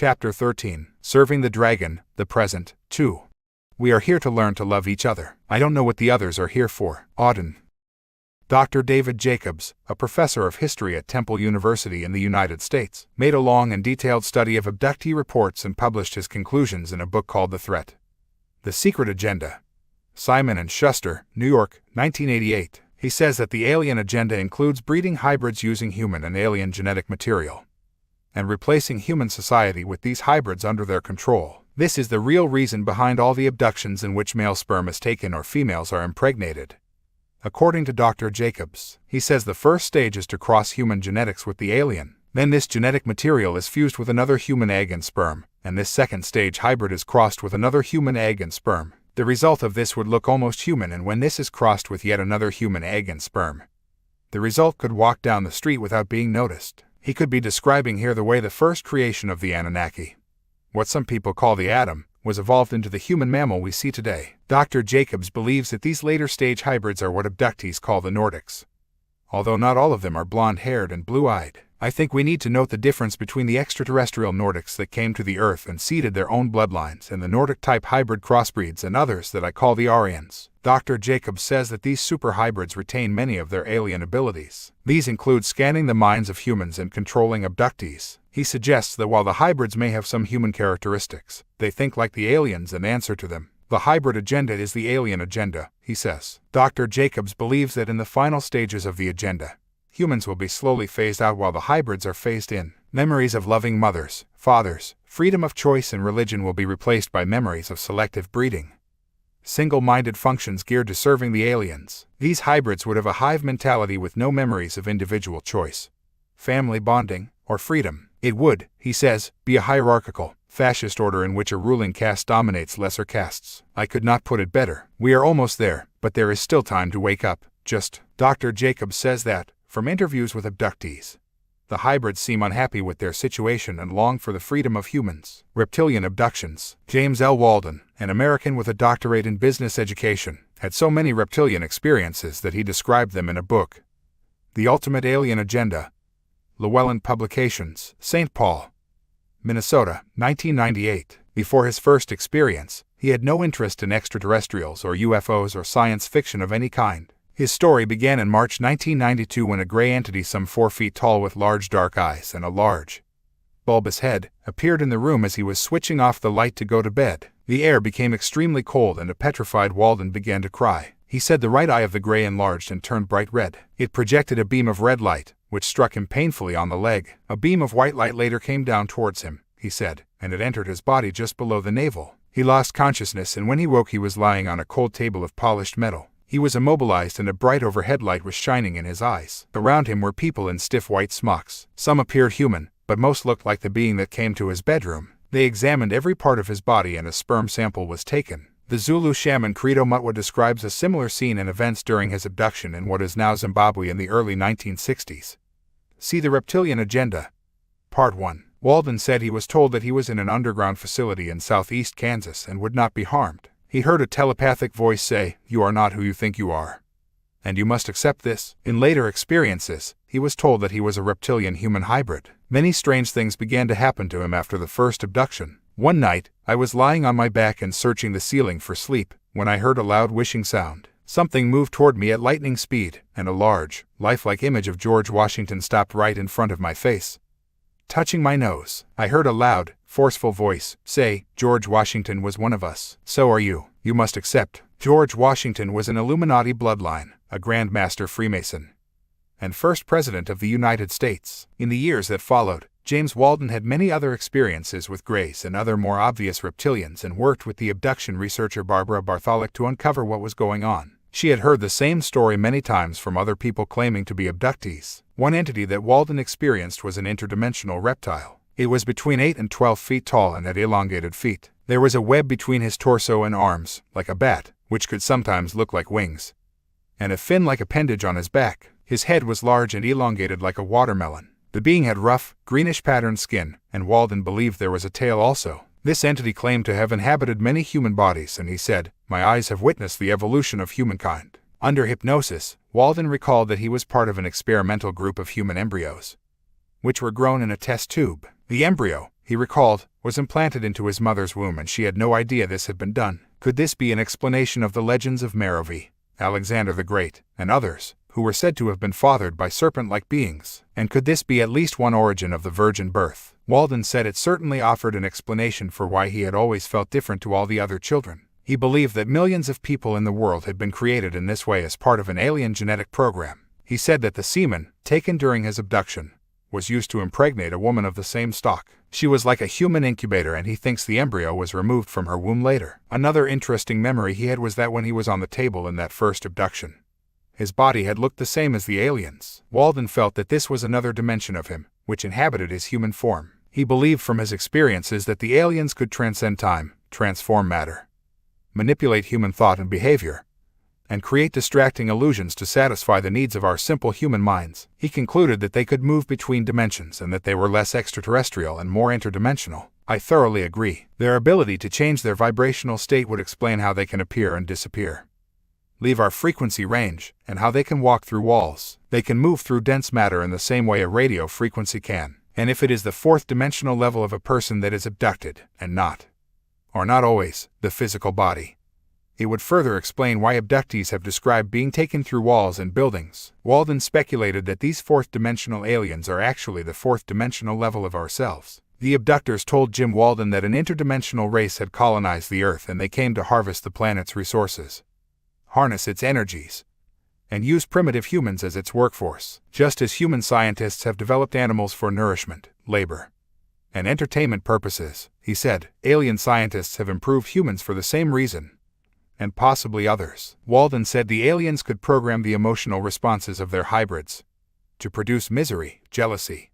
Chapter 13. Serving the Dragon, the Present, 2. We are here to learn to love each other. I don't know what the others are here for. Auden. Dr. David Jacobs, a professor of history at Temple University in the United States, made a long and detailed study of abductee reports and published his conclusions in a book called The Threat. The Secret Agenda. Simon & Schuster, New York, 1988. He says that the alien agenda includes breeding hybrids using human and alien genetic material, and replacing human society with these hybrids under their control. This is the real reason behind all the abductions in which male sperm is taken or females are impregnated. According to Dr. Jacobs, he says the first stage is to cross human genetics with the alien. Then this genetic material is fused with another human egg and sperm, and this second stage hybrid is crossed with another human egg and sperm. The result of this would look almost human, and when this is crossed with yet another human egg and sperm, the result could walk down the street without being noticed. He could be describing here the way the first creation of the Anunnaki, what some people call the atom, was evolved into the human mammal we see today. Dr. Jacobs believes that these later stage hybrids are what abductees call the Nordics, although not all of them are blonde-haired and blue-eyed. I think we need to note the difference between the extraterrestrial Nordics that came to the Earth and seeded their own bloodlines and the Nordic-type hybrid crossbreeds and others that I call the Aryans. Dr. Jacobs says that these super hybrids retain many of their alien abilities. These include scanning the minds of humans and controlling abductees. He suggests that while the hybrids may have some human characteristics, they think like the aliens and answer to them. The hybrid agenda is the alien agenda, he says. Dr. Jacobs believes that in the final stages of the agenda, humans will be slowly phased out while the hybrids are phased in. Memories of loving mothers, fathers, freedom of choice and religion will be replaced by memories of selective breeding, single-minded functions geared to serving the aliens. These hybrids would have a hive mentality with no memories of individual choice, family bonding, or freedom. It would, he says, be a hierarchical, fascist order in which a ruling caste dominates lesser castes. I could not put it better. We are almost there, but there is still time to wake up. Dr. Jacobs says that, from interviews with abductees, the hybrids seem unhappy with their situation and long for the freedom of humans. Reptilian abductions. James L. Walden, an American with a doctorate in business education, had so many reptilian experiences that he described them in a book, The Ultimate Alien Agenda. Llewellyn Publications, St. Paul, Minnesota, 1998. Before his first experience, he had no interest in extraterrestrials or UFOs or science fiction of any kind. His story began in March 1992 when a gray entity some 4 feet tall with large dark eyes and a large, bulbous head appeared in the room as he was switching off the light to go to bed. The air became extremely cold and a petrified Walden began to cry. He said the right eye of the gray enlarged and turned bright red. It projected a beam of red light, which struck him painfully on the leg. A beam of white light later came down towards him, he said, and it entered his body just below the navel. He lost consciousness, and when he woke he was lying on a cold table of polished metal. He was immobilized and a bright overhead light was shining in his eyes. Around him were people in stiff white smocks. Some appeared human, but most looked like the being that came to his bedroom. They examined every part of his body and a sperm sample was taken. The Zulu shaman Credo Mutwa describes a similar scene and events during his abduction in what is now Zimbabwe in the early 1960s. See The Reptilian Agenda. Part 1. Walden said he was told that he was in an underground facility in southeast Kansas and would not be harmed. He heard a telepathic voice say, "You are not who you think you are, and you must accept this." In later experiences, he was told that he was a reptilian-human hybrid. Many strange things began to happen to him after the first abduction. One night, I was lying on my back and searching the ceiling for sleep, when I heard a loud whooshing sound. Something moved toward me at lightning speed, and a large, lifelike image of George Washington stopped right in front of my face, touching my nose. I heard a loud, forceful voice say, "George Washington was one of us. So are you. You must accept." George Washington was an Illuminati bloodline, a Grand Master Freemason, and first President of the United States. In the years that followed, James Walden had many other experiences with greys and other more obvious reptilians and worked with the abduction researcher Barbara Bartholic to uncover what was going on. She had heard the same story many times from other people claiming to be abductees. One entity that Walden experienced was an interdimensional reptile. It was between 8 and 12 feet tall and had elongated feet. There was a web between his torso and arms, like a bat, which could sometimes look like wings, and a fin-like appendage on his back. His head was large and elongated like a watermelon. The being had rough, greenish-patterned skin, and Walden believed there was a tail also. This entity claimed to have inhabited many human bodies, and he said, "My eyes have witnessed the evolution of humankind." Under hypnosis, Walden recalled that he was part of an experimental group of human embryos, which were grown in a test tube. The embryo, he recalled, was implanted into his mother's womb and she had no idea this had been done. Could this be an explanation of the legends of Merovi, Alexander the Great, and others, who were said to have been fathered by serpent-like beings? And could this be at least one origin of the virgin birth? Walden said it certainly offered an explanation for why he had always felt different to all the other children. He believed that millions of people in the world had been created in this way as part of an alien genetic program. He said that the semen, taken during his abduction, was used to impregnate a woman of the same stock. She was like a human incubator and he thinks the embryo was removed from her womb later. Another interesting memory he had was that when he was on the table in that first abduction, his body had looked the same as the aliens. Walden felt that this was another dimension of him, which inhabited his human form. He believed from his experiences that the aliens could transcend time, transform matter, manipulate human thought and behavior, and create distracting illusions to satisfy the needs of our simple human minds. He concluded that they could move between dimensions and that they were less extraterrestrial and more interdimensional. I thoroughly agree. Their ability to change their vibrational state would explain how they can appear and disappear, leave our frequency range, and how they can walk through walls. They can move through dense matter in the same way a radio frequency can. And if it is the fourth dimensional level of a person that is abducted, and not, or not always, the physical body, it would further explain why abductees have described being taken through walls and buildings. Walden speculated that these fourth-dimensional aliens are actually the fourth-dimensional level of ourselves. The abductors told Jim Walden that an interdimensional race had colonized the Earth and they came to harvest the planet's resources, harness its energies, and use primitive humans as its workforce. Just as human scientists have developed animals for nourishment, labor, and entertainment purposes, he said, alien scientists have improved humans for the same reason, and possibly others. Walden said the aliens could program the emotional responses of their hybrids to produce misery, jealousy,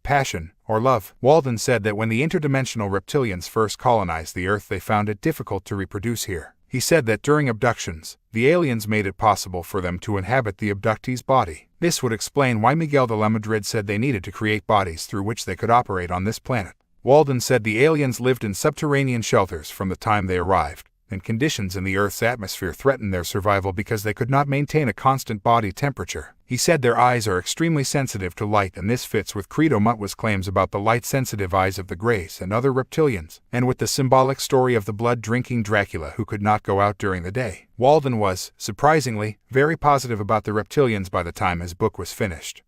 passion, or love. Walden said that when the interdimensional reptilians first colonized the Earth they found it difficult to reproduce here. He said that during abductions, the aliens made it possible for them to inhabit the abductee's body. This would explain why Miguel de la Madrid said they needed to create bodies through which they could operate on this planet. Walden said the aliens lived in subterranean shelters from the time they arrived, and conditions in the Earth's atmosphere threatened their survival because they could not maintain a constant body temperature. He said their eyes are extremely sensitive to light, and this fits with Credo Mutwa's claims about the light-sensitive eyes of the Greys and other reptilians, and with the symbolic story of the blood-drinking Dracula who could not go out during the day. Walden was, surprisingly, very positive about the reptilians by the time his book was finished.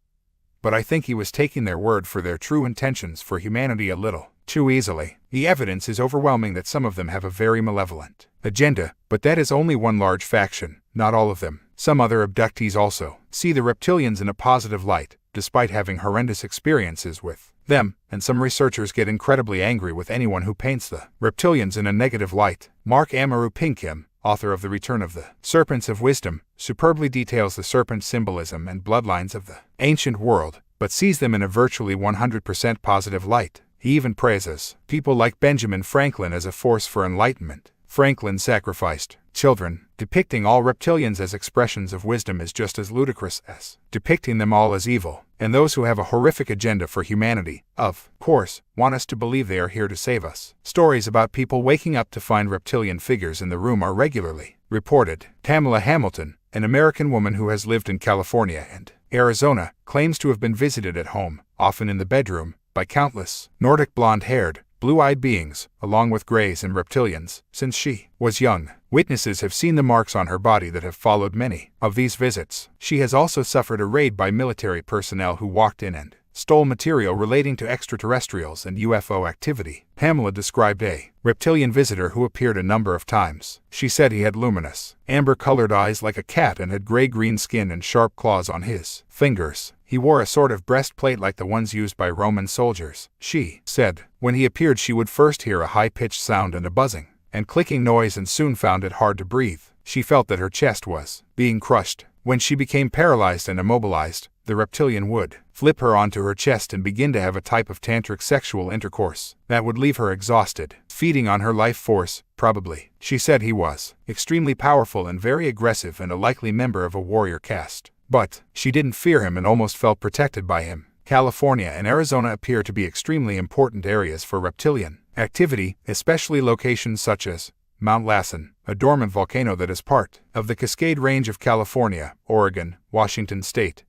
But I think he was taking their word for their true intentions for humanity a little too easily. The evidence is overwhelming that some of them have a very malevolent agenda, but that is only one large faction, not all of them. Some other abductees also see the reptilians in a positive light, despite having horrendous experiences with them, and some researchers get incredibly angry with anyone who paints the reptilians in a negative light. Mark Amaru Pinkham, author of The Return of the Serpents of Wisdom, superbly details the serpent symbolism and bloodlines of the ancient world, but sees them in a virtually 100% positive light. He even praises people like Benjamin Franklin as a force for enlightenment. Franklin sacrificed children. Depicting all reptilians as expressions of wisdom is just as ludicrous as depicting them all as evil, and those who have a horrific agenda for humanity, of course, want us to believe they are here to save us. Stories about people waking up to find reptilian figures in the room are regularly reported. Pamela Hamilton, an American woman who has lived in California and Arizona, claims to have been visited at home, often in the bedroom, by countless Nordic blonde-haired, blue-eyed beings, along with greys and reptilians, since she was young. Witnesses have seen the marks on her body that have followed many of these visits. She has also suffered a raid by military personnel who walked in and stole material relating to extraterrestrials and UFO activity. Pamela described a reptilian visitor who appeared a number of times. She said he had luminous, amber-colored eyes like a cat and had gray-green skin and sharp claws on his fingers. He wore a sort of breastplate like the ones used by Roman soldiers. She said when he appeared she would first hear a high-pitched sound and a buzzing and clicking noise and soon found it hard to breathe. She felt that her chest was being crushed. When she became paralyzed and immobilized, the reptilian would flip her onto her chest and begin to have a type of tantric sexual intercourse that would leave her exhausted, feeding on her life force, probably. She said he was extremely powerful and very aggressive and a likely member of a warrior caste. But she didn't fear him and almost felt protected by him. California and Arizona appear to be extremely important areas for reptilian activity, especially locations such as Mount Lassen, a dormant volcano that is part of the Cascade Range of California, Oregon, Washington State,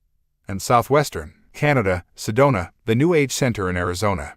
and southwestern Canada, Sedona, the New Age Center in Arizona,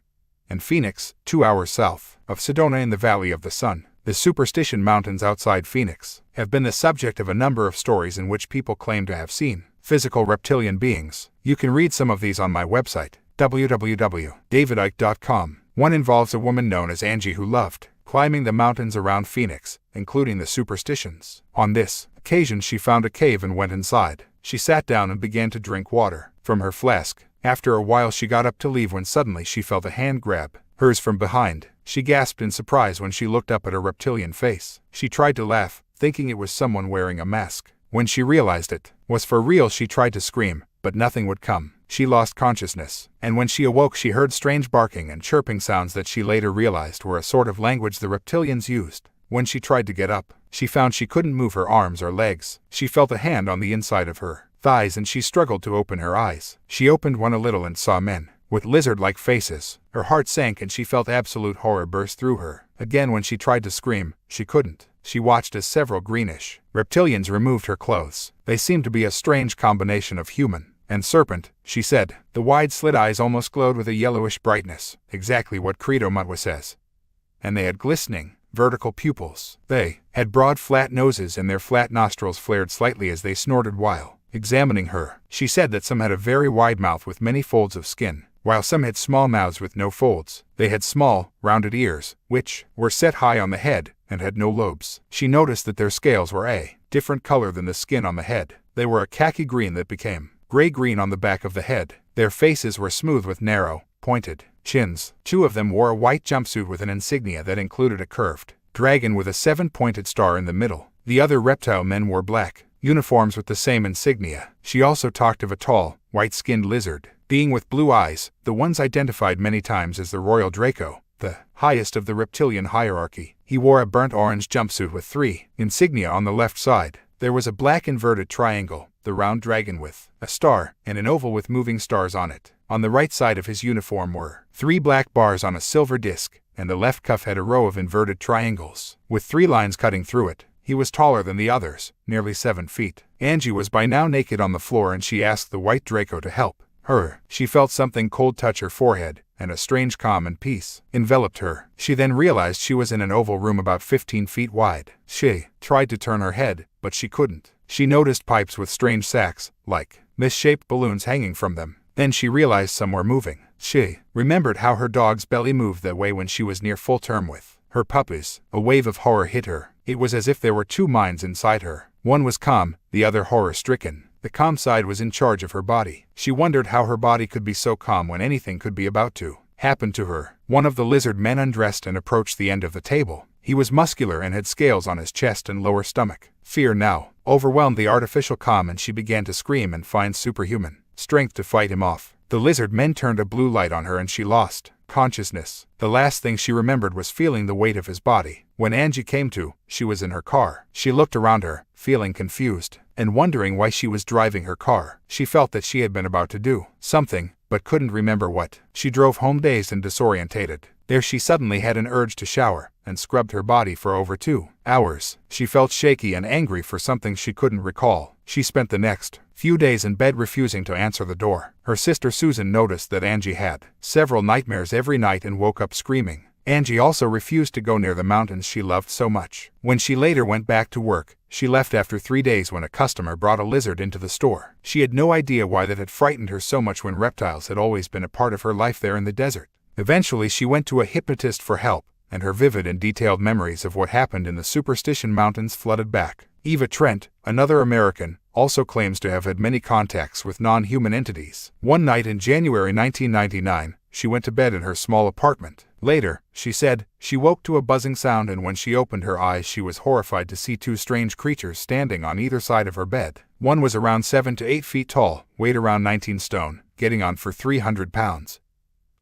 and Phoenix, 2 hours south of Sedona in the Valley of the Sun. The Superstition Mountains outside Phoenix have been the subject of a number of stories in which people claim to have seen physical reptilian beings. You can read some of these on my website, www.davidicke.com. One involves a woman known as Angie who loved climbing the mountains around Phoenix, including the superstitions. On this occasion, she found a cave and went inside. She sat down and began to drink water from her flask. After a while, she got up to leave when suddenly she felt a hand grab hers from behind. She gasped in surprise when she looked up at her reptilian face. She tried to laugh, thinking it was someone wearing a mask. When she realized it was for real, she tried to scream, but nothing would come. She lost consciousness, and when she awoke, she heard strange barking and chirping sounds that she later realized were a sort of language the reptilians used. When she tried to get up, she found she couldn't move her arms or legs. She felt a hand on the inside of her thighs and she struggled to open her eyes. She opened one a little and saw men with lizard-like faces. Her heart sank and she felt absolute horror burst through her. Again, when she tried to scream, she couldn't. She watched as several greenish reptilians removed her clothes. They seemed to be a strange combination of human and serpent, she said. The wide slit eyes almost glowed with a yellowish brightness, exactly what Credo Mutwa says. And they had glistening, vertical pupils. They had broad flat noses and their flat nostrils flared slightly as they snorted while examining her. She said that some had a very wide mouth with many folds of skin, while some had small mouths with no folds. They had small, rounded ears, which were set high on the head and had no lobes. She noticed that their scales were a different color than the skin on the head. They were a khaki green that became gray-green on the back of the head. Their faces were smooth with narrow, pointed chins. 2 of them wore a white jumpsuit with an insignia that included a curved dragon with a 7-pointed star in the middle. The other reptile men wore black uniforms with the same insignia. She also talked of a tall, white-skinned lizard being with blue eyes, the ones identified many times as the Royal Draco, the highest of the reptilian hierarchy. He wore a burnt orange jumpsuit with 3 insignia on the left side. There was a black inverted triangle, the round dragon with a star, and an oval with moving stars on it. On the right side of his uniform were 3 black bars on a silver disc, and the left cuff had a row of inverted triangles, with 3 lines cutting through it. He was taller than the others, nearly 7 feet. Angie was by now naked on the floor and she asked the white Draco to help her. She felt something cold touch her forehead, and a strange calm and peace enveloped her. She then realized she was in an oval room about 15 feet wide. She tried to turn her head, but she couldn't. She noticed pipes with strange sacs, like misshaped balloons hanging from them. Then she realized some were moving. She remembered how her dog's belly moved that way when she was near full term with her puppies. A wave of horror hit her. It was as if there were 2 minds inside her. One was calm, the other horror-stricken. The calm side was in charge of her body. She wondered how her body could be so calm when anything could be about to happen to her. One of the lizard men undressed and approached the end of the table. He was muscular and had scales on his chest and lower stomach. Fear now overwhelmed the artificial calm and she began to scream and find superhuman strength to fight him off. The lizard men turned a blue light on her and she lost consciousness. The last thing she remembered was feeling the weight of his body. When Angie came to, she was in her car. She looked around her, feeling confused, and wondering why she was driving her car. She felt that she had been about to do something, but couldn't remember what. She drove home dazed and disorientated. There she suddenly had an urge to shower, and scrubbed her body for over 2 hours. She felt shaky and angry for something she couldn't recall. She spent the next few days in bed refusing to answer the door. Her sister Susan noticed that Angie had several nightmares every night and woke up screaming. Angie also refused to go near the mountains she loved so much. When she later went back to work, she left after 3 days when a customer brought a lizard into the store. She had no idea why that had frightened her so much when reptiles had always been a part of her life there in the desert. Eventually she went to a hypnotist for help, and her vivid and detailed memories of what happened in the Superstition Mountains flooded back. Eva Trent, another American, also claims to have had many contacts with non-human entities. One night in January 1999, she went to bed in her small apartment. Later, she said, she woke to a buzzing sound and when she opened her eyes she was horrified to see 2 strange creatures standing on either side of her bed. One was around 7 to 8 feet tall, weighed around 19 stone, getting on for 300 pounds.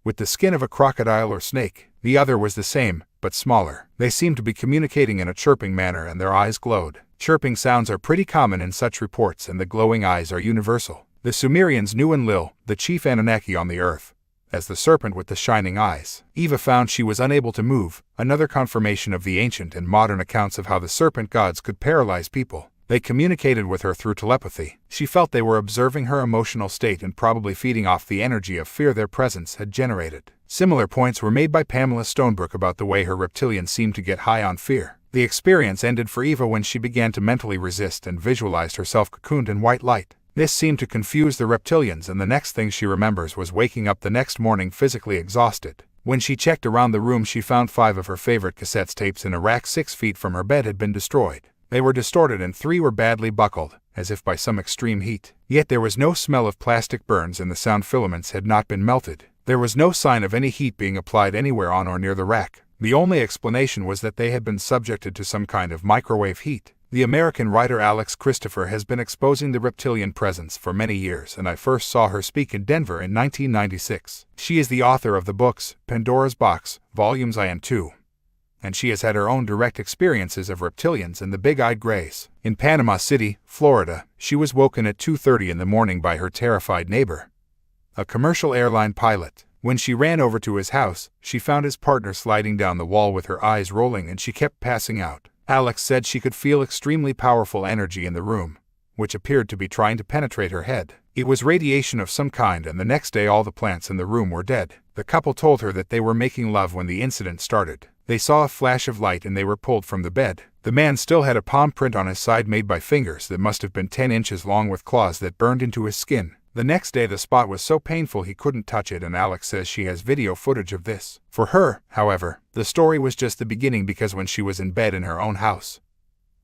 With the skin of a crocodile or snake. The other was the same, but smaller. They seemed to be communicating in a chirping manner and their eyes glowed. Chirping sounds are pretty common in such reports and the glowing eyes are universal. The Sumerians knew Enlil, the chief Anunnaki on the earth, as the serpent with the shining eyes. Eva found she was unable to move, another confirmation of the ancient and modern accounts of how the serpent gods could paralyze people. They communicated with her through telepathy. She felt they were observing her emotional state and probably feeding off the energy of fear their presence had generated. Similar points were made by Pamela Stonebrook about the way her reptilian seemed to get high on fear. The experience ended for Eva when she began to mentally resist and visualized herself cocooned in white light. This seemed to confuse the reptilians, and the next thing she remembers was waking up the next morning physically exhausted. When she checked around the room, she found 5 of her favorite cassette tapes in a rack 6 feet from her bed had been destroyed. They were distorted and 3 were badly buckled, as if by some extreme heat. Yet there was no smell of plastic burns and the sound filaments had not been melted. There was no sign of any heat being applied anywhere on or near the rack. The only explanation was that they had been subjected to some kind of microwave heat. The American writer Alex Christopher has been exposing the reptilian presence for many years, and I first saw her speak in Denver in 1996. She is the author of the books Pandora's Box, Volumes I and II. And she has had her own direct experiences of reptilians and the big-eyed grays. In Panama City, Florida, she was woken at 2:30 in the morning by her terrified neighbor, a commercial airline pilot. When she ran over to his house, she found his partner sliding down the wall with her eyes rolling, and she kept passing out. Alex said she could feel extremely powerful energy in the room, which appeared to be trying to penetrate her head. It was radiation of some kind, and the next day all the plants in the room were dead. The couple told her that they were making love when the incident started. They saw a flash of light and they were pulled from the bed. The man still had a palm print on his side made by fingers that must have been 10 inches long with claws that burned into his skin. The next day the spot was so painful he couldn't touch it, and Alex says she has video footage of this. For her, however, the story was just the beginning, because when she was in bed in her own house,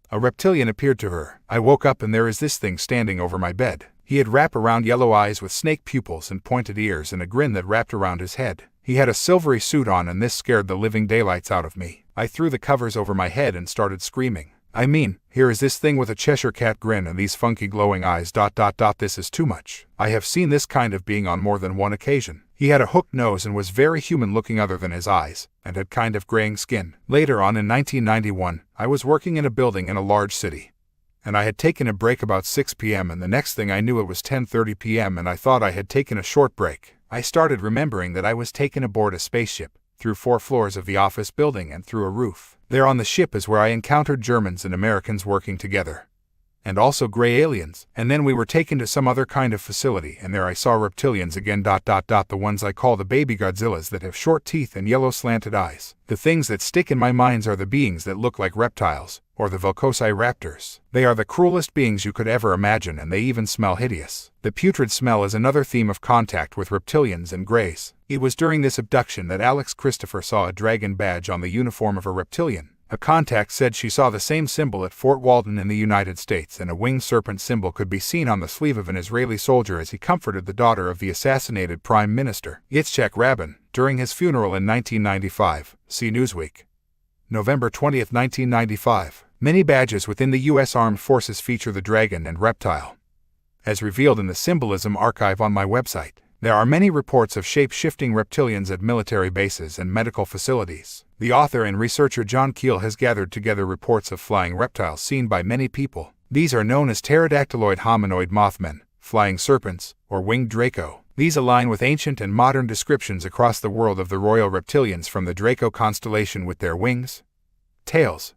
a reptilian appeared to her. I woke up and there is this thing standing over my bed. He had wrap-around yellow eyes with snake pupils and pointed ears and a grin that wrapped around his head. He had a silvery suit on, and this scared the living daylights out of me. I threw the covers over my head and started screaming. I mean, here is this thing with a Cheshire cat grin and these funky glowing eyes ... This is too much. I have seen this kind of being on more than one occasion. He had a hooked nose and was very human looking other than his eyes, and had kind of graying skin. Later on in 1991, I was working in a building in a large city, and I had taken a break about 6 p.m. and the next thing I knew it was 10:30 p.m. and I thought I had taken a short break. I started remembering that I was taken aboard a spaceship, through 4 floors of the office building and through a roof. There on the ship is where I encountered Germans and Americans working together, and also gray aliens, and then we were taken to some other kind of facility, and there I saw reptilians again ... The ones I call the baby Godzillas that have short teeth and yellow slanted eyes. The things that stick in my minds are the beings that look like reptiles, or the velociraptors. They are the cruelest beings you could ever imagine, and they even smell hideous. The putrid smell is another theme of contact with reptilians and greys. It was during this abduction that Alex Christopher saw a dragon badge on the uniform of a reptilian. A contact said she saw the same symbol at Fort Walton in the United States, and a winged serpent symbol could be seen on the sleeve of an Israeli soldier as he comforted the daughter of the assassinated Prime Minister, Yitzhak Rabin, during his funeral in 1995. See Newsweek. November 20, 1995. Many badges within the U.S. Armed Forces feature the dragon and reptile, as revealed in the Symbolism archive on my website. There are many reports of shape-shifting reptilians at military bases and medical facilities. The author and researcher John Keel has gathered together reports of flying reptiles seen by many people. These are known as pterodactyloid hominoid mothmen, flying serpents, or winged Draco. These align with ancient and modern descriptions across the world of the royal reptilians from the Draco constellation with their wings, tails,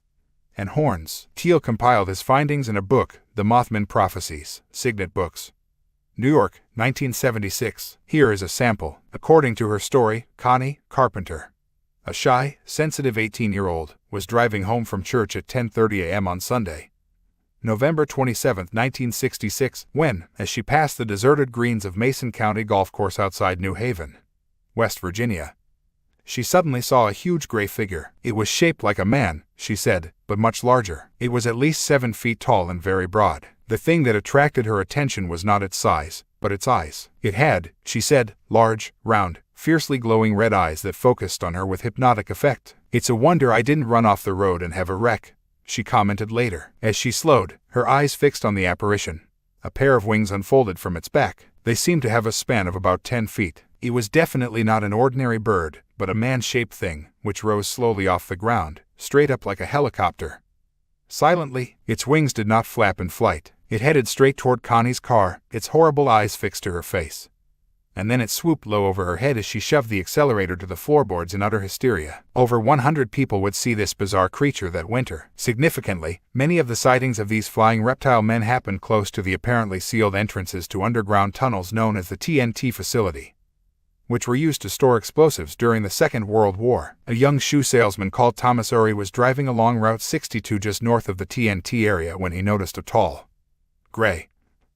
and horns. Keel compiled his findings in a book, The Mothman Prophecies, Signet Books, New York, 1976. Here is a sample. According to her story, Connie Carpenter, a shy, sensitive 18-year-old, was driving home from church at 10:30 a.m. on Sunday, November 27, 1966, when, as she passed the deserted greens of Mason County Golf Course outside New Haven, West Virginia, she suddenly saw a huge gray figure. It was shaped like a man, she said, but much larger. It was at least 7 feet tall and very broad. The thing that attracted her attention was not its size, but its eyes. It had, she said, large, round, fiercely glowing red eyes that focused on her with hypnotic effect. "It's a wonder I didn't run off the road and have a wreck," she commented later. As she slowed, her eyes fixed on the apparition, a pair of wings unfolded from its back. They seemed to have a span of about 10 feet. It was definitely not an ordinary bird, but a man-shaped thing, which rose slowly off the ground, straight up like a helicopter. Silently, its wings did not flap in flight. It headed straight toward Connie's car, its horrible eyes fixed to her face. And then it swooped low over her head as she shoved the accelerator to the floorboards in utter hysteria. Over 100 people would see this bizarre creature that winter. Significantly, many of the sightings of these flying reptile men happened close to the apparently sealed entrances to underground tunnels known as the TNT facility, which were used to store explosives during the Second World War. A young shoe salesman called Thomas Urey was driving along Route 62 just north of the TNT area when he noticed a tall, gray,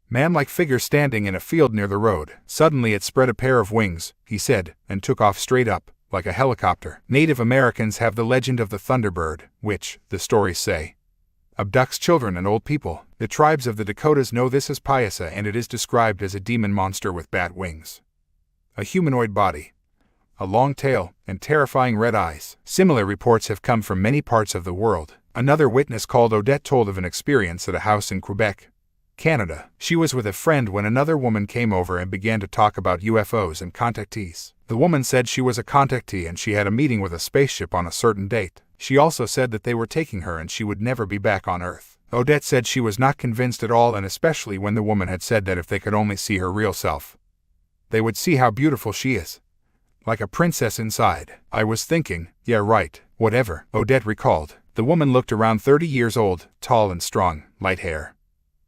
man-like figure standing in a field near the road. Suddenly it spread a pair of wings, he said, and took off straight up, like a helicopter. Native Americans have the legend of the Thunderbird, which, the stories say, abducts children and old people. The tribes of the Dakotas know this as Pyasa, and it is described as a demon monster with bat wings, a humanoid body, a long tail, and terrifying red eyes. Similar reports have come from many parts of the world. Another witness called Odette told of an experience at a house in Quebec, Canada. She was with a friend when another woman came over and began to talk about UFOs and contactees. The woman said she was a contactee and she had a meeting with a spaceship on a certain date. She also said that they were taking her and she would never be back on Earth. Odette said she was not convinced at all, and especially when the woman had said that if they could only see her real self, they would see how beautiful she is, like a princess inside. I was thinking, yeah right, whatever, Odette recalled. The woman looked around 30 years old, tall and strong, light hair,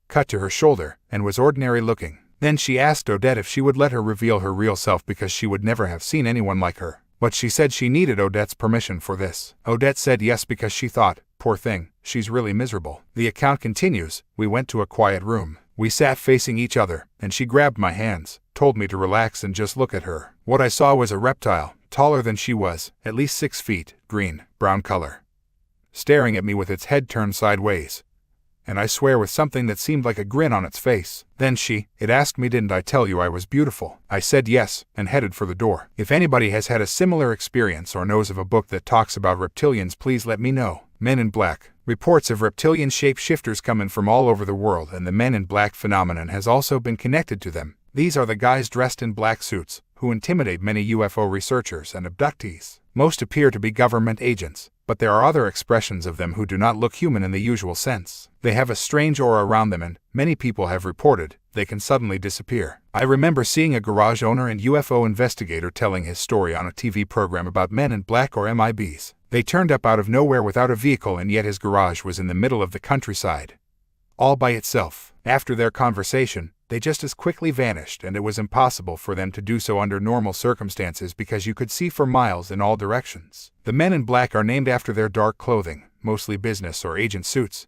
cut to her shoulder, and was ordinary looking. Then she asked Odette if she would let her reveal her real self because she would never have seen anyone like her. But she said she needed Odette's permission for this. Odette said yes because she thought, poor thing, she's really miserable. The account continues, we went to a quiet room. We sat facing each other, and she grabbed my hands, told me to relax and just look at her. What I saw was a reptile, taller than she was, at least 6 feet, green, brown color, staring at me with its head turned sideways, and I swear with something that seemed like a grin on its face. Then it asked me, didn't I tell you I was beautiful? I said yes, and headed for the door. If anybody has had a similar experience or knows of a book that talks about reptilians, please let me know. Men in Black. Reports of reptilian shapeshifters come in from all over the world, and the Men in Black phenomenon has also been connected to them. These are the guys dressed in black suits, who intimidate many UFO researchers and abductees. Most appear to be government agents, but there are other expressions of them who do not look human in the usual sense. They have a strange aura around them, and, many people have reported, they can suddenly disappear. I remember seeing a garage owner and UFO investigator telling his story on a TV program about Men in Black or MIBs. They turned up out of nowhere without a vehicle, and yet his garage was in the middle of the countryside, all by itself. After their conversation, they just as quickly vanished, and it was impossible for them to do so under normal circumstances because you could see for miles in all directions. The Men in Black are named after their dark clothing, mostly business or agent suits,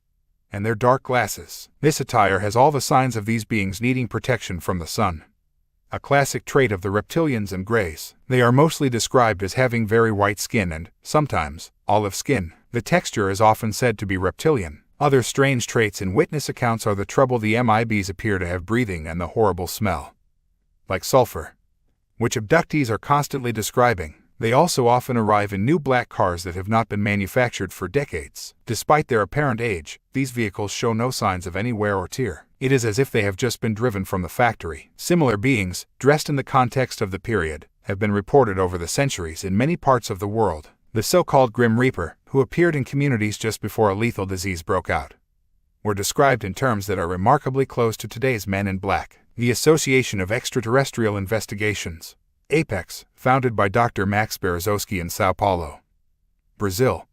and their dark glasses. This attire has all the signs of these beings needing protection from the sun, a classic trait of the reptilians and greys. They are mostly described as having very white skin and, sometimes, olive skin. The texture is often said to be reptilian. Other strange traits in witness accounts are the trouble the MIBs appear to have breathing and the horrible smell, like sulfur, which abductees are constantly describing. They also often arrive in new black cars that have not been manufactured for decades. Despite their apparent age, these vehicles show no signs of any wear or tear. It is as if they have just been driven from the factory. Similar beings, dressed in the context of the period, have been reported over the centuries in many parts of the world. The so-called Grim Reaper, who appeared in communities just before a lethal disease broke out, were described in terms that are remarkably close to today's Men in Black. The Association of Extraterrestrial Investigations, APEX, founded by Dr. Max Berezowski in Sao Paulo, Brazil,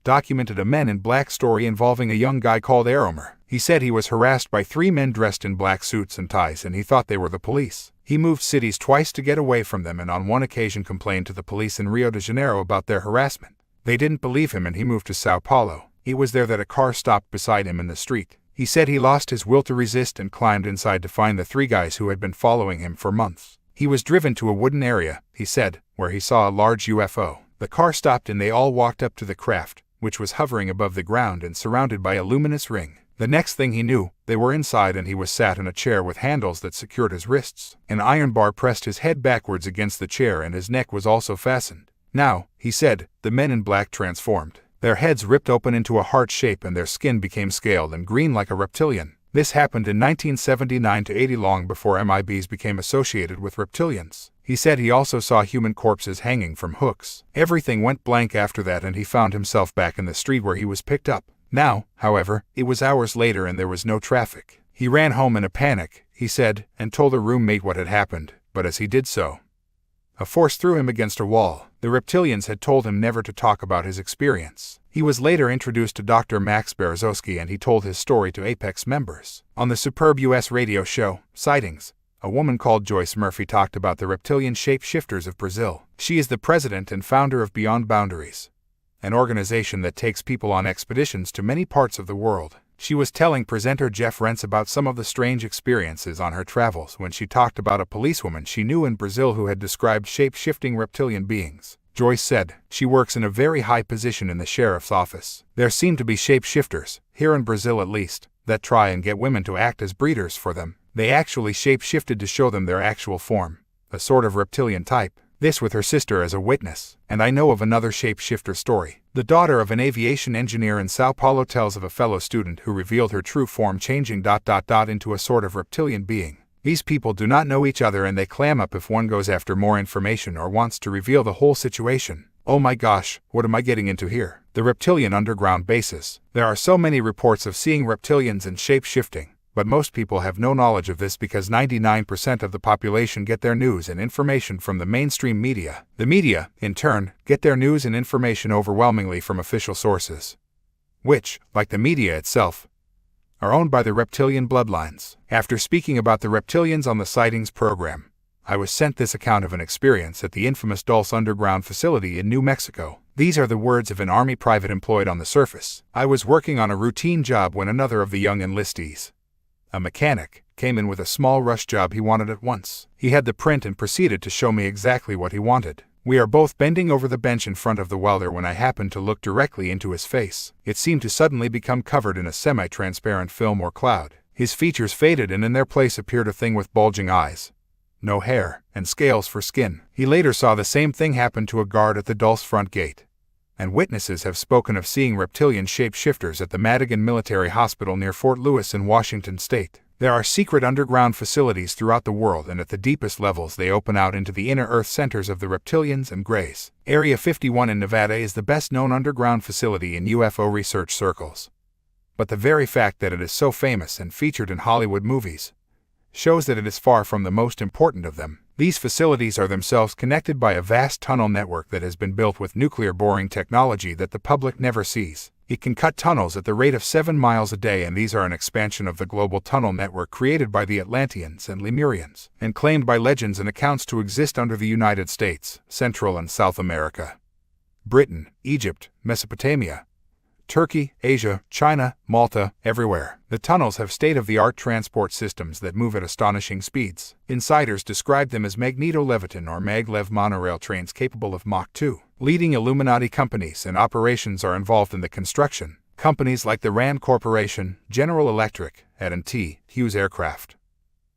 documented a Men in Black story involving a young guy called Aromer. He said he was harassed by 3 men dressed in black suits and ties, and he thought they were the police. He moved cities twice to get away from them, and on one occasion complained to the police in Rio de Janeiro about their harassment. They didn't believe him, and he moved to Sao Paulo. It was there that a car stopped beside him in the street. He said he lost his will to resist and climbed inside to find the 3 guys who had been following him for months. He was driven to a wooden area, he said, where he saw a large UFO. The car stopped and they all walked up to the craft, which was hovering above the ground and surrounded by a luminous ring. The next thing he knew, they were inside and he was sat in a chair with handles that secured his wrists. An iron bar pressed his head backwards against the chair and his neck was also fastened. Now, he said, the Men in Black transformed. Their heads ripped open into a heart shape and their skin became scaled and green like a reptilian. This happened in 1979 to 80, long before MIBs became associated with reptilians. He said he also saw human corpses hanging from hooks. Everything went blank after that and he found himself back in the street where he was picked up. Now, however, it was hours later and there was no traffic. He ran home in a panic, he said, and told a roommate what had happened, but as he did so, a force threw him against a wall. The reptilians had told him never to talk about his experience. He was later introduced to Dr. Max Berezowski and he told his story to Apex members. On the superb U.S. radio show, Sightings, a woman called Joyce Murphy talked about the reptilian shapeshifters of Brazil. She is the president and founder of Beyond Boundaries, an organization that takes people on expeditions to many parts of the world. She was telling presenter Jeff Rentz about some of the strange experiences on her travels when she talked about a policewoman she knew in Brazil who had described shape-shifting reptilian beings. Joyce said, she works in a very high position in the sheriff's office. There seem to be shape-shifters, here in Brazil at least, that try and get women to act as breeders for them. They actually shape-shifted to show them their actual form, a sort of reptilian type. This with her sister as a witness. And I know of another shape-shifter story. The daughter of an aviation engineer in Sao Paulo tells of a fellow student who revealed her true form changing ... into a sort of reptilian being. These people do not know each other and they clam up if one goes after more information or wants to reveal the whole situation. Oh my gosh, what am I getting into here? The reptilian underground bases. There are so many reports of seeing reptilians and shape-shifting, but most people have no knowledge of this because 99% of the population get their news and information from the mainstream media. The media, in turn, get their news and information overwhelmingly from official sources, which, like the media itself, are owned by the reptilian bloodlines. After speaking about the reptilians on the Sightings program, I was sent this account of an experience at the infamous Dulce underground facility in New Mexico. These are the words of an Army private employed on the surface. I was working on a routine job when another of the young enlistees, a mechanic, came in with a small rush job he wanted at once. He had the print and proceeded to show me exactly what he wanted. We are both bending over the bench in front of the welder when I happened to look directly into his face. It seemed to suddenly become covered in a semi-transparent film or cloud. His features faded and in their place appeared a thing with bulging eyes, no hair, and scales for skin. He later saw the same thing happen to a guard at the Dulce front gate. And witnesses have spoken of seeing reptilian shape-shifters at the Madigan Military Hospital near Fort Lewis in Washington state. There are secret underground facilities throughout the world and at the deepest levels they open out into the inner earth centers of the reptilians and greys. Area 51 in Nevada is the best-known underground facility in UFO research circles. But the very fact that it is so famous and featured in Hollywood movies shows that it is far from the most important of them. These facilities are themselves connected by a vast tunnel network that has been built with nuclear boring technology that the public never sees. It can cut tunnels at the rate of 7 miles a day, and these are an expansion of the global tunnel network created by the Atlanteans and Lemurians, and claimed by legends and accounts to exist under the United States, Central and South America, Britain, Egypt, Mesopotamia, Turkey, Asia, China, Malta, everywhere. The tunnels have state-of-the-art transport systems that move at astonishing speeds. Insiders describe them as magneto-leviton or maglev monorail trains capable of Mach 2. Leading Illuminati companies and operations are involved in the construction. Companies like the RAND Corporation, General Electric, AT&T, Hughes Aircraft,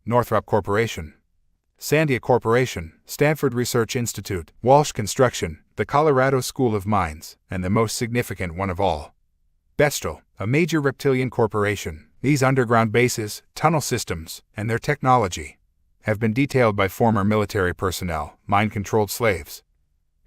Northrop Corporation, Sandia Corporation, Stanford Research Institute, Walsh Construction, the Colorado School of Mines, and the most significant one of all, Bechtel, a major reptilian corporation. These underground bases, tunnel systems, and their technology have been detailed by former military personnel, mind-controlled slaves,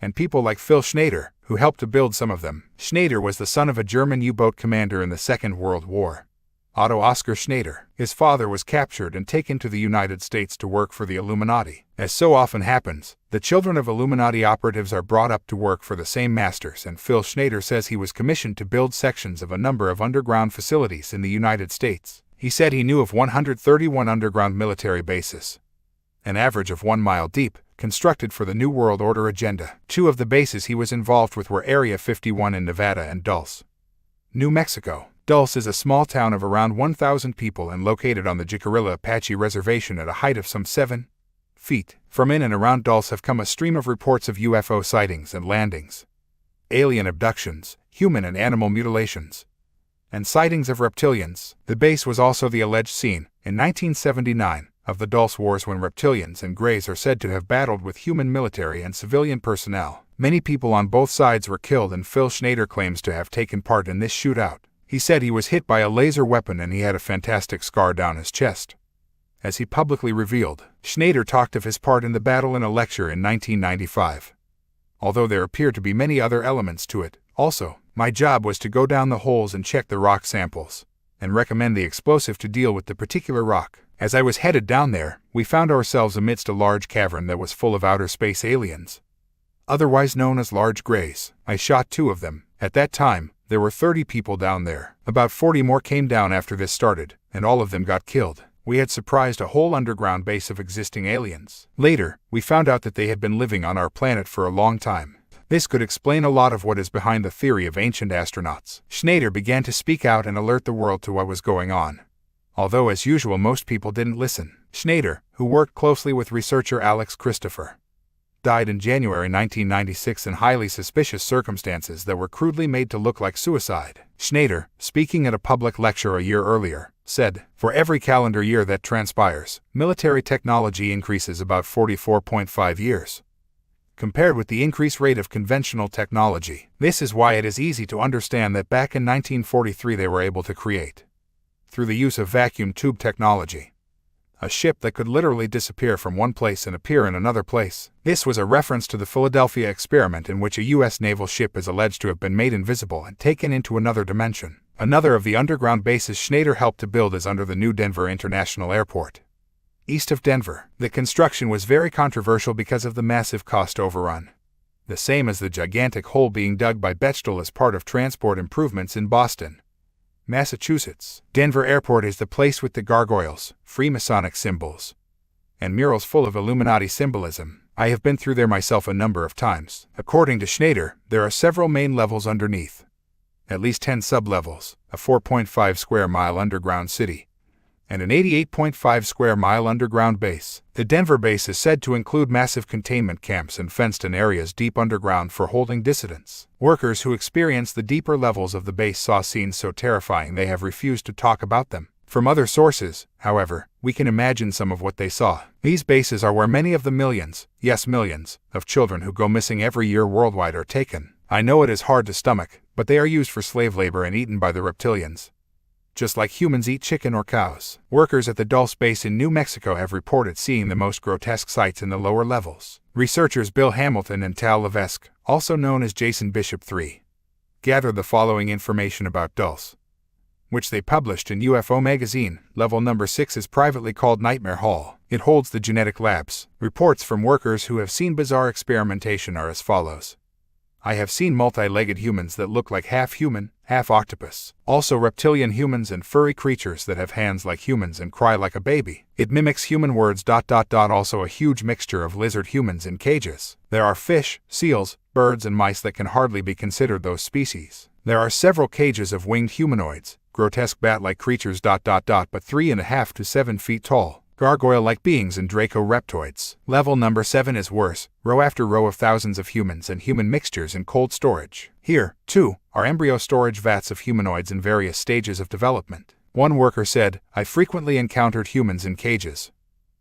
and people like Phil Schneider, who helped to build some of them. Schneider was the son of a German U-boat commander in the Second World War, Otto Oskar Schneider. His father was captured and taken to the United States to work for the Illuminati. As so often happens, the children of Illuminati operatives are brought up to work for the same masters, and Phil Schneider says he was commissioned to build sections of a number of underground facilities in the United States. He said he knew of 131 underground military bases, an average of 1 mile deep, constructed for the New World Order agenda. 2 of the bases he was involved with were Area 51 in Nevada and Dulce, New Mexico. Dulce is a small town of around 1,000 people and located on the Jicarilla Apache Reservation at a height of some 7 feet. From in and around Dulce have come a stream of reports of UFO sightings and landings, alien abductions, human and animal mutilations, and sightings of reptilians. The base was also the alleged scene, in 1979, of the Dulce Wars, when reptilians and greys are said to have battled with human military and civilian personnel. Many people on both sides were killed, and Phil Schneider claims to have taken part in this shootout. He said he was hit by a laser weapon and he had a fantastic scar down his chest. As he publicly revealed, Schneider talked of his part in the battle in a lecture in 1995. Although there appeared to be many other elements to it. Also, my job was to go down the holes and check the rock samples, and recommend the explosive to deal with the particular rock. As I was headed down there, we found ourselves amidst a large cavern that was full of outer space aliens, otherwise known as large greys. I shot 2 of them. At that time, there were 30 people down there. About 40 more came down after this started, and all of them got killed. we had surprised a whole underground base of existing aliens. Later, we found out that they had been living on our planet for a long time. This could explain a lot of what is behind the theory of ancient astronauts. Schneider began to speak out and alert the world to what was going on. Although as usual most people didn't listen. Schneider, who worked closely with researcher Alex Christopher, died in January 1996 in highly suspicious circumstances that were crudely made to look like suicide. Schneider, speaking at a public lecture a year earlier, said, "For every calendar year that transpires, military technology increases about 44.5 years. Compared with the increase rate of conventional technology, this is why it is easy to understand that back in 1943 they were able to create, through the use of vacuum tube technology, a ship that could literally disappear from one place and appear in another place." This was a reference to the Philadelphia experiment in which a U.S. naval ship is alleged to have been made invisible and taken into another dimension. Another of the underground bases Schneider helped to build is under the new Denver International Airport, east of Denver. The construction was very controversial because of the massive cost overrun, the same as the gigantic hole being dug by Bechtel as part of transport improvements in Boston, Massachusetts. Denver Airport is the place with the gargoyles, Freemasonic symbols, and murals full of Illuminati symbolism. I have been through there myself a number of times. According to Schneider, there are several main levels underneath, at least 10 sub-levels, a 4.5 square mile underground city, and an 88.5 square mile underground base. The Denver base is said to include massive containment camps and fenced-in areas deep underground for holding dissidents. Workers who experienced the deeper levels of the base saw scenes so terrifying they have refused to talk about them. From other sources, however, we can imagine some of what they saw. These bases are where many of the millions, yes millions, of children who go missing every year worldwide are taken. I know it is hard to stomach, but they are used for slave labor and eaten by the reptilians, just like humans eat chicken or cows. Workers at the Dulce base in New Mexico have reported seeing the most grotesque sights in the lower levels. Researchers Bill Hamilton and Tal Levesque, also known as Jason Bishop III, gathered the following information about Dulce, which they published in UFO magazine. Level number 6 is privately called Nightmare Hall. It holds the genetic labs. Reports from workers who have seen bizarre experimentation are as follows. I have seen multi-legged humans that look like half human, half octopus. Also reptilian humans and furry creatures that have hands like humans and cry like a baby. It mimics human words. Also a huge mixture of lizard humans in cages. There are fish, seals, birds and mice that can hardly be considered those species. There are several cages of winged humanoids, grotesque bat-like creatures. But 3.5 to 7 feet tall, gargoyle-like beings and draco-reptoids. Level number 7 is worse, row after row of thousands of humans and human mixtures in cold storage. Here, too, are embryo storage vats of humanoids in various stages of development. One worker said, I frequently encountered humans in cages,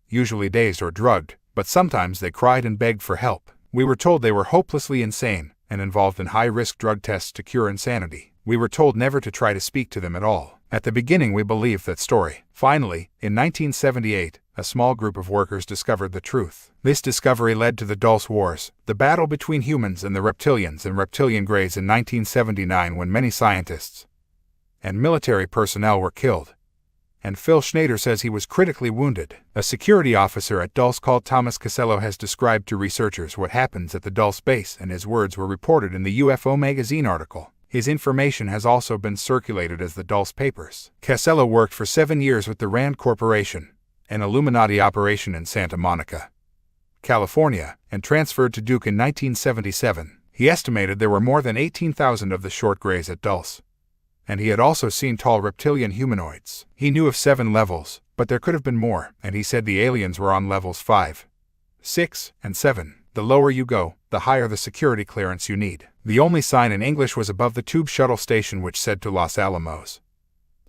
usually dazed or drugged, but sometimes they cried and begged for help. We were told they were hopelessly insane and involved in high-risk drug tests to cure insanity. We were told never to try to speak to them at all. At the beginning we believed that story. Finally, in 1978, a small group of workers discovered the truth. This discovery led to the Dulce Wars, the battle between humans and the reptilians and reptilian greys in 1979 when many scientists and military personnel were killed. And Phil Schneider says he was critically wounded. A security officer at Dulce called Thomas Casello has described to researchers what happens at the Dulce base, and his words were reported in the UFO magazine article. His information has also been circulated as the Dulce Papers. Casello worked for 7 years with the Rand Corporation, an Illuminati operation in Santa Monica, California, and transferred to Duke in 1977. He estimated there were more than 18,000 of the short grays at Dulce, and he had also seen tall reptilian humanoids. He knew of 7 levels, but there could have been more, and he said the aliens were on levels 5, 6, and 7. The lower you go, the higher the security clearance you need. The only sign in English was above the tube shuttle station which said to Los Alamos,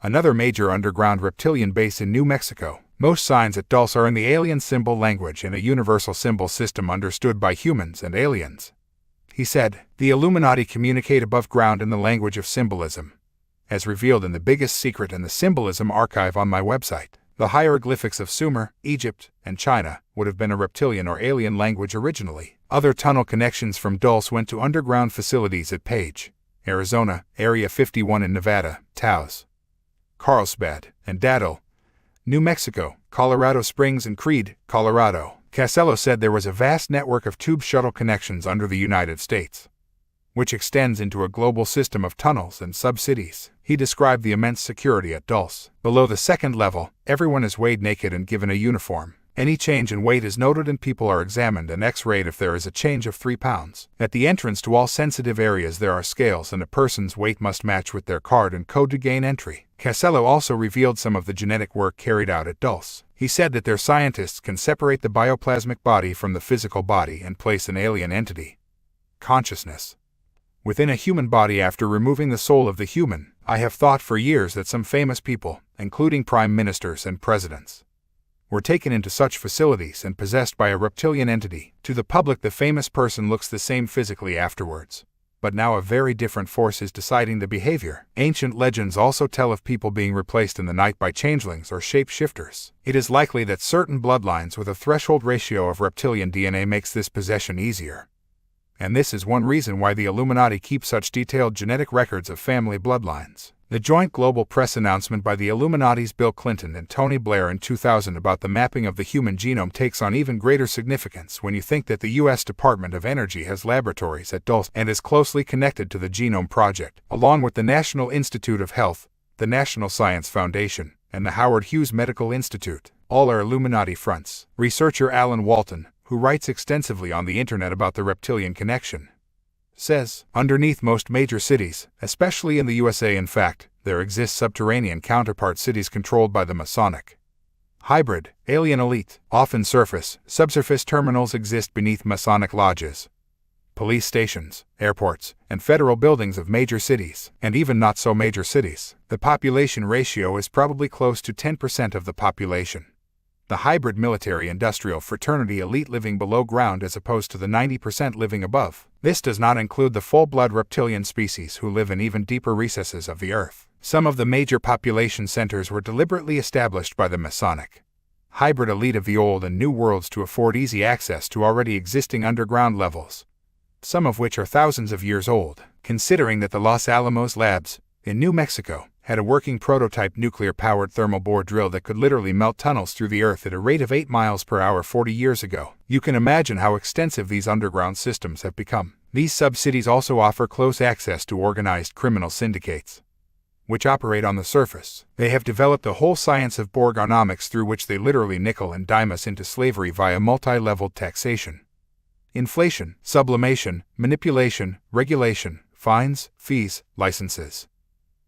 another major underground reptilian base in New Mexico. Most signs at Dulce are in the alien symbol language and a universal symbol system understood by humans and aliens. He said, the Illuminati communicate above ground in the language of symbolism, as revealed in the biggest secret in the symbolism archive on my website. The hieroglyphics of Sumer, Egypt, and China would have been a reptilian or alien language originally. Other tunnel connections from Dulce went to underground facilities at Page, Arizona, Area 51 in Nevada, Taos, Carlsbad, and Dato, New Mexico, Colorado Springs and Creede, Colorado. Casello said there was a vast network of tube shuttle connections under the United States. which extends into a global system of tunnels and sub-cities. He described the immense security at Dulce. Below the second level, everyone is weighed naked and given a uniform. Any change in weight is noted and people are examined and x-rayed if there is a change of 3 pounds. At the entrance to all sensitive areas there are scales and a person's weight must match with their card and code to gain entry. Casello also revealed some of the genetic work carried out at Dulce. He said that their scientists can separate the bioplasmic body from the physical body and place an alien entity, consciousness, within a human body after removing the soul of the human. I have thought for years that some famous people, including prime ministers and presidents, were taken into such facilities and possessed by a reptilian entity. To the public, the famous person looks the same physically afterwards, but now a very different force is deciding the behavior. Ancient legends also tell of people being replaced in the night by changelings or shapeshifters. It is likely that certain bloodlines with a threshold ratio of reptilian DNA makes this possession easier. And this is one reason why the Illuminati keep such detailed genetic records of family bloodlines. The joint global press announcement by the Illuminati's Bill Clinton and Tony Blair in 2000 about the mapping of the human genome takes on even greater significance when you think that the U.S. Department of Energy has laboratories at Dulce and is closely connected to the Genome Project, along with the National Institute of Health, the National Science Foundation, and the Howard Hughes Medical Institute. All are Illuminati fronts. Researcher Alan Walton, who writes extensively on the internet about the reptilian connection, says, underneath most major cities, especially in the USA, in fact, there exist subterranean counterpart cities controlled by the Masonic hybrid, alien elite. Often subsurface terminals exist beneath Masonic lodges, police stations, airports, and federal buildings of major cities, and even not so major cities. The population ratio is probably close to 10% of the population. The hybrid military-industrial fraternity elite living below ground as opposed to the 90% living above. This does not include the full-blood reptilian species who live in even deeper recesses of the earth. Some of the major population centers were deliberately established by the Masonic hybrid elite of the old and new worlds to afford easy access to already existing underground levels, some of which are thousands of years old. Considering that the Los Alamos Labs, in New Mexico, had a working prototype nuclear-powered thermal bore drill that could literally melt tunnels through the earth at a rate of 8 miles per hour 40 years ago. You can imagine how extensive these underground systems have become. These sub-cities also offer close access to organized criminal syndicates, which operate on the surface. They have developed a whole science of Borgonomics through which they literally nickel and dime us into slavery via multi-leveled taxation, inflation, sublimation, manipulation, regulation, fines, fees, licenses,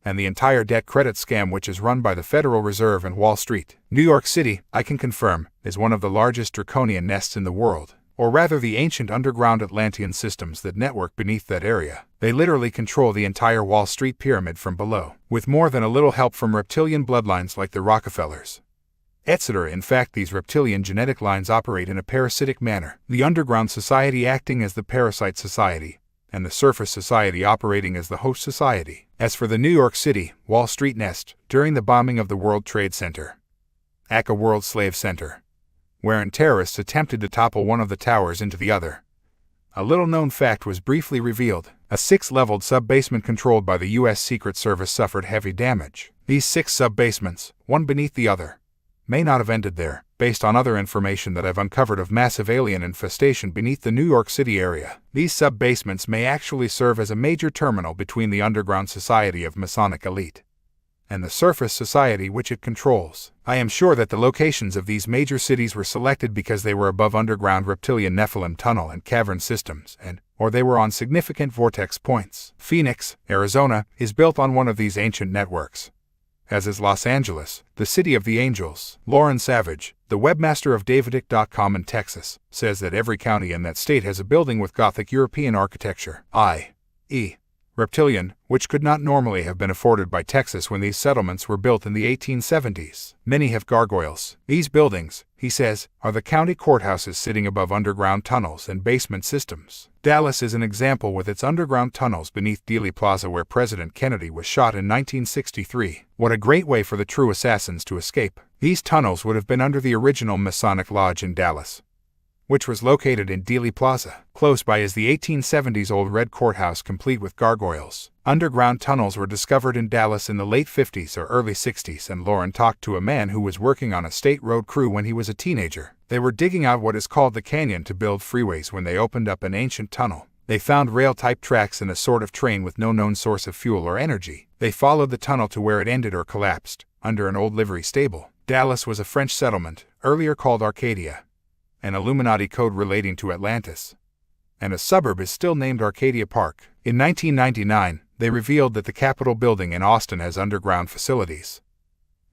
and the entire debt credit scam which is run by the Federal Reserve and Wall Street. New York City, I can confirm, is one of the largest draconian nests in the world, or rather the ancient underground Atlantean systems that network beneath that area. They literally control the entire Wall Street pyramid from below, with more than a little help from reptilian bloodlines like the Rockefellers, etc. In fact, these reptilian genetic lines operate in a parasitic manner, the underground society acting as the parasite society, and the surface society operating as the host society. As for the New York City, Wall Street nest, during the bombing of the World Trade Center, Icke World Slave Center, wherein terrorists attempted to topple one of the towers into the other, a little-known fact was briefly revealed. A 6-leveled sub-basement controlled by the U.S. Secret Service suffered heavy damage. These 6 sub-basements, one beneath the other, may not have ended there, based on other information that I've uncovered of massive alien infestation beneath the New York City area. These sub-basements may actually serve as a major terminal between the underground society of Masonic elite and the surface society which it controls. I am sure that the locations of these major cities were selected because they were above underground reptilian Nephilim tunnel and cavern systems or they were on significant vortex points. Phoenix, Arizona, is built on one of these ancient networks, as is Los Angeles, the city of the angels. Lauren Savage, the webmaster of Davidic.com in Texas, says that every county in that state has a building with Gothic European architecture, i.e., reptilian, which could not normally have been afforded by Texas when these settlements were built in the 1870s. Many have gargoyles. These buildings, he says, are the county courthouses sitting above underground tunnels and basement systems. Dallas is an example with its underground tunnels beneath Dealey Plaza where President Kennedy was shot in 1963. What a great way for the true assassins to escape. These tunnels would have been under the original Masonic Lodge in Dallas, which was located in Dealey Plaza. Close by is the 1870s old red courthouse complete with gargoyles. Underground tunnels were discovered in Dallas in the late 50s or early 60s, and Lauren talked to a man who was working on a state road crew when he was a teenager. They were digging out what is called the canyon to build freeways when they opened up an ancient tunnel They found rail-type tracks and a sort of train with no known source of fuel or energy. They followed the tunnel to where it ended or collapsed, under an old livery stable. Dallas was a French settlement, earlier called Arcadia, an Illuminati code relating to Atlantis, and a suburb is still named Arcadia Park. In 1999, they revealed that the Capitol building in Austin has underground facilities,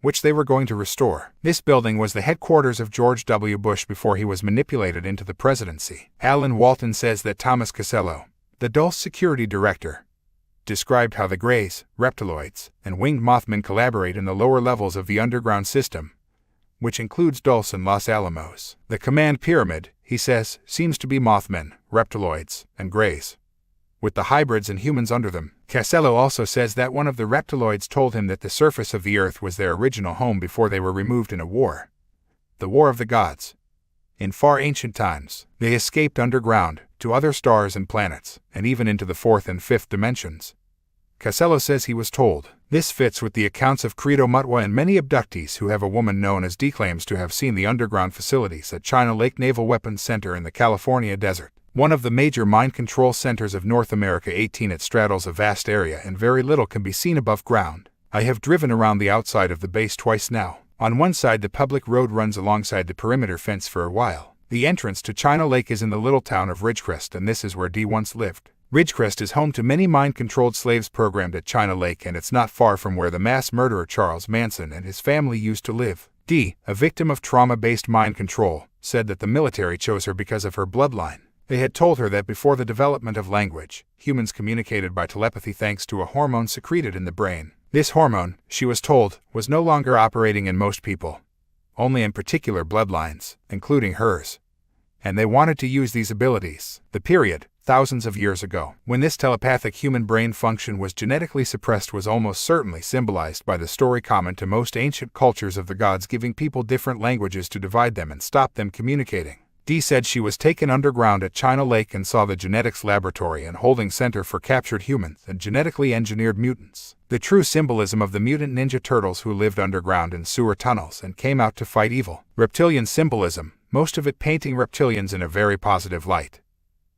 which they were going to restore. This building was the headquarters of George W. Bush before he was manipulated into the presidency. Alan Walton says that Thomas Casello, the Dulce security director, described how the Greys, reptiloids, and winged Mothmen collaborate in the lower levels of the underground system, which includes Dulce and Los Alamos. The command pyramid, he says, seems to be Mothmen, reptiloids, and Greys, with the hybrids and humans under them. Casello also says that one of the reptiloids told him that the surface of the Earth was their original home before they were removed in a war, the War of the Gods. In far ancient times, they escaped underground, to other stars and planets, and even into the fourth and fifth dimensions. Casello says he was told. This fits with the accounts of Credo Mutwa and many abductees who have a woman known as Dee claims to have seen the underground facilities at China Lake Naval Weapons Center in the California desert, one of the major mind control centers of North America. 18 It straddles a vast area and very little can be seen above ground. I have driven around the outside of the base twice now. On one side the public road runs alongside the perimeter fence for a while. The entrance to China Lake is in the little town of Ridgecrest, and this is where Dee once lived. Ridgecrest is home to many mind-controlled slaves programmed at China Lake, and it's not far from where the mass murderer Charles Manson and his family used to live. Dee, a victim of trauma-based mind control, said that the military chose her because of her bloodline. They had told her that before the development of language, humans communicated by telepathy thanks to a hormone secreted in the brain. This hormone, she was told, was no longer operating in most people, only in particular bloodlines, including hers. And they wanted to use these abilities. The period, thousands of years ago, when this telepathic human brain function was genetically suppressed, was almost certainly symbolized by the story common to most ancient cultures of the gods giving people different languages to divide them and stop them communicating. Dee said she was taken underground at China Lake and saw the genetics laboratory and holding center for captured humans and genetically engineered mutants. The true symbolism of the mutant ninja turtles who lived underground in sewer tunnels and came out to fight evil. Reptilian symbolism, most of it painting reptilians in a very positive light,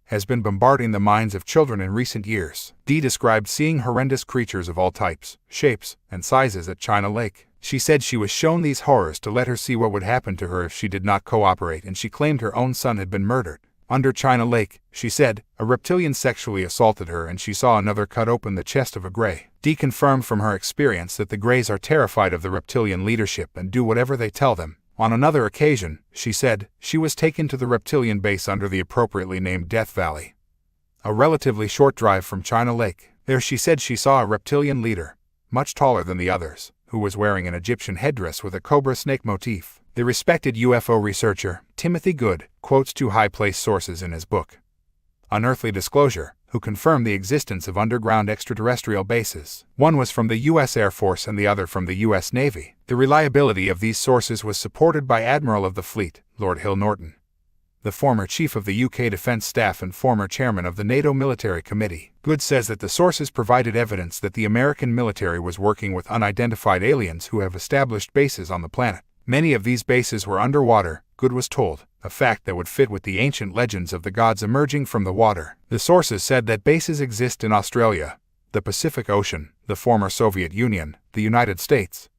has been bombarding the minds of children in recent years. Dee described seeing horrendous creatures of all types, shapes, and sizes at China Lake. She said she was shown these horrors to let her see what would happen to her if she did not cooperate, and she claimed her own son had been murdered. Under China Lake, she said, a reptilian sexually assaulted her and she saw another cut open the chest of a Grey. Dee confirmed from her experience that the Greys are terrified of the reptilian leadership and do whatever they tell them. On another occasion, she said, she was taken to the reptilian base under the appropriately named Death Valley, a relatively short drive from China Lake. There she said she saw a reptilian leader, much taller than the others, who was wearing an Egyptian headdress with a cobra snake motif. The respected UFO researcher, Timothy Good, quotes two high-placed sources in his book, Unearthly Disclosure, who confirmed the existence of underground extraterrestrial bases. One was from the U.S. Air Force and the other from the U.S. Navy. The reliability of these sources was supported by Admiral of the Fleet, Lord Hill Norton, the former chief of the UK Defence Staff and former chairman of the NATO Military Committee. Good says that the sources provided evidence that the American military was working with unidentified aliens who have established bases on the planet. Many of these bases were underwater, Good was told, a fact that would fit with the ancient legends of the gods emerging from the water. The sources said that bases exist in Australia, the Pacific Ocean, the former Soviet Union, the United States,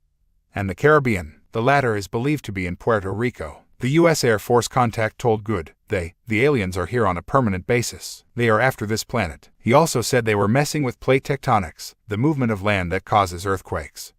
and the Caribbean. The latter is believed to be in Puerto Rico. The U.S. Air Force contact told Good, the aliens are here on a permanent basis. They are after this planet. He also said they were messing with plate tectonics, the movement of land that causes earthquakes,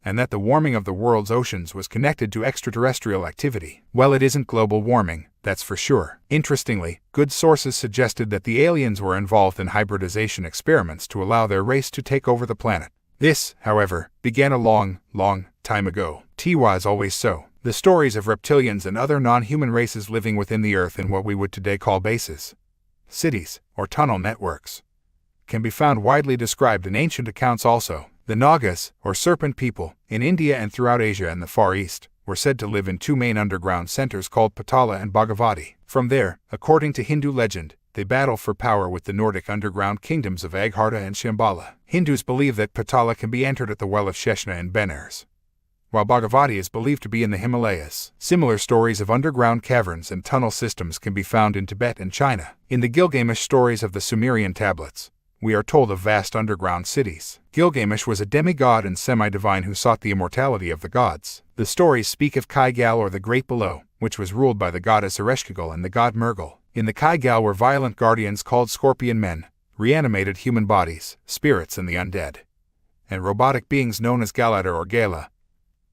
and that the warming of the world's oceans was connected to extraterrestrial activity. Well, it isn't global warming, that's for sure. Interestingly, Good sources suggested that the aliens were involved in hybridization experiments to allow their race to take over the planet. This, however, began a long, long time ago. Is always so. The stories of reptilians and other non-human races living within the Earth in what we would today call bases, cities, or tunnel networks, can be found widely described in ancient accounts also. The Nagas, or serpent people, in India and throughout Asia and the Far East, were said to live in two main underground centers called Patala and Bhagavati. From there, according to Hindu legend, they battle for power with the Nordic underground kingdoms of Agharta and Shambhala. Hindus believe that Patala can be entered at the well of Sheshna in Benares, while Bhagavati is believed to be in the Himalayas. Similar stories of underground caverns and tunnel systems can be found in Tibet and China. In the Gilgamesh stories of the Sumerian tablets, we are told of vast underground cities. Gilgamesh was a demigod and semi-divine who sought the immortality of the gods. The stories speak of Kaigal, or the Great Below, which was ruled by the goddess Ereshkigal and the god Murghal. In the Kaigal were violent guardians called scorpion men, reanimated human bodies, spirits and the undead, and robotic beings known as Galadar or Gala,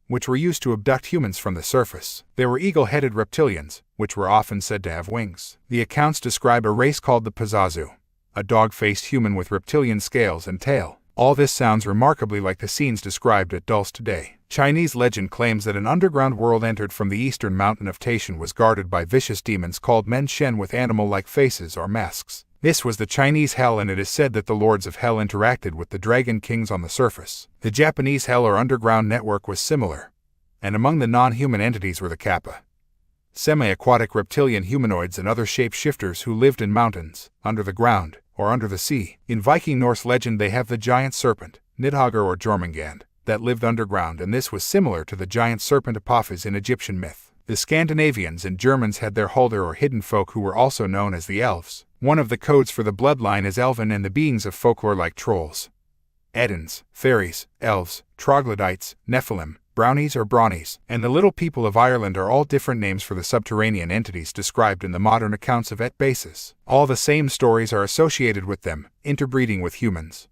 which were used to abduct humans from the surface. There were eagle-headed reptilians, which were often said to have wings. The accounts describe a race called the Pazazu, a dog-faced human with reptilian scales and tail. All this sounds remarkably like the scenes described at Dulce today. Chinese legend claims that an underground world entered from the eastern mountain of Taishan was guarded by vicious demons called Men Shen with animal-like faces or masks. This was the Chinese hell, and it is said that the lords of hell interacted with the dragon kings on the surface. The Japanese hell or underground network was similar, and among the non-human entities were the Kappa, semi-aquatic reptilian humanoids and other shape-shifters who lived in mountains, under the ground, or under the sea. In Viking Norse legend they have the giant serpent, Nidhogger or Jormungand, that lived underground, and this was similar to the giant serpent Apophis in Egyptian myth. The Scandinavians and Germans had their Huldar or hidden folk who were also known as the elves. One of the codes for the bloodline is elven, and the beings of folklore like trolls, Edens, fairies, elves, troglodytes, Nephilim, brownies or brawnies, and the little people of Ireland are all different names for the subterranean entities described in the modern accounts of Et Basis. All the same stories are associated with them, interbreeding with humans,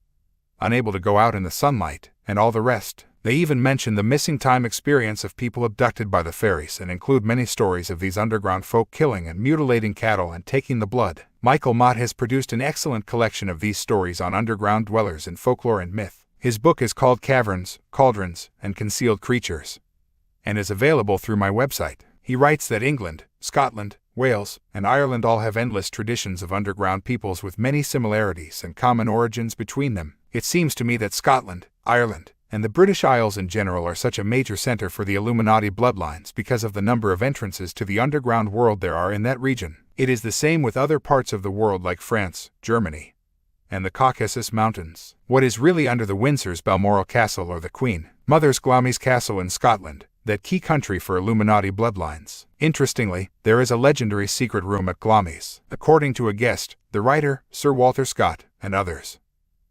unable to go out in the sunlight, and all the rest. They even mention the missing time experience of people abducted by the fairies and include many stories of these underground folk killing and mutilating cattle and taking the blood. Michael Mott has produced an excellent collection of these stories on underground dwellers in folklore and myth. His book is called Caverns, Cauldrons, and Concealed Creatures, and is available through my website. He writes that England, Scotland, Wales, and Ireland all have endless traditions of underground peoples with many similarities and common origins between them. It seems to me that Scotland, Ireland, and the British Isles in general are such a major center for the Illuminati bloodlines because of the number of entrances to the underground world there are in that region. It is the same with other parts of the world like France, Germany, and the Caucasus Mountains. What is really under the Windsor's Balmoral Castle or the Queen Mother's Glamis Castle in Scotland, that key country for Illuminati bloodlines. Interestingly, there is a legendary secret room at Glamis. According to a guest, the writer, Sir Walter Scott, and others,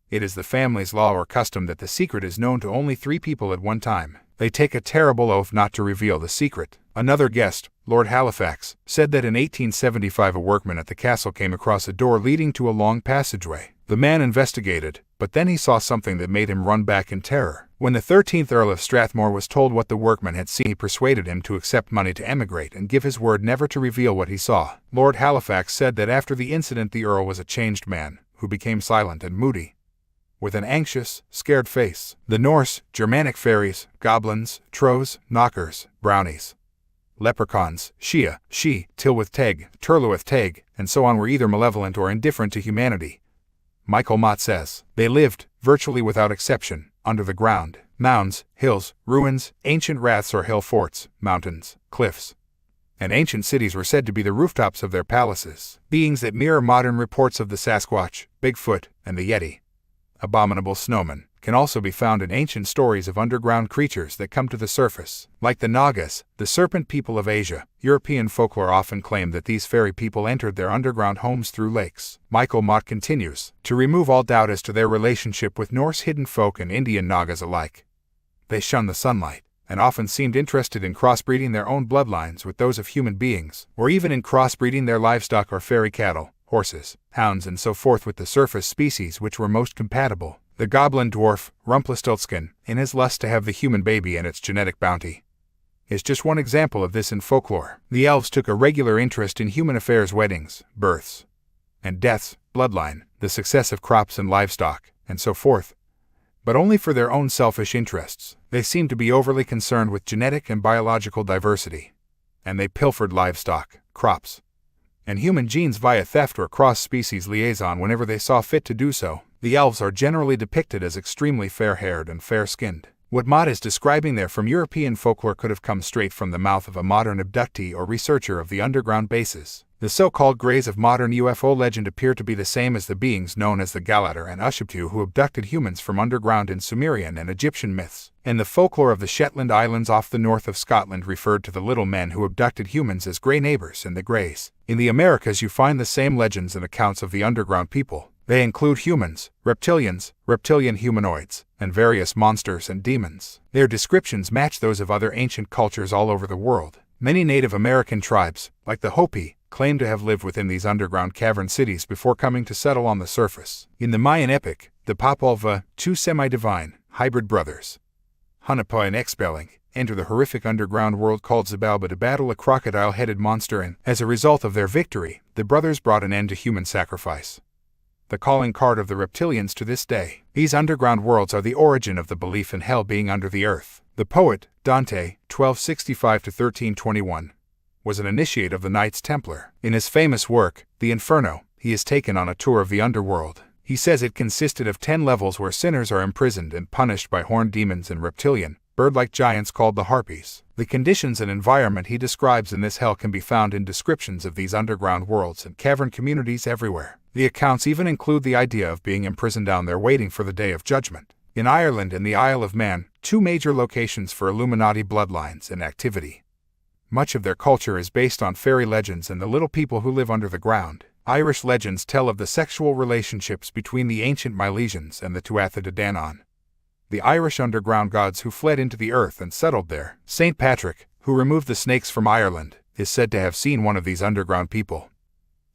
it is the family's law or custom that the secret is known to only 3 people at one time. They take a terrible oath not to reveal the secret. Another guest, Lord Halifax, said that in 1875 a workman at the castle came across a door leading to a long passageway. The man investigated, but then he saw something that made him run back in terror. When the 13th Earl of Strathmore was told what the workman had seen, he persuaded him to accept money to emigrate and give his word never to reveal what he saw. Lord Halifax said that after the incident the Earl was a changed man, who became silent and moody, with an anxious, scared face. The Norse, Germanic fairies, goblins, trolls, knockers, brownies, leprechauns, Shia, She, Tilwith Teg, Turluith Teg, and so on were either malevolent or indifferent to humanity. Michael Mott says, they lived, virtually without exception, under the ground. Mounds, hills, ruins, ancient raths or hill forts, mountains, cliffs, and ancient cities were said to be the rooftops of their palaces. Beings that mirror modern reports of the Sasquatch, Bigfoot, and the Yeti, abominable snowmen, can also be found in ancient stories of underground creatures that come to the surface. Like the Nagas, the serpent people of Asia, European folklore often claim that these fairy people entered their underground homes through lakes. Michael Mott continues, to remove all doubt as to their relationship with Norse hidden folk and Indian Nagas alike. They shun the sunlight, and often seemed interested in crossbreeding their own bloodlines with those of human beings, or even in crossbreeding their livestock or fairy cattle, horses, hounds and so forth with the surface species which were most compatible. The goblin dwarf, Rumpelstiltskin, in his lust to have the human baby and its genetic bounty, is just one example of this in folklore. The elves took a regular interest in human affairs, weddings, births, and deaths, bloodline, the success of crops and livestock, and so forth, but only for their own selfish interests. They seemed to be overly concerned with genetic and biological diversity, and they pilfered livestock, crops, and human genes via theft or cross-species liaison whenever they saw fit to do so. The elves are generally depicted as extremely fair-haired and fair-skinned. What Mott is describing there from European folklore could have come straight from the mouth of a modern abductee or researcher of the underground bases. The so-called Greys of modern UFO legend appear to be the same as the beings known as the Galater and Ushaptu who abducted humans from underground in Sumerian and Egyptian myths. And the folklore of the Shetland Islands off the north of Scotland referred to the little men who abducted humans as grey neighbors and the Greys. In the Americas you find the same legends and accounts of the underground people. They include humans, reptilians, reptilian humanoids, and various monsters and demons. Their descriptions match those of other ancient cultures all over the world. Many Native American tribes, like the Hopi, claim to have lived within these underground cavern cities before coming to settle on the surface. In the Mayan epic, the Popolvuh, two semi-divine, hybrid brothers, Hunahpu and Xpelling, enter the horrific underground world called Xibalba to battle a crocodile-headed monster, and, as a result of their victory, the brothers brought an end to human sacrifice. The calling card of the reptilians to this day. These underground worlds are the origin of the belief in hell being under the earth. The poet, Dante, 1265–1321, was an initiate of the Knights Templar. In his famous work, The Inferno, he is taken on a tour of the underworld. He says it consisted of 10 levels where sinners are imprisoned and punished by horned demons and reptilian, bird-like giants called the Harpies. The conditions and environment he describes in this hell can be found in descriptions of these underground worlds and cavern communities everywhere. The accounts even include the idea of being imprisoned down there waiting for the day of judgment. In Ireland and the Isle of Man, two major locations for Illuminati bloodlines and activity. Much of their culture is based on fairy legends and the little people who live under the ground. Irish legends tell of the sexual relationships between the ancient Milesians and the Tuatha De Danann, the Irish underground gods who fled into the earth and settled there. St. Patrick, who removed the snakes from Ireland, is said to have seen one of these underground people,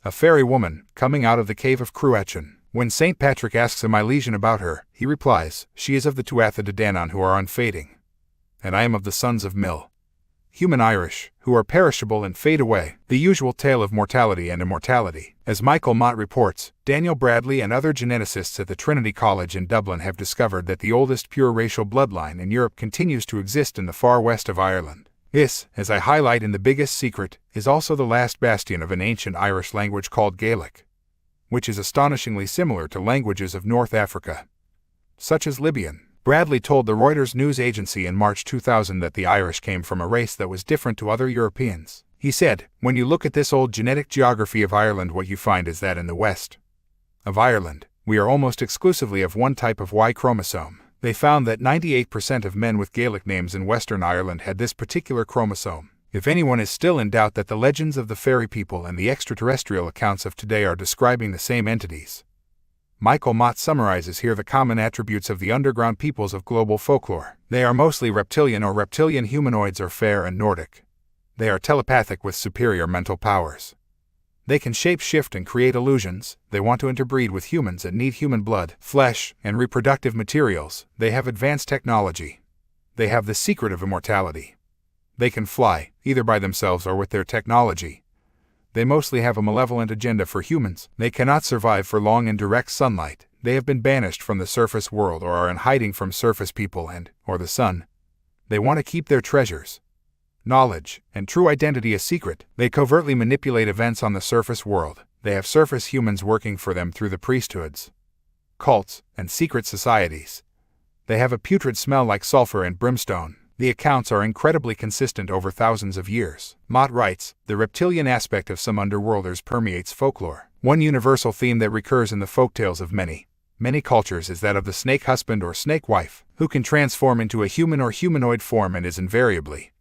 a fairy woman, coming out of the cave of Cruachan. When St. Patrick asks a Milesian about her, he replies, "She is of the Tuatha De Danann who are unfading, and I am of the sons of Mill, human Irish, who are perishable and fade away." The usual tale of mortality and immortality. As Michael Mott reports, Daniel Bradley and other geneticists at the Trinity College in Dublin have discovered that the oldest pure racial bloodline in Europe continues to exist in the far west of Ireland. This, as I highlight in The Biggest Secret, is also the last bastion of an ancient Irish language called Gaelic, which is astonishingly similar to languages of North Africa, such as Libyan. Bradley told the Reuters news agency in March 2000 that the Irish came from a race that was different to other Europeans. He said, "When you look at this old genetic geography of Ireland, what you find is that in the west of Ireland, we are almost exclusively of one type of Y chromosome." They found that 98% of men with Gaelic names in Western Ireland had this particular chromosome. If anyone is still in doubt that the legends of the fairy people and the extraterrestrial accounts of today are describing the same entities, Michael Mott summarizes here the common attributes of the underground peoples of global folklore. They are mostly reptilian or reptilian humanoids or fair and Nordic. They are telepathic with superior mental powers. They can shape-shift and create illusions. They want to interbreed with humans and need human blood, flesh, and reproductive materials. They have advanced technology. They have the secret of immortality. They can fly, either by themselves or with their technology. They mostly have a malevolent agenda for humans. They cannot survive for long in direct sunlight. They have been banished from the surface world or are in hiding from surface people or the sun. They want to keep their treasures, knowledge, and true identity a secret. They covertly manipulate events on the surface world. They have surface humans working for them through the priesthoods, cults, and secret societies. They have a putrid smell like sulfur and brimstone. The accounts are incredibly consistent over thousands of years. Mott writes, the reptilian aspect of some underworlders permeates folklore. One universal theme that recurs in the folktales of many cultures is that of the snake husband or snake wife, who can transform into a human or humanoid form and is invariably,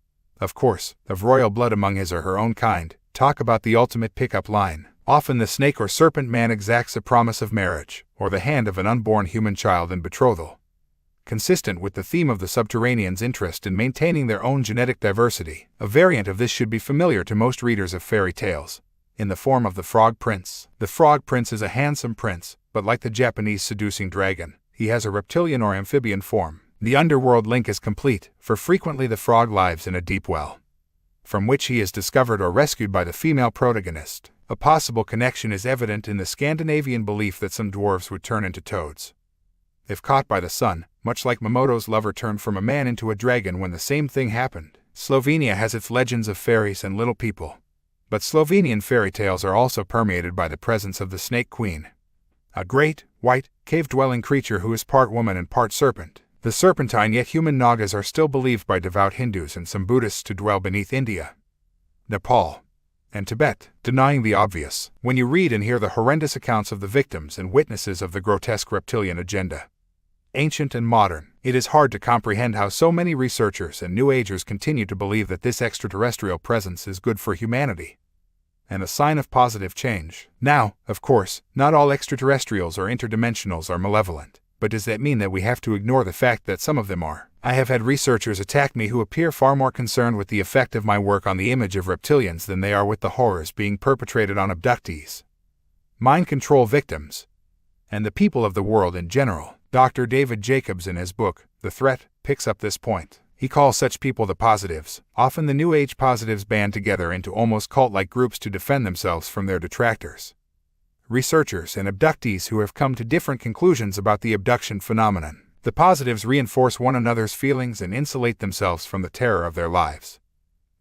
of course, of royal blood among his or her own kind. Talk about the ultimate pickup line. Often the snake or serpent man exacts a promise of marriage, or the hand of an unborn human child in betrothal. Consistent with the theme of the subterraneans' interest in maintaining their own genetic diversity, a variant of this should be familiar to most readers of fairy tales, in the form of the Frog Prince. The Frog Prince is a handsome prince, but like the Japanese seducing dragon, he has a reptilian or amphibian form. The underworld link is complete, for frequently the frog lives in a deep well, from which he is discovered or rescued by the female protagonist. A possible connection is evident in the Scandinavian belief that some dwarves would turn into toads if caught by the sun, much like Momoto's lover turned from a man into a dragon when the same thing happened. Slovenia has its legends of fairies and little people, but Slovenian fairy tales are also permeated by the presence of the Snake Queen, a great, white, cave-dwelling creature who is part woman and part serpent. The serpentine yet human Nagas are still believed by devout Hindus and some Buddhists to dwell beneath India, Nepal, and Tibet, denying the obvious. When you read and hear the horrendous accounts of the victims and witnesses of the grotesque reptilian agenda, ancient and modern, it is hard to comprehend how so many researchers and New Agers continue to believe that this extraterrestrial presence is good for humanity and a sign of positive change. Now, of course, not all extraterrestrials or interdimensionals are malevolent, but does that mean that we have to ignore the fact that some of them are? I have had researchers attack me who appear far more concerned with the effect of my work on the image of reptilians than they are with the horrors being perpetrated on abductees, mind control victims, and the people of the world in general. Dr. David Jacobs, in his book, The Threat, picks up this point. He calls such people the positives. Often the New Age positives band together into almost cult-like groups to defend themselves from their detractors, researchers and abductees who have come to different conclusions about the abduction phenomenon. The positives reinforce one another's feelings and insulate themselves from the terror of their lives.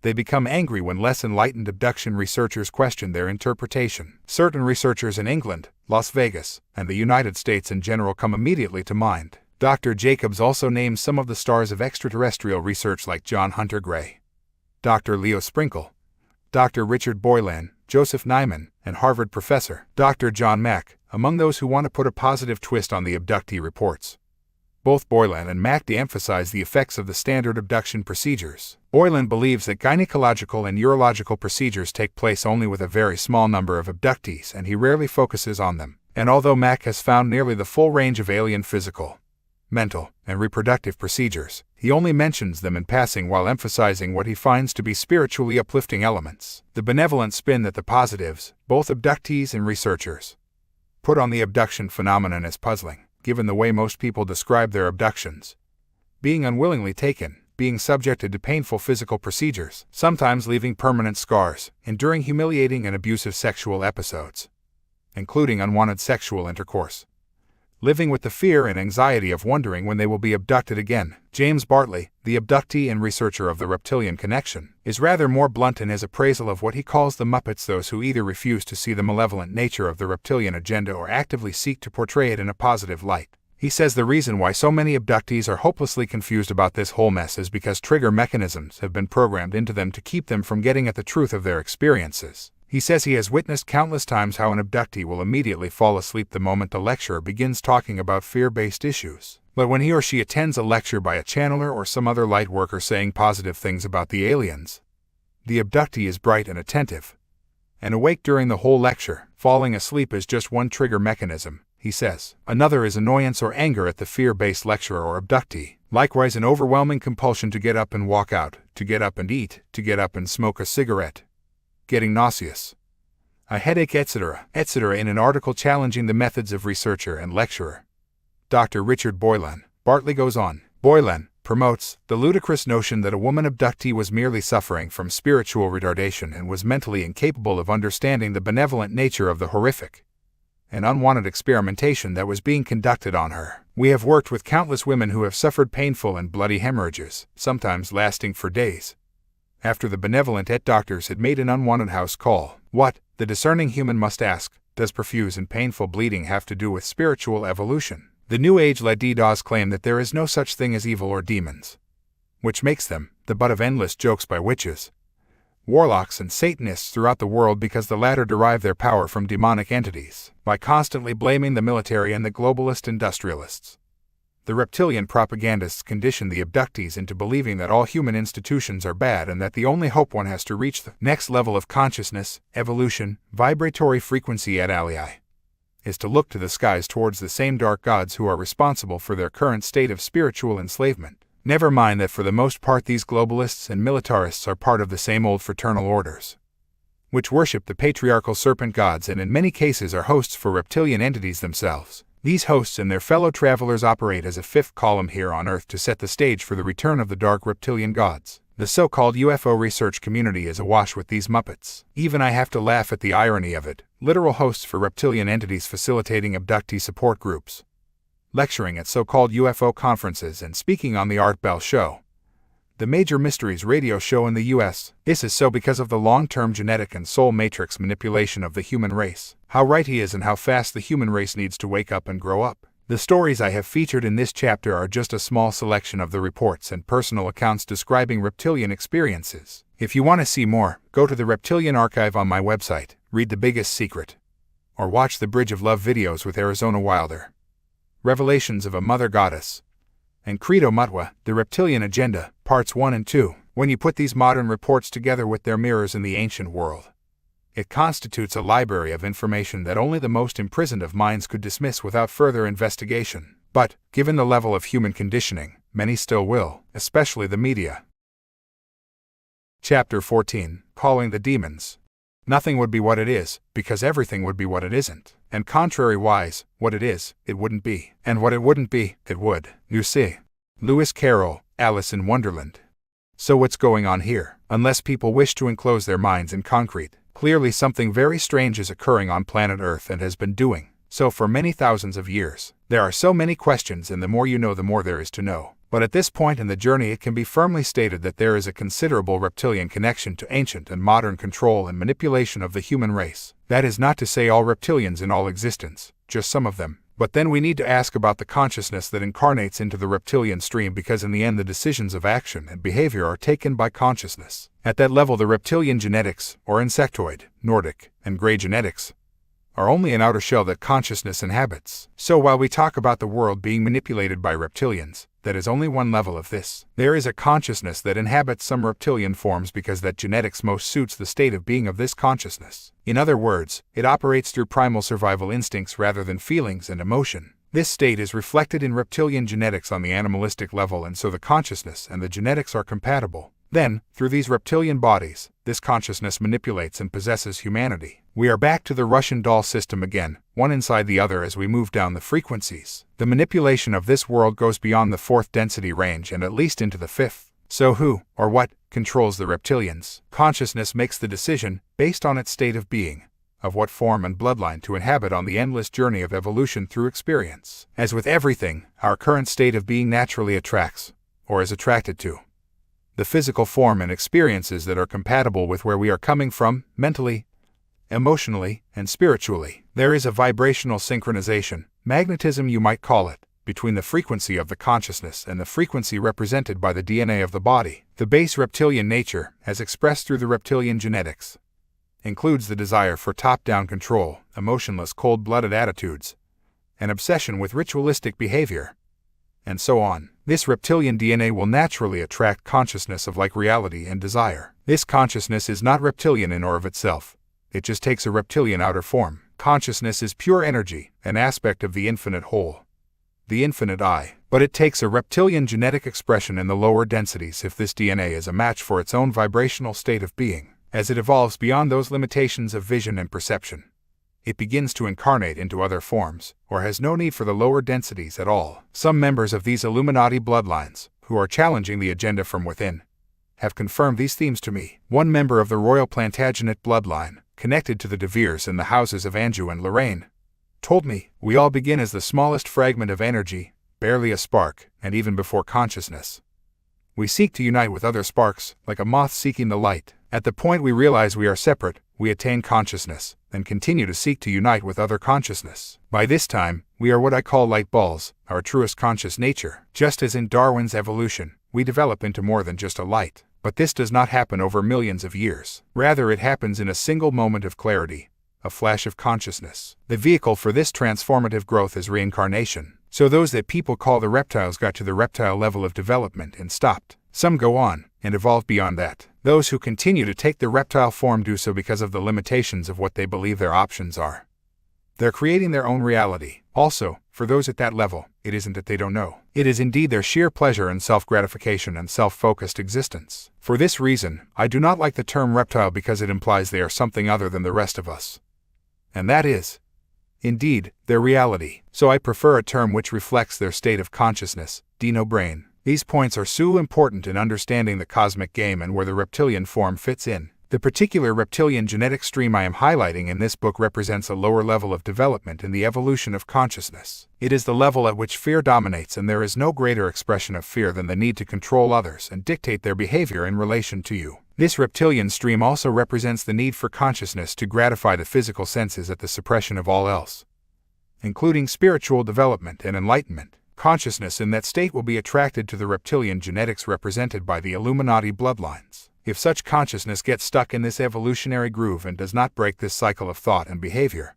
They become angry when less enlightened abduction researchers question their interpretation. Certain researchers in England, Las Vegas, and the United States in general come immediately to mind. Dr. Jacobs also names some of the stars of extraterrestrial research like John Hunter Gray, Dr. Leo Sprinkle, Dr. Richard Boylan, Joseph Nyman, and Harvard professor Dr. John Mack, among those who want to put a positive twist on the abductee reports. Both Boylan and Mack de-emphasize the effects of the standard abduction procedures. Boylan believes that gynecological and urological procedures take place only with a very small number of abductees, and he rarely focuses on them. And although Mack has found nearly the full range of alien physical, mental, and reproductive procedures, he only mentions them in passing while emphasizing what he finds to be spiritually uplifting elements. The benevolent spin that the positives, both abductees and researchers, put on the abduction phenomenon is puzzling, given the way most people describe their abductions: being unwillingly taken, being subjected to painful physical procedures, sometimes leaving permanent scars, enduring humiliating and abusive sexual episodes, including unwanted sexual intercourse, living with the fear and anxiety of wondering when they will be abducted again. James Bartley, the abductee and researcher of the Reptilian Connection, is rather more blunt in his appraisal of what he calls the Muppets, those who either refuse to see the malevolent nature of the reptilian agenda or actively seek to portray it in a positive light. He says the reason why so many abductees are hopelessly confused about this whole mess is because trigger mechanisms have been programmed into them to keep them from getting at the truth of their experiences. He says he has witnessed countless times how an abductee will immediately fall asleep the moment the lecturer begins talking about fear-based issues. But when he or she attends a lecture by a channeler or some other light worker saying positive things about the aliens, the abductee is bright and attentive, and awake during the whole lecture. Falling asleep is just one trigger mechanism, he says. Another is annoyance or anger at the fear-based lecturer or abductee. Likewise, an overwhelming compulsion to get up and walk out, to get up and eat, to get up and smoke a cigarette, getting nauseous, a headache, etc., etc. In an article challenging the methods of researcher and lecturer Dr. Richard Boylan, Bartley goes on. Boylan promotes the ludicrous notion that a woman abductee was merely suffering from spiritual retardation and was mentally incapable of understanding the benevolent nature of the horrific and unwanted experimentation that was being conducted on her. We have worked with countless women who have suffered painful and bloody hemorrhages, sometimes lasting for days, after the benevolent doctors had made an unwanted house call. What, the discerning human must ask, does profuse and painful bleeding have to do with spiritual evolution? The New Age-led DDoS claim that there is no such thing as evil or demons, which makes them the butt of endless jokes by witches, warlocks, and Satanists throughout the world because the latter derive their power from demonic entities. By constantly blaming the military and the globalist industrialists, the reptilian propagandists condition the abductees into believing that all human institutions are bad and that the only hope one has to reach the next level of consciousness, evolution, vibratory frequency et alii, is to look to the skies towards the same dark gods who are responsible for their current state of spiritual enslavement. Never mind that for the most part these globalists and militarists are part of the same old fraternal orders, which worship the patriarchal serpent gods and in many cases are hosts for reptilian entities themselves. These hosts and their fellow travelers operate as a fifth column here on Earth to set the stage for the return of the dark reptilian gods. The so-called UFO research community is awash with these Muppets. Even I have to laugh at the irony of it. Literal hosts for reptilian entities facilitating abductee support groups, lecturing at so-called UFO conferences and speaking on the Art Bell Show, the major mysteries radio show in the US. This is so because of the long-term genetic and soul matrix manipulation of the human race. How right he is and how fast the human race needs to wake up and grow up. The stories I have featured in this chapter are just a small selection of the reports and personal accounts describing reptilian experiences. If you want to see more, go to the Reptilian Archive on my website, read The Biggest Secret, or watch the Bridge of Love videos with Arizona Wilder, Revelations of a Mother Goddess, and Credo Mutwa, The Reptilian Agenda, Parts 1 and 2. When you put these modern reports together with their mirrors in the ancient world, it constitutes a library of information that only the most imprisoned of minds could dismiss without further investigation. But, given the level of human conditioning, many still will, especially the media. Chapter 14, Calling the Demons. Nothing would be what it is, because everything would be what it isn't. And contrary-wise, what it is, it wouldn't be. And what it wouldn't be, it would. You see. Lewis Carroll, Alice in Wonderland. So what's going on here? Unless people wish to enclose their minds in concrete, clearly something very strange is occurring on planet Earth and has been doing so for many thousands of years. There are so many questions, and the more you know, the more there is to know. But at this point in the journey, it can be firmly stated that there is a considerable reptilian connection to ancient and modern control and manipulation of the human race. That is not to say all reptilians in all existence, just some of them. But then we need to ask about the consciousness that incarnates into the reptilian stream, because in the end the decisions of action and behavior are taken by consciousness. At that level, the reptilian genetics, or insectoid, Nordic, and gray genetics, are only an outer shell that consciousness inhabits. So while we talk about the world being manipulated by reptilians, that is only one level of this. There is a consciousness that inhabits some reptilian forms because that genetics most suits the state of being of this consciousness. In other words, it operates through primal survival instincts rather than feelings and emotion. This state is reflected in reptilian genetics on the animalistic level, and so the consciousness and the genetics are compatible. Then, through these reptilian bodies, this consciousness manipulates and possesses humanity. We are back to the Russian doll system again, one inside the other as we move down the frequencies. The manipulation of this world goes beyond the 4th density range and at least into the 5th. So who, or what, controls the reptilians? Consciousness makes the decision, based on its state of being, of what form and bloodline to inhabit on the endless journey of evolution through experience. As with everything, our current state of being naturally attracts, or is attracted to, the physical form and experiences that are compatible with where we are coming from, mentally, emotionally, and spiritually. There is a vibrational synchronization, magnetism you might call it, between the frequency of the consciousness and the frequency represented by the DNA of the body. The base reptilian nature, as expressed through the reptilian genetics, includes the desire for top-down control, emotionless cold-blooded attitudes, an obsession with ritualistic behavior, and so on. This reptilian DNA will naturally attract consciousness of like reality and desire. This consciousness is not reptilian in or of itself. It just takes a reptilian outer form. Consciousness is pure energy, an aspect of the infinite whole, the infinite I. But it takes a reptilian genetic expression in the lower densities if this DNA is a match for its own vibrational state of being. As it evolves beyond those limitations of vision and perception, it begins to incarnate into other forms, or has no need for the lower densities at all. Some members of these Illuminati bloodlines, who are challenging the agenda from within, have confirmed these themes to me. One member of the Royal Plantagenet bloodline, connected to the De Veres in the houses of Anjou and Lorraine, told me, "We all begin as the smallest fragment of energy, barely a spark, and even before consciousness, we seek to unite with other sparks, like a moth seeking the light. At the point we realize we are separate, we attain consciousness, and continue to seek to unite with other consciousness. By this time, we are what I call light balls, our truest conscious nature. Just as in Darwin's evolution, we develop into more than just a light. But this does not happen over millions of years. Rather, it happens in a single moment of clarity, a flash of consciousness. The vehicle for this transformative growth is reincarnation. So those that people call the reptiles got to the reptile level of development and stopped. Some go on and evolve beyond that. Those who continue to take the reptile form do so because of the limitations of what they believe their options are. They're creating their own reality. Also, for those at that level, it isn't that they don't know. It is indeed their sheer pleasure in self-gratification and self-focused existence. For this reason, I do not like the term reptile because it implies they are something other than the rest of us. And that is, indeed, their reality. So I prefer a term which reflects their state of consciousness, dino-brain. These points are so important in understanding the cosmic game and where the reptilian form fits in. The particular reptilian genetic stream I am highlighting in this book represents a lower level of development in the evolution of consciousness. It is the level at which fear dominates, and there is no greater expression of fear than the need to control others and dictate their behavior in relation to you. This reptilian stream also represents the need for consciousness to gratify the physical senses at the suppression of all else. including spiritual development and enlightenment. Consciousness in that state will be attracted to the reptilian genetics represented by the Illuminati bloodlines. If such consciousness gets stuck in this evolutionary groove and does not break this cycle of thought and behavior,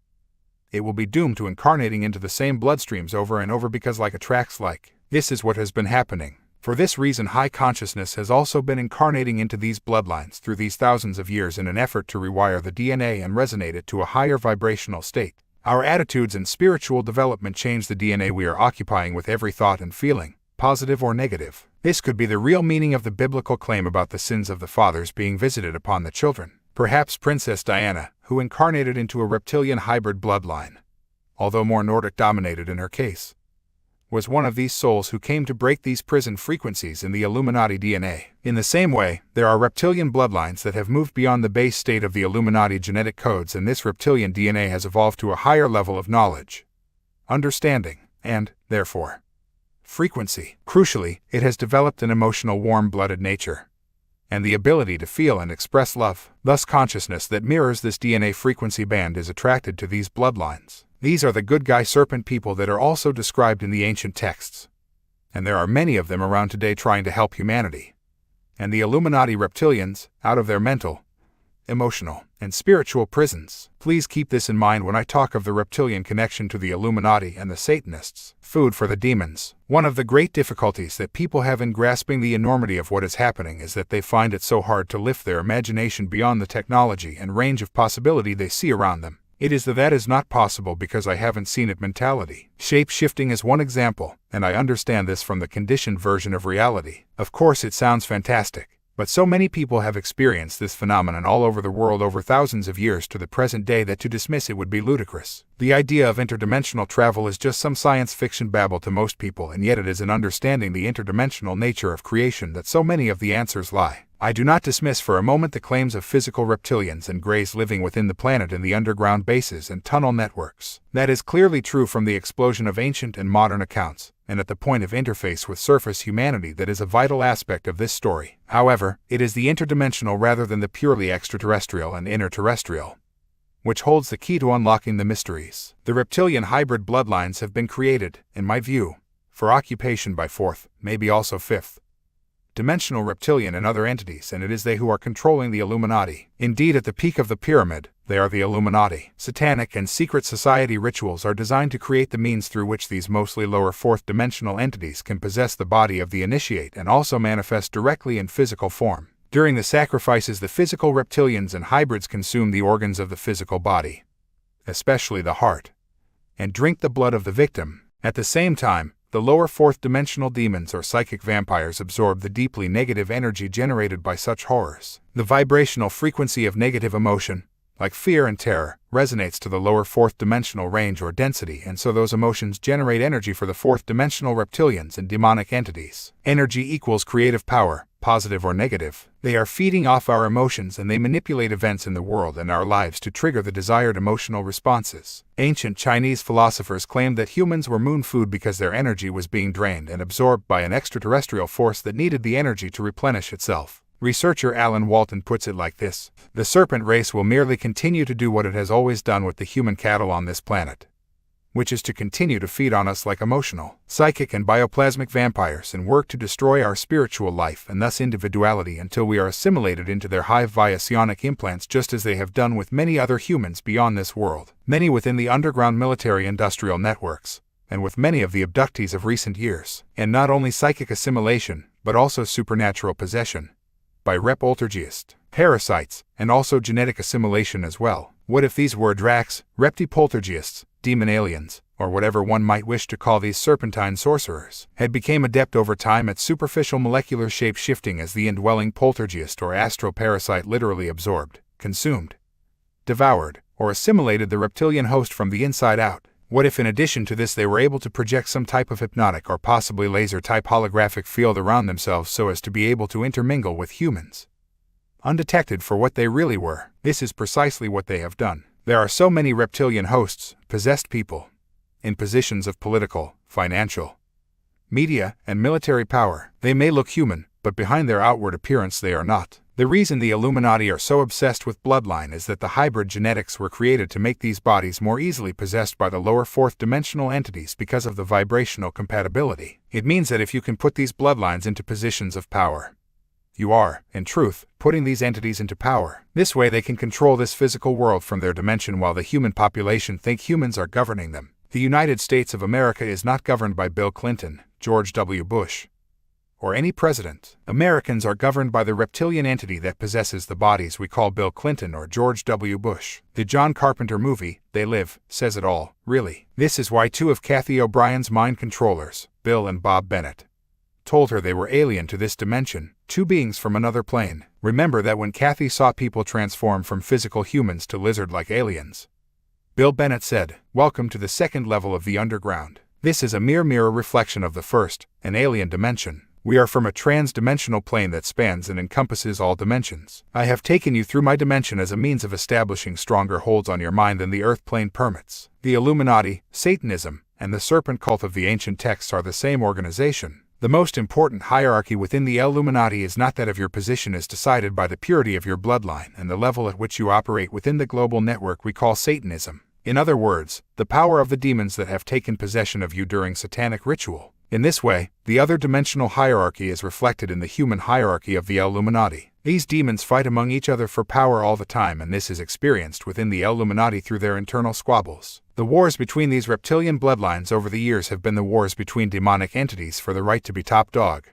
it will be doomed to incarnating into the same bloodstreams over and over because like attracts like. This is what has been happening. For this reason, high consciousness has also been incarnating into these bloodlines through these thousands of years in an effort to rewire the DNA and resonate it to a higher vibrational state. Our attitudes and spiritual development change the DNA we are occupying with every thought and feeling, positive or negative. This could be the real meaning of the biblical claim about the sins of the fathers being visited upon the children. Perhaps Princess Diana, who incarnated into a reptilian hybrid bloodline, although more Nordic-dominated in her case, was one of these souls who came to break these prison frequencies in the Illuminati DNA. In the same way, there are reptilian bloodlines that have moved beyond the base state of the Illuminati genetic codes, and this reptilian DNA has evolved to a higher level of knowledge, understanding, and, therefore, frequency. Crucially, it has developed an emotional warm-blooded nature and the ability to feel and express love. Thus, consciousness that mirrors this DNA frequency band is attracted to these bloodlines. These are the good guy serpent people that are also described in the ancient texts, and there are many of them around today trying to help humanity. And the Illuminati reptilians, out of their mental, emotional, and spiritual prisons. Please keep this in mind when I talk of the reptilian connection to the Illuminati and the Satanists. Food for the demons. One of the great difficulties that people have in grasping the enormity of what is happening is that they find it so hard to lift their imagination beyond the technology and range of possibility they see around them. It is that is not possible because I haven't seen it mentality. Shape-shifting is one example, and I understand this from the conditioned version of reality. Of course it sounds fantastic, but so many people have experienced this phenomenon all over the world over thousands of years to the present day that to dismiss it would be ludicrous. The idea of interdimensional travel is just some science fiction babble to most people, and yet it is in understanding the interdimensional nature of creation that so many of the answers lie. I do not dismiss for a moment the claims of physical reptilians and greys living within the planet in the underground bases and tunnel networks. That is clearly true from the explosion of ancient and modern accounts, and at the point of interface with surface humanity that is a vital aspect of this story. However, it is the interdimensional rather than the purely extraterrestrial and interterrestrial which holds the key to unlocking the mysteries. The reptilian hybrid bloodlines have been created, in my view, for occupation by fourth, maybe also fifth, dimensional reptilian and other entities, and it is they who are controlling the Illuminati. Indeed, at the peak of the pyramid, they are the Illuminati. Satanic and secret society rituals are designed to create the means through which these mostly lower fourth-dimensional entities can possess the body of the initiate and also manifest directly in physical form. During the sacrifices, the physical reptilians and hybrids consume the organs of the physical body, especially the heart, and drink the blood of the victim. At the same time, the lower fourth-dimensional demons or psychic vampires absorb the deeply negative energy generated by such horrors. The vibrational frequency of negative emotion, like fear and terror, resonates to the lower fourth-dimensional range or density, and so those emotions generate energy for the fourth-dimensional reptilians and demonic entities. Energy equals creative power, positive or negative. They are feeding off our emotions, and they manipulate events in the world and our lives to trigger the desired emotional responses. Ancient Chinese philosophers claimed that humans were moon food because their energy was being drained and absorbed by an extraterrestrial force that needed the energy to replenish itself. Researcher Alan Walton puts it like this: the serpent race will merely continue to do what it has always done with the human cattle on this planet, which is to continue to feed on us like emotional, psychic, and bioplasmic vampires and work to destroy our spiritual life and thus individuality until we are assimilated into their hive via psionic implants, just as they have done with many other humans beyond this world, many within the underground military-industrial networks, and with many of the abductees of recent years. And not only psychic assimilation, but also supernatural possession by repoltergeist parasites, and also genetic assimilation as well. What if these were Dracs, reptipoltergeists, demon aliens, or whatever one might wish to call these serpentine sorcerers, had become adept over time at superficial molecular shape-shifting as the indwelling poltergeist or astral parasite literally absorbed, consumed, devoured, or assimilated the reptilian host from the inside out? What if in addition to this they were able to project some type of hypnotic or possibly laser-type holographic field around themselves so as to be able to intermingle with humans, undetected for what they really were? This is precisely what they have done. There are so many reptilian hosts, possessed people, in positions of political, financial, media, and military power. They may look human, but behind their outward appearance they are not. The reason the Illuminati are so obsessed with bloodline is that the hybrid genetics were created to make these bodies more easily possessed by the lower fourth-dimensional entities because of the vibrational compatibility. It means that if you can put these bloodlines into positions of power, you are, in truth, putting these entities into power. This way they can control this physical world from their dimension while the human population think humans are governing them. The United States of America is not governed by Bill Clinton, George W. Bush, or any president. Americans are governed by the reptilian entity that possesses the bodies we call Bill Clinton or George W. Bush. The John Carpenter movie, They Live, says it all, really. This is why two of Kathy O'Brien's mind controllers, Bill and Bob Bennett, told her they were alien to this dimension, two beings from another plane. Remember that when Kathy saw people transform from physical humans to lizard-like aliens, Bill Bennett said, "Welcome to the second level of the underground. This is a mere mirror reflection of the first, an alien dimension. We are from a trans-dimensional plane that spans and encompasses all dimensions. I have taken you through my dimension as a means of establishing stronger holds on your mind than the Earth plane permits." The Illuminati, Satanism, and the serpent cult of the ancient texts are the same organization. The most important hierarchy within the Illuminati is not that of your position as decided by the purity of your bloodline and the level at which you operate within the global network we call Satanism. In other words, the power of the demons that have taken possession of you during satanic ritual. In this way, the other dimensional hierarchy is reflected in the human hierarchy of the Illuminati. These demons fight among each other for power all the time, and this is experienced within the Illuminati through their internal squabbles. The wars between these reptilian bloodlines over the years have been the wars between demonic entities for the right to be top dog,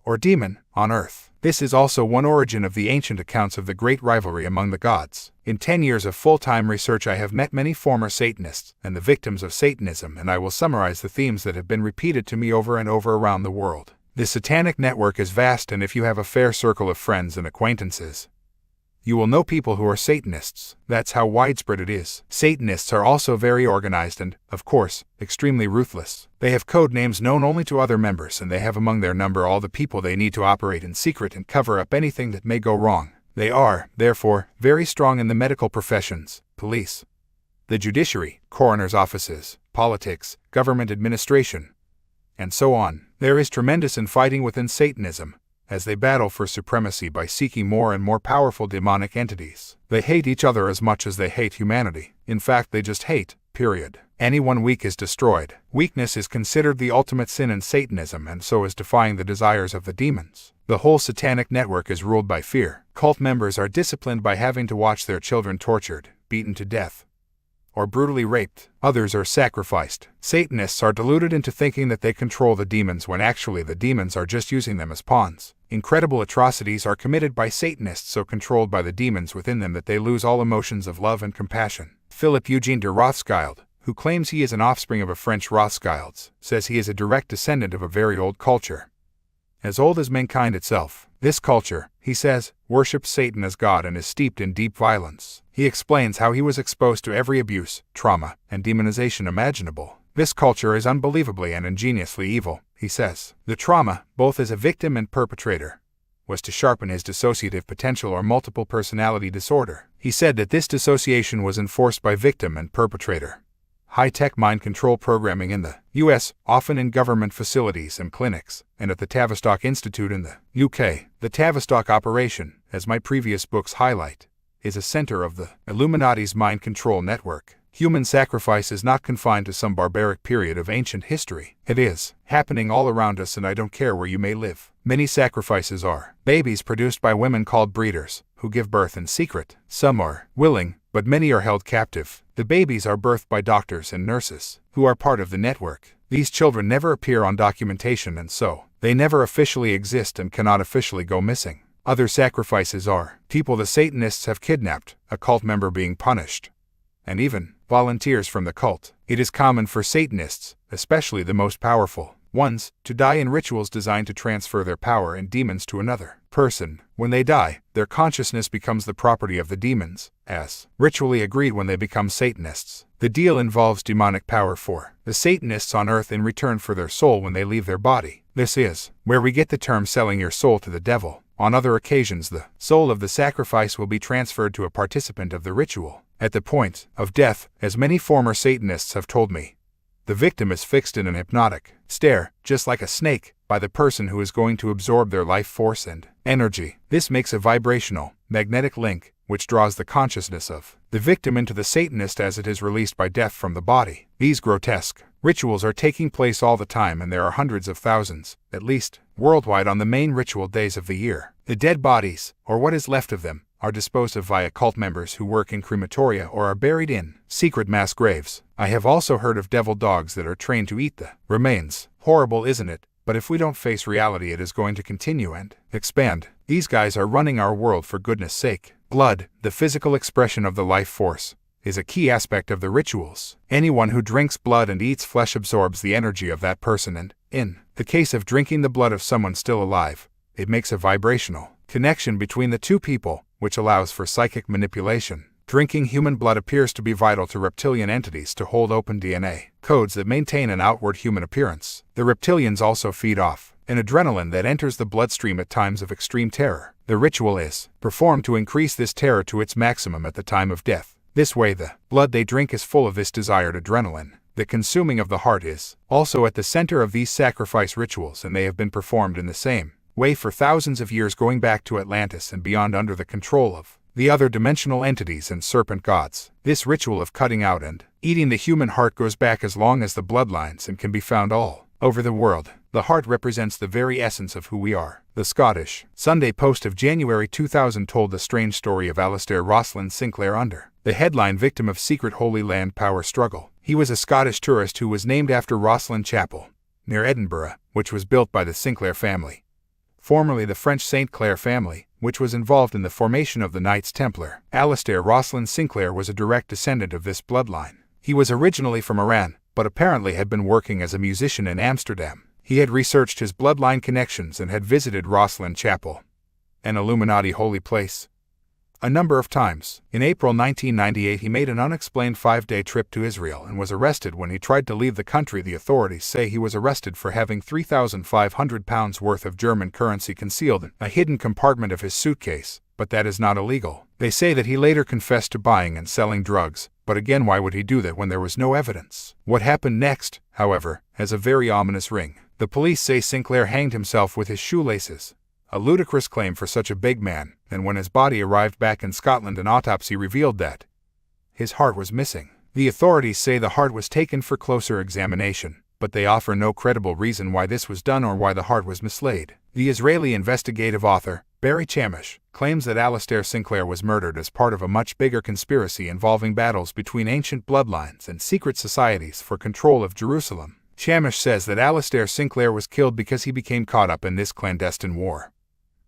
or demon, on Earth. This is also one origin of the ancient accounts of the great rivalry among the gods. In 10 years of full-time research I have met many former Satanists and the victims of Satanism, and I will summarize the themes that have been repeated to me over and over around the world. The satanic network is vast, and if you have a fair circle of friends and acquaintances, you will know people who are Satanists. That's how widespread it is. Satanists are also very organized and, of course, extremely ruthless. They have code names known only to other members, and they have among their number all the people they need to operate in secret and cover up anything that may go wrong. They are, therefore, very strong in the medical professions, police, the judiciary, coroners' offices, politics, government administration, and so on. There is tremendous infighting within Satanism, as they battle for supremacy by seeking more and more powerful demonic entities. They hate each other as much as they hate humanity. In fact, they just hate, period. Anyone weak is destroyed. Weakness is considered the ultimate sin in Satanism, and so is defying the desires of the demons. The whole satanic network is ruled by fear. Cult members are disciplined by having to watch their children tortured, beaten to death, or brutally raped. Others are sacrificed. Satanists are deluded into thinking that they control the demons when actually the demons are just using them as pawns. Incredible atrocities are committed by Satanists so controlled by the demons within them that they lose all emotions of love and compassion. Philip Eugene de Rothschild, who claims he is an offspring of a French Rothschilds, says he is a direct descendant of a very old culture, as old as mankind itself. This culture, he says, worships Satan as God and is steeped in deep violence. He explains how he was exposed to every abuse, trauma, and demonization imaginable. This culture is unbelievably and ingeniously evil, he says. The trauma, both as a victim and perpetrator, was to sharpen his dissociative potential or multiple personality disorder. He said that this dissociation was enforced by victim and perpetrator high-tech mind control programming in the U.S., often in government facilities and clinics, and at the Tavistock Institute in the UK. The Tavistock operation, as my previous books highlight, is a center of the Illuminati's mind control network. Human sacrifice is not confined to some barbaric period of ancient history. It is happening all around us, and I don't care where you may live. Many sacrifices are babies produced by women called breeders, who give birth in secret. Some are willing, but many are held captive. The babies are birthed by doctors and nurses, who are part of the network. These children never appear on documentation, and so they never officially exist and cannot officially go missing. Other sacrifices are people the Satanists have kidnapped, a cult member being punished, and even volunteers from the cult. It is common for Satanists, especially the most powerful ones, to die in rituals designed to transfer their power and demons to another person. When they die, their consciousness becomes the property of the demons, as ritually agreed when they become Satanists. The deal involves demonic power for the Satanists on Earth in return for their soul when they leave their body. This is where we get the term selling your soul to the devil. On other occasions, the soul of the sacrifice will be transferred to a participant of the ritual. At the point of death, as many former Satanists have told me, the victim is fixed in an hypnotic stare, just like a snake, by the person who is going to absorb their life force and energy. This makes a vibrational, magnetic link, which draws the consciousness of the victim into the Satanist as it is released by death from the body. These grotesque rituals are taking place all the time, and there are hundreds of thousands, at least, worldwide on the main ritual days of the year. The dead bodies, or what is left of them, are disposed of via cult members who work in crematoria or are buried in secret mass graves. I have also heard of devil dogs that are trained to eat the remains. Horrible, isn't it? But if we don't face reality, it is going to continue and expand. These guys are running our world, for goodness sake. Blood, the physical expression of the life force, is a key aspect of the rituals. Anyone who drinks blood and eats flesh absorbs the energy of that person, and, in the case of drinking the blood of someone still alive, it makes a vibrational connection between the two people, which allows for psychic manipulation. Drinking human blood appears to be vital to reptilian entities to hold open DNA codes that maintain an outward human appearance. The reptilians also feed off an adrenaline that enters the bloodstream at times of extreme terror. The ritual is performed to increase this terror to its maximum at the time of death. This way, the blood they drink is full of this desired adrenaline. The consuming of the heart is also at the center of these sacrifice rituals, and they have been performed in the same way for thousands of years, going back to Atlantis and beyond, under the control of the other dimensional entities and serpent gods. This ritual of cutting out and eating the human heart goes back as long as the bloodlines and can be found all over the world. The heart represents the very essence of who we are. The Scottish Sunday Post of January 2000 told the strange story of Alistair Rosalind Sinclair under the headline "Victim of Secret Holy Land Power Struggle." He was a Scottish tourist who was named after Rosslyn Chapel, near Edinburgh, which was built by the Sinclair family, formerly the French St. Clair family, which was involved in the formation of the Knights Templar. Alistair Rosalind Sinclair was a direct descendant of this bloodline. He was originally from Iran, but apparently had been working as a musician in Amsterdam. He had researched his bloodline connections and had visited Rosslyn Chapel, an Illuminati holy place, a number of times. In April 1998, he made an unexplained 5-day trip to Israel and was arrested when he tried to leave the country. The authorities say he was arrested for having £3,500 worth of German currency concealed in a hidden compartment of his suitcase, but that is not illegal. They say that he later confessed to buying and selling drugs, but again, why would he do that when there was no evidence? What happened next, however, has a very ominous ring. The police say Sinclair hanged himself with his shoelaces, a ludicrous claim for such a big man, and when his body arrived back in Scotland, an autopsy revealed that his heart was missing. The authorities say the heart was taken for closer examination, but they offer no credible reason why this was done or why the heart was mislaid. The Israeli investigative author, Barry Chamish, claims that Alistair Sinclair was murdered as part of a much bigger conspiracy involving battles between ancient bloodlines and secret societies for control of Jerusalem. Chamish says that Alistair Sinclair was killed because he became caught up in this clandestine war,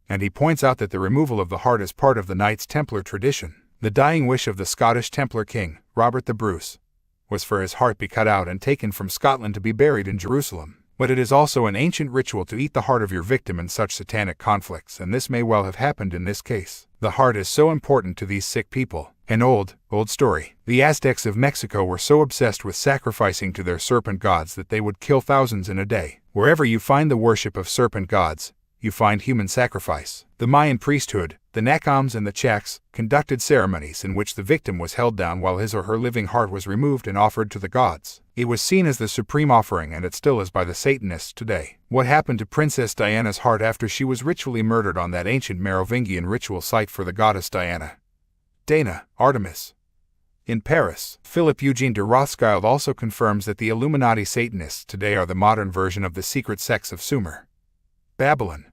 and he points out that the removal of the heart is part of the Knights Templar tradition. The dying wish of the Scottish Templar king, Robert the Bruce, was for his heart be cut out and taken from Scotland to be buried in Jerusalem. But it is also an ancient ritual to eat the heart of your victim in such satanic conflicts, and this may well have happened in this case. The heart is so important to these sick people. An old story. The Aztecs of Mexico were so obsessed with sacrificing to their serpent gods that they would kill thousands in a day. Wherever you find the worship of serpent gods, you find human sacrifice. The Mayan priesthood, the Nakams and the Chaks, conducted ceremonies in which the victim was held down while his or her living heart was removed and offered to the gods. It was seen as the supreme offering, and it still is by the Satanists today. What happened to Princess Diana's heart after she was ritually murdered on that ancient Merovingian ritual site for the goddess Diana, Dana, Artemis, in Paris? Philip Eugene de Rothschild also confirms that the Illuminati Satanists today are the modern version of the secret sects of Sumer, Babylon,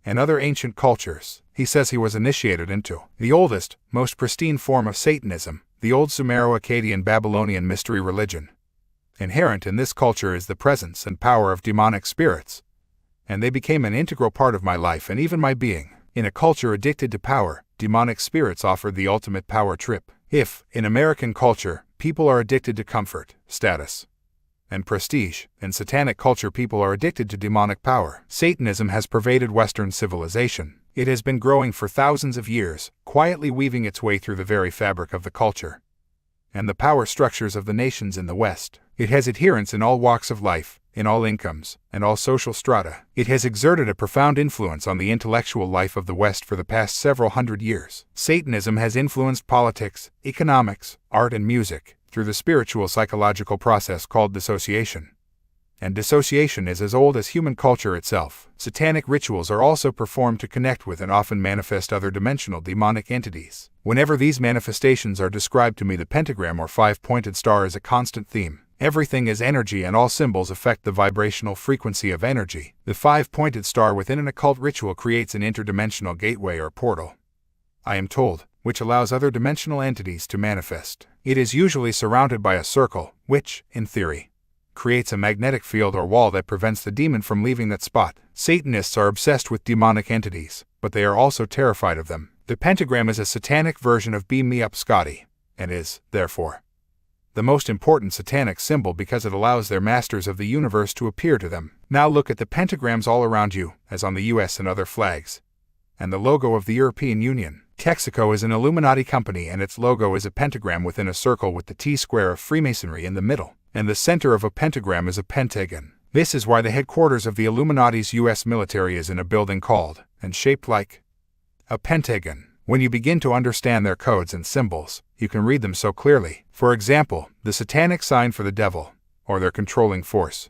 and other ancient cultures. He says he was initiated into the oldest, most pristine form of Satanism, the old Sumero-Akkadian Babylonian mystery religion. Inherent in this culture is the presence and power of demonic spirits, and they became an integral part of my life and even my being. In a culture addicted to power, demonic spirits offered the ultimate power trip. If, in American culture, people are addicted to comfort, status, and prestige, in satanic culture people are addicted to demonic power. Satanism has pervaded Western civilization. It has been growing for thousands of years, quietly weaving its way through the very fabric of the culture and the power structures of the nations in the West. It has adherents in all walks of life, in all incomes, and all social strata. It has exerted a profound influence on the intellectual life of the West for the past several hundred years. Satanism has influenced politics, economics, art, and music through the spiritual psychological process called dissociation. and dissociation is as old as human culture itself. Satanic rituals are also performed to connect with and often manifest other dimensional demonic entities. Whenever these manifestations are described to me, the pentagram or five-pointed star is a constant theme. Everything is energy and all symbols affect the vibrational frequency of energy. The five-pointed star within an occult ritual creates an interdimensional gateway or portal, I am told, which allows other dimensional entities to manifest. It is usually surrounded by a circle, which, in theory, creates a magnetic field or wall that prevents the demon from leaving that spot. Satanists are obsessed with demonic entities, but they are also terrified of them. The pentagram is a satanic version of Beam Me Up Scotty, and is, therefore, the most important satanic symbol because it allows their masters of the universe to appear to them. Now look at the pentagrams all around you, as on the US and other flags, and the logo of the European Union. Texaco is an Illuminati company and its logo is a pentagram within a circle with the T-square of Freemasonry in the middle, and the center of a pentagram is a pentagon. This is why the headquarters of the Illuminati's US military is in a building called, and shaped like, a pentagon. When you begin to understand their codes and symbols, you can read them so clearly. For example, the satanic sign for the devil, or their controlling force,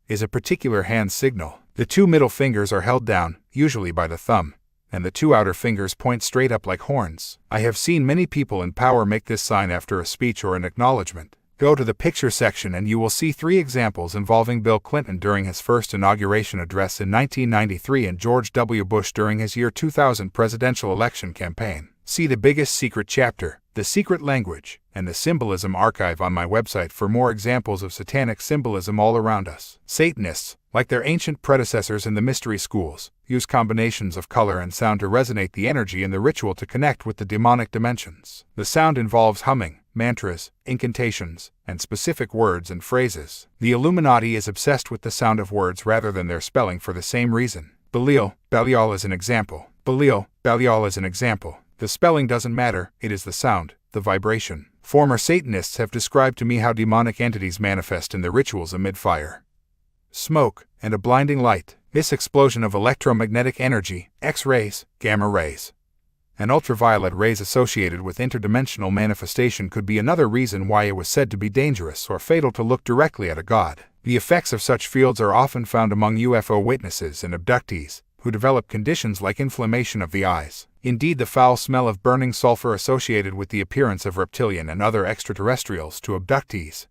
is a particular hand signal. The two middle fingers are held down, usually by the thumb, and the two outer fingers point straight up like horns. I have seen many people in power make this sign after a speech or an acknowledgement. Go to the picture section and you will see 3 examples involving Bill Clinton during his first inauguration address in 1993 and George W. Bush during his year 2000 presidential election campaign. See the biggest secret chapter, the secret language, and the symbolism archive on my website for more examples of satanic symbolism all around us. Satanists, like their ancient predecessors in the mystery schools, use combinations of color and sound to resonate the energy in the ritual to connect with the demonic dimensions. The sound involves humming, mantras, incantations, and specific words and phrases. The Illuminati is obsessed with the sound of words rather than their spelling for the same reason. Belial is an example. Belial is an example. The spelling doesn't matter, it is the sound, the vibration. Former Satanists have described to me how demonic entities manifest in the rituals amid fire, smoke, and a blinding light. This explosion of electromagnetic energy, X-rays, gamma rays, and ultraviolet rays associated with interdimensional manifestation could be another reason why it was said to be dangerous or fatal to look directly at a god. The effects of such fields are often found among UFO witnesses and abductees, who develop conditions like inflammation of the eyes. Indeed, the foul smell of burning sulfur associated with the appearance of reptilian and other extraterrestrials to abductees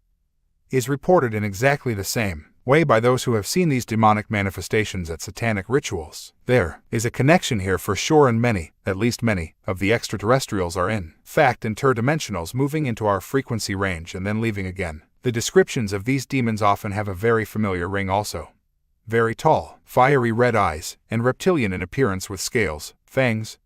is reported in exactly the same way by those who have seen these demonic manifestations at satanic rituals. There is a connection here for sure, and many, at least many, of the extraterrestrials are in fact interdimensionals moving into our frequency range and then leaving again. The descriptions of these demons often have a very familiar ring also. Very tall, fiery red eyes, and reptilian in appearance with scales, fangs,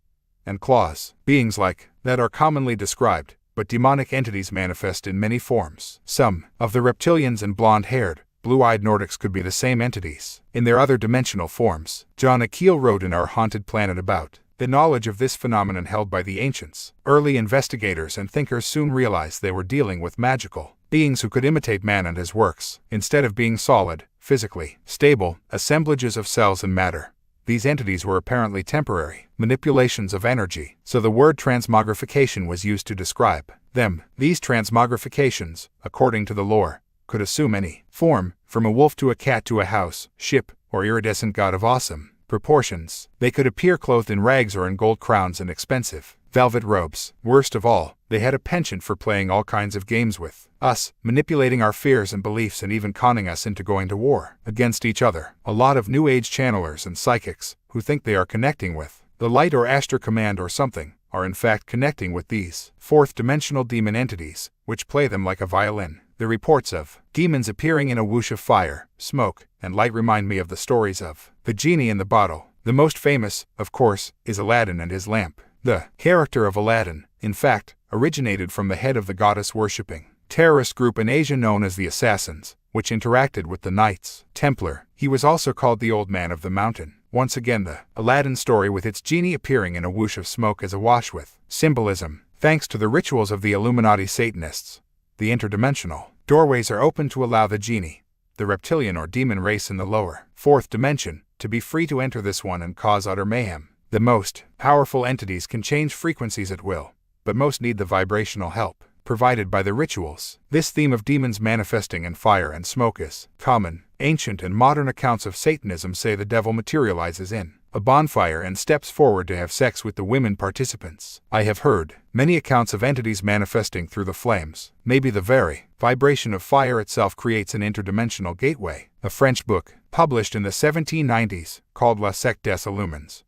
and claws. Beings like that are commonly described, but demonic entities manifest in many forms. Some of the reptilians and blonde-haired, blue-eyed Nordics could be the same entities in their other dimensional forms. John Icke wrote in Our Haunted Planet about the knowledge of this phenomenon held by the ancients. Early investigators and thinkers soon realized they were dealing with magical beings who could imitate man and his works. Instead of being solid, physically stable assemblages of cells and matter, these entities were apparently temporary manipulations of energy, so the word transmogrification was used to describe them. These transmogrifications, according to the lore, could assume any form, from a wolf to a cat to a house, ship, or iridescent god of awesome proportions. They could appear clothed in rags or in gold crowns and expensive velvet robes. Worst of all, they had a penchant for playing all kinds of games with us, manipulating our fears and beliefs and even conning us into going to war against each other. A lot of New Age channelers and psychics, who think they are connecting with the light or Astral Command or something, are in fact connecting with these fourth-dimensional demon entities, which play them like a violin. The reports of demons appearing in a whoosh of fire, smoke, and light remind me of the stories of the genie in the bottle. The most famous, of course, is Aladdin and his lamp. The character of Aladdin, in fact, originated from the head of the goddess-worshipping terrorist group in Asia known as the Assassins, which interacted with the Knights Templar. He was also called the Old Man of the Mountain. Once again, the Aladdin story with its genie appearing in a whoosh of smoke is awash with symbolism. Thanks to the rituals of the Illuminati Satanists, the interdimensional doorways are open to allow the genie, the reptilian or demon race in the lower, fourth dimension, to be free to enter this one and cause utter mayhem. The most powerful entities can change frequencies at will, but most need the vibrational help. provided by the rituals. This theme of demons manifesting in fire and smoke is common. Ancient and modern accounts of Satanism say the devil materializes in a bonfire and steps forward to have sex with the women participants. I have heard many accounts of entities manifesting through the flames. Maybe the very vibration of fire itself creates an interdimensional gateway. A French book, published in the 1790s, called La Secte des Illumines,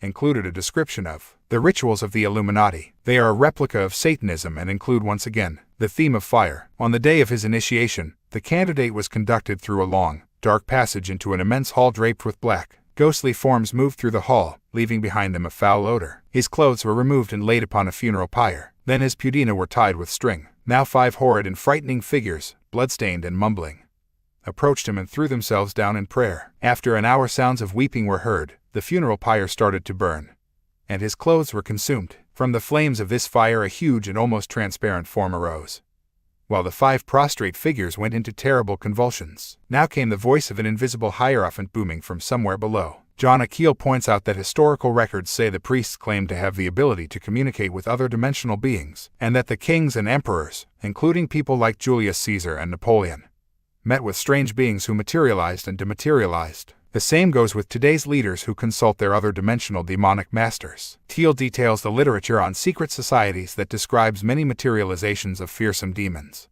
included a description of the rituals of the Illuminati. They are a replica of Satanism and include once again the theme of fire. On the day of his initiation, the candidate was conducted through a long, dark passage into an immense hall draped with black. Ghostly forms moved through the hall, leaving behind them a foul odor. His clothes were removed and laid upon a funeral pyre. Then his pudina were tied with string. Now 5 horrid and frightening figures, blood-stained and mumbling, approached him and threw themselves down in prayer. After an hour sounds of weeping were heard, the funeral pyre started to burn, and his clothes were consumed. From the flames of this fire a huge and almost transparent form arose, while the 5 prostrate figures went into terrible convulsions. Now came the voice of an invisible hierophant booming from somewhere below. John Icke points out that historical records say the priests claimed to have the ability to communicate with other dimensional beings, and that the kings and emperors, including people like Julius Caesar and Napoleon, met with strange beings who materialized and dematerialized. The same goes with today's leaders who consult their other dimensional demonic masters. Thiel details the literature on secret societies that describes many materializations of fearsome demons,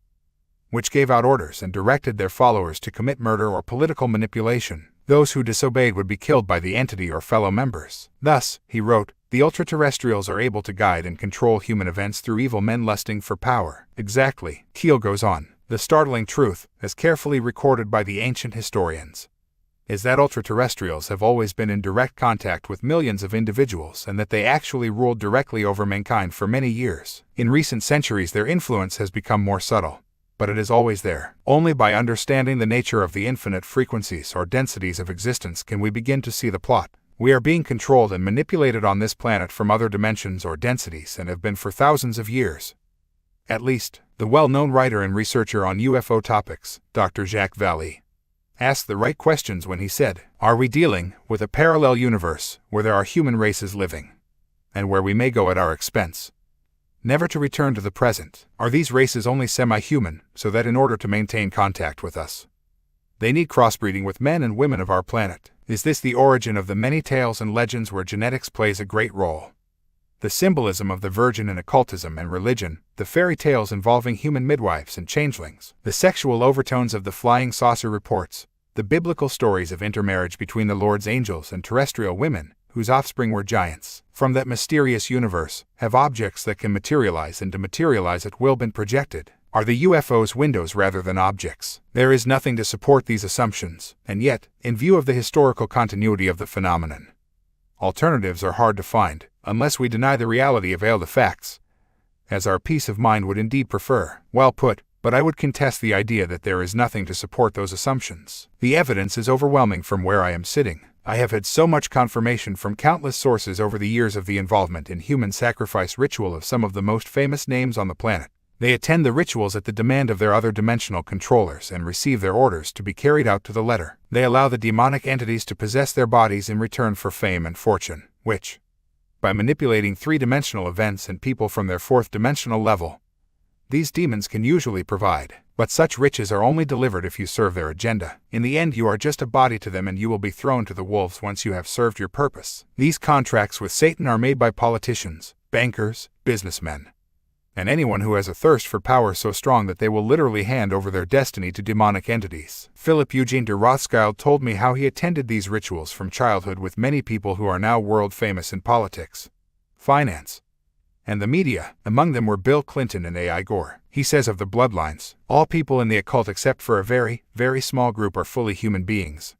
which gave out orders and directed their followers to commit murder or political manipulation. Those who disobeyed would be killed by the entity or fellow members. Thus, he wrote, the ultra-terrestrials are able to guide and control human events through evil men lusting for power. Exactly, Thiel goes on. The startling truth, as carefully recorded by the ancient historians, is that ultra-terrestrials have always been in direct contact with millions of individuals and that they actually ruled directly over mankind for many years. In recent centuries their influence has become more subtle, but it is always there. Only by understanding the nature of the infinite frequencies or densities of existence can we begin to see the plot. We are being controlled and manipulated on this planet from other dimensions or densities and have been for thousands of years. At least, the well-known writer and researcher on UFO topics, Dr. Jacques Vallée, asked the right questions when he said, are we dealing with a parallel universe where there are human races living, and where we may go at our expense, never to return to the present? Are these races only semi-human, so that in order to maintain contact with us, they need crossbreeding with men and women of our planet? Is this the origin of the many tales and legends where genetics plays a great role? The symbolism of the Virgin in occultism and religion, the fairy tales involving human midwives and changelings, the sexual overtones of the flying saucer reports, the biblical stories of intermarriage between the Lord's angels and terrestrial women, whose offspring were giants. From that mysterious universe, have objects that can materialize and dematerialize at will been projected? Are the UFOs windows rather than objects? There is nothing to support these assumptions, and yet, in view of the historical continuity of the phenomenon, alternatives are hard to find, unless we deny the reality of the facts, as our peace of mind would indeed prefer. Well put, but I would contest the idea that there is nothing to support those assumptions. The evidence is overwhelming from where I am sitting. I have had so much confirmation from countless sources over the years of the involvement in human sacrifice ritual of some of the most famous names on the planet. They attend the rituals at the demand of their other dimensional controllers and receive their orders to be carried out to the letter. They allow the demonic entities to possess their bodies in return for fame and fortune, which, by manipulating 3-dimensional events and people from their 4th-dimensional level, these demons can usually provide. But such riches are only delivered if you serve their agenda. In the end you are just a body to them and you will be thrown to the wolves once you have served your purpose. These contracts with Satan are made by politicians, bankers, businessmen, and anyone who has a thirst for power so strong that they will literally hand over their destiny to demonic entities. Philip Eugene de Rothschild told me how he attended these rituals from childhood with many people who are now world famous in politics, finance, and the media. Among them were Bill Clinton and A.I. Gore. He says of the bloodlines, all people in the occult except for a very, very small group are fully human beings,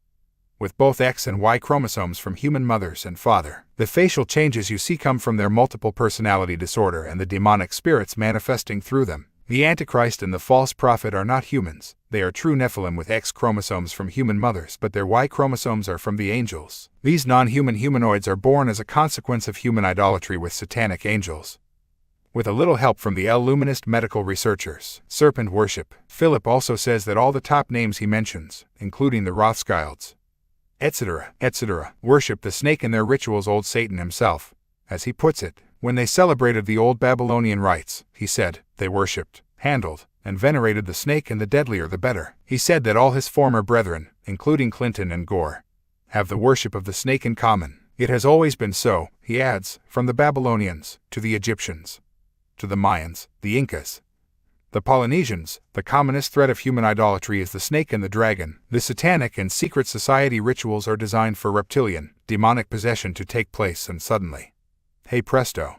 with both X and Y chromosomes from human mothers and father. The facial changes you see come from their multiple personality disorder and the demonic spirits manifesting through them. The Antichrist and the false prophet are not humans. They are true Nephilim with X chromosomes from human mothers, but their Y chromosomes are from the angels. These non-human humanoids are born as a consequence of human idolatry with satanic angels, with a little help from the Illuminist medical researchers. Serpent worship. Philip also says that all the top names he mentions, including the Rothschilds, etc., worship the snake in their rituals. Old Satan himself, as he puts it, When they celebrated the old Babylonian rites, he said, they worshipped, handled, and venerated the snake, and the deadlier the better. He said that all his former brethren, including Clinton and Gore, have the worship of the snake in common. It has always been so, he adds, from the Babylonians, to the Egyptians, to the Mayans, the Incas, the Polynesians. The commonest thread of human idolatry is the snake and the dragon. The satanic and secret society rituals are designed for reptilian, demonic possession to take place, and suddenly, hey presto,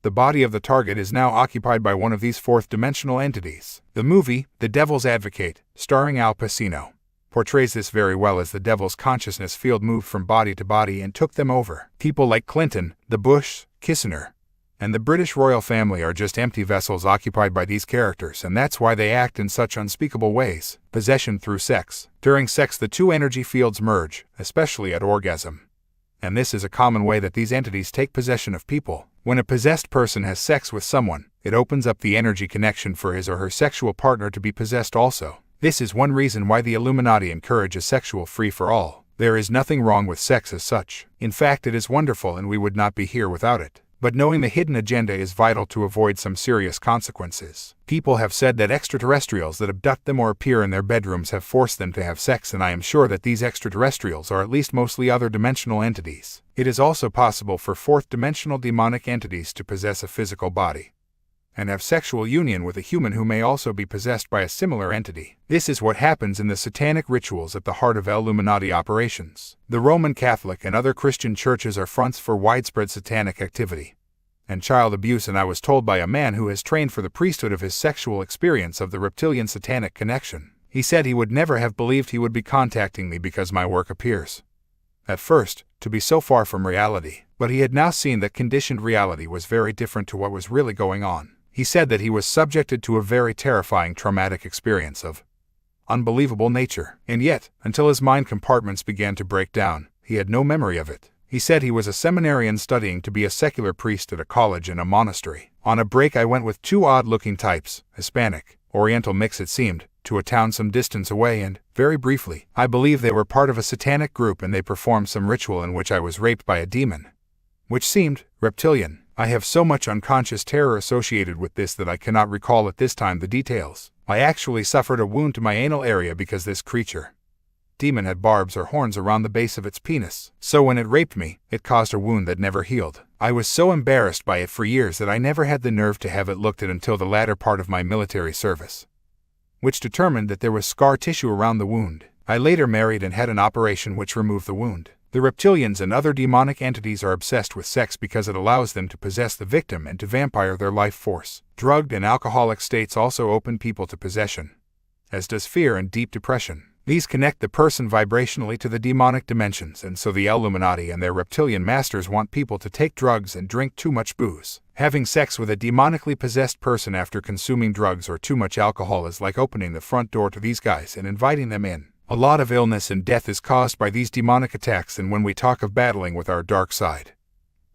the body of the target is now occupied by one of these fourth-dimensional entities. The movie, The Devil's Advocate, starring Al Pacino, portrays this very well, as the devil's consciousness field moved from body to body and took them over. People like Clinton, the Bush, Kissinger, and the British royal family are just empty vessels occupied by these characters, and that's why they act in such unspeakable ways. Possession through sex. During sex, the two energy fields merge, especially at orgasm. And this is a common way that these entities take possession of people. When a possessed person has sex with someone, it opens up the energy connection for his or her sexual partner to be possessed also. This is one reason why the Illuminati encourage a sexual free-for-all. There is nothing wrong with sex as such. In fact, it is wonderful, and we would not be here without it. But knowing the hidden agenda is vital to avoid some serious consequences. People have said that extraterrestrials that abduct them or appear in their bedrooms have forced them to have sex, and I am sure that these extraterrestrials are at least mostly other dimensional entities. It is also possible for fourth-dimensional demonic entities to possess a physical body and have sexual union with a human who may also be possessed by a similar entity. This is what happens in the satanic rituals at the heart of Illuminati operations. The Roman Catholic and other Christian churches are fronts for widespread satanic activity and child abuse, and I was told by a man who has trained for the priesthood of his sexual experience of the reptilian satanic connection. He said he would never have believed he would be contacting me because my work appears, at first, to be so far from reality, but he had now seen that conditioned reality was very different to what was really going on. He said that he was subjected to a very terrifying traumatic experience of unbelievable nature, and yet, until his mind compartments began to break down, he had no memory of it. He said he was a seminarian studying to be a secular priest at a college and a monastery. On a break, I went with two odd-looking types, Hispanic, Oriental mix it seemed, to a town some distance away, and, very briefly, I believe they were part of a satanic group, and they performed some ritual in which I was raped by a demon, which seemed reptilian. I have so much unconscious terror associated with this that I cannot recall at this time the details. I actually suffered a wound to my anal area because this creature, demon, had barbs or horns around the base of its penis. So when it raped me, it caused a wound that never healed. I was so embarrassed by it for years that I never had the nerve to have it looked at until the latter part of my military service, which determined that there was scar tissue around the wound. I later married and had an operation which removed the wound. The reptilians and other demonic entities are obsessed with sex because it allows them to possess the victim and to vampire their life force. Drugged and alcoholic states also open people to possession, as does fear and deep depression. These connect the person vibrationally to the demonic dimensions, and so the Illuminati and their reptilian masters want people to take drugs and drink too much booze. Having sex with a demonically possessed person after consuming drugs or too much alcohol is like opening the front door to these guys and inviting them in. A lot of illness and death is caused by these demonic attacks, and when we talk of battling with our dark side,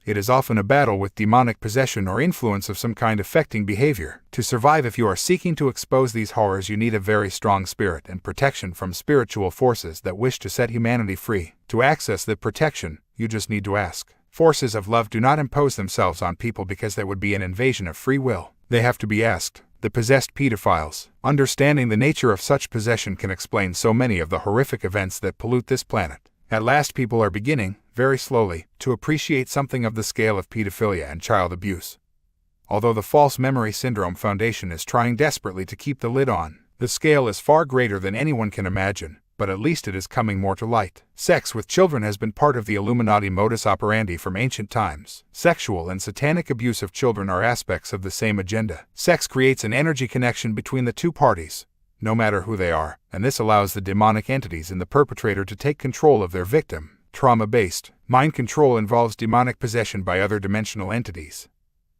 it is often a battle with demonic possession or influence of some kind affecting behavior. To survive, if you are seeking to expose these horrors, you need a very strong spirit and protection from spiritual forces that wish to set humanity free. To access that protection, you just need to ask. Forces of love do not impose themselves on people because that would be an invasion of free will. They have to be asked. The possessed pedophiles. Understanding the nature of such possession can explain so many of the horrific events that pollute this planet. At last, people are beginning, very slowly, to appreciate something of the scale of pedophilia and child abuse. Although the False Memory Syndrome Foundation is trying desperately to keep the lid on, the scale is far greater than anyone can imagine, but at least it is coming more to light. Sex with children has been part of the Illuminati modus operandi from ancient times. Sexual and satanic abuse of children are aspects of the same agenda. Sex creates an energy connection between the two parties, no matter who they are, and this allows the demonic entities in the perpetrator to take control of their victim. Trauma-based. Mind control involves demonic possession by other dimensional entities.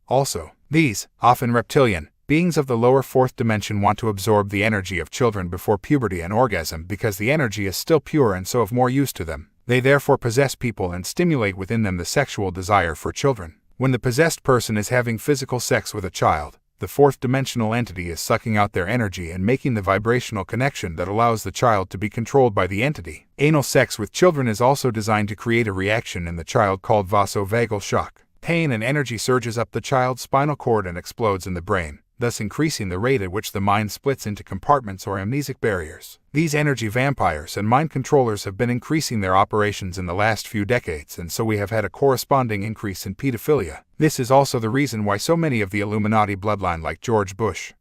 Also, these, often reptilian, beings of the lower fourth dimension want to absorb the energy of children before puberty and orgasm because the energy is still pure and so of more use to them. They therefore possess people and stimulate within them the sexual desire for children. When the possessed person is having physical sex with a child, the fourth dimensional entity is sucking out their energy and making the vibrational connection that allows the child to be controlled by the entity. Anal sex with children is also designed to create a reaction in the child called vasovagal shock. Pain and energy surges up the child's spinal cord and explodes in the brain, thus increasing the rate at which the mind splits into compartments or amnesic barriers. These energy vampires and mind controllers have been increasing their operations in the last few decades, and so we have had a corresponding increase in pedophilia. This is also the reason why so many of the Illuminati bloodline like George Bush,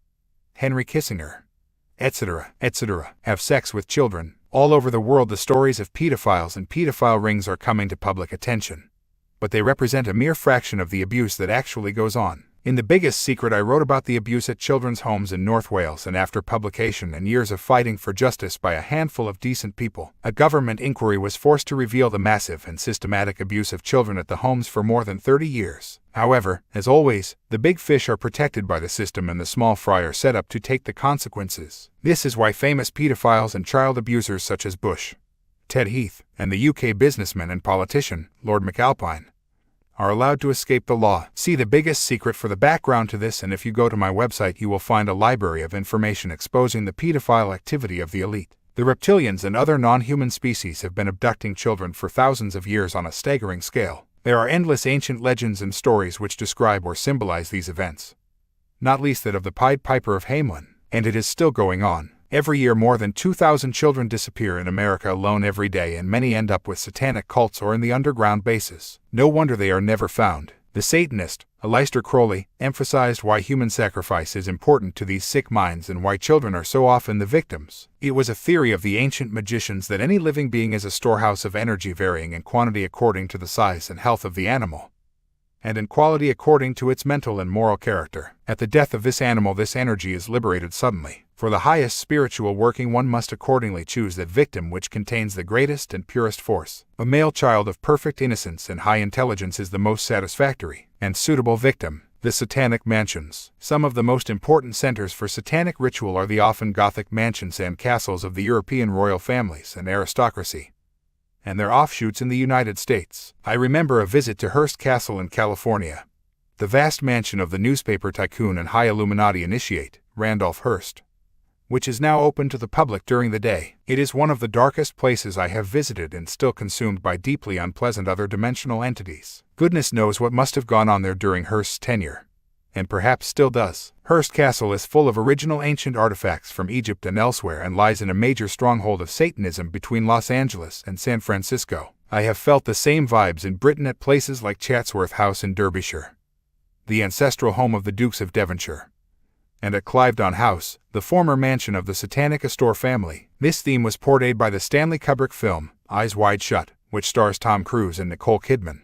Henry Kissinger, etc., have sex with children. All over the world the stories of pedophiles and pedophile rings are coming to public attention, but they represent a mere fraction of the abuse that actually goes on. In The Biggest Secret, I wrote about the abuse at children's homes in North Wales, and after publication and years of fighting for justice by a handful of decent people, a government inquiry was forced to reveal the massive and systematic abuse of children at the homes for more than 30 years. However, as always, the big fish are protected by the system and the small fry are set up to take the consequences. This is why famous pedophiles and child abusers such as Bush, Ted Heath, and the UK businessman and politician, Lord McAlpine, are allowed to escape the law. See The Biggest Secret for the background to this, and if you go to my website you will find a library of information exposing the pedophile activity of the elite. The reptilians and other non-human species have been abducting children for thousands of years on a staggering scale. There are endless ancient legends and stories which describe or symbolize these events, not least that of the Pied Piper of Hamelin, and it is still going on. Every year more than 2,000 children disappear in America alone every day, and many end up with satanic cults or in the underground bases. No wonder they are never found. The Satanist, Aleister Crowley, emphasized why human sacrifice is important to these sick minds and why children are so often the victims. It was a theory of the ancient magicians that any living being is a storehouse of energy varying in quantity according to the size and health of the animal, and in quality according to its mental and moral character. At the death of this animal, this energy is liberated suddenly. For the highest spiritual working, one must accordingly choose that victim which contains the greatest and purest force. A male child of perfect innocence and high intelligence is the most satisfactory and suitable victim. The satanic mansions. Some of the most important centers for satanic ritual are the often Gothic mansions and castles of the European royal families and aristocracy, and their offshoots in the United States. I remember a visit to Hearst Castle in California, the vast mansion of the newspaper tycoon and high Illuminati initiate, Randolph Hearst, which is now open to the public during the day. It is one of the darkest places I have visited and still consumed by deeply unpleasant other dimensional entities. Goodness knows what must have gone on there during Hearst's tenure, and perhaps still does. Hearst Castle is full of original ancient artifacts from Egypt and elsewhere and lies in a major stronghold of Satanism between Los Angeles and San Francisco. I have felt the same vibes in Britain at places like Chatsworth House in Derbyshire, the ancestral home of the Dukes of Devonshire, and at Clivedon House, the former mansion of the Satanic Astor family. This theme was portrayed by the Stanley Kubrick film, Eyes Wide Shut, which stars Tom Cruise and Nicole Kidman,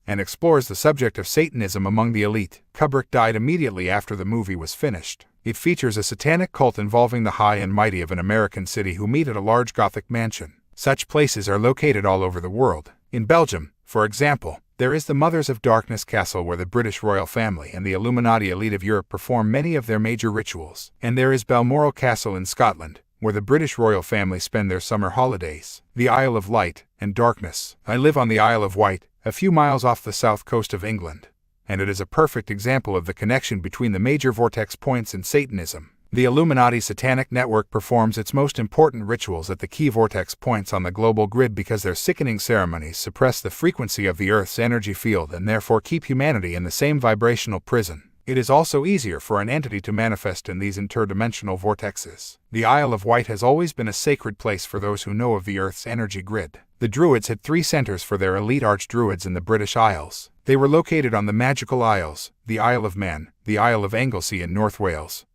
and explores the subject of Satanism among the elite. Kubrick died immediately after the movie was finished. It features a satanic cult involving the high and mighty of an American city who meet at a large Gothic mansion. Such places are located all over the world. In Belgium, for example, there is the Mothers of Darkness Castle where the British royal family and the Illuminati elite of Europe perform many of their major rituals. And there is Balmoral Castle in Scotland, where the British royal family spend their summer holidays. The Isle of Light and Darkness. I live on the Isle of Wight, a few miles off the south coast of England, and it is a perfect example of the connection between the major vortex points and Satanism. The Illuminati Satanic Network performs its most important rituals at the key vortex points on the global grid because their sickening ceremonies suppress the frequency of the Earth's energy field and therefore keep humanity in the same vibrational prison. It is also easier for an entity to manifest in these interdimensional vortexes. The Isle of Wight has always been a sacred place for those who know of the Earth's energy grid. The Druids had 3 centers for their elite archdruids in the British Isles. They were located on the Magical Isles, the Isle of Man, the Isle of Anglesey in North Wales,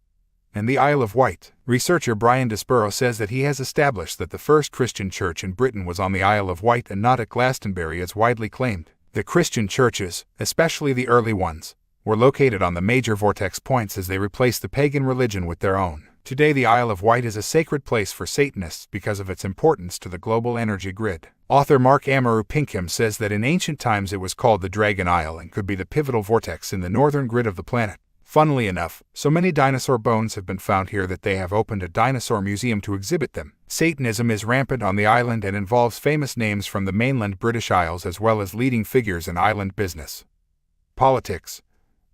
and the Isle of Wight. Researcher Brian Desborough says that he has established that the first Christian church in Britain was on the Isle of Wight and not at Glastonbury as widely claimed. The Christian churches, especially the early ones, were located on the major vortex points as they replaced the pagan religion with their own. Today the Isle of Wight is a sacred place for Satanists because of its importance to the global energy grid. Author Mark Amaru Pinkham says that in ancient times it was called the Dragon Isle and could be the pivotal vortex in the northern grid of the planet. Funnily enough, so many dinosaur bones have been found here that they have opened a dinosaur museum to exhibit them. Satanism is rampant on the island and involves famous names from the mainland British Isles as well as leading figures in island business, politics,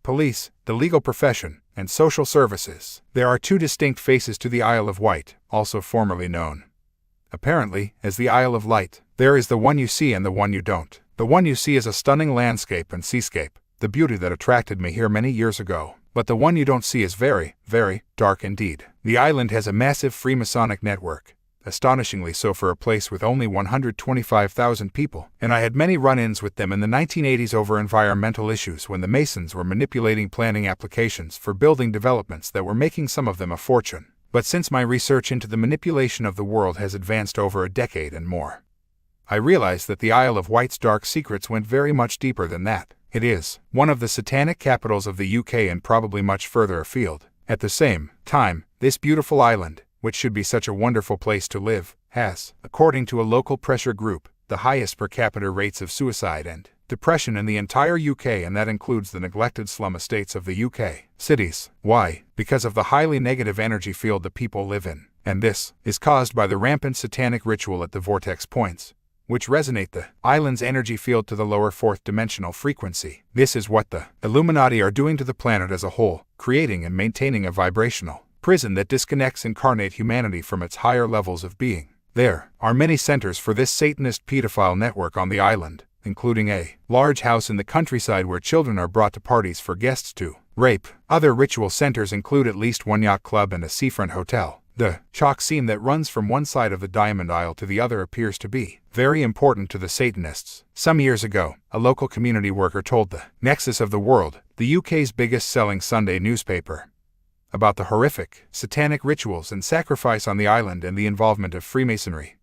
police, the legal profession, and social services. There are 2 distinct faces to the Isle of Wight, also formerly known, apparently, as the Isle of Light. There is the one you see and the one you don't. The one you see is a stunning landscape and seascape, the beauty that attracted me here many years ago. But the one you don't see is very, very dark indeed. The island has a massive Freemasonic network, astonishingly so for a place with only 125,000 people, and I had many run-ins with them in the 1980s over environmental issues when the Masons were manipulating planning applications for building developments that were making some of them a fortune. But since my research into the manipulation of the world has advanced over a decade and more, I realized that the Isle of Wight's dark secrets went very much deeper than that. It is one of the satanic capitals of the UK and probably much further afield. At the same time, this beautiful island, which should be such a wonderful place to live, has, according to a local pressure group, the highest per capita rates of suicide and depression in the entire UK, and that includes the neglected slum estates of the UK cities. Why? Because of the highly negative energy field the people live in, and this is caused by the rampant satanic ritual at the vortex points, which resonate the island's energy field to the lower fourth dimensional frequency. This is what the Illuminati are doing to the planet as a whole, creating and maintaining a vibrational prison that disconnects incarnate humanity from its higher levels of being. There are many centers for this Satanist pedophile network on the island, including a large house in the countryside where children are brought to parties for guests to rape. Other ritual centers include at least one yacht club and a seafront hotel. The chalk seam that runs from one side of the Diamond Isle to the other appears to be very important to the Satanists. Some years ago, a local community worker told the Nexus of the World, the UK's biggest selling Sunday newspaper, about the horrific satanic rituals and sacrifice on the island and the involvement of Freemasonry,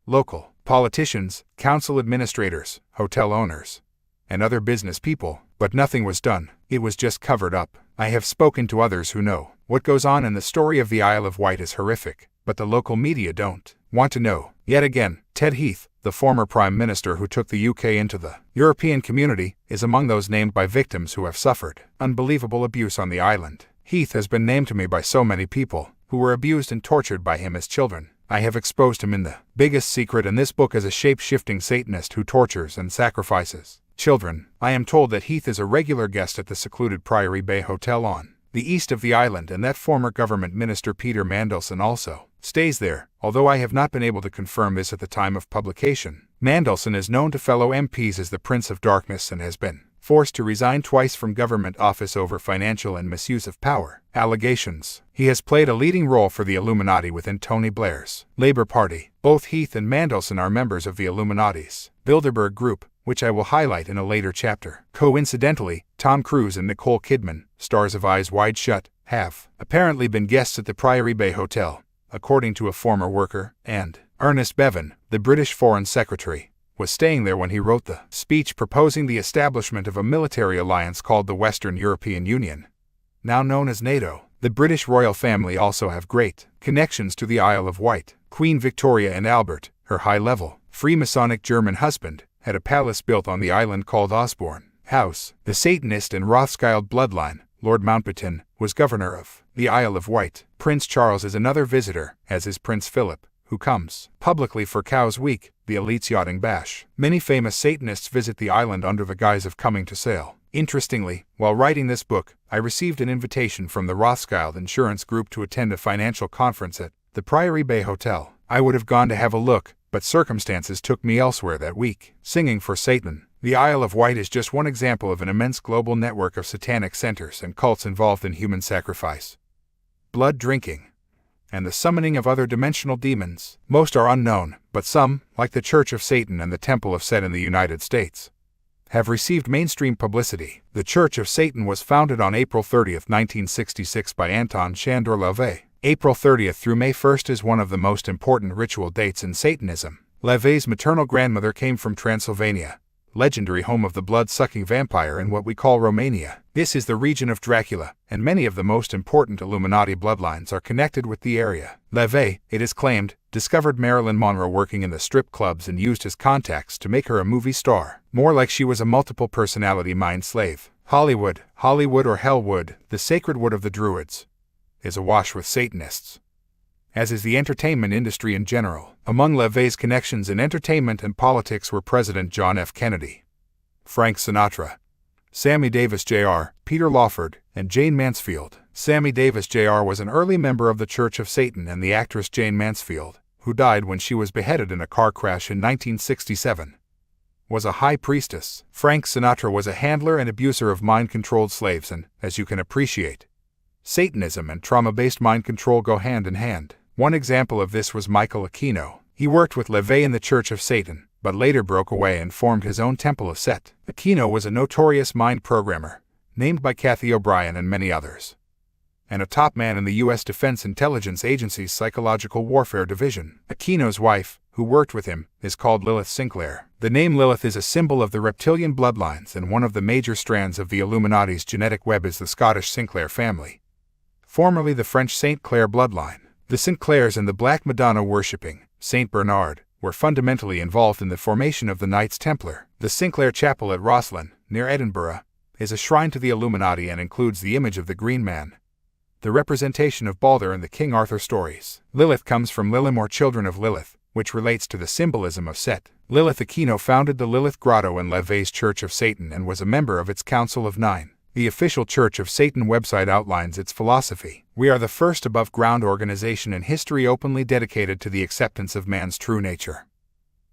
local politicians, council administrators, hotel owners, and other business people, but nothing was done. It was just covered up. I have spoken to others who know what goes on, and the story of the Isle of Wight is horrific, but the local media don't want to know. Yet again, Ted Heath, the former Prime Minister who took the UK into the European community, is among those named by victims who have suffered unbelievable abuse on the island. Heath has been named to me by so many people who were abused and tortured by him as children. I have exposed him in The Biggest Secret in this book as a shape-shifting Satanist who tortures and sacrifices children. I am told that Heath is a regular guest at the secluded Priory Bay Hotel on the east of the island, and that former government minister Peter Mandelson also stays there, although I have not been able to confirm this at the time of publication. Mandelson is known to fellow MPs as the Prince of Darkness and has been forced to resign twice from government office over financial and misuse of power allegations. He has played a leading role for the Illuminati within Tony Blair's Labour Party. Both Heath and Mandelson are members of the Illuminati's Bilderberg Group, which I will highlight in a later chapter. Coincidentally, Tom Cruise and Nicole Kidman, stars of Eyes Wide Shut, have apparently been guests at the Priory Bay Hotel, according to a former worker, and Ernest Bevin, the British Foreign Secretary, was staying there when he wrote the speech proposing the establishment of a military alliance called the Western European Union, now known as NATO. The British royal family also have great connections to the Isle of Wight. Queen Victoria and Albert, her high-level Freemasonic German husband, had a palace built on the island called Osborne House. The Satanist and Rothschild bloodline, Lord Mountbatten, was governor of the Isle of Wight. Prince Charles is another visitor, as is Prince Philip, who comes publicly for Cowes Week, the elite's yachting bash. Many famous Satanists visit the island under the guise of coming to sail. Interestingly, while writing this book, I received an invitation from the Rothschild Insurance Group to attend a financial conference at the Priory Bay Hotel. I would have gone to have a look, but circumstances took me elsewhere that week. Singing for Satan. The Isle of Wight is just one example of an immense global network of satanic centers and cults involved in human sacrifice, blood drinking, and the summoning of other dimensional demons. Most are unknown, but some, like the Church of Satan and the Temple of Set in the United States, have received mainstream publicity. The Church of Satan was founded on April 30, 1966 by Anton Chandor LaVey. April 30th through May 1st is one of the most important ritual dates in Satanism. LaVey's maternal grandmother came from Transylvania, legendary home of the blood-sucking vampire in what we call Romania. This is the region of Dracula, and many of the most important Illuminati bloodlines are connected with the area. LaVey, it is claimed, discovered Marilyn Monroe working in the strip clubs and used his contacts to make her a movie star. More like she was a multiple personality mind slave. Hollywood or Hellwood, the sacred wood of the Druids, is awash with Satanists, as is the entertainment industry in general. Among LaVey's connections in entertainment and politics were President John F. Kennedy, Frank Sinatra, Sammy Davis Jr., Peter Lawford, and Jane Mansfield. Sammy Davis Jr. was an early member of the Church of Satan, and the actress Jane Mansfield, who died when she was beheaded in a car crash in 1967, was a high priestess. Frank Sinatra was a handler and abuser of mind-controlled slaves, and, as you can appreciate, Satanism and trauma-based mind control go hand in hand. One example of this was Michael Aquino. He worked with LaVey in the Church of Satan, but later broke away and formed his own Temple of Set. Aquino was a notorious mind programmer, named by Kathy O'Brien and many others, and a top man in the U.S. Defense Intelligence Agency's Psychological Warfare Division. Aquino's wife, who worked with him, is called Lilith Sinclair. The name Lilith is a symbol of the reptilian bloodlines, and one of the major strands of the Illuminati's genetic web is the Scottish Sinclair family, formerly the French St. Clair bloodline. The Sinclairs and the Black Madonna worshipping Saint Bernard were fundamentally involved in the formation of the Knights Templar. The Sinclair Chapel at Rosslyn, near Edinburgh, is a shrine to the Illuminati and includes the image of the Green Man, the representation of Balder in the King Arthur stories. Lilith comes from Lilim, or children of Lilith, which relates to the symbolism of Set. Lilith Aquino founded the Lilith Grotto in LaVey's Church of Satan and was a member of its Council of Nine. The official Church of Satan website outlines its philosophy. We are the first above-ground organization in history openly dedicated to the acceptance of man's true nature,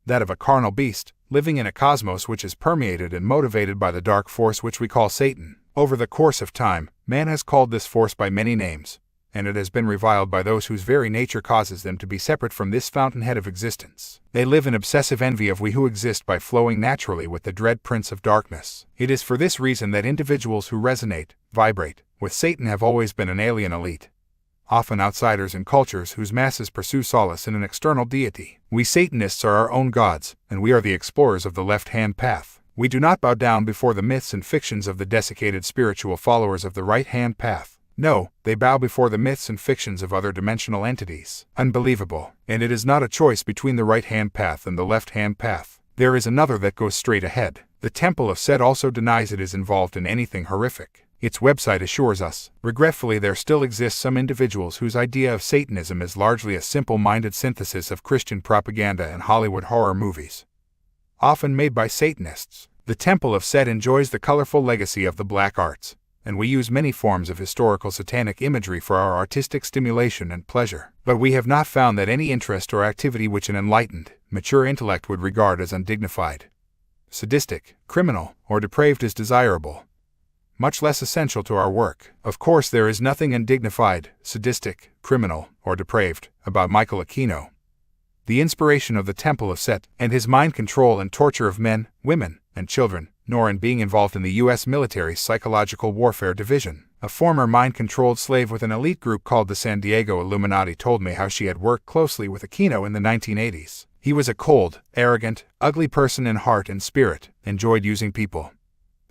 that of a carnal beast, living in a cosmos which is permeated and motivated by the dark force which we call Satan. Over the course of time, man has called this force by many names, and it has been reviled by those whose very nature causes them to be separate from this fountainhead of existence. They live in obsessive envy of we who exist by flowing naturally with the dread prince of darkness. It is for this reason that individuals who resonate, vibrate, with Satan have always been an alien elite, often outsiders in cultures whose masses pursue solace in an external deity. We Satanists are our own gods, and we are the explorers of the left-hand path. We do not bow down before the myths and fictions of the desiccated spiritual followers of the right-hand path. No, they bow before the myths and fictions of other dimensional entities. Unbelievable. And it is not a choice between the right-hand path and the left-hand path. There is another that goes straight ahead. The Temple of Set also denies it is involved in anything horrific. Its website assures us, regretfully, there still exist some individuals whose idea of Satanism is largely a simple-minded synthesis of Christian propaganda and Hollywood horror movies, often made by Satanists. The Temple of Set enjoys the colorful legacy of the black arts, and we use many forms of historical satanic imagery for our artistic stimulation and pleasure. But we have not found that any interest or activity which an enlightened, mature intellect would regard as undignified, sadistic, criminal, or depraved is desirable, much less essential to our work. Of course, there is nothing undignified, sadistic, criminal, or depraved about Michael Aquino, the inspiration of the Temple of Set, and his mind control and torture of men, women, and children, nor in being involved in the U.S. military's Psychological Warfare Division. A former mind-controlled slave with an elite group called the San Diego Illuminati told me how she had worked closely with Aquino in the 1980s. He was a cold, arrogant, ugly person in heart and spirit, enjoyed using people,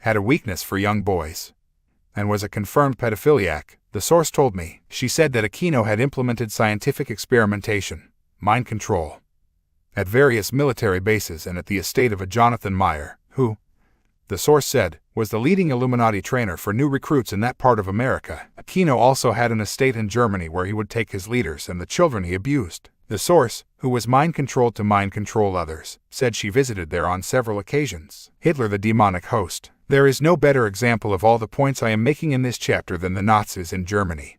had a weakness for young boys, and was a confirmed pedophiliac, the source told me. She said that Aquino had implemented scientific experimentation, mind control, at various military bases and at the estate of a Jonathan Meyer, who, the source said, was the leading Illuminati trainer for new recruits in that part of America. Aquino also had an estate in Germany where he would take his leaders and the children he abused. The source, who was mind-controlled to mind-control others, said she visited there on several occasions. Hitler, the demonic host. There is no better example of all the points I am making in this chapter than the Nazis in Germany,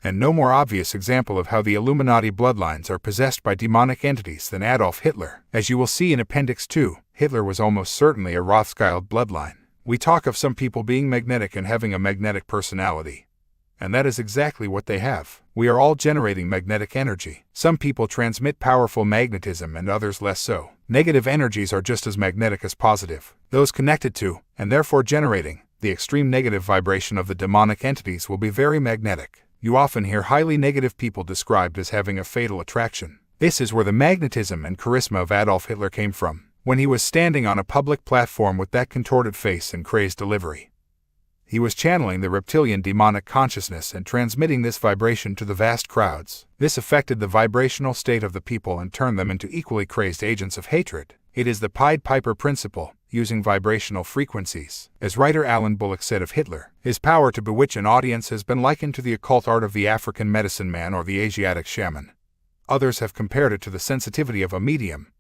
and no more obvious example of how the Illuminati bloodlines are possessed by demonic entities than Adolf Hitler. As you will see in Appendix 2, Hitler was almost certainly a Rothschild bloodline. We talk of some people being magnetic and having a magnetic personality, and that is exactly what they have. We are all generating magnetic energy. Some people transmit powerful magnetism and others less so. Negative energies are just as magnetic as positive. Those connected to, and therefore generating, the extreme negative vibration of the demonic entities will be very magnetic. You often hear highly negative people described as having a fatal attraction. This is where the magnetism and charisma of Adolf Hitler came from, when he was standing on a public platform with that contorted face and crazed delivery. He was channeling the reptilian demonic consciousness and transmitting this vibration to the vast crowds. This affected the vibrational state of the people and turned them into equally crazed agents of hatred. It is the Pied Piper principle, using vibrational frequencies. As writer Alan Bullock said of Hitler, his power to bewitch an audience has been likened to the occult art of the African medicine man or the Asiatic shaman. Others have compared it to the sensitivity of a medium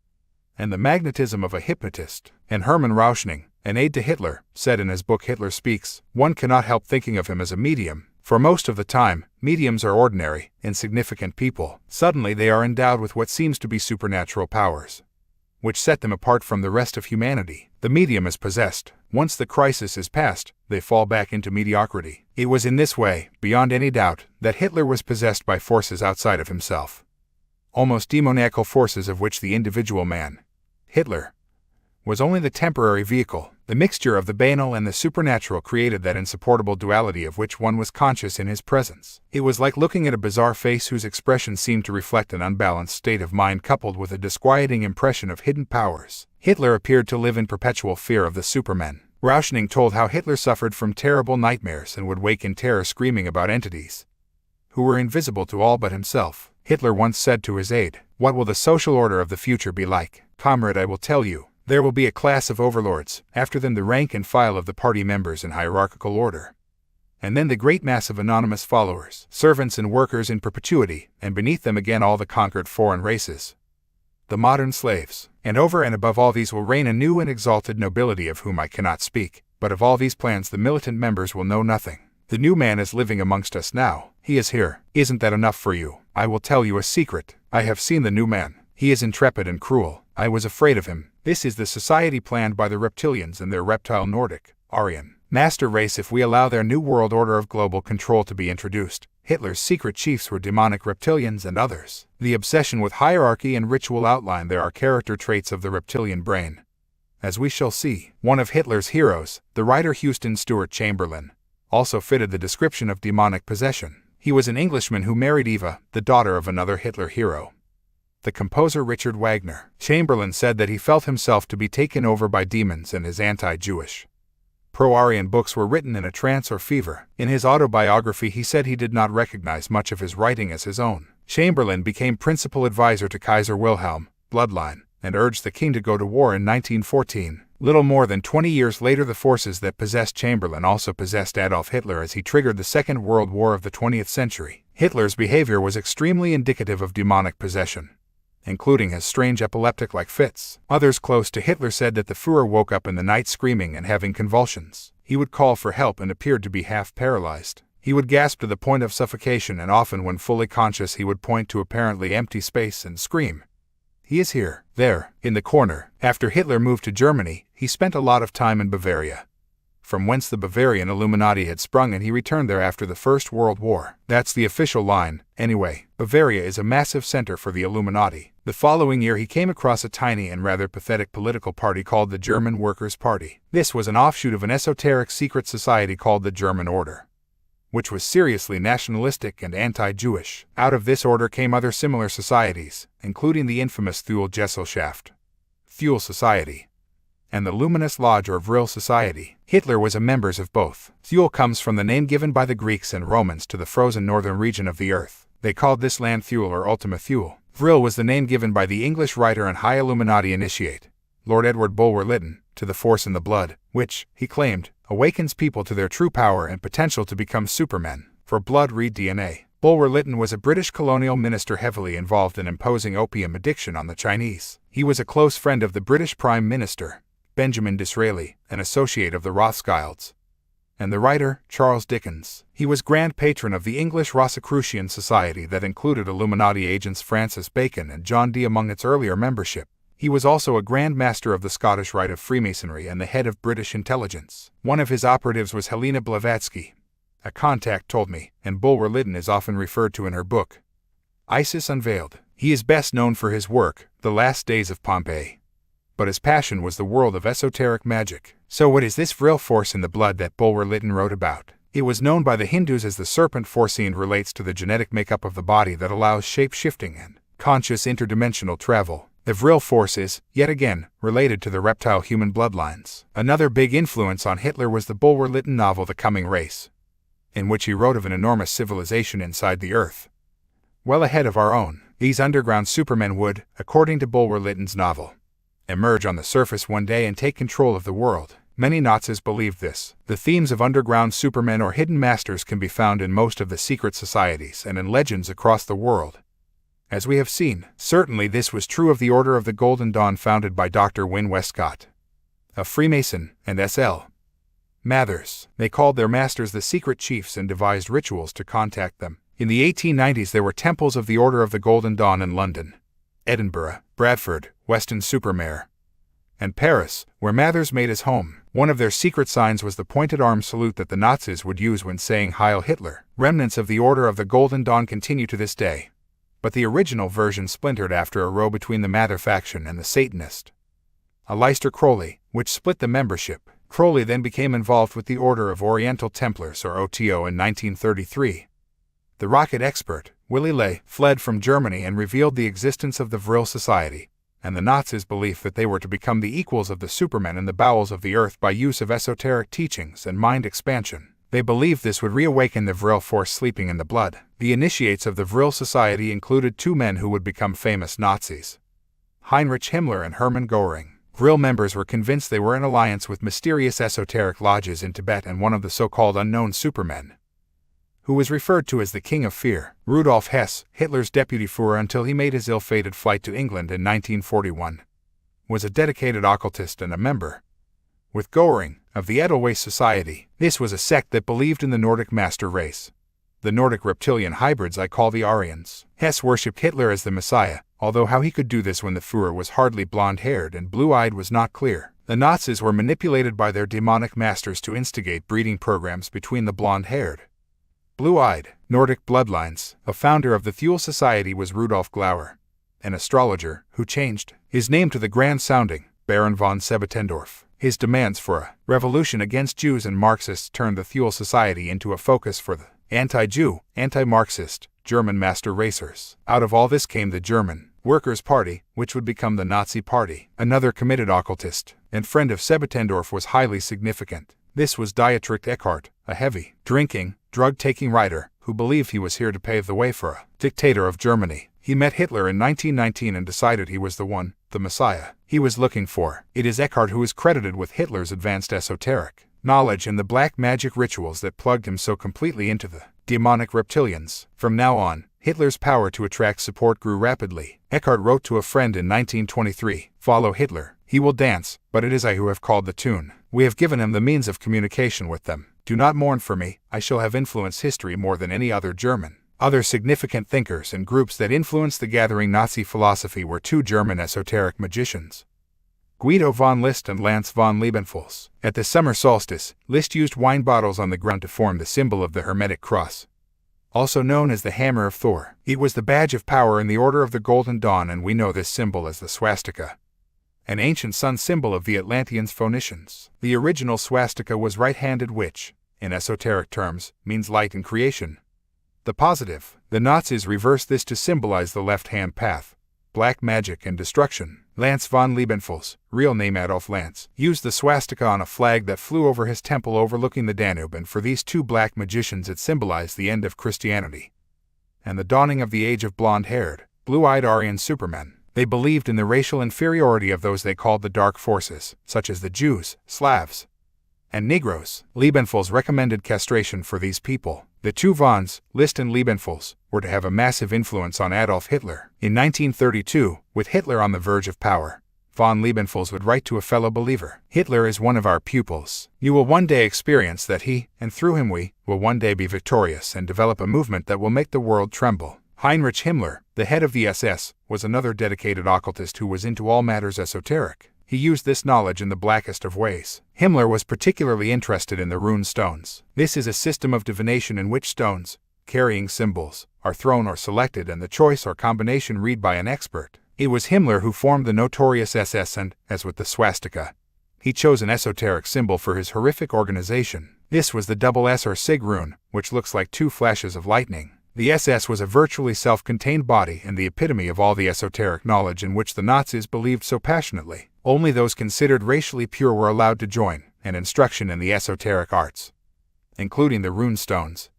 and the magnetism of a hypnotist. And Hermann Rauschning, an aide to Hitler, said in his book Hitler Speaks, one cannot help thinking of him as a medium. For most of the time, mediums are ordinary, insignificant people. Suddenly they are endowed with what seems to be supernatural powers. which set them apart from the rest of humanity. The medium is possessed. Once the crisis is past, they fall back into mediocrity. It was in this way, beyond any doubt, that Hitler was possessed by forces outside of himself. Almost demoniacal forces of which the individual man, Hitler, was only the temporary vehicle. The mixture of the banal and the supernatural created that insupportable duality of which one was conscious in his presence. It was like looking at a bizarre face whose expression seemed to reflect an unbalanced state of mind coupled with a disquieting impression of hidden powers. Hitler appeared to live in perpetual fear of the Supermen. Rauschning told how Hitler suffered from terrible nightmares and would wake in terror screaming about entities who were invisible to all but himself. Hitler once said to his aide, "What will the social order of the future be like? Comrade, I will tell you. There will be a class of overlords, after them the rank and file of the party members in hierarchical order, and then the great mass of anonymous followers, servants and workers in perpetuity, and beneath them again all the conquered foreign races, the modern slaves. And over and above all these will reign a new and exalted nobility of whom I cannot speak, but of all these plans the militant members will know nothing. The new man is living amongst us now. He is here. Isn't that enough for you? I will tell you a secret. I have seen the new man. He is intrepid and cruel. I was afraid of him. This is the society planned by the reptilians and their reptile Nordic, Aryan, master race if we allow their new world order of global control to be introduced. Hitler's secret chiefs were demonic reptilians and others. The obsession with hierarchy and ritual outline there are character traits of the reptilian brain. As we shall see, one of Hitler's heroes, the writer Houston Stewart Chamberlain, also fitted the description of demonic possession. He was an Englishman who married Eva, the daughter of another Hitler hero, the composer Richard Wagner. Chamberlain said that he felt himself to be taken over by demons, and his anti-Jewish, pro-Aryan books were written in a trance or fever. In his autobiography he said he did not recognize much of his writing as his own. Chamberlain became principal advisor to Kaiser Wilhelm, bloodline, and urged the king to go to war in 1914. Little more than 20 years later, the forces that possessed Chamberlain also possessed Adolf Hitler as he triggered the Second World War of the 20th century. Hitler's behavior was extremely indicative of demonic possession, including his strange epileptic-like fits. Others close to Hitler said that the Führer woke up in the night screaming and having convulsions. He would call for help and appeared to be half paralyzed. He would gasp to the point of suffocation, and often when fully conscious he would point to apparently empty space and scream, "He is here, there, in the corner." After Hitler moved to Germany, he spent a lot of time in Bavaria, from whence the Bavarian Illuminati had sprung, and he returned there after the First World War. That's the official line, anyway. Bavaria is a massive center for the Illuminati. The following year he came across a tiny and rather pathetic political party called the German Workers' Party. This was an offshoot of an esoteric secret society called the German Order, which was seriously nationalistic and anti-Jewish. Out of this order came other similar societies, including the infamous Thule-Gesellschaft, Thule Society, and the luminous lodge or Vril Society. Hitler was a member of both. Thule comes from the name given by the Greeks and Romans to the frozen northern region of the earth. They called this land Thule or Ultima Thule. Vril was the name given by the English writer and high Illuminati initiate, Lord Edward Bulwer-Lytton, to the force in the blood, which, he claimed, awakens people to their true power and potential to become supermen. For blood, read DNA. Bulwer-Lytton was a British colonial minister heavily involved in imposing opium addiction on the Chinese. He was a close friend of the British Prime Minister, Benjamin Disraeli, an associate of the Rothschilds, and the writer, Charles Dickens. He was Grand Patron of the English Rosicrucian Society that included Illuminati agents Francis Bacon and John Dee among its earlier membership. He was also a Grand Master of the Scottish Rite of Freemasonry and the head of British intelligence. One of his operatives was Helena Blavatsky, a contact told me, and Bulwer-Lytton is often referred to in her book, Isis Unveiled. He is best known for his work, The Last Days of Pompeii, but his passion was the world of esoteric magic. So what is this Vril force in the blood that Bulwer-Lytton wrote about? It was known by the Hindus as the serpent force and relates to the genetic makeup of the body that allows shape-shifting and conscious interdimensional travel. The Vril force is, yet again, related to the reptile-human bloodlines. Another big influence on Hitler was the Bulwer-Lytton novel The Coming Race, in which he wrote of an enormous civilization inside the Earth, well ahead of our own. These underground supermen would, according to Bulwer-Lytton's novel, emerge on the surface one day and take control of the world. Many Nazis believed this. The themes of underground supermen or hidden masters can be found in most of the secret societies and in legends across the world. As we have seen, certainly this was true of the Order of the Golden Dawn founded by Dr. Wynne Westcott, a Freemason, and S.L. Mathers. They called their masters the secret chiefs and devised rituals to contact them. In the 1890s there were temples of the Order of the Golden Dawn in London, Edinburgh, Bradford, Westen-Supermare, and Paris, where Mathers made his home. One of their secret signs was the pointed arm salute that the Nazis would use when saying Heil Hitler. Remnants of the Order of the Golden Dawn continue to this day, but the original version splintered after a row between the Mather faction and the Satanist Aleister Crowley, which split the membership. Crowley then became involved with the Order of Oriental Templars, or OTO, in 1933. The rocket expert, Willy Ley, fled from Germany and revealed the existence of the Vril Society, and the Nazis' belief that they were to become the equals of the Supermen in the bowels of the earth by use of esoteric teachings and mind expansion. They believed this would reawaken the Vril force sleeping in the blood. The initiates of the Vril Society included two men who would become famous Nazis: Heinrich Himmler and Hermann Göring. Vril members were convinced they were in alliance with mysterious esoteric lodges in Tibet and one of the so-called unknown Supermen, who was referred to as the King of Fear, Rudolf Hess, Hitler's deputy Führer until he made his ill-fated flight to England in 1941, was a dedicated occultist and a member, with Göring, of the Edelweiss Society. This was a sect that believed in the Nordic master race, the Nordic reptilian hybrids I call the Aryans. Hess worshipped Hitler as the Messiah, although how he could do this when the Führer was hardly blonde-haired and blue-eyed was not clear. The Nazis were manipulated by their demonic masters to instigate breeding programs between the blonde-haired, blue-eyed Nordic bloodlines. A founder of the Thule Society was Rudolf Glauer, an astrologer who changed his name to the grand-sounding Baron von Sebetendorf. His demands for a revolution against Jews and Marxists turned the Thule Society into a focus for the anti-Jew, anti-Marxist German master racers. Out of all this came the German Workers' Party, which would become the Nazi Party. Another committed occultist and friend of Sebetendorf was highly significant. This was Dietrich Eckart, a heavy drinking, drug-taking writer who believed he was here to pave the way for a dictator of Germany. He met Hitler in 1919 and decided he was the one, the Messiah, he was looking for. It is Eckart who is credited with Hitler's advanced esoteric knowledge and the black magic rituals that plugged him so completely into the demonic reptilians. From now on, Hitler's power to attract support grew rapidly. Eckart wrote to a friend in 1923, "Follow Hitler. He will dance, but it is I who have called the tune. We have given him the means of communication with them. Do not mourn for me, I shall have influenced history more than any other German." Other significant thinkers and groups that influenced the gathering Nazi philosophy were two German esoteric magicians, Guido von List and Lance von Liebenfels. At the summer solstice, List used wine bottles on the ground to form the symbol of the Hermetic Cross, also known as the Hammer of Thor. It was the badge of power in the Order of the Golden Dawn, and we know this symbol as the swastika, an ancient sun symbol of the Atlanteans Phoenicians. The original swastika was right-handed, which, in esoteric terms, means light and creation, the positive. The Nazis reversed this to symbolize the left-hand path, black magic and destruction. Lance von Liebenfels, real name Adolf Lance, used the swastika on a flag that flew over his temple overlooking the Danube, and for these two black magicians it symbolized the end of Christianity and the dawning of the age of blonde-haired, blue-eyed Aryan supermen. They believed in the racial inferiority of those they called the dark forces, such as the Jews, Slavs, and Negroes. Liebenfels recommended castration for these people. The two Vons, List and Liebenfels, were to have a massive influence on Adolf Hitler. In 1932, with Hitler on the verge of power, von Liebenfels would write to a fellow believer, "Hitler is one of our pupils. You will one day experience that he, and through him we, will one day be victorious and develop a movement that will make the world tremble." Heinrich Himmler, the head of the SS, was another dedicated occultist who was into all matters esoteric. He used this knowledge in the blackest of ways. Himmler was particularly interested in the rune stones. This is a system of divination in which stones, carrying symbols, are thrown or selected and the choice or combination read by an expert. It was Himmler who formed the notorious SS and, as with the swastika, he chose an esoteric symbol for his horrific organization. This was the double S or Sig rune, which looks like two flashes of lightning. The SS was a virtually self-contained body and the epitome of all the esoteric knowledge in which the Nazis believed so passionately. Only those considered racially pure were allowed to join, and instruction in the esoteric arts, including the rune stones,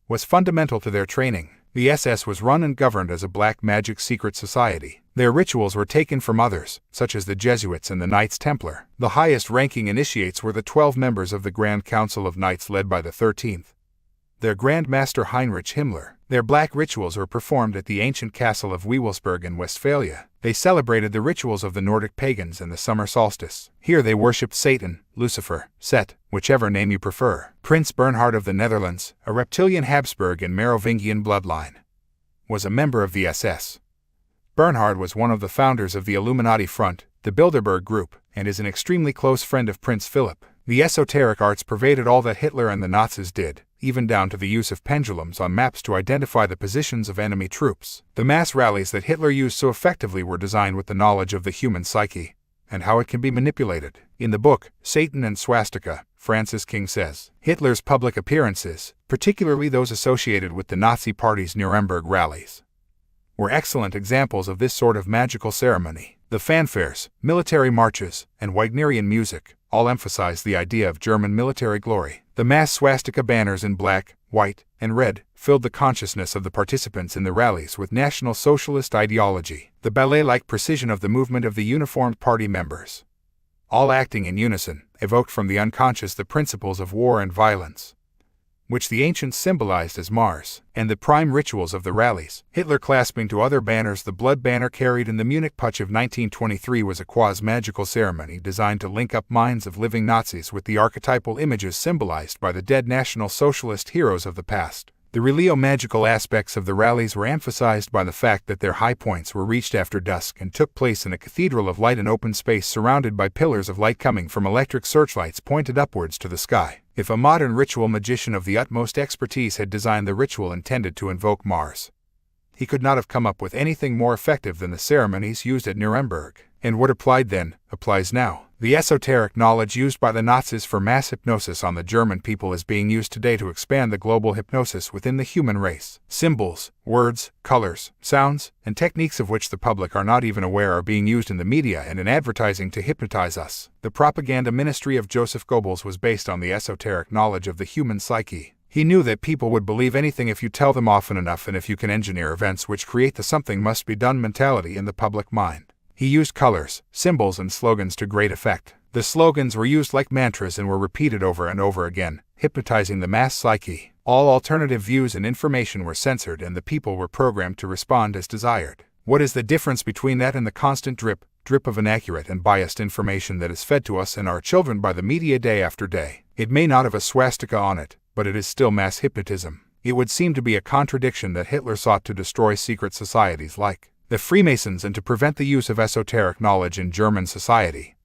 was fundamental to their training. The SS was run and governed as a black magic secret society. Their rituals were taken from others, such as the Jesuits and the Knights Templar. The highest-ranking initiates were the 12 members of the Grand Council of Knights led by the 13th, their Grand Master Heinrich Himmler. Their black rituals were performed at the ancient castle of Wewelsburg in Westphalia. They celebrated the rituals of the Nordic pagans and the summer solstice. Here they worshipped Satan, Lucifer, Set, whichever name you prefer. Prince Bernhard of the Netherlands, a reptilian Habsburg and Merovingian bloodline, was a member of the SS. Bernhard was one of the founders of the Illuminati Front, the Bilderberg Group, and is an extremely close friend of Prince Philip. The esoteric arts pervaded all that Hitler and the Nazis did, even down to the use of pendulums on maps to identify the positions of enemy troops. The mass rallies that Hitler used so effectively were designed with the knowledge of the human psyche and how it can be manipulated. In the book, Satan and Swastika, Francis King says, Hitler's public appearances, particularly those associated with the Nazi Party's Nuremberg rallies, were excellent examples of this sort of magical ceremony. The fanfares, military marches, and Wagnerian music all emphasized the idea of German military glory. The mass swastika banners in black, white, and red filled the consciousness of the participants in the rallies with National Socialist ideology. The ballet-like precision of the movement of the uniformed party members, all acting in unison, evoked from the unconscious the principles of war and violence, which the ancients symbolized as Mars, and the prime rituals of the rallies. Hitler clasping to other banners the blood banner carried in the Munich Putsch of 1923 was a quasi-magical ceremony designed to link up minds of living Nazis with the archetypal images symbolized by the dead National Socialist heroes of the past. The relio-magical aspects of the rallies were emphasized by the fact that their high points were reached after dusk and took place in a cathedral of light and open space surrounded by pillars of light coming from electric searchlights pointed upwards to the sky. If a modern ritual magician of the utmost expertise had designed the ritual intended to invoke Mars, he could not have come up with anything more effective than the ceremonies used at Nuremberg. And what applied then, applies now. The esoteric knowledge used by the Nazis for mass hypnosis on the German people is being used today to expand the global hypnosis within the human race. Symbols, words, colors, sounds, and techniques of which the public are not even aware are being used in the media and in advertising to hypnotize us. The propaganda ministry of Joseph Goebbels was based on the esoteric knowledge of the human psyche. He knew that people would believe anything if you tell them often enough, and if you can engineer events which create the something must be done mentality in the public mind. He used colors, symbols, and slogans to great effect. The slogans were used like mantras and were repeated over and over again, hypnotizing the mass psyche. All alternative views and information were censored and the people were programmed to respond as desired. What is the difference between that and the constant drip of inaccurate and biased information that is fed to us and our children by the media day after day? It may not have a swastika on it, but it is still mass hypnotism. It would seem to be a contradiction that Hitler sought to destroy secret societies like the Freemasons and to prevent the use of esoteric knowledge in German society.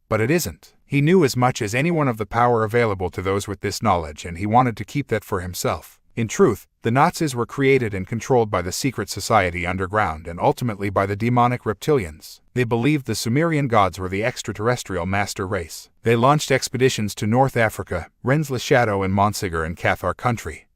But it isn't. He knew as much as anyone of the power available to those with this knowledge, and he wanted to keep that for himself. In truth, the Nazis were created and controlled by the secret society underground and ultimately by the demonic reptilians. They believed the Sumerian gods were the extraterrestrial master race. They launched expeditions to North Africa, Rennes-le-Château and Montségur in Cathar country,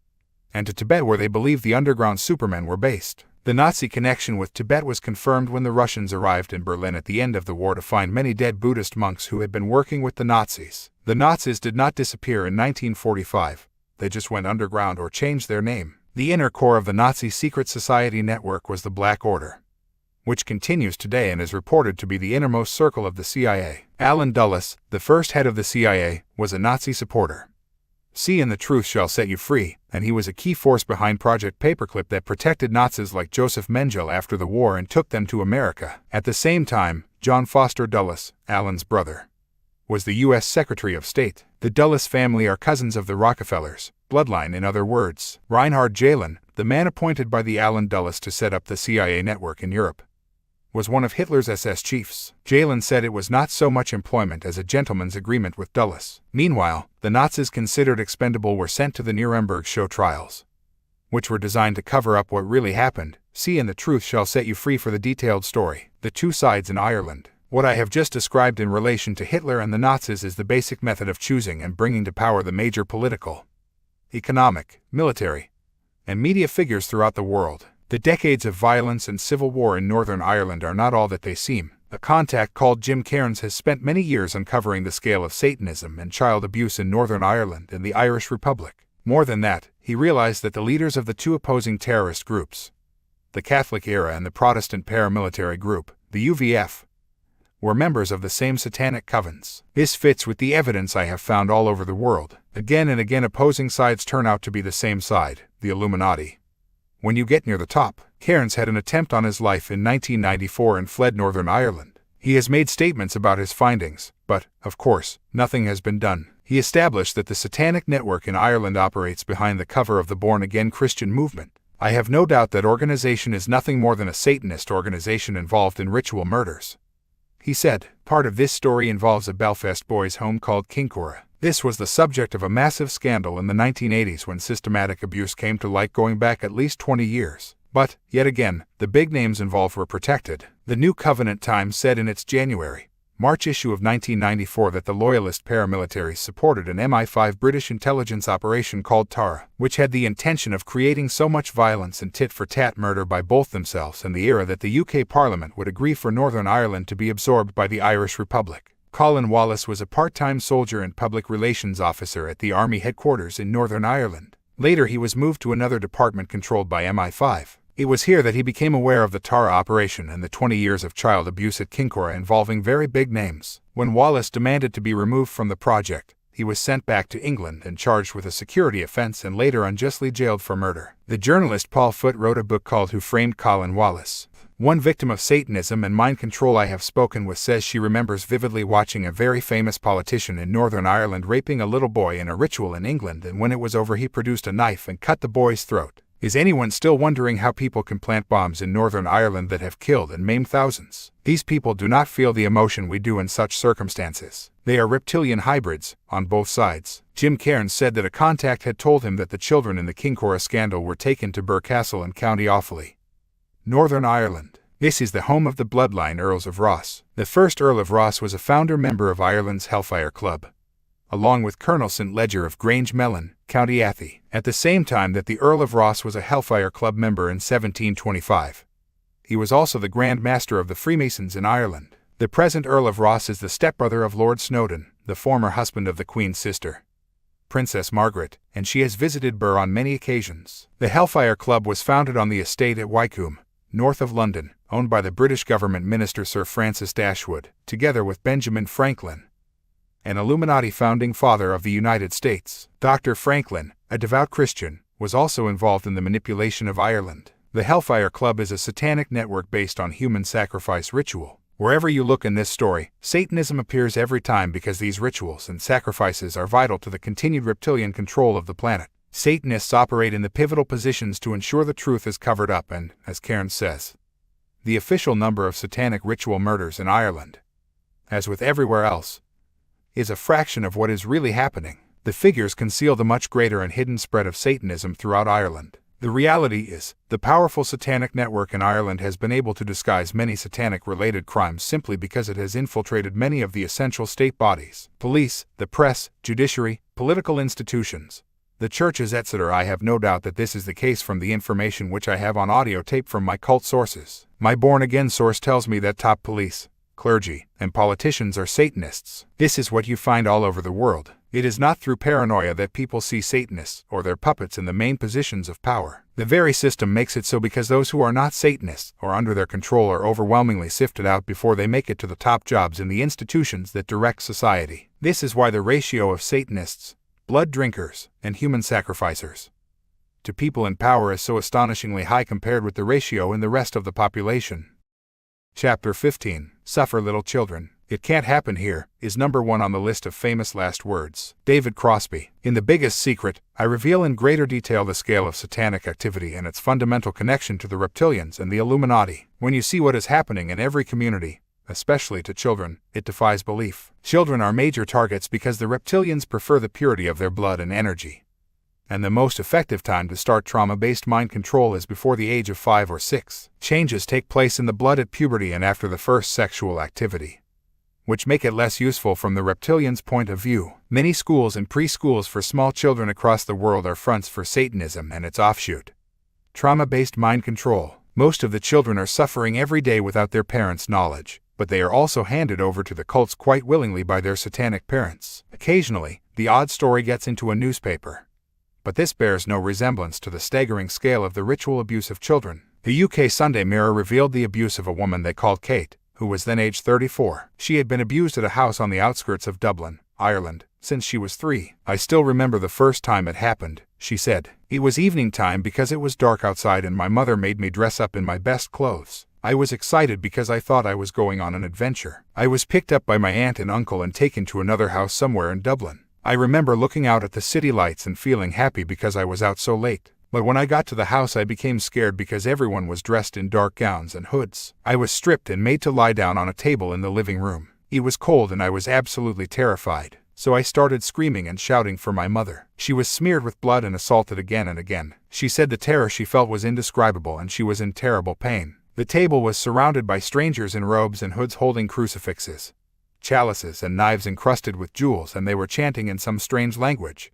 and to Tibet, where they believed the underground supermen were based. The Nazi connection with Tibet was confirmed when the Russians arrived in Berlin at the end of the war to find many dead Buddhist monks who had been working with the Nazis. The Nazis did not disappear in 1945, they just went underground or changed their name. The inner core of the Nazi secret society network was the Black Order, which continues today and is reported to be the innermost circle of the CIA. Allen Dulles, the first head of the CIA, was a Nazi supporter. See, and the truth shall set you free, and he was a key force behind Project Paperclip that protected Nazis like Joseph Mengele after the war and took them to America. At the same time, John Foster Dulles, Allen's brother, was the U.S. Secretary of State. The Dulles family are cousins of the Rockefellers, bloodline in other words. Reinhard Gehlen, the man appointed by the Allen Dulles to set up the CIA network in Europe, was one of Hitler's SS chiefs. Gehlen said it was not so much employment as a gentleman's agreement with Dulles. Meanwhile, the Nazis considered expendable were sent to the Nuremberg show trials, which were designed to cover up what really happened. See, and the truth shall set you free for the detailed story. The two sides in Ireland. What I have just described in relation to Hitler and the Nazis is the basic method of choosing and bringing to power the major political, economic, military, and media figures throughout the world. The decades of violence and civil war in Northern Ireland are not all that they seem. A contact called Jim Cairns has spent many years uncovering the scale of Satanism and child abuse in Northern Ireland and the Irish Republic. More than that, he realized that the leaders of the two opposing terrorist groups, the Catholic Era and the Protestant paramilitary group, the UVF, were members of the same satanic covens. This fits with the evidence I have found all over the world. Again and again opposing sides turn out to be the same side, the Illuminati. When you get near the top, Cairns had an attempt on his life in 1994 and fled Northern Ireland. He has made statements about his findings, but, of course, nothing has been done. He established that the satanic network in Ireland operates behind the cover of the born-again Christian movement. I have no doubt that organization is nothing more than a Satanist organization involved in ritual murders. He said, part of this story involves a Belfast boys' home called Kinkora. This was the subject of a massive scandal in the 1980s when systematic abuse came to light going back at least 20 years. But, yet again, the big names involved were protected. The New Covenant Times said in its January-March issue of 1994 that the Loyalist paramilitaries supported an MI5 British intelligence operation called Tara, which had the intention of creating so much violence and tit-for-tat murder by both themselves and the IRA that the UK Parliament would agree for Northern Ireland to be absorbed by the Irish Republic. Colin Wallace was a part-time soldier and public relations officer at the Army headquarters in Northern Ireland. Later he was moved to another department controlled by MI5. It was here that he became aware of the Tara operation and the 20 years of child abuse at Kinkora involving very big names. When Wallace demanded to be removed from the project, he was sent back to England and charged with a security offense and later unjustly jailed for murder. The journalist Paul Foote wrote a book called Who Framed Colin Wallace? One victim of Satanism and mind control I have spoken with says she remembers vividly watching a very famous politician in Northern Ireland raping a little boy in a ritual in England, and when it was over he produced a knife and cut the boy's throat. Is anyone still wondering how people can plant bombs in Northern Ireland that have killed and maimed thousands? These people do not feel the emotion we do in such circumstances. They are reptilian hybrids, on both sides. Jim Cairns said that a contact had told him that the children in the Kinkora scandal were taken to Birr Castle in County Offaly, Northern Ireland. This is the home of the bloodline Earls of Ross. The first Earl of Ross was a founder member of Ireland's Hellfire Club, along with Colonel St. Ledger of Grange Mellon, County Athy, at the same time that the Earl of Ross was a Hellfire Club member in 1725. He was also the Grand Master of the Freemasons in Ireland. The present Earl of Ross is the stepbrother of Lord Snowdon, the former husband of the Queen's sister, Princess Margaret, and she has visited Birr on many occasions. The Hellfire Club was founded on the estate at Wycombe, north of London, owned by the British government minister Sir Francis Dashwood, together with Benjamin Franklin, an Illuminati founding father of the United States. Dr. Franklin, a devout Christian, was also involved in the manipulation of Ireland. The Hellfire Club is a satanic network based on human sacrifice ritual. Wherever you look in this story, Satanism appears every time because these rituals and sacrifices are vital to the continued reptilian control of the planet. Satanists operate in the pivotal positions to ensure the truth is covered up and, as Cairns says, the official number of satanic ritual murders in Ireland, as with everywhere else, is a fraction of what is really happening. The figures conceal the much greater and hidden spread of Satanism throughout Ireland. The reality is, the powerful satanic network in Ireland has been able to disguise many satanic-related crimes simply because it has infiltrated many of the essential state bodies, police, the press, judiciary, political institutions, the churches, etc. I have no doubt that this is the case from the information which I have on audio tape from my cult sources. My born-again source tells me that top police, clergy, and politicians are Satanists. This is what you find all over the world. It is not through paranoia that people see Satanists or their puppets in the main positions of power. The very system makes it so because those who are not Satanists or under their control are overwhelmingly sifted out before they make it to the top jobs in the institutions that direct society. This is why the ratio of Satanists, blood drinkers, and human sacrificers to people in power is so astonishingly high compared with the ratio in the rest of the population. Chapter 15. Suffer Little Children. It Can't Happen Here is number 1 on the list of famous last words. David Crosby. In The Biggest Secret, I reveal in greater detail the scale of satanic activity and its fundamental connection to the reptilians and the Illuminati. When you see what is happening in every community, especially to children, it defies belief. Children are major targets because the reptilians prefer the purity of their blood and energy. And the most effective time to start trauma-based mind control is before the age of 5 or 6. Changes take place in the blood at puberty and after the first sexual activity, which make it less useful from the reptilians' point of view. Many schools and preschools for small children across the world are fronts for Satanism and its offshoot, trauma-based mind control. Most of the children are suffering every day without their parents' knowledge, but they are also handed over to the cults quite willingly by their satanic parents. Occasionally, the odd story gets into a newspaper, but this bears no resemblance to the staggering scale of the ritual abuse of children. The UK Sunday Mirror revealed the abuse of a woman they called Kate, who was then aged 34. She had been abused at a house on the outskirts of Dublin, Ireland, since she was 3. I still remember the first time it happened, she said. It was evening time because it was dark outside and my mother made me dress up in my best clothes. I was excited because I thought I was going on an adventure. I was picked up by my aunt and uncle and taken to another house somewhere in Dublin. I remember looking out at the city lights and feeling happy because I was out so late. But when I got to the house I became scared because everyone was dressed in dark gowns and hoods. I was stripped and made to lie down on a table in the living room. It was cold and I was absolutely terrified. So I started screaming and shouting for my mother. She was smeared with blood and assaulted again and again. She said the terror she felt was indescribable and she was in terrible pain. The table was surrounded by strangers in robes and hoods holding crucifixes, chalices and knives encrusted with jewels, and they were chanting in some strange language.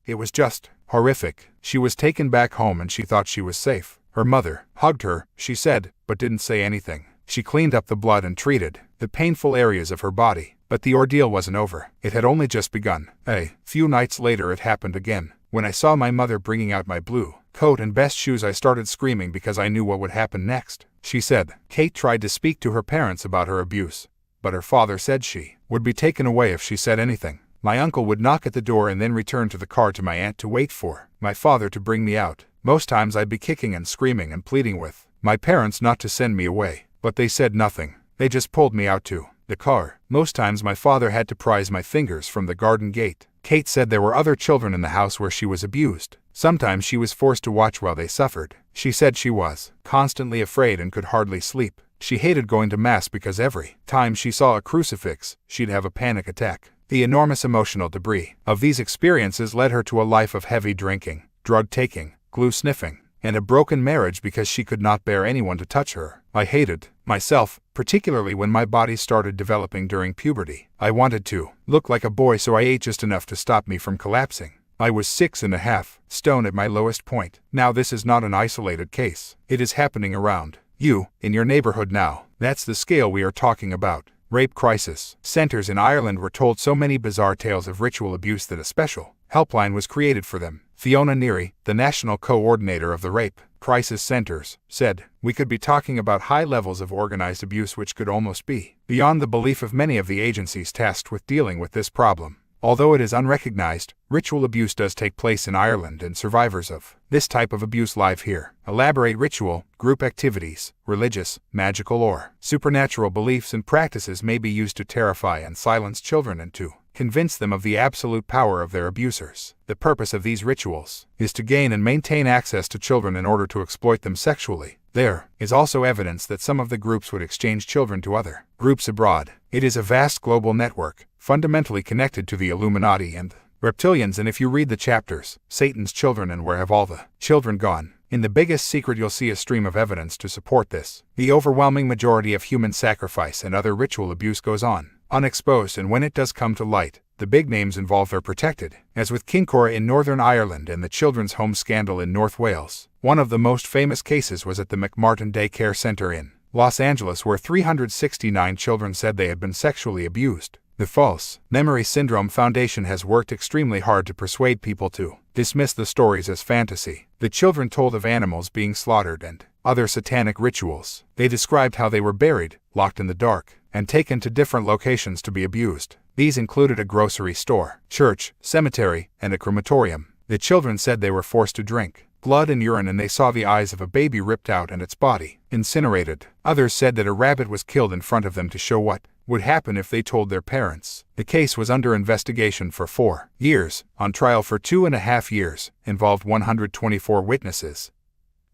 It was just horrific. She was taken back home and she thought she was safe. Her mother hugged her, she said, but didn't say anything. She cleaned up the blood and treated the painful areas of her body. But the ordeal wasn't over. It had only just begun. A few nights later it happened again. When I saw my mother bringing out my blue coat and best shoes, I started screaming because I knew what would happen next. She said Kate tried to speak to her parents about her abuse, but her father said she would be taken away if she said anything. My uncle would knock at the door and then return to the car to my aunt to wait for my father to bring me out. Most times I'd be kicking and screaming and pleading with my parents not to send me away, but they said nothing. They just pulled me out to the car. Most times my father had to prise my fingers from the garden gate. Kate said there were other children in the house where she was abused. Sometimes she was forced to watch while they suffered. She said she was constantly afraid and could hardly sleep. She hated going to mass because every time she saw a crucifix, she'd have a panic attack. The enormous emotional debris of these experiences led her to a life of heavy drinking, drug taking, glue sniffing, and a broken marriage because she could not bear anyone to touch her. I hated myself, particularly when my body started developing during puberty. I wanted to look like a boy, so I ate just enough to stop me from collapsing. I was 6.5 stone at my lowest point. Now this is not an isolated case. It is happening around you, in your neighborhood now. That's the scale we are talking about. Rape crisis centers in Ireland were told so many bizarre tales of ritual abuse that a special helpline was created for them. Fiona Neary, the national coordinator of the rape crisis centers, said, "We could be talking about high levels of organized abuse which could almost be beyond the belief of many of the agencies tasked with dealing with this problem." Although it is unrecognized, ritual abuse does take place in Ireland, and survivors of this type of abuse live here. Elaborate ritual, group activities, religious, magical or supernatural beliefs and practices may be used to terrify and silence children and to convince them of the absolute power of their abusers. The purpose of these rituals is to gain and maintain access to children in order to exploit them sexually. There is also evidence that some of the groups would exchange children to other groups abroad. It is a vast global network, fundamentally connected to the Illuminati and reptilians, and if you read the chapters, Satan's Children and Where Have All the Children Gone? In The Biggest Secret, you'll see a stream of evidence to support this. The overwhelming majority of human sacrifice and other ritual abuse goes on unexposed, and when it does come to light, the big names involved are protected, as with Kincora in Northern Ireland and the Children's Home scandal in North Wales. One of the most famous cases was at the McMartin Day Care Center in Los Angeles, where 369 children said they had been sexually abused. The False Memory Syndrome Foundation has worked extremely hard to persuade people to dismiss the stories as fantasy. The children told of animals being slaughtered and other satanic rituals. They described how they were buried, locked in the dark, and taken to different locations to be abused. These included a grocery store, church, cemetery, and a crematorium. The children said they were forced to drink blood and urine, and they saw the eyes of a baby ripped out and its body incinerated. Others said that a rabbit was killed in front of them to show what would happen if they told their parents. The case was under investigation for 4 years, on trial for 2.5 years, involved 124 witnesses,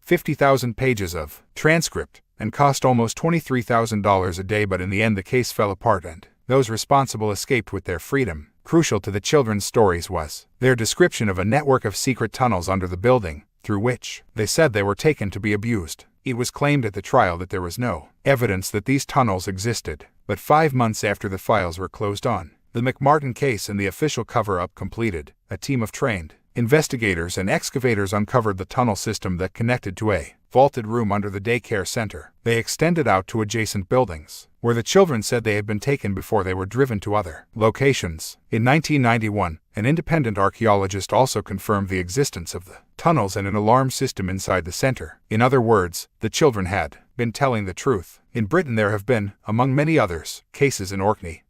50,000 pages of transcript, and cost almost $23,000 a day, but in the end the case fell apart and those responsible escaped with their freedom. Crucial to the children's stories was their description of a network of secret tunnels under the building, through which they said they were taken to be abused. It was claimed at the trial that there was no evidence that these tunnels existed, but 5 months after the files were closed on the McMartin case and the official cover-up completed, a team of trained investigators and excavators uncovered the tunnel system that connected to a vaulted room under the daycare center. They extended out to adjacent buildings, where the children said they had been taken before they were driven to other locations. In 1991, an independent archaeologist also confirmed the existence of the tunnels and an alarm system inside the center. In other words, the children had been telling the truth. In Britain there have been, among many others, cases in Orkney,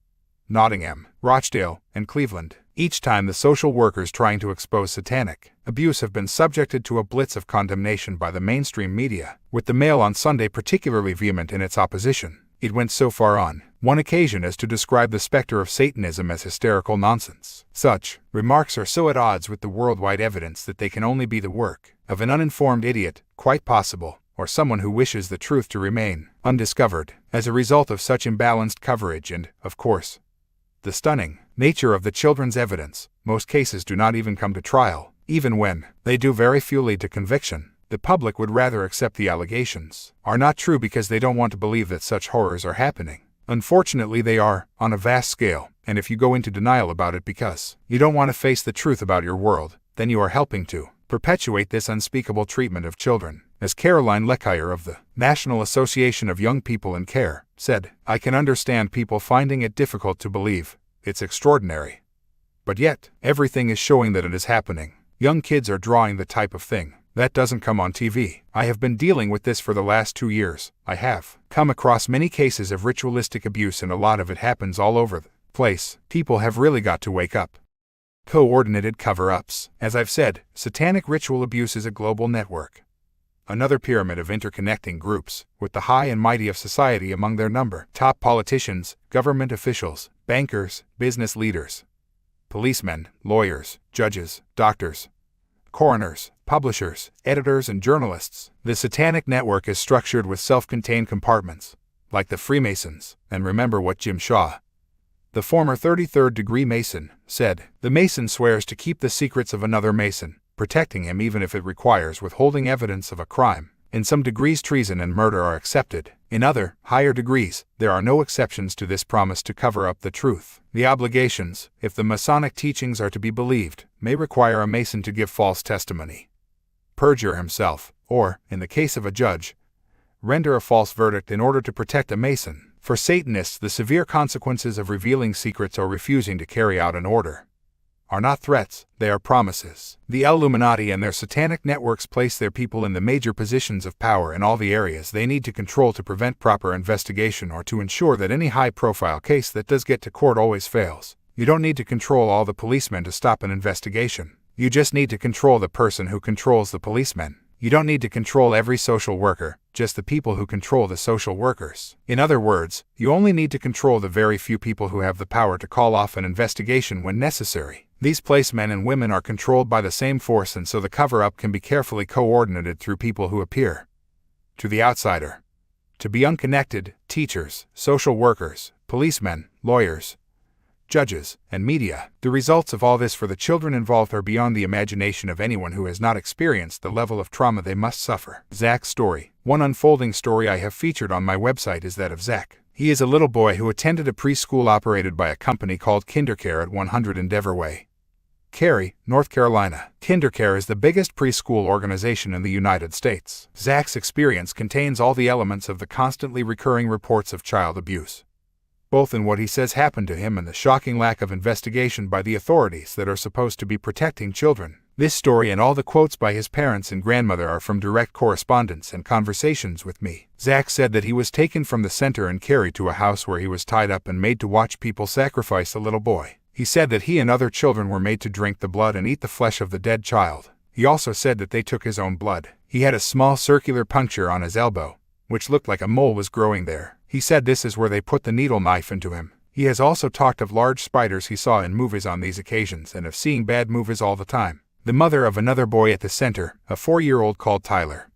Nottingham, Rochdale, and Cleveland. Each time the social workers trying to expose satanic abuse have been subjected to a blitz of condemnation by the mainstream media, with the Mail on Sunday particularly vehement in its opposition. It went so far on one occasion as to describe the specter of Satanism as hysterical nonsense. Such remarks are so at odds with the worldwide evidence that they can only be the work of an uninformed idiot, quite possible, or someone who wishes the truth to remain undiscovered as a result of such imbalanced coverage and, of course, the stunning nature of the children's evidence. Most cases do not even come to trial. Even when they do, very few lead to conviction. The public would rather accept the allegations are not true because they don't want to believe that such horrors are happening. Unfortunately, they are, on a vast scale, and if you go into denial about it because you don't want to face the truth about your world, then you are helping to perpetuate this unspeakable treatment of children. As Caroline Leckire of the National Association of Young People in Care said, "I can understand people finding it difficult to believe. It's extraordinary. But yet, everything is showing that it is happening. Young kids are drawing the type of thing that doesn't come on TV. I have been dealing with this for the last 2 years. I have come across many cases of ritualistic abuse, and a lot of it happens all over the place. People have really got to wake up." Coordinated cover-ups. As I've said, satanic ritual abuse is a global network. Another pyramid of interconnecting groups, with the high and mighty of society among their number. Top politicians, government officials, bankers, business leaders, policemen, lawyers, judges, doctors, coroners, publishers, editors, and journalists. The satanic network is structured with self-contained compartments, like the Freemasons. And remember what Jim Shaw, the former 33rd degree Mason, said: "The Mason swears to keep the secrets of another Mason, protecting him even if it requires withholding evidence of a crime. In some degrees, treason and murder are accepted. In other, higher degrees, there are no exceptions to this promise to cover up the truth. The obligations, if the Masonic teachings are to be believed, may require a Mason to give false testimony, perjure himself, or, in the case of a judge, render a false verdict in order to protect a Mason. For Satanists, the severe consequences of revealing secrets or refusing to carry out an order are not threats, they are promises." The Illuminati and their satanic networks place their people in the major positions of power in all the areas they need to control to prevent proper investigation or to ensure that any high-profile case that does get to court always fails. You don't need to control all the policemen to stop an investigation. You just need to control the person who controls the policemen. You don't need to control every social worker, just the people who control the social workers. In other words, you only need to control the very few people who have the power to call off an investigation when necessary. These placemen and women are controlled by the same force, and so the cover-up can be carefully coordinated through people who appear, to the outsider, to be unconnected: teachers, social workers, policemen, lawyers, judges, and media. The results of all this for the children involved are beyond the imagination of anyone who has not experienced the level of trauma they must suffer. Zach's story. One unfolding story I have featured on my website is that of Zach. He is a little boy who attended a preschool operated by a company called KinderCare at 100 Endeavor Way, Cary, North Carolina. KinderCare is the biggest preschool organization in the United States. Zach's experience contains all the elements of the constantly recurring reports of child abuse, both in what he says happened to him and the shocking lack of investigation by the authorities that are supposed to be protecting children. This story and all the quotes by his parents and grandmother are from direct correspondence and conversations with me. Zach said that he was taken from the center and carried to a house where he was tied up and made to watch people sacrifice a little boy. He said that he and other children were made to drink the blood and eat the flesh of the dead child. He also said that they took his own blood. He had a small circular puncture on his elbow, which looked like a mole was growing there. He said this is where they put the needle knife into him. He has also talked of large spiders he saw in movies on these occasions and of seeing bad movies all the time. The mother of another boy at the center, a 4-year-old called Tyler,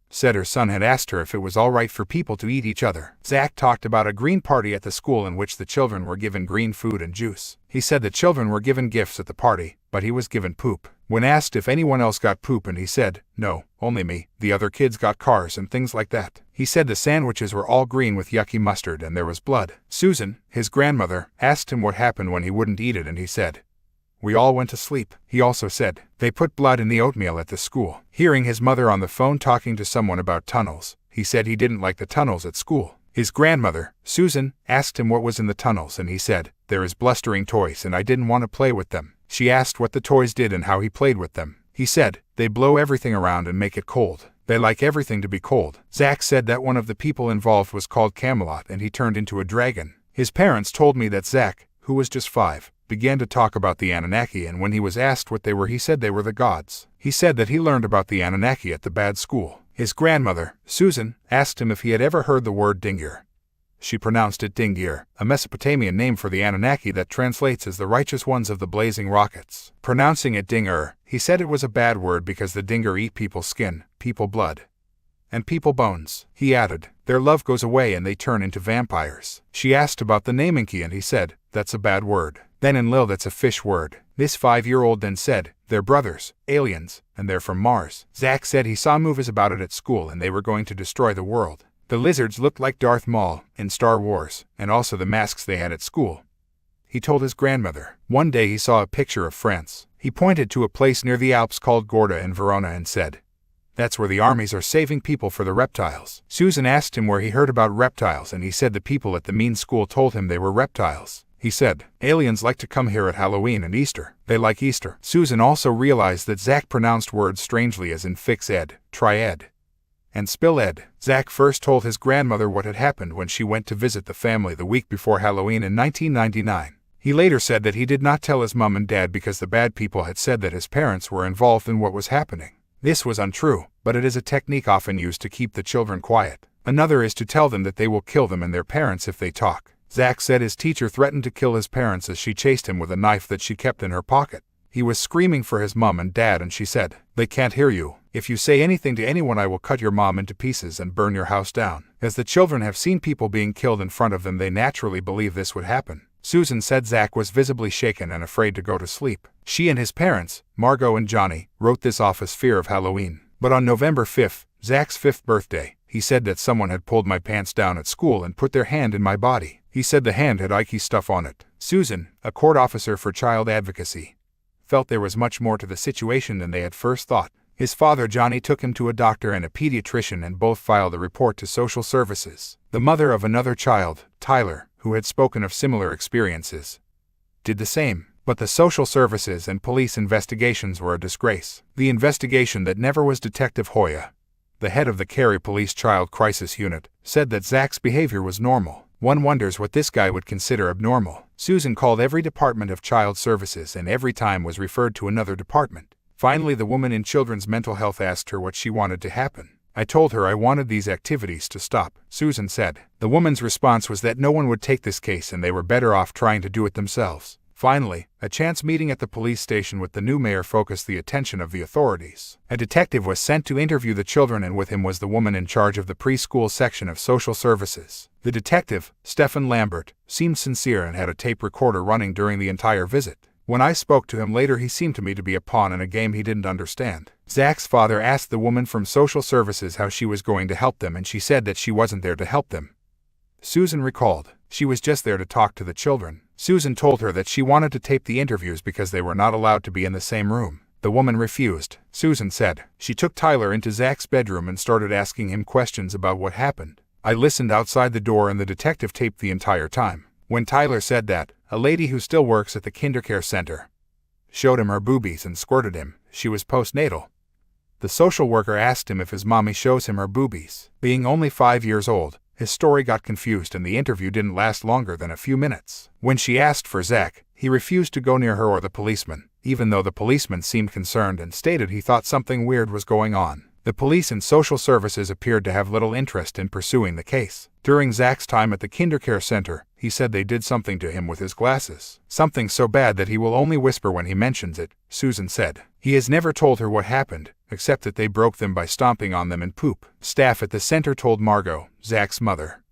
said her son had asked her if it was all right for people to eat each other. Zach talked about a green party at the school in which the children were given green food and juice. He said the children were given gifts at the party, but he was given poop. When asked if anyone else got poop, and he said, "No, only me. The other kids got cars and things like that." He said the sandwiches were all green with yucky mustard and there was blood. Susan, his grandmother, asked him what happened when he wouldn't eat it, and he said, "We all went to sleep." He also said, "They put blood in the oatmeal at the school." Hearing his mother on the phone talking to someone about tunnels, he said he didn't like the tunnels at school. His grandmother, Susan, asked him what was in the tunnels, and he said, "There is blustering toys and I didn't want to play with them." She asked what the toys did and how he played with them. He said, "They blow everything around and make it cold. They like everything to be cold." Zach said that one of the people involved was called Camelot and he turned into a dragon. His parents told me that Zach, who was just 5, began to talk about the Anunnaki, and when he was asked what they were, he said they were the gods. He said that he learned about the Anunnaki at the bad school. His grandmother, Susan, asked him if he had ever heard the word Dingir. She pronounced it Dingir, a Mesopotamian name for the Anunnaki that translates as the righteous ones of the blazing rockets. Pronouncing it Dingir, he said it was a bad word because the Dingir eat people's skin, people blood, and people bones. He added, their love goes away and they turn into vampires. She asked about the name Icke and he said, that's a bad word. Then Enlil, that's a fish word. This 5-year-old then said, they're brothers, aliens, and they're from Mars. Zach said he saw movies about it at school and they were going to destroy the world. The lizards looked like Darth Maul in Star Wars, and also the masks they had at school. He told his grandmother. One day he saw a picture of France. He pointed to a place near the Alps called Gorda in Verona and said, that's where the armies are saving people for the reptiles. Susan asked him where he heard about reptiles and he said the people at the mean school told him they were reptiles. He said, aliens like to come here at Halloween and Easter. They like Easter. Susan also realized that Zach pronounced words strangely as in fix ed, try ed, and spill ed. Zach first told his grandmother what had happened when she went to visit the family the week before Halloween in 1999. He later said that he did not tell his mom and dad because the bad people had said that his parents were involved in what was happening. This was untrue, but it is a technique often used to keep the children quiet. Another is to tell them that they will kill them and their parents if they talk. Zach said his teacher threatened to kill his parents as she chased him with a knife that she kept in her pocket. He was screaming for his mom and dad and she said, they can't hear you. If you say anything to anyone I will cut your mom into pieces and burn your house down. As the children have seen people being killed in front of them, they naturally believe this would happen. Susan said Zach was visibly shaken and afraid to go to sleep. She and his parents, Margot and Johnny, wrote this off as fear of Halloween. But on November 5th, Zach's 5th birthday, he said that someone had pulled my pants down at school and put their hand in my body. He said the hand had Icke stuff on it. Susan, a court officer for child advocacy, felt there was much more to the situation than they had first thought. His father Johnny took him to a doctor and a pediatrician and both filed a report to social services. The mother of another child, Tyler, who had spoken of similar experiences, did the same. But the social services and police investigations were a disgrace. The investigation that never was. Detective Hoya, the head of the Cary Police Child Crisis Unit, said that Zach's behavior was normal. One wonders what this guy would consider abnormal. Susan called every department of child services and every time was referred to another department. Finally, the woman in children's mental health asked her what she wanted to happen. I told her I wanted these activities to stop, Susan said. The woman's response was that no one would take this case and they were better off trying to do it themselves. Finally, a chance meeting at the police station with the new mayor focused the attention of the authorities. A detective was sent to interview the children and with him was the woman in charge of the preschool section of social services. The detective, Stefan Lambert, seemed sincere and had a tape recorder running during the entire visit. When I spoke to him later, he seemed to me to be a pawn in a game he didn't understand. Zach's father asked the woman from social services how she was going to help them and she said that she wasn't there to help them. Susan recalled, she was just there to talk to the children. Susan told her that she wanted to tape the interviews because they were not allowed to be in the same room. The woman refused. Susan said, she took Tyler into Zach's bedroom and started asking him questions about what happened. I listened outside the door and the detective taped the entire time. When Tyler said that, a lady who still works at the kindercare center showed him her boobies and squirted him. She was postnatal. The social worker asked him if his mommy shows him her boobies. Being only 5 years old, his story got confused and the interview didn't last longer than a few minutes. When she asked for Zach, he refused to go near her or the policeman, even though the policeman seemed concerned and stated he thought something weird was going on. The police and social services appeared to have little interest in pursuing the case. During Zach's time at the kindercare center, he said they did something to him with his glasses. Something so bad that he will only whisper when he mentions it, Susan said. He has never told her what happened, except that they broke them by stomping on them in poop. Staff at the center told Margot, Zach's mother,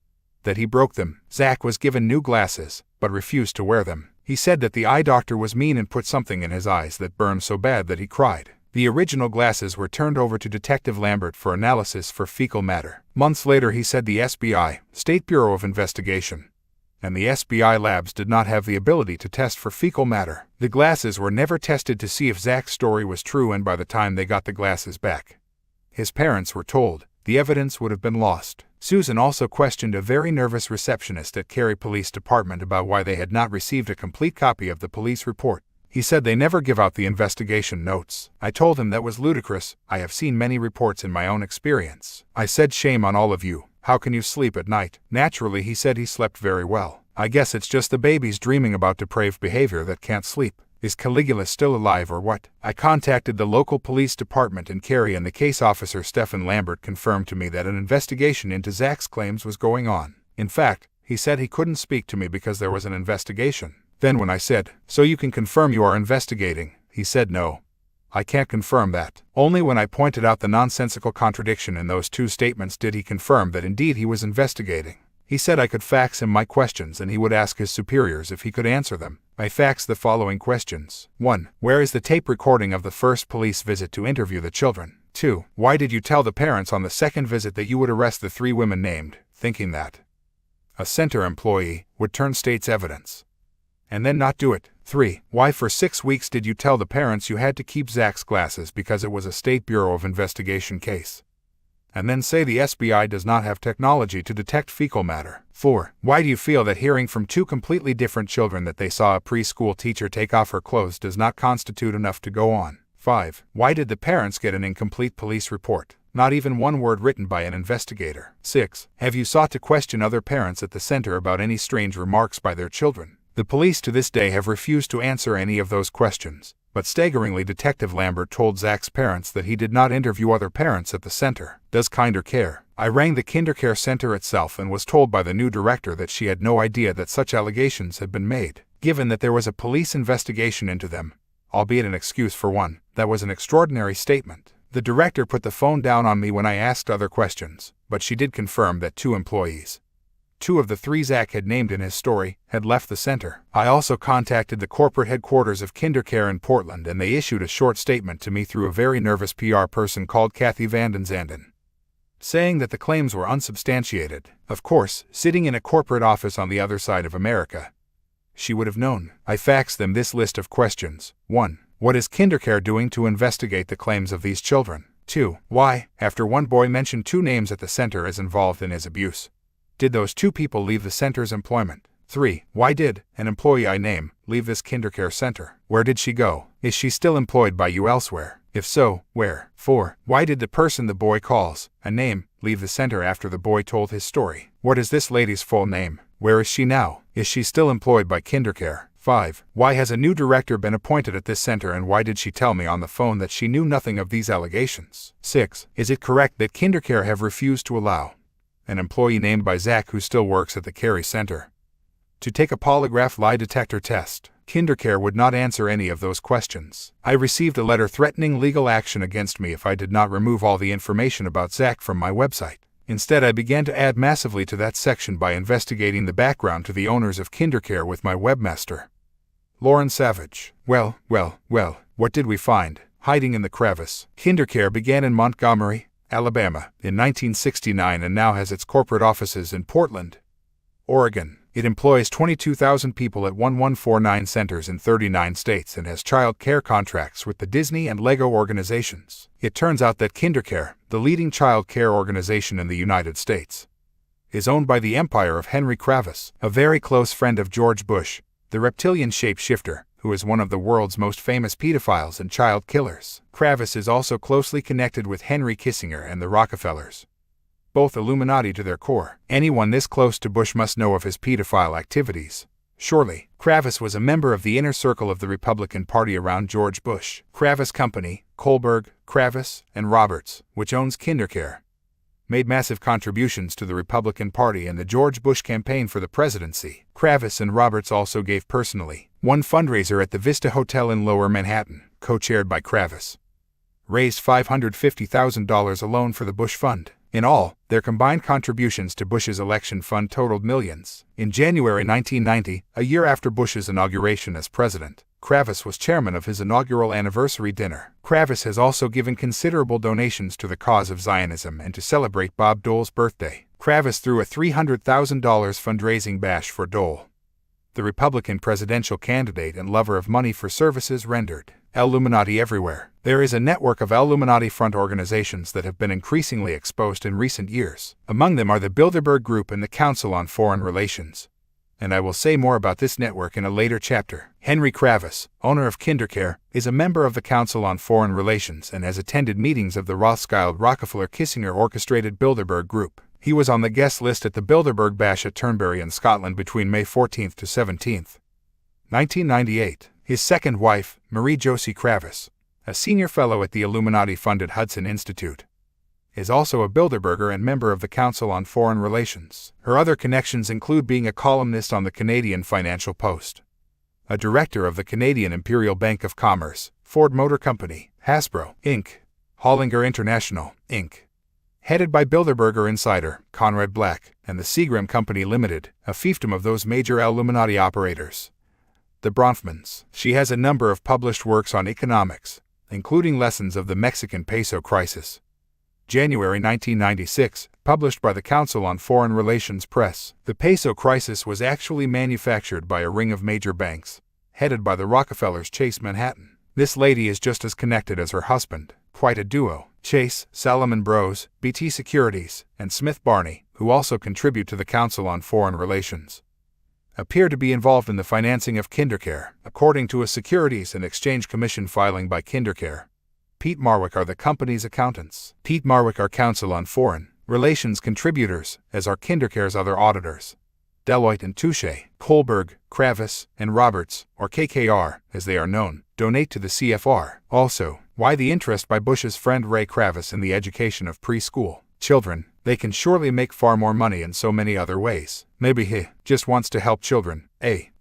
that he broke them. Zach was given new glasses, but refused to wear them. He said that the eye doctor was mean and put something in his eyes that burned so bad that he cried. The original glasses were turned over to Detective Lambert for analysis for fecal matter. Months later, he said the SBI, State Bureau of Investigation, and the SBI labs did not have the ability to test for fecal matter. The glasses were never tested to see if Zach's story was true, and by the time they got the glasses back, his parents were told the evidence would have been lost. Susan also questioned a very nervous receptionist at Cary Police Department about why they had not received a complete copy of the police report. He said they never give out the investigation notes. I told him that was ludicrous. I have seen many reports in my own experience. I said, shame on all of you. How can you sleep at night? Naturally, he said he slept very well. I guess it's just the babies dreaming about depraved behavior that can't sleep. Is Caligula still alive or what? I contacted the local police department in Cary and the case officer Stefan Lambert confirmed to me that an investigation into Zach's claims was going on. In fact, He said he couldn't speak to me because there was an investigation. Then when I said, "So you can confirm you are investigating?" he said, "No. I can't confirm that." Only when I pointed out the nonsensical contradiction in those two statements did he confirm that indeed he was investigating. He said I could fax him my questions and he would ask his superiors if he could answer them. I faxed the following questions. 1. Where is the tape recording of the first police visit to interview the children? 2. Why did you tell the parents on the second visit that you would arrest the 3 women named, thinking that a center employee would turn state's evidence and then not do it? 3. Why for 6 weeks did you tell the parents you had to keep Zach's glasses because it was a State Bureau of Investigation case, and then say the SBI does not have technology to detect fecal matter? 4. Why do you feel that hearing from 2 completely different children that they saw a preschool teacher take off her clothes does not constitute enough to go on? 5. Why did the parents get an incomplete police report? Not even one word written by an investigator. 6. Have you sought to question other parents at the center about any strange remarks by their children? The police to this day have refused to answer any of those questions, but staggeringly Detective Lambert told Zach's parents that he did not interview other parents at the center. Does Kinder care? I rang the Kindercare Center itself and was told by the new director that she had no idea that such allegations had been made, given that there was a police investigation into them, albeit an excuse for one. That was an extraordinary statement. The director put the phone down on me when I asked other questions, but she did confirm that 2 employees, 2 of the 3 Zach had named in his story, had left the center. I also contacted the corporate headquarters of Kindercare in Portland and they issued a short statement to me through a very nervous PR person called Kathy Vanden Zanden, saying that the claims were unsubstantiated. Of course, sitting in a corporate office on the other side of America, she would have known. I faxed them this list of questions. 1. What is Kindercare doing to investigate the claims of these children? 2. Why, after one boy mentioned 2 names at the center as involved in his abuse, did those 2 people leave the center's employment? 3. Why did an employee I name leave this Kindercare Center? Where did she go? Is she still employed by you elsewhere? If so, where? 4. Why did the person the boy calls a name leave the center after the boy told his story? What is this lady's full name? Where is she now? Is she still employed by Kindercare? 5. Why has a new director been appointed at this center and why did she tell me on the phone that she knew nothing of these allegations? 6. Is it correct that Kindercare have refused to allow an employee named by Zach who still works at the Cary Center to take a polygraph lie detector test? Kindercare would not answer any of those questions. I received a letter threatening legal action against me if I did not remove all the information about Zach from my website. Instead, I began to add massively to that section by investigating the background to the owners of Kindercare with my webmaster, Lauren Savage. Well, what did we find? Hiding in the crevice. Kindercare began in Montgomery, Alabama, in 1969 and now has its corporate offices in Portland, Oregon. It employs 22,000 people at 1149 centers in 39 states and has child care contracts with the Disney and Lego organizations. It turns out that Kindercare, the leading child care organization in the United States, is owned by the empire of Henry Kravis, a very close friend of George Bush, the reptilian shapeshifter, who is one of the world's most famous pedophiles and child killers. Kravis is also closely connected with Henry Kissinger and the Rockefellers, both Illuminati to their core. Anyone this close to Bush must know of his pedophile activities. Surely, Kravis was a member of the inner circle of the Republican Party around George Bush. Kravis Company, Kohlberg, Kravis, and Roberts, which owns Kindercare, made massive contributions to the Republican Party and the George Bush campaign for the presidency. Kravis and Roberts also gave personally. One fundraiser at the Vista Hotel in Lower Manhattan, co-chaired by Kravis, raised $550,000 alone for the Bush Fund. In all, their combined contributions to Bush's election fund totaled millions. In January 1990, a year after Bush's inauguration as president, Kravis was chairman of his inaugural anniversary dinner. Kravis has also given considerable donations to the cause of Zionism and to celebrate Bob Dole's birthday. Kravis threw a $300,000 fundraising bash for Dole, the Republican presidential candidate and lover of money for services rendered. Illuminati everywhere. There is a network of Illuminati front organizations that have been increasingly exposed in recent years. Among them are the Bilderberg Group and the Council on Foreign Relations, and I will say more about this network in a later chapter. Henry Kravis, owner of Kindercare, is a member of the Council on Foreign Relations and has attended meetings of the Rothschild-Rockefeller-Kissinger orchestrated Bilderberg Group. He was on the guest list at the Bilderberg Bash at Turnberry in Scotland between May 14 to 17, 1998. His second wife, Marie Josie Kravis, a senior fellow at the Illuminati-funded Hudson Institute, is also a Bilderberger and member of the Council on Foreign Relations. Her other connections include being a columnist on the Canadian Financial Post, a director of the Canadian Imperial Bank of Commerce, Ford Motor Company, Hasbro, Inc., Hollinger International, Inc., headed by Bilderberger insider Conrad Black, and the Seagram Company Limited, a fiefdom of those major Illuminati operators, the Bronfmans. She has a number of published works on economics, including Lessons of the Mexican Peso Crisis, January 1996, published by the Council on Foreign Relations Press. The peso crisis was actually manufactured by a ring of major banks, headed by the Rockefellers Chase Manhattan. This lady is just as connected as her husband, quite a duo. Chase, Salomon Bros, BT Securities, and Smith Barney, who also contribute to the Council on Foreign Relations, appear to be involved in the financing of KinderCare, according to a Securities and Exchange Commission filing by KinderCare. Pete Marwick are the company's accountants. Pete Marwick are Council on Foreign Relations contributors, as are KinderCare's other auditors. Deloitte and Touche, Kohlberg, Kravis, and Roberts, or KKR, as they are known, donate to the CFR. Also, why the interest by Bush's friend Ray Kravis in the education of preschool children? They can surely make far more money in so many other ways. Maybe he just wants to help children.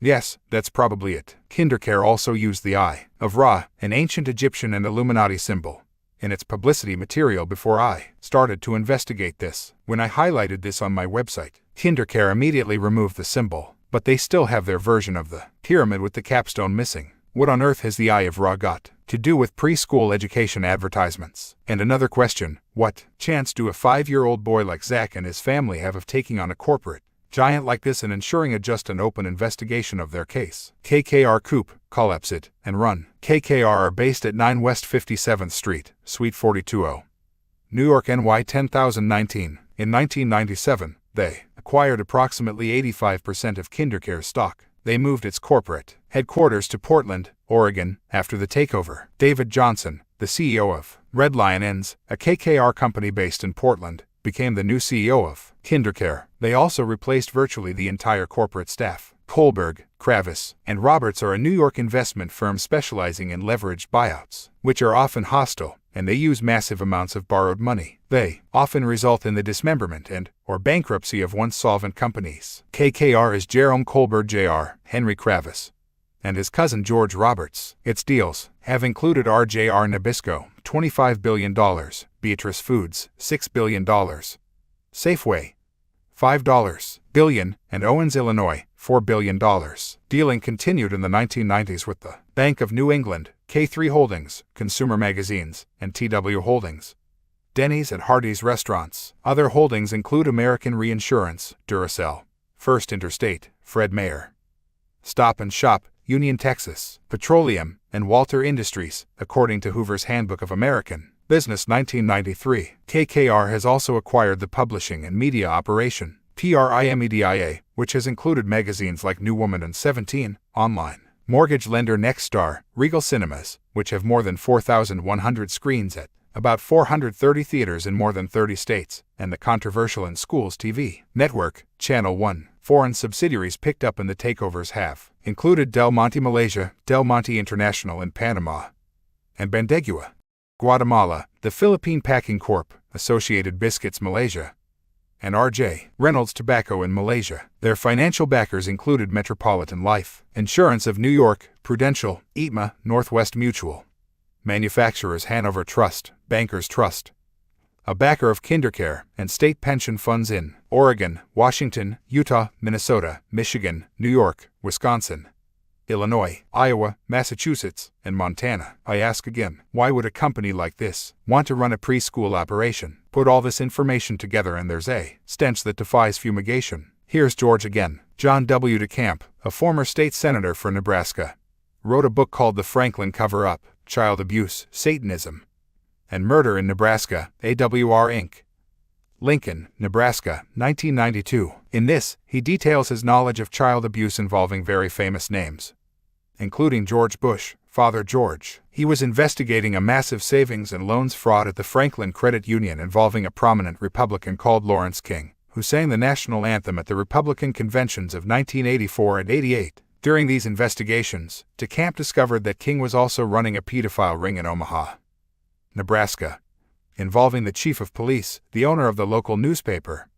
Yes, that's probably it. KinderCare also used the Eye of Ra, an ancient Egyptian and Illuminati symbol, in its publicity material before I started to investigate this. When I highlighted this on my website, KinderCare immediately removed the symbol, but they still have their version of the pyramid with the capstone missing. What on earth has the Eye of Ra got to do with preschool education advertisements? And another question, what chance do a 5-year-old boy like Zach and his family have of taking on a corporate giant like this and ensuring a just and open investigation of their case? KKR Coop, collapse it, and run. KKR are based at 9 West 57th Street, Suite 420, New York, NY 10019. In 1997, they acquired approximately 85% of KinderCare stock. They moved its corporate headquarters to Portland, Oregon, after the takeover. David Johnson, the CEO of Red Lion Inns, a KKR company based in Portland, became the new CEO of KinderCare. They also replaced virtually the entire corporate staff. Kohlberg, Kravis, and Roberts are a New York investment firm specializing in leveraged buyouts, which are often hostile, and they use massive amounts of borrowed money. They often result in the dismemberment or bankruptcy of once solvent companies. KKR is Jerome Kohlberg Jr., Henry Kravis, and his cousin George Roberts. Its deals have included RJR Nabisco, $25 billion, Beatrice Foods, $6 billion, Safeway, $5 billion, and Owens, Illinois, $4 billion. Dealing continued in the 1990s with the Bank of New England, K3 Holdings, Consumer Magazines, and TW Holdings, Denny's and Hardee's Restaurants. Other holdings include American Reinsurance, Duracell, First Interstate, Fred Meyer, Stop and Shop, Union Texas, Petroleum, and Walter Industries, according to Hoover's Handbook of American Business 1993. KKR has also acquired the publishing and media operation, PRIMEDIA, which has included magazines like New Woman and 17, online, mortgage lender Nexstar, Regal Cinemas, which have more than 4,100 screens at about 430 theaters in more than 30 states, and the controversial In Schools TV network, Channel 1. Foreign subsidiaries picked up in the takeovers have included Del Monte Malaysia, Del Monte International in Panama, and Bandegua, Guatemala, the Philippine Packing Corp., Associated Biscuits Malaysia, and R.J. Reynolds Tobacco in Malaysia. Their financial backers included Metropolitan Life Insurance of New York, Prudential, ITMA, Northwest Mutual, manufacturers Hanover Trust, Bankers Trust, a backer of KinderCare, and state pension funds in Oregon, Washington, Utah, Minnesota, Michigan, New York, Wisconsin, Illinois, Iowa, Massachusetts, and Montana. I ask again, why would a company like this want to run a preschool operation? Put all this information together and there's a stench that defies fumigation. Here's George again. John W. DeCamp, a former state senator for Nebraska, wrote a book called The Franklin Cover-Up, Child Abuse, Satanism, and Murder in Nebraska, AWR Inc. Lincoln, Nebraska, 1992. In this, he details his knowledge of child abuse involving very famous names, including George Bush, Father George. He was investigating a massive savings and loans fraud at the Franklin Credit Union involving a prominent Republican called Lawrence King, who sang the national anthem at the Republican conventions of 1984 and 88. During these investigations, DeCamp discovered that King was also running a pedophile ring in Omaha, Nebraska, involving the chief of police, the owner of the local newspaper,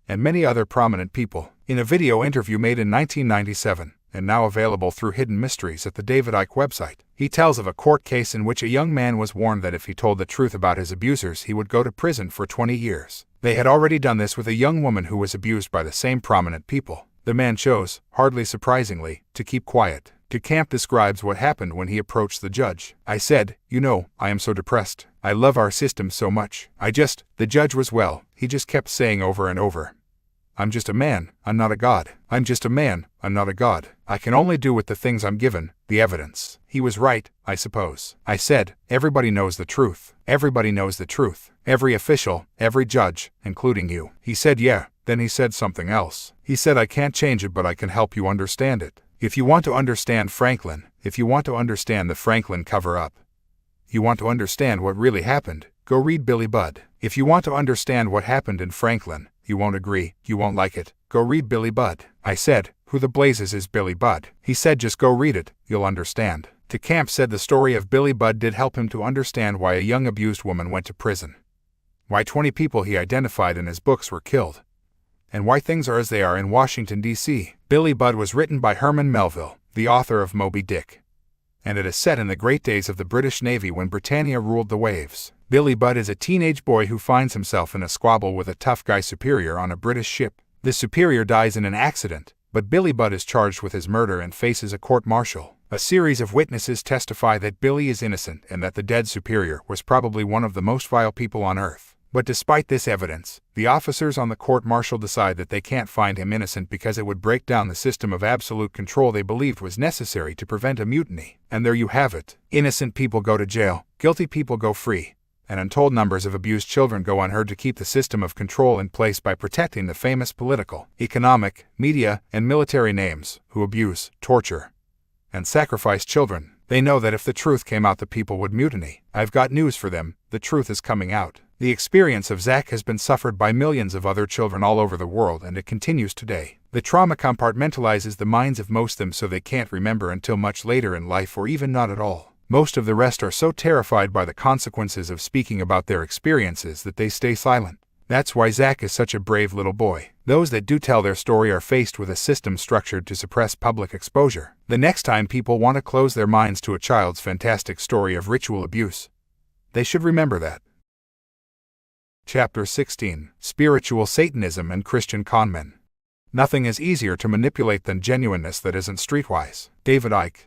and many other prominent people. In a video interview made in 1997, and now available through Hidden Mysteries at the David Icke website, he tells of a court case in which a young man was warned that if he told the truth about his abusers he would go to prison for 20 years. They had already done this with a young woman who was abused by the same prominent people. The man chose, hardly surprisingly, to keep quiet. Camp describes what happened when he approached the judge. "I said, you know, I am so depressed. I love our system so much. The judge was he just kept saying over and over, I'm just a man, I'm not a god. I'm just a man, I'm not a god. I can only do with the things I'm given, the evidence." He was right, I suppose. I said, everybody knows the truth. Everybody knows the truth. Every official, every judge, including you. He said, yeah. Then he said something else. He said, I can't change it, but I can help you understand it. If you want to understand Franklin, if you want to understand the Franklin cover-up, you want to understand what really happened, go read Billy Budd. If you want to understand what happened in Franklin, you won't agree, you won't like it, go read Billy Budd. I said, who the blazes is Billy Budd? He said, just go read it, you'll understand. Camp said the story of Billy Budd did help him to understand why a young abused woman went to prison, why 20 people he identified in his books were killed, and why things are as they are in Washington, D.C. Billy Budd was written by Herman Melville, the author of Moby Dick, and it is set in the great days of the British Navy when Britannia ruled the waves. Billy Budd is a teenage boy who finds himself in a squabble with a tough guy superior on a British ship. The superior dies in an accident, but Billy Budd is charged with his murder and faces a court-martial. A series of witnesses testify that Billy is innocent and that the dead superior was probably one of the most vile people on earth. But despite this evidence, the officers on the court-martial decide that they can't find him innocent because it would break down the system of absolute control they believed was necessary to prevent a mutiny. And there you have it. Innocent people go to jail, guilty people go free, and untold numbers of abused children go unheard to keep the system of control in place by protecting the famous political, economic, media, and military names who abuse, torture, and sacrifice children. They know that if the truth came out, the people would mutiny. I've got news for them, the truth is coming out. The experience of Zach has been suffered by millions of other children all over the world, and it continues today. The trauma compartmentalizes the minds of most of them so they can't remember until much later in life, or even not at all. Most of the rest are so terrified by the consequences of speaking about their experiences that they stay silent. That's why Zach is such a brave little boy. Those that do tell their story are faced with a system structured to suppress public exposure. The next time people want to close their minds to a child's fantastic story of ritual abuse, they should remember that. Chapter 16. Spiritual Satanism and Christian Conmen. Nothing is easier to manipulate than genuineness that isn't streetwise. David Icke.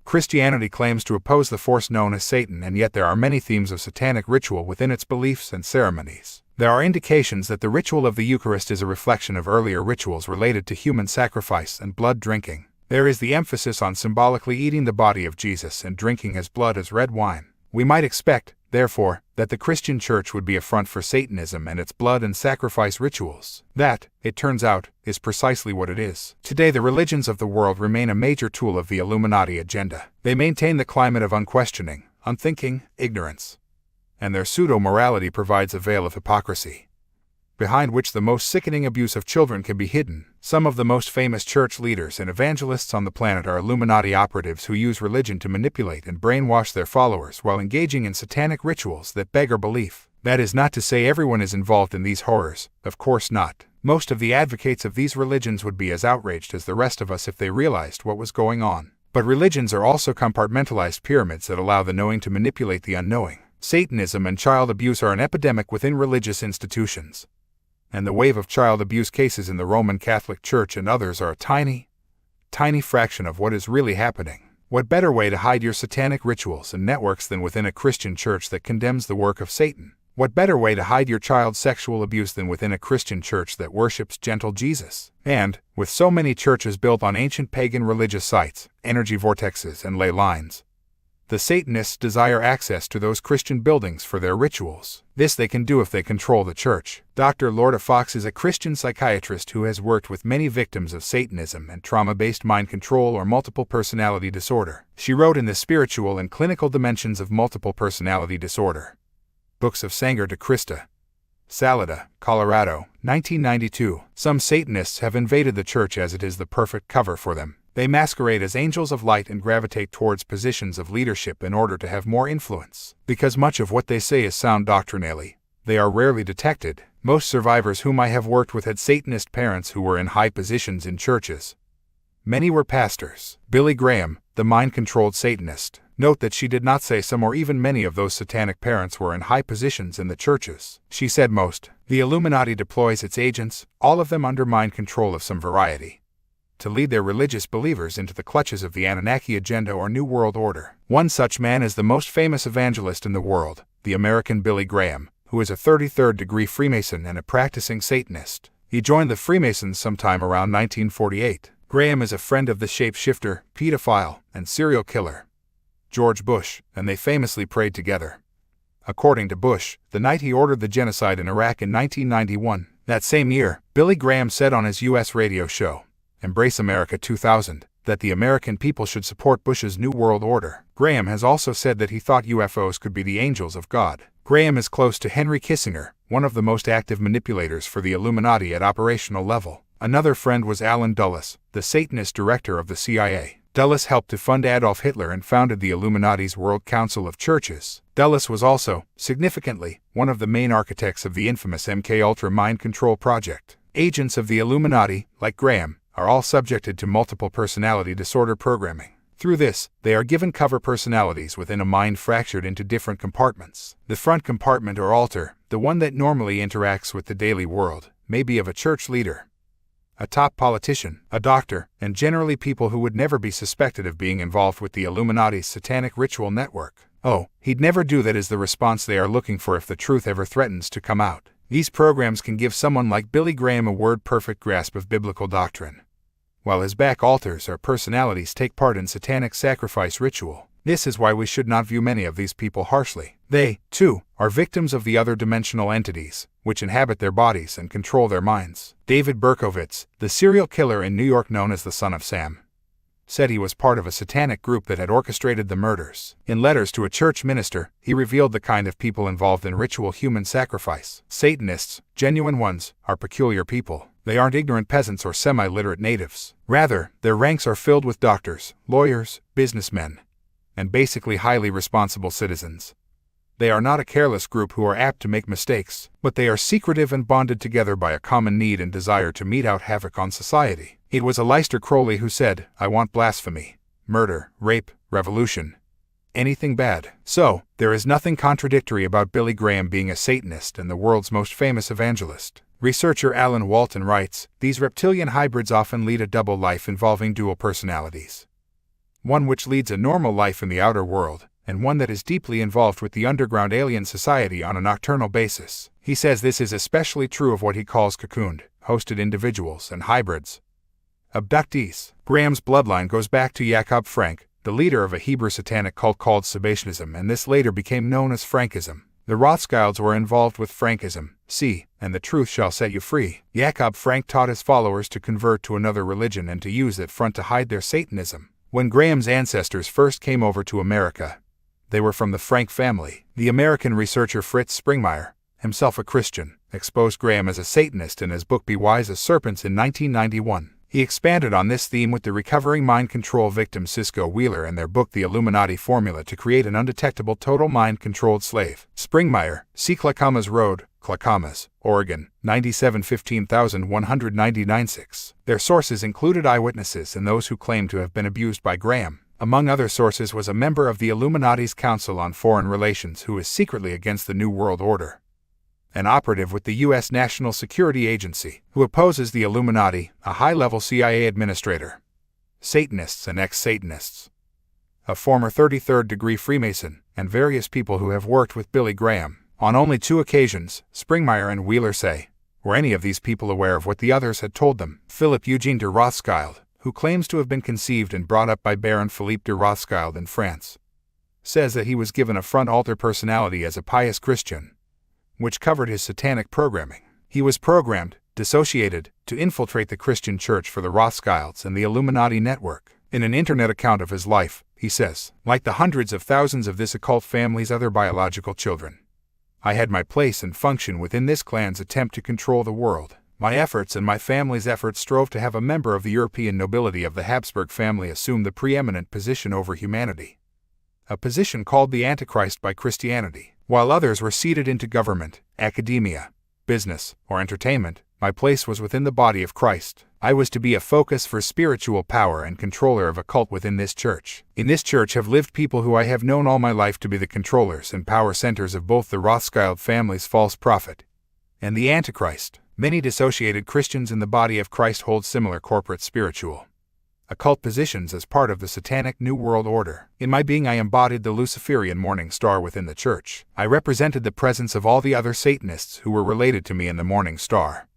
Christianity claims to oppose the force known as Satan, and yet there are many themes of satanic ritual within its beliefs and ceremonies. There are indications that the ritual of the Eucharist is a reflection of earlier rituals related to human sacrifice and blood drinking. There is the emphasis on symbolically eating the body of Jesus and drinking his blood as red wine. We might expect, therefore, that the Christian Church would be a front for Satanism and its blood and sacrifice rituals. That, it turns out, is precisely what it is. Today the religions of the world remain a major tool of the Illuminati agenda. They maintain the climate of unquestioning, unthinking, ignorance, and their pseudo-morality provides a veil of hypocrisy, behind which the most sickening abuse of children can be hidden. Some of the most famous church leaders and evangelists on the planet are Illuminati operatives who use religion to manipulate and brainwash their followers while engaging in satanic rituals that beggar belief. That is not to say everyone is involved in these horrors, of course not. Most of the advocates of these religions would be as outraged as the rest of us if they realized what was going on. But religions are also compartmentalized pyramids that allow the knowing to manipulate the unknowing. Satanism and child abuse are an epidemic within religious institutions, and the wave of child abuse cases in the Roman Catholic Church and others are a tiny fraction of what is really happening. What better way to hide your satanic rituals and networks than within a Christian church that condemns the work of Satan? What better way to hide your child's sexual abuse than within a Christian church that worships gentle Jesus? And, with so many churches built on ancient pagan religious sites, energy vortexes, and ley lines, the Satanists desire access to those Christian buildings for their rituals. This they can do if they control the church. Dr. Lorda Fox is a Christian psychiatrist who has worked with many victims of Satanism and trauma-based mind control or multiple personality disorder. She wrote in The Spiritual and Clinical Dimensions of Multiple Personality Disorder, Books of Sanger de Christa, Salida, Colorado, 1992. Some Satanists have invaded the church as it is the perfect cover for them. They masquerade as angels of light and gravitate towards positions of leadership in order to have more influence. Because much of what they say is sound doctrinally, they are rarely detected. Most survivors whom I have worked with had Satanist parents who were in high positions in churches. Many were pastors. Billy Graham, the mind-controlled Satanist. Note that she did not say some or even many of those satanic parents were in high positions in the churches. She said most. The Illuminati deploys its agents, all of them under mind control of some variety, to lead their religious believers into the clutches of the Anunnaki agenda or New World Order. One such man is the most famous evangelist in the world, the American Billy Graham, who is a 33rd-degree Freemason and a practicing Satanist. He joined the Freemasons sometime around 1948. Graham is a friend of the shapeshifter, pedophile, and serial killer George Bush, and they famously prayed together. According to Bush, the night he ordered the genocide in Iraq in 1991, that same year, Billy Graham said on his U.S. radio show, Embrace America 2000, that the American people should support Bush's New World Order. Graham has also said that he thought UFOs could be the angels of God. Graham is close to Henry Kissinger, one of the most active manipulators for the Illuminati at operational level. Another friend was Allen Dulles, the Satanist director of the CIA. Dulles helped to fund Adolf Hitler and founded the Illuminati's World Council of Churches. Dulles was also, significantly, one of the main architects of the infamous MKUltra mind control project. Agents of the Illuminati, like Graham, are all subjected to multiple personality disorder programming. Through this, they are given cover personalities within a mind fractured into different compartments. The front compartment or altar, the one that normally interacts with the daily world, may be of a church leader, a top politician, a doctor, and generally people who would never be suspected of being involved with the Illuminati's satanic ritual network. Oh, he'd never do that is the response they are looking for if the truth ever threatens to come out. These programs can give someone like Billy Graham a word-perfect grasp of biblical doctrine, while his back altars or personalities take part in satanic sacrifice ritual. This is why we should not view many of these people harshly. They, too, are victims of the other dimensional entities, which inhabit their bodies and control their minds. David Berkowitz, the serial killer in New York known as the Son of Sam, said he was part of a satanic group that had orchestrated the murders. In letters to a church minister, he revealed the kind of people involved in ritual human sacrifice. Satanists, genuine ones, are peculiar people. They aren't ignorant peasants or semi-literate natives. Rather, their ranks are filled with doctors, lawyers, businessmen, and basically highly responsible citizens. They are not a careless group who are apt to make mistakes, but they are secretive and bonded together by a common need and desire to mete out havoc on society. It was Aleister Crowley who said, "I want blasphemy, murder, rape, revolution, anything bad." So, there is nothing contradictory about Billy Graham being a Satanist and the world's most famous evangelist. Researcher Alan Walton writes, these reptilian hybrids often lead a double life involving dual personalities. One which leads a normal life in the outer world, and one that is deeply involved with the underground alien society on a nocturnal basis. He says this is especially true of what he calls cocooned, hosted individuals and hybrids. Abductees. Graham's bloodline goes back to Jacob Frank, the leader of a Hebrew satanic cult called Sabbatianism, and this later became known as Frankism. The Rothschilds were involved with Frankism, and the truth shall set you free. Jacob Frank taught his followers to convert to another religion and to use that front to hide their Satanism. When Graham's ancestors first came over to America, they were from the Frank family. The American researcher Fritz Springmeier, himself a Christian, exposed Graham as a Satanist in his book Be Wise as Serpents in 1991. He expanded on this theme with the recovering mind control victim Cisco Wheeler and their book The Illuminati Formula to create an undetectable total mind-controlled slave. Springmeier, C. Clackamas Road, Clackamas, Oregon, 97-15199-6. Their sources included eyewitnesses and those who claimed to have been abused by Graham. Among other sources was a member of the Illuminati's Council on Foreign Relations who is secretly against the New World Order, an operative with the U.S. National Security Agency, who opposes the Illuminati, a high-level CIA administrator, Satanists and ex-Satanists, a former 33rd-degree Freemason, and various people who have worked with Billy Graham. On only 2 occasions, Springmeier and Wheeler say, were any of these people aware of what the others had told them? Philip Eugene de Rothschild, who claims to have been conceived and brought up by Baron Philippe de Rothschild in France, says that he was given a front altar personality as a pious Christian, which covered his satanic programming. He was programmed, dissociated, to infiltrate the Christian church for the Rothschilds and the Illuminati network. In an internet account of his life, he says, like the hundreds of thousands of this occult family's other biological children, I had my place and function within this clan's attempt to control the world. My efforts and my family's efforts strove to have a member of the European nobility of the Habsburg family assume the preeminent position over humanity, a position called the Antichrist by Christianity. While others were seated into government, academia, business, or entertainment, my place was within the body of Christ. I was to be a focus for spiritual power and controller of a cult within this church. In this church have lived people who I have known all my life to be the controllers and power centers of both the Rothschild family's false prophet and the Antichrist. Many dissociated Christians in the body of Christ hold similar corporate spiritual occult positions as part of the satanic New World Order. In my being I embodied the Luciferian morning star within the church. I represented the presence of all the other Satanists who were related to me in the morning star.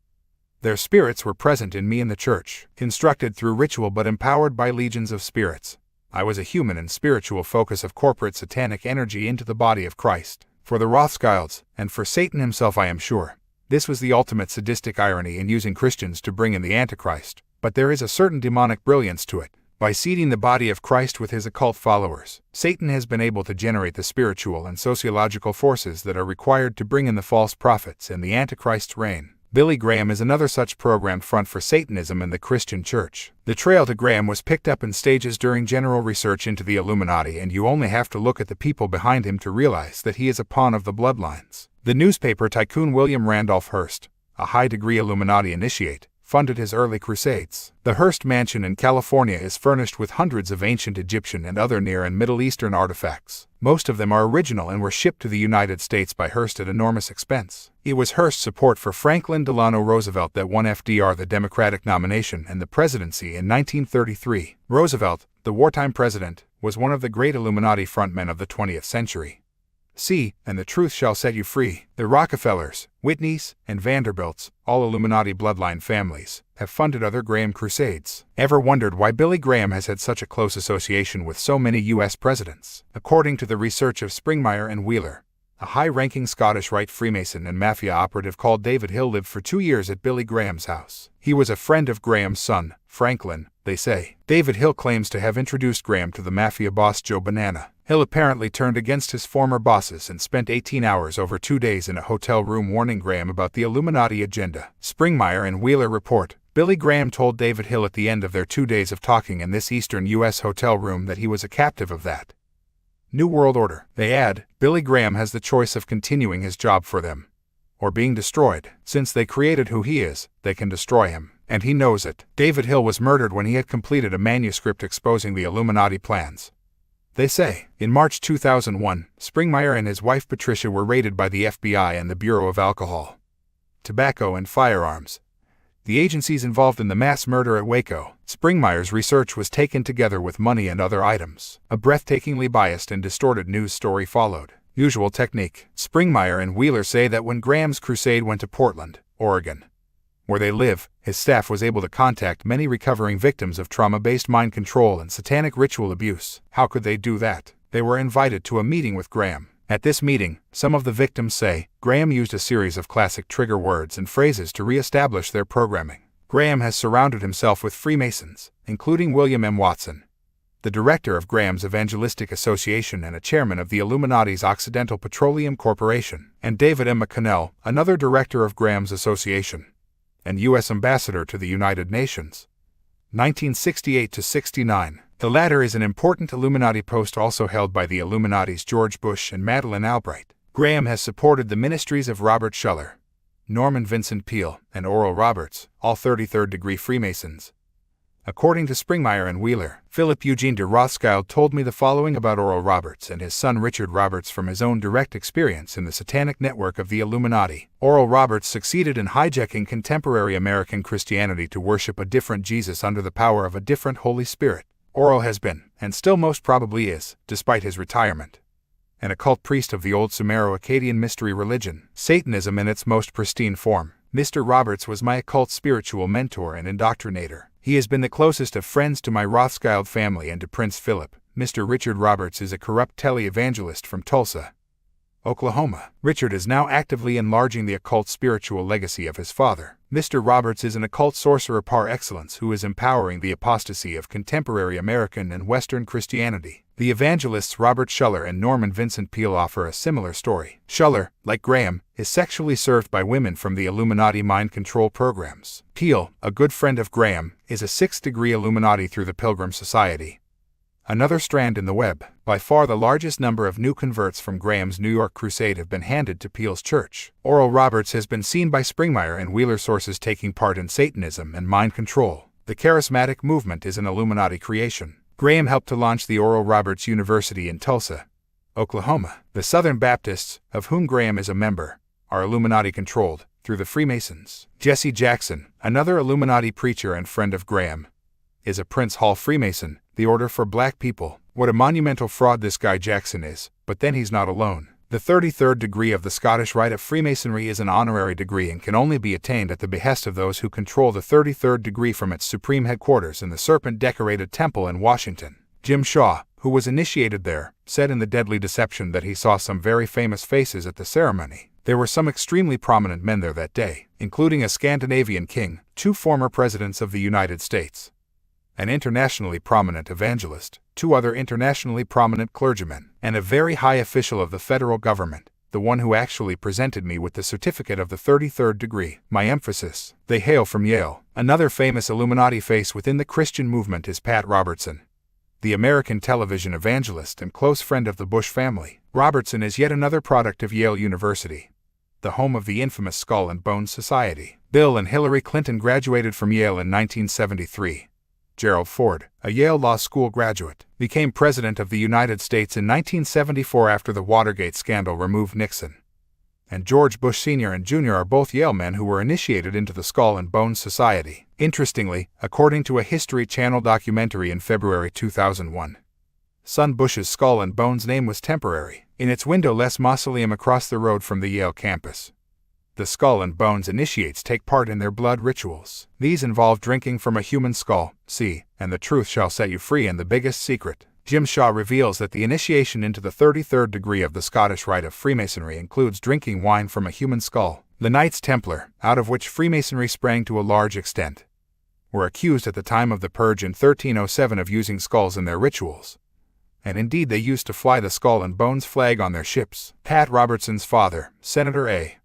Their spirits were present in me in the church, instructed through ritual but empowered by legions of spirits. I was a human and spiritual focus of corporate satanic energy into the body of Christ. For the Rothschilds, and for Satan himself I am sure, this was the ultimate sadistic irony in using Christians to bring in the Antichrist. But there is a certain demonic brilliance to it. By seeding the body of Christ with his occult followers, Satan has been able to generate the spiritual and sociological forces that are required to bring in the false prophets and the Antichrist's reign. Billy Graham is another such programmed front for Satanism in the Christian church. The trail to Graham was picked up in stages during general research into the Illuminati, and you only have to look at the people behind him to realize that he is a pawn of the bloodlines. The newspaper tycoon William Randolph Hearst, a high-degree Illuminati initiate, funded his early crusades. The Hearst Mansion in California is furnished with hundreds of ancient Egyptian and other Near and Middle Eastern artifacts. Most of them are original and were shipped to the United States by Hearst at enormous expense. It was Hearst's support for Franklin Delano Roosevelt that won FDR the Democratic nomination and the presidency in 1933. Roosevelt, the wartime president, was one of the great Illuminati frontmen of the 20th century. See, and the truth shall set you free. The Rockefellers, Whitneys, and Vanderbilts, all Illuminati bloodline families, have funded other Graham crusades. Ever wondered why Billy Graham has had such a close association with so many U.S. presidents? According to the research of Springmeyer and Wheeler, a high-ranking Scottish Rite Freemason and Mafia operative called David Hill lived for 2 years at Billy Graham's house. He was a friend of Graham's son, Franklin, they say. David Hill claims to have introduced Graham to the Mafia boss Joe Banana. Hill apparently turned against his former bosses and spent 18 hours over 2 days in a hotel room warning Graham about the Illuminati agenda. Springmeyer and Wheeler report, Billy Graham told David Hill at the end of their 2 days of talking in this eastern U.S. hotel room that he was a captive of that New World Order. They add, Billy Graham has the choice of continuing his job for them, or being destroyed. Since they created who he is, they can destroy him, and he knows it. David Hill was murdered when he had completed a manuscript exposing the Illuminati plans. They say, in March 2001, Springmeyer and his wife Patricia were raided by the FBI and the Bureau of Alcohol, Tobacco and Firearms, the agencies involved in the mass murder at Waco. Springmeyer's research was taken together with money and other items. A breathtakingly biased and distorted news story followed. Usual technique. Springmeyer and Wheeler say that when Graham's crusade went to Portland, Oregon, where they live, his staff was able to contact many recovering victims of trauma-based mind control and satanic ritual abuse. How could they do that? They were invited to a meeting with Graham. At this meeting, some of the victims say, Graham used a series of classic trigger words and phrases to re-establish their programming. Graham has surrounded himself with Freemasons, including William M. Watson, the director of Graham's Evangelistic Association and a chairman of the Illuminati's Occidental Petroleum Corporation, and David M. McConnell, another director of Graham's association and U.S. ambassador to the United Nations. 1968-69. The latter is an important Illuminati post also held by the Illuminati's George Bush and Madeleine Albright. Graham has supported the ministries of Robert Schuller, Norman Vincent Peale, and Oral Roberts, all 33rd-degree Freemasons. According to Springmeyer and Wheeler, Philip Eugene de Rothschild told me the following about Oral Roberts and his son Richard Roberts from his own direct experience in the satanic network of the Illuminati. Oral Roberts succeeded in hijacking contemporary American Christianity to worship a different Jesus under the power of a different Holy Spirit. Oral has been, and still most probably is, despite his retirement, an occult priest of the old Sumero-Akkadian mystery religion, Satanism in its most pristine form. Mr. Roberts was my occult spiritual mentor and indoctrinator. He has been the closest of friends to my Rothschild family and to Prince Philip. Mr. Richard Roberts is a corrupt televangelist from Tulsa, Oklahoma. Richard is now actively enlarging the occult spiritual legacy of his father. Mr. Roberts is an occult sorcerer par excellence who is empowering the apostasy of contemporary American and Western Christianity. The evangelists Robert Schuller and Norman Vincent Peale offer a similar story. Schuller, like Graham, is sexually served by women from the Illuminati mind control programs. Peale, a good friend of Graham, is a sixth-degree Illuminati through the Pilgrim Society. Another strand in the web. By far the largest number of new converts from Graham's New York crusade have been handed to Peale's church. Oral Roberts has been seen by Springmeier and Wheeler sources taking part in Satanism and mind control. The charismatic movement is an Illuminati creation. Graham helped to launch the Oral Roberts University in Tulsa, Oklahoma. The Southern Baptists, of whom Graham is a member, are Illuminati-controlled through the Freemasons. Jesse Jackson, another Illuminati preacher and friend of Graham, is a Prince Hall Freemason, the Order for Black People. What a monumental fraud this guy Jackson is, but then he's not alone. The 33rd degree of the Scottish Rite of Freemasonry is an honorary degree and can only be attained at the behest of those who control the 33rd degree from its supreme headquarters in the serpent-decorated temple in Washington. Jim Shaw, who was initiated there, said in The Deadly Deception that he saw some very famous faces at the ceremony. There were some extremely prominent men there that day, including a Scandinavian king, 2 former presidents of the United States, an internationally prominent evangelist, 2 other internationally prominent clergymen, and a very high official of the federal government, the one who actually presented me with the certificate of the 33rd degree. My emphasis: they hail from Yale. Another famous Illuminati face within the Christian movement is Pat Robertson, the American television evangelist and close friend of the Bush family. Robertson is yet another product of Yale University, the home of the infamous Skull and Bones Society. Bill and Hillary Clinton graduated from Yale in 1973. Gerald Ford, a Yale Law School graduate, became President of the United States in 1974 after the Watergate scandal removed Nixon. And George Bush Sr. and Jr. are both Yale men who were initiated into the Skull and Bones Society. Interestingly, according to a History Channel documentary in February 2001, son Bush's Skull and Bones name was temporary. In its windowless mausoleum across the road from the Yale campus, the Skull and Bones initiates take part in their blood rituals. These involve drinking from a human skull, and the truth shall set you free. And the biggest secret, Jim Shaw reveals that the initiation into the 33rd degree of the Scottish Rite of Freemasonry includes drinking wine from a human skull. The Knights Templar, out of which Freemasonry sprang to a large extent, were accused at the time of the Purge in 1307 of using skulls in their rituals. And indeed they used to fly the Skull and Bones flag on their ships. Pat Robertson's father, Senator A.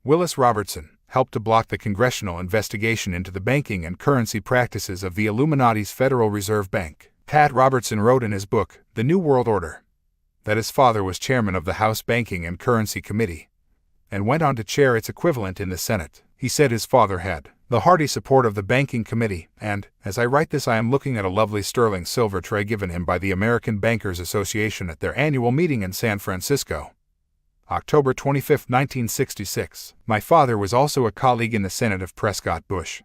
Willis Robertson, helped to block the congressional investigation into the banking and currency practices of the Illuminati's Federal Reserve Bank. Pat Robertson wrote in his book, The New World Order, that his father was chairman of the House Banking and Currency Committee, and went on to chair its equivalent in the Senate. He said his father had the hearty support of the Banking Committee, and, as I write this I am looking at a lovely sterling silver tray given him by the American Bankers Association at their annual meeting in San Francisco, October 25, 1966. My father was also a colleague in the Senate of Prescott Bush,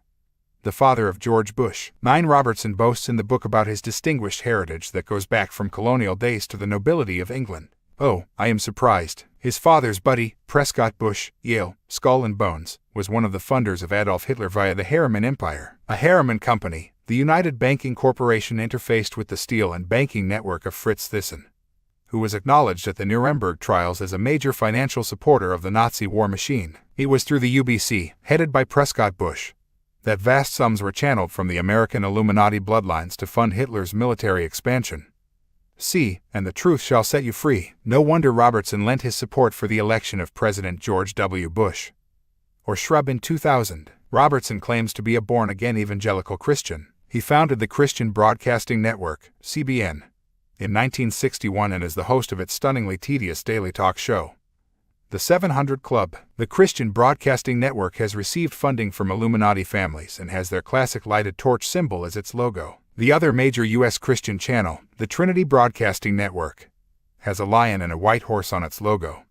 the father of George Bush. Robertson boasts in the book about his distinguished heritage that goes back from colonial days to the nobility of England. Oh, I am surprised. His father's buddy, Prescott Bush, Yale, Skull and Bones, was one of the funders of Adolf Hitler via the Harriman Empire. A Harriman company, the United Banking Corporation, interfaced with the steel and banking network of Fritz Thyssen, who was acknowledged at the Nuremberg trials as a major financial supporter of the Nazi war machine. It was through the UBC, headed by Prescott Bush, that vast sums were channeled from the American Illuminati bloodlines to fund Hitler's military expansion. And the truth shall set you free. No wonder Robertson lent his support for the election of President George W. Bush, or Shrub, in 2000. Robertson claims to be a born-again evangelical Christian. He founded the Christian Broadcasting Network, CBN, in 1961 and is the host of its stunningly tedious daily talk show, The 700 Club. The Christian Broadcasting Network has received funding from Illuminati families and has their classic lighted torch symbol as its logo. The other major U.S. Christian channel, the Trinity Broadcasting Network, has a lion and a white horse on its logo,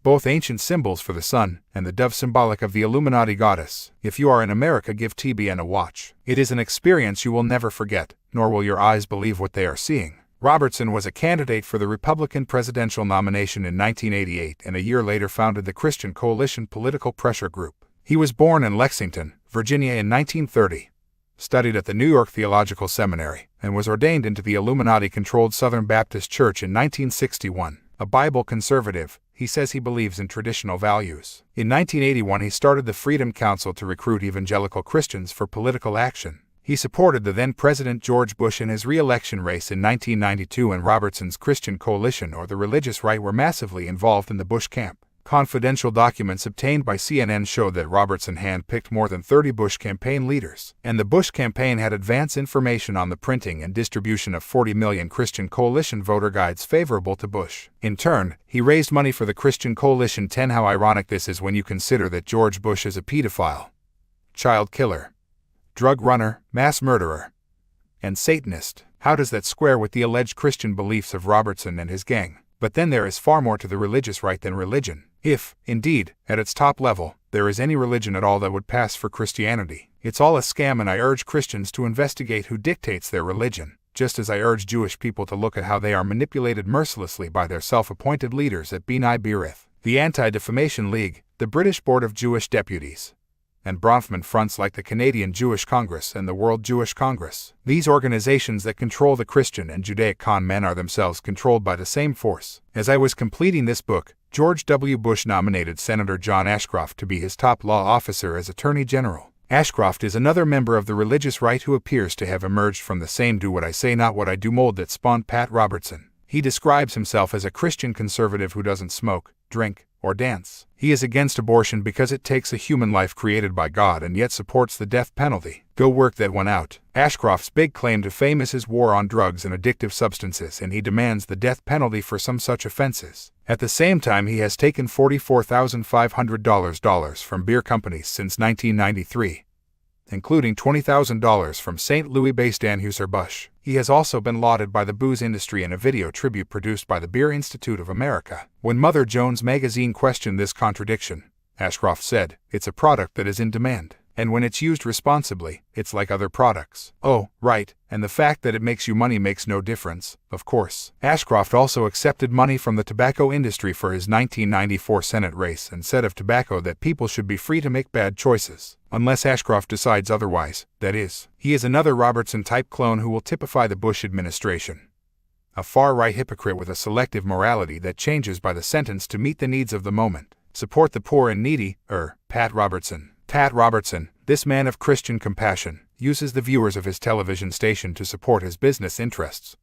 both ancient symbols for the sun and the dove symbolic of the Illuminati goddess. If you are in America, give TBN a watch. It is an experience you will never forget, nor will your eyes believe what they are seeing. Robertson was a candidate for the Republican presidential nomination in 1988 and a year later founded the Christian Coalition Political Pressure Group. He was born in Lexington, Virginia in 1930, studied at the New York Theological Seminary, and was ordained into the Illuminati-controlled Southern Baptist Church in 1961. A Bible conservative, he says he believes in traditional values. In 1981 he started the Freedom Council to recruit evangelical Christians for political action. He supported the then-President George Bush in his re-election race in 1992, and Robertson's Christian Coalition or the religious right were massively involved in the Bush camp. Confidential documents obtained by CNN showed that Robertson handpicked more than 30 Bush campaign leaders, and the Bush campaign had advance information on the printing and distribution of 40 million Christian Coalition voter guides favorable to Bush. In turn, he raised money for the Christian Coalition. 10. How ironic this is when you consider that George Bush is a pedophile, child killer, drug runner, mass murderer, and Satanist. How does that square with the alleged Christian beliefs of Robertson and his gang? But then there is far more to the religious right than religion. If, indeed, at its top level, there is any religion at all that would pass for Christianity, it's all a scam, and I urge Christians to investigate who dictates their religion, just as I urge Jewish people to look at how they are manipulated mercilessly by their self-appointed leaders at B'nai B'rith, the Anti-Defamation League, the British Board of Jewish Deputies, and Bronfman fronts like the Canadian Jewish Congress and the World Jewish Congress. These organizations that control the Christian and Judaic con men are themselves controlled by the same force. As I was completing this book, George W. Bush nominated Senator John Ashcroft to be his top law officer as Attorney General. Ashcroft is another member of the religious right who appears to have emerged from the same do what I say not what I do mold that spawned Pat Robertson. He describes himself as a Christian conservative who doesn't smoke, drink, or dance. He is against abortion because it takes a human life created by God and yet supports the death penalty. Go work that one out. Ashcroft's big claim to fame is his war on drugs and addictive substances, and he demands the death penalty for some such offenses. At the same time, he has taken $44,500 from beer companies since 1993. Including $20,000 from St. Louis-based Anheuser-Busch. He has also been lauded by the booze industry in a video tribute produced by the Beer Institute of America. When Mother Jones magazine questioned this contradiction, Ashcroft said, "It's a product that is in demand, and when it's used responsibly, it's like other products." Oh, right, and the fact that it makes you money makes no difference, of course. Ashcroft also accepted money from the tobacco industry for his 1994 Senate race and said of tobacco that people should be free to make bad choices, unless Ashcroft decides otherwise, that is. He is another Robertson-type clone who will typify the Bush administration. A far-right hypocrite with a selective morality that changes by the sentence to meet the needs of the moment. Support the poor and needy, Pat Robertson. Pat Robertson, this man of Christian compassion, uses the viewers of his television station to support his business interests.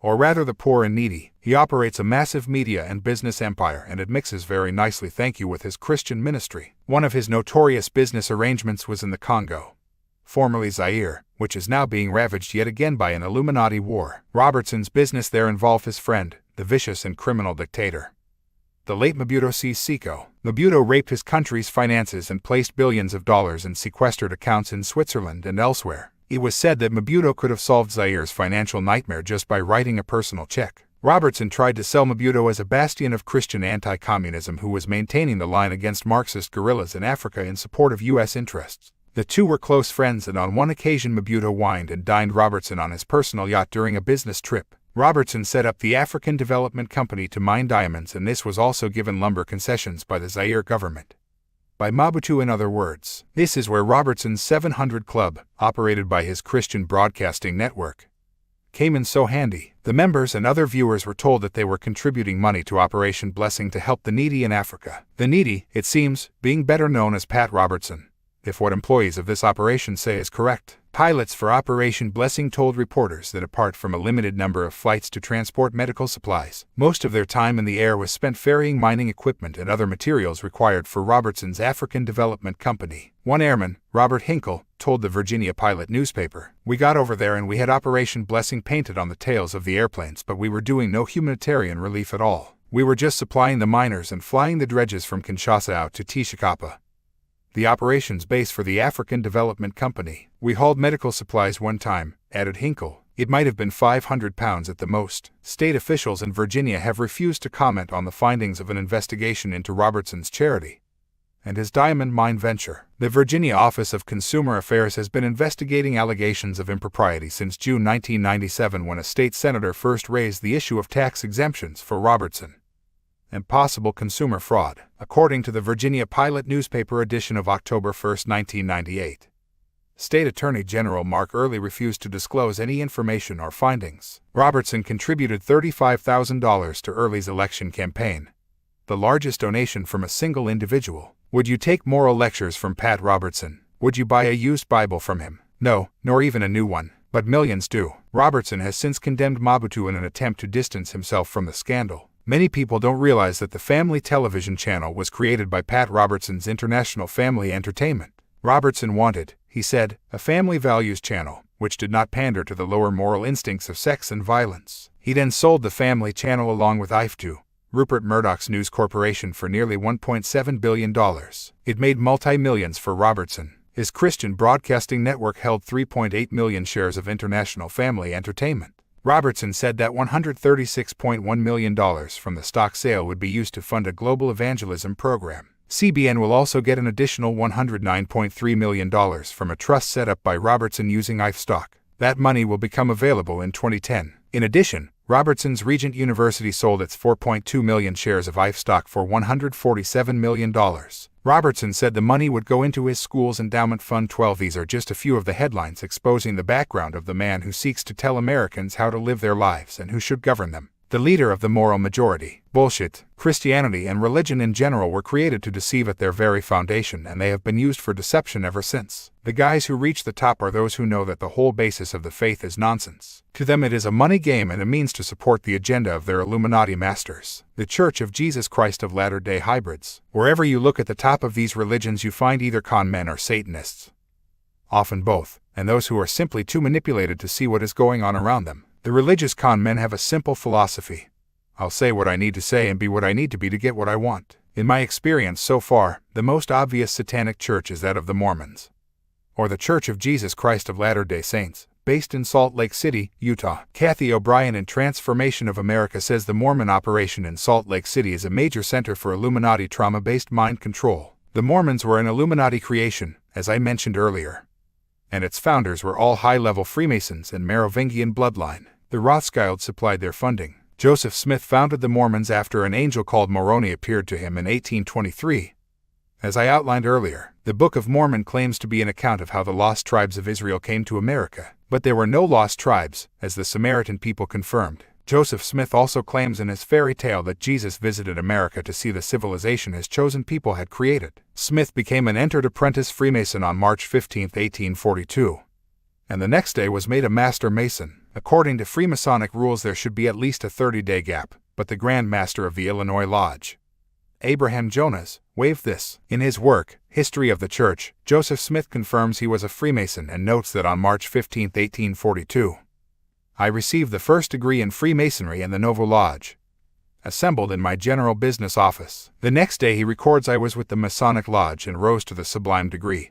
Or rather the poor and needy. He operates a massive media and business empire, and it mixes very nicely, thank you, with his Christian ministry. One of his notorious business arrangements was in the Congo, formerly Zaire, which is now being ravaged yet again by an Illuminati war. Robertson's business there involved his friend, the vicious and criminal dictator, the late Mobutu Seko. Mobutu raped his country's finances and placed billions of dollars in sequestered accounts in Switzerland and elsewhere. It was said that Mobutu could have solved Zaire's financial nightmare just by writing a personal check. Robertson tried to sell Mobutu as a bastion of Christian anti-communism who was maintaining the line against Marxist guerrillas in Africa in support of U.S. interests. The two were close friends, and on one occasion Mobutu wined and dined Robertson on his personal yacht during a business trip. Robertson set up the African Development Company to mine diamonds, and this was also given lumber concessions by the Zaire government. By Mobutu, in other words. This is where Robertson's 700 Club, operated by his Christian Broadcasting Network, came in so handy. The members and other viewers were told that they were contributing money to Operation Blessing to help the needy in Africa. The needy, it seems, being better known as Pat Robertson, if what employees of this operation say is correct. Pilots for Operation Blessing told reporters that apart from a limited number of flights to transport medical supplies, most of their time in the air was spent ferrying mining equipment and other materials required for Robertson's African Development Company. One airman, Robert Hinkle, told the Virginia Pilot newspaper, "We got over there and we had Operation Blessing painted on the tails of the airplanes, but we were doing no humanitarian relief at all. We were just supplying the miners and flying the dredges from Kinshasa out to Tishikapa, the operations base for the African Development Company. We hauled medical supplies one time," added Hinkle. "It might have been 500 pounds at the most." State officials in Virginia have refused to comment on the findings of an investigation into Robertson's charity and his diamond mine venture. The Virginia Office of Consumer Affairs has been investigating allegations of impropriety since June 1997, when a state senator first raised the issue of tax exemptions for Robertson and possible consumer fraud, according to the Virginia Pilot newspaper edition of October 1, 1998. State Attorney General Mark Earley refused to disclose any information or findings. Robertson contributed $35,000 to Earley's election campaign, the largest donation from a single individual. Would you take moral lectures from Pat Robertson? Would you buy a used Bible from him? No, nor even a new one, but millions do. Robertson has since condemned Mobutu in an attempt to distance himself from the scandal. Many people don't realize that the family television channel was created by Pat Robertson's International Family Entertainment. Robertson wanted, he said, a family values channel, which did not pander to the lower moral instincts of sex and violence. He then sold the family channel along with Icke to Rupert Murdoch's News Corporation for nearly $1.7 billion. It made multi-millions for Robertson. His Christian broadcasting network held 3.8 million shares of International Family Entertainment. Robertson said that $136.1 million from the stock sale would be used to fund a global evangelism program. CBN will also get an additional $109.3 million from a trust set up by Robertson using Icke stock. That money will become available in 2010. In addition, Robertson's Regent University sold its 4.2 million shares of Icke stock for $147 million. Robertson said the money would go into his school's endowment fund 12. These are just a few of the headlines exposing the background of the man who seeks to tell Americans how to live their lives and who should govern them. The leader of the moral majority. Bullshit. Christianity and religion in general were created to deceive at their very foundation, and they have been used for deception ever since. The guys who reach the top are those who know that the whole basis of the faith is nonsense. To them it is a money game and a means to support the agenda of their Illuminati masters. The Church of Jesus Christ of Latter-day Hybrids. Wherever you look at the top of these religions you find either con men or Satanists. Often both, and those who are simply too manipulated to see what is going on around them. The religious con men have a simple philosophy. I'll say what I need to say and be what I need to be to get what I want. In my experience so far, the most obvious satanic church is that of the Mormons. Or the Church of Jesus Christ of Latter-day Saints, based in Salt Lake City, Utah. Kathy O'Brien in Transformation of America says the Mormon operation in Salt Lake City is a major center for Illuminati trauma-based mind control. The Mormons were an Illuminati creation, as I mentioned earlier. And its founders were all high-level Freemasons and Merovingian bloodline. The Rothschilds supplied their funding. Joseph Smith founded the Mormons after an angel called Moroni appeared to him in 1823. As I outlined earlier, the Book of Mormon claims to be an account of how the lost tribes of Israel came to America. But there were no lost tribes, as the Samaritan people confirmed. Joseph Smith also claims in his fairy tale that Jesus visited America to see the civilization his chosen people had created. Smith became an entered apprentice Freemason on March 15, 1842. And the next day was made a Master Mason. According to Freemasonic rules there should be at least a 30-day gap, but the Grand Master of the Illinois Lodge, Abraham Jonas, waived this. In his work, History of the Church, Joseph Smith confirms he was a Freemason and notes that on March 15, 1842, I received the first degree in Freemasonry in the Novo Lodge, assembled in my general business office. The next day he records I was with the Masonic Lodge and rose to the sublime degree.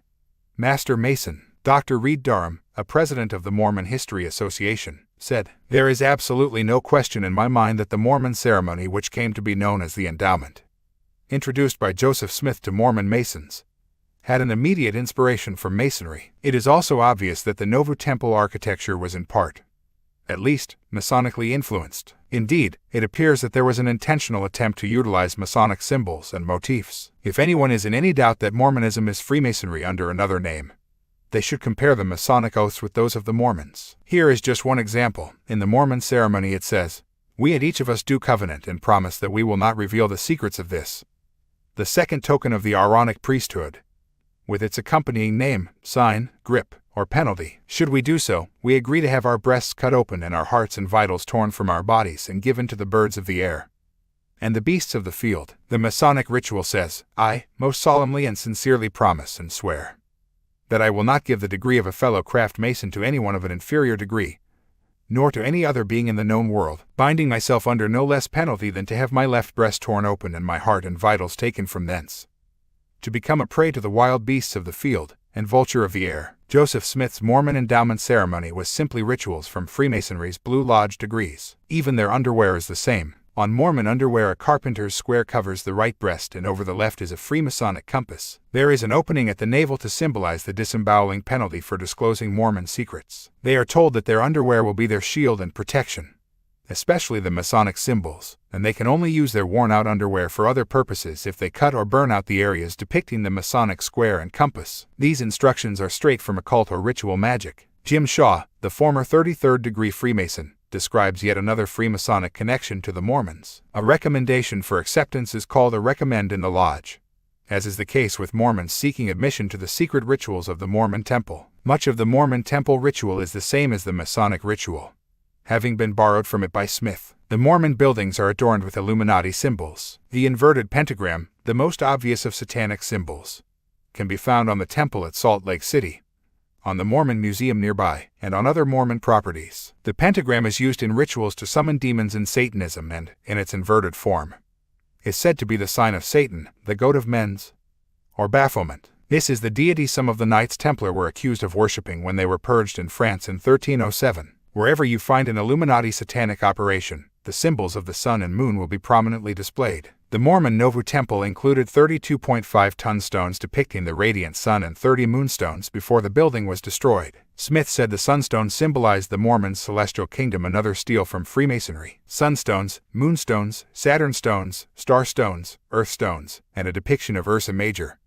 Master Mason. Dr. Reed Durham, a president of the Mormon History Association, said, "There is absolutely no question in my mind that the Mormon ceremony which came to be known as the endowment, introduced by Joseph Smith to Mormon Masons, had an immediate inspiration from Masonry. It is also obvious that the Nauvoo Temple architecture was in part, at least, Masonically influenced. Indeed, it appears that there was an intentional attempt to utilize Masonic symbols and motifs. If anyone is in any doubt that Mormonism is Freemasonry under another name, they should compare the Masonic oaths with those of the Mormons. Here is just one example. In the Mormon ceremony it says, 'We and each of us do covenant and promise that we will not reveal the secrets of this, the second token of the Aaronic priesthood, with its accompanying name, sign, grip, or penalty. Should we do so, we agree to have our breasts cut open and our hearts and vitals torn from our bodies and given to the birds of the air and the beasts of the field.' The Masonic ritual says, 'I, most solemnly and sincerely promise and swear that I will not give the degree of a fellow craft mason to anyone of an inferior degree, nor to any other being in the known world, binding myself under no less penalty than to have my left breast torn open and my heart and vitals taken from thence, to become a prey to the wild beasts of the field and vulture of the air.'" Joseph Smith's Mormon endowment ceremony was simply rituals from Freemasonry's Blue Lodge degrees. Even their underwear is the same. On Mormon underwear a carpenter's square covers the right breast and over the left is a Freemasonic compass. There is an opening at the navel to symbolize the disemboweling penalty for disclosing Mormon secrets. They are told that their underwear will be their shield and protection, especially the Masonic symbols, and they can only use their worn-out underwear for other purposes if they cut or burn out the areas depicting the Masonic square and compass. These instructions are straight from occult or ritual magic. Jim Shaw, the former 33rd degree Freemason, describes yet another Freemasonic connection to the Mormons. A recommendation for acceptance is called a recommend in the lodge, as is the case with Mormons seeking admission to the secret rituals of the Mormon temple. Much of the Mormon temple ritual is the same as the Masonic ritual, having been borrowed from it by Smith. The Mormon buildings are adorned with Illuminati symbols. The inverted pentagram, the most obvious of satanic symbols, can be found on the temple at Salt Lake City, on the Mormon Museum nearby, and on other Mormon properties. The pentagram is used in rituals to summon demons in Satanism and, in its inverted form, is said to be the sign of Satan, the goat of Men's, or Baphomet. This is the deity some of the Knights Templar were accused of worshipping when they were purged in France in 1307. Wherever you find an Illuminati satanic operation, the symbols of the sun and moon will be prominently displayed. The Mormon Nauvoo Temple included 32.5-ton stones depicting the radiant sun and 30 moonstones before the building was destroyed. Smith said the sunstones symbolized the Mormons' celestial kingdom, another steal from Freemasonry. Sunstones, moonstones, Saturn stones, star stones, earth stones, and a depiction of Ursa Major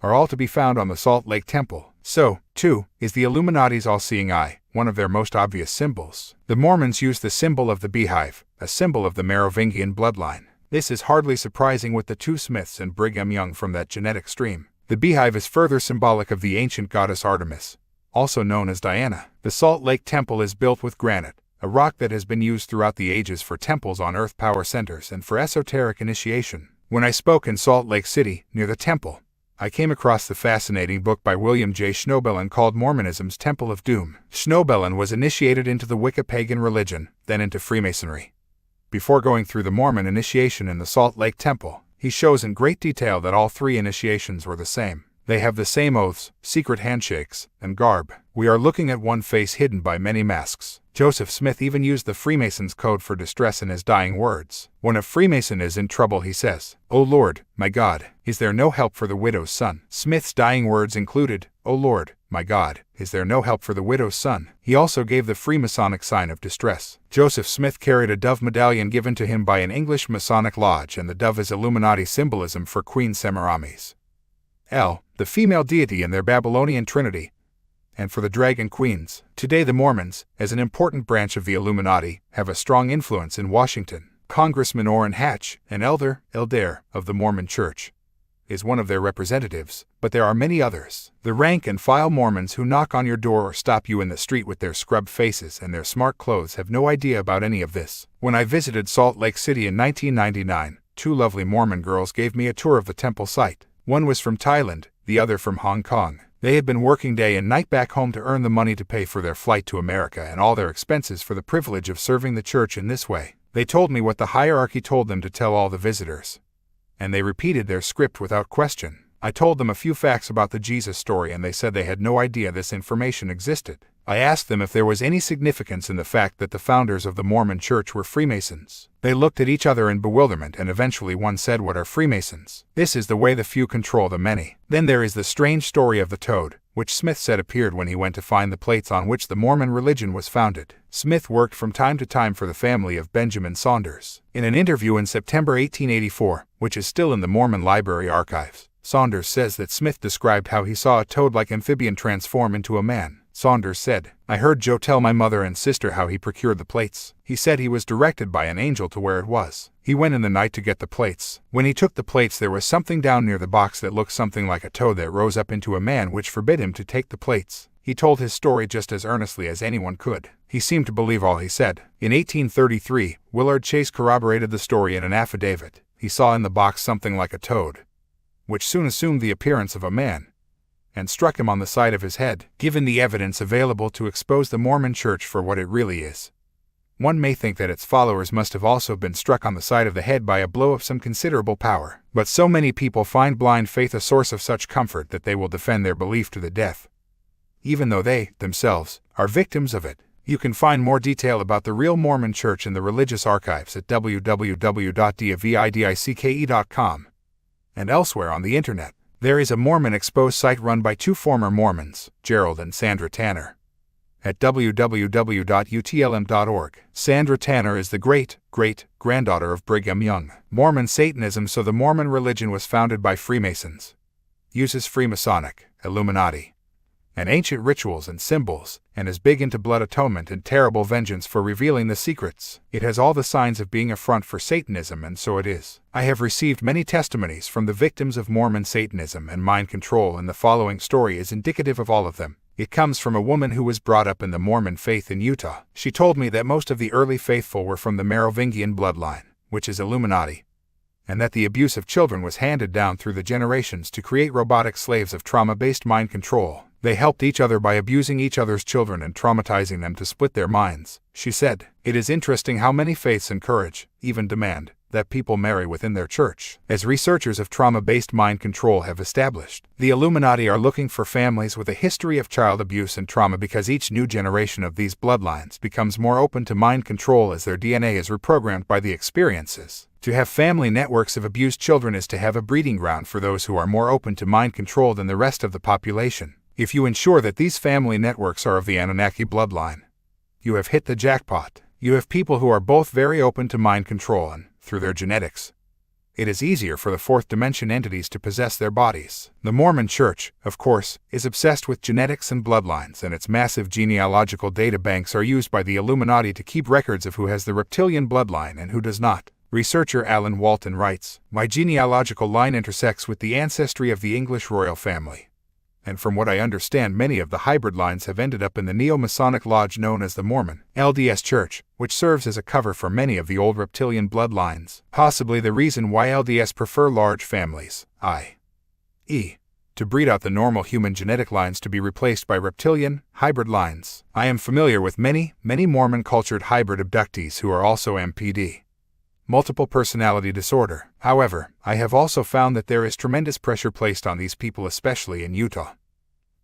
are all to be found on the Salt Lake Temple. So, too, is the Illuminati's all-seeing eye, one of their most obvious symbols. The Mormons use the symbol of the beehive, a symbol of the Merovingian bloodline. This is hardly surprising with the two Smiths and Brigham Young from that genetic stream. The beehive is further symbolic of the ancient goddess Artemis, also known as Diana. The Salt Lake Temple is built with granite, a rock that has been used throughout the ages for temples on Earth power centers and for esoteric initiation. When I spoke in Salt Lake City, near the temple, I came across the fascinating book by William J. Schnoebelen called Mormonism's Temple of Doom. Schnoebelen was initiated into the Wicca pagan religion, then into Freemasonry. Before going through the Mormon initiation in the Salt Lake Temple, he shows in great detail that all three initiations were the same. They have the same oaths, secret handshakes, and garb. We are looking at one face hidden by many masks. Joseph Smith even used the Freemasons' code for distress in his dying words. When a Freemason is in trouble, he says, "O Lord, my God, is there no help for the widow's son?" Smith's dying words included, "O Lord, my God, is there no help for the widow's son?" He also gave the Freemasonic sign of distress. Joseph Smith carried a dove medallion given to him by an English Masonic lodge, and the dove is Illuminati symbolism for Queen Semiramis, the female deity in their Babylonian trinity, and for the dragon queens. Today the Mormons, as an important branch of the Illuminati, have a strong influence in Washington. Congressman Orrin Hatch, an elder of the Mormon Church, is one of their representatives, but there are many others. The rank-and-file Mormons who knock on your door or stop you in the street with their scrubbed faces and their smart clothes have no idea about any of this. When I visited Salt Lake City in 1999, two lovely Mormon girls gave me a tour of the temple site. One was from Thailand, the other from Hong Kong. They had been working day and night back home to earn the money to pay for their flight to America and all their expenses for the privilege of serving the church in this way. They told me what the hierarchy told them to tell all the visitors, and they repeated their script without question. I told them a few facts about the Jesus story, and they said they had no idea this information existed. I asked them if there was any significance in the fact that the founders of the Mormon Church were Freemasons. They looked at each other in bewilderment, and eventually one said, "What are Freemasons?" This is the way the few control the many. Then there is the strange story of the toad, which Smith said appeared when he went to find the plates on which the Mormon religion was founded. Smith worked from time to time for the family of Benjamin Saunders. In an interview in September 1884, which is still in the Mormon Library archives, Saunders says that Smith described how he saw a toad-like amphibian transform into a man. Saunders said, "I heard Joe tell my mother and sister how he procured the plates. He said he was directed by an angel to where it was. He went in the night to get the plates. When he took the plates, there was something down near the box that looked something like a toad that rose up into a man, which forbid him to take the plates." He told his story just as earnestly as anyone could. He seemed to believe all he said. In 1833, Willard Chase corroborated the story in an affidavit. He saw in the box something like a toad, which soon assumed the appearance of a man, and struck him on the side of his head. Given the evidence available to expose the Mormon Church for what it really is, one may think that its followers must have also been struck on the side of the head by a blow of some considerable power. But so many people find blind faith a source of such comfort that they will defend their belief to the death, even though they, themselves, are victims of it. You can find more detail about the real Mormon Church in the religious archives at www.davidicke.com and elsewhere on the internet. There is a Mormon Exposed site run by two former Mormons, Gerald and Sandra Tanner, at www.utlm.org. Sandra Tanner is the great-great-granddaughter of Brigham Young. Mormon Satanism. So the Mormon religion was founded by Freemasons, uses Freemasonic, Illuminati, and ancient rituals and symbols, and is big into blood atonement and terrible vengeance for revealing the secrets. It has all the signs of being a front for Satanism, and so it is. I have received many testimonies from the victims of Mormon Satanism and mind control, and the following story is indicative of all of them. It comes from a woman who was brought up in the Mormon faith in Utah. She told me that most of the early faithful were from the Merovingian bloodline, which is Illuminati, and that the abuse of children was handed down through the generations to create robotic slaves of trauma-based mind control. They helped each other by abusing each other's children and traumatizing them to split their minds. She said, "It is interesting how many faiths encourage, even demand, that people marry within their church. As researchers of trauma-based mind control have established, the Illuminati are looking for families with a history of child abuse and trauma because each new generation of these bloodlines becomes more open to mind control as their DNA is reprogrammed by the experiences. To have family networks of abused children is to have a breeding ground for those who are more open to mind control than the rest of the population. If you ensure that these family networks are of the Anunnaki bloodline, you have hit the jackpot. You have people who are both very open to mind control and, through their genetics, it is easier for the fourth dimension entities to possess their bodies." The Mormon Church, of course, is obsessed with genetics and bloodlines, and its massive genealogical data banks are used by the Illuminati to keep records of who has the reptilian bloodline and who does not. Researcher Alan Walton writes, "My genealogical line intersects with the ancestry of the English royal family. And from what I understand, many of the hybrid lines have ended up in the neo-Masonic lodge known as the Mormon LDS Church, which serves as a cover for many of the old reptilian bloodlines. Possibly the reason why LDS prefer large families, i.e., to breed out the normal human genetic lines to be replaced by reptilian, hybrid lines. I am familiar with many Mormon cultured hybrid abductees who are also MPD. Multiple personality disorder. However, I have also found that there is tremendous pressure placed on these people, especially in Utah,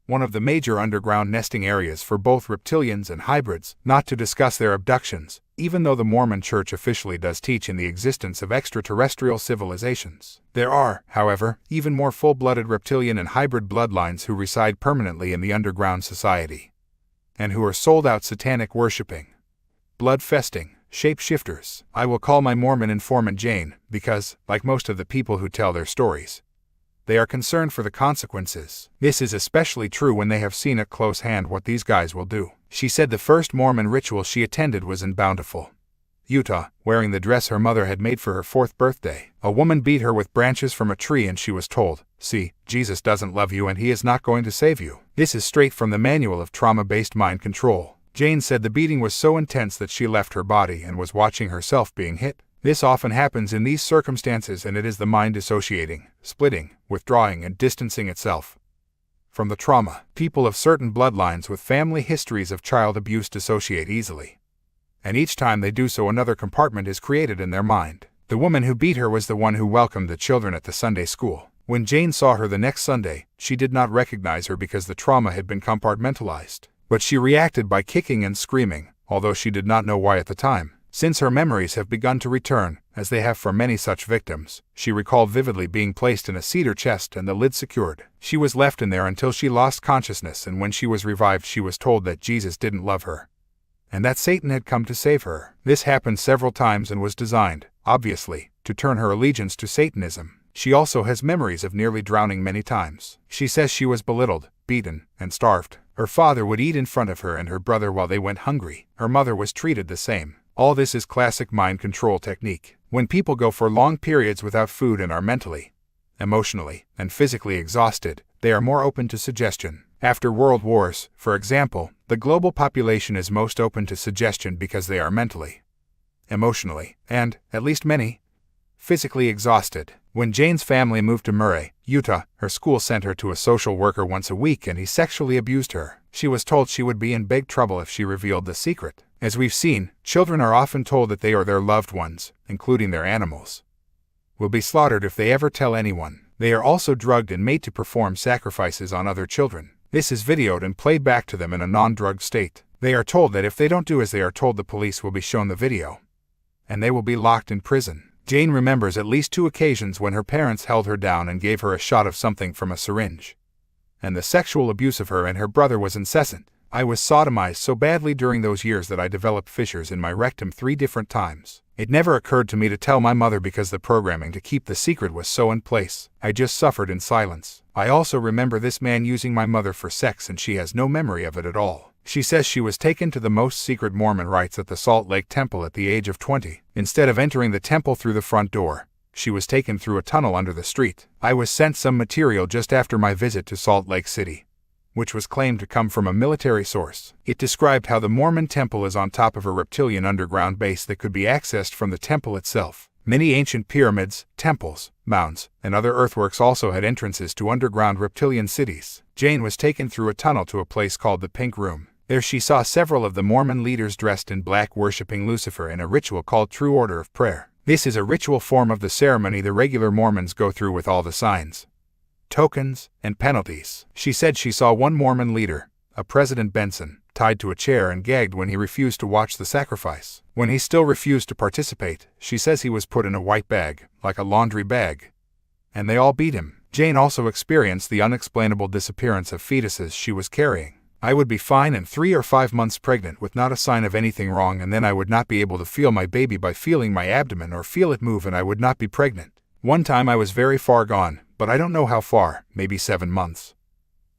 one of the major underground nesting areas for both reptilians and hybrids, not to discuss their abductions, even though the Mormon Church officially does teach in the existence of extraterrestrial civilizations. There are, however, even more full-blooded reptilian and hybrid bloodlines who reside permanently in the underground society, and who are sold-out satanic worshipping, blood-festing shapeshifters. I will call my Mormon informant Jane, because, like most of the people who tell their stories, they are concerned for the consequences. This is especially true when they have seen at close hand what these guys will do." She said the first Mormon ritual she attended was in Bountiful, Utah, wearing the dress her mother had made for her 4th birthday. A woman beat her with branches from a tree and she was told, "See, Jesus doesn't love you and he is not going to save you." This is straight from the Manual of Trauma-Based Mind Control. Jane said the beating was so intense that she left her body and was watching herself being hit. This often happens in these circumstances, and it is the mind dissociating, splitting, withdrawing, and distancing itself from the trauma. People of certain bloodlines with family histories of child abuse dissociate easily, and each time they do so, another compartment is created in their mind. The woman who beat her was the one who welcomed the children at the Sunday school. When Jane saw her the next Sunday, she did not recognize her because the trauma had been compartmentalized. But she reacted by kicking and screaming, although she did not know why at the time. Since her memories have begun to return, as they have for many such victims, she recalled vividly being placed in a cedar chest and the lid secured. She was left in there until she lost consciousness, and when she was revived she was told that Jesus didn't love her, and that Satan had come to save her. This happened several times and was designed, obviously, to turn her allegiance to Satanism. She also has memories of nearly drowning many times. She says she was belittled, beaten, and starved. Her father would eat in front of her and her brother while they went hungry. Her mother was treated the same. All this is classic mind control technique. When people go for long periods without food and are mentally, emotionally, and physically exhausted, they are more open to suggestion. After world wars, for example, the global population is most open to suggestion because they are mentally, emotionally, and, at least many, physically exhausted. When Jane's family moved to Murray, Utah, her school sent her to a social worker once a week and he sexually abused her. She was told she would be in big trouble if she revealed the secret. As we've seen, children are often told that they or their loved ones, including their animals, will be slaughtered if they ever tell anyone. They are also drugged and made to perform sacrifices on other children. This is videoed and played back to them in a non-drugged state. They are told that if they don't do as they are told, the police will be shown the video, and they will be locked in prison. Jane remembers at least 2 occasions when her parents held her down and gave her a shot of something from a syringe, and the sexual abuse of her and her brother was incessant. I was sodomized so badly during those years that I developed fissures in my rectum 3 different times. It never occurred to me to tell my mother because the programming to keep the secret was so in place. I just suffered in silence. I also remember this man using my mother for sex, and she has no memory of it at all. She says she was taken to the most secret Mormon rites at the Salt Lake Temple at the age of 20. Instead of entering the temple through the front door, she was taken through a tunnel under the street. I was sent some material just after my visit to Salt Lake City, which was claimed to come from a military source. It described how the Mormon temple is on top of a reptilian underground base that could be accessed from the temple itself. Many ancient pyramids, temples, mounds, and other earthworks also had entrances to underground reptilian cities. Jane was taken through a tunnel to a place called the Pink Room. There she saw several of the Mormon leaders dressed in black worshipping Lucifer in a ritual called True Order of Prayer. This is a ritual form of the ceremony the regular Mormons go through with all the signs, tokens, and penalties. She said she saw one Mormon leader, a President Benson, tied to a chair and gagged when he refused to watch the sacrifice. When he still refused to participate, she says he was put in a white bag, like a laundry bag, and they all beat him. Jane also experienced the unexplainable disappearance of fetuses she was carrying. I would be fine and 3 or 5 months pregnant with not a sign of anything wrong, and then I would not be able to feel my baby by feeling my abdomen or feel it move, and I would not be pregnant. One time I was very far gone, but I don't know how far, maybe 7 months.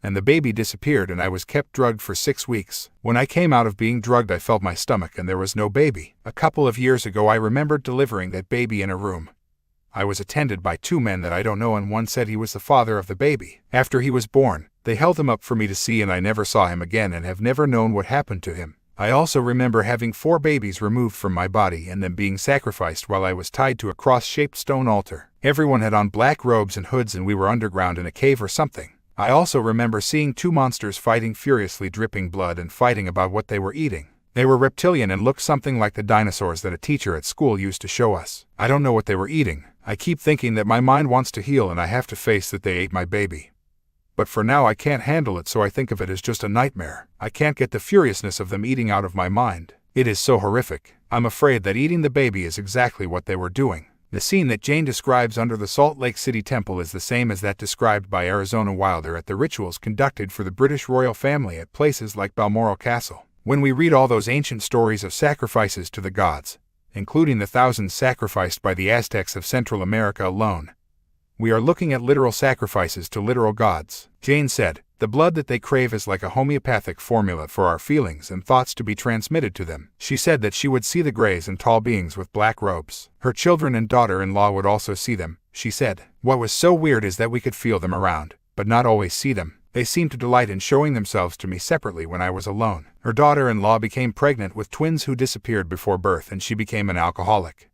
And the baby disappeared and I was kept drugged for 6 weeks. When I came out of being drugged I felt my stomach and there was no baby. A couple of years ago I remembered delivering that baby in a room. I was attended by 2 men that I don't know, and one said he was the father of the baby. After he was born, they held him up for me to see and I never saw him again and have never known what happened to him. I also remember having 4 babies removed from my body and them being sacrificed while I was tied to a cross-shaped stone altar. Everyone had on black robes and hoods and we were underground in a cave or something. I also remember seeing 2 monsters fighting furiously, dripping blood and fighting about what they were eating. They were reptilian and looked something like the dinosaurs that a teacher at school used to show us. I don't know what they were eating. I keep thinking that my mind wants to heal and I have to face that they ate my baby. But for now I can't handle it, so I think of it as just a nightmare. I can't get the furiousness of them eating out of my mind. It is so horrific. I'm afraid that eating the baby is exactly what they were doing. The scene that Jane describes under the Salt Lake City Temple is the same as that described by Arizona Wilder at the rituals conducted for the British royal family at places like Balmoral Castle. When we read all those ancient stories of sacrifices to the gods, including the thousands sacrificed by the Aztecs of Central America alone, we are looking at literal sacrifices to literal gods. Jane said, "The blood that they crave is like a homeopathic formula for our feelings and thoughts to be transmitted to them." She said that she would see the greys and tall beings with black robes. Her children and daughter-in-law would also see them, she said. What was so weird is that we could feel them around, but not always see them. They seemed to delight in showing themselves to me separately when I was alone. Her daughter-in-law became pregnant with twins who disappeared before birth, and she became an alcoholic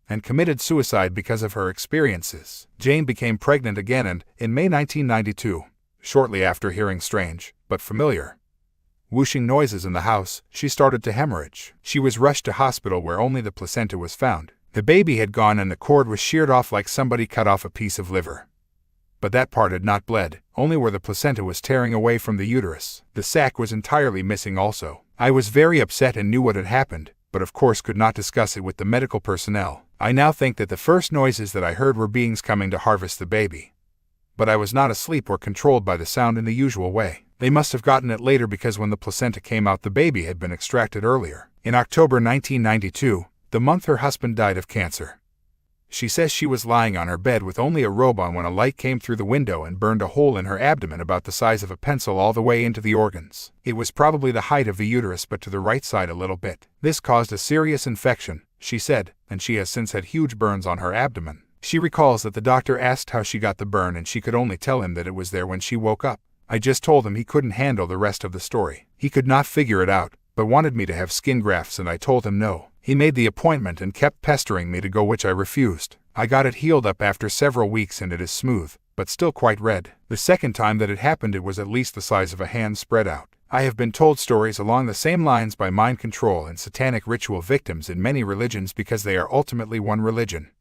and committed suicide because of her experiences. Jane became pregnant again and, in May 1992, shortly after hearing strange, but familiar, whooshing noises in the house, she started to hemorrhage. She was rushed to hospital where only the placenta was found. The baby had gone and the cord was sheared off like somebody cut off a piece of liver. But that part had not bled, only where the placenta was tearing away from the uterus. The sac was entirely missing also. I was very upset and knew what had happened, but of course could not discuss it with the medical personnel. I now think that the first noises that I heard were beings coming to harvest the baby. But I was not asleep or controlled by the sound in the usual way. They must have gotten it later because when the placenta came out the baby had been extracted earlier. In October 1992, the month her husband died of cancer, she says she was lying on her bed with only a robe on when a light came through the window and burned a hole in her abdomen about the size of a pencil all the way into the organs. It was probably the height of the uterus but to the right side a little bit. This caused a serious infection, she said, and she has since had huge burns on her abdomen. She recalls that the doctor asked how she got the burn and she could only tell him that it was there when she woke up. I just told him he couldn't handle the rest of the story. He could not figure it out, but wanted me to have skin grafts and I told him no. He made the appointment and kept pestering me to go, which I refused. I got it healed up after several weeks and it is smooth, but still quite red. The second time that it happened it was at least the size of a hand spread out. I have been told stories along the same lines by mind control and satanic ritual victims in many religions because they are ultimately one religion,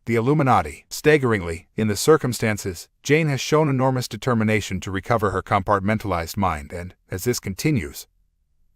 the Illuminati. Staggeringly, in the circumstances, Jane has shown enormous determination to recover her compartmentalized mind and, as this continues,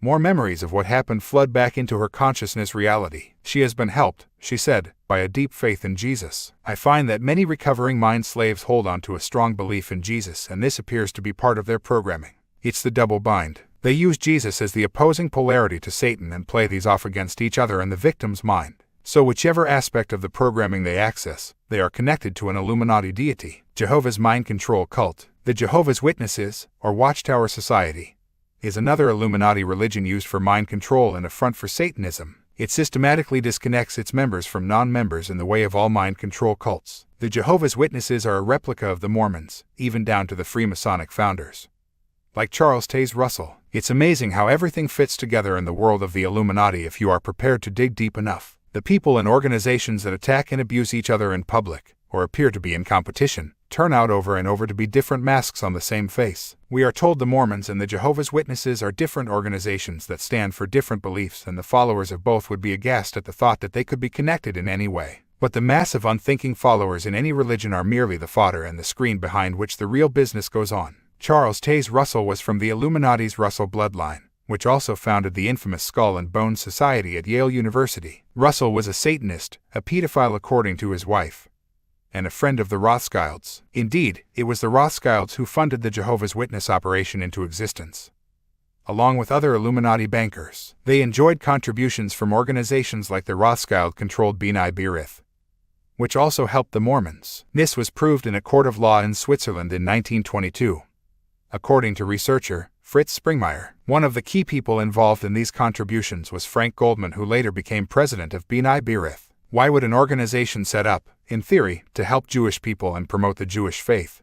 more memories of what happened flood back into her consciousness reality. She has been helped, she said, by a deep faith in Jesus. I find that many recovering mind slaves hold on to a strong belief in Jesus, and this appears to be part of their programming. It's the double bind. They use Jesus as the opposing polarity to Satan and play these off against each other in the victim's mind. So whichever aspect of the programming they access, they are connected to an Illuminati deity. Jehovah's Mind Control Cult, the Jehovah's Witnesses, or Watchtower Society, is another Illuminati religion used for mind control and a front for Satanism. It systematically disconnects its members from non-members in the way of all mind control cults. The Jehovah's Witnesses are a replica of the Mormons, even down to the Freemasonic founders. like Charles Taze Russell. It's amazing how everything fits together in the world of the Illuminati if you are prepared to dig deep enough. The people and organizations that attack and abuse each other in public, or appear to be in competition, turn out over and over to be different masks on the same face. We are told the Mormons and the Jehovah's Witnesses are different organizations that stand for different beliefs, and the followers of both would be aghast at the thought that they could be connected in any way. But the massive unthinking followers in any religion are merely the fodder and the screen behind which the real business goes on. Charles Taze Russell was from the Illuminati's Russell bloodline, which also founded the infamous Skull and Bones Society at Yale University. Russell was a Satanist, a pedophile according to his wife, and a friend of the Rothschilds. Indeed, it was the Rothschilds who funded the Jehovah's Witness operation into existence, along with other Illuminati bankers. They enjoyed contributions from organizations like the Rothschild-controlled B'nai B'rith, which also helped the Mormons. This was proved in a court of law in Switzerland in 1922. According to researcher Fritz Springmeier, one of the key people involved in these contributions was Frank Goldman, who later became president of B'nai B'rith. Why would an organization set up, in theory, to help Jewish people and promote the Jewish faith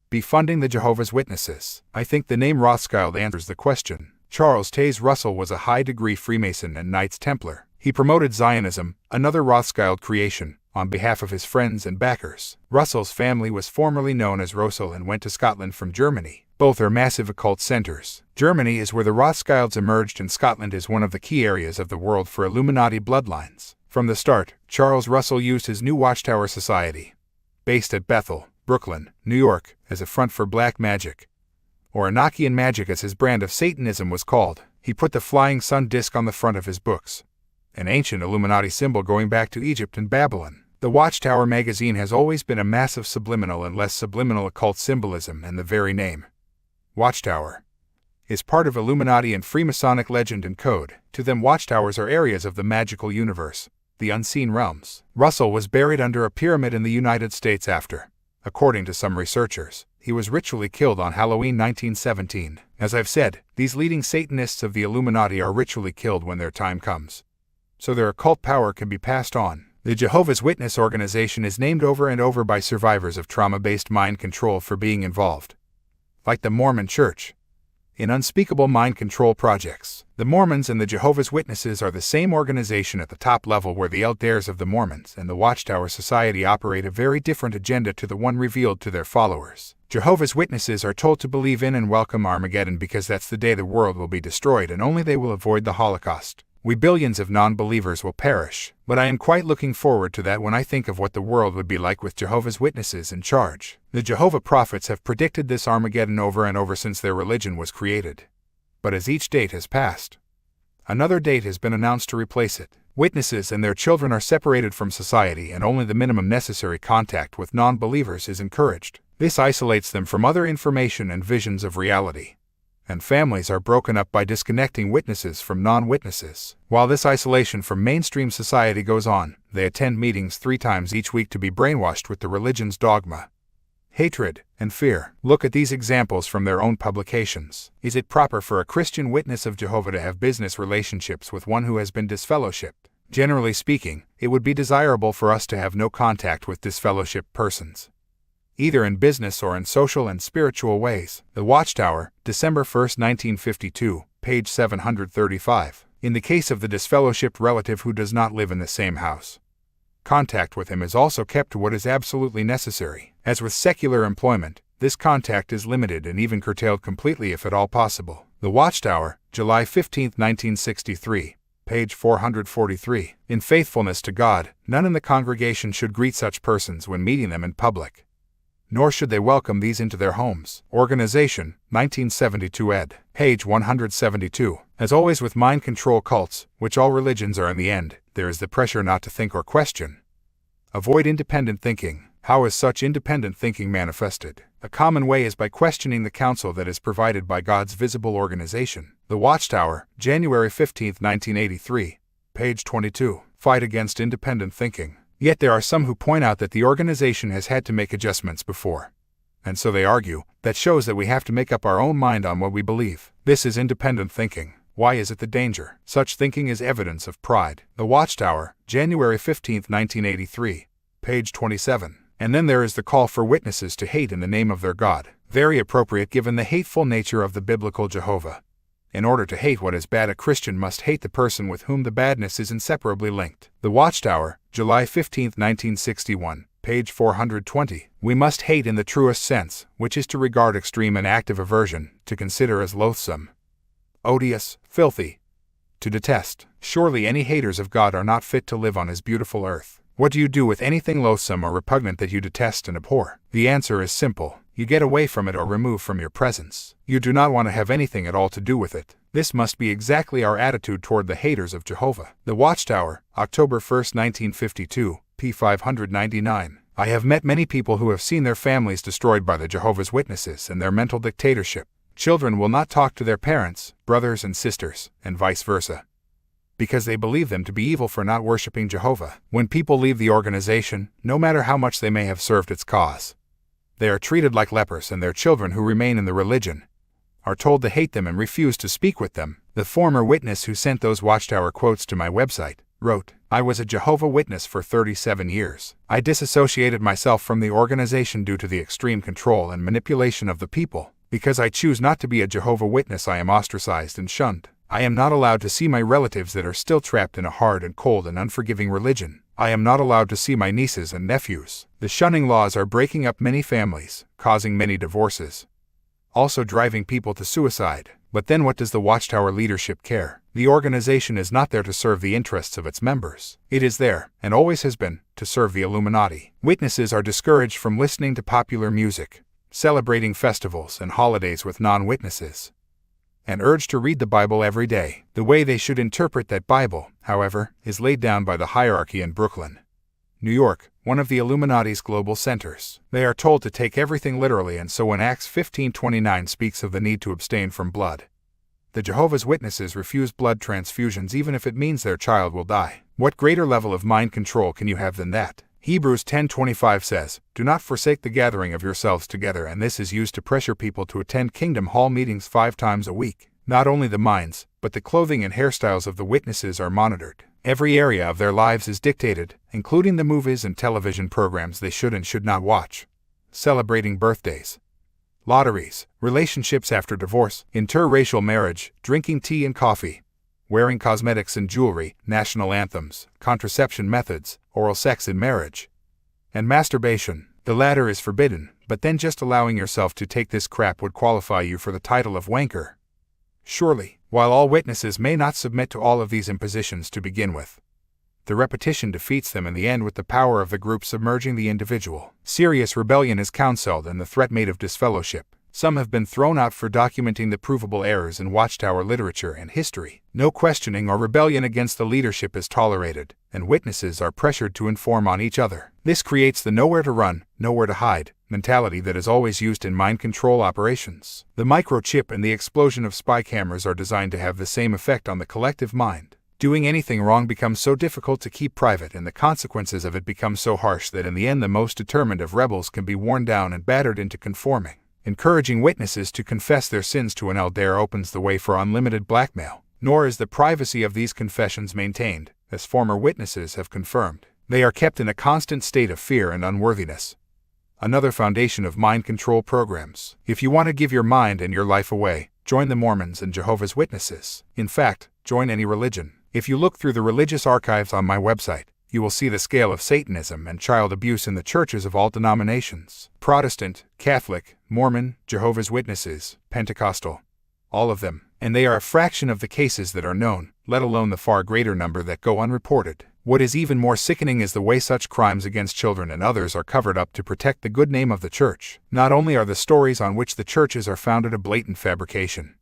be funding the Jehovah's Witnesses? I think the name Rothschild answers the question. Charles Taze Russell was a high-degree Freemason and Knights Templar. He promoted Zionism, another Rothschild creation, on behalf of his friends and backers. Russell's family was formerly known as Russell and went to Scotland from Germany. Both are massive occult centers. Germany is where the Rothschilds emerged, and Scotland is one of the key areas of the world for Illuminati bloodlines. From the start, Charles Russell used his new Watchtower Society, based at Bethel, Brooklyn, New York, as a front for black magic, or Enochian magic as his brand of Satanism was called. He put the flying sun disk on the front of his books, an ancient Illuminati symbol going back to Egypt and Babylon. The Watchtower magazine has always been a massive subliminal and less subliminal occult symbolism, and the very name, Watchtower, is part of Illuminati and Freemasonic legend and code. To them, watchtowers are areas of the magical universe, the unseen realms. Russell was buried under a pyramid in the United States after, according to some researchers, he was ritually killed on Halloween 1917. As I've said, these leading Satanists of the Illuminati are ritually killed when their time comes, so their occult power can be passed on. The Jehovah's Witness organization is named over and over by survivors of trauma-based mind control for being involved, like the Mormon Church, in unspeakable mind control projects. The Mormons and the Jehovah's Witnesses are the same organization at the top level, where the elders of the Mormons and the Watchtower Society operate a very different agenda to the one revealed to their followers. Jehovah's Witnesses are told to believe in and welcome Armageddon because that's the day the world will be destroyed and only they will avoid the Holocaust. We billions of non-believers will perish, but I am quite looking forward to that when I think of what the world would be like with Jehovah's Witnesses in charge. The Jehovah prophets have predicted this Armageddon over and over since their religion was created. But as each date has passed, another date has been announced to replace it. Witnesses and their children are separated from society, and only the minimum necessary contact with non-believers is encouraged. This isolates them from other information and visions of reality, and families are broken up by disconnecting witnesses from non-witnesses. While this isolation from mainstream society goes on, they attend meetings 3 times each week to be brainwashed with the religion's dogma, hatred, and fear. Look at these examples from their own publications. Is it proper for a Christian witness of Jehovah to have business relationships with one who has been disfellowshipped? Generally speaking, it would be desirable for us to have no contact with disfellowshipped persons, either in business or in social and spiritual ways. The Watchtower, December 1, 1952, page 735. In the case of the disfellowshipped relative who does not live in the same house, contact with him is also kept to what is absolutely necessary. As with secular employment, this contact is limited and even curtailed completely if at all possible. The Watchtower, July 15, 1963, page 443. In faithfulness to God, none in the congregation should greet such persons when meeting them in public, nor should they welcome these into their homes. Organization, 1972 ed. Page 172. As always with mind control cults, which all religions are in the end, there is the pressure not to think or question. Avoid independent thinking. How is such independent thinking manifested? A common way is by questioning the counsel that is provided by God's visible organization. The Watchtower, January 15, 1983, page 22. Fight against independent thinking. Yet there are some who point out that the organization has had to make adjustments before, and so they argue, that shows that we have to make up our own mind on what we believe. This is independent thinking. Why is it the danger? Such thinking is evidence of pride. The Watchtower, January 15, 1983, page 27. And then there is the call for witnesses to hate in the name of their God. Very appropriate given the hateful nature of the biblical Jehovah. In order to hate what is bad, a Christian must hate the person with whom the badness is inseparably linked. The Watchtower, July 15, 1961, page 420. We must hate in the truest sense, which is to regard extreme and active aversion, to consider as loathsome, odious, filthy, to detest. Surely any haters of God are not fit to live on his beautiful earth. What do you do with anything loathsome or repugnant that you detest and abhor? The answer is simple. You get away from it or remove from your presence. You do not want to have anything at all to do with it. This must be exactly our attitude toward the haters of Jehovah. The Watchtower, October 1, 1952, p. 599. I have met many people who have seen their families destroyed by the Jehovah's Witnesses and their mental dictatorship. Children will not talk to their parents, brothers and sisters, and vice versa, because they believe them to be evil for not worshiping Jehovah. When people leave the organization, no matter how much they may have served its cause, they are treated like lepers, and their children who remain in the religion are told to hate them and refuse to speak with them. The former witness who sent those Watchtower quotes to my website wrote, "I was a Jehovah Witness for 37 years. I disassociated myself from the organization due to the extreme control and manipulation of the people. Because I choose not to be a Jehovah Witness, I am ostracized and shunned. I am not allowed to see my relatives that are still trapped in a hard and cold and unforgiving religion. I am not allowed to see my nieces and nephews. The shunning laws are breaking up many families, causing many divorces, also driving people to suicide." But then what does the Watchtower leadership care? The organization is not there to serve the interests of its members. It is there, and always has been, to serve the Illuminati. Witnesses are discouraged from listening to popular music, celebrating festivals and holidays with non-witnesses, and urged to read the Bible every day. The way they should interpret that Bible, however, is laid down by the hierarchy in Brooklyn, New York, one of the Illuminati's global centers. They are told to take everything literally, and so when Acts 15:29 speaks of the need to abstain from blood, the Jehovah's Witnesses refuse blood transfusions even if it means their child will die. What greater level of mind control can you have than that? Hebrews 10:25 says, "Do not forsake the gathering of yourselves together," and this is used to pressure people to attend Kingdom Hall meetings 5 times a week. Not only the minds, but the clothing and hairstyles of the witnesses are monitored. Every area of their lives is dictated, including the movies and television programs they should and should not watch, celebrating birthdays, lotteries, relationships after divorce, interracial marriage, drinking tea and coffee, wearing cosmetics and jewelry, national anthems, contraception methods, oral sex in marriage, and masturbation. The latter is forbidden, but then just allowing yourself to take this crap would qualify you for the title of wanker. Surely, while all witnesses may not submit to all of these impositions to begin with, the repetition defeats them in the end with the power of the group submerging the individual. Serious rebellion is counseled and the threat made of disfellowship. Some have been thrown out for documenting the provable errors in Watchtower literature and history. No questioning or rebellion against the leadership is tolerated, and witnesses are pressured to inform on each other. This creates the nowhere to run, nowhere to hide mentality that is always used in mind control operations. The microchip and the explosion of spy cameras are designed to have the same effect on the collective mind. Doing anything wrong becomes so difficult to keep private, and the consequences of it become so harsh that in the end the most determined of rebels can be worn down and battered into conforming. Encouraging witnesses to confess their sins to an elder opens the way for unlimited blackmail. Nor is the privacy of these confessions maintained, as former witnesses have confirmed. They are kept in a constant state of fear and unworthiness. Another foundation of mind control programs. If you want to give your mind and your life away, join the Mormons and Jehovah's Witnesses. In fact, join any religion. If you look through the religious archives on my website, you will see the scale of Satanism and child abuse in the churches of all denominations. Protestant, Catholic, Mormon, Jehovah's Witnesses, Pentecostal, all of them. And they are a fraction of the cases that are known, let alone the far greater number that go unreported. What is even more sickening is the way such crimes against children and others are covered up to protect the good name of the church. Not only are the stories on which the churches are founded a blatant fabrication,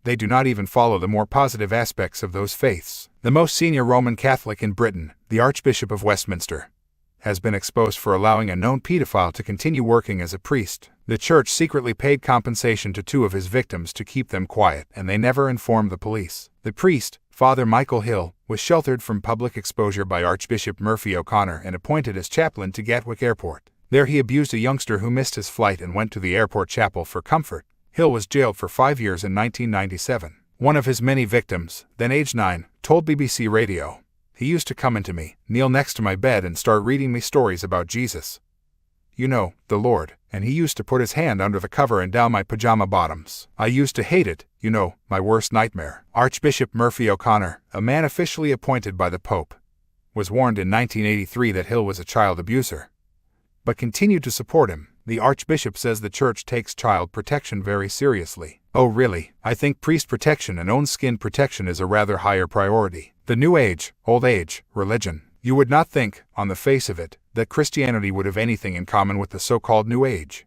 they do not even follow the more positive aspects of those faiths. The most senior Roman Catholic in Britain, the Archbishop of Westminster, has been exposed for allowing a known pedophile to continue working as a priest. The church secretly paid compensation to 2 of his victims to keep them quiet, and they never informed the police. The priest, Father Michael Hill, was sheltered from public exposure by Archbishop Murphy O'Connor and appointed as chaplain to Gatwick Airport. There he abused a youngster who missed his flight and went to the airport chapel for comfort. Hill was jailed for 5 years in 1997. One of his many victims, then age 9, told BBC Radio, "He used to come into me, kneel next to my bed and start reading me stories about Jesus. you know, the Lord, and he used to put his hand under the cover and down my pajama bottoms. I used to hate it, you know, my worst nightmare. Archbishop Murphy O'Connor, a man officially appointed by the Pope, was warned in 1983 that Hill was a child abuser, but continued to support him. The Archbishop says the Church takes child protection very seriously. Oh really? I think priest protection and own skin protection is a rather higher priority. The New Age, Old Age, religion. You would not think, on the face of it, that Christianity would have anything in common with the so-called New Age.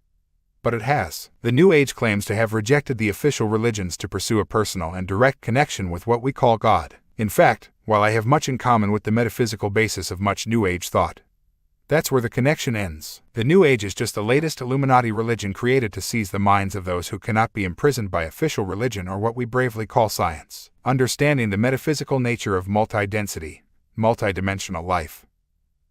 But it has. The New Age claims to have rejected the official religions to pursue a personal and direct connection with what we call God. In fact, while I have much in common with the metaphysical basis of much New Age thought, that's where the connection ends. The New Age is just the latest Illuminati religion created to seize the minds of those who cannot be imprisoned by official religion or what we bravely call science. Understanding the metaphysical nature of multi-density, multi-dimensional life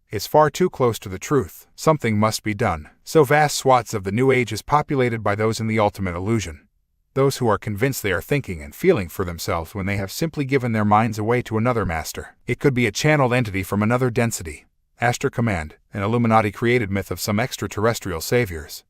is far too close to the truth. Something must be done. So vast swaths of the New Age is populated by those in the ultimate illusion. Those who are convinced they are thinking and feeling for themselves when they have simply given their minds away to another master. It could be a channeled entity from another density, Astral Command, an Illuminati-created myth of some extraterrestrial saviors,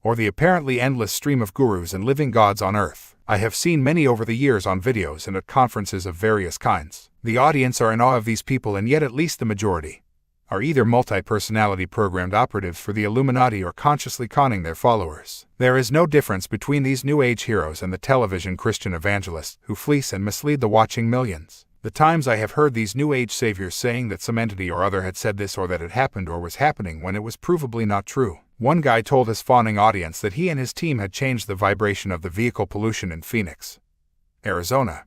or the apparently endless stream of gurus and living gods on Earth. I have seen many over the years on videos and at conferences of various kinds. The audience are in awe of these people, and yet at least the majority are either multi-personality programmed operatives for the Illuminati or consciously conning their followers. There is no difference between these New Age heroes and the television Christian evangelists who fleece and mislead the watching millions. The times I have heard these New Age saviors saying that some entity or other had said this or that it happened or was happening when it was provably not true. One guy told his fawning audience that he and his team had changed the vibration of the vehicle pollution in Phoenix, Arizona,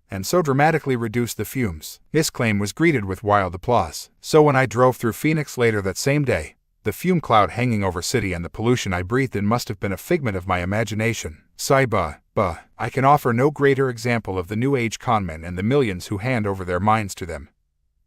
and so dramatically reduced the fumes. This claim was greeted with wild applause. So when I drove through Phoenix later that same day, the fume cloud hanging over city and the pollution I breathed in must have been a figment of my imagination. I can offer no greater example of the New Age conmen and the millions who hand over their minds to them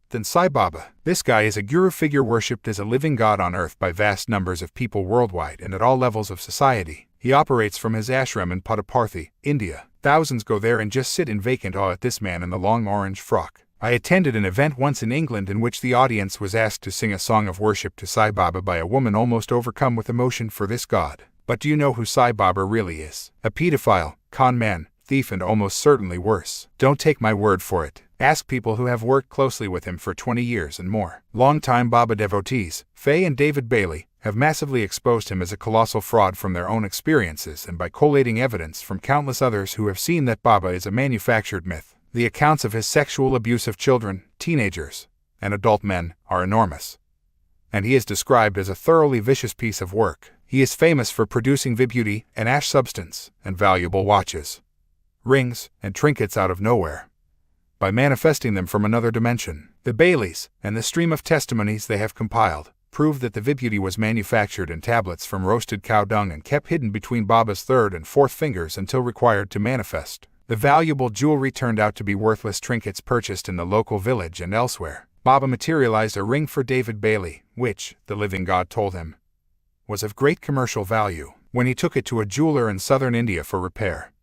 than Sai Baba. This guy is a guru figure worshipped as a living god on earth by vast numbers of people worldwide and at all levels of society. He operates from his ashram in Puttaparthi, India. Thousands go there and just sit in vacant awe at this man in the long orange frock. I attended an event once in England in which the audience was asked to sing a song of worship to Sai Baba by a woman almost overcome with emotion for this god. But do you know who Sai Baba really is? A pedophile, con man, thief, and almost certainly worse. Don't take my word for it. Ask people who have worked closely with him for 20 years and more. Longtime Baba devotees, Faye and David Bailey, have massively exposed him as a colossal fraud from their own experiences and by collating evidence from countless others who have seen that Baba is a manufactured myth. The accounts of his sexual abuse of children, teenagers, and adult men are enormous, and he is described as a thoroughly vicious piece of work. He is famous for producing vibhuti, an ash substance, and valuable watches, rings, and trinkets out of nowhere, by manifesting them from another dimension. The Baileys, and the stream of testimonies they have compiled, prove that the vibhuti was manufactured in tablets from roasted cow dung and kept hidden between Baba's third and fourth fingers until required to manifest. The valuable jewelry turned out to be worthless trinkets purchased in the local village and elsewhere. Baba materialized a ring for David Bailey, which, the living god told him, was of great commercial value. When he took it to a jeweler in southern India for repair,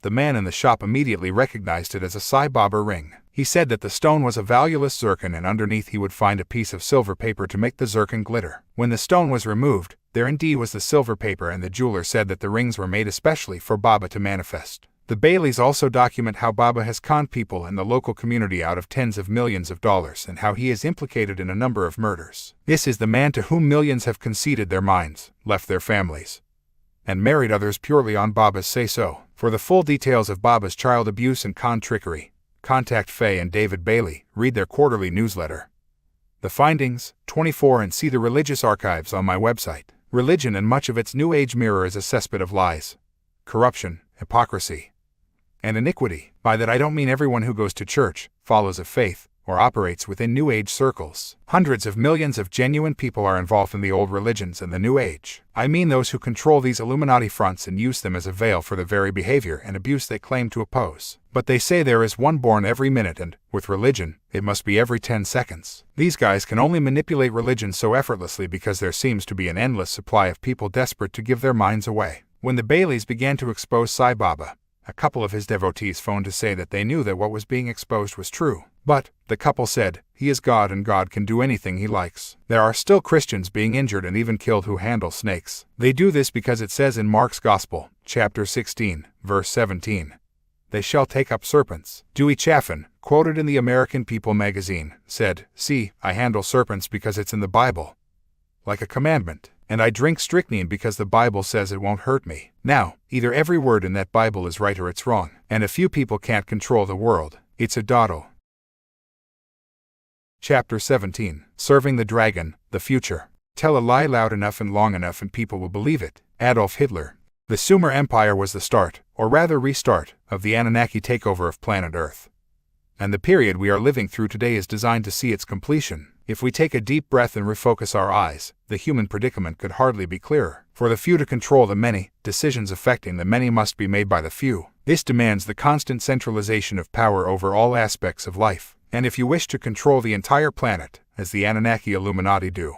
the man in the shop immediately recognized it as a Sai Baba ring. He said that the stone was a valueless zircon and underneath he would find a piece of silver paper to make the zircon glitter. When the stone was removed, there indeed was the silver paper, and the jeweler said that the rings were made especially for Baba to manifest. The Baileys also document how Baba has conned people in the local community out of tens of millions of dollars and how he is implicated in a number of murders. This is the man to whom millions have conceded their minds, left their families, and married others purely on Baba's say-so. For the full details of Baba's child abuse and con trickery, contact Faye and David Bailey, read their quarterly newsletter, The Findings, 24, and see the religious archives on my website. Religion and much of its New Age mirror is a cesspit of lies, corruption, hypocrisy, and iniquity. By that I don't mean everyone who goes to church, follows a faith, or operates within New Age circles. Hundreds of millions of genuine people are involved in the old religions and the New Age. I mean those who control these Illuminati fronts and use them as a veil for the very behavior and abuse they claim to oppose. But they say there is one born every minute and, with religion, it must be every 10 seconds. These guys can only manipulate religion so effortlessly because there seems to be an endless supply of people desperate to give their minds away. When the Baileys began to expose Sai Baba, a couple of his devotees phoned to say that they knew that what was being exposed was true. But, the couple said, he is God and God can do anything he likes. There are still Christians being injured and even killed who handle snakes. They do this because it says in Mark's Gospel, chapter 16, verse 17, "They shall take up serpents." Dewey Chaffin, quoted in the American People magazine, said, "See, I handle serpents because it's in the Bible, like a commandment, and I drink strychnine because the Bible says it won't hurt me." Now, either every word in that Bible is right or it's wrong, and a few people can't control the world. It's a dawdle. Chapter 17. Serving the Dragon, the Future. Tell a lie loud enough and long enough and people will believe it. Adolf Hitler. The Sumer Empire was the start, or rather restart, of the Anunnaki takeover of planet Earth. And the period we are living through today is designed to see its completion. If we take a deep breath and refocus our eyes, the human predicament could hardly be clearer. For the few to control the many, decisions affecting the many must be made by the few. This demands the constant centralization of power over all aspects of life. And if you wish to control the entire planet, as the Anunnaki Illuminati do,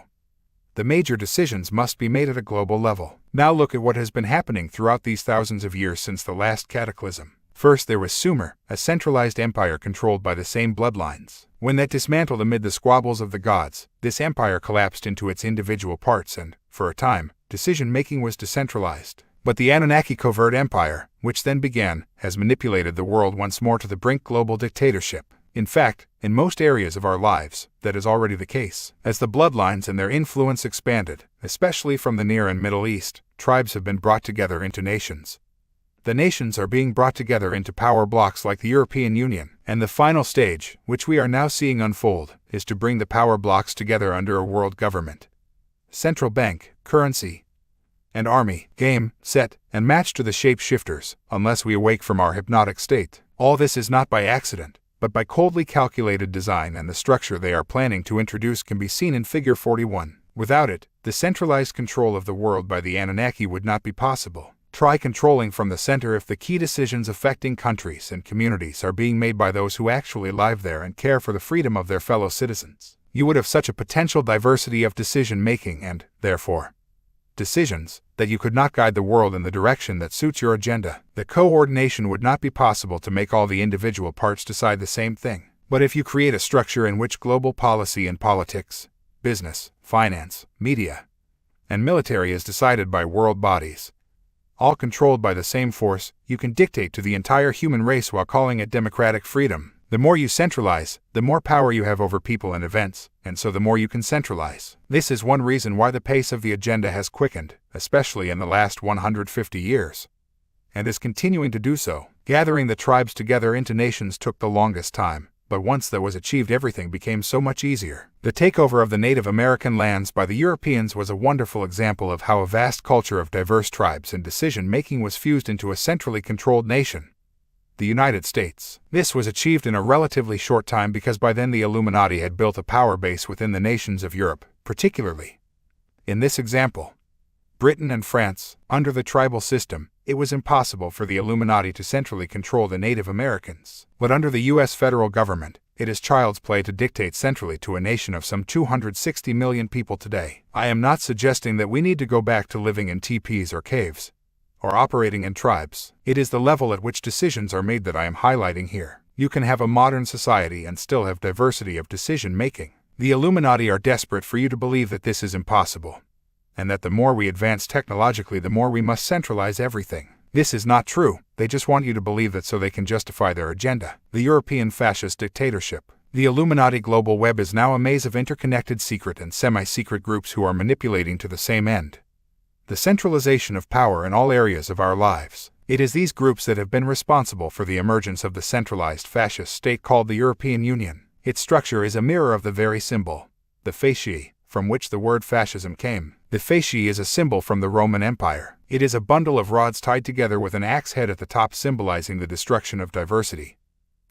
the major decisions must be made at a global level. Now look at what has been happening throughout these thousands of years since the last cataclysm. First there was Sumer, a centralized empire controlled by the same bloodlines. When that dismantled amid the squabbles of the gods, this empire collapsed into its individual parts and, for a time, decision-making was decentralized. But the Anunnaki covert empire, which then began, has manipulated the world once more to the brink global dictatorship. In fact, in most areas of our lives, that is already the case. As the bloodlines and their influence expanded, especially from the Near and Middle East, tribes have been brought together into nations. The nations are being brought together into power blocks like the European Union, and the final stage, which we are now seeing unfold, is to bring the power blocks together under a world government. Central bank, currency, and army, game, set, and match to the shape-shifters, unless we awake from our hypnotic state. All this is not by accident, but by coldly calculated design, and the structure they are planning to introduce can be seen in Figure 41. Without it, the centralized control of the world by the Anunnaki would not be possible. Try controlling from the center if the key decisions affecting countries and communities are being made by those who actually live there and care for the freedom of their fellow citizens. You would have such a potential diversity of decision-making and, therefore, decisions, that you could not guide the world in the direction that suits your agenda. The coordination would not be possible to make all the individual parts decide the same thing. But if you create a structure in which global policy and politics, business, finance, media, and military is decided by world bodies, all controlled by the same force, you can dictate to the entire human race while calling it democratic freedom. The more you centralize, the more power you have over people and events, and so the more you can centralize. This is one reason why the pace of the agenda has quickened, especially in the last 150 years, and is continuing to do so. Gathering the tribes together into nations took the longest time, but once that was achieved, everything became so much easier. The takeover of the Native American lands by the Europeans was a wonderful example of how a vast culture of diverse tribes and decision-making was fused into a centrally controlled nation, the United States. This was achieved in a relatively short time because by then the Illuminati had built a power base within the nations of Europe, particularly, in this example, Britain and France. Under the tribal system, it was impossible for the Illuminati to centrally control the Native Americans. But under the U.S. federal government, it is child's play to dictate centrally to a nation of some 260 million people today. I am not suggesting that we need to go back to living in teepees or caves, or operating in tribes. It is the level at which decisions are made that I am highlighting here. You can have a modern society and still have diversity of decision-making. The Illuminati are desperate for you to believe that this is impossible, and that the more we advance technologically, the more we must centralize everything. This is not true. They just want you to believe that so they can justify their agenda. The European fascist dictatorship. The Illuminati global web is now a maze of interconnected secret and semi-secret groups who are manipulating to the same end: the centralization of power in all areas of our lives. It is these groups that have been responsible for the emergence of the centralized fascist state called the European Union. Its structure is a mirror of the very symbol, the fasci, from which the word fascism came. The fasci is a symbol from the Roman Empire. It is a bundle of rods tied together with an axe head at the top, symbolizing the destruction of diversity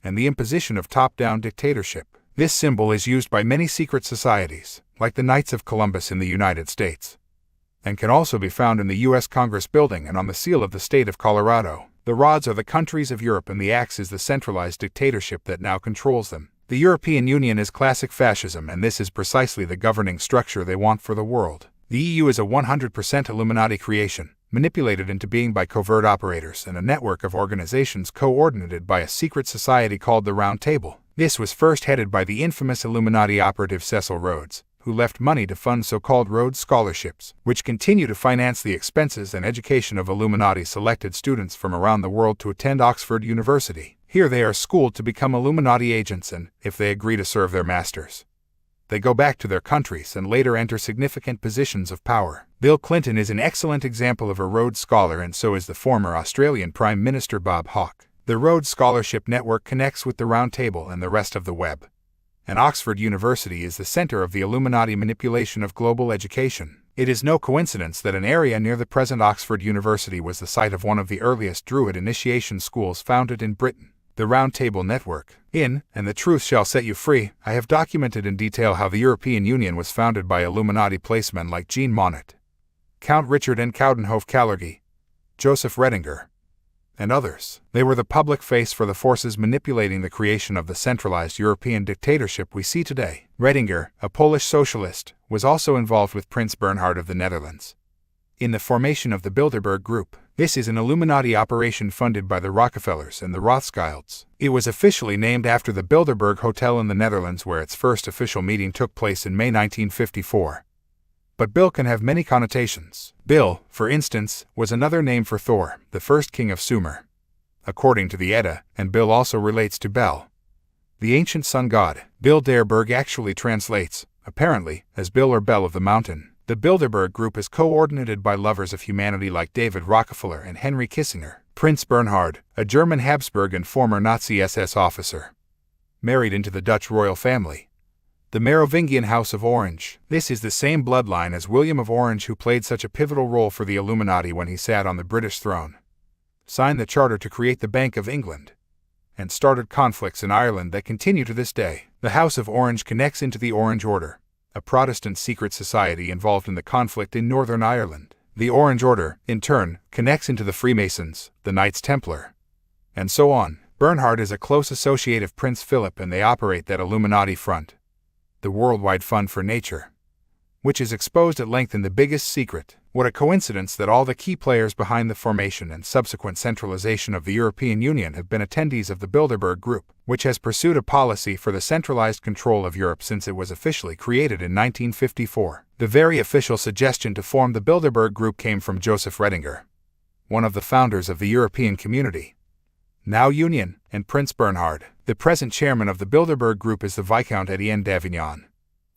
and the imposition of top-down dictatorship. This symbol is used by many secret societies, like the Knights of Columbus in the United States, and can also be found in the U.S. Congress building and on the seal of the state of Colorado. The rods are the countries of Europe and the axe is the centralized dictatorship that now controls them. The European Union is classic fascism, and this is precisely the governing structure they want for the world. The EU is a 100% Illuminati creation, manipulated into being by covert operators and a network of organizations coordinated by a secret society called the Round Table. This was first headed by the infamous Illuminati operative Cecil Rhodes, who left money to fund so-called Rhodes Scholarships, which continue to finance the expenses and education of Illuminati-selected students from around the world to attend Oxford University. Here they are schooled to become Illuminati agents and, if they agree to serve their masters, they go back to their countries and later enter significant positions of power. Bill Clinton is an excellent example of a Rhodes Scholar, and so is the former Australian Prime Minister Bob Hawke. The Rhodes Scholarship Network connects with the Round Table and the rest of the web. And Oxford University is the center of the Illuminati manipulation of global education. It is no coincidence that an area near the present Oxford University was the site of one of the earliest Druid initiation schools founded in Britain. The Round Table Network. In And the Truth Shall Set You Free, I have documented in detail how the European Union was founded by Illuminati placemen like Jean Monnet, Count Richard and Coudenhove-Kalergi, Joseph Redinger, and others. They were the public face for the forces manipulating the creation of the centralized European dictatorship we see today. Redinger, a Polish socialist, was also involved with Prince Bernhard of the Netherlands in the formation of the Bilderberg Group. This is an Illuminati operation funded by the Rockefellers and the Rothschilds. It was officially named after the Bilderberg Hotel in the Netherlands, where its first official meeting took place in May 1954. But Bill can have many connotations. Bill, for instance, was another name for Thor, the first king of Sumer, according to the Edda, and Bill also relates to Bel, the ancient sun god. Bilderberg actually translates, apparently, as Bill or Bell of the Mountain. The Bilderberg Group is coordinated by lovers of humanity like David Rockefeller and Henry Kissinger. Prince Bernhard, a German Habsburg and former Nazi SS officer, married into the Dutch royal family, the Merovingian House of Orange. This is the same bloodline as William of Orange, who played such a pivotal role for the Illuminati when he sat on the British throne, signed the charter to create the Bank of England, and started conflicts in Ireland that continue to this day. The House of Orange connects into the Orange Order, a Protestant secret society involved in the conflict in Northern Ireland. The Orange Order, in turn, connects into the Freemasons, the Knights Templar, and so on. Bernhard is a close associate of Prince Philip, and they operate that Illuminati front, the Worldwide Fund for Nature, which is exposed at length in The Biggest Secret. What a coincidence that all the key players behind the formation and subsequent centralization of the European Union have been attendees of the Bilderberg Group, which has pursued a policy for the centralized control of Europe since it was officially created in 1954. The very official suggestion to form the Bilderberg Group came from Joseph Redinger, one of the founders of the European Community, now Union, and Prince Bernhard. The present chairman of the Bilderberg Group is the Viscount Etienne d'Avignon,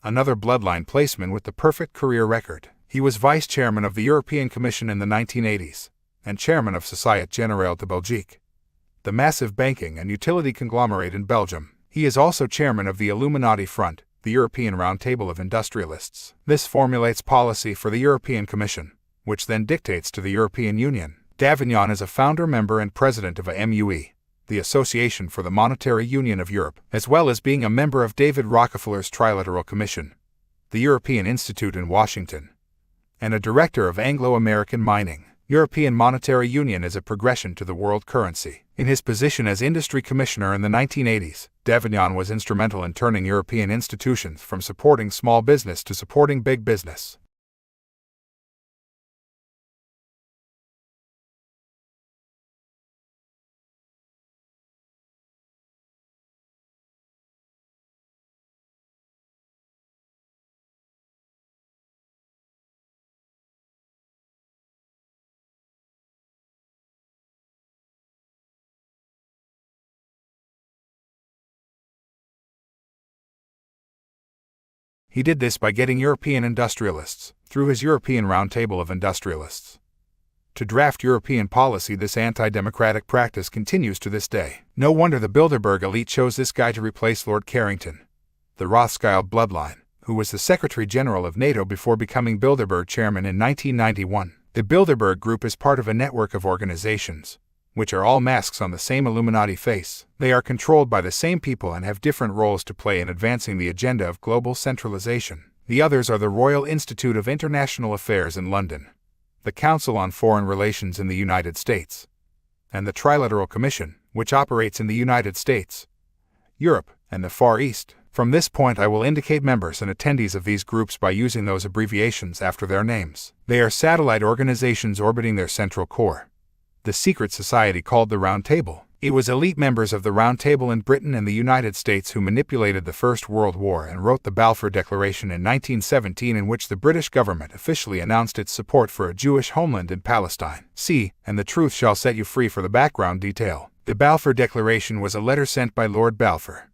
another bloodline placeman with the perfect career record. He was vice chairman of the European Commission in the 1980s, and chairman of Société Générale de Belgique, the massive banking and utility conglomerate in Belgium. He is also chairman of the Illuminati Front, the European Round Table of Industrialists. This formulates policy for the European Commission, which then dictates to the European Union. D'Avignon is a founder member and president of AMUE, the Association for the Monetary Union of Europe, as well as being a member of David Rockefeller's Trilateral Commission, the European Institute in Washington, and a director of Anglo-American Mining. European Monetary Union is a progression to the world currency. In his position as industry commissioner in the 1980s, d'Avignon was instrumental in turning European institutions from supporting small business to supporting big business. He did this by getting European industrialists, through his European Round Table of Industrialists, to draft European policy. This anti-democratic practice continues to this day. No wonder the Bilderberg elite chose this guy to replace Lord Carrington, the Rothschild bloodline, who was the Secretary General of NATO before becoming Bilderberg chairman in 1991. The Bilderberg Group is part of a network of organizations, which are all masks on the same Illuminati face. They are controlled by the same people and have different roles to play in advancing the agenda of global centralization. The others are the Royal Institute of International Affairs in London, the Council on Foreign Relations in the United States, and the Trilateral Commission, which operates in the United States, Europe, and the Far East. From this point I will indicate members and attendees of these groups by using those abbreviations after their names. They are satellite organizations orbiting their central core, the secret society called the Round Table. It was elite members of the Round Table in Britain and the United States who manipulated the First World War and wrote the Balfour Declaration in 1917, in which the British government officially announced its support for a Jewish homeland in Palestine. See, and the truth shall set you free for the background detail. The Balfour Declaration was a letter sent by Lord Balfour,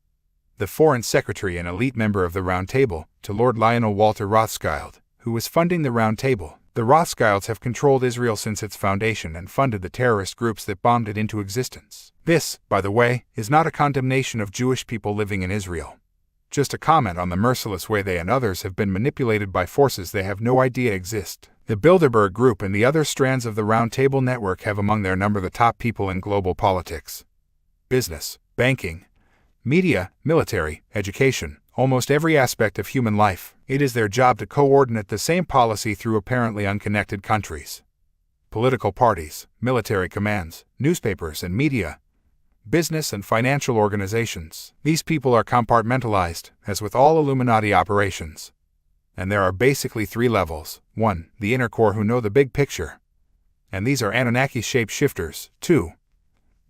the Foreign Secretary and elite member of the Round Table, to Lord Lionel Walter Rothschild, who was funding the Round Table. The Rothschilds have controlled Israel since its foundation and funded the terrorist groups that bombed it into existence. This, by the way, is not a condemnation of Jewish people living in Israel. Just a comment on the merciless way they and others have been manipulated by forces they have no idea exist. The Bilderberg Group and the other strands of the Round Table network have among their number the top people in global politics, business, banking, media, military, education, almost every aspect of human life. It is their job to coordinate the same policy through apparently unconnected countries, political parties, military commands, newspapers and media, business and financial organizations. These people are compartmentalized, as with all Illuminati operations. And there are basically three levels. 1. The inner core who know the big picture. And these are Anunnaki shapeshifters. 2.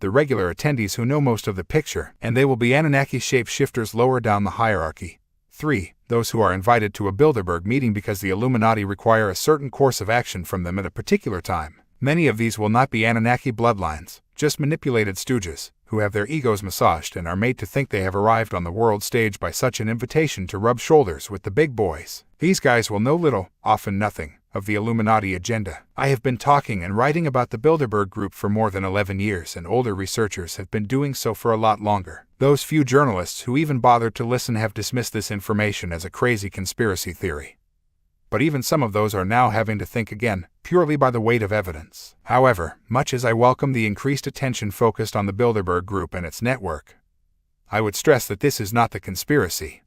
The regular attendees who know most of the picture, and they will be Anunnaki shapeshifters lower down the hierarchy. 3. Those who are invited to a Bilderberg meeting because the Illuminati require a certain course of action from them at a particular time. Many of these will not be Anunnaki bloodlines, just manipulated stooges, who have their egos massaged and are made to think they have arrived on the world stage by such an invitation to rub shoulders with the big boys. These guys will know little, often nothing, of the Illuminati agenda. I have been talking and writing about the Bilderberg Group for more than 11 years, and older researchers have been doing so for a lot longer. Those few journalists who even bothered to listen have dismissed this information as a crazy conspiracy theory. But even some of those are now having to think again, purely by the weight of evidence. However, much as I welcome the increased attention focused on the Bilderberg Group and its network, I would stress that this is not the conspiracy,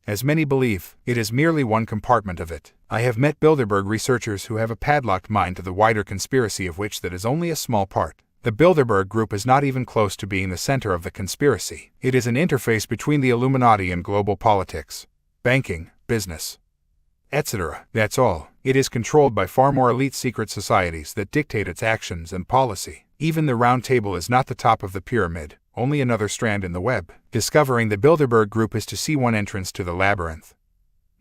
as many believe. It is merely one compartment of it. I have met Bilderberg researchers who have a padlocked mind to the wider conspiracy, of which that is only a small part. The Bilderberg Group is not even close to being the center of the conspiracy. It is an interface between the Illuminati and global politics, banking, business, etc. That's all. It is controlled by far more elite secret societies that dictate its actions and policy. Even the Round Table is not the top of the pyramid, only another strand in the web. Discovering the Bilderberg Group is to see one entrance to the labyrinth,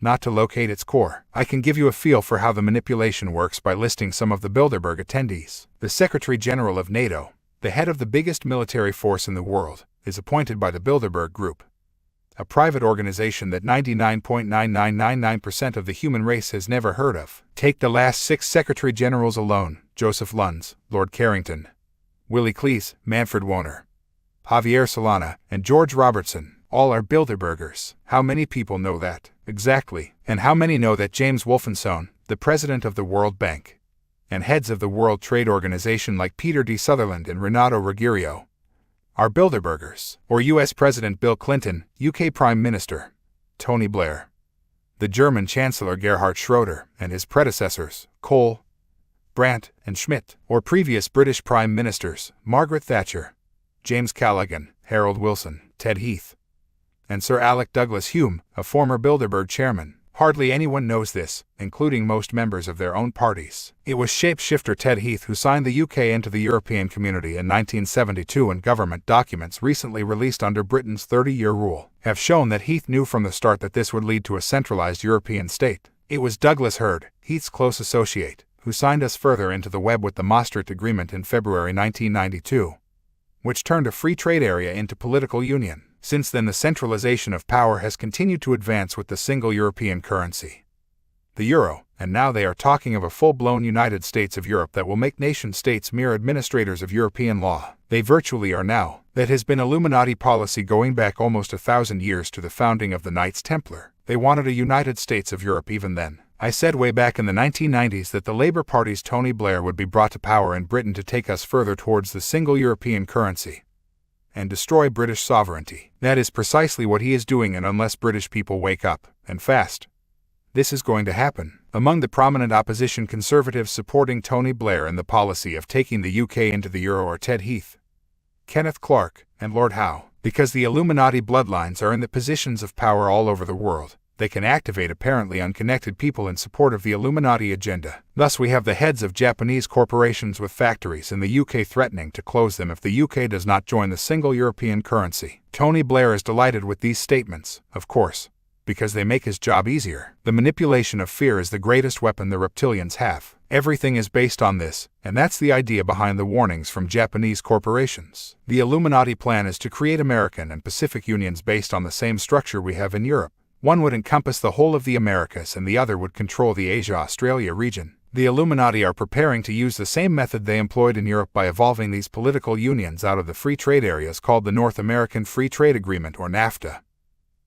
not to locate its core. I can give you a feel for how the manipulation works by listing some of the Bilderberg attendees. The Secretary General of NATO, the head of the biggest military force in the world, is appointed by the Bilderberg Group, a private organization that 99.9999% of the human race has never heard of. Take the last 6 Secretary Generals alone: Joseph Luns, Lord Carrington, Willie Cleese, Manfred Wöhner, Javier Solana, and George Robertson. All are Bilderbergers. How many people know that? Exactly. And how many know that James Wolfensohn, the president of the World Bank, and heads of the World Trade Organization like Peter D. Sutherland and Renato Ruggiero, are Bilderbergers? Or US President Bill Clinton, UK Prime Minister Tony Blair, the German Chancellor Gerhard Schroeder, and his predecessors, Kohl, Brandt, and Schmidt, or previous British Prime Ministers, Margaret Thatcher, James Callaghan, Harold Wilson, Ted Heath, and Sir Alec Douglas Hume, a former Bilderberg chairman. Hardly anyone knows this, including most members of their own parties. It was shapeshifter Ted Heath who signed the UK into the European Community in 1972, and government documents recently released under Britain's 30-year rule have shown that Heath knew from the start that this would lead to a centralized European state. It was Douglas Hurd, Heath's close associate, who signed us further into the web with the Maastricht Agreement in February 1992, which turned a free trade area into political union. Since then, the centralization of power has continued to advance with the single European currency, the euro, and now they are talking of a full-blown United States of Europe that will make nation-states mere administrators of European law. They virtually are now. That has been Illuminati policy going back almost 1,000 years to the founding of the Knights Templar. They wanted a United States of Europe even then. I said way back in the 1990s that the Labour Party's Tony Blair would be brought to power in Britain to take us further towards the single European currency and destroy British sovereignty. That is precisely what he is doing, and unless British people wake up, and fast, this is going to happen. Among the prominent opposition conservatives supporting Tony Blair and the policy of taking the UK into the euro are Ted Heath, Kenneth Clark, and Lord Howe. Because the Illuminati bloodlines are in the positions of power all over the world, they can activate apparently unconnected people in support of the Illuminati agenda. Thus we have the heads of Japanese corporations with factories in the UK threatening to close them if the UK does not join the single European currency. Tony Blair is delighted with these statements, of course, because they make his job easier. The manipulation of fear is the greatest weapon the reptilians have. Everything is based on this, and that's the idea behind the warnings from Japanese corporations. The Illuminati plan is to create American and Pacific unions based on the same structure we have in Europe. One would encompass the whole of the Americas and the other would control the Asia-Australia region. The Illuminati are preparing to use the same method they employed in Europe by evolving these political unions out of the free trade areas called the North American Free Trade Agreement or NAFTA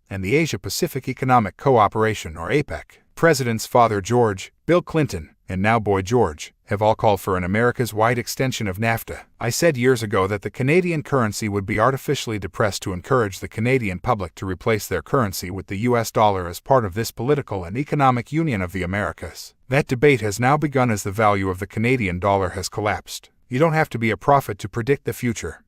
and the Asia-Pacific Economic Cooperation or APEC. Presidents Father George, Bill Clinton, and now Boy George have all called for an America's-wide extension of NAFTA. I said years ago that the Canadian currency would be artificially depressed to encourage the Canadian public to replace their currency with the US dollar as part of this political and economic union of the Americas. That debate has now begun as the value of the Canadian dollar has collapsed. You don't have to be a prophet to predict the future.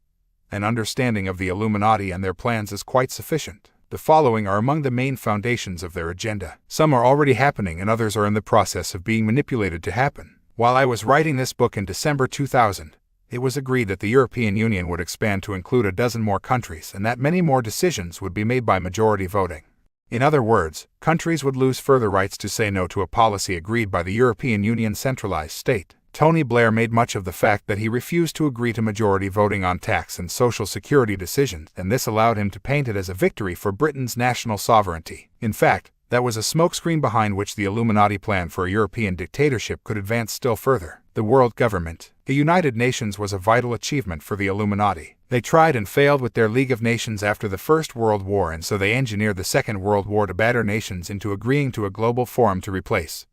An understanding of the Illuminati and their plans is quite sufficient. The following are among the main foundations of their agenda. Some are already happening and others are in the process of being manipulated to happen. While I was writing this book in December 2000, it was agreed that the European Union would expand to include a dozen more countries and that many more decisions would be made by majority voting. In other words, countries would lose further rights to say no to a policy agreed by the European Union centralized state. Tony Blair made much of the fact that he refused to agree to majority voting on tax and social security decisions, and this allowed him to paint it as a victory for Britain's national sovereignty. In fact, that was a smokescreen behind which the Illuminati plan for a European dictatorship could advance still further. The world government. The United Nations was a vital achievement for the Illuminati. They tried and failed with their League of Nations after the First World War, and so they engineered the Second World War to batter nations into agreeing to a global forum to replace,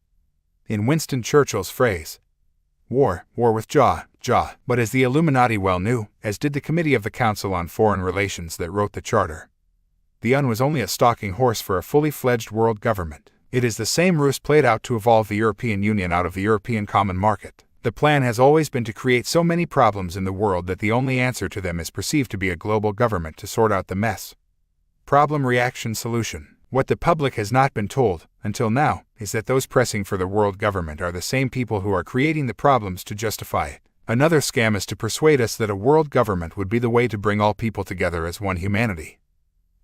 in Winston Churchill's phrase, war with jaw. But as the Illuminati well knew, as did the Committee of the Council on Foreign Relations that wrote the Charter, the UN was only a stalking horse for a fully fledged world government. It is the same ruse played out to evolve the European Union out of the European Common Market. The plan has always been to create so many problems in the world that the only answer to them is perceived to be a global government to sort out the mess. Problem, reaction, solution. What the public has not been told, until now, is that those pressing for the world government are the same people who are creating the problems to justify it. Another scam is to persuade us that a world government would be the way to bring all people together as one humanity,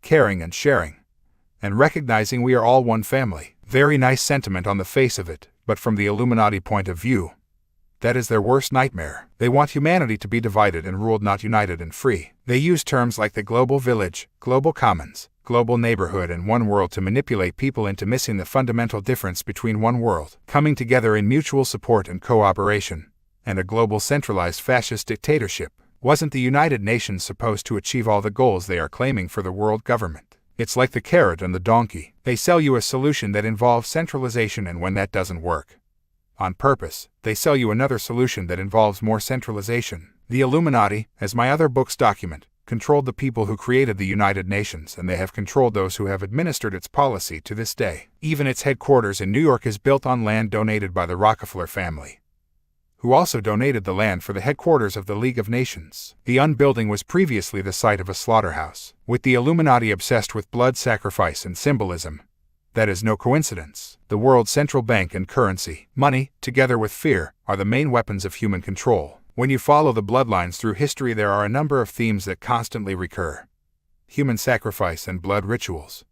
caring and sharing, and recognizing we are all one family. Very nice sentiment on the face of it, but from the Illuminati point of view, that is their worst nightmare. They want humanity to be divided and ruled, not united and free. They use terms like the global village, global commons, global neighborhood and one world to manipulate people into missing the fundamental difference between one world, coming together in mutual support and cooperation, and a global centralized fascist dictatorship. Wasn't the United Nations supposed to achieve all the goals they are claiming for the world government? It's like the carrot and the donkey. They sell you a solution that involves centralization, and when that doesn't work, on purpose, they sell you another solution that involves more centralization. The Illuminati, as my other books document, controlled the people who created the United Nations, and they have controlled those who have administered its policy to this day. Even its headquarters in New York is built on land donated by the Rockefeller family, who also donated the land for the headquarters of the League of Nations. The UN building was previously the site of a slaughterhouse. With the Illuminati obsessed with blood sacrifice and symbolism, that is no coincidence. The world's central bank and currency, money, together with fear, are the main weapons of human control. When you follow the bloodlines through history, there are a number of themes that constantly recur: human sacrifice and blood rituals,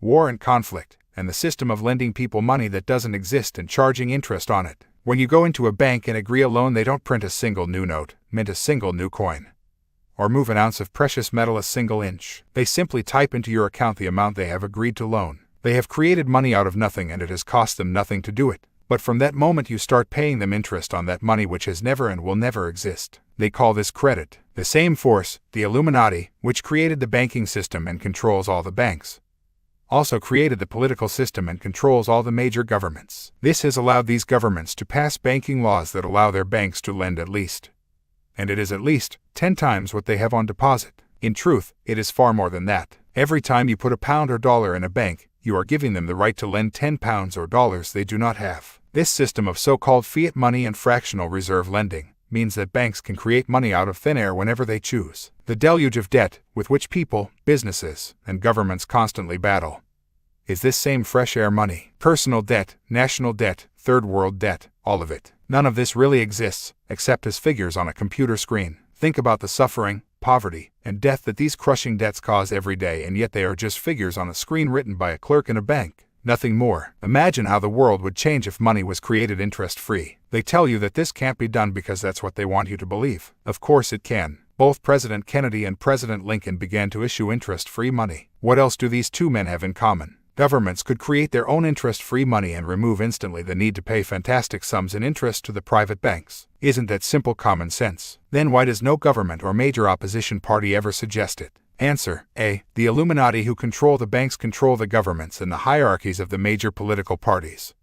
war and conflict, and the system of lending people money that doesn't exist and charging interest on it. When you go into a bank and agree a loan, they don't print a single new note, mint a single new coin, or move an ounce of precious metal a single inch. They simply type into your account the amount they have agreed to loan. They have created money out of nothing, and it has cost them nothing to do it. But from that moment you start paying them interest on that money which has never and will never exist. They call this credit. The same force, the Illuminati, which created the banking system and controls all the banks, also created the political system and controls all the major governments. This has allowed these governments to pass banking laws that allow their banks to lend at least, and it is at least, 10 times what they have on deposit. In truth, it is far more than that. Every time you put a pound or dollar in a bank, you are giving them the right to lend 10 pounds or dollars they do not have. This system of so-called fiat money and fractional reserve lending means that banks can create money out of thin air whenever they choose. The deluge of debt, with which people, businesses, and governments constantly battle, is this same fresh air money. Personal debt, national debt, third world debt, all of it. None of this really exists, except as figures on a computer screen. Think about the suffering, poverty, and death that these crushing debts cause every day, and yet they are just figures on a screen written by a clerk in a bank. Nothing more. Imagine how the world would change if money was created interest-free. They tell you that this can't be done because that's what they want you to believe. Of course it can. Both President Kennedy and President Lincoln began to issue interest-free money. What else do these two men have in common? Governments could create their own interest-free money and remove instantly the need to pay fantastic sums in interest to the private banks. Isn't that simple common sense? Then why does no government or major opposition party ever suggest it? Answer: A. The Illuminati who control the banks control the governments and the hierarchies of the major political parties.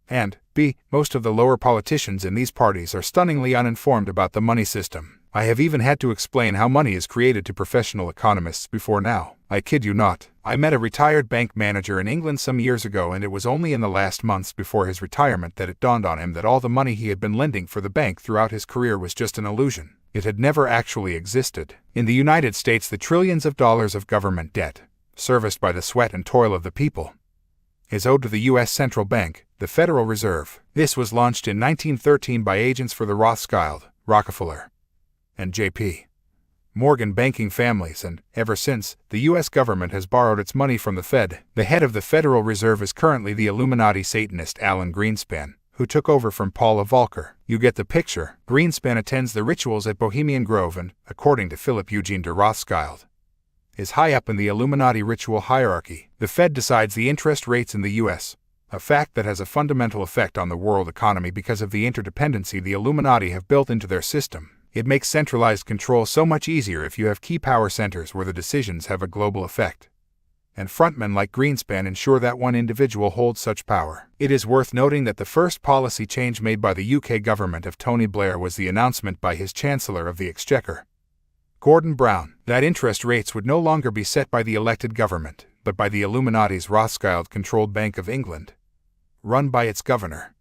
And B. Most of the lower politicians in these parties are stunningly uninformed about the money system. I have even had to explain how money is created to professional economists before now. I kid you not. I met a retired bank manager in England some years ago, and it was only in the last months before his retirement that it dawned on him that all the money he had been lending for the bank throughout his career was just an illusion. It had never actually existed. In the United States, the trillions of dollars of government debt, serviced by the sweat and toil of the people, is owed to the U.S. Central Bank, the Federal Reserve. This was launched in 1913 by agents for the Rothschild, Rockefeller, and J.P. Morgan banking families, and, ever since, the U.S. government has borrowed its money from the Fed. The head of the Federal Reserve is currently the Illuminati Satanist Alan Greenspan, who took over from Paula Volcker. You get the picture. Greenspan attends the rituals at Bohemian Grove and, according to Philip Eugene de Rothschild, is high up in the Illuminati ritual hierarchy. The Fed decides the interest rates in the U.S., a fact that has a fundamental effect on the world economy because of the interdependency the Illuminati have built into their system. It makes centralized control so much easier if you have key power centers where the decisions have a global effect. And frontmen like Greenspan ensure that one individual holds such power. It is worth noting that the first policy change made by the UK government of Tony Blair was the announcement by his Chancellor of the Exchequer, Gordon Brown, that interest rates would no longer be set by the elected government, but by the Illuminati's Rothschild-controlled Bank of England, run by its governor,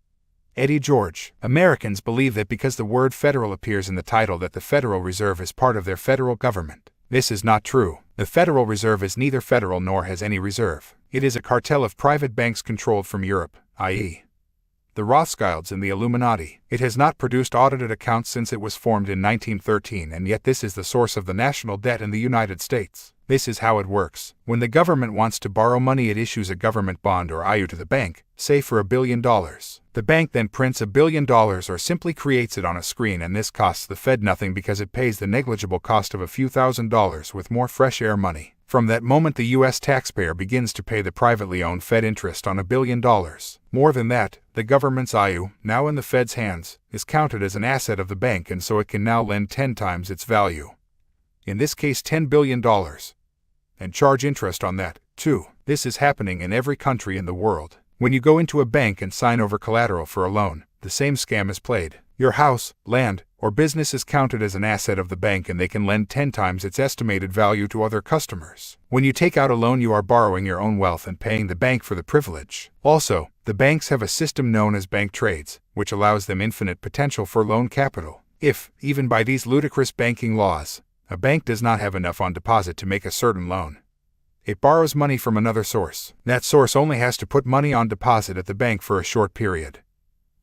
Eddie George. Americans believe that because the word federal appears in the title that the Federal Reserve is part of their federal government. This is not true. The Federal Reserve is neither federal nor has any reserve. It is a cartel of private banks controlled from Europe, i.e., the Rothschilds and the Illuminati. It has not produced audited accounts since it was formed in 1913, and yet this is the source of the national debt in the United States. This is how it works. When the government wants to borrow money, it issues a government bond or IOU to the bank, say for $1 billion. The bank then prints $1 billion or simply creates it on a screen, and this costs the Fed nothing because it pays the negligible cost of a few $1,000s with more fresh air money. From that moment, the U.S. taxpayer begins to pay the privately owned Fed interest on $1 billion. More than that, the government's IOU, now in the Fed's hands, is counted as an asset of the bank, and so it can now lend 10 times its value, in this case $10 billion, and charge interest on that, too. This is happening in every country in the world. When you go into a bank and sign over collateral for a loan, the same scam is played. Your house, land, or business is counted as an asset of the bank, and they can lend 10 times its estimated value to other customers. When you take out a loan, you are borrowing your own wealth and paying the bank for the privilege. Also, the banks have a system known as bank trades, which allows them infinite potential for loan capital. If, even by these ludicrous banking laws, a bank does not have enough on deposit to make a certain loan, it borrows money from another source. That source only has to put money on deposit at the bank for a short period,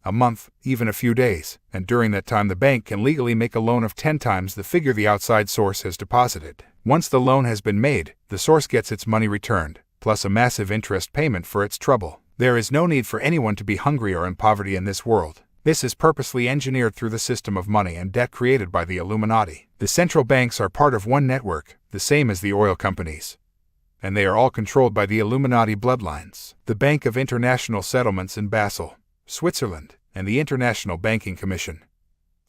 a month, even a few days, and during that time the bank can legally make a loan of 10 times the figure the outside source has deposited. Once the loan has been made, the source gets its money returned, plus a massive interest payment for its trouble. There is no need for anyone to be hungry or in poverty in this world. This is purposely engineered through the system of money and debt created by the Illuminati. The central banks are part of one network, the same as the oil companies, and they are all controlled by the Illuminati bloodlines. The Bank of International Settlements in Basel, Switzerland, and the International Banking Commission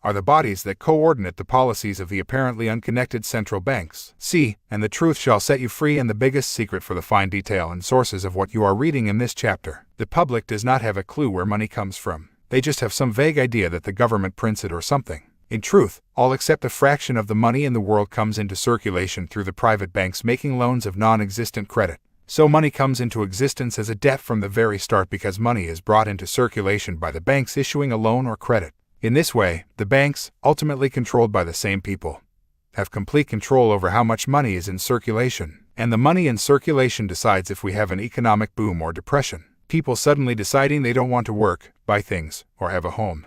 are the bodies that coordinate the policies of the apparently unconnected central banks. See, and the truth shall set you free. And the biggest secret for the fine detail and sources of what you are reading in this chapter. The public does not have a clue where money comes from. They just have some vague idea that the government prints it or something. In truth, all except a fraction of the money in the world comes into circulation through the private banks making loans of non-existent credit. So money comes into existence as a debt from the very start because money is brought into circulation by the banks issuing a loan or credit. In this way, the banks, ultimately controlled by the same people, have complete control over how much money is in circulation. And the money in circulation decides if we have an economic boom or depression. People suddenly deciding they don't want to work, buy things, or have a home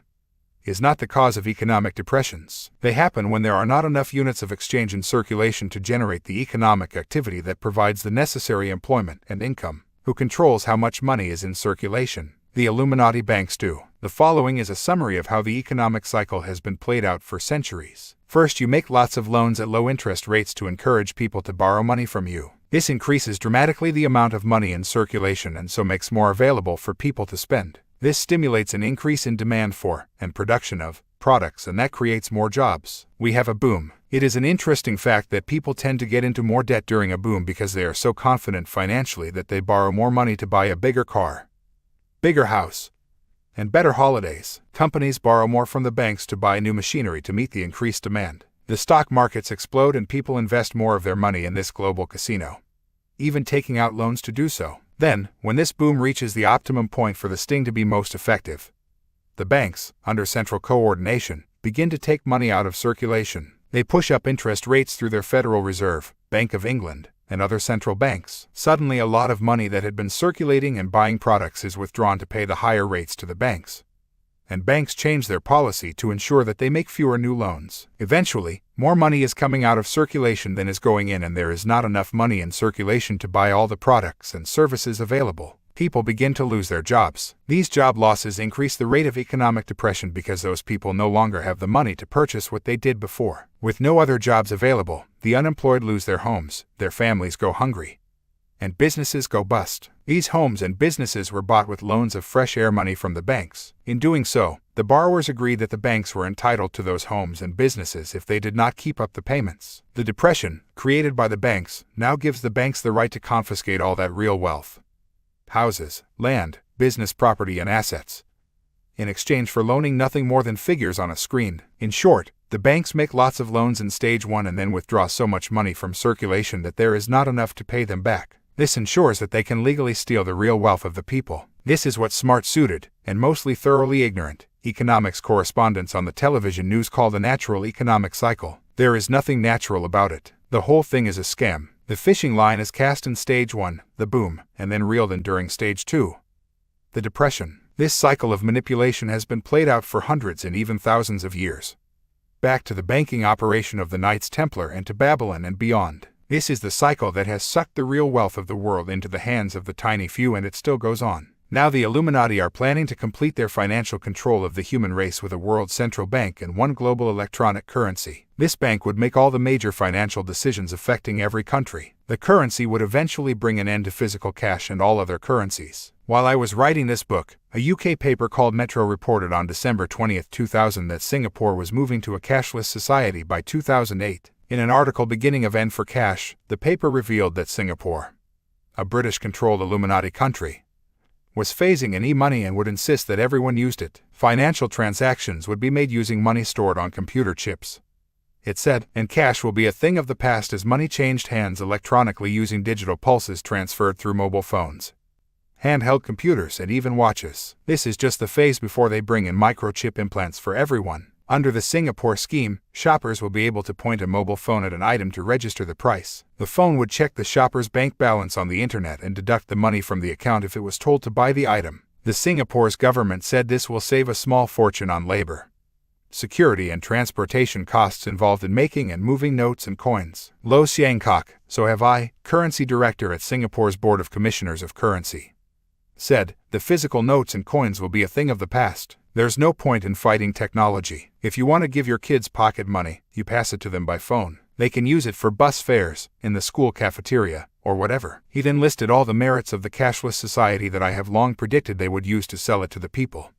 is not the cause of economic depressions. They happen when there are not enough units of exchange in circulation to generate the economic activity that provides the necessary employment and income. Who controls how much money is in circulation? The Illuminati banks do. The following is a summary of how the economic cycle has been played out for centuries. First, you make lots of loans at low interest rates to encourage people to borrow money from you. This increases dramatically the amount of money in circulation and so makes more available for people to spend. This stimulates an increase in demand for and production of products, and that creates more jobs. We have a boom. It is an interesting fact that people tend to get into more debt during a boom because they are so confident financially that they borrow more money to buy a bigger car, bigger house, and better holidays. Companies borrow more from the banks to buy new machinery to meet the increased demand. The stock markets explode and people invest more of their money in this global casino, even taking out loans to do so. Then, when this boom reaches the optimum point for the sting to be most effective, the banks, under central coordination, begin to take money out of circulation. They push up interest rates through their Federal Reserve, Bank of England, and other central banks. Suddenly a lot of money that had been circulating and buying products is withdrawn to pay the higher rates to the banks. And banks change their policy to ensure that they make fewer new loans. Eventually, more money is coming out of circulation than is going in, and there is not enough money in circulation to buy all the products and services available. People begin to lose their jobs. These job losses increase the rate of economic depression because those people no longer have the money to purchase what they did before. With no other jobs available, the unemployed lose their homes, their families go hungry, and businesses go bust. These homes and businesses were bought with loans of fresh air money from the banks. In doing so, the borrowers agreed that the banks were entitled to those homes and businesses if they did not keep up the payments. The depression, created by the banks, now gives the banks the right to confiscate all that real wealth, houses, land, business property and assets, in exchange for loaning nothing more than figures on a screen. In short, the banks make lots of loans in stage 1 and then withdraw so much money from circulation that there is not enough to pay them back. This ensures that they can legally steal the real wealth of the people. This is what smart-suited, and mostly thoroughly ignorant, economics correspondents on the television news call the natural economic cycle. There is nothing natural about it. The whole thing is a scam. The fishing line is cast in stage 1, the boom, and then reeled in during stage 2, the depression. This cycle of manipulation has been played out for hundreds and even thousands of years, back to the banking operation of the Knights Templar and to Babylon and beyond. This is the cycle that has sucked the real wealth of the world into the hands of the tiny few, and it still goes on. Now the Illuminati are planning to complete their financial control of the human race with a world central bank and one global electronic currency. This bank would make all the major financial decisions affecting every country. The currency would eventually bring an end to physical cash and all other currencies. While I was writing this book, a UK paper called Metro reported on December 20, 2000 that Singapore was moving to a cashless society by 2008. In an article beginning of End for Cash, the paper revealed that Singapore, a British-controlled Illuminati country, was phasing in e-money and would insist that everyone used it. Financial transactions would be made using money stored on computer chips, it said, and cash will be a thing of the past as money changed hands electronically using digital pulses transferred through mobile phones, handheld computers, and even watches. This is just the phase before they bring in microchip implants for everyone. Under the Singapore scheme, shoppers will be able to point a mobile phone at an item to register the price. The phone would check the shopper's bank balance on the internet and deduct the money from the account if it was told to buy the item. The Singapore's government said this will save a small fortune on labor, security and transportation costs involved in making and moving notes and coins. Lo Siang Kok, so have I, currency director at Singapore's Board of Commissioners of Currency, said, the physical notes and coins will be a thing of the past. There's no point in fighting technology. If you want to give your kids pocket money, you pass it to them by phone. They can use it for bus fares, in the school cafeteria, or whatever. He then listed all the merits of the cashless society that I have long predicted they would use to sell it to the people.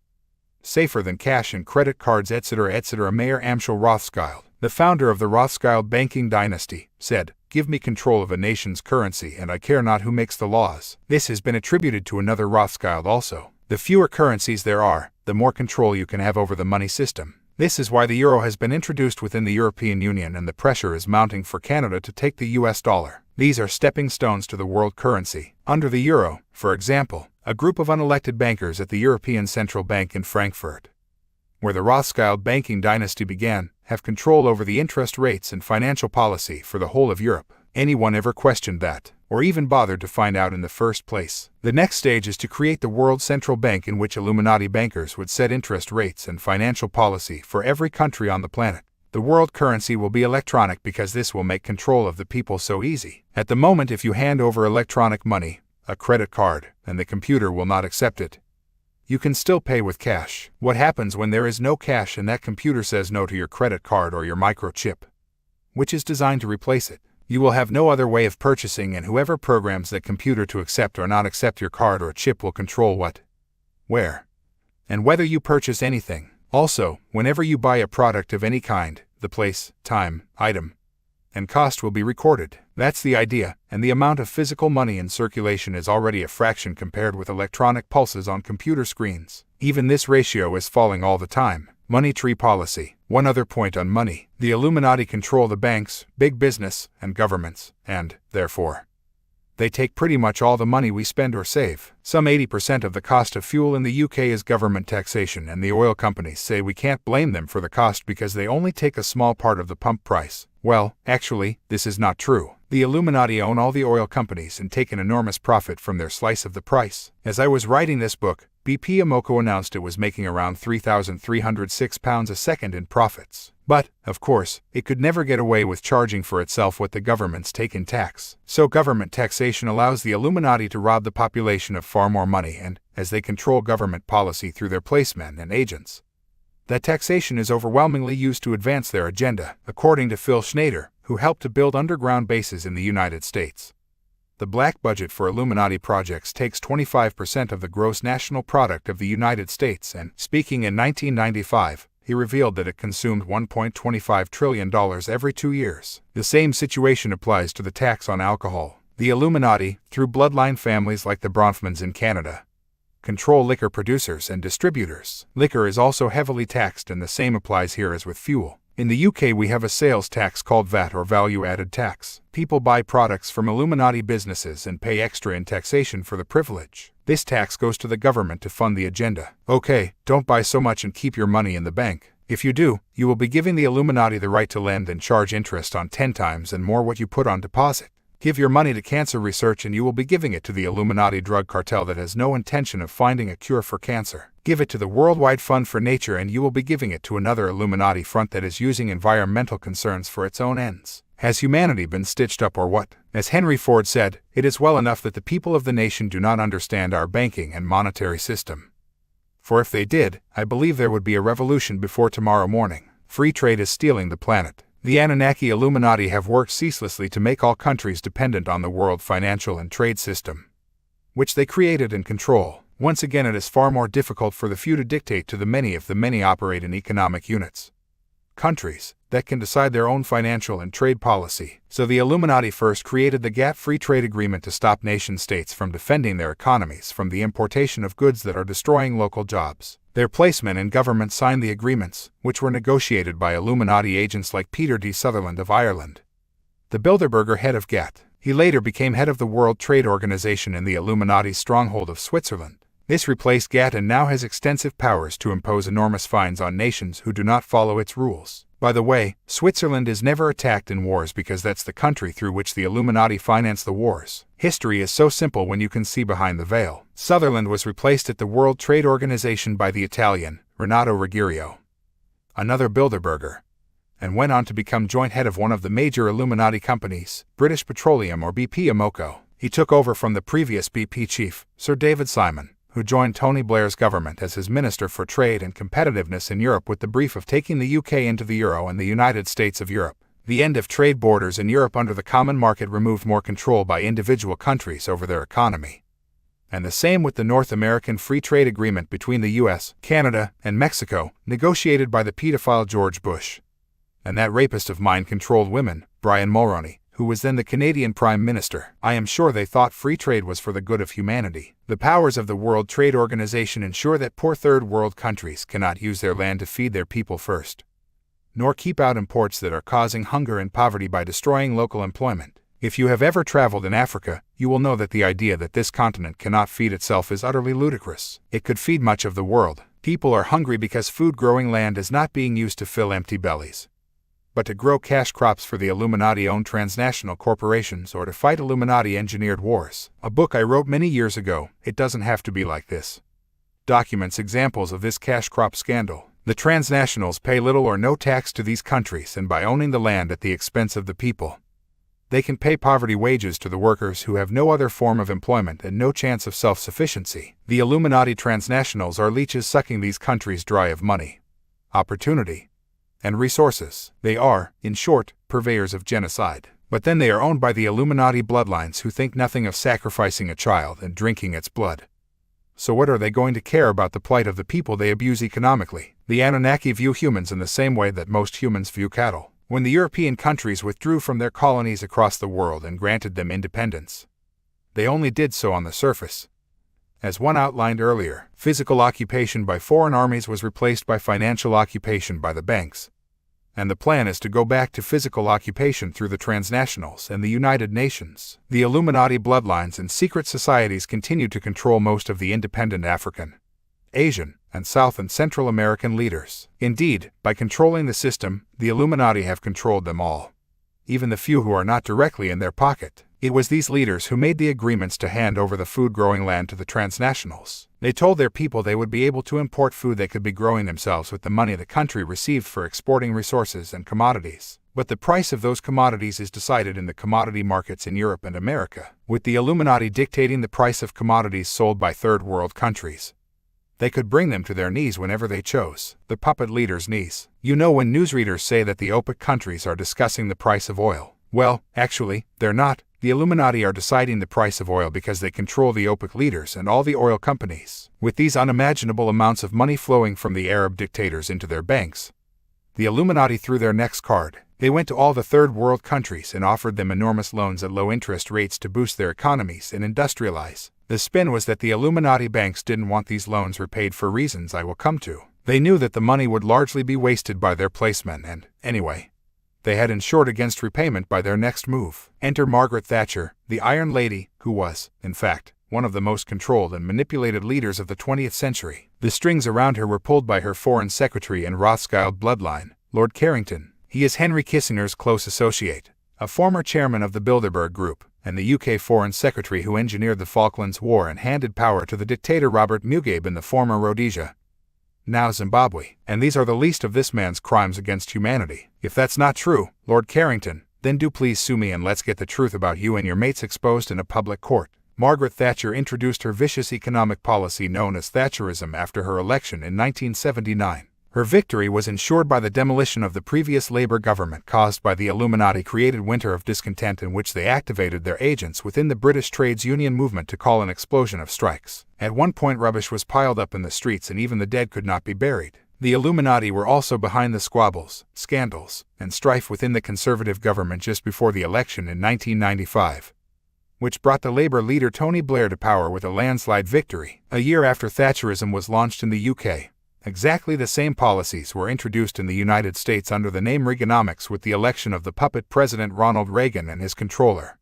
Safer than cash and credit cards, etc., etc. Mayor Amschel Rothschild, the founder of the Rothschild banking dynasty, said, "Give me control of a nation's currency and I care not who makes the laws." This has been attributed to another Rothschild also. The fewer currencies there are, the more control you can have over the money system. This is why the euro has been introduced within the European Union and the pressure is mounting for Canada to take the US dollar. These are stepping stones to the world currency. Under the euro, for example, a group of unelected bankers at the European Central Bank in Frankfurt, where the Rothschild banking dynasty began, have control over the interest rates and financial policy for the whole of Europe. anyone ever questioned that, or even bothered to find out in the first place. The next stage is to create the world central bank in which Illuminati bankers would set interest rates and financial policy for every country on the planet. The world currency will be electronic because this will make control of the people so easy. At the moment, if you hand over electronic money, a credit card, and the computer will not accept it, you can still pay with cash. What happens when there is no cash and that computer says no to your credit card or your microchip, which is designed to replace it? You will have no other way of purchasing, and whoever programs that computer to accept or not accept your card or chip will control what, where, and whether you purchase anything. Also, whenever you buy a product of any kind, the place, time, item, and cost will be recorded. That's the idea, and the amount of physical money in circulation is already a fraction compared with electronic pulses on computer screens. Even this ratio is falling all the time. Money tree policy. One other point on money. The Illuminati control the banks, big business, and governments, and, therefore, they take pretty much all the money we spend or save. Some 80% of the cost of fuel in the UK is government taxation, and the oil companies say we can't blame them for the cost because they only take a small part of the pump price. Well, actually, this is not true. The Illuminati own all the oil companies and take an enormous profit from their slice of the price. As I was writing this book, pt2 announced it was making around £3,306 a second in profits. But, of course, it could never get away with charging for itself what the governments take in tax. So government taxation allows the Illuminati to rob the population of far more money, and, as they control government policy through their placemen and agents, that taxation is overwhelmingly used to advance their agenda, according to Phil Schneider, who helped to build underground bases in the United States. The black budget for Illuminati projects takes 25% of the gross national product of the United States, and, speaking in 1995, he revealed that it consumed $1.25 trillion every 2 years. The same situation applies to the tax on alcohol. The Illuminati, through bloodline families like the Bronfmans in Canada, control liquor producers and distributors. Liquor is also heavily taxed, and the same applies here as with fuel. In the UK we have a sales tax called VAT, or value-added tax. People buy products from Illuminati businesses and pay extra in taxation for the privilege. This tax goes to the government to fund the agenda. Okay, don't buy so much and keep your money in the bank. If you do, you will be giving the Illuminati the right to lend and charge interest on 10 times and more what you put on deposit. Give your money to cancer research and you will be giving it to the Illuminati drug cartel that has no intention of finding a cure for cancer. Give it to the Worldwide Fund for Nature and you will be giving it to another Illuminati front that is using environmental concerns for its own ends. Has humanity been stitched up or what? As Henry Ford said, it is well enough that the people of the nation do not understand our banking and monetary system. For if they did, I believe there would be a revolution before tomorrow morning. Free trade is stealing the planet. The Anunnaki Illuminati have worked ceaselessly to make all countries dependent on the world financial and trade system, which they created and control. Once again, it is far more difficult for the few to dictate to the many if the many operate in economic units, countries, that can decide their own financial and trade policy. So the Illuminati first created the GATT Free Trade Agreement to stop nation-states from defending their economies from the importation of goods that are destroying local jobs. Their placemen in government signed the agreements, which were negotiated by Illuminati agents like Peter D. Sutherland of Ireland, the Bilderberger head of GATT. He later became head of the World Trade Organization in the Illuminati's stronghold of Switzerland. This replaced GATT and now has extensive powers to impose enormous fines on nations who do not follow its rules. By the way, Switzerland is never attacked in wars because that's the country through which the Illuminati finance the wars. History is so simple when you can see behind the veil. Sutherland was replaced at the World Trade Organization by the Italian, Renato Ruggiero, another Bilderberger, and went on to become joint head of one of the major Illuminati companies, British Petroleum or BP Amoco. He took over from the previous BP chief, Sir David Simon, who joined Tony Blair's government as his Minister for Trade and Competitiveness in Europe with the brief of taking the UK into the Euro and the United States of Europe. The end of trade borders in Europe under the common market removed more control by individual countries over their economy. And the same with the North American Free Trade Agreement between the US, Canada, and Mexico, negotiated by the pedophile George Bush. And that rapist of mind-controlled women, Brian Mulroney, who was then the Canadian Prime Minister. I am sure they thought free trade was for the good of humanity. The powers of the World Trade Organization ensure that poor third world countries cannot use their land to feed their people first, nor keep out imports that are causing hunger and poverty by destroying local employment. If you have ever traveled in Africa, you will know that the idea that this continent cannot feed itself is utterly ludicrous. It could feed much of the world. People are hungry because food-growing land is not being used to fill empty bellies. but to grow cash crops for the Illuminati-owned transnational corporations or to fight Illuminati-engineered wars. A book I wrote many years ago, It Doesn't Have to Be Like This, documents examples of this cash crop scandal. The transnationals pay little or no tax to these countries, and by owning the land at the expense of the people, they can pay poverty wages to the workers who have no other form of employment and no chance of self-sufficiency. The Illuminati transnationals are leeches sucking these countries dry of money, opportunity, and resources. They are, in short, purveyors of genocide. But then they are owned by the Illuminati bloodlines who think nothing of sacrificing a child and drinking its blood. So what are they going to care about the plight of the people they abuse economically? The Anunnaki view humans in the same way that most humans view cattle. When the European countries withdrew from their colonies across the world and granted them independence, they only did so on the surface. As one outlined earlier, physical occupation by foreign armies was replaced by financial occupation by the banks. And the plan is to go back to physical occupation through the transnationals and the United Nations. The Illuminati bloodlines and secret societies continue to control most of the independent African, Asian, and South and Central American leaders. Indeed, by controlling the system, the Illuminati have controlled them all, even the few who are not directly in their pocket. It was these leaders who made the agreements to hand over the food-growing land to the transnationals. They told their people they would be able to import food they could be growing themselves with the money the country received for exporting resources and commodities. But the price of those commodities is decided in the commodity markets in Europe and America, with the Illuminati dictating the price of commodities sold by third-world countries. They could bring them to their knees whenever they chose, the puppet leaders' knees. You know, when newsreaders say that the OPEC countries are discussing the price of oil, well, actually, they're not. The Illuminati are deciding the price of oil because they control the OPEC leaders and all the oil companies. With these unimaginable amounts of money flowing from the Arab dictators into their banks, the Illuminati threw their next card. They went to all the third world countries and offered them enormous loans at low interest rates to boost their economies and industrialize. The spin was that the Illuminati banks didn't want these loans repaid for reasons I will come to. They knew that the money would largely be wasted by their placemen and, anyway, they had insured against repayment by their next move. Enter Margaret Thatcher, the Iron Lady, who was, in fact, one of the most controlled and manipulated leaders of the 20th century. The strings around her were pulled by her Foreign Secretary and Rothschild bloodline, Lord Carrington. He is Henry Kissinger's close associate, a former chairman of the Bilderberg Group, and the UK Foreign Secretary who engineered the Falklands War and handed power to the dictator Robert Mugabe in the former Rhodesia, now Zimbabwe. And these are the least of this man's crimes against humanity. If that's not true, Lord Carrington, then do please sue me and let's get the truth about you and your mates exposed in a public court. Margaret Thatcher introduced her vicious economic policy known as Thatcherism after her election in 1979. Her victory was ensured by the demolition of the previous Labour government caused by the Illuminati-created winter of discontent in which they activated their agents within the British trades union movement to call an explosion of strikes. At one point rubbish was piled up in the streets and even the dead could not be buried. The Illuminati were also behind the squabbles, scandals, and strife within the Conservative government just before the election in 1995, which brought the Labour leader Tony Blair to power with a landslide victory. A year after Thatcherism was launched in the UK, exactly the same policies were introduced in the United States under the name Reaganomics with the election of the puppet President Ronald Reagan and his controller,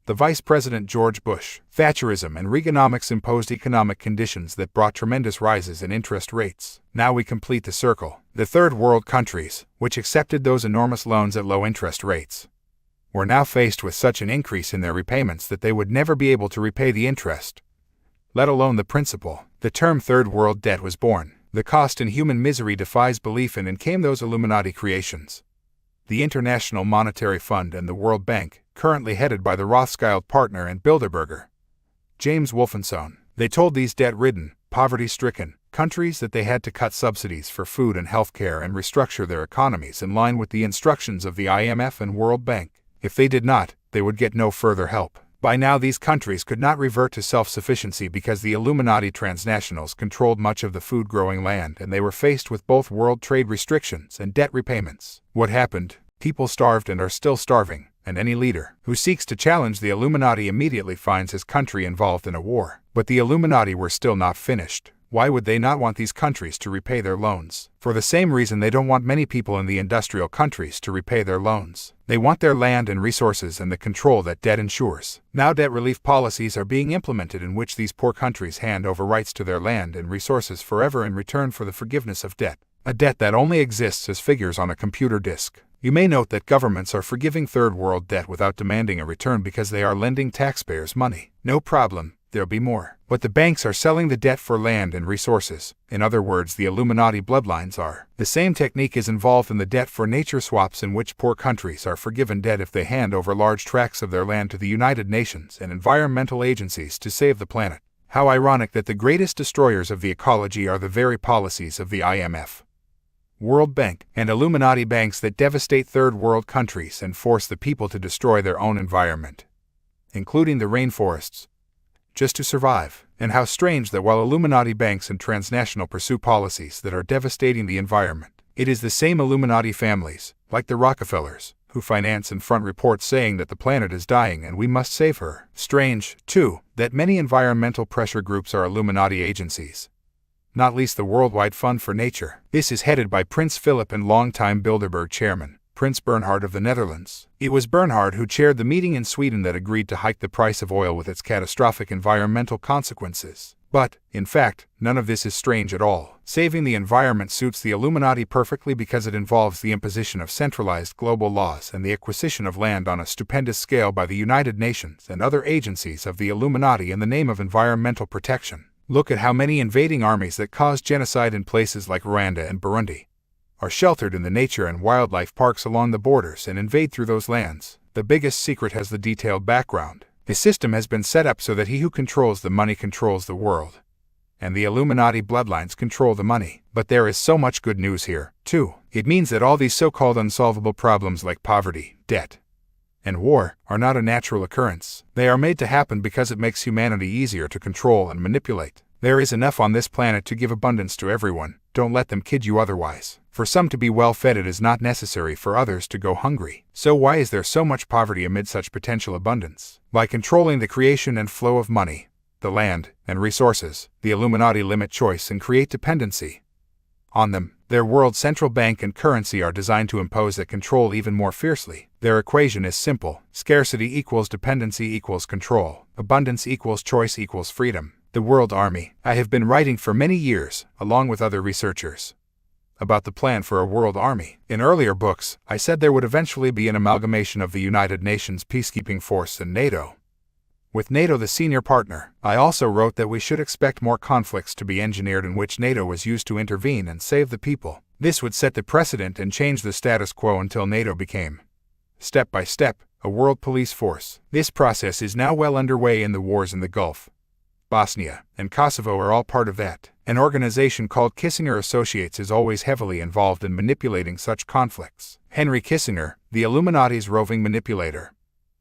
the Vice President George Bush. Thatcherism and Reaganomics imposed economic conditions that brought tremendous rises in interest rates. Now we complete the circle. The third world countries, which accepted those enormous loans at low interest rates, were now faced with such an increase in their repayments that they would never be able to repay the interest, let alone the principal. The term third world debt was born. The cost in human misery defies belief and came those Illuminati creations, the International Monetary Fund and the World Bank, currently headed by the Rothschild partner and Bilderberger, James Wolfensohn. They told these debt-ridden, poverty-stricken countries that they had to cut subsidies for food and health care and restructure their economies in line with the instructions of the IMF and World Bank. If they did not, they would get no further help. By now these countries could not revert to self-sufficiency because the Illuminati transnationals controlled much of the food-growing land and they were faced with both world trade restrictions and debt repayments. What happened? People starved and are still starving, and any leader who seeks to challenge the Illuminati immediately finds his country involved in a war. But the Illuminati were still not finished. Why would they not want these countries to repay their loans? For the same reason they don't want many people in the industrial countries to repay their loans. They want their land and resources and the control that debt ensures. Now debt relief policies are being implemented in which these poor countries hand over rights to their land and resources forever in return for the forgiveness of debt. A debt that only exists as figures on a computer disk. You may note that governments are forgiving third world debt without demanding a return because they are lending taxpayers money. No problem, there'll be more. But the banks are selling the debt for land and resources. In other words, the Illuminati bloodlines are. The same technique is involved in the debt for nature swaps, in which poor countries are forgiven debt if they hand over large tracts of their land to the United Nations and environmental agencies to save the planet. How ironic that the greatest destroyers of the ecology are the very policies of the IMF, World Bank, and Illuminati banks that devastate third world countries and force the people to destroy their own environment, including the rainforests, just to survive. And how strange that while Illuminati banks and transnational pursue policies that are devastating the environment, it is the same Illuminati families, like the Rockefellers, who finance and front reports saying that the planet is dying and we must save her. Strange, too, that many environmental pressure groups are Illuminati agencies, not least the Worldwide Fund for Nature. This is headed by Prince Philip and longtime Bilderberg chairman, Prince Bernhard of the Netherlands. It was Bernhard who chaired the meeting in Sweden that agreed to hike the price of oil with its catastrophic environmental consequences. But, in fact, none of this is strange at all. Saving the environment suits the Illuminati perfectly because it involves the imposition of centralized global laws and the acquisition of land on a stupendous scale by the United Nations and other agencies of the Illuminati in the name of environmental protection. Look at how many invading armies that cause genocide in places like Rwanda and Burundi are sheltered in the nature and wildlife parks along the borders and invade through those lands. The biggest secret has the detailed background. The system has been set up so that he who controls the money controls the world, and the Illuminati bloodlines control the money. But there is so much good news here, too. It means that all these so-called unsolvable problems like poverty, debt, and war are not a natural occurrence. They are made to happen because it makes humanity easier to control and manipulate. There is enough on this planet to give abundance to everyone. Don't let them kid you otherwise. For some to be well-fed, it is not necessary for others to go hungry. So why is there so much poverty amid such potential abundance? By controlling the creation and flow of money, the land, and resources, the Illuminati limit choice and create dependency on them. Their world central bank and currency are designed to impose that control even more fiercely. Their equation is simple. Scarcity equals dependency equals control. Abundance equals choice equals freedom. The World Army. I have been writing for many years, along with other researchers, about the plan for a world army. In earlier books, I said there would eventually be an amalgamation of the United Nations peacekeeping force and NATO, with NATO the senior partner. I also wrote that we should expect more conflicts to be engineered in which NATO was used to intervene and save the people. This would set the precedent and change the status quo until NATO became, step by step, a world police force. This process is now well underway in the wars in the Gulf. Bosnia and Kosovo are all part of that. An organization called Kissinger Associates is always heavily involved in manipulating such conflicts. Henry Kissinger, the Illuminati's roving manipulator,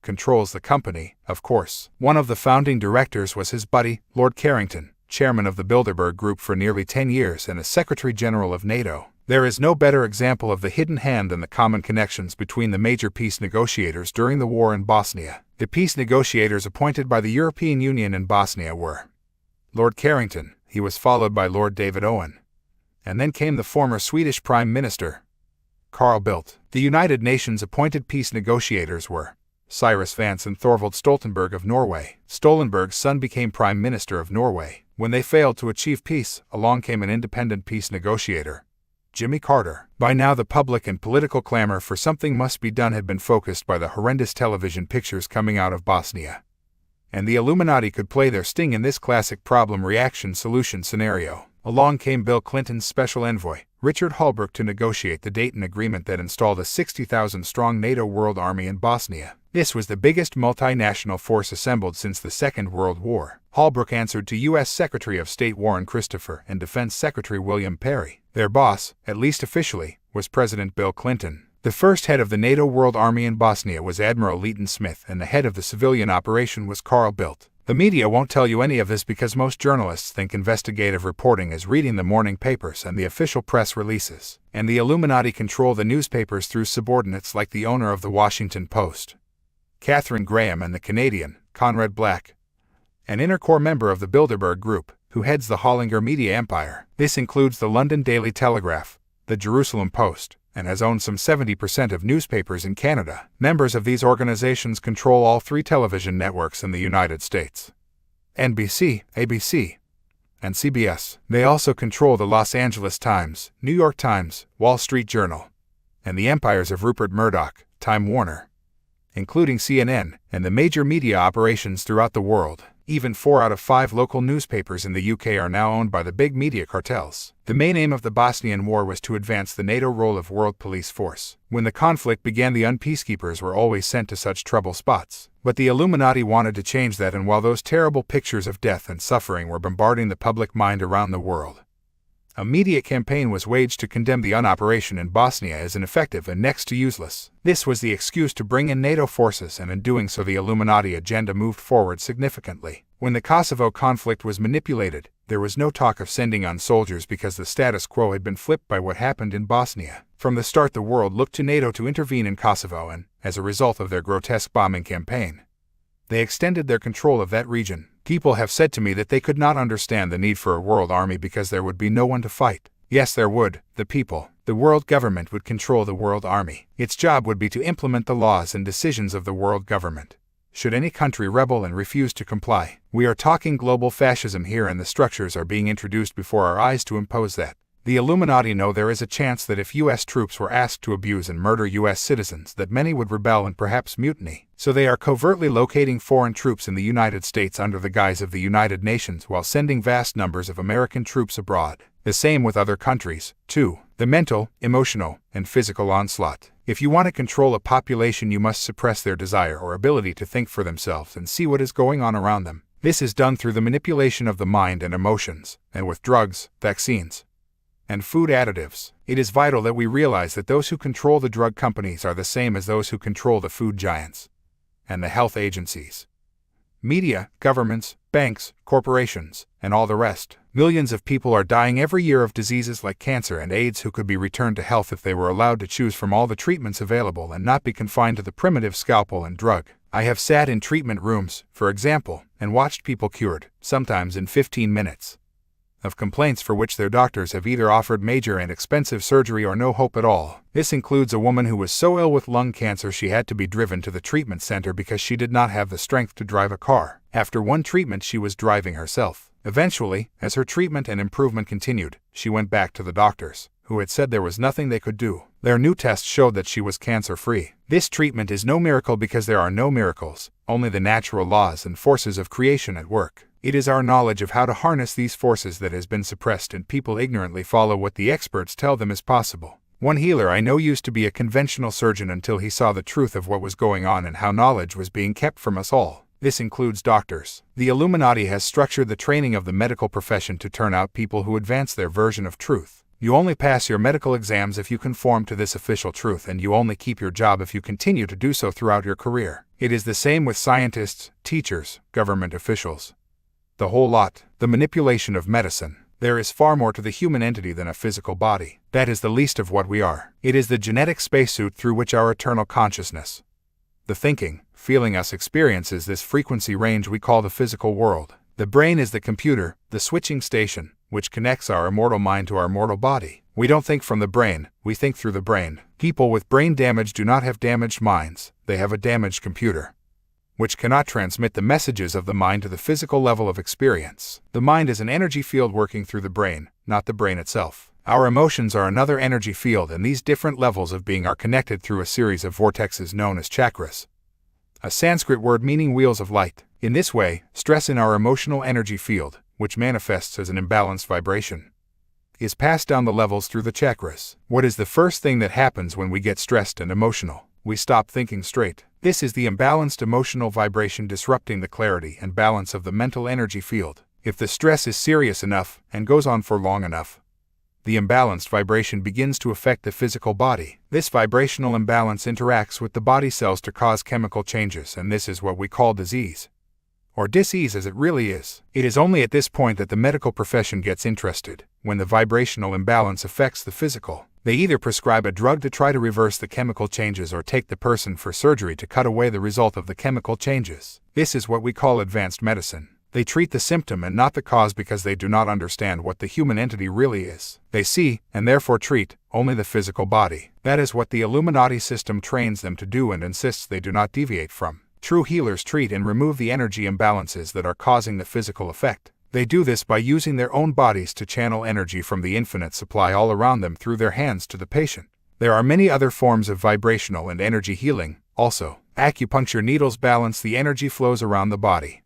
controls the company, of course. One of the founding directors was his buddy, Lord Carrington, chairman of the Bilderberg Group for nearly 10 years and a Secretary General of NATO. There is no better example of the hidden hand than the common connections between the major peace negotiators during the war in Bosnia. The peace negotiators appointed by the European Union in Bosnia were Lord Carrington, he was followed by Lord David Owen, and then came the former Swedish Prime Minister, Carl Bildt. The United Nations appointed peace negotiators were Cyrus Vance and Thorvald Stoltenberg of Norway. Stoltenberg's son became Prime Minister of Norway. When they failed to achieve peace, along came an independent peace negotiator, Jimmy Carter. By now the public and political clamor for something must be done had been focused by the horrendous television pictures coming out of Bosnia, and the Illuminati could play their sting in this classic problem-reaction-solution scenario. Along came Bill Clinton's special envoy, Richard Holbrooke, to negotiate the Dayton Agreement that installed a 60,000-strong NATO World Army in Bosnia. This was the biggest multinational force assembled since the Second World War. Holbrooke answered to U.S. Secretary of State Warren Christopher and Defense Secretary William Perry. Their boss, at least officially, was President Bill Clinton. The first head of the NATO World Army in Bosnia was Admiral Leighton Smith, and the head of the civilian operation was Carl Bildt. The media won't tell you any of this because most journalists think investigative reporting is reading the morning papers and the official press releases, and the Illuminati control the newspapers through subordinates like the owner of the Washington Post, Katharine Graham, and the Canadian, Conrad Black, an inner core member of the Bilderberg Group, who heads the Hollinger media empire. This includes the London Daily Telegraph, the Jerusalem Post, and has owned some 70% of newspapers in Canada. Members of these organizations control all 3 television networks in the United States: NBC, ABC, and CBS. They also control the Los Angeles Times, New York Times, Wall Street Journal, and the empires of Rupert Murdoch, Time Warner, including CNN, and the major media operations throughout the world. Even 4 out of 5 local newspapers in the UK are now owned by the big media cartels. The main aim of the Bosnian War was to advance the NATO role of world police force. When the conflict began, the peacekeepers were always sent to such trouble spots. But the Illuminati wanted to change that, and while those terrible pictures of death and suffering were bombarding the public mind around the world, a media campaign was waged to condemn the operation in Bosnia as ineffective and next to useless. This was the excuse to bring in NATO forces, and in doing so the Illuminati agenda moved forward significantly. When the Kosovo conflict was manipulated, there was no talk of sending on soldiers because the status quo had been flipped by what happened in Bosnia. From the start, the world looked to NATO to intervene in Kosovo, and, as a result of their grotesque bombing campaign, they extended their control of that region. People have said to me that they could not understand the need for a world army because there would be no one to fight. Yes, there would. The people, the world government would control the world army. Its job would be to implement the laws and decisions of the world government. Should any country rebel and refuse to comply, we are talking global fascism here, and the structures are being introduced before our eyes to impose that. The Illuminati know there is a chance that if U.S. troops were asked to abuse and murder U.S. citizens, that many would rebel and perhaps mutiny. So they are covertly locating foreign troops in the United States under the guise of the United Nations while sending vast numbers of American troops abroad. The same with other countries, too. The mental, emotional, and physical onslaught. If you want to control a population, you must suppress their desire or ability to think for themselves and see what is going on around them. This is done through the manipulation of the mind and emotions, and with drugs, vaccines, and food additives. It is vital that we realize that those who control the drug companies are the same as those who control the food giants and the health agencies, media, governments, banks, corporations, and all the rest. Millions of people are dying every year of diseases like cancer and AIDS who could be returned to health if they were allowed to choose from all the treatments available and not be confined to the primitive scalpel and drug. I have sat in treatment rooms, for example, and watched people cured, sometimes in 15 minutes, of complaints for which their doctors have either offered major and expensive surgery or no hope at all. This includes a woman who was so ill with lung cancer she had to be driven to the treatment center because she did not have the strength to drive a car. After one treatment, she was driving herself. Eventually, as her treatment and improvement continued, she went back to the doctors, who had said there was nothing they could do. Their new tests showed that she was cancer-free. This treatment is no miracle because there are no miracles, only the natural laws and forces of creation at work. It is our knowledge of how to harness these forces that has been suppressed, and people ignorantly follow what the experts tell them is possible. One healer I know used to be a conventional surgeon until he saw the truth of what was going on and how knowledge was being kept from us all. This includes doctors. The Illuminati has structured the training of the medical profession to turn out people who advance their version of truth. You only pass your medical exams if you conform to this official truth, and you only keep your job if you continue to do so throughout your career. It is the same with scientists, teachers, government officials, the whole lot. The manipulation of medicine. There is far more to the human entity than a physical body. That is the least of what we are. It is the genetic spacesuit through which our eternal consciousness, the thinking, feeling us, experiences this frequency range we call the physical world. The brain is the computer, the switching station, which connects our immortal mind to our mortal body. We don't think from the brain, we think through the brain. People with brain damage do not have damaged minds, they have a damaged computer, which cannot transmit the messages of the mind to the physical level of experience. The mind is an energy field working through the brain, not the brain itself. Our emotions are another energy field, and these different levels of being are connected through a series of vortexes known as chakras, a Sanskrit word meaning wheels of light. In this way, stress in our emotional energy field, which manifests as an imbalanced vibration, is passed down the levels through the chakras. What is the first thing that happens when we get stressed and emotional? We stop thinking straight. This is the imbalanced emotional vibration disrupting the clarity and balance of the mental energy field. If the stress is serious enough and goes on for long enough, the imbalanced vibration begins to affect the physical body. This vibrational imbalance interacts with the body cells to cause chemical changes, and this is what we call disease, or dis-ease as it really is. It is only at this point that the medical profession gets interested. When the vibrational imbalance affects the physical, they either prescribe a drug to try to reverse the chemical changes or take the person for surgery to cut away the result of the chemical changes. This is what we call advanced medicine. They treat the symptom and not the cause because they do not understand what the human entity really is. They see, and therefore treat, only the physical body. That is what the Illuminati system trains them to do and insists they do not deviate from. True healers treat and remove the energy imbalances that are causing the physical effect. They do this by using their own bodies to channel energy from the infinite supply all around them through their hands to the patient. There are many other forms of vibrational and energy healing, also. Acupuncture needles balance the energy flows around the body,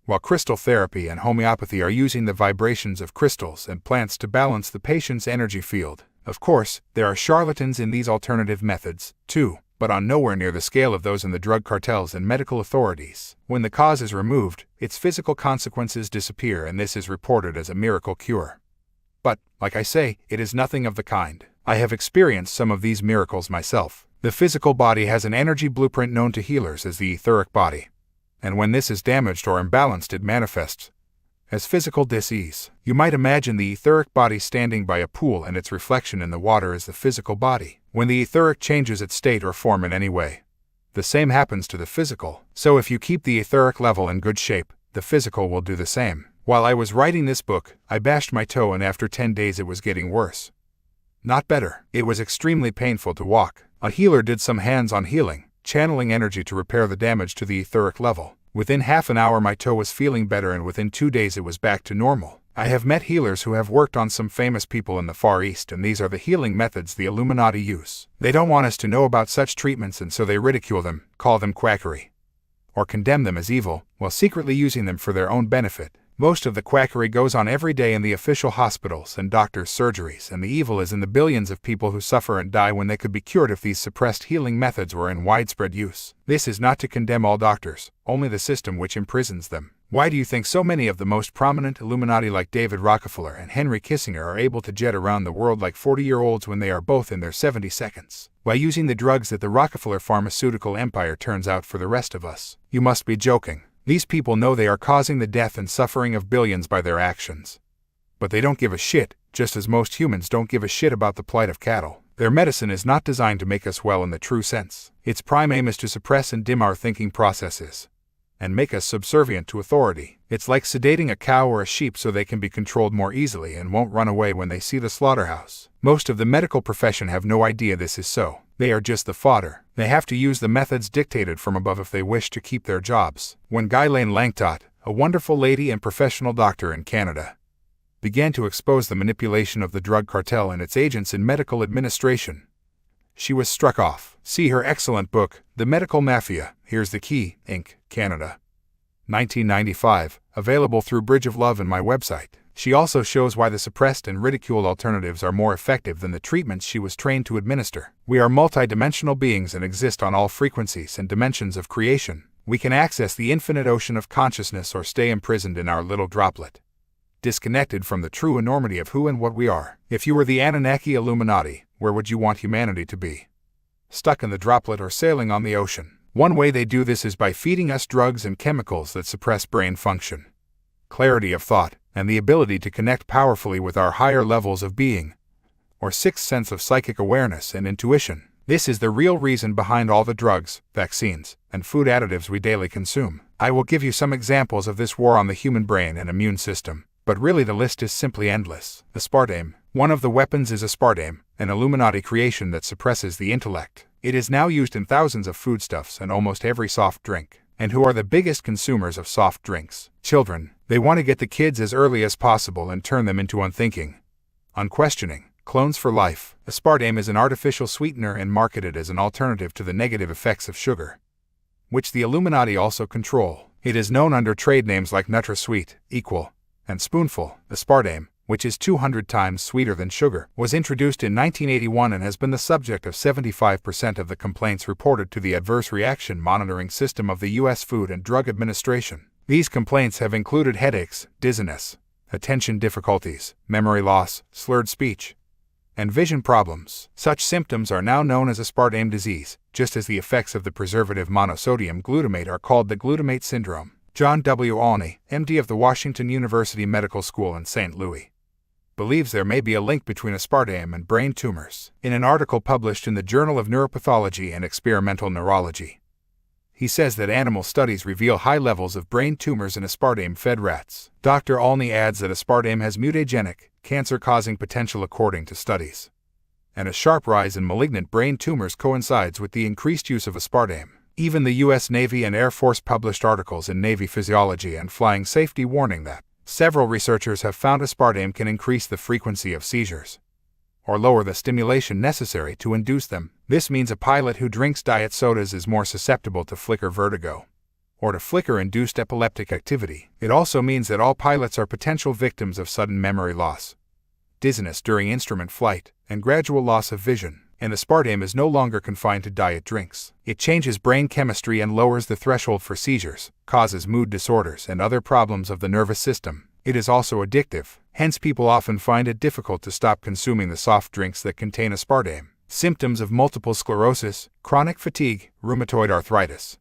while crystal therapy and homeopathy are using the vibrations of crystals and plants to balance the patient's energy field. Of course, there are charlatans in these alternative methods, too, but on nowhere near the scale of those in the drug cartels and medical authorities. When the cause is removed, its physical consequences disappear, and this is reported as a miracle cure. But, like I say, it is nothing of the kind. I have experienced some of these miracles myself. The physical body has an energy blueprint known to healers as the etheric body. And when this is damaged or imbalanced, it manifests as physical dis-ease. You might imagine the etheric body standing by a pool and its reflection in the water is the physical body. When the etheric changes its state or form in any way, the same happens to the physical. So if you keep the etheric level in good shape, the physical will do the same. While I was writing this book, I bashed my toe, and after 10 days it was getting worse, not better. It was extremely painful to walk. A healer did some hands-on healing, channeling energy to repair the damage to the etheric level. Within half an hour my toe was feeling better, and within 2 days it was back to normal. I have met healers who have worked on some famous people in the Far East, and these are the healing methods the Illuminati use. They don't want us to know about such treatments, and so they ridicule them, call them quackery, or condemn them as evil, while secretly using them for their own benefit. Most of the quackery goes on every day in the official hospitals and doctors' surgeries, and the evil is in the billions of people who suffer and die when they could be cured if these suppressed healing methods were in widespread use. This is not to condemn all doctors, only the system which imprisons them. Why do you think so many of the most prominent Illuminati like David Rockefeller and Henry Kissinger are able to jet around the world like 40-year-olds when they are both in their 70s? By using the drugs that the Rockefeller pharmaceutical empire turns out for the rest of us. You must be joking. These people know they are causing the death and suffering of billions by their actions. But they don't give a shit, just as most humans don't give a shit about the plight of cattle. Their medicine is not designed to make us well in the true sense. Its prime aim is to suppress and dim our thinking processes, and make us subservient to authority. It's like sedating a cow or a sheep so they can be controlled more easily and won't run away when they see the slaughterhouse. Most of the medical profession have no idea this is so. They are just the fodder. They have to use the methods dictated from above if they wish to keep their jobs. When Ghislaine Langtot, a wonderful lady and professional doctor in Canada, began to expose the manipulation of the drug cartel and its agents in medical administration, she was struck off. See her excellent book, The Medical Mafia, Here's the Key, Inc., Canada, 1995, available through Bridge of Love and my website. She also shows why the suppressed and ridiculed alternatives are more effective than the treatments she was trained to administer. We are multidimensional beings and exist on all frequencies and dimensions of creation. We can access the infinite ocean of consciousness or stay imprisoned in our little droplet, disconnected from the true enormity of who and what we are. If you were the Anunnaki Illuminati, where would you want humanity to be? Stuck in the droplet or sailing on the ocean? One way they do this is by feeding us drugs and chemicals that suppress brain function, clarity of thought, and the ability to connect powerfully with our higher levels of being, or sixth sense of psychic awareness and intuition. This is the real reason behind all the drugs, vaccines, and food additives we daily consume. I will give you some examples of this war on the human brain and immune system, but really the list is simply endless. Aspartame. One of the weapons is aspartame, an Illuminati creation that suppresses the intellect. It is now used in thousands of foodstuffs and almost every soft drink. And who are the biggest consumers of soft drinks? Children. They want to get the kids as early as possible and turn them into unthinking, unquestioning clones for life. Aspartame is an artificial sweetener and marketed as an alternative to the negative effects of sugar, which the Illuminati also control. It is known under trade names like NutraSweet, Equal, and Spoonful. Aspartame, which is 200 times sweeter than sugar, was introduced in 1981 and has been the subject of 75% of the complaints reported to the Adverse Reaction Monitoring System of the U.S. Food and Drug Administration. These complaints have included headaches, dizziness, attention difficulties, memory loss, slurred speech, and vision problems. Such symptoms are now known as aspartame disease, just as the effects of the preservative monosodium glutamate are called the glutamate syndrome. John W. Olney, MD of the Washington University Medical School in St. Louis, believes there may be a link between aspartame and brain tumors. In an article published in the Journal of Neuropathology and Experimental Neurology, he says that animal studies reveal high levels of brain tumors in aspartame-fed rats. Dr. Olney adds that aspartame has mutagenic, cancer-causing potential according to studies, and a sharp rise in malignant brain tumors coincides with the increased use of aspartame. Even the U.S. Navy and Air Force published articles in Navy Physiology and Flying Safety warning that several researchers have found aspartame can increase the frequency of seizures, or lower the stimulation necessary to induce them. This means a pilot who drinks diet sodas is more susceptible to flicker vertigo, or to flicker-induced epileptic activity. It also means that all pilots are potential victims of sudden memory loss, dizziness during instrument flight, and gradual loss of vision. And aspartame is no longer confined to diet drinks. It changes brain chemistry and lowers the threshold for seizures, causes mood disorders and other problems of the nervous system. It is also addictive, hence people often find it difficult to stop consuming the soft drinks that contain aspartame. Symptoms of multiple sclerosis, chronic fatigue, rheumatoid arthritis,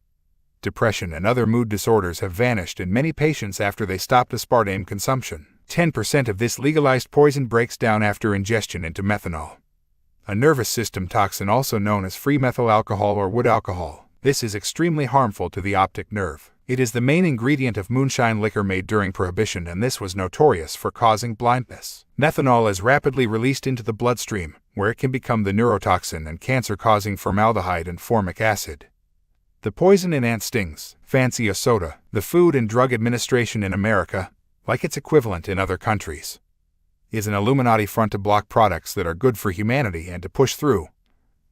depression and other mood disorders have vanished in many patients after they stopped aspartame consumption. 10% of this legalized poison breaks down after ingestion into methanol, a nervous system toxin also known as free methyl alcohol or wood alcohol. This is extremely harmful to the optic nerve. It is the main ingredient of moonshine liquor made during Prohibition, and this was notorious for causing blindness. Methanol is rapidly released into the bloodstream, where it can become the neurotoxin and cancer-causing formaldehyde and formic acid. The poison in ant stings, fancy a soda. The Food and Drug Administration in America, like its equivalent in other countries, is an Illuminati front to block products that are good for humanity and to push through,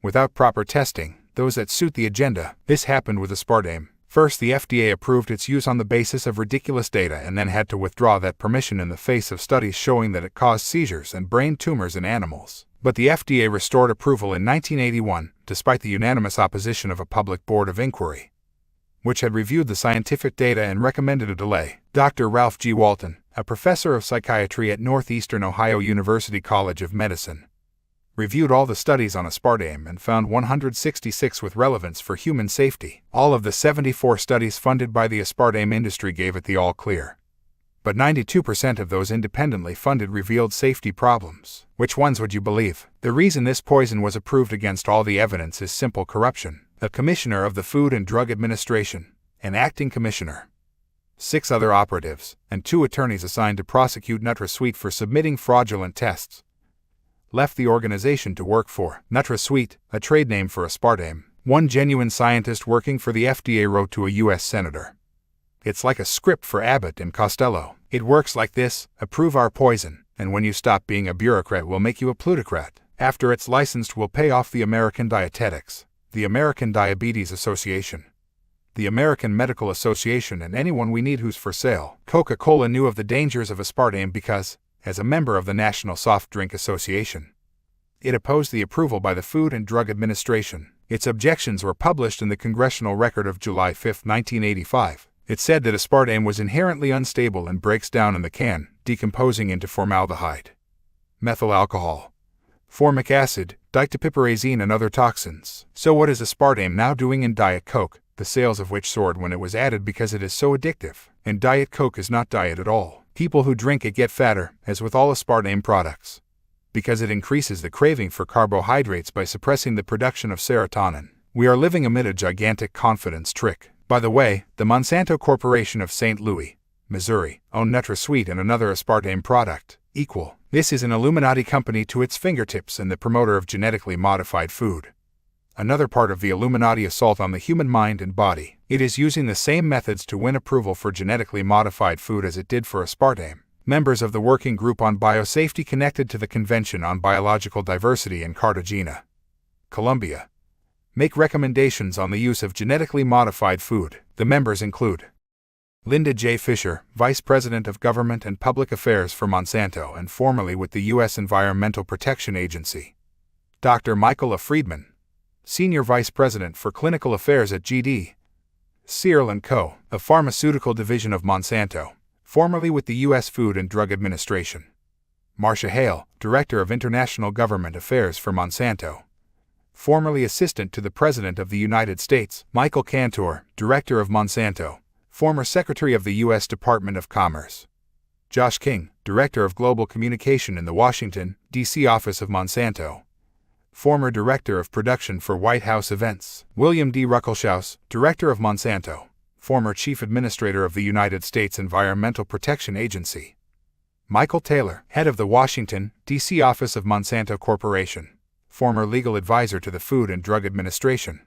without proper testing, those that suit the agenda. This happened with aspartame. First, the FDA approved its use on the basis of ridiculous data and then had to withdraw that permission in the face of studies showing that it caused seizures and brain tumors in animals. But the FDA restored approval in 1981, despite the unanimous opposition of a public board of inquiry, which had reviewed the scientific data and recommended a delay. Dr. Ralph G. Walton, a professor of psychiatry at Northeastern Ohio University College of Medicine, reviewed all the studies on aspartame and found 166 with relevance for human safety. All of the 74 studies funded by the aspartame industry gave it the all clear, but 92% of those independently funded revealed safety problems. Which ones would you believe? The reason this poison was approved against all the evidence is simple corruption. A commissioner of the Food and Drug Administration, an acting commissioner, 6 other operatives, and 2 attorneys assigned to prosecute NutraSweet for submitting fraudulent tests, left the organization to work for NutraSweet, a trade name for aspartame. One genuine scientist working for the FDA wrote to a U.S. senator, "It's like a script for Abbott and Costello. It works like this: approve our poison, and when you stop being a bureaucrat, we'll make you a plutocrat. After it's licensed, we'll pay off the American Dietetics, the American Diabetes Association, the American Medical Association, and anyone we need who's for sale." Coca-Cola knew of the dangers of aspartame because, as a member of the National Soft Drink Association, it opposed the approval by the Food and Drug Administration. Its objections were published in the Congressional Record of July 5, 1985. It said that aspartame was inherently unstable and breaks down in the can, decomposing into formaldehyde, methyl alcohol, formic acid, dictypiperazine, and other toxins. So what is aspartame now doing in Diet Coke, the sales of which soared when it was added because it is so addictive? And Diet Coke is not diet at all. People who drink it get fatter, as with all aspartame products, because it increases the craving for carbohydrates by suppressing the production of serotonin. We are living amid a gigantic confidence trick. By the way, the Monsanto Corporation of St. Louis, Missouri, owned NutraSweet and another aspartame product, Icke. This is an Illuminati company to its fingertips and the promoter of genetically modified food. Another part of the Illuminati assault on the human mind and body. It is using the same methods to win approval for genetically modified food as it did for aspartame. Members of the Working Group on Biosafety connected to the Convention on Biological Diversity in Cartagena, Colombia, make recommendations on the use of genetically modified food. The members include Linda J. Fisher, Vice President of Government and Public Affairs for Monsanto and formerly with the U.S. Environmental Protection Agency; Dr. Michael A. Friedman, Senior Vice President for Clinical Affairs at GD Searle & Co., a pharmaceutical division of Monsanto, formerly with the U.S. Food and Drug Administration; Marcia Hale, Director of International Government Affairs for Monsanto, formerly Assistant to the President of the United States; Michael Cantor, Director of Monsanto, former Secretary of the U.S. Department of Commerce; Josh King, Director of Global Communication in the Washington, D.C. office of Monsanto, former Director of Production for White House Events; William D. Ruckelshaus, Director of Monsanto, former Chief Administrator of the United States Environmental Protection Agency; Michael Taylor, Head of the Washington, D.C. office of Monsanto Corporation, former Legal Advisor to the Food and Drug Administration;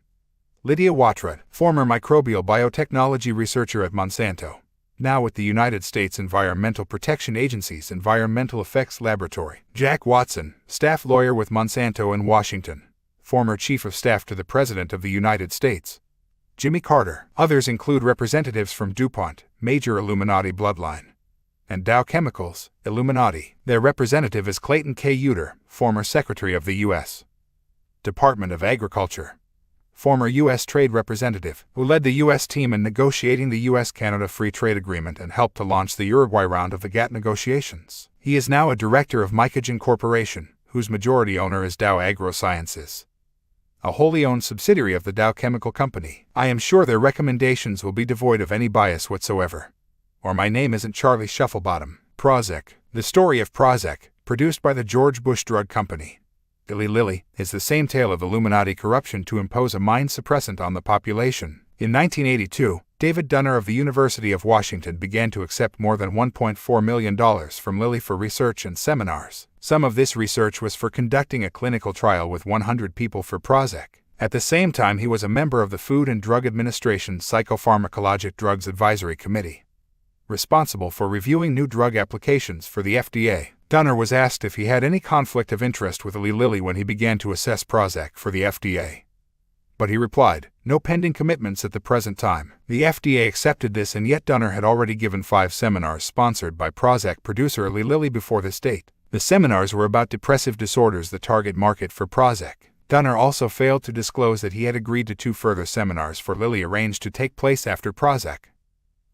Lydia Watrud, former Microbial Biotechnology Researcher at Monsanto, now with the United States Environmental Protection Agency's Environmental Effects Laboratory. Jack Watson, staff lawyer with Monsanto in Washington, former chief of staff to the President of the United States. Jimmy Carter. Others include representatives from DuPont, major Illuminati bloodline, and Dow Chemicals, Illuminati. Their representative is Clayton K. Uter, former Secretary of the U.S. Department of Agriculture, former U.S. Trade Representative, who led the U.S. team in negotiating the U.S.-Canada Free Trade Agreement and helped to launch the Uruguay round of the GATT negotiations. He is now a director of Icke Corporation, whose majority owner is Dow AgroSciences, a wholly owned subsidiary of the Dow Chemical Company. I am sure their recommendations will be devoid of any bias whatsoever. Or my name isn't Charlie Shufflebottom. Prozac. The story of Prozac, produced by the George Bush Drug Company, Eli Lilly, is the same tale of Illuminati corruption to impose a mind suppressant on the population. In 1982, David Dunner of the University of Washington began to accept more than $1.4 million from Lilly for research and seminars. Some of this research was for conducting a clinical trial with 100 people for Prozac. At the same time, he was a member of the Food and Drug Administration's Psychopharmacologic Drugs Advisory Committee, responsible for reviewing new drug applications for the FDA. Dunner was asked if he had any conflict of interest with Eli Lilly when he began to assess Prozac for the FDA. But he replied, "No pending commitments at the present time." The FDA accepted this, and yet Dunner had already given 5 seminars sponsored by Prozac producer Eli Lilly before this date. The seminars were about depressive disorders, the target market for Prozac. Dunner also failed to disclose that he had agreed to 2 further seminars for Lilly arranged to take place after Prozac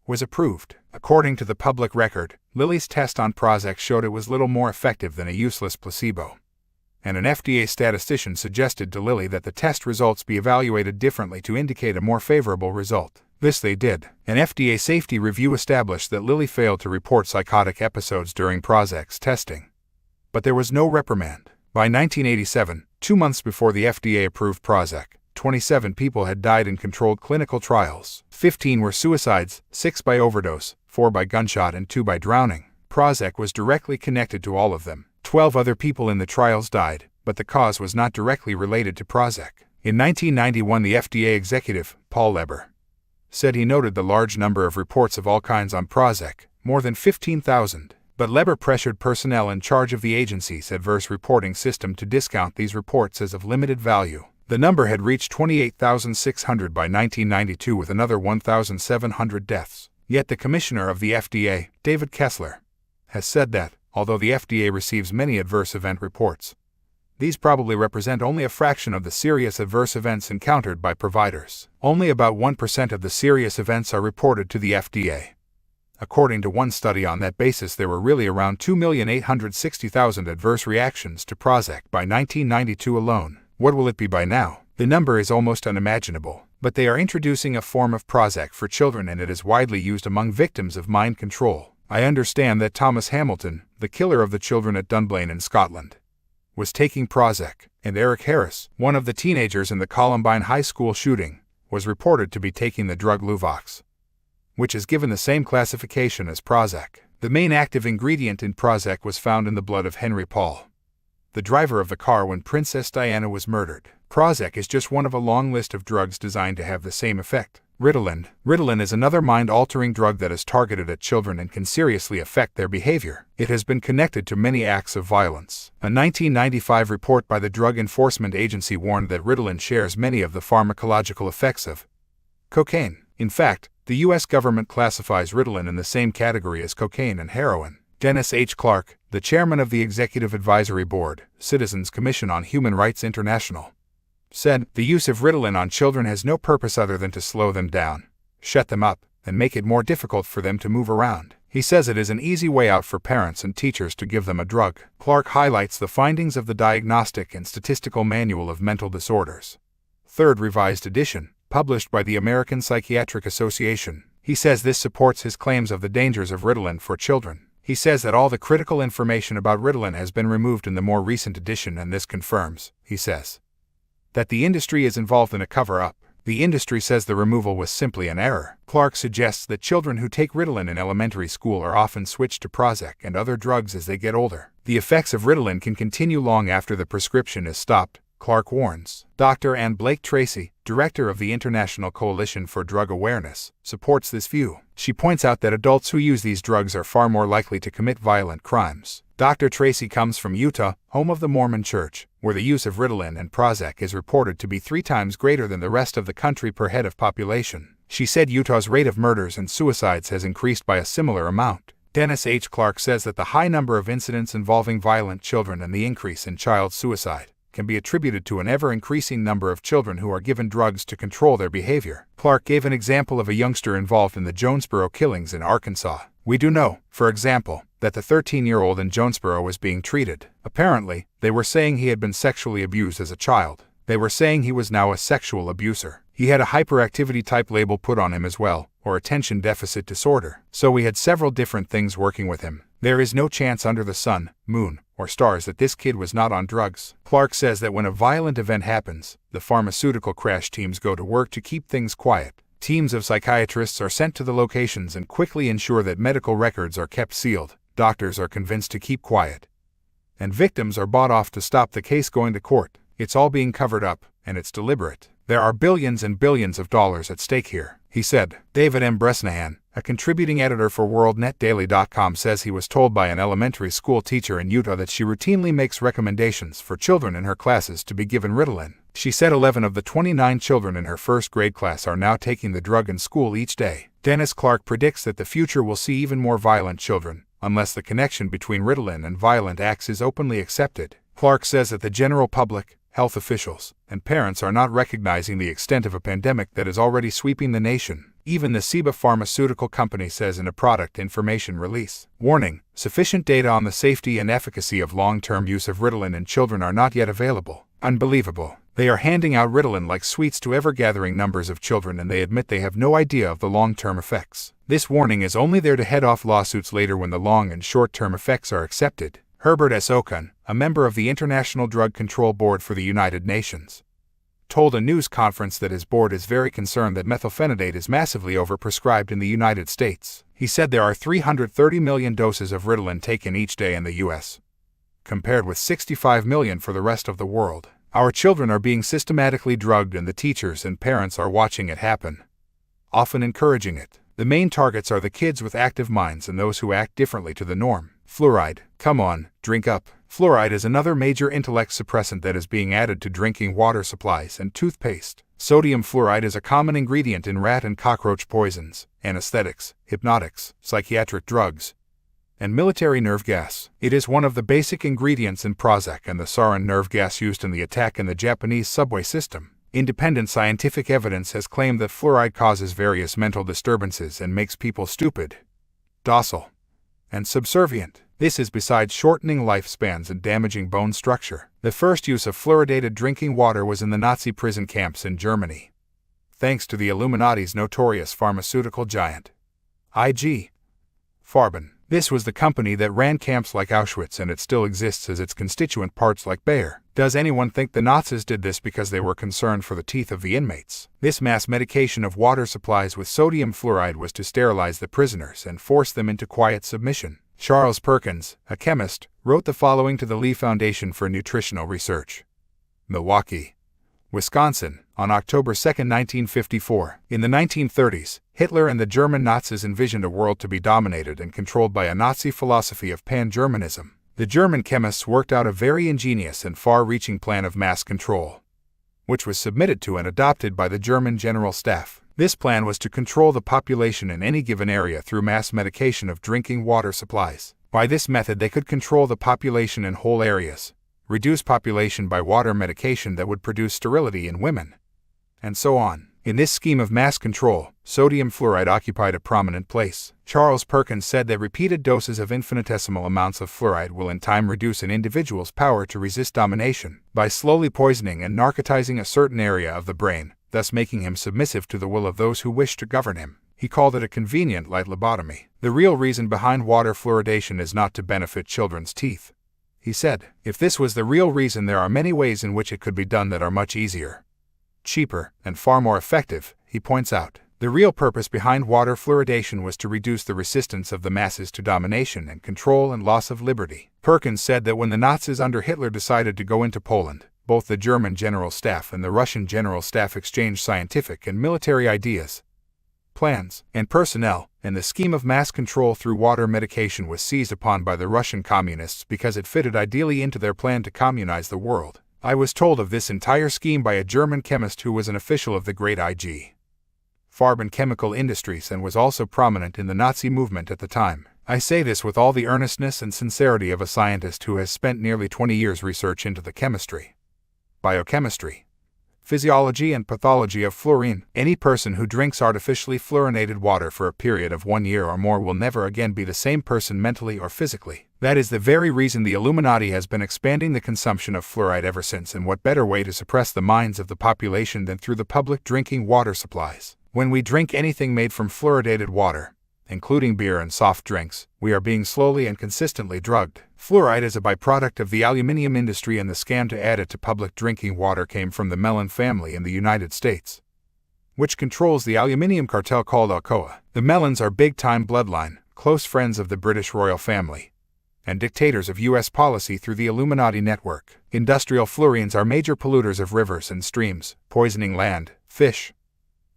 was approved. According to the public record, Lilly's test on Prozac showed it was little more effective than a useless placebo, and an FDA statistician suggested to Lilly that the test results be evaluated differently to indicate a more favorable result. This they did. An FDA safety review established that Lilly failed to report psychotic episodes during Prozac's testing, but there was no reprimand. By 1987, 2 months before the FDA approved Prozac, 27 people had died in controlled clinical trials. 15 were suicides, 6 by overdose, 4 by gunshot, and 2 by drowning. Prozac was directly connected to all of them. 12 other people in the trials died, but the cause was not directly related to Prozac. In 1991, the FDA executive, Paul Leber, said he noted the large number of reports of all kinds on Prozac, more than 15,000. But Leber pressured personnel in charge of the agency's adverse reporting system to discount these reports as of limited value. The number had reached 28,600 by 1992, with another 1,700 deaths. Yet the commissioner of the FDA, David Kessler, has said that, although the FDA receives many adverse event reports, these probably represent only a fraction of the serious adverse events encountered by providers. Only about 1% of the serious events are reported to the FDA. According to one study, on that basis there were really around 2,860,000 adverse reactions to Prozac by 1992 alone. What will it be by now? The number is almost unimaginable. But they are introducing a form of Prozac for children, and it is widely used among victims of mind control. I understand that Thomas Hamilton, the killer of the children at Dunblane in Scotland, was taking Prozac, and Eric Harris, one of the teenagers in the Columbine High School shooting, was reported to be taking the drug Luvox, which is given the same classification as Prozac. The main active ingredient in Prozac was found in the blood of Henry Paul, the driver of the car when Princess Diana was murdered. Prozac is just one of a long list of drugs designed to have the same effect. Ritalin. Ritalin is another mind-altering drug that is targeted at children and can seriously affect their behavior. It has been connected to many acts of violence. A 1995 report by the Drug Enforcement Agency warned that Ritalin shares many of the pharmacological effects of cocaine. In fact, the U.S. government classifies Ritalin in the same category as cocaine and heroin. Dennis H. Clark, the chairman of the Executive Advisory Board, Citizens Commission on Human Rights International, said, "The use of Ritalin on children has no purpose other than to slow them down, shut them up, and make it more difficult for them to move around." He says it is an easy way out for parents and teachers to give them a drug. Clark highlights the findings of the Diagnostic and Statistical Manual of Mental Disorders, 3rd Revised Edition, published by the American Psychiatric Association. He says this supports his claims of the dangers of Ritalin for children. He says that all the critical information about Ritalin has been removed in the more recent edition, and this confirms, he says, that the industry is involved in a cover-up. The industry says the removal was simply an error. Clark suggests that children who take Ritalin in elementary school are often switched to Prozac and other drugs as they get older. The effects of Ritalin can continue long after the prescription is stopped, Clark warns. Dr. Ann Blake Tracy, director of the International Coalition for Drug Awareness, supports this view. She points out that adults who use these drugs are far more likely to commit violent crimes. Dr. Tracy comes from Utah, home of the Mormon Church, where the use of Ritalin and Prozac is reported to be 3 times greater than the rest of the country per head of population. She said Utah's rate of murders and suicides has increased by a similar amount. Dennis H. Clark says that the high number of incidents involving violent children and the increase in child suicide can be attributed to an ever-increasing number of children who are given drugs to control their behavior. Clark gave an example of a youngster involved in the Jonesboro killings in Arkansas. We do know, for example, that the 13-year-old in Jonesboro was being treated. Apparently, they were saying he had been sexually abused as a child. They were saying he was now a sexual abuser. He had a hyperactivity type label put on him as well, or attention deficit disorder. So we had several different things working with him. There is no chance under the sun, moon, or stars that this kid was not on drugs. Clark says that when a violent event happens, the pharmaceutical crash teams go to work to keep things quiet. Teams of psychiatrists are sent to the locations and quickly ensure that medical records are kept sealed. Doctors are convinced to keep quiet. And victims are bought off to stop the case going to court. It's all being covered up, and it's deliberate. There are billions and billions of dollars at stake here, he said. David M. Bresnahan, a contributing editor for WorldNetDaily.com, says he was told by an elementary school teacher in Utah that she routinely makes recommendations for children in her classes to be given Ritalin. She said 11 of the 29 children in her first grade class are now taking the drug in school each day. Dennis Clark predicts that the future will see even more violent children, unless the connection between Ritalin and violent acts is openly accepted. Clark says that the general public, health officials, and parents are not recognizing the extent of a pandemic that is already sweeping the nation. Even the Ciba Pharmaceutical Company says in a product information release. Warning: sufficient data on the safety and efficacy of long-term use of Ritalin in children are not yet available. Unbelievable. They are handing out Ritalin like sweets to ever-gathering numbers of children, and they admit they have no idea of the long-term effects. This warning is only there to head off lawsuits later when the long and short-term effects are accepted. Herbert S. Okun, a member of the International Drug Control Board for the United Nations, told a news conference that his board is very concerned that methylphenidate is massively overprescribed in the United States. He said there are 330 million doses of Ritalin taken each day in the U.S., compared with 65 million for the rest of the world. Our children are being systematically drugged, and the teachers and parents are watching it happen, often encouraging it. The main targets are the kids with active minds and those who act differently to the norm. Fluoride. Come on, drink up. Fluoride is another major intellect suppressant that is being added to drinking water supplies and toothpaste. Sodium fluoride is a common ingredient in rat and cockroach poisons, anesthetics, hypnotics, psychiatric drugs, and military nerve gas. It is one of the basic ingredients in Prozac and the sarin nerve gas used in the attack in the Japanese subway system. Independent scientific evidence has claimed that fluoride causes various mental disturbances and makes people stupid, docile, and subservient. This is besides shortening lifespans and damaging bone structure. The first use of fluoridated drinking water was in the Nazi prison camps in Germany, thanks to the Illuminati's notorious pharmaceutical giant, IG Farben. This was the company that ran camps like Auschwitz, and it still exists as its constituent parts like Bayer. Does anyone think the Nazis did this because they were concerned for the teeth of the inmates? This mass medication of water supplies with sodium fluoride was to sterilize the prisoners and force them into quiet submission. Charles Perkins, a chemist, wrote the following to the Lee Foundation for Nutritional Research, Milwaukee, Wisconsin, on October 2, 1954. In the 1930s, Hitler and the German Nazis envisioned a world to be dominated and controlled by a Nazi philosophy of pan-Germanism. The German chemists worked out a very ingenious and far-reaching plan of mass control, which was submitted to and adopted by the German General Staff. This plan was to control the population in any given area through mass medication of drinking water supplies. By this method they could control the population in whole areas, reduce population by water medication that would produce sterility in women, and so on. In this scheme of mass control, sodium fluoride occupied a prominent place. Charles Perkins said that repeated doses of infinitesimal amounts of fluoride will in time reduce an individual's power to resist domination by slowly poisoning and narcotizing a certain area of the brain, thus making him submissive to the will of those who wish to govern him. He called it a convenient light lobotomy. The real reason behind water fluoridation is not to benefit children's teeth, he said. If this was the real reason, there are many ways in which it could be done that are much easier, cheaper, and far more effective, he points out. The real purpose behind water fluoridation was to reduce the resistance of the masses to domination and control and loss of liberty. Perkins said that when the Nazis under Hitler decided to go into Poland, Both the German General Staff and the Russian General Staff exchanged scientific and military ideas, plans, and personnel, and the scheme of mass control through water medication was seized upon by the Russian communists because it fitted ideally into their plan to communize the world. I was told of this entire scheme by a German chemist who was an official of the great Icke Farben chemical industries and was also prominent in the Nazi movement at the time. I say this with all the earnestness and sincerity of a scientist who has spent nearly 20 years research into the chemistry, biochemistry, physiology and pathology of fluorine. Any person who drinks artificially fluorinated water for a period of 1 year or more will never again be the same person mentally or physically. That is the very reason the Illuminati has been expanding the consumption of fluoride ever since, and what better way to suppress the minds of the population than through the public drinking water supplies. When we drink anything made from fluoridated water, including beer and soft drinks, we are being slowly and consistently drugged. Fluoride is a byproduct of the aluminium industry, and the scam to add it to public drinking water came from the Mellon family in the United States, which controls the aluminium cartel called Alcoa. The Mellons are big-time bloodline, close friends of the British royal family, and dictators of U.S. policy through the Illuminati network. Industrial fluorines are major polluters of rivers and streams, poisoning land, fish,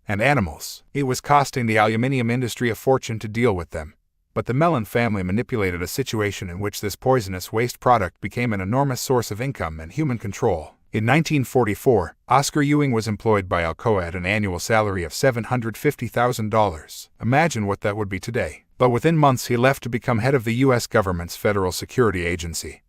and animals. It was costing the aluminium industry a fortune to deal with them, but the Mellon family manipulated a situation in which this poisonous waste product became an enormous source of income and human control. In 1944, Oscar Ewing was employed by Alcoa at an annual salary of $750,000. Imagine what that would be today. But within months he left to become head of the U.S. government's Federal Security Agency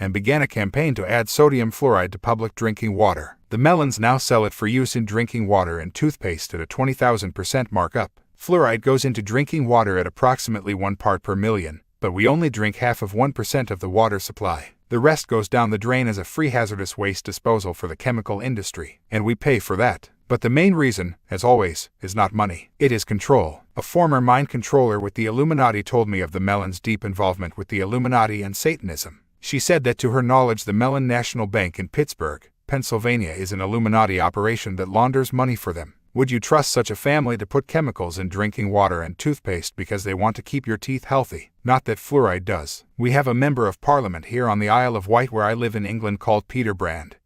and began a campaign to add sodium fluoride to public drinking water. The Mellons now sell it for use in drinking water and toothpaste at a 20,000% markup. Fluoride goes into drinking water at approximately 1 part per million, but we only drink half of 1% of the water supply. The rest goes down the drain as a free hazardous waste disposal for the chemical industry, and we pay for that. But the main reason, as always, is not money. It is control. A former mind controller with the Illuminati told me of the Mellons' deep involvement with the Illuminati and Satanism. She said that to her knowledge the Mellon National Bank in Pittsburgh, Pennsylvania is an Illuminati operation that launders money for them. Would you trust such a family to put chemicals in drinking water and toothpaste because they want to keep your teeth healthy? Not that fluoride does. We have a member of parliament here on the Isle of Wight where I live in England called Peter Brand,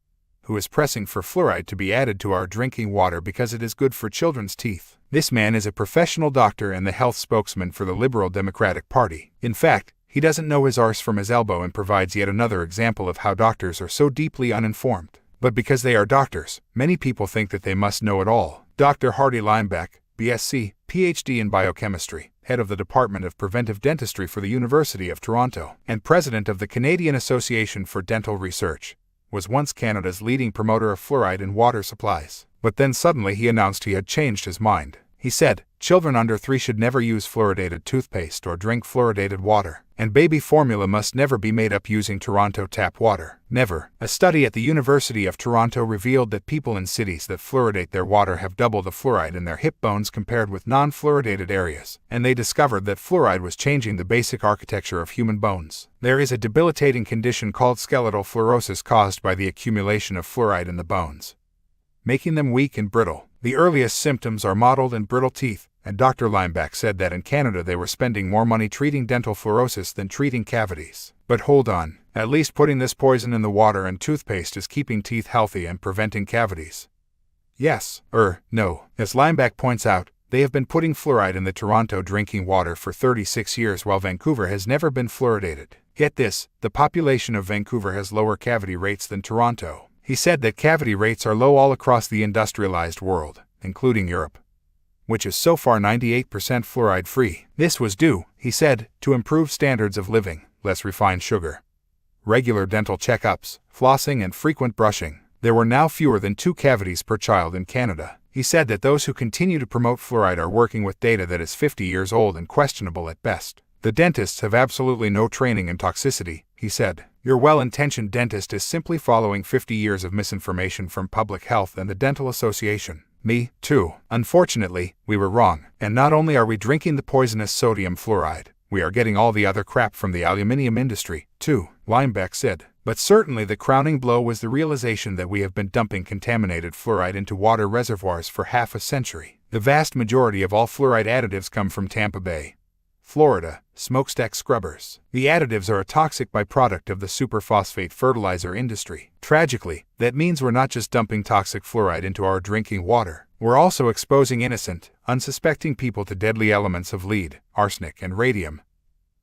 who is pressing for fluoride to be added to our drinking water because it is good for children's teeth. This man is a professional doctor and the health spokesman for the Liberal Democratic Party. In fact, he doesn't know his arse from his elbow and provides yet another example of how doctors are so deeply uninformed. But because they are doctors, many people think that they must know it all. Dr. Hardy Limeback, BSc, PhD in biochemistry, head of the Department of Preventive Dentistry for the University of Toronto, and president of the Canadian Association for Dental Research, was once Canada's leading promoter of fluoride in water supplies. But then suddenly he announced he had changed his mind. He said, children under 3 should never use fluoridated toothpaste or drink fluoridated water, and baby formula must never be made up using Toronto tap water. Never. A study at the University of Toronto revealed that people in cities that fluoridate their water have double the fluoride in their hip bones compared with non-fluoridated areas, and they discovered that fluoride was changing the basic architecture of human bones. There is a debilitating condition called skeletal fluorosis caused by the accumulation of fluoride in the bones, making them weak and brittle. The earliest symptoms are mottled and brittle teeth, and Dr. Limeback said that in Canada they were spending more money treating dental fluorosis than treating cavities. But hold on, at least putting this poison in the water and toothpaste is keeping teeth healthy and preventing cavities. Yes, no. As Limeback points out, they have been putting fluoride in the Toronto drinking water for 36 years while Vancouver has never been fluoridated. Get this, the population of Vancouver has lower cavity rates than Toronto. He said that cavity rates are low all across the industrialized world, including Europe, which is so far 98% fluoride-free. This was due, he said, to improved standards of living, less refined sugar, regular dental checkups, flossing and frequent brushing. There were now fewer than 2 cavities per child in Canada. He said that those who continue to promote fluoride are working with data that is 50 years old and questionable at best. The dentists have absolutely no training in toxicity, he said. Your well-intentioned dentist is simply following 50 years of misinformation from Public Health and the Dental Association. Me, too. Unfortunately, we were wrong. And not only are we drinking the poisonous sodium fluoride, we are getting all the other crap from the aluminium industry, too, Limeback said. But certainly the crowning blow was the realization that we have been dumping contaminated fluoride into water reservoirs for half a century. The vast majority of all fluoride additives come from Tampa Bay, Florida, smokestack scrubbers. The additives are a toxic byproduct of the superphosphate fertilizer industry. Tragically, that means we're not just dumping toxic fluoride into our drinking water. We're also exposing innocent, unsuspecting people to deadly elements of lead, arsenic, and radium,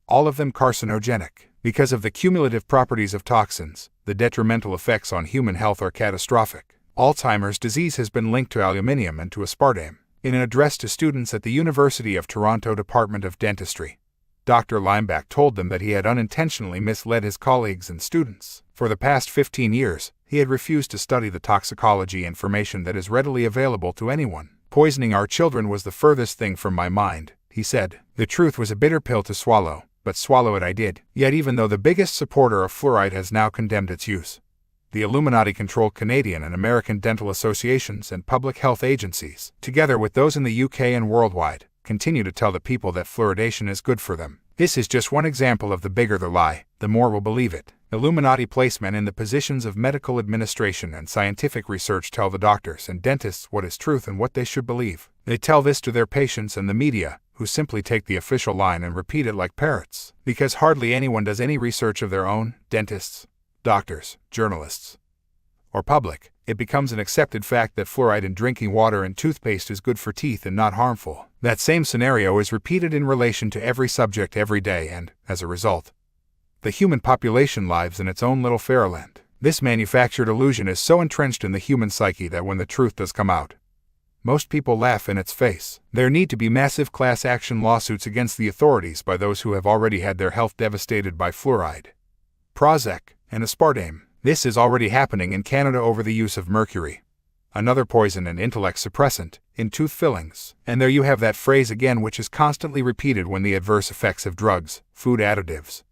all of them carcinogenic. Because of the cumulative properties of toxins, the detrimental effects on human health are catastrophic. Alzheimer's disease has been linked to aluminium and to aspartame. In an address to students at the University of Toronto Department of Dentistry, Dr. Limbach told them that he had unintentionally misled his colleagues and students. For the past 15 years, he had refused to study the toxicology information that is readily available to anyone. Poisoning our children was the furthest thing from my mind, he said. The truth was a bitter pill to swallow, but swallow it I did. Yet even though the biggest supporter of fluoride has now condemned its use, the Illuminati-controlled Canadian and American dental associations and public health agencies, together with those in the UK and worldwide, continue to tell the people that fluoridation is good for them. This is just one example of the bigger the lie, the more will believe it. Illuminati placemen in the positions of medical administration and scientific research tell the doctors and dentists what is truth and what they should believe. They tell this to their patients and the media, who simply take the official line and repeat it like parrots. Because hardly anyone does any research of their own, dentists, doctors, journalists, or public, it becomes an accepted fact that fluoride in drinking water and toothpaste is good for teeth and not harmful. That same scenario is repeated in relation to every subject every day and, as a result, the human population lives in its own little fairyland. This manufactured illusion is so entrenched in the human psyche that when the truth does come out, most people laugh in its face. There need to be massive class action lawsuits against the authorities by those who have already had their health devastated by fluoride, Prozac, and aspartame. This is already happening in Canada over the use of mercury, another poison and intellect suppressant, in tooth fillings. And there you have that phrase again, which is constantly repeated when the adverse effects of drugs, food additives,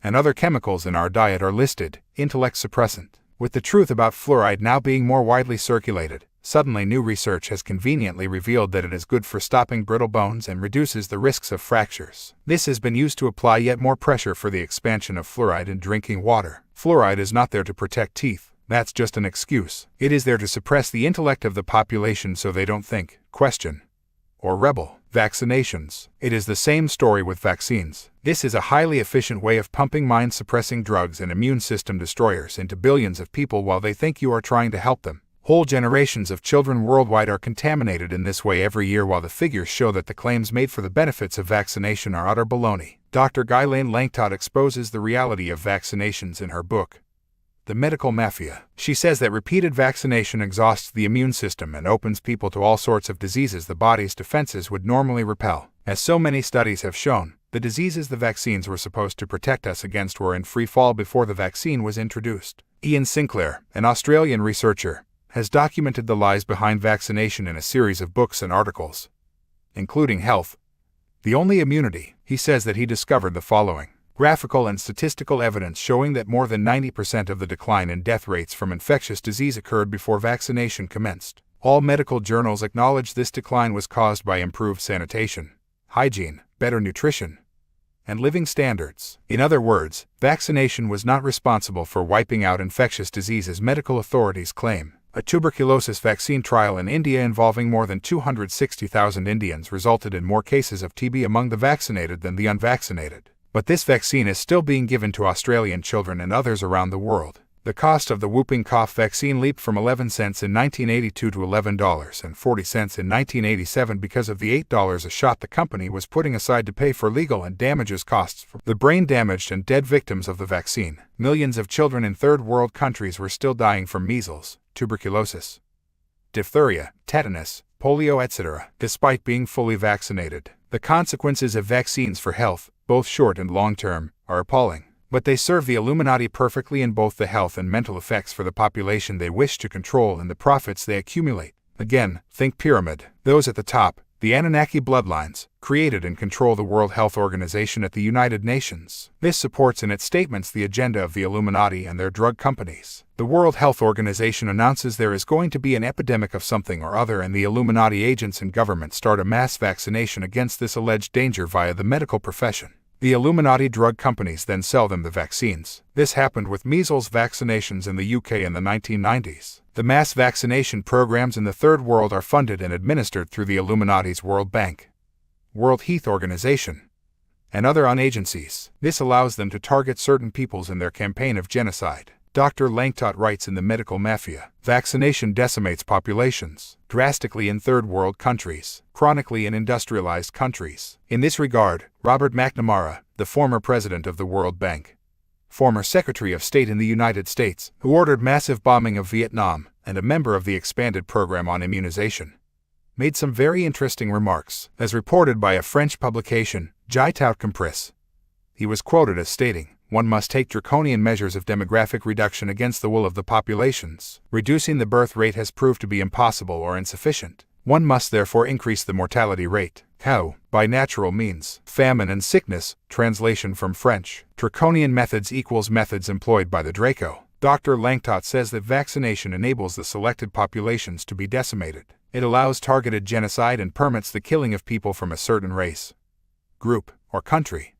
and other chemicals in our diet are listed, intellect suppressant. With the truth about fluoride now being more widely circulated, suddenly new research has conveniently revealed that it is good for stopping brittle bones and reduces the risks of fractures. This has been used to apply yet more pressure for the expansion of fluoride in drinking water. Fluoride is not there to protect teeth. That's just an excuse. It is there to suppress the intellect of the population so they don't think, question, or rebel. Vaccinations. It is the same story with vaccines. This is a highly efficient way of pumping mind-suppressing drugs and immune system destroyers into billions of people while they think you are trying to help them. Whole generations of children worldwide are contaminated in this way every year, while the figures show that the claims made for the benefits of vaccination are utter baloney. Dr. Ghislaine Langtot exposes the reality of vaccinations in her book, The Medical Mafia. She says that repeated vaccination exhausts the immune system and opens people to all sorts of diseases the body's defenses would normally repel. As so many studies have shown, the diseases the vaccines were supposed to protect us against were in free fall before the vaccine was introduced. Ian Sinclair, an Australian researcher, has documented the lies behind vaccination in a series of books and articles, including Health, The Only Immunity. He says that he discovered the following graphical and statistical evidence showing that more than 90% of the decline in death rates from infectious disease occurred before vaccination commenced. All medical journals acknowledge this decline was caused by improved sanitation, hygiene, better nutrition, and living standards. In other words, vaccination was not responsible for wiping out infectious disease as medical authorities claim. A tuberculosis vaccine trial in India involving more than 260,000 Indians resulted in more cases of TB among the vaccinated than the unvaccinated. But this vaccine is still being given to Australian children and others around the world. The cost of the whooping cough vaccine leaped from 11 cents in 1982 to $11.40 in 1987 because of the $8 a shot the company was putting aside to pay for legal and damages costs for the brain damaged and dead victims of the vaccine. Millions of children in third world countries were still dying from measles, tuberculosis, diphtheria, tetanus, polio, etc., despite being fully vaccinated. The consequences of vaccines for health, both short and long term, are appalling. But they serve the Illuminati perfectly in both the health and mental effects for the population they wish to control and the profits they accumulate. Again, think pyramid. Those at the top, the Anunnaki bloodlines, created and control the World Health Organization at the United Nations. This supports in its statements the agenda of the Illuminati and their drug companies. The World Health Organization announces there is going to be an epidemic of something or other, and the Illuminati agents and government start a mass vaccination against this alleged danger via the medical profession. The Illuminati drug companies then sell them the vaccines. This happened with measles vaccinations in the UK in the 1990s. The mass vaccination programs in the Third World are funded and administered through the Illuminati's World Bank, World Health Organization, and other unagencies. This allows them to target certain peoples in their campaign of genocide. Dr. Langtot writes in The Medical Mafia, vaccination decimates populations, drastically in third world countries, chronically in industrialized countries. In this regard, Robert McNamara, the former president of the World Bank, former Secretary of State in the United States, who ordered massive bombing of Vietnam, and a member of the expanded program on immunization, made some very interesting remarks, as reported by a French publication, Jitaut Compris. He was quoted as stating, "One must take draconian measures of demographic reduction against the will of the populations. Reducing the birth rate has proved to be impossible or insufficient. One must therefore increase the mortality rate. How? By natural means. Famine and sickness, translation from French. Draconian methods equals methods employed by the Draco." Dr. Langtot says that vaccination enables the selected populations to be decimated. It allows targeted genocide and permits the killing of people from a certain race, group, or country,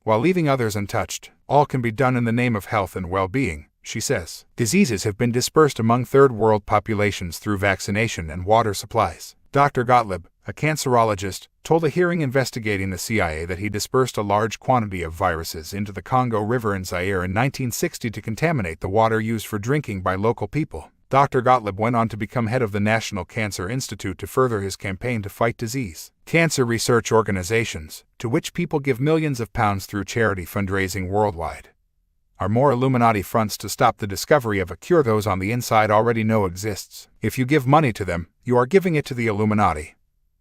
while leaving others untouched. All can be done in the name of health and well-being, she says. Diseases have been dispersed among third world populations through vaccination and water supplies. Dr. Gottlieb, a cancerologist, told a hearing investigating the CIA that he dispersed a large quantity of viruses into the Congo River in Zaire in 1960 to contaminate the water used for drinking by local people. Dr. Gottlieb went on to become head of the National Cancer Institute to further his campaign to fight disease. Cancer research organizations, to which people give millions of pounds through charity fundraising worldwide, are more Illuminati fronts to stop the discovery of a cure those on the inside already know exists. If you give money to them, you are giving it to the Illuminati.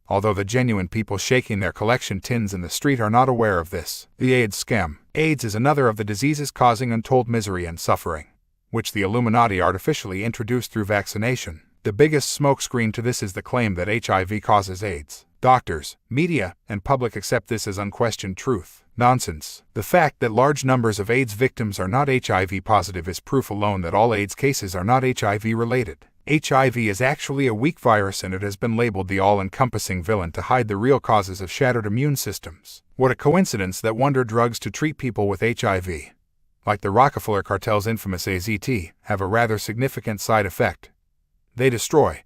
Although the genuine people shaking their collection tins in the street are not aware of this. The AIDS scam. AIDS is another of the diseases causing untold misery and suffering, which the Illuminati artificially introduced through vaccination. The biggest smokescreen to this is the claim that HIV causes AIDS. Doctors, media, and public accept this as unquestioned truth. Nonsense. The fact that large numbers of AIDS victims are not HIV positive is proof alone that all AIDS cases are not HIV related. HIV is actually a weak virus, and it has been labeled the all-encompassing villain to hide the real causes of shattered immune systems. What a coincidence that wonder drugs to treat people with HIV, like the Rockefeller cartel's infamous AZT, have a rather significant side effect. They destroy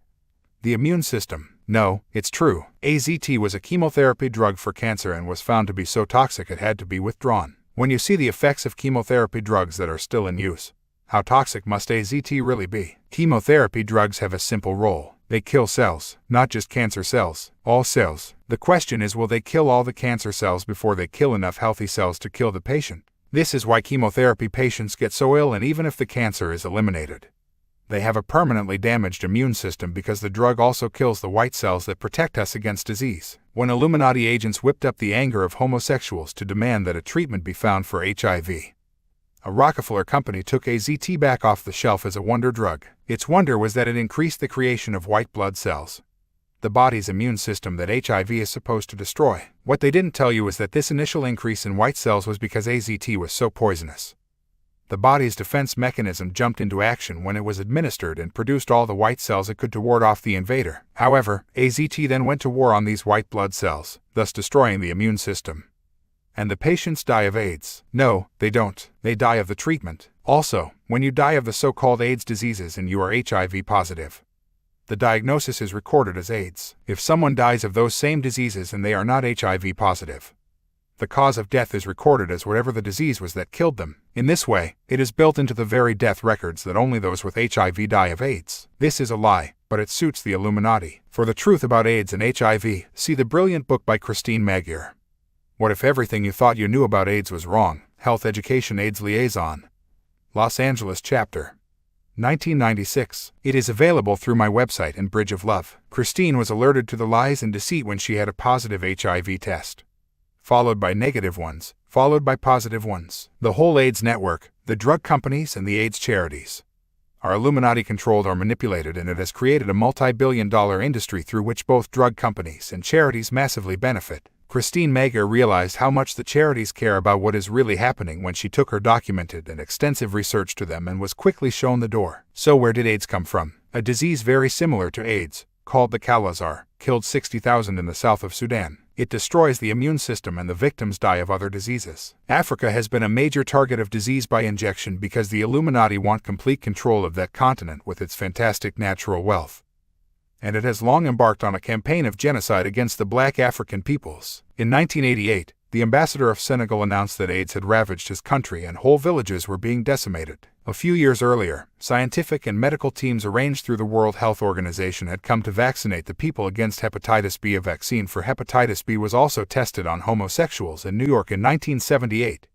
the immune system. No, it's true. AZT was a chemotherapy drug for cancer and was found to be so toxic it had to be withdrawn. When you see the effects of chemotherapy drugs that are still in use, how toxic must AZT really be? Chemotherapy drugs have a simple role. They kill cells, not just cancer cells, all cells. The question is, will they kill all the cancer cells before they kill enough healthy cells to kill the patient? This is why chemotherapy patients get so ill, and even if the cancer is eliminated, they have a permanently damaged immune system because the drug also kills the white cells that protect us against disease. When Illuminati agents whipped up the anger of homosexuals to demand that a treatment be found for HIV, a Rockefeller company took AZT back off the shelf as a wonder drug. Its wonder was that it increased the creation of white blood cells, the body's immune system that HIV is supposed to destroy. What they didn't tell you is that this initial increase in white cells was because AZT was so poisonous. The body's defense mechanism jumped into action when it was administered and produced all the white cells it could to ward off the invader. However, AZT then went to war on these white blood cells, thus destroying the immune system. And the patients die of AIDS. No, they don't. They die of the treatment. Also, when you die of the so-called AIDS diseases and you are HIV positive, the diagnosis is recorded as AIDS. If someone dies of those same diseases and they are not HIV positive, the cause of death is recorded as whatever the disease was that killed them. In this way, it is built into the very death records that only those with HIV die of AIDS. This is a lie, but it suits the Illuminati. For the truth about AIDS and HIV, see the brilliant book by Christine Magyar, What If Everything You Thought You Knew About AIDS Was Wrong? Health Education AIDS Liaison. Los Angeles Chapter. 1996. It is available through my website and Bridge of Love. Christine was alerted to the lies and deceit when she had a positive HIV test, followed by negative ones, followed by positive ones. The whole AIDS network, the drug companies and the AIDS charities, are Illuminati-controlled or manipulated, and it has created a multi-billion-dollar industry through which both drug companies and charities massively benefit. Christine Magyar realized how much the charities care about what is really happening when she took her documented and extensive research to them and was quickly shown the door. So where did AIDS come from? A disease very similar to AIDS, called the Kala-Azar, killed 60,000 in the south of Sudan. It destroys the immune system and the victims die of other diseases. Africa has been a major target of disease by injection because the Illuminati want complete control of that continent with its fantastic natural wealth, and it has long embarked on a campaign of genocide against the black African peoples. In 1988, the ambassador of Senegal announced that AIDS had ravaged his country and whole villages were being decimated. A few years earlier, scientific and medical teams arranged through the World Health Organization had come to vaccinate the people against hepatitis B. A vaccine for hepatitis B was also tested on homosexuals in New York in 1978.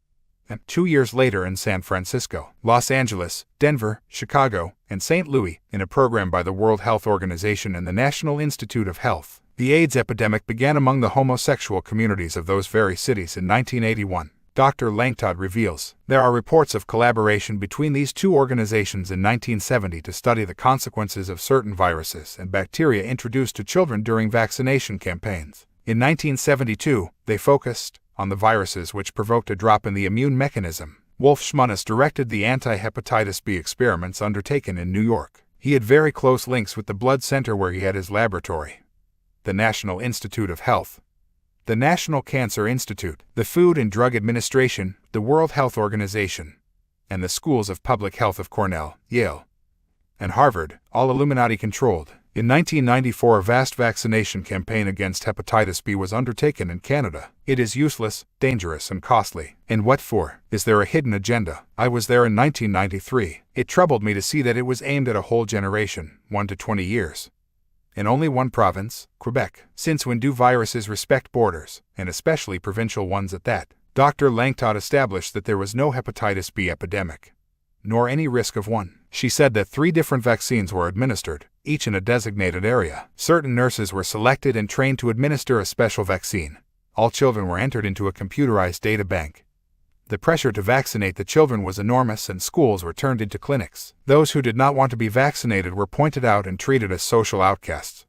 And 2 years later in San Francisco, Los Angeles, Denver, Chicago, and St. Louis, in a program by the World Health Organization and the National Institute of Health. The AIDS epidemic began among the homosexual communities of those very cities in 1981. Dr. Langtot reveals, there are reports of collaboration between these two organizations in 1970 to study the consequences of certain viruses and bacteria introduced to children during vaccination campaigns. In 1972, they focused on the viruses which provoked a drop in the immune mechanism. Wolf Schmunnis directed the anti-hepatitis B experiments undertaken in New York. He had very close links with the blood center where he had his laboratory, the National Institute of Health, the National Cancer Institute, the Food and Drug Administration, the World Health Organization, and the Schools of Public Health of Cornell, Yale, and Harvard, all Illuminati-controlled. In 1994, a vast vaccination campaign against hepatitis B was undertaken in Canada. It is useless, dangerous, and costly. And what for? Is there a hidden agenda? I was there in 1993. It troubled me to see that it was aimed at a whole generation, 1 to 20 years. In only one province, Quebec. Since when do viruses respect borders, and especially provincial ones at that? Dr. Langtot established that there was no hepatitis B epidemic, nor any risk of one. She said that 3 different vaccines were administered, each in a designated area. Certain nurses were selected and trained to administer a special vaccine. All children were entered into a computerized data bank. The pressure to vaccinate the children was enormous and schools were turned into clinics. Those who did not want to be vaccinated were pointed out and treated as social outcasts.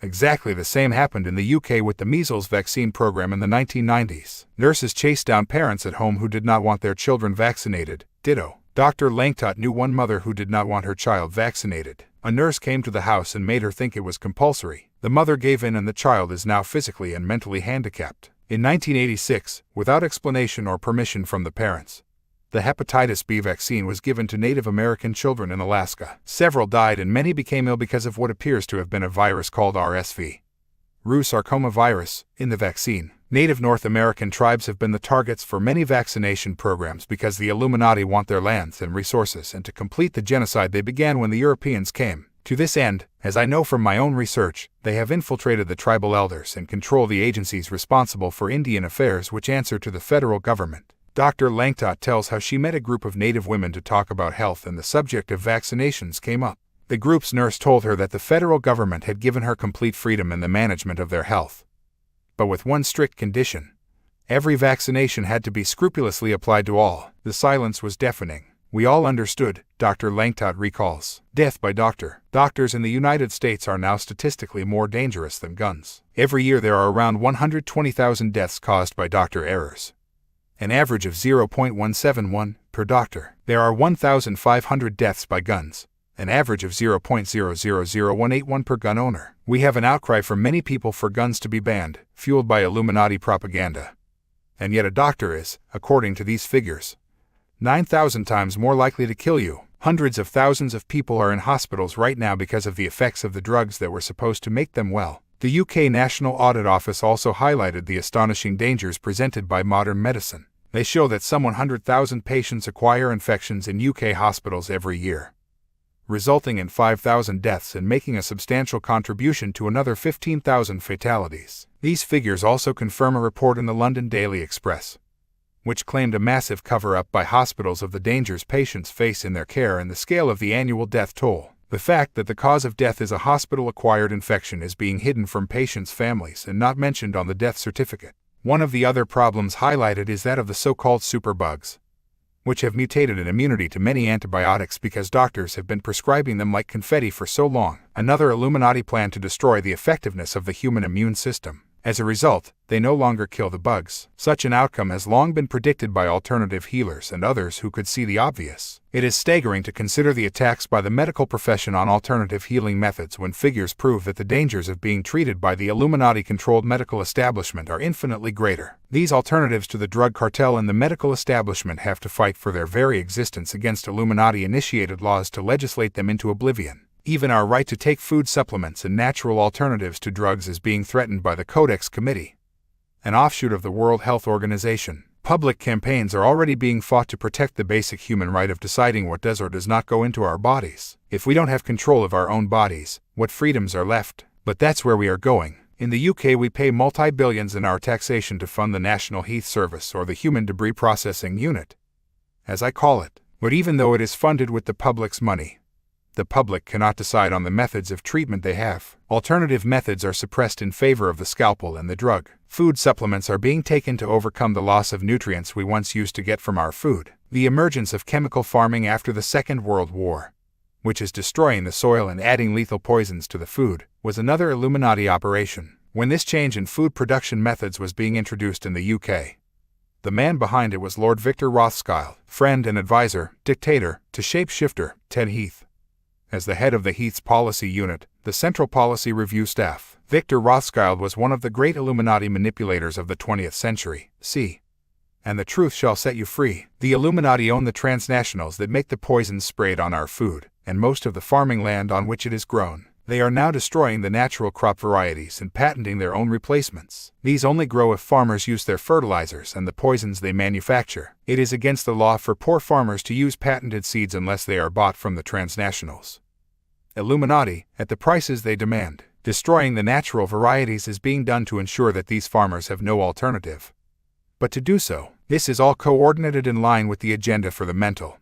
Exactly the same happened in the UK with the measles vaccine program in the 1990s. Nurses chased down parents at home who did not want their children vaccinated. Ditto. Dr. Langtot knew one mother who did not want her child vaccinated. A nurse came to the house and made her think it was compulsory. The mother gave in and the child is now physically and mentally handicapped. In 1986, without explanation or permission from the parents, the hepatitis B vaccine was given to Native American children in Alaska. Several died and many became ill because of what appears to have been a virus called RSV, Rue sarcoma virus, in the vaccine. Native North American tribes have been the targets for many vaccination programs because the Illuminati want their lands and resources and to complete the genocide they began when the Europeans came. To this end, as I know from my own research, they have infiltrated the tribal elders and control the agencies responsible for Indian affairs which answer to the federal government. Dr. Langtot tells how she met a group of Native women to talk about health and the subject of vaccinations came up. The group's nurse told her that the federal government had given her complete freedom in the management of their health, but with one strict condition. Every vaccination had to be scrupulously applied to all. The silence was deafening. We all understood, Dr. Langtot recalls. Death by doctor. Doctors in the United States are now statistically more dangerous than guns. Every year there are around 120,000 deaths caused by doctor errors, an average of 0.171 per doctor. There are 1,500 deaths by guns, an average of 0.000181 per gun owner. We have an outcry from many people for guns to be banned, fueled by Illuminati propaganda. And yet a doctor is, according to these figures, 9,000 times more likely to kill you. Hundreds of thousands of people are in hospitals right now because of the effects of the drugs that were supposed to make them well. The UK National Audit Office also highlighted the astonishing dangers presented by modern medicine. They show that some 100,000 patients acquire infections in UK hospitals every year, resulting in 5,000 deaths and making a substantial contribution to another 15,000 fatalities. These figures also confirm a report in the London Daily Express, which claimed a massive cover-up by hospitals of the dangers patients face in their care and the scale of the annual death toll. The fact that the cause of death is a hospital-acquired infection is being hidden from patients' families and not mentioned on the death certificate. One of the other problems highlighted is that of the so-called superbugs, which have mutated in immunity to many antibiotics because doctors have been prescribing them like confetti for so long. Another Illuminati plan to destroy the effectiveness of the human immune system. As a result, they no longer kill the bugs. Such an outcome has long been predicted by alternative healers and others who could see the obvious. It is staggering to consider the attacks by the medical profession on alternative healing methods when figures prove that the dangers of being treated by the Illuminati-controlled medical establishment are infinitely greater. These alternatives to the drug cartel and the medical establishment have to fight for their very existence against Illuminati-initiated laws to legislate them into oblivion. Even our right to take food supplements and natural alternatives to drugs is being threatened by the Codex Committee, an offshoot of the World Health Organization. Public campaigns are already being fought to protect the basic human right of deciding what does or does not go into our bodies. If we don't have control of our own bodies, what freedoms are left? But that's where we are going. In the UK, we pay multi-billions in our taxation to fund the National Heath Service, or the Human Debris Processing Unit, as I call it. But even though it is funded with the public's money, the public cannot decide on the methods of treatment they have. Alternative methods are suppressed in favor of the scalpel and the drug. Food supplements are being taken to overcome the loss of nutrients we once used to get from our food. The emergence of chemical farming after the Second World War, which is destroying the soil and adding lethal poisons to the food, was another Illuminati operation. When this change in food production methods was being introduced in the UK, the man behind it was Lord Victor Rothschild, friend and advisor, dictator, to shapeshifter Ted Heath. As the head of the Heath's policy unit, the Central Policy Review Staff, Victor Rothschild was one of the great Illuminati manipulators of the 20th century. See, and the truth shall set you free. The Illuminati own the transnationals that make the poisons sprayed on our food, and most of the farming land on which it is grown. They are now destroying the natural crop varieties and patenting their own replacements. These only grow if farmers use their fertilizers and the poisons they manufacture. It is against the law for poor farmers to use patented seeds unless they are bought from the transnationals. Illuminati, at the prices they demand. Destroying the natural varieties is being done to ensure that these farmers have no alternative. But to do so, this is all coordinated in line with the agenda for the mental,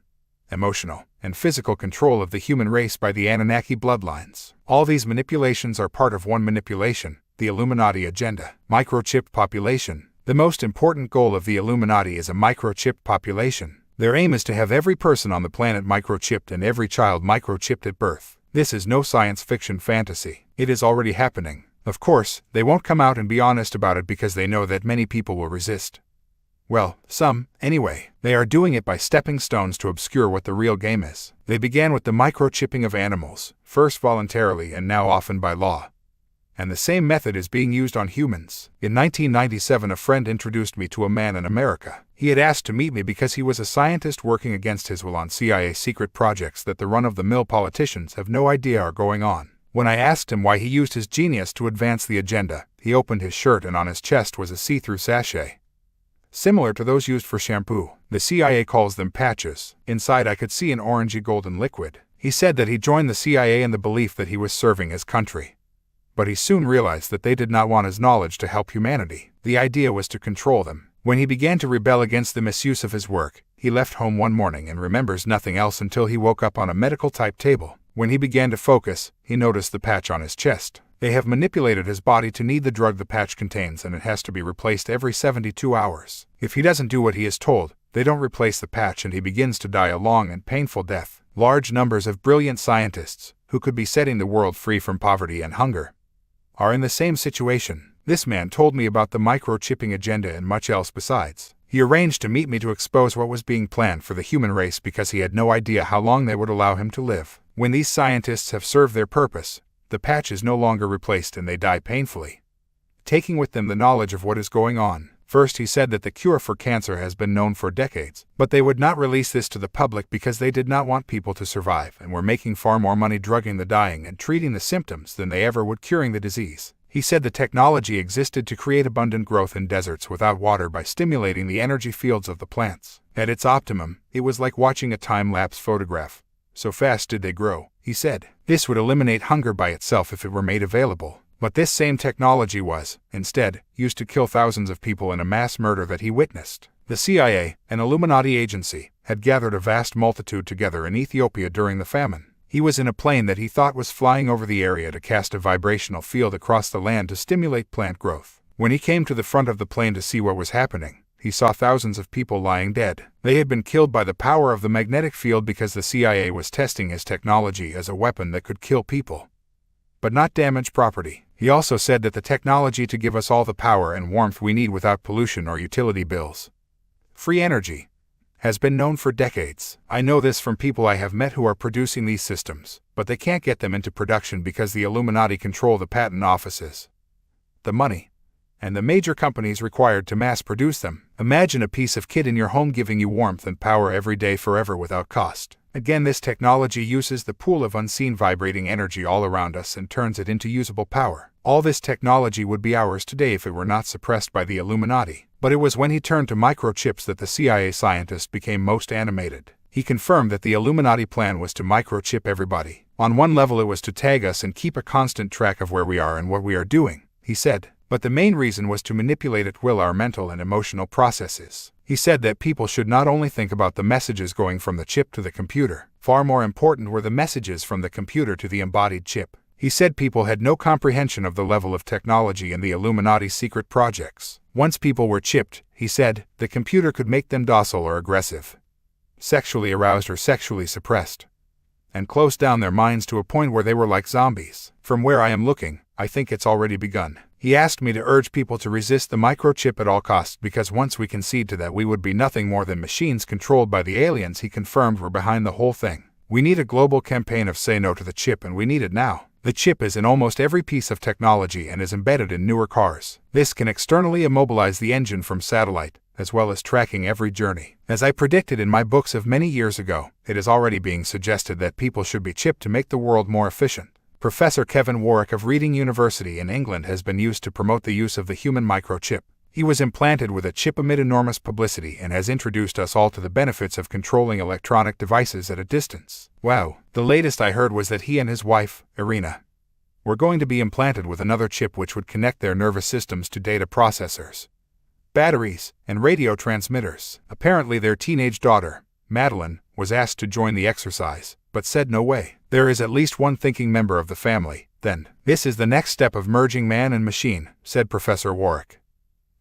emotional, and physical control of the human race by the Anunnaki bloodlines. All these manipulations are part of one manipulation, the Illuminati agenda. Microchipped population. The most important goal of the Illuminati is a microchipped population. Their aim is to have every person on the planet microchipped and every child microchipped at birth. This is no science fiction fantasy. It is already happening. Of course, they won't come out and be honest about it because they know that many people will resist. Well, some, anyway. They are doing it by stepping stones to obscure what the real game is. They began with the microchipping of animals, first voluntarily and now often by law. And the same method is being used on humans. In 1997, a friend introduced me to a man in America. He had asked to meet me because he was a scientist working against his will on CIA secret projects that the run-of-the-mill politicians have no idea are going on. When I asked him why he used his genius to advance the agenda, he opened his shirt and on his chest was a see-through sachet, similar to those used for shampoo. The CIA calls them patches. Inside I could see an orangey golden liquid. He said that he joined the CIA in the belief that he was serving his country. But he soon realized that they did not want his knowledge to help humanity. The idea was to control them. When he began to rebel against the misuse of his work, he left home one morning and remembers nothing else until he woke up on a medical-type table. When he began to focus, he noticed the patch on his chest. They have manipulated his body to need the drug the patch contains, and it has to be replaced every 72 hours. If he doesn't do what he is told, they don't replace the patch and he begins to die a long and painful death. Large numbers of brilliant scientists, who could be setting the world free from poverty and hunger, are in the same situation. This man told me about the microchipping agenda and much else besides. He arranged to meet me to expose what was being planned for the human race because he had no idea how long they would allow him to live. When these scientists have served their purpose, the patch is no longer replaced and they die painfully, taking with them the knowledge of what is going on. First, he said that the cure for cancer has been known for decades, but they would not release this to the public because they did not want people to survive and were making far more money drugging the dying and treating the symptoms than they ever would curing the disease. He said the technology existed to create abundant growth in deserts without water by stimulating the energy fields of the plants. At its optimum, it was like watching a time-lapse photograph. So fast did they grow, he said. This would eliminate hunger by itself if it were made available. But this same technology was, instead, used to kill thousands of people in a mass murder that he witnessed. The CIA, an Illuminati agency, had gathered a vast multitude together in Ethiopia during the famine. He was in a plane that he thought was flying over the area to cast a vibrational field across the land to stimulate plant growth. When he came to the front of the plane to see what was happening, he saw thousands of people lying dead. They had been killed by the power of the magnetic field because the CIA was testing his technology as a weapon that could kill people, but not damage property. He also said that the technology to give us all the power and warmth we need without pollution or utility bills, free energy, has been known for decades. I know this from people I have met who are producing these systems, but they can't get them into production because the Illuminati control the patent offices, the money, and the major companies required to mass produce them. Imagine a piece of kit in your home giving you warmth and power every day forever without cost. Again, this technology uses the pool of unseen vibrating energy all around us and turns it into usable power. All this technology would be ours today if it were not suppressed by the Illuminati. But it was when he turned to microchips that the CIA scientist became most animated. He confirmed that the Illuminati plan was to microchip everybody. On one level it was to tag us and keep a constant track of where we are and what we are doing, he said. But the main reason was to manipulate at will our mental and emotional processes. He said that people should not only think about the messages going from the chip to the computer. Far more important were the messages from the computer to the embodied chip. He said people had no comprehension of the level of technology in the Illuminati's secret projects. Once people were chipped, he said, the computer could make them docile or aggressive, sexually aroused or sexually suppressed, and close down their minds to a point where they were like zombies. From where I am looking, I think it's already begun. He asked me to urge people to resist the microchip at all costs because once we concede to that we would be nothing more than machines controlled by the aliens he confirmed were behind the whole thing. We need a global campaign of say no to the chip, and we need it now. The chip is in almost every piece of technology and is embedded in newer cars. This can externally immobilize the engine from satellite, as well as tracking every journey. As I predicted in my books of many years ago, it is already being suggested that people should be chipped to make the world more efficient. Professor Kevin Warwick of Reading University in England has been used to promote the use of the human microchip. He was implanted with a chip amid enormous publicity and has introduced us all to the benefits of controlling electronic devices at a distance. Wow. The latest I heard was that he and his wife, Irina, were going to be implanted with another chip which would connect their nervous systems to data processors, batteries, and radio transmitters. Apparently their teenage daughter, Madeline, was asked to join the exercise, but said no way. There is at least one thinking member of the family, then. This is the next step of merging man and machine, said Professor Warwick.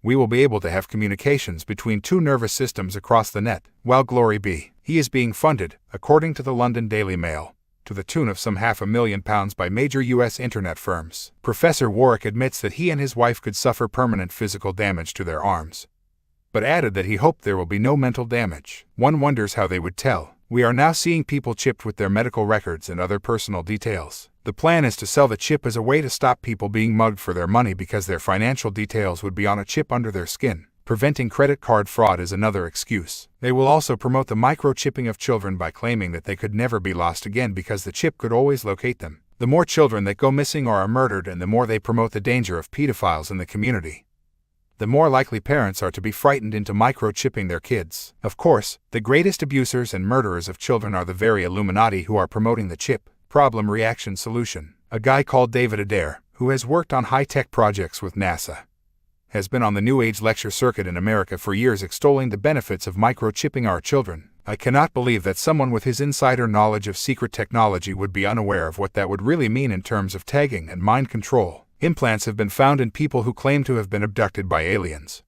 We will be able to have communications between two nervous systems across the net. Well, glory be. He is being funded, according to the London Daily Mail, to the tune of some £500,000 by major US internet firms. Professor Warwick admits that he and his wife could suffer permanent physical damage to their arms, but added that he hoped there will be no mental damage. One wonders how they would tell. We are now seeing people chipped with their medical records and other personal details. The plan is to sell the chip as a way to stop people being mugged for their money because their financial details would be on a chip under their skin. Preventing credit card fraud is another excuse. They will also promote the microchipping of children by claiming that they could never be lost again because the chip could always locate them. The more children that go missing or are murdered and the more they promote the danger of pedophiles in the community, the more likely parents are to be frightened into microchipping their kids. Of course, the greatest abusers and murderers of children are the very Illuminati who are promoting the chip. Problem reaction solution. A guy called David Adair, who has worked on high-tech projects with NASA, has been on the New Age lecture circuit in America for years extolling the benefits of microchipping our children. I cannot believe that someone with his insider knowledge of secret technology would be unaware of what that would really mean in terms of tagging and mind control. Implants have been found in people who claim to have been abducted by aliens.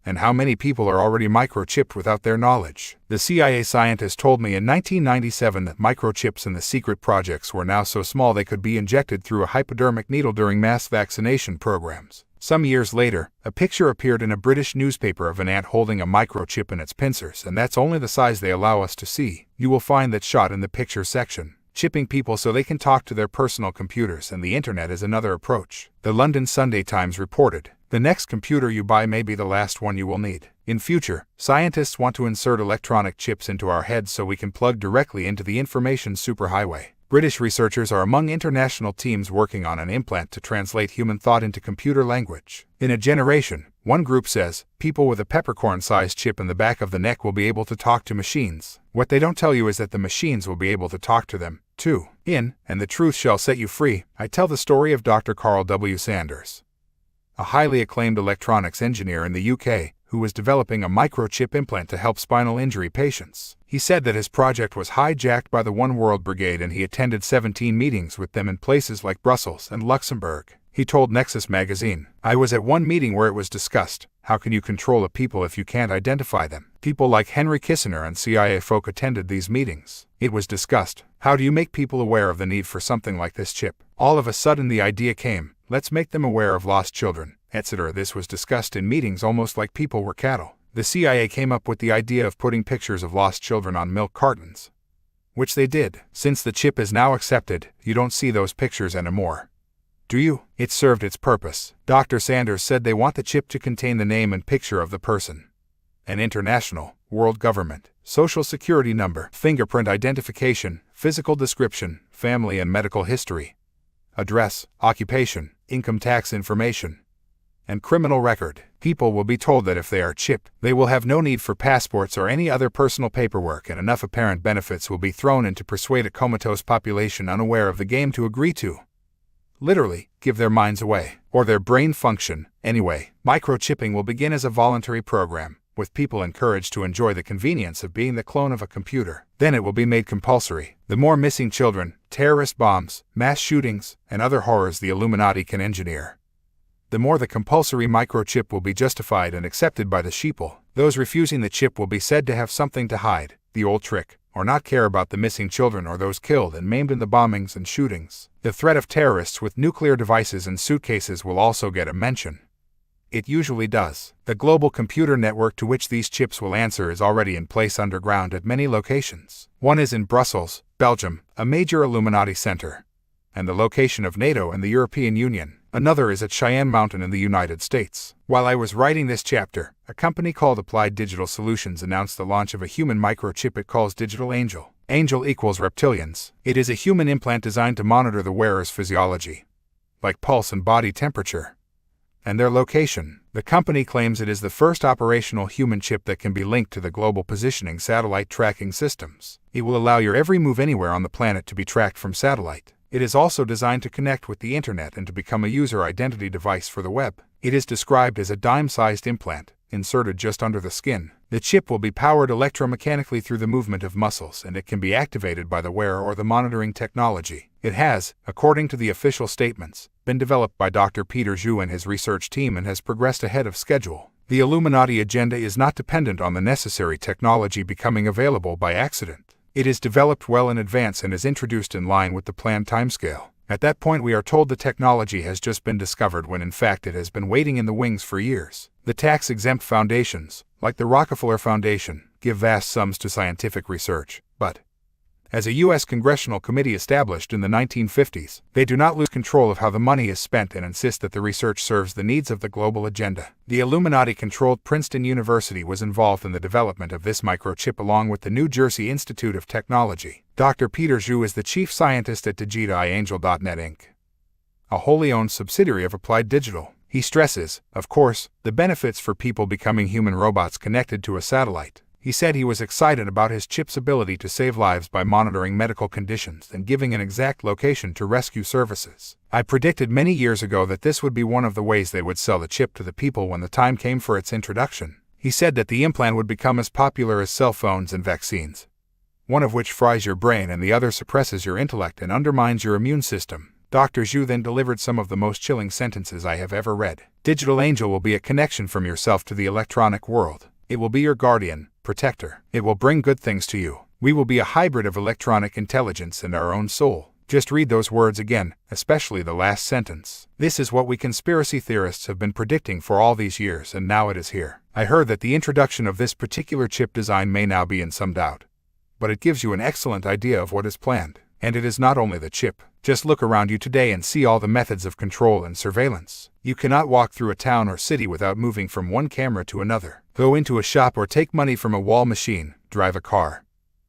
And how many people are already microchipped without their knowledge? The CIA scientist told me in 1997 that microchips in the secret projects were now so small they could be injected through a hypodermic needle during mass vaccination programs. Some years later, a picture appeared in a British newspaper of an ant holding a microchip in its pincers, and that's only the size they allow us to see. You will find that shot in the picture section. Chipping people so they can talk to their personal computers and the internet is another approach. The London Sunday Times reported, the next computer you buy may be the last one you will need. In future, scientists want to insert electronic chips into our heads so we can plug directly into the information superhighway. British researchers are among international teams working on an implant to translate human thought into computer language. In a generation, one group says, people with a peppercorn-sized chip in the back of the neck will be able to talk to machines. What they don't tell you is that the machines will be able to talk to them, too. In And the Truth Shall Set You Free, I tell the story of Dr. Carl W. Sanders, a highly acclaimed electronics engineer in the UK, who was developing a microchip implant to help spinal injury patients. He said that his project was hijacked by the One World Brigade and he attended 17 meetings with them in places like Brussels and Luxembourg. He told Nexus magazine, I was at one meeting where it was discussed, how can you control a people if you can't identify them? People like Henry Kissinger and CIA folk attended these meetings. It was discussed, how do you make people aware of the need for something like this chip? All of a sudden the idea came, let's make them aware of lost children, etc. This was discussed in meetings almost like people were cattle. The CIA came up with the idea of putting pictures of lost children on milk cartons, which they did. Since the chip is now accepted, you don't see those pictures anymore, do you? It served its purpose. Dr. Sanders said they want the chip to contain the name and picture of the person, an international, world government, social security number, fingerprint identification, physical description, family and medical history, address, occupation, income tax information, and criminal record. People will be told that if they are chipped, they will have no need for passports or any other personal paperwork, and enough apparent benefits will be thrown in to persuade a comatose population unaware of the game to agree to, literally, give their minds away, or their brain function. Anyway, microchipping will begin as a voluntary program, with people encouraged to enjoy the convenience of being the clone of a computer. Then it will be made compulsory. The more missing children, terrorist bombs, mass shootings, and other horrors the Illuminati can engineer, the more the compulsory microchip will be justified and accepted by the sheeple. Those refusing the chip will be said to have something to hide, the old trick, or not care about the missing children or those killed and maimed in the bombings and shootings. The threat of terrorists with nuclear devices and suitcases will also get a mention. It usually does. The global computer network to which these chips will answer is already in place underground at many locations. One is in Brussels, Belgium, a major Illuminati center, and the location of NATO and the European Union. Another is at Cheyenne Mountain in the United States. While I was writing this chapter, a company called Applied Digital Solutions announced the launch of a human microchip it calls Digital Angel. Angel equals reptilians. It is a human implant designed to monitor the wearer's physiology, like pulse and body temperature, and their location. The company claims it is the first operational human chip that can be linked to the global positioning satellite tracking systems. It will allow your every move anywhere on the planet to be tracked from satellite. It is also designed to connect with the internet and to become a user identity device for the web. It is described as a dime-sized implant, inserted just under the skin. The chip will be powered electromechanically through the movement of muscles, and it can be activated by the wearer or the monitoring technology. It has, according to the official statements, been developed by Dr. Peter Zhu and his research team and has progressed ahead of schedule. The Illuminati agenda is not dependent on the necessary technology becoming available by accident. It is developed well in advance and is introduced in line with the planned timescale. At that point we are told the technology has just been discovered when in fact it has been waiting in the wings for years. The tax-exempt foundations, like the Rockefeller Foundation, give vast sums to scientific research, but as a U.S. congressional committee established in the 1950s, they do not lose control of how the money is spent and insist that the research serves the needs of the global agenda. The Illuminati-controlled Princeton University was involved in the development of this microchip along with the New Jersey Institute of Technology. Dr. Peter Zhu is the chief scientist at DigitAngel.net Inc., a wholly owned subsidiary of Applied Digital. He stresses, of course, the benefits for people becoming human robots connected to a satellite. He said he was excited about his chip's ability to save lives by monitoring medical conditions and giving an exact location to rescue services. I predicted many years ago that this would be one of the ways they would sell the chip to the people when the time came for its introduction. He said that the implant would become as popular as cell phones and vaccines, one of which fries your brain and the other suppresses your intellect and undermines your immune system. Dr. Zhu then delivered some of the most chilling sentences I have ever read. Digital Angel will be a connection from yourself to the electronic world. It will be your guardian, protector. It will bring good things to you. We will be a hybrid of electronic intelligence and our own soul. Just read those words again, especially the last sentence. This is what we conspiracy theorists have been predicting for all these years, and now it is here. I heard that the introduction of this particular chip design may now be in some doubt, but it gives you an excellent idea of what is planned. And it is not only the chip. Just look around you today and see all the methods of control and surveillance. You cannot walk through a town or city without moving from one camera to another, go into a shop or take money from a wall machine, drive a car,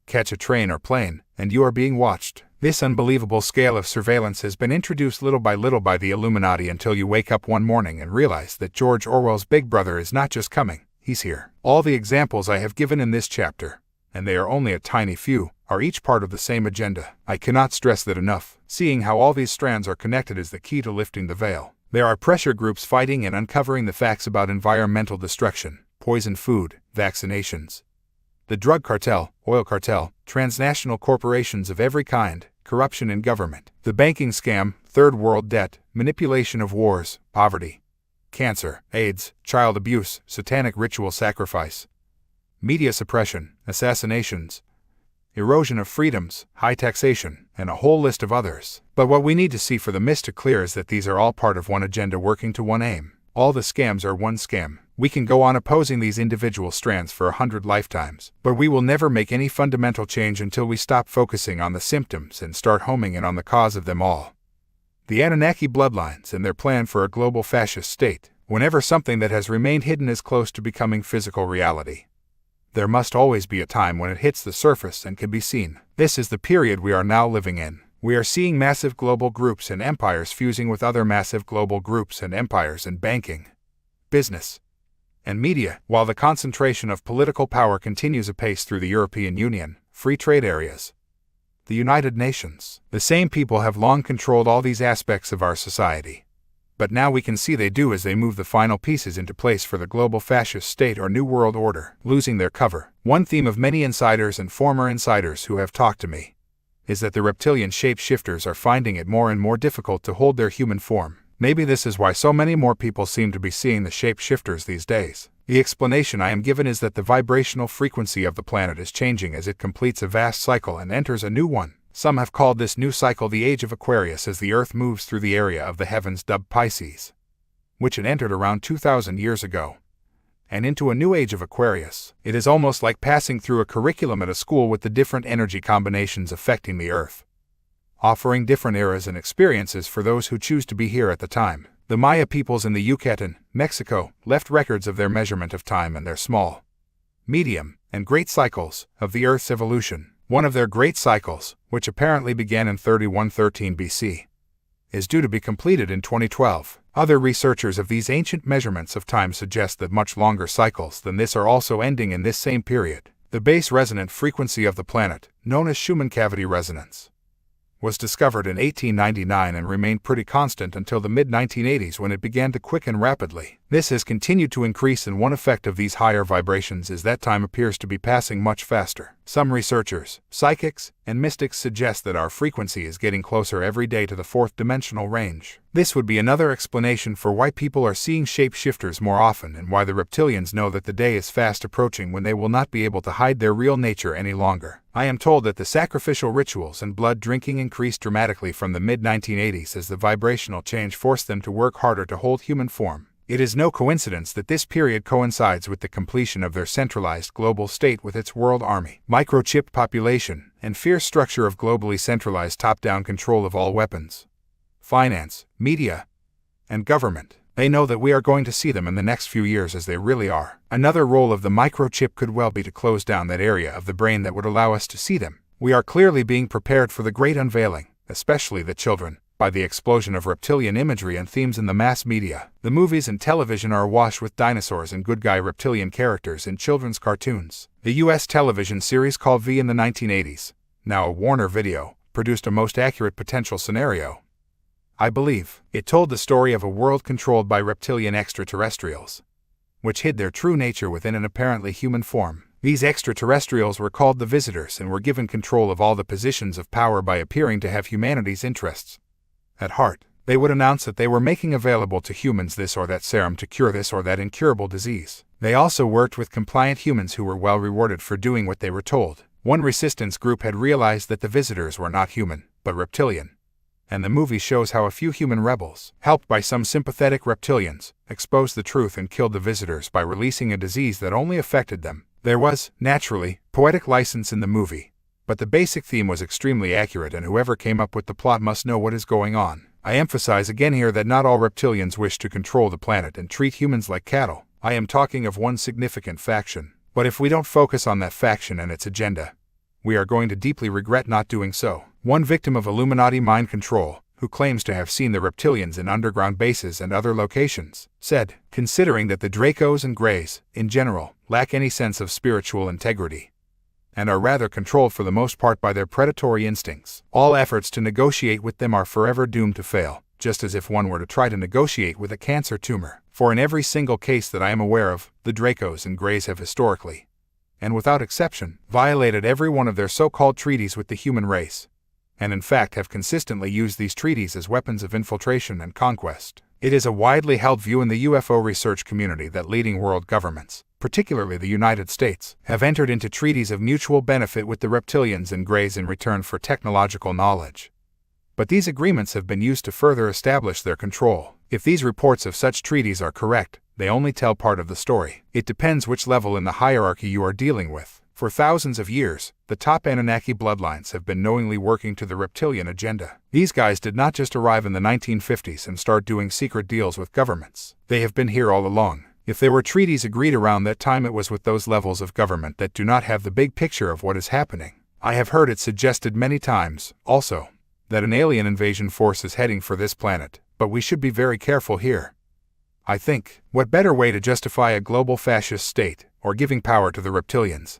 catch a train or plane, and you are being watched. This unbelievable scale of surveillance has been introduced little by the Illuminati until you wake up one morning and realize that George Orwell's Big Brother is not just coming, he's here. All the examples I have given in this chapter, and they are only a tiny few, are each part of the same agenda. I cannot stress that enough. Seeing how all these strands are connected is the key to lifting the veil. There are pressure groups fighting and uncovering the facts about environmental destruction, poisoned food, vaccinations, the drug cartel, oil cartel, transnational corporations of every kind, corruption in government, the banking scam, third world debt, manipulation of wars, poverty, cancer, AIDS, child abuse, satanic ritual sacrifice, media suppression, assassinations, erosion of freedoms, high taxation, and a whole list of others. But what we need to see for the mist to clear is that these are all part of one agenda working to one aim. All the scams are one scam. We can go on opposing these individual strands for 100 lifetimes, but we will never make any fundamental change until we stop focusing on the symptoms and start homing in on the cause of them all. The Anunnaki bloodlines and their plan for a global fascist state. Whenever something that has remained hidden is close to becoming physical reality, there must always be a time when it hits the surface and can be seen. This is the period we are now living in. We are seeing massive global groups and empires fusing with other massive global groups and empires in banking, business, and media, while the concentration of political power continues apace through the European Union, free trade areas, the United Nations. The same people have long controlled all these aspects of our society. But now we can see they do as they move the final pieces into place for the global fascist state or New World Order, losing their cover. One theme of many insiders and former insiders who have talked to me is that the reptilian shapeshifters are finding it more and more difficult to hold their human form. Maybe this is why so many more people seem to be seeing the shapeshifters these days. The explanation I am given is that the vibrational frequency of the planet is changing as it completes a vast cycle and enters a new one. Some have called this new cycle the Age of Aquarius as the Earth moves through the area of the heavens dubbed Pisces, which it entered around 2,000 years ago, and into a new age of Aquarius. It is almost like passing through a curriculum at a school with the different energy combinations affecting the Earth, offering different eras and experiences for those who choose to be here at the time. The Maya peoples in the Yucatan, Mexico, left records of their measurement of time and their small, medium, and great cycles of the Earth's evolution. One of their great cycles, which apparently began in 3113 BC, is due to be completed in 2012. Other researchers of these ancient measurements of time suggest that much longer cycles than this are also ending in this same period. The base resonant frequency of the planet, known as Schumann cavity resonance, was discovered in 1899 and remained pretty constant until the mid-1980s when it began to quicken rapidly. This has continued to increase, and one effect of these higher vibrations is that time appears to be passing much faster. Some researchers, psychics, and mystics suggest that our frequency is getting closer every day to the fourth dimensional range. This would be another explanation for why people are seeing shapeshifters more often and why the reptilians know that the day is fast approaching when they will not be able to hide their real nature any longer. I am told that the sacrificial rituals and blood drinking increased dramatically from the mid-1980s as the vibrational change forced them to work harder to hold human form. It is no coincidence that this period coincides with the completion of their centralized global state with its world army, microchipped population, and fierce structure of globally centralized top-down control of all weapons, finance, media, and government. They know that we are going to see them in the next few years as they really are. Another role of the microchip could well be to close down that area of the brain that would allow us to see them. We are clearly being prepared for the great unveiling, especially the children, by the explosion of reptilian imagery and themes in the mass media. The movies and television are awash with dinosaurs and good guy reptilian characters in children's cartoons. The US television series called V in the 1980s, now a Warner Video, produced a most accurate potential scenario. I believe it told the story of a world controlled by reptilian extraterrestrials, which hid their true nature within an apparently human form. These extraterrestrials were called the Visitors and were given control of all the positions of power by appearing to have humanity's interests at heart. They would announce that they were making available to humans this or that serum to cure this or that incurable disease. They also worked with compliant humans who were well rewarded for doing what they were told. One resistance group had realized that the Visitors were not human, but reptilian, and the movie shows how a few human rebels, helped by some sympathetic reptilians, exposed the truth and killed the Visitors by releasing a disease that only affected them. There was, naturally, poetic license in the movie, but the basic theme was extremely accurate, and whoever came up with the plot must know what is going on. I emphasize again here that not all reptilians wish to control the planet and treat humans like cattle. I am talking of one significant faction. But if we don't focus on that faction and its agenda, we are going to deeply regret not doing so. One victim of Illuminati mind control, who claims to have seen the reptilians in underground bases and other locations, said, considering that the Dracos and Greys, in general, lack any sense of spiritual integrity, and are rather controlled for the most part by their predatory instincts, all efforts to negotiate with them are forever doomed to fail, just as if one were to try to negotiate with a cancer tumor. For in every single case that I am aware of, the Dracos and Greys have historically, and without exception, violated every one of their so-called treaties with the human race, and in fact have consistently used these treaties as weapons of infiltration and conquest. It is a widely held view in the UFO research community that leading world governments, particularly the United States, have entered into treaties of mutual benefit with the reptilians and Greys in return for technological knowledge. But these agreements have been used to further establish their control. If these reports of such treaties are correct, they only tell part of the story. It depends which level in the hierarchy you are dealing with. For thousands of years, the top Anunnaki bloodlines have been knowingly working to the reptilian agenda. These guys did not just arrive in the 1950s and start doing secret deals with governments. They have been here all along. If there were treaties agreed around that time, it was with those levels of government that do not have the big picture of what is happening. I have heard it suggested many times, also, that an alien invasion force is heading for this planet, but we should be very careful here. I think, what better way to justify a global fascist state, or giving power to the reptilians,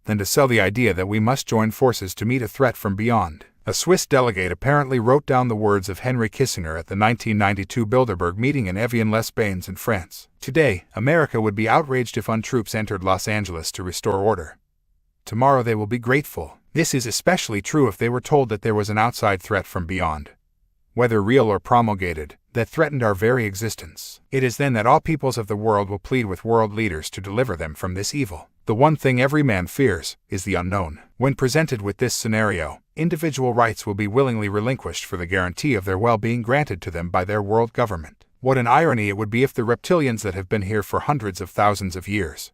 than to sell the idea that we must join forces to meet a threat from beyond. A Swiss delegate apparently wrote down the words of Henry Kissinger at the 1992 Bilderberg meeting in Evian-les-Bains in France. Today, America would be outraged if troops entered Los Angeles to restore order. Tomorrow they will be grateful. This is especially true if they were told that there was an outside threat from beyond, whether real or promulgated, that threatened our very existence. It is then that all peoples of the world will plead with world leaders to deliver them from this evil. The one thing every man fears is the unknown. When presented with this scenario, individual rights will be willingly relinquished for the guarantee of their well-being granted to them by their world government. What an irony it would be if the reptilians that have been here for hundreds of thousands of years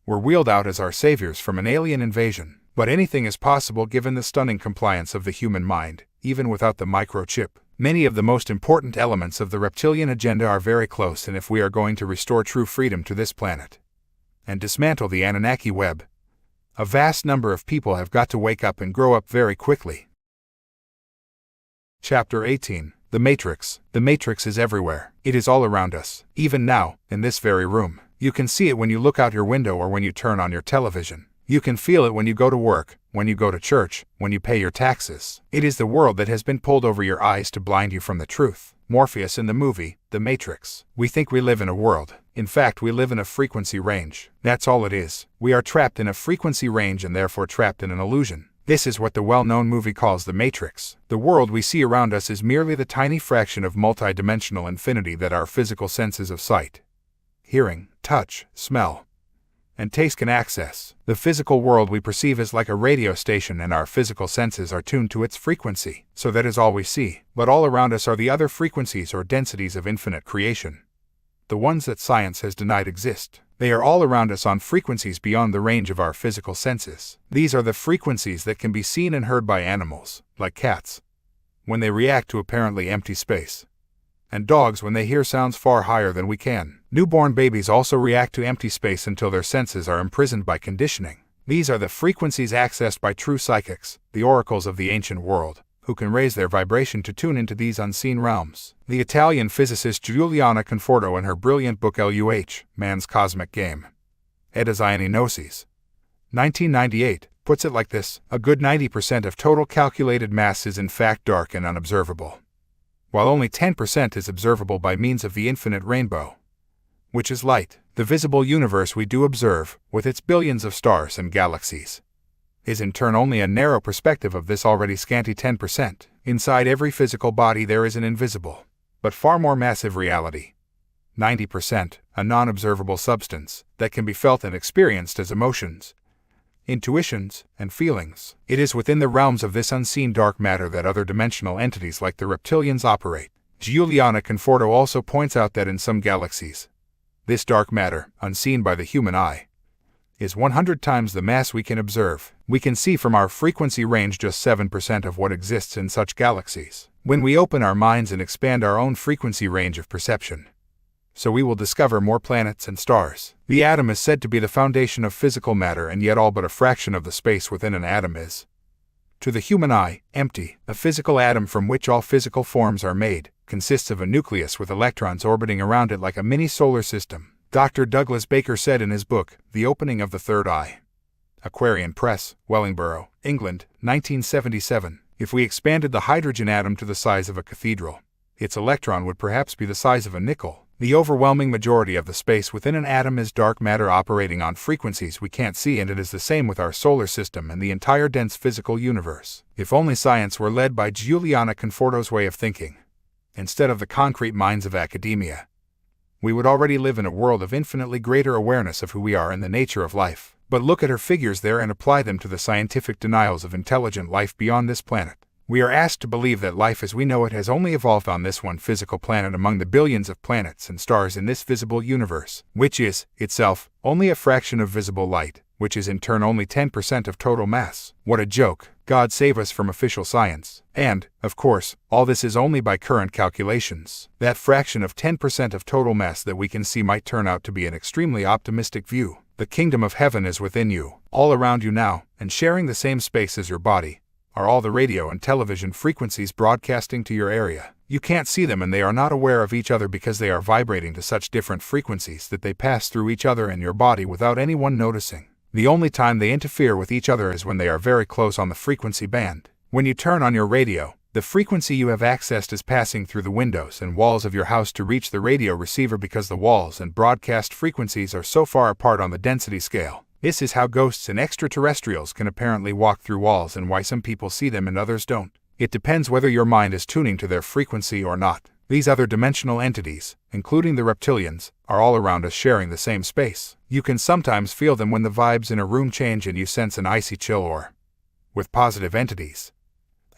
were wheeled out as our saviors from an alien invasion. But anything is possible given the stunning compliance of the human mind, even without the microchip. Many of the most important elements of the reptilian agenda are very close, and if we are going to restore true freedom to this planet and dismantle the Anunnaki web, a vast number of people have got to wake up and grow up very quickly. Chapter 18. The Matrix. The Matrix is everywhere. It is all around us, even now, in this very room. You can see it when you look out your window or when you turn on your television. You can feel it when you go to work, when you go to church, when you pay your taxes. It is the world that has been pulled over your eyes to blind you from the truth. Morpheus in the movie, The Matrix. We think we live in a world. In fact, we live in a frequency range. That's all it is. We are trapped in a frequency range and therefore trapped in an illusion. This is what the well-known movie calls The Matrix. The world we see around us is merely the tiny fraction of multidimensional infinity that our physical senses of sight, hearing, touch, smell, and taste can access. The physical world we perceive is like a radio station, and our physical senses are tuned to its frequency, so that is all we see. But all around us are the other frequencies or densities of infinite creation, the ones that science has denied exist. They are all around us on frequencies beyond the range of our physical senses. These are the frequencies that can be seen and heard by animals, like cats, when they react to apparently empty space, and dogs when they hear sounds far higher than we can. Newborn babies also react to empty space until their senses are imprisoned by conditioning. These are the frequencies accessed by true psychics, the oracles of the ancient world, who can raise their vibration to tune into these unseen realms. The Italian physicist Giuliana Conforto, in her brilliant book LUH, Man's Cosmic Game, Ed Asiani Gnosis, 1998, puts it like this: a good 90% of total calculated mass is in fact dark and unobservable, while only 10% is observable by means of the infinite rainbow, which is light. The visible universe we do observe, with its billions of stars and galaxies, is in turn only a narrow perspective of this already scanty 10%. Inside every physical body there is an invisible, but far more massive reality, 90%, a non-observable substance, that can be felt and experienced as emotions, intuitions, and feelings. It is within the realms of this unseen dark matter that other dimensional entities like the reptilians operate. Giuliana Conforto also points out that in some galaxies, this dark matter, unseen by the human eye, is 100 times the mass we can observe. We can see from our frequency range just 7% of what exists in such galaxies. When we open our minds and expand our own frequency range of perception, so we will discover more planets and stars. The atom is said to be the foundation of physical matter, and yet all but a fraction of the space within an atom is, to the human eye, empty. A physical atom, from which all physical forms are made, consists of a nucleus with electrons orbiting around it like a mini solar system. Dr. Douglas Baker said in his book, The Opening of the Third Eye, Aquarian Press, Wellingborough, England, 1977, if we expanded the hydrogen atom to the size of a cathedral, its electron would perhaps be the size of a nickel. The overwhelming majority of the space within an atom is dark matter operating on frequencies we can't see, and it is the same with our solar system and the entire dense physical universe. If only science were led by Giuliana Conforto's way of thinking, instead of the concrete minds of academia, we would already live in a world of infinitely greater awareness of who we are and the nature of life. But look at her figures there and apply them to the scientific denials of intelligent life beyond this planet. We are asked to believe that life as we know it has only evolved on this one physical planet among the billions of planets and stars in this visible universe, which is, itself, only a fraction of visible light, which is in turn only 10% of total mass. What a joke! God save us from official science. And, of course, all this is only by current calculations. That fraction of 10% of total mass that we can see might turn out to be an extremely optimistic view. The kingdom of heaven is within you, all around you now, and sharing the same space as your body, are all the radio and television frequencies broadcasting to your area. You can't see them and they are not aware of each other because they are vibrating to such different frequencies that they pass through each other in your body without anyone noticing. The only time they interfere with each other is when they are very close on the frequency band. When you turn on your radio, the frequency you have accessed is passing through the windows and walls of your house to reach the radio receiver because the walls and broadcast frequencies are so far apart on the density scale. This is how ghosts and extraterrestrials can apparently walk through walls and why some people see them and others don't. It depends whether your mind is tuning to their frequency or not. These other dimensional entities, including the reptilians, are all around us sharing the same space. You can sometimes feel them when the vibes in a room change and you sense an icy chill or, with positive entities,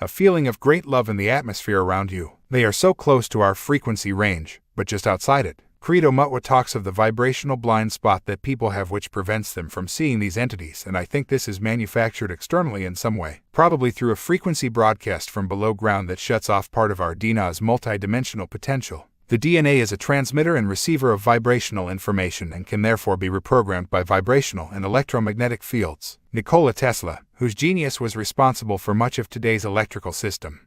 a feeling of great love in the atmosphere around you. They are so close to our frequency range, but just outside it. Credo Mutwa talks of the vibrational blind spot that people have which prevents them from seeing these entities, and I think this is manufactured externally in some way, probably through a frequency broadcast from below ground that shuts off part of our DNA's multidimensional potential. The DNA is a transmitter and receiver of vibrational information and can therefore be reprogrammed by vibrational and electromagnetic fields. Nikola Tesla, whose genius was responsible for much of today's electrical system,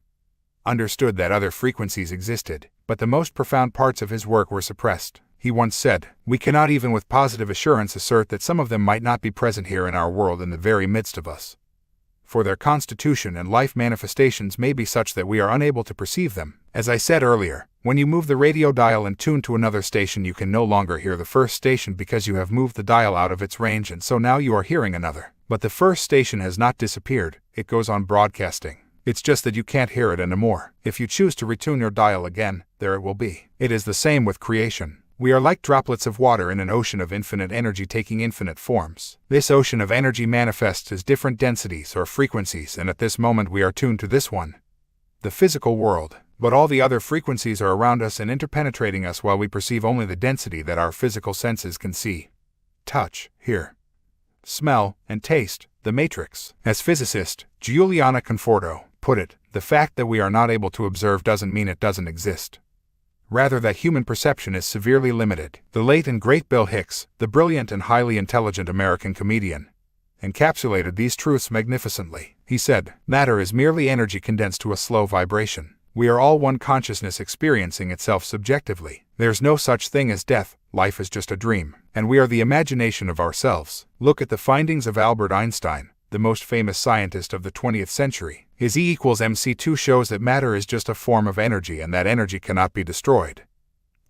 understood that other frequencies existed, but the most profound parts of his work were suppressed. He once said, "We cannot even with positive assurance assert that some of them might not be present here in our world in the very midst of us. For their constitution and life manifestations may be such that we are unable to perceive them." As I said earlier, when you move the radio dial and tune to another station, you can no longer hear the first station because you have moved the dial out of its range, and so now you are hearing another. But the first station has not disappeared, it goes on broadcasting. It's just that you can't hear it anymore. If you choose to retune your dial again, there it will be. It is the same with creation. We are like droplets of water in an ocean of infinite energy taking infinite forms. This ocean of energy manifests as different densities or frequencies, and at this moment we are tuned to this one, the physical world. But all the other frequencies are around us and interpenetrating us while we perceive only the density that our physical senses can see, touch, hear, smell, and taste, the matrix. As physicist Giuliana Conforto put it, the fact that we are not able to observe doesn't mean it doesn't exist. Rather, that human perception is severely limited. The late and great Bill Hicks, the brilliant and highly intelligent American comedian, encapsulated these truths magnificently. He said, "Matter is merely energy condensed to a slow vibration. We are all one consciousness experiencing itself subjectively. There's no such thing as death, life is just a dream, and we are the imagination of ourselves." Look at the findings of Albert Einstein, the most famous scientist of the 20th century. His E=mc2 shows that matter is just a form of energy and that energy cannot be destroyed,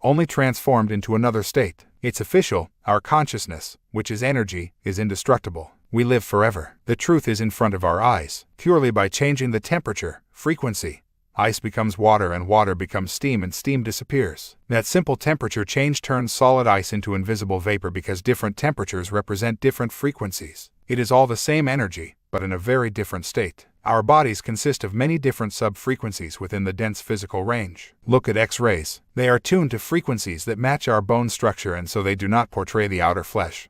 only transformed into another state. It's official, our consciousness, which is energy, is indestructible. We live forever. The truth is in front of our eyes. Purely by changing the temperature, frequency, ice becomes water and water becomes steam and steam disappears. That simple temperature change turns solid ice into invisible vapor because different temperatures represent different frequencies. It is all the same energy, but in a very different state. Our bodies consist of many different sub-frequencies within the dense physical range. Look at X-rays. They are tuned to frequencies that match our bone structure, and so they do not portray the outer flesh,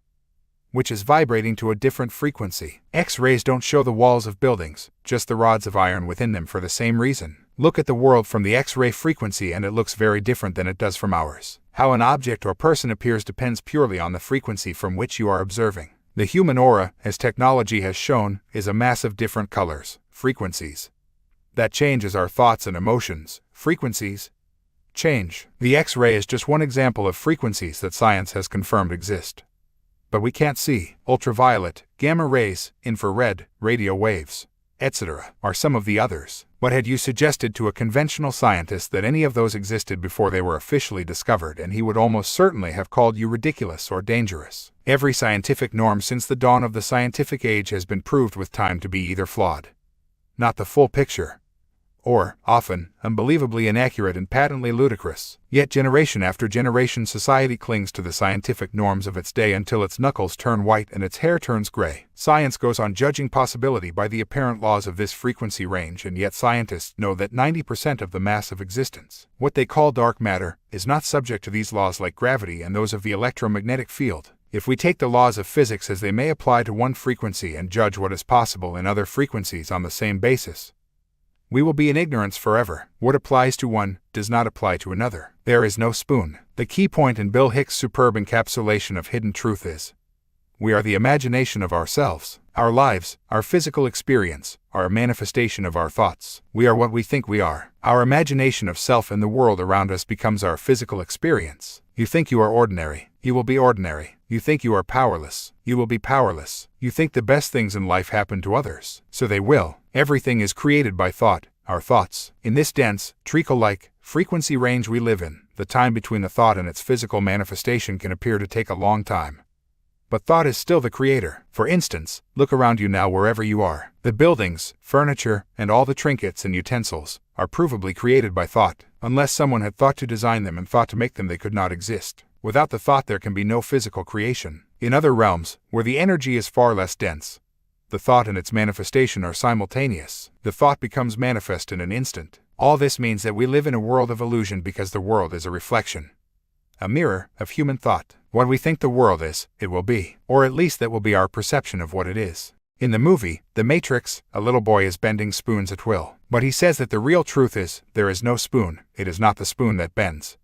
which is vibrating to a different frequency. X-rays don't show the walls of buildings, just the rods of iron within them for the same reason. Look at the world from the X-ray frequency and it looks very different than it does from ours. How an object or person appears depends purely on the frequency from which you are observing. The human aura, as technology has shown, is a mass of different colors, frequencies, that change as our thoughts and emotions, frequencies, change. The X-ray is just one example of frequencies that science has confirmed exist. But we can't see. Ultraviolet, gamma rays, infrared, radio waves, etc. are some of the others. What had you suggested to a conventional scientist that any of those existed before they were officially discovered, and he would almost certainly have called you ridiculous or dangerous. Every scientific norm since the dawn of the scientific age has been proved with time to be either flawed, not the full picture, or, often, unbelievably inaccurate and patently ludicrous. Yet generation after generation society clings to the scientific norms of its day until its knuckles turn white and its hair turns gray. Science goes on judging possibility by the apparent laws of this frequency range, and yet scientists know that 90% of the mass of existence, what they call dark matter, is not subject to these laws like gravity and those of the electromagnetic field. If we take the laws of physics as they may apply to one frequency and judge what is possible in other frequencies on the same basis, we will be in ignorance forever. What applies to one does not apply to another. There is no spoon. The key point in Bill Hicks' superb encapsulation of hidden truth is, We are the imagination of ourselves. Our lives, our physical experience, are a manifestation of our thoughts. We are what we think we are. Our imagination of self and the world around us becomes our physical experience. You think you are ordinary, you will be ordinary. You think you are powerless, you will be powerless. You think the best things in life happen to others, so they will. Everything is created by thought, our thoughts. In this dense, treacle-like frequency range we live in, the time between a thought and its physical manifestation can appear to take a long time. But thought is still the creator. For instance, look around you now wherever you are. The buildings, furniture, and all the trinkets and utensils are provably created by thought. Unless someone had thought to design them and thought to make them, they could not exist. Without the thought there can be no physical creation. In other realms, where the energy is far less dense, the thought and its manifestation are simultaneous. The thought becomes manifest in an instant. All this means that we live in a world of illusion because the world is a reflection, a mirror of human thought. What we think the world is, it will be, or at least that will be our perception of what it is. In the movie, The Matrix, a little boy is bending spoons at will. But he says that the real truth is, there is no spoon. It is not the spoon that bends.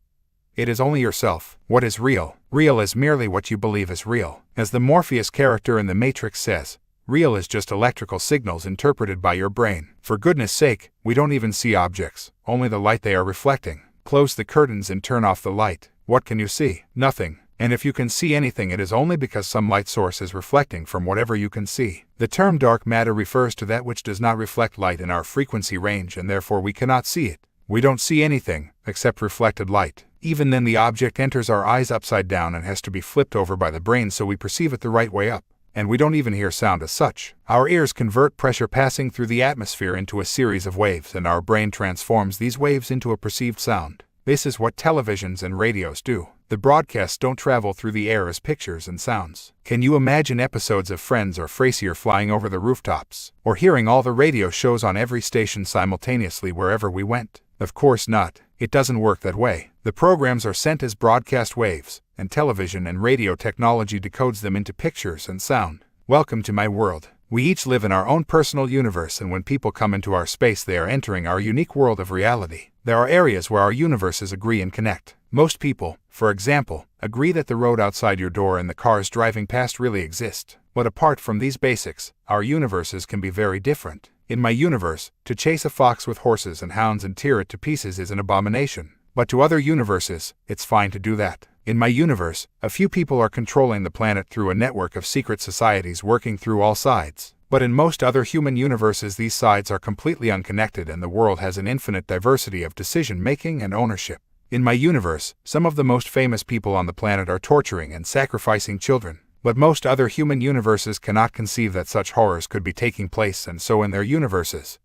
It is only yourself. What is real? Real is merely what you believe is real. As the Morpheus character in The Matrix says, real is just electrical signals interpreted by your brain. For goodness sake, we don't even see objects, only the light they are reflecting. Close the curtains and turn off the light. What can you see? Nothing. And if you can see anything, it is only because some light source is reflecting from whatever you can see. The term dark matter refers to that which does not reflect light in our frequency range, and therefore we cannot see it. We don't see anything except reflected light. Even then the object enters our eyes upside down and has to be flipped over by the brain so we perceive it the right way up. And we don't even hear sound as such. Our ears convert pressure passing through the atmosphere into a series of waves, and our brain transforms these waves into a perceived sound. This is what televisions and radios do. The broadcasts don't travel through the air as pictures and sounds. Can you imagine episodes of Friends or Frasier flying over the rooftops? Or hearing all the radio shows on every station simultaneously wherever we went? Of course not. It doesn't work that way. The programs are sent as broadcast waves, and television and radio technology decodes them into pictures and sound. Welcome to my world. We each live in our own personal universe, and when people come into our space, they are entering our unique world of reality. There are areas where our universes agree and connect. Most people, for example, agree that the road outside your door and the cars driving past really exist. But apart from these basics, our universes can be very different. In my universe, to chase a fox with horses and hounds and tear it to pieces is an abomination. But to other universes, it's fine to do that. In my universe, a few people are controlling the planet through a network of secret societies working through all sides. But in most other human universes, these sides are completely unconnected and the world has an infinite diversity of decision-making and ownership. In my universe, some of the most famous people on the planet are torturing and sacrificing children. But most other human universes cannot conceive that such horrors could be taking place, and so in their universes,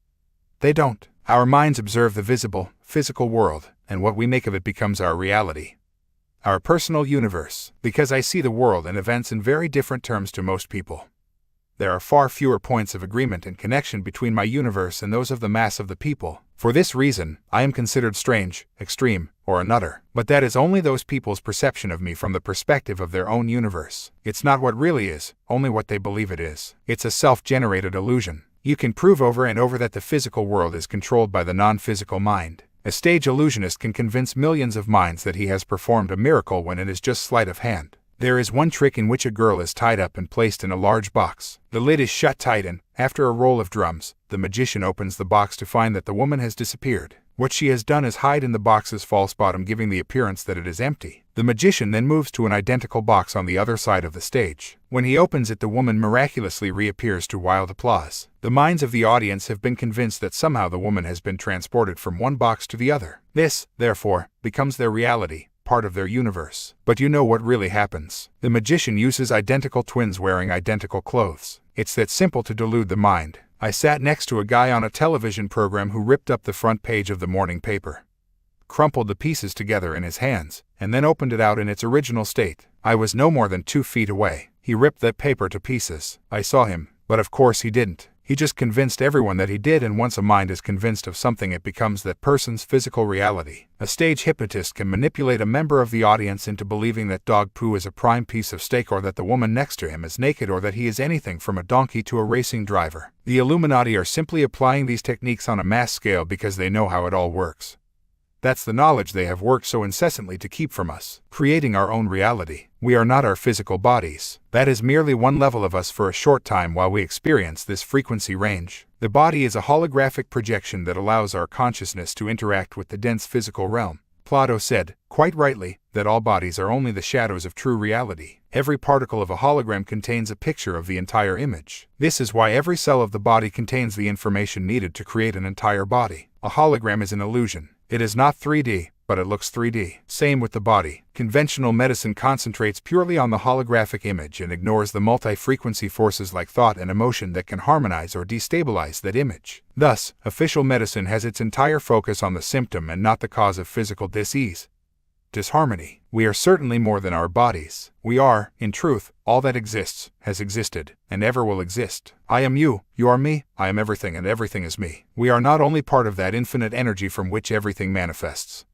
they don't. Our minds observe the visible, physical world, and what we make of it becomes our reality. Our personal universe. Because I see the world and events in very different terms to most people, there are far fewer points of agreement and connection between my universe and those of the mass of the people. For this reason, I am considered strange, extreme, or another. But that is only those people's perception of me from the perspective of their own universe. It's not what really is, only what they believe it is. It's a self-generated illusion. You can prove over and over that the physical world is controlled by the non-physical mind. A stage illusionist can convince millions of minds that he has performed a miracle when it is just sleight of hand. There is one trick in which a girl is tied up and placed in a large box. The lid is shut tight and, after a roll of drums, the magician opens the box to find that the woman has disappeared. What she has done is hide in the box's false bottom, giving the appearance that it is empty. The magician then moves to an identical box on the other side of the stage. When he opens it, the woman miraculously reappears to wild applause. The minds of the audience have been convinced that somehow the woman has been transported from one box to the other. This, therefore, becomes their reality, part of their universe. But you know what really happens. The magician uses identical twins wearing identical clothes. It's that simple to delude the mind. I sat next to a guy on a television program who ripped up the front page of the morning paper, crumpled the pieces together in his hands, and then opened it out in its original state. I was no more than 2 feet away. He ripped that paper to pieces. I saw him, but of course he didn't. He just convinced everyone that he did, and once a mind is convinced of something, it becomes that person's physical reality. A stage hypnotist can manipulate a member of the audience into believing that dog poo is a prime piece of steak, or that the woman next to him is naked, or that he is anything from a donkey to a racing driver. The Illuminati are simply applying these techniques on a mass scale because they know how it all works. That's the knowledge they have worked so incessantly to keep from us, creating our own reality. We are not our physical bodies. That is merely one level of us for a short time while we experience this frequency range. The body is a holographic projection that allows our consciousness to interact with the dense physical realm. Plato said, quite rightly, that all bodies are only the shadows of true reality. Every particle of a hologram contains a picture of the entire image. This is why every cell of the body contains the information needed to create an entire body. A hologram is an illusion. It is not 3D, but it looks 3D. Same with the body. Conventional medicine concentrates purely on the holographic image and ignores the multi-frequency forces like thought and emotion that can harmonize or destabilize that image. Thus, official medicine has its entire focus on the symptom and not the cause of physical disease. Disharmony. We are certainly more than our bodies. We are, in truth, all that exists, has existed, and ever will exist. I am you are me, I am everything and everything is me. We are not only part of that infinite energy from which everything manifests.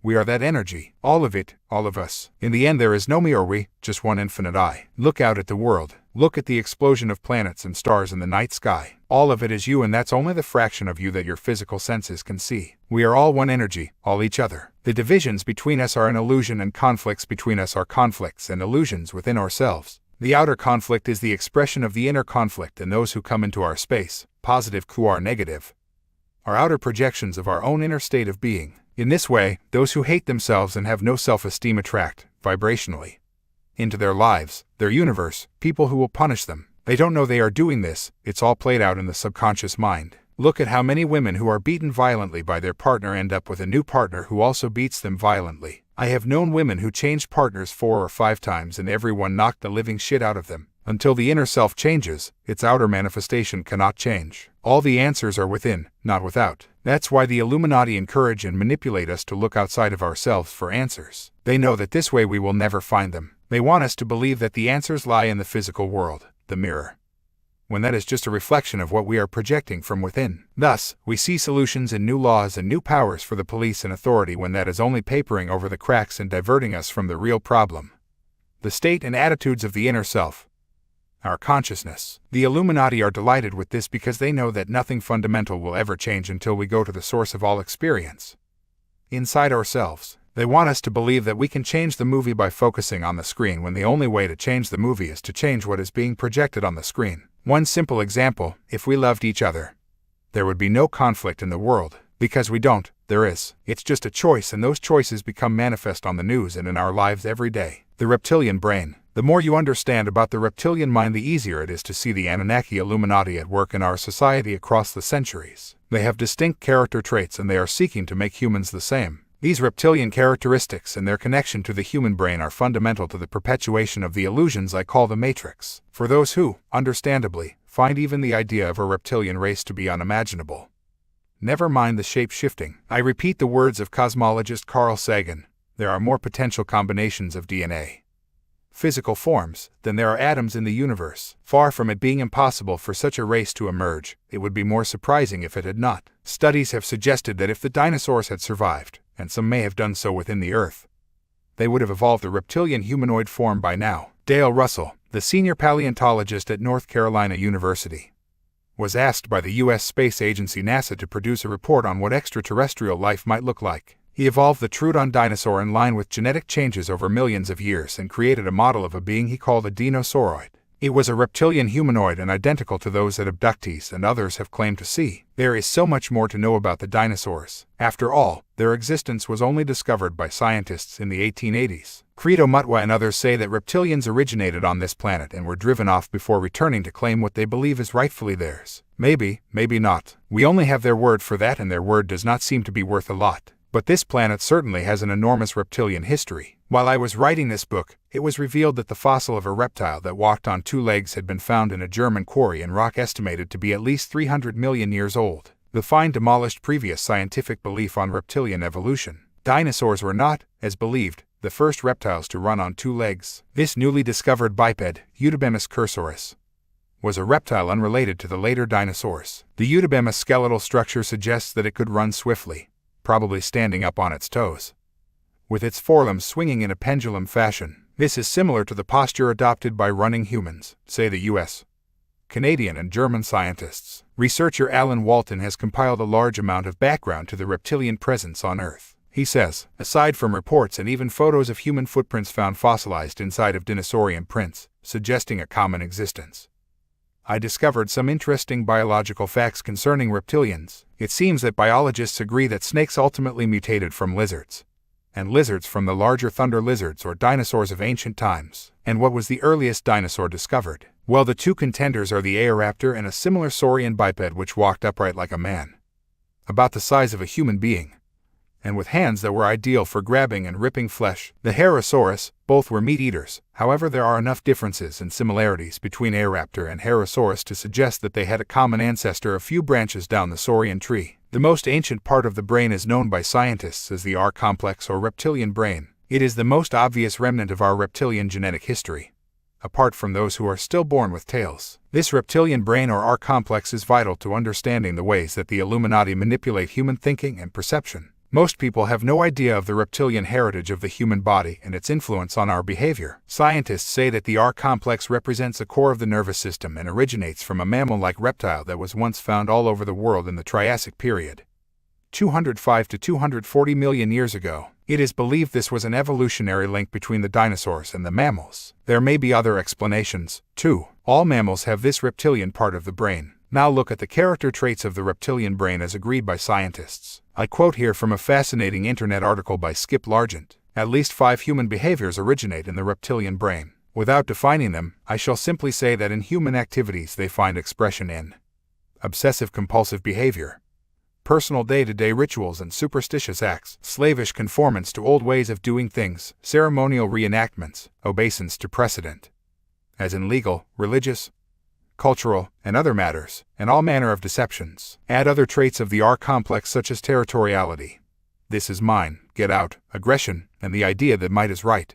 We are that energy, all of it, all of us. In the end there is no me or we, just one infinite I. Look out at the world. Look at the explosion of planets and stars in the night sky. All of it is you, and that's only the fraction of you that your physical senses can see. We are all one energy, all each other. The divisions between us are an illusion, and conflicts between us are conflicts and illusions within ourselves. The outer conflict is the expression of the inner conflict, and those who come into our space, positive or negative, are outer projections of our own inner state of being. In this way, those who hate themselves and have no self-esteem attract, vibrationally, into their lives, their universe, people who will punish them. They don't know they are doing this, it's all played out in the subconscious mind. Look at how many women who are beaten violently by their partner end up with a new partner who also beats them violently. I have known women who changed partners 4 or 5 times and everyone knocked the living shit out of them. Until the inner self changes, its outer manifestation cannot change. All the answers are within, not without. That's why the Illuminati encourage and manipulate us to look outside of ourselves for answers. They know that this way we will never find them. They want us to believe that the answers lie in the physical world, the mirror, when that is just a reflection of what we are projecting from within. Thus, we see solutions in new laws and new powers for the police and authority when that is only papering over the cracks and diverting us from the real problem. The state and attitudes of the inner self, our consciousness. The Illuminati are delighted with this because they know that nothing fundamental will ever change until we go to the source of all experience, inside ourselves. They want us to believe that we can change the movie by focusing on the screen, when the only way to change the movie is to change what is being projected on the screen. One simple example: if we loved each other, there would be no conflict in the world. Because we don't, there is. It's just a choice, and those choices become manifest on the news and in our lives every day. The reptilian brain. The more you understand about the reptilian mind, the easier it is to see the Anunnaki Illuminati at work in our society across the centuries. They have distinct character traits, and they are seeking to make humans the same. These reptilian characteristics and their connection to the human brain are fundamental to the perpetuation of the illusions I call the Matrix. For those who, understandably, find even the idea of a reptilian race to be unimaginable. Never mind the shape-shifting. I repeat the words of cosmologist Carl Sagan: there are more potential combinations of DNA, physical forms, than there are atoms in the universe. Far from it being impossible for such a race to emerge, it would be more surprising if it had not. Studies have suggested that if the dinosaurs had survived, and some may have done so within the Earth, they would have evolved a reptilian humanoid form by now. Dale Russell, the senior paleontologist at North Carolina University, was asked by the U.S. space agency NASA to produce a report on what extraterrestrial life might look like. He evolved the Troodon dinosaur in line with genetic changes over millions of years and created a model of a being he called a dinosauroid. It was a reptilian humanoid and identical to those that abductees and others have claimed to see. There is so much more to know about the dinosaurs. After all, their existence was only discovered by scientists in the 1880s. Credo Mutwa and others say that reptilians originated on this planet and were driven off before returning to claim what they believe is rightfully theirs. Maybe, maybe not. We only have their word for that, and their word does not seem to be worth a lot. But this planet certainly has an enormous reptilian history. While I was writing this book, it was revealed that the fossil of a reptile that walked on 2 legs had been found in a German quarry in rock estimated to be at least 300 million years old. The find demolished previous scientific belief on reptilian evolution. Dinosaurs were not, as believed, the first reptiles to run on 2 legs. This newly discovered biped, Eudobemmus cursorus, was a reptile unrelated to the later dinosaurs. The Eudobemmus skeletal structure suggests that it could run swiftly, probably standing up on its toes, with its forelimbs swinging in a pendulum fashion. This is similar to the posture adopted by running humans, say the U.S. Canadian and German scientists. Researcher Alan Walton has compiled a large amount of background to the reptilian presence on Earth. He says, aside from reports and even photos of human footprints found fossilized inside of dinosaurian prints, suggesting a common existence, I discovered some interesting biological facts concerning reptilians. It seems that biologists agree that snakes ultimately mutated from lizards, and lizards from the larger thunder lizards or dinosaurs of ancient times. And what was the earliest dinosaur discovered? Well, the two contenders are the Aoraptor and a similar saurian biped which walked upright like a man, about the size of a human being, and with hands that were ideal for grabbing and ripping flesh. The Herosaurus, both were meat-eaters. However, there are enough differences and similarities between Aoraptor and Herosaurus to suggest that they had a common ancestor a few branches down the saurian tree. The most ancient part of the brain is known by scientists as the R complex or reptilian brain. It is the most obvious remnant of our reptilian genetic history, apart from those who are still born with tails. This reptilian brain or R complex is vital to understanding the ways that the Illuminati manipulate human thinking and perception. Most people have no idea of the reptilian heritage of the human body and its influence on our behavior. Scientists say that the R complex represents a core of the nervous system and originates from a mammal-like reptile that was once found all over the world in the Triassic period, 205 to 240 million years ago. It is believed this was an evolutionary link between the dinosaurs and the mammals. There may be other explanations, too. All mammals have this reptilian part of the brain. Now look at the character traits of the reptilian brain as agreed by scientists. I quote here from a fascinating internet article by Skip Largent. At least 5 human behaviors originate in the reptilian brain. Without defining them, I shall simply say that in human activities they find expression in obsessive-compulsive behavior, personal day-to-day rituals and superstitious acts, slavish conformance to old ways of doing things, ceremonial reenactments, obeisance to precedent, as in legal, religious, cultural, and other matters, and all manner of deceptions. Add other traits of the R complex such as territoriality, this is mine, get out, aggression, and the idea that might is right,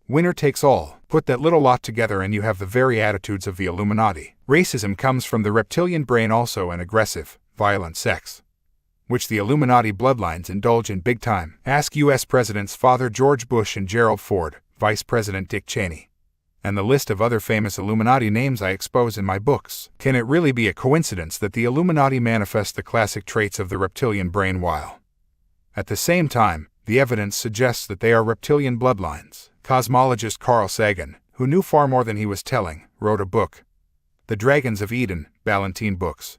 winner takes all. Put that little lot together and you have the very attitudes of the Illuminati. Racism comes from the reptilian brain also, and aggressive, violent sex, which the Illuminati bloodlines indulge in big time. Ask U.S. Presidents Father George Bush and Gerald Ford, Vice President Dick Cheney, and the list of other famous Illuminati names I expose in my books. Can it really be a coincidence that the Illuminati manifest the classic traits of the reptilian brain while, at the same time, the evidence suggests that they are reptilian bloodlines? Cosmologist Carl Sagan, who knew far more than he was telling, wrote a book, The Dragons of Eden, Ballantine Books,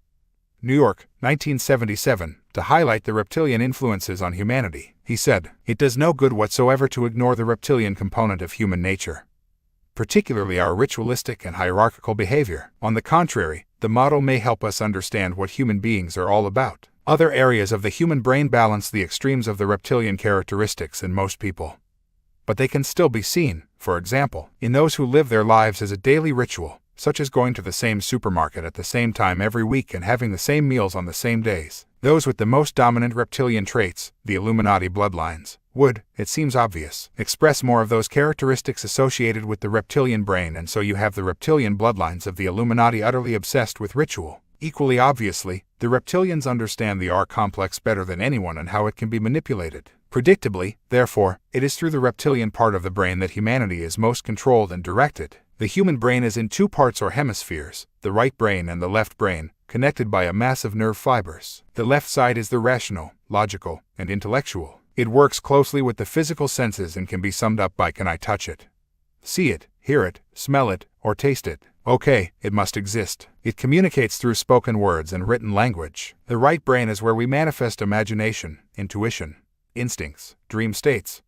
New York, 1977, to highlight the reptilian influences on humanity. He said, "It does no good whatsoever to ignore the reptilian component of human nature, particularly our ritualistic and hierarchical behavior. On the contrary, the model may help us understand what human beings are all about." Other areas of the human brain balance the extremes of the reptilian characteristics in most people, but they can still be seen, for example, in those who live their lives as a daily ritual, such as going to the same supermarket at the same time every week and having the same meals on the same days. Those with the most dominant reptilian traits, the Illuminati bloodlines, would, it seems obvious, express more of those characteristics associated with the reptilian brain, and so you have the reptilian bloodlines of the Illuminati utterly obsessed with ritual. Equally obviously, the reptilians understand the R complex better than anyone and how it can be manipulated. Predictably, therefore, it is through the reptilian part of the brain that humanity is most controlled and directed. The human brain is in 2 parts or hemispheres, the right brain and the left brain, connected by a mass of nerve fibers. The left side is the rational, logical, and intellectual. It works closely with the physical senses and can be summed up by can I touch it, see it, hear it, smell it, or taste it? Okay, it must exist. It communicates through spoken words and written language. The right brain is where we manifest imagination, intuition, instincts, dream states,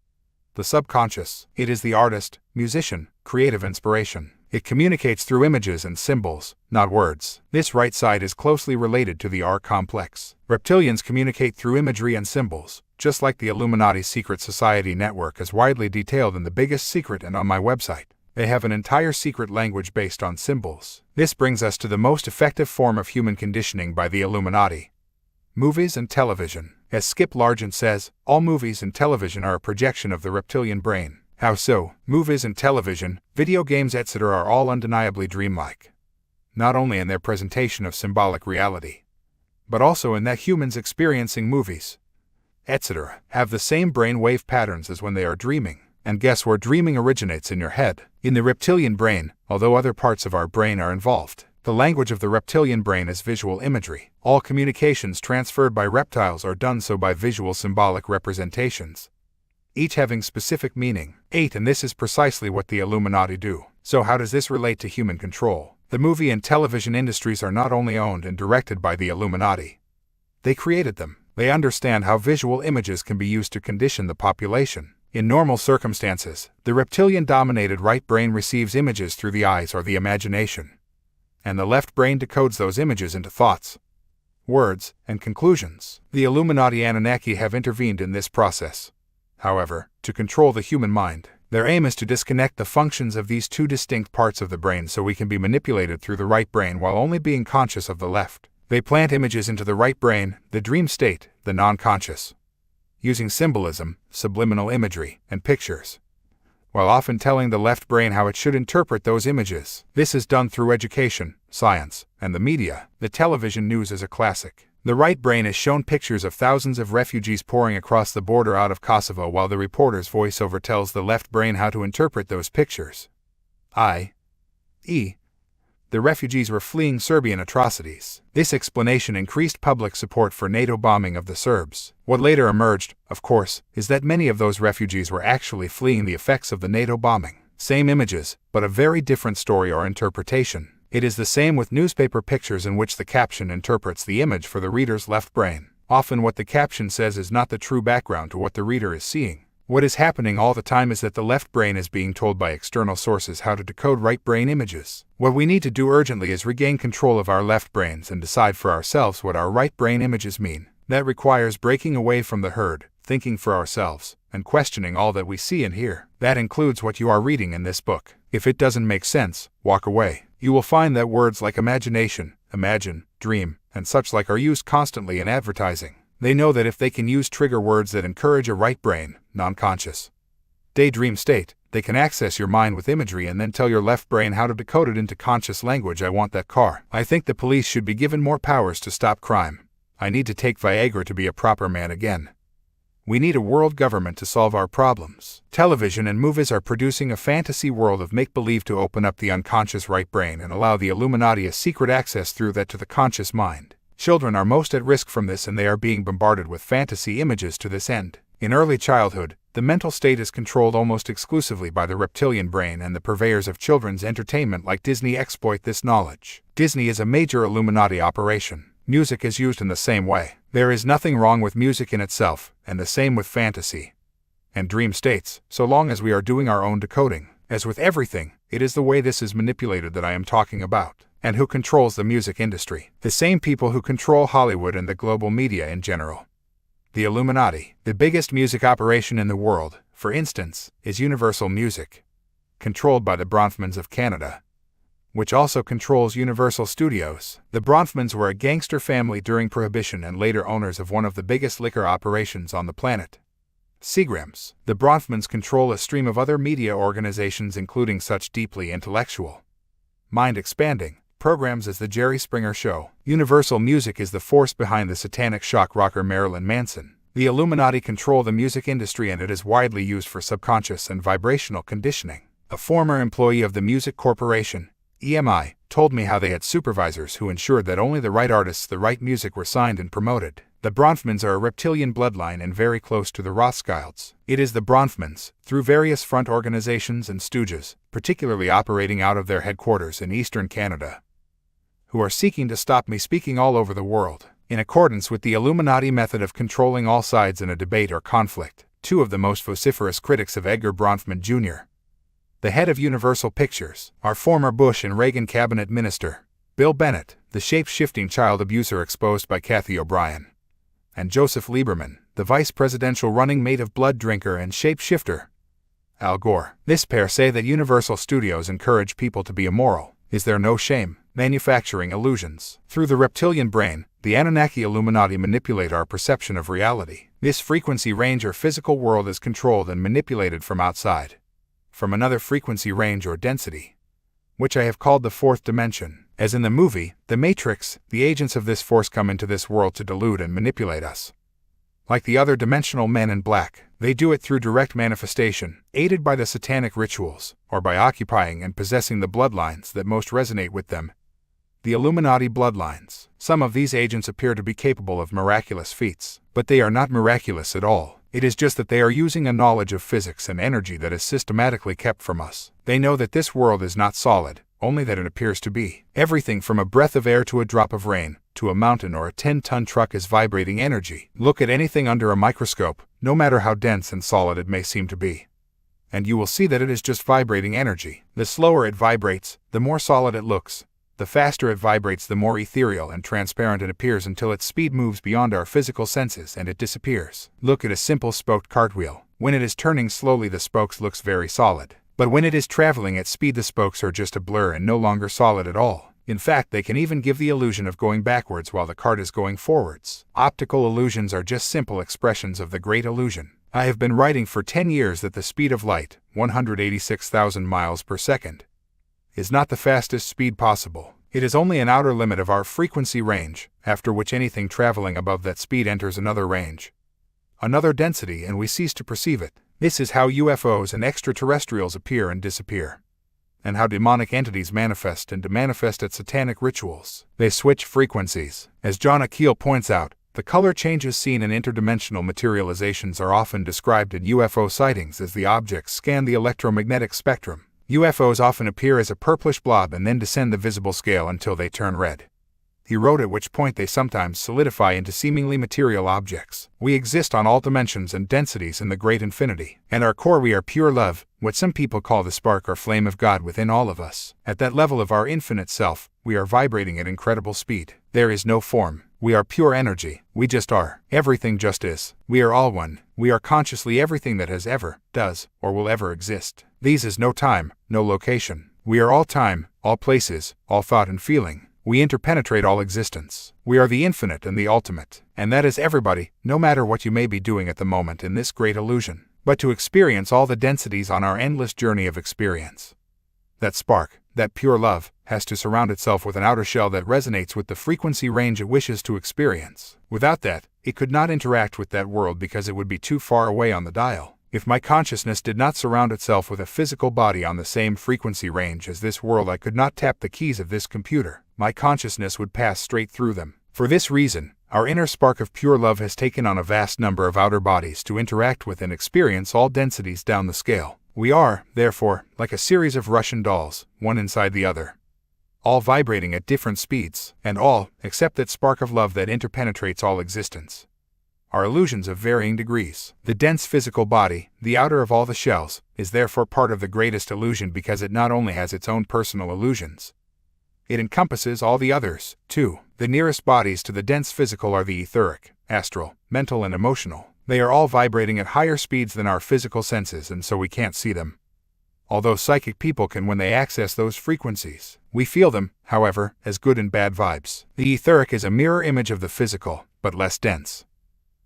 the subconscious. It is the artist, musician, creative inspiration. It communicates through images and symbols, not words. This right side is closely related to the R complex. Reptilians communicate through imagery and symbols, just like the Illuminati secret society network is widely detailed in The Biggest Secret and on my website. They have an entire secret language based on symbols. This brings us to the most effective form of human conditioning by the Illuminati: movies and television. As Skip Largent says, all movies and television are a projection of the reptilian brain. How so? Movies and television, video games, etc. are all undeniably dreamlike, not only in their presentation of symbolic reality, but also in that humans experiencing movies, etc., have the same brain wave patterns as when they are dreaming. And guess where dreaming originates? In your head. In the reptilian brain, although other parts of our brain are involved. The language of the reptilian brain is visual imagery. All communications transferred by reptiles are done so by visual symbolic representations, each having specific meaning. 8. And this is precisely what the Illuminati do. So how does this relate to human control? The movie and television industries are not only owned and directed by the Illuminati. They created them. They understand how visual images can be used to condition the population. In normal circumstances, the reptilian-dominated right brain receives images through the eyes or the imagination, and the left brain decodes those images into thoughts, words, and conclusions. The Illuminati Anunnaki have intervened in this process, however, to control the human mind. Their aim is to disconnect the functions of these two distinct parts of the brain so we can be manipulated through the right brain while only being conscious of the left. They plant images into the right brain, the dream state, the non-conscious, using symbolism, subliminal imagery, and pictures, while often telling the left brain how it should interpret those images. This is done through education, science, and the media. The television news is a classic. The right brain is shown pictures of thousands of refugees pouring across the border out of Kosovo while the reporter's voiceover tells the left brain how to interpret those pictures. i.e., the refugees were fleeing Serbian atrocities. This explanation increased public support for NATO bombing of the Serbs. What later emerged, of course, is that many of those refugees were actually fleeing the effects of the NATO bombing. Same images, but a very different story or interpretation. It is the same with newspaper pictures in which the caption interprets the image for the reader's left brain. Often what the caption says is not the true background to what the reader is seeing. What is happening all the time is that the left brain is being told by external sources how to decode right brain images. What we need to do urgently is regain control of our left brains and decide for ourselves what our right brain images mean. That requires breaking away from the herd, thinking for ourselves, and questioning all that we see and hear. That includes what you are reading in this book. If it doesn't make sense, walk away. You will find that words like imagination, imagine, dream, and such like are used constantly in advertising. They know that if they can use trigger words that encourage a right brain, non-conscious, daydream state, they can access your mind with imagery and then tell your left brain how to decode it into conscious language. I want that car. I think the police should be given more powers to stop crime. I need to take Viagra to be a proper man again. We need a world government to solve our problems. Television and movies are producing a fantasy world of make-believe to open up the unconscious right brain and allow the Illuminati a secret access through that to the conscious mind. Children are most at risk from this, and they are being bombarded with fantasy images to this end. In early childhood, the mental state is controlled almost exclusively by the reptilian brain, and the purveyors of children's entertainment like Disney exploit this knowledge. Disney is a major Illuminati operation. Music is used in the same way. There is nothing wrong with music in itself, and the same with fantasy and dream states, so long as we are doing our own decoding. As with everything, it is the way this is manipulated that I am talking about. And who controls the music industry? The same people who control Hollywood and the global media in general. The Illuminati. The biggest music operation in the world, for instance, is Universal Music, controlled by the Bronfmans of Canada, which also controls Universal Studios. The Bronfmans were a gangster family during Prohibition and later owners of one of the biggest liquor operations on the planet, Seagram's. The Bronfmans control a stream of other media organizations including such deeply intellectual, mind-expanding programs as The Jerry Springer Show. Universal Music is the force behind the satanic shock rocker Marilyn Manson. The Illuminati control the music industry, and it is widely used for subconscious and vibrational conditioning. A former employee of the Music Corporation, EMI, told me how they had supervisors who ensured that only the right artists, the right music were signed and promoted. The Bronfmans are a reptilian bloodline and very close to the Rothschilds. It is the Bronfmans, through various front organizations and stooges, particularly operating out of their headquarters in eastern Canada, who are seeking to stop me speaking all over the world. In accordance with the Illuminati method of controlling all sides in a debate or conflict, two of the most vociferous critics of Edgar Bronfman Jr., the head of Universal Pictures, are former Bush and Reagan cabinet minister Bill Bennett, the shape-shifting child abuser exposed by Kathy O'Brien, and Joseph Lieberman, the vice presidential running mate of blood drinker and shape-shifter Al Gore. This pair say that Universal Studios encourage people to be immoral. Is there no shame? Manufacturing illusions. Through the reptilian brain, the Anunnaki Illuminati manipulate our perception of reality. This frequency range or physical world is controlled and manipulated from outside, from another frequency range or density, which I have called the fourth dimension. As in the movie, The Matrix, the agents of this force come into this world to delude and manipulate us. Like the other dimensional men in black, they do it through direct manifestation, aided by the satanic rituals, or by occupying and possessing the bloodlines that most resonate with them. the Illuminati bloodlines. Some of these agents appear to be capable of miraculous feats, but they are not miraculous at all. It is just that they are using a knowledge of physics and energy that is systematically kept from us. They know that this world is not solid, only that it appears to be. Everything from a breath of air to a drop of rain, to a mountain or a 10-ton truck is vibrating energy. Look at anything under a microscope, no matter how dense and solid it may seem to be, and you will see that it is just vibrating energy. The slower it vibrates, the more solid it looks. The faster it vibrates, the more ethereal and transparent it appears until its speed moves beyond our physical senses and it disappears. Look at a simple spoked cartwheel. When it is turning slowly, the spokes looks very solid. But when it is traveling at speed, the spokes are just a blur and no longer solid at all. In fact, they can even give the illusion of going backwards while the cart is going forwards. Optical illusions are just simple expressions of the great illusion. I have been writing for 10 years that the speed of light, 186,000 miles per second, is not the fastest speed possible. It is only an outer limit of our frequency range, after which anything traveling above that speed enters another range, another density, and we cease to perceive it. This is how UFOs and extraterrestrials appear and disappear, and how demonic entities manifest and demanifest at satanic rituals. They switch frequencies. As John Icke points out, the color changes seen in interdimensional materializations are often described in UFO sightings as the objects scan the electromagnetic spectrum. UFOs often appear as a purplish blob and then descend the visible scale until they turn red. He wrote, at which point they sometimes solidify into seemingly material objects. We exist on all dimensions and densities in the great infinity. At our core we are pure love, what some people call the spark or flame of God within all of us. At that level of our infinite self, we are vibrating at incredible speed. There is no form. We are pure energy. We just are. Everything just is. We are all one. We are consciously everything that has ever, does, or will ever exist. These is no time, no location. We are all time, all places, all thought and feeling. We interpenetrate all existence. We are the infinite and the ultimate. And that is everybody, no matter what you may be doing at the moment in this great illusion. But to experience all the densities on our endless journey of experience, that spark, that pure love, has to surround itself with an outer shell that resonates with the frequency range it wishes to experience. Without that, it could not interact with that world because it would be too far away on the dial. If my consciousness did not surround itself with a physical body on the same frequency range as this world, I could not tap the keys of this computer. My consciousness would pass straight through them. For this reason, our inner spark of pure love has taken on a vast number of outer bodies to interact with and experience all densities down the scale. We are, therefore, like a series of Russian dolls, one inside the other, all vibrating at different speeds, and all, except that spark of love that interpenetrates all existence, are illusions of varying degrees. The dense physical body, the outer of all the shells, is therefore part of the greatest illusion because it not only has its own personal illusions, it encompasses all the others, too. The nearest bodies to the dense physical are the etheric, astral, mental and emotional. They are all vibrating at higher speeds than our physical senses, and so we can't see them, although psychic people can when they access those frequencies. We feel them, however, as good and bad vibes. The etheric is a mirror image of the physical, but less dense.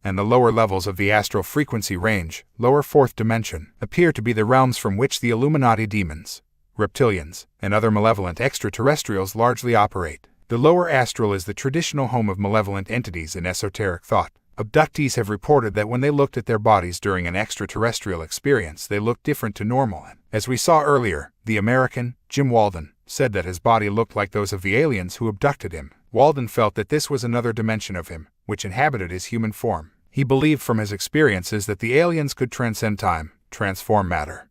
And the lower levels of the astral frequency range, lower fourth dimension, appear to be the realms from which the Illuminati demons, reptilians, and other malevolent extraterrestrials largely operate. The lower astral is the traditional home of malevolent entities in esoteric thought. Abductees have reported that when they looked at their bodies during an extraterrestrial experience, they looked different to normal. As we saw earlier, the American, Jim Walden, said that his body looked like those of the aliens who abducted him. Walden felt that this was another dimension of him, which inhabited his human form. He believed from his experiences that the aliens could transcend time, transform matter,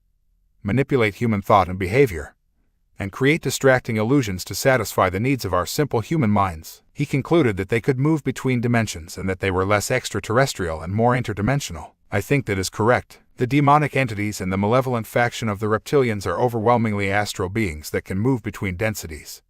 manipulate human thought and behavior, and create distracting illusions to satisfy the needs of our simple human minds. He concluded that they could move between dimensions and that they were less extraterrestrial and more interdimensional. I think that is correct. The demonic entities and the malevolent faction of the reptilians are overwhelmingly astral beings that can move between densities,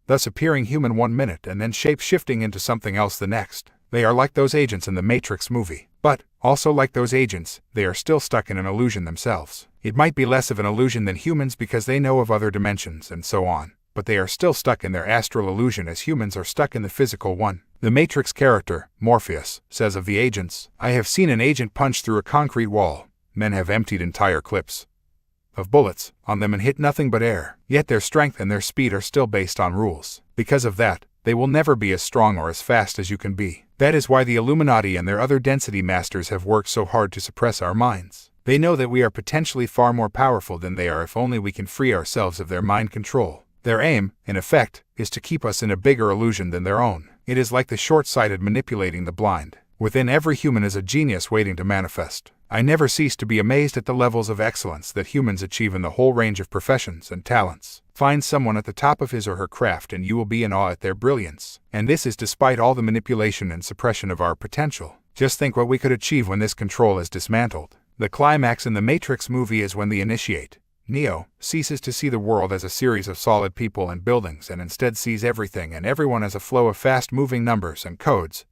thus appearing human 1 minute and then shape-shifting into something else the next. They are like those agents in the Matrix movie. But, also like those agents, they are still stuck in an illusion themselves. It might be less of an illusion than humans because they know of other dimensions and so on, but they are still stuck in their astral illusion as humans are stuck in the physical one. The Matrix character, Morpheus, says of the agents, "I have seen an agent punch through a concrete wall. Men have emptied entire clips of bullets on them and hit nothing but air. Yet their strength and their speed are still based on rules. Because of that, they will never be as strong or as fast as you can be. That is why the Illuminati and their other density masters have worked so hard to suppress our minds. They know that we are potentially far more powerful than they are if only we can free ourselves of their mind control. Their aim, in effect, is to keep us in a bigger illusion than their own. It is like the short-sighted manipulating the blind. Within every human is a genius waiting to manifest. I never cease to be amazed at the levels of excellence that humans achieve in the whole range of professions and talents. Find someone at the top of his or her craft and you will be in awe at their brilliance. And this is despite all the manipulation and suppression of our potential. Just think what we could achieve when this control is dismantled. The climax in the Matrix movie is when the initiate, Neo, ceases to see the world as a series of solid people and buildings and instead sees everything and everyone as a flow of fast-moving numbers and codes,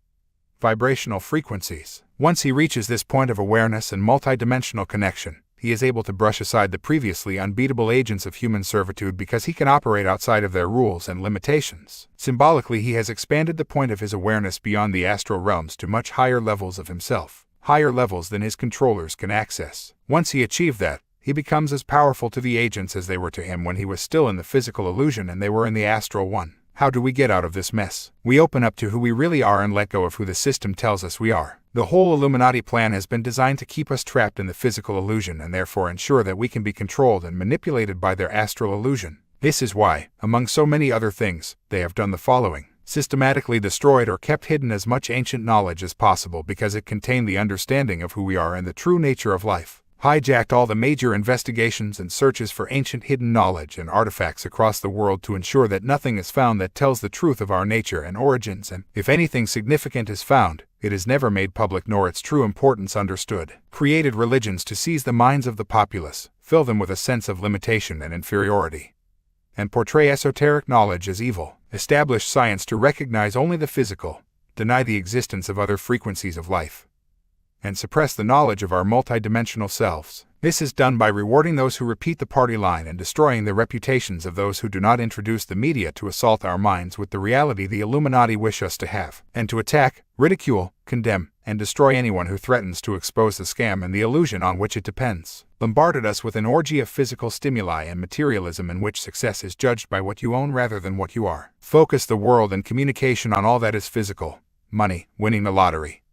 vibrational frequencies. Once he reaches this point of awareness and multidimensional connection, he is able to brush aside the previously unbeatable agents of human servitude because he can operate outside of their rules and limitations. Symbolically, he has expanded the point of his awareness beyond the astral realms to much higher levels of himself, higher levels than his controllers can access. Once he achieved that, he becomes as powerful to the agents as they were to him when he was still in the physical illusion and they were in the astral one. How do we get out of this mess? We open up to who we really are and let go of who the system tells us we are. The whole Illuminati plan has been designed to keep us trapped in the physical illusion and therefore ensure that we can be controlled and manipulated by their astral illusion. This is why, among so many other things, they have done the following. Systematically destroyed or kept hidden as much ancient knowledge as possible because it contained the understanding of who we are and the true nature of life. Hijacked all the major investigations and searches for ancient hidden knowledge and artifacts across the world to ensure that nothing is found that tells the truth of our nature and origins, and if anything significant is found, it is never made public nor its true importance understood. Created religions to seize the minds of the populace, fill them with a sense of limitation and inferiority, and portray esoteric knowledge as evil. Established science to recognize only the physical, deny the existence of other frequencies of life, and suppress the knowledge of our multidimensional selves. This is done by rewarding those who repeat the party line and destroying the reputations of those who do not introduce the media to assault our minds with the reality the Illuminati wish us to have, and to attack, ridicule, condemn, and destroy anyone who threatens to expose the scam and the illusion on which it depends. Bombarded us with an orgy of physical stimuli and materialism in which success is judged by what you own rather than what you are. Focus the world and communication on all that is physical: money, winning the lottery,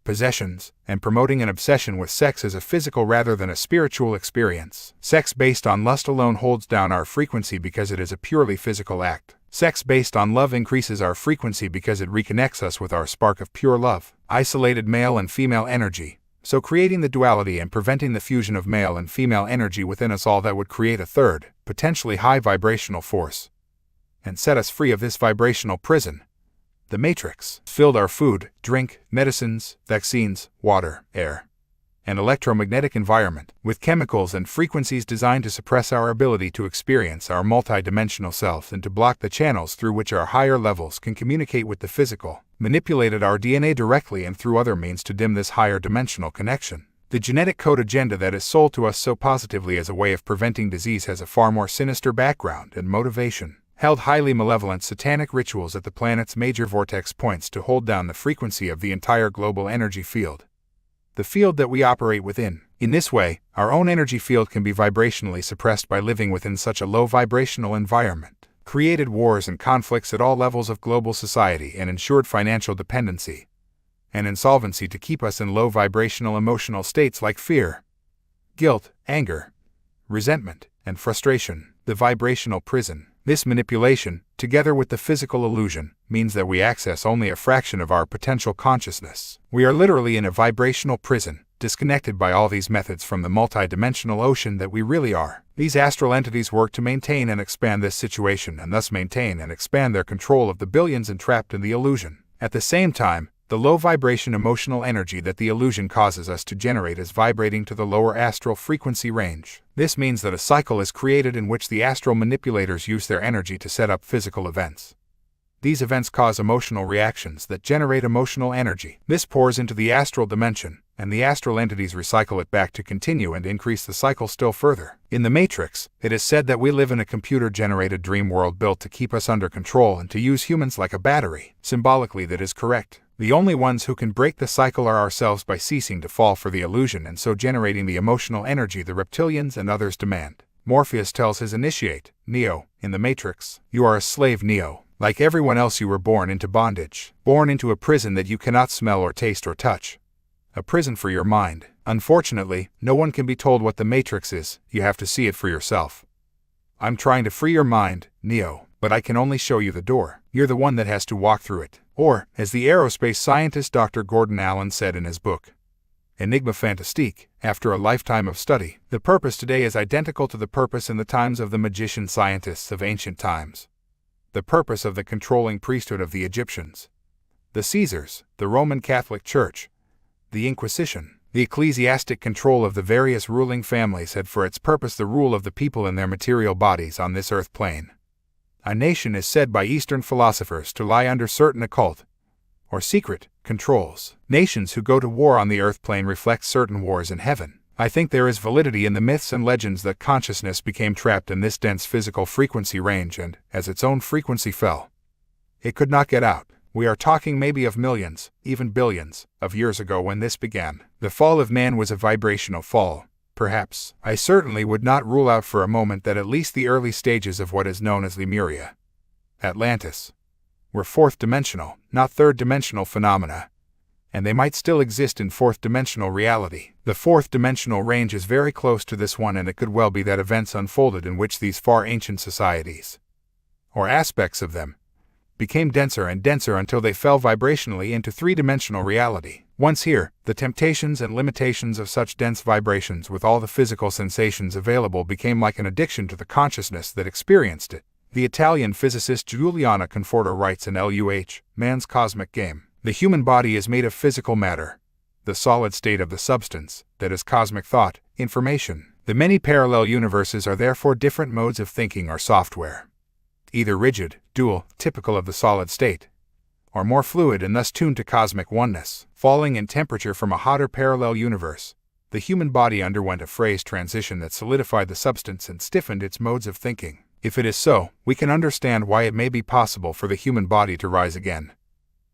possessions, and promoting an obsession with sex as a physical rather than a spiritual experience. Sex based on lust alone holds down our frequency because it is a purely physical act. Sex based on love increases our frequency because it reconnects us with our spark of pure love. Isolated male and female energy, so creating the duality and preventing the fusion of male and female energy within us, all that would create a third, potentially high vibrational force, and set us free of this vibrational prison. The Matrix filled our food, drink, medicines, vaccines, water, air, and electromagnetic environment with chemicals and frequencies designed to suppress our ability to experience our multidimensional self and to block the channels through which our higher levels can communicate with the physical. Manipulated our DNA directly and through other means to dim this higher dimensional connection. The genetic code agenda that is sold to us so positively as a way of preventing disease has a far more sinister background and motivation. Held highly malevolent satanic rituals at the planet's major vortex points to hold down the frequency of the entire global energy field, the field that we operate within. In this way, our own energy field can be vibrationally suppressed by living within such a low vibrational environment. Created wars and conflicts at all levels of global society and ensured financial dependency and insolvency to keep us in low vibrational emotional states like fear, guilt, anger, resentment, and frustration. The vibrational prison. This manipulation, together with the physical illusion, means that we access only a fraction of our potential consciousness. We are literally in a vibrational prison, disconnected by all these methods from the multidimensional ocean that we really are. These astral entities work to maintain and expand this situation and thus maintain and expand their control of the billions entrapped in the illusion. At the same time, the low vibration emotional energy that the illusion causes us to generate is vibrating to the lower astral frequency range. This means that a cycle is created in which the astral manipulators use their energy to set up physical events. These events cause emotional reactions that generate emotional energy. This pours into the astral dimension, and the astral entities recycle it back to continue and increase the cycle still further. In the Matrix, it is said that we live in a computer-generated dream world built to keep us under control and to use humans like a battery. Symbolically, that is correct. The only ones who can break the cycle are ourselves by ceasing to fall for the illusion and so generating the emotional energy the reptilians and others demand. Morpheus tells his initiate, Neo, in the Matrix, "You are a slave, Neo. Like everyone else, you were born into bondage, born into a prison that you cannot smell or taste or touch. A prison for your mind. Unfortunately, no one can be told what the Matrix is, you have to see it for yourself. I'm trying to free your mind, Neo, but I can only show you the door. You're the one that has to walk through it. Or, as the aerospace scientist Dr. Gordon Allen said in his book, Enigma Fantastique, after a lifetime of study, the purpose today is identical to the purpose in the times of the magician scientists of ancient times. The purpose of the controlling priesthood of the Egyptians, the Caesars, the Roman Catholic Church, the Inquisition. The ecclesiastic control of the various ruling families had for its purpose the rule of the people in their material bodies on this earth plane. A nation is said by Eastern philosophers to lie under certain occult, or secret, controls. Nations who go to war on the earth plane reflect certain wars in heaven. I think there is validity in the myths and legends that consciousness became trapped in this dense physical frequency range and, as its own frequency fell, it could not get out. We are talking maybe of millions, even billions, of years ago when this began. The fall of man was a vibrational fall, perhaps. I certainly would not rule out for a moment that at least the early stages of what is known as Lemuria, Atlantis, were fourth-dimensional, not third-dimensional phenomena, and they might still exist in fourth-dimensional reality. The fourth-dimensional range is very close to this one, and it could well be that events unfolded in which these far ancient societies, or aspects of them, became denser and denser until they fell vibrationally into three-dimensional reality. Once here, the temptations and limitations of such dense vibrations with all the physical sensations available became like an addiction to the consciousness that experienced it. The Italian physicist Giuliano Conforto writes in LUH, Man's Cosmic Game, the human body is made of physical matter, the solid state of the substance, that is cosmic thought, information. The many parallel universes are therefore different modes of thinking or software, either rigid, dual, typical of the solid state, or more fluid and thus tuned to cosmic oneness. Falling in temperature from a hotter parallel universe, the human body underwent a phase transition that solidified the substance and stiffened its modes of thinking. If it is so, we can understand why it may be possible for the human body to rise again.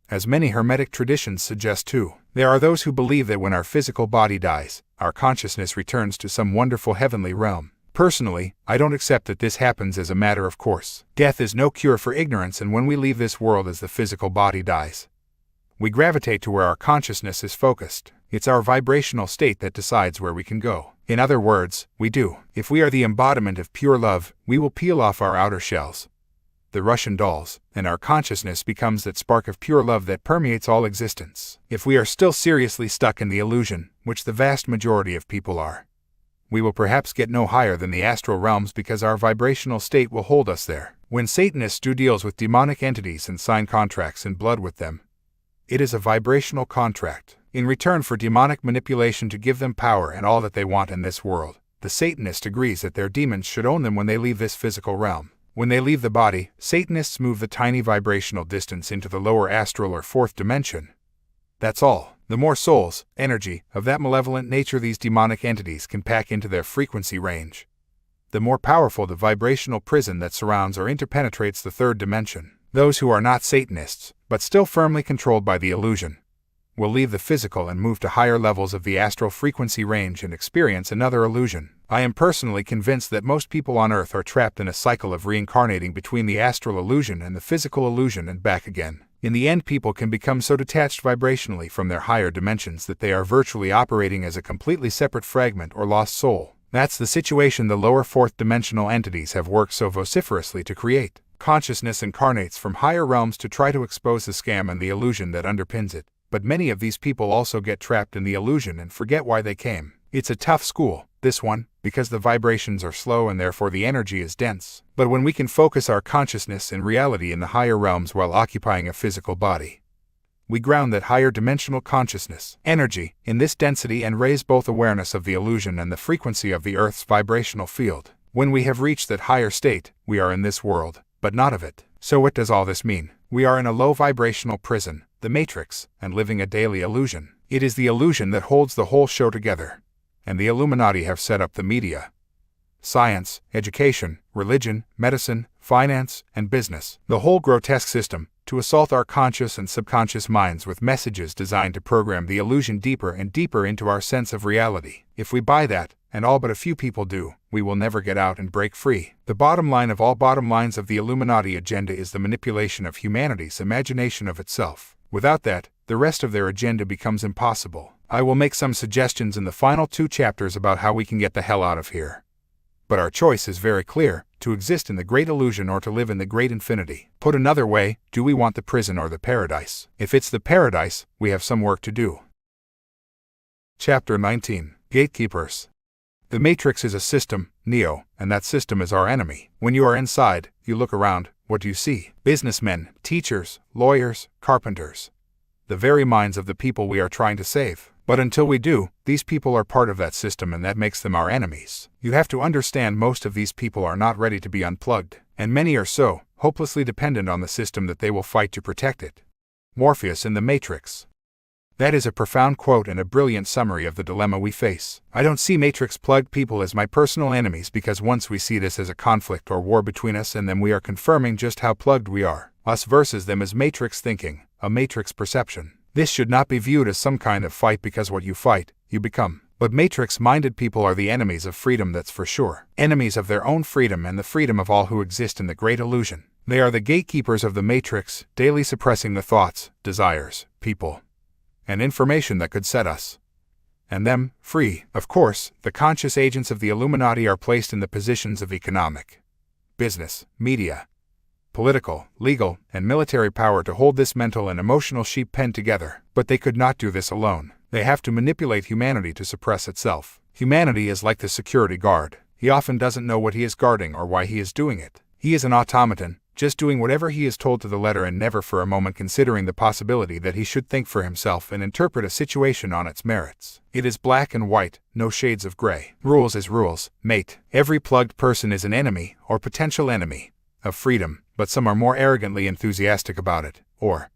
As many Hermetic traditions suggest too, there are those who believe that when our physical body dies, our consciousness returns to some wonderful heavenly realm. Personally, I don't accept that this happens as a matter of course. Death is no cure for ignorance, and when we leave this world as the physical body dies, we gravitate to where our consciousness is focused. It's our vibrational state that decides where we can go. In other words, we do. If we are the embodiment of pure love, we will peel off our outer shells, the Russian dolls, and our consciousness becomes that spark of pure love that permeates all existence. If we are still seriously stuck in the illusion, which the vast majority of people are, we will perhaps get no higher than the astral realms because our vibrational state will hold us there. When Satanists do deals with demonic entities and sign contracts in blood with them, it is a vibrational contract. In return for demonic manipulation to give them power and all that they want in this world, the Satanist agrees that their demons should own them when they leave this physical realm. When they leave the body, Satanists move the tiny vibrational distance into the lower astral or fourth dimension. That's all. The more souls, energy, of that malevolent nature these demonic entities can pack into their frequency range, the more powerful the vibrational prison that surrounds or interpenetrates the third dimension. Those who are not Satanists, but still firmly controlled by the illusion, will leave the physical and move to higher levels of the astral frequency range and experience another illusion. I am personally convinced that most people on Earth are trapped in a cycle of reincarnating between the astral illusion and the physical illusion and back again. In the end, people can become so detached vibrationally from their higher dimensions that they are virtually operating as a completely separate fragment or lost soul. That's the situation the lower fourth dimensional entities have worked so vociferously to create. Consciousness incarnates from higher realms to try to expose the scam and the illusion that underpins it. But many of these people also get trapped in the illusion and forget why they came. It's a tough school, this one, because the vibrations are slow and therefore the energy is dense. But when we can focus our consciousness and reality in the higher realms while occupying a physical body, we ground that higher dimensional consciousness, energy, in this density and raise both awareness of the illusion and the frequency of the Earth's vibrational field. When we have reached that higher state, we are in this world, but not of it. So what does all this mean? We are in a low vibrational prison, the Matrix, and living a daily illusion. It is the illusion that holds the whole show together. And the Illuminati have set up the media, science, education, religion, medicine, finance, and business, the whole grotesque system, to assault our conscious and subconscious minds with messages designed to program the illusion deeper and deeper into our sense of reality. If we buy that, and all but a few people do, we will never get out and break free. The bottom line of all bottom lines of the Illuminati agenda is the manipulation of humanity's imagination of itself. Without that, the rest of their agenda becomes impossible. I will make some suggestions in the final 2 chapters about how we can get the hell out of here. But our choice is very clear, to exist in the great illusion or to live in the great infinity. Put another way, do we want the prison or the paradise? If it's the paradise, we have some work to do. Chapter 19. Gatekeepers. The Matrix is a system, Neo, and that system is our enemy. When you are inside, you look around, what do you see? Businessmen, teachers, lawyers, carpenters. The very minds of the people we are trying to save. But until we do, these people are part of that system and that makes them our enemies. You have to understand most of these people are not ready to be unplugged, and many are so, hopelessly dependent on the system that they will fight to protect it. Morpheus in the Matrix. That is a profound quote and a brilliant summary of the dilemma we face. I don't see Matrix-plugged people as my personal enemies because once we see this as a conflict or war between us and them, we are confirming just how plugged we are. Us versus them is Matrix thinking, a Matrix perception. This should not be viewed as some kind of fight because what you fight, you become. But Matrix-minded people are the enemies of freedom, that's for sure. Enemies of their own freedom and the freedom of all who exist in the great illusion. They are the gatekeepers of the Matrix, daily suppressing the thoughts, desires, people, and information that could set us and them free. Of course, the conscious agents of the Illuminati are placed in the positions of economic, business, media, political, legal, and military power to hold this mental and emotional sheep pen together. But they could not do this alone. They have to manipulate humanity to suppress itself. Humanity is like the security guard. He often doesn't know what he is guarding or why he is doing it. He is an automaton, just doing whatever he is told to the letter and never for a moment considering the possibility that he should think for himself and interpret a situation on its merits. It is black and white, no shades of gray. Rules is rules, mate. Every plugged person is an enemy, or potential enemy, of freedom, but some are more arrogantly enthusiastic about it, or,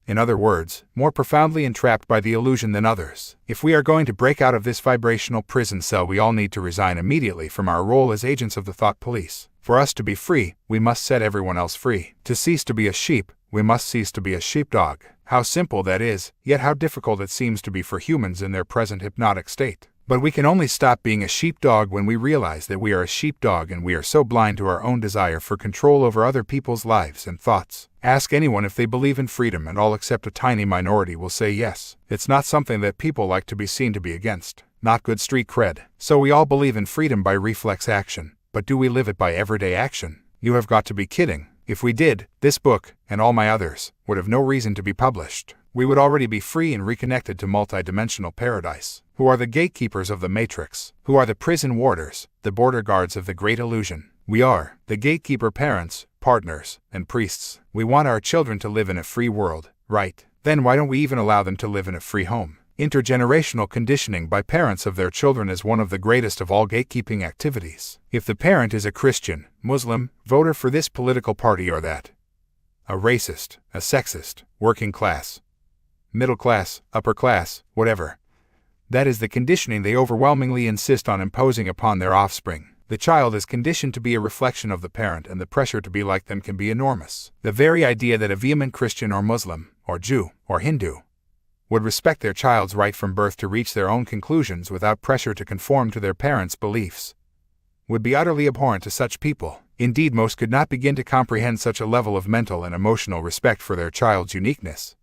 in other words, more profoundly entrapped by the illusion than others. If we are going to break out of this vibrational prison cell, we all need to resign immediately from our role as agents of the thought police. For us to be free, we must set everyone else free. To cease to be a sheep, we must cease to be a sheepdog. How simple that is, yet how difficult it seems to be for humans in their present hypnotic state. But we can only stop being a sheepdog when we realize that we are a sheepdog and we are so blind to our own desire for control over other people's lives and thoughts. Ask anyone if they believe in freedom and all except a tiny minority will say yes. It's not something that people like to be seen to be against. Not good street cred. So we all believe in freedom by reflex action. But do we live it by everyday action? You have got to be kidding. If we did, this book, and all my others, would have no reason to be published. We would already be free and reconnected to multidimensional paradise. Who are the gatekeepers of the Matrix? Who are the prison warders, the border guards of the great illusion? We are the gatekeeper parents, partners, and priests. We want our children to live in a free world, right? Then why don't we even allow them to live in a free home? Intergenerational conditioning by parents of their children is one of the greatest of all gatekeeping activities. If the parent is a Christian, Muslim, voter for this political party or that, a racist, a sexist, working class, middle class, upper class, whatever, that is the conditioning they overwhelmingly insist on imposing upon their offspring. The child is conditioned to be a reflection of the parent, and the pressure to be like them can be enormous. The very idea that a vehement Christian or Muslim, or Jew, or Hindu, would respect their child's right from birth to reach their own conclusions without pressure to conform to their parents' beliefs would be utterly abhorrent to such people. Indeed, most could not begin to comprehend such a level of mental and emotional respect for their child's uniqueness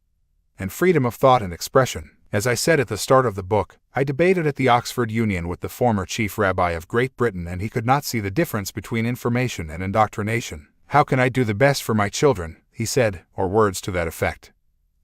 and freedom of thought and expression. As I said at the start of the book, I debated at the Oxford Union with the former chief rabbi of Great Britain, and he could not see the difference between information and indoctrination. "How can I do the best for my children," he said, or words to that effect,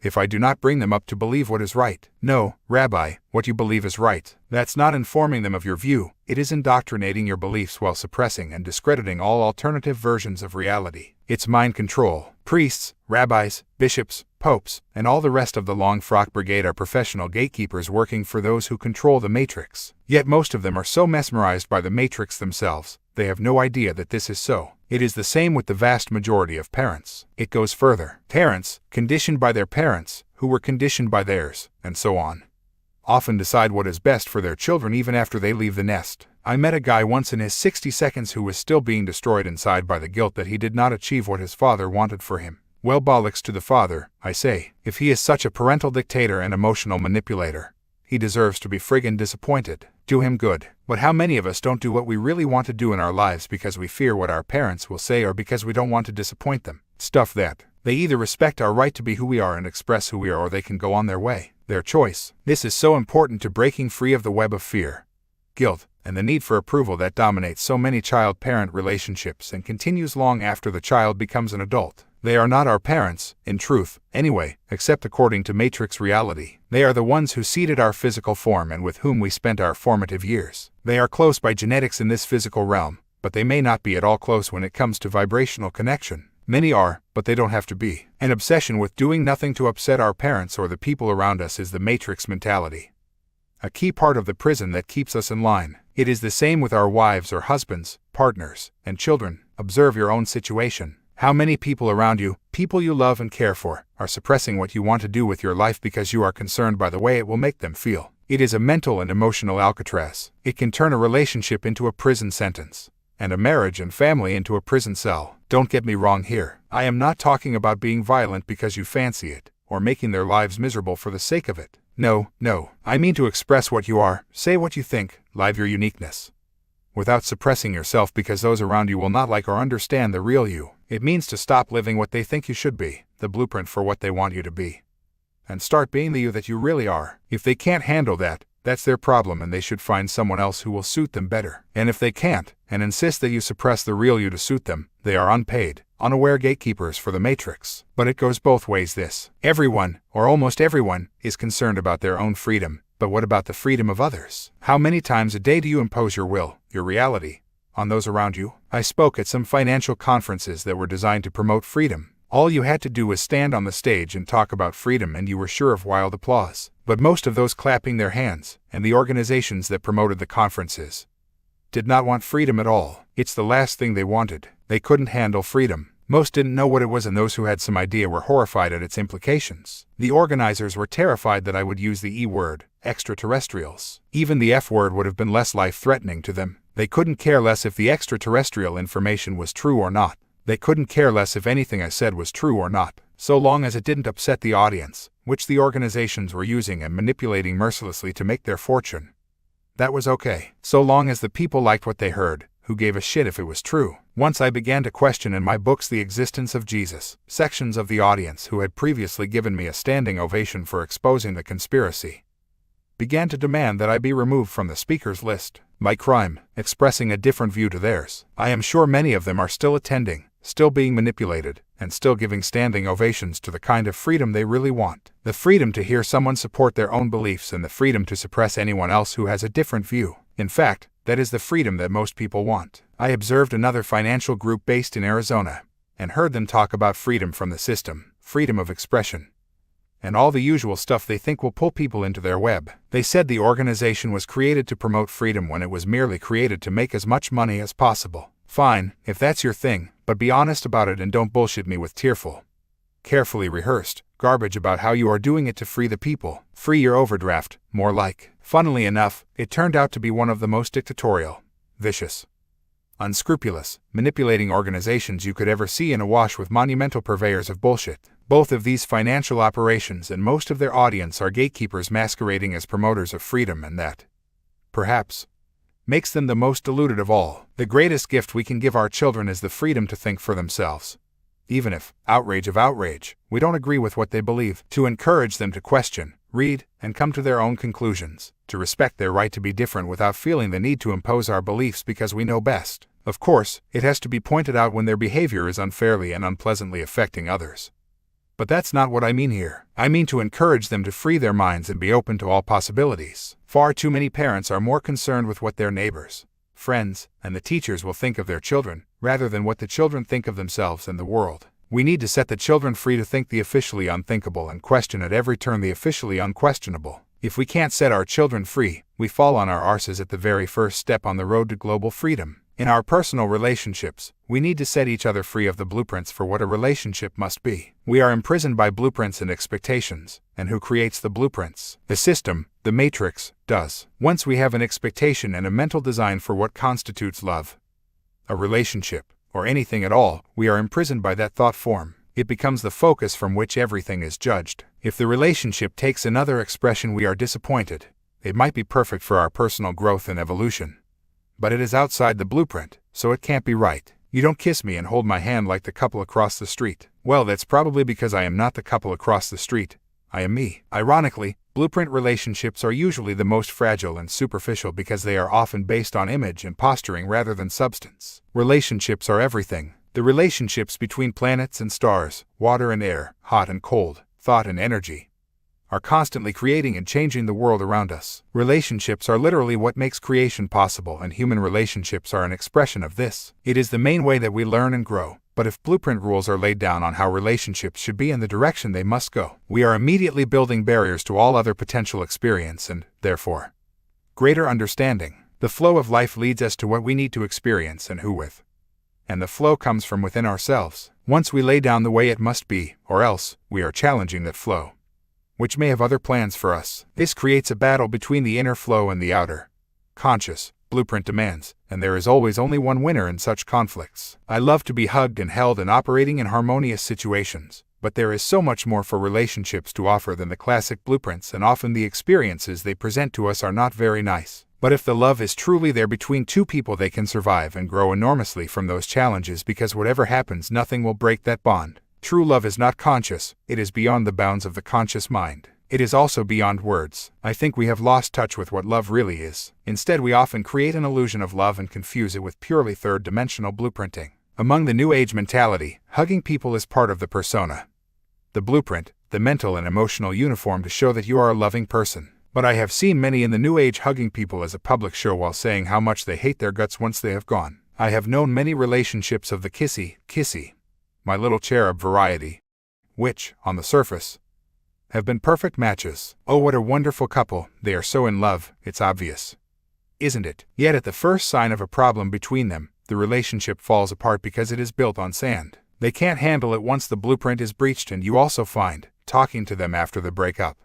"if I do not bring them up to believe what is right?" No, Rabbi, what you believe is right. That's not informing them of your view, it is indoctrinating your beliefs while suppressing and discrediting all alternative versions of reality. It's mind control. Priests, rabbis, bishops, popes, and all the rest of the long frock brigade are professional gatekeepers working for those who control the Matrix. Yet most of them are so mesmerized by the Matrix themselves, they have no idea that this is so. It is the same with the vast majority of parents. It goes further. Parents, conditioned by their parents, who were conditioned by theirs, and so on, often decide what is best for their children even after they leave the nest. I met a guy once in his 60 seconds who was still being destroyed inside by the guilt that he did not achieve what his father wanted for him. Well, bollocks to the father, I say. If he is such a parental dictator and emotional manipulator, he deserves to be friggin' disappointed. Do him good. But how many of us don't do what we really want to do in our lives because we fear what our parents will say or because we don't want to disappoint them? Stuff that. They either respect our right to be who we are and express who we are, or they can go on their way. Their choice. This is so important to breaking free of the web of fear, guilt, and the need for approval that dominates so many child-parent relationships and continues long after the child becomes an adult. They are not our parents, in truth, anyway, except according to Matrix reality. They are the ones who seeded our physical form and with whom we spent our formative years. They are close by genetics in this physical realm, but they may not be at all close when it comes to vibrational connection. Many are, but they don't have to be. An obsession with doing nothing to upset our parents or the people around us is the Matrix mentality. A key part of the prison that keeps us in line. It is the same with our wives or husbands, partners, and children. Observe your own situation. How many people around you, people you love and care for, are suppressing what you want to do with your life because you are concerned by the way it will make them feel? It is a mental and emotional Alcatraz. It can turn a relationship into a prison sentence, and a marriage and family into a prison cell. Don't get me wrong here. I am not talking about being violent because you fancy it, or making their lives miserable for the sake of it. No. I mean to express what you are, say what you think, live your uniqueness, without suppressing yourself because those around you will not like or understand the real you. It means to stop living what they think you should be, the blueprint for what they want you to be, and start being the you that you really are. If they can't handle that, that's their problem and they should find someone else who will suit them better. And if they can't, and insist that you suppress the real you to suit them, they are unpaid, unaware gatekeepers for the Matrix. But it goes both ways this. Everyone, or almost everyone, is concerned about their own freedom, but what about the freedom of others? How many times a day do you impose your will, your reality, on those around you? I spoke at some financial conferences that were designed to promote freedom. All you had to do was stand on the stage and talk about freedom and you were sure of wild applause. But most of those clapping their hands, and the organizations that promoted the conferences, did not want freedom at all. It's the last thing they wanted. They couldn't handle freedom. Most didn't know what it was and those who had some idea were horrified at its implications. The organizers were terrified that I would use the E word, extraterrestrials. Even the F word would have been less life-threatening to them. They couldn't care less if the extraterrestrial information was true or not. They couldn't care less if anything I said was true or not, so long as it didn't upset the audience, which the organizations were using and manipulating mercilessly to make their fortune. That was okay, so long as the people liked what they heard, who gave a shit if it was true. Once I began to question in my books the existence of Jesus, sections of the audience who had previously given me a standing ovation for exposing the conspiracy began to demand that I be removed from the speakers list. My crime, expressing a different view to theirs. I am sure many of them are still attending, still being manipulated, and still giving standing ovations to the kind of freedom they really want. The freedom to hear someone support their own beliefs and the freedom to suppress anyone else who has a different view. In fact, that is the freedom that most people want. I observed another financial group based in Arizona, and heard them talk about freedom from the system, freedom of expression, and all the usual stuff they think will pull people into their web. They said the organization was created to promote freedom when it was merely created to make as much money as possible. Fine, if that's your thing, but be honest about it and don't bullshit me with tearful, carefully rehearsed garbage about how you are doing it to free the people. Free your overdraft, more like. Funnily enough, it turned out to be one of the most dictatorial, vicious, unscrupulous, manipulating organizations you could ever see in awash with monumental purveyors of bullshit. Both of these financial operations and most of their audience are gatekeepers masquerading as promoters of freedom, and that, perhaps, makes them the most deluded of all. The greatest gift we can give our children is the freedom to think for themselves. Even if, outrage of outrage, we don't agree with what they believe, to encourage them to question, read, and come to their own conclusions, to respect their right to be different without feeling the need to impose our beliefs because we know best. Of course, it has to be pointed out when their behavior is unfairly and unpleasantly affecting others. But that's not what I mean here. I mean to encourage them to free their minds and be open to all possibilities. Far too many parents are more concerned with what their neighbors, friends, and the teachers will think of their children, rather than what the children think of themselves and the world. We need to set the children free to think the officially unthinkable and question at every turn the officially unquestionable. If we can't set our children free, we fall on our arses at the very first step on the road to global freedom. In our personal relationships, we need to set each other free of the blueprints for what a relationship must be. We are imprisoned by blueprints and expectations, and who creates the blueprints? The system, the Matrix, does. Once we have an expectation and a mental design for what constitutes love, a relationship, or anything at all, we are imprisoned by that thought form. It becomes the focus from which everything is judged. If the relationship takes another expression, we are disappointed. It might be perfect for our personal growth and evolution, but it is outside the blueprint, so it can't be right. You don't kiss me and hold my hand like the couple across the street. Well, that's probably because I am not the couple across the street. I am me. Ironically, Blueprint relationships are usually the most fragile and superficial because they are often based on image and posturing rather than substance. Relationships are everything. The relationships between planets and stars, water and air, hot and cold, thought and energy, are constantly creating and changing the world around us. Relationships are literally what makes creation possible, and human relationships are an expression of this. It is the main way that we learn and grow. But if blueprint rules are laid down on how relationships should be and the direction they must go, we are immediately building barriers to all other potential experience and, therefore, greater understanding. The flow of life leads us to what we need to experience and who with. And the flow comes from within ourselves. Once we lay down the way it must be, or else, we are challenging that flow, which may have other plans for us. This creates a battle between the inner flow and the outer, conscious, blueprint demands, and there is always only one winner in such conflicts. I love to be hugged and held and operating in harmonious situations, but there is so much more for relationships to offer than the classic blueprints, and often the experiences they present to us are not very nice. But if the love is truly there between two people, they can survive and grow enormously from those challenges, because whatever happens, nothing will break that bond. True love is not conscious, it is beyond the bounds of the conscious mind. It is also beyond words. I think we have lost touch with what love really is. Instead, we often create an illusion of love and confuse it with purely third-dimensional blueprinting. Among the New Age mentality, hugging people is part of the persona, the blueprint, the mental and emotional uniform to show that you are a loving person. But I have seen many in the New Age hugging people as a public show while saying how much they hate their guts once they have gone. I have known many relationships of the kissy, my little cherub variety, which, on the surface, have been perfect matches. Oh, what a wonderful couple, they are so in love, it's obvious, isn't it? Yet at the first sign of a problem between them, the relationship falls apart because it is built on sand. They can't handle it once the blueprint is breached, and you also find, talking to them after the breakup,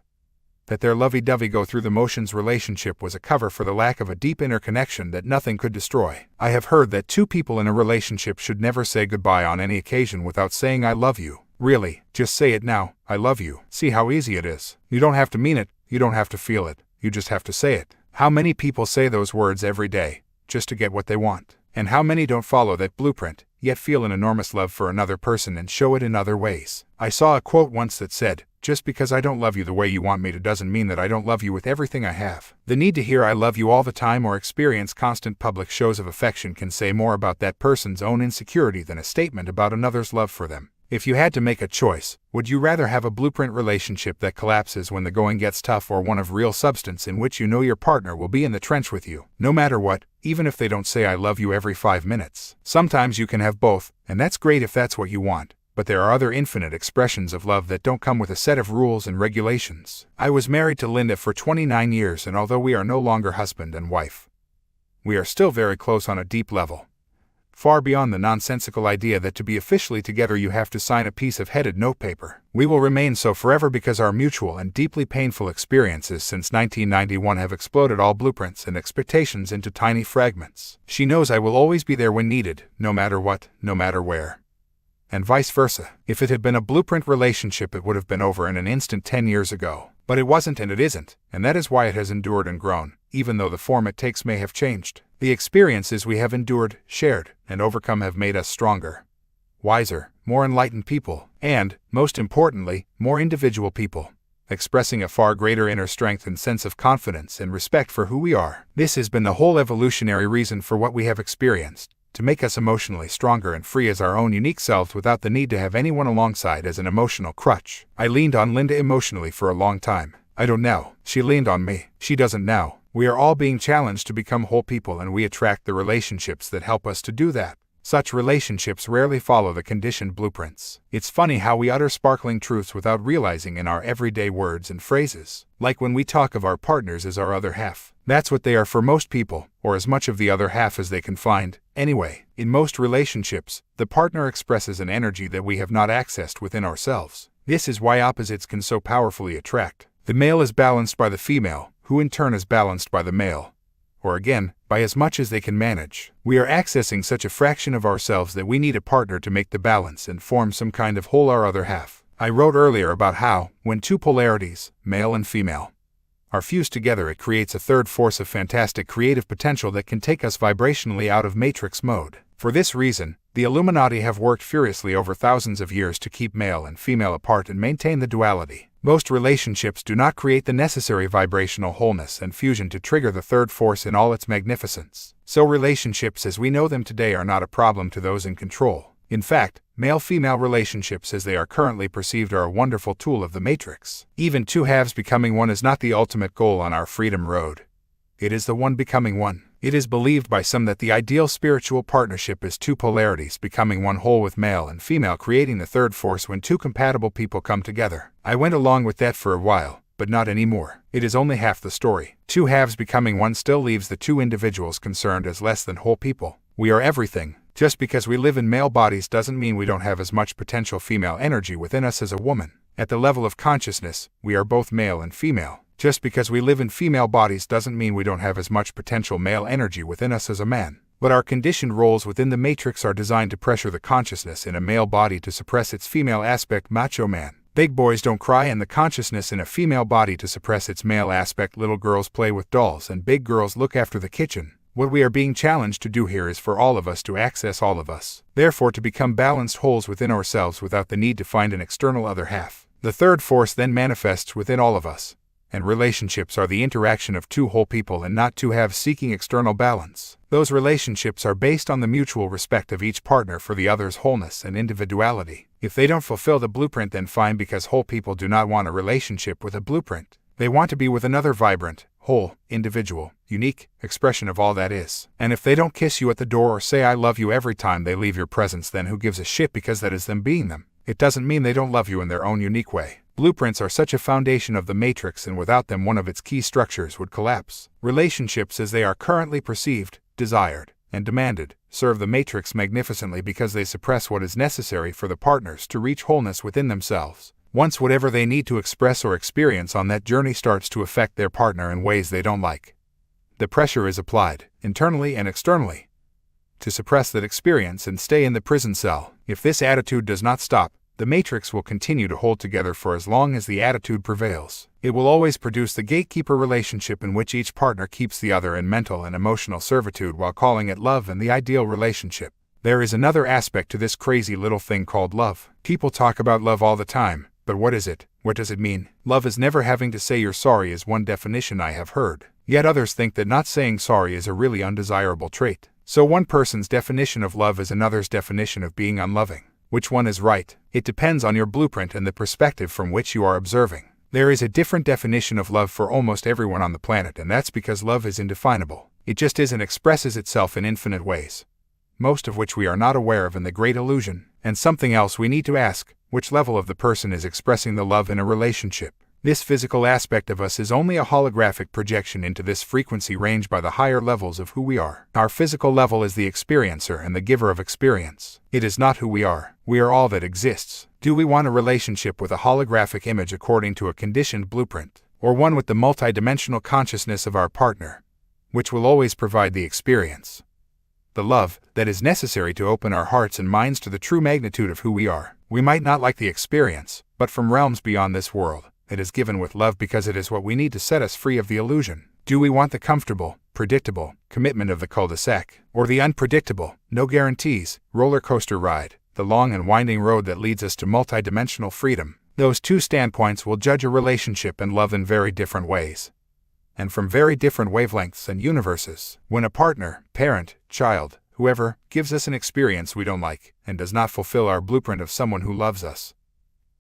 that their lovey-dovey go-through-the-motions relationship was a cover for the lack of a deep inner connection that nothing could destroy. I have heard that two people in a relationship should never say goodbye on any occasion without saying I love you. Really, just say it now, I love you. See how easy it is. You don't have to mean it, you don't have to feel it, you just have to say it. How many people say those words every day, just to get what they want? And how many don't follow that blueprint, yet feel an enormous love for another person and show it in other ways? I saw a quote once that said, "Just because I don't love you the way you want me to doesn't mean that I don't love you with everything I have." The need to hear I love you all the time or experience constant public shows of affection can say more about that person's own insecurity than a statement about another's love for them. If you had to make a choice, would you rather have a blueprint relationship that collapses when the going gets tough, or one of real substance in which you know your partner will be in the trench with you, no matter what, even if they don't say I love you every 5 minutes? Sometimes you can have both, and that's great if that's what you want, but there are other infinite expressions of love that don't come with a set of rules and regulations. I was married to Linda for 29 years, and although we are no longer husband and wife, we are still very close on a deep level. Far beyond the nonsensical idea that to be officially together you have to sign a piece of headed notepaper. We will remain so forever because our mutual and deeply painful experiences since 1991 have exploded all blueprints and expectations into tiny fragments. She knows I will always be there when needed, no matter what, no matter where. And vice versa. If it had been a blueprint relationship, it would have been over in an instant 10 years ago. But it wasn't, and it isn't, and that is why it has endured and grown, even though the form it takes may have changed. The experiences we have endured, shared, and overcome have made us stronger, wiser, more enlightened people, and, most importantly, more individual people, expressing a far greater inner strength and sense of confidence and respect for who we are. This has been the whole evolutionary reason for what we have experienced, to make us emotionally stronger and free as our own unique selves without the need to have anyone alongside as an emotional crutch. I leaned on Linda emotionally for a long time. I don't now. She leaned on me. She doesn't now. We are all being challenged to become whole people, and we attract the relationships that help us to do that. Such relationships rarely follow the conditioned blueprints. It's funny how we utter sparkling truths without realizing in our everyday words and phrases. Like when we talk of our partners as our other half. That's what they are for most people, or as much of the other half as they can find. Anyway, in most relationships, the partner expresses an energy that we have not accessed within ourselves. This is why opposites can so powerfully attract. The male is balanced by the female, who in turn is balanced by the male, or again, by as much as they can manage. We are accessing such a fraction of ourselves that we need a partner to make the balance and form some kind of whole, our other half. I wrote earlier about how, when two polarities, male and female, are fused together, it creates a third force of fantastic creative potential that can take us vibrationally out of matrix mode. For this reason, the Illuminati have worked furiously over thousands of years to keep male and female apart and maintain the duality. Most relationships do not create the necessary vibrational wholeness and fusion to trigger the third force in all its magnificence. So relationships as we know them today are not a problem to those in control. In fact, male-female relationships as they are currently perceived are a wonderful tool of the matrix. Even two halves becoming one is not the ultimate goal on our freedom road. It is the one becoming one. It is believed by some that the ideal spiritual partnership is two polarities becoming one whole with male and female creating the third force when two compatible people come together. I went along with that for a while, but not anymore. It is only half the story. Two halves becoming one still leaves the two individuals concerned as less than whole people. We are everything. Just because we live in male bodies doesn't mean we don't have as much potential female energy within us as a woman. At the level of consciousness, we are both male and female. Just because we live in female bodies doesn't mean we don't have as much potential male energy within us as a man. But our conditioned roles within the matrix are designed to pressure the consciousness in a male body to suppress its female aspect, macho man. Big boys don't cry, and the consciousness in a female body to suppress its male aspect. Little girls play with dolls and big girls look after the kitchen. What we are being challenged to do here is for all of us to access all of us, therefore to become balanced wholes within ourselves without the need to find an external other half. The third force then manifests within all of us, and relationships are the interaction of two whole people and not two halves seeking external balance. Those relationships are based on the mutual respect of each partner for the other's wholeness and individuality. If they don't fulfill the blueprint, then fine, because whole people do not want a relationship with a blueprint. They want to be with another vibrant, whole, individual, unique expression of all that is. And if they don't kiss you at the door or say I love you every time they leave your presence, then who gives a shit, because that is them being them. It doesn't mean they don't love you in their own unique way. Blueprints are such a foundation of the matrix, and without them one of its key structures would collapse. Relationships as they are currently perceived, desired, and demanded serve the matrix magnificently because they suppress what is necessary for the partners to reach wholeness within themselves. Once whatever they need to express or experience on that journey starts to affect their partner in ways they don't like, the pressure is applied, internally and externally, to suppress that experience and stay in the prison cell. If this attitude does not stop, the matrix will continue to hold together for as long as the attitude prevails. It will always produce the gatekeeper relationship in which each partner keeps the other in mental and emotional servitude while calling it love and the ideal relationship. There is another aspect to this crazy little thing called love. People talk about love all the time, but what is it? What does it mean? Love is never having to say you're sorry is one definition I have heard. Yet others think that not saying sorry is a really undesirable trait. So one person's definition of love is another's definition of being unloving. Which one is right? It depends on your blueprint and the perspective from which you are observing. There is a different definition of love for almost everyone on the planet, and that's because love is indefinable. It just is and expresses itself in infinite ways, most of which we are not aware of in the great illusion. And something else we need to ask, which level of the person is expressing the love in a relationship? This physical aspect of us is only a holographic projection into this frequency range by the higher levels of who we are. Our physical level is the experiencer and the giver of experience. It is not who we are. We are all that exists. Do we want a relationship with a holographic image according to a conditioned blueprint, or one with the multidimensional consciousness of our partner, which will always provide the experience, the love, that is necessary to open our hearts and minds to the true magnitude of who we are? We might not like the experience, but from realms beyond this world, it is given with love because it is what we need to set us free of the illusion. Do we want the comfortable, predictable commitment of the cul-de-sac, or the unpredictable, no guarantees, roller coaster ride, the long and winding road that leads us to multidimensional freedom? Those two standpoints will judge a relationship and love in very different ways, and from very different wavelengths and universes. When a partner, parent, child, whoever, gives us an experience we don't like, and does not fulfill our blueprint of someone who loves us,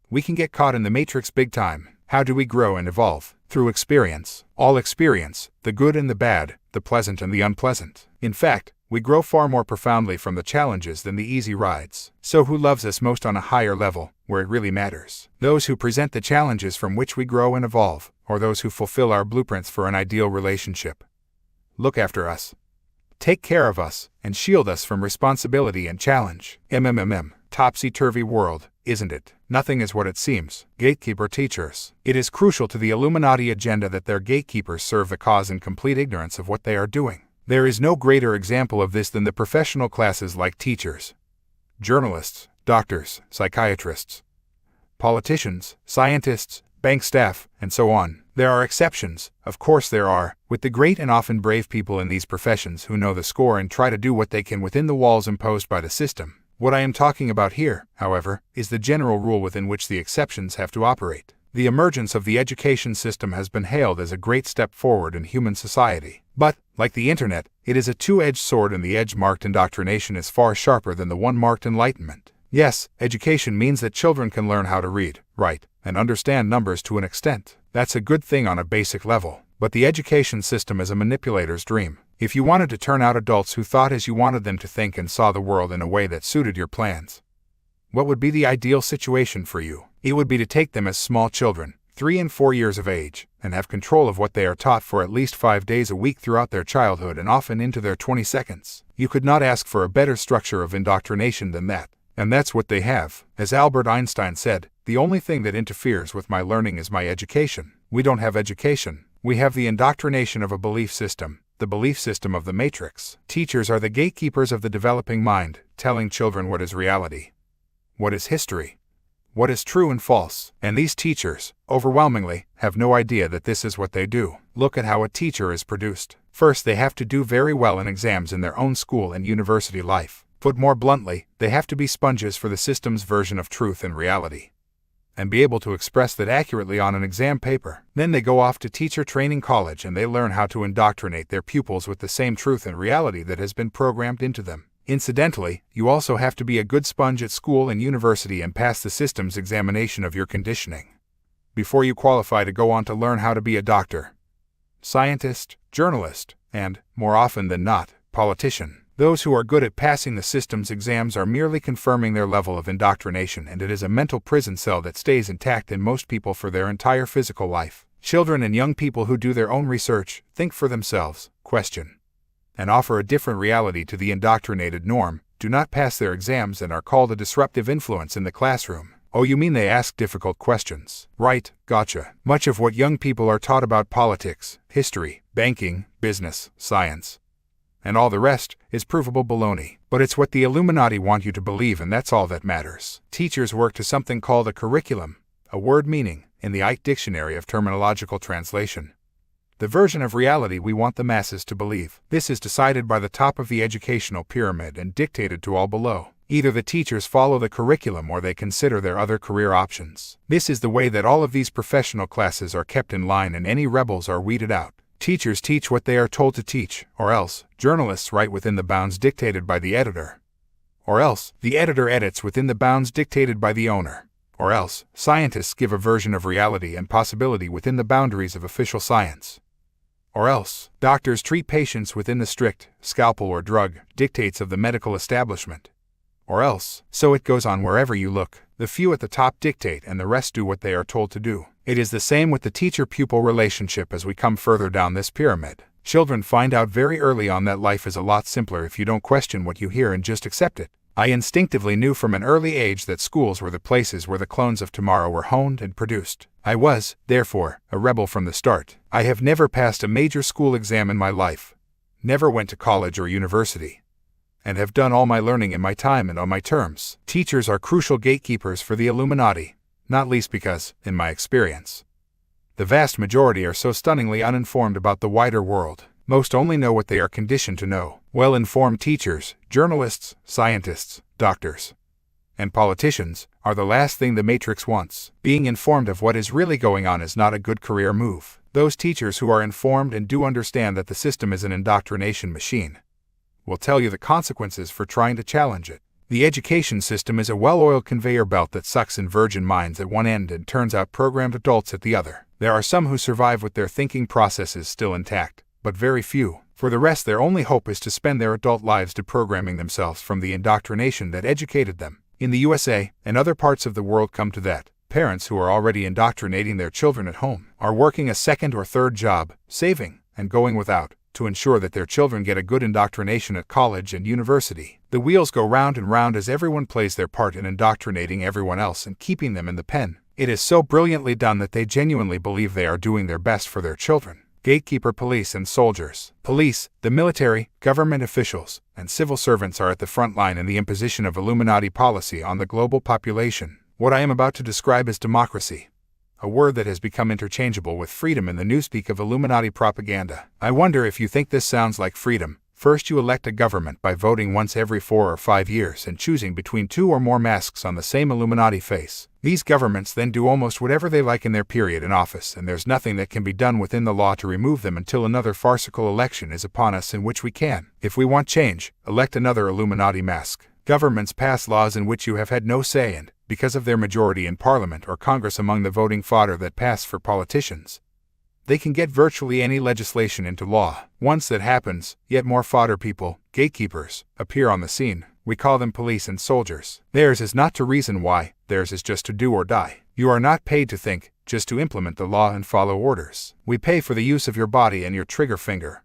we can get caught in the matrix big time. How do we grow and evolve? Through experience. All experience, the good and the bad, the pleasant and the unpleasant. In fact, we grow far more profoundly from the challenges than the easy rides. So who loves us most on a higher level, where it really matters? Those who present the challenges from which we grow and evolve, or those who fulfill our blueprints for an ideal relationship? Look after us, take care of us, and shield us from responsibility and challenge. Topsy-turvy world, isn't it? Nothing is what it seems. Gatekeeper teachers. It is crucial to the Illuminati agenda that their gatekeepers serve the cause in complete ignorance of what they are doing. There is no greater example of this than the professional classes like teachers, journalists, doctors, psychiatrists, politicians, scientists, bank staff, and so on. There are exceptions, of course there are, with the great and often brave people in these professions who know the score and try to do what they can within the walls imposed by the system. What I am talking about here, however, is the general rule within which the exceptions have to operate. The emergence of the education system has been hailed as a great step forward in human society. But, like the internet, it is a two-edged sword, and the edge marked indoctrination is far sharper than the one marked enlightenment. Yes, education means that children can learn how to read, write, and understand numbers to an extent. That's a good thing on a basic level. But the education system is a manipulator's dream. If you wanted to turn out adults who thought as you wanted them to think and saw the world in a way that suited your plans, what would be the ideal situation for you? It would be to take them as small children, 3 and 4 years of age, and have control of what they are taught for at least 5 days a week throughout their childhood and often into their 22nd. You could not ask for a better structure of indoctrination than that. And that's what they have. As Albert Einstein said, the only thing that interferes with my learning is my education. We don't have education. We have the indoctrination of a belief system, the belief system of the Matrix. Teachers are the gatekeepers of the developing mind, telling children what is reality, what is history, what is true and false. And these teachers, overwhelmingly, have no idea that this is what they do. Look at how a teacher is produced. First, they have to do very well in exams in their own school and university life. Put more bluntly, they have to be sponges for the system's version of truth and reality, and be able to express that accurately on an exam paper. Then they go off to teacher training college and they learn how to indoctrinate their pupils with the same truth and reality that has been programmed into them. Incidentally, you also have to be a good sponge at school and university and pass the system's examination of your conditioning before you qualify to go on to learn how to be a doctor, scientist, journalist, and, more often than not, politician. Those who are good at passing the system's exams are merely confirming their level of indoctrination, and it is a mental prison cell that stays intact in most people for their entire physical life. Children and young people who do their own research, think for themselves, question, and offer a different reality to the indoctrinated norm, do not pass their exams and are called a disruptive influence in the classroom. Oh, you mean they ask difficult questions? Right, gotcha. Much of what young people are taught about politics, history, banking, business, science, and all the rest, is provable baloney. But it's what the Illuminati want you to believe, and that's all that matters. Teachers work to something called a curriculum, a word meaning, in the Icke Dictionary of Terminological Translation, the version of reality we want the masses to believe. This is decided by the top of the educational pyramid and dictated to all below. Either the teachers follow the curriculum or they consider their other career options. This is the way that all of these professional classes are kept in line and any rebels are weeded out. Teachers teach what they are told to teach, or else, journalists write within the bounds dictated by the editor, or else, the editor edits within the bounds dictated by the owner, or else, scientists give a version of reality and possibility within the boundaries of official science, or else, doctors treat patients within the strict, scalpel or drug, dictates of the medical establishment, or else, so it goes on wherever you look. The few at the top dictate and the rest do what they are told to do. It is the same with the teacher-pupil relationship as we come further down this pyramid. Children find out very early on that life is a lot simpler if you don't question what you hear and just accept it. I instinctively knew from an early age that schools were the places where the clones of tomorrow were honed and produced. I was, therefore, a rebel from the start. I have never passed a major school exam in my life, never went to college or university, and have done all my learning in my time and on my terms. Teachers are crucial gatekeepers for the Illuminati, not least because, in my experience, the vast majority are so stunningly uninformed about the wider world. Most only know what they are conditioned to know. Well-informed teachers, journalists, scientists, doctors, and politicians are the last thing the Matrix wants. Being informed of what is really going on is not a good career move. Those teachers who are informed and do understand that the system is an indoctrination machine will tell you the consequences for trying to challenge it. The education system is a well-oiled conveyor belt that sucks in virgin minds at one end and turns out programmed adults at the other. There are some who survive with their thinking processes still intact, but very few. For the rest, their only hope is to spend their adult lives deprogramming themselves from the indoctrination that educated them. In the USA and other parts of the world come to that. Parents who are already indoctrinating their children at home are working a second or third job, saving, and going without, to ensure that their children get a good indoctrination at college and university. The wheels go round and round as everyone plays their part in indoctrinating everyone else and keeping them in the pen. It is so brilliantly done that they genuinely believe they are doing their best for their children. Gatekeeper police and soldiers. Police, the military, government officials, and civil servants are at the front line in the imposition of Illuminati policy on the global population. What I am about to describe is democracy, a word that has become interchangeable with freedom in the newspeak of Illuminati propaganda. I wonder if you think this sounds like freedom, First, you elect a government by voting once every 4 or 5 years and choosing between 2 or more masks on the same Illuminati face. These governments then do almost whatever they like in their period in office, and there's nothing that can be done within the law to remove them until another farcical election is upon us in which we can, if we want change, elect another Illuminati mask. Governments pass laws in which you have had no say and, because of their majority in Parliament or Congress among the voting fodder that pass for politicians, they can get virtually any legislation into law. Once that happens, yet more fodder people, gatekeepers, appear on the scene. We call them police and soldiers. Theirs is not to reason why, theirs is just to do or die. You are not paid to think, just to implement the law and follow orders. We pay for the use of your body and your trigger finger,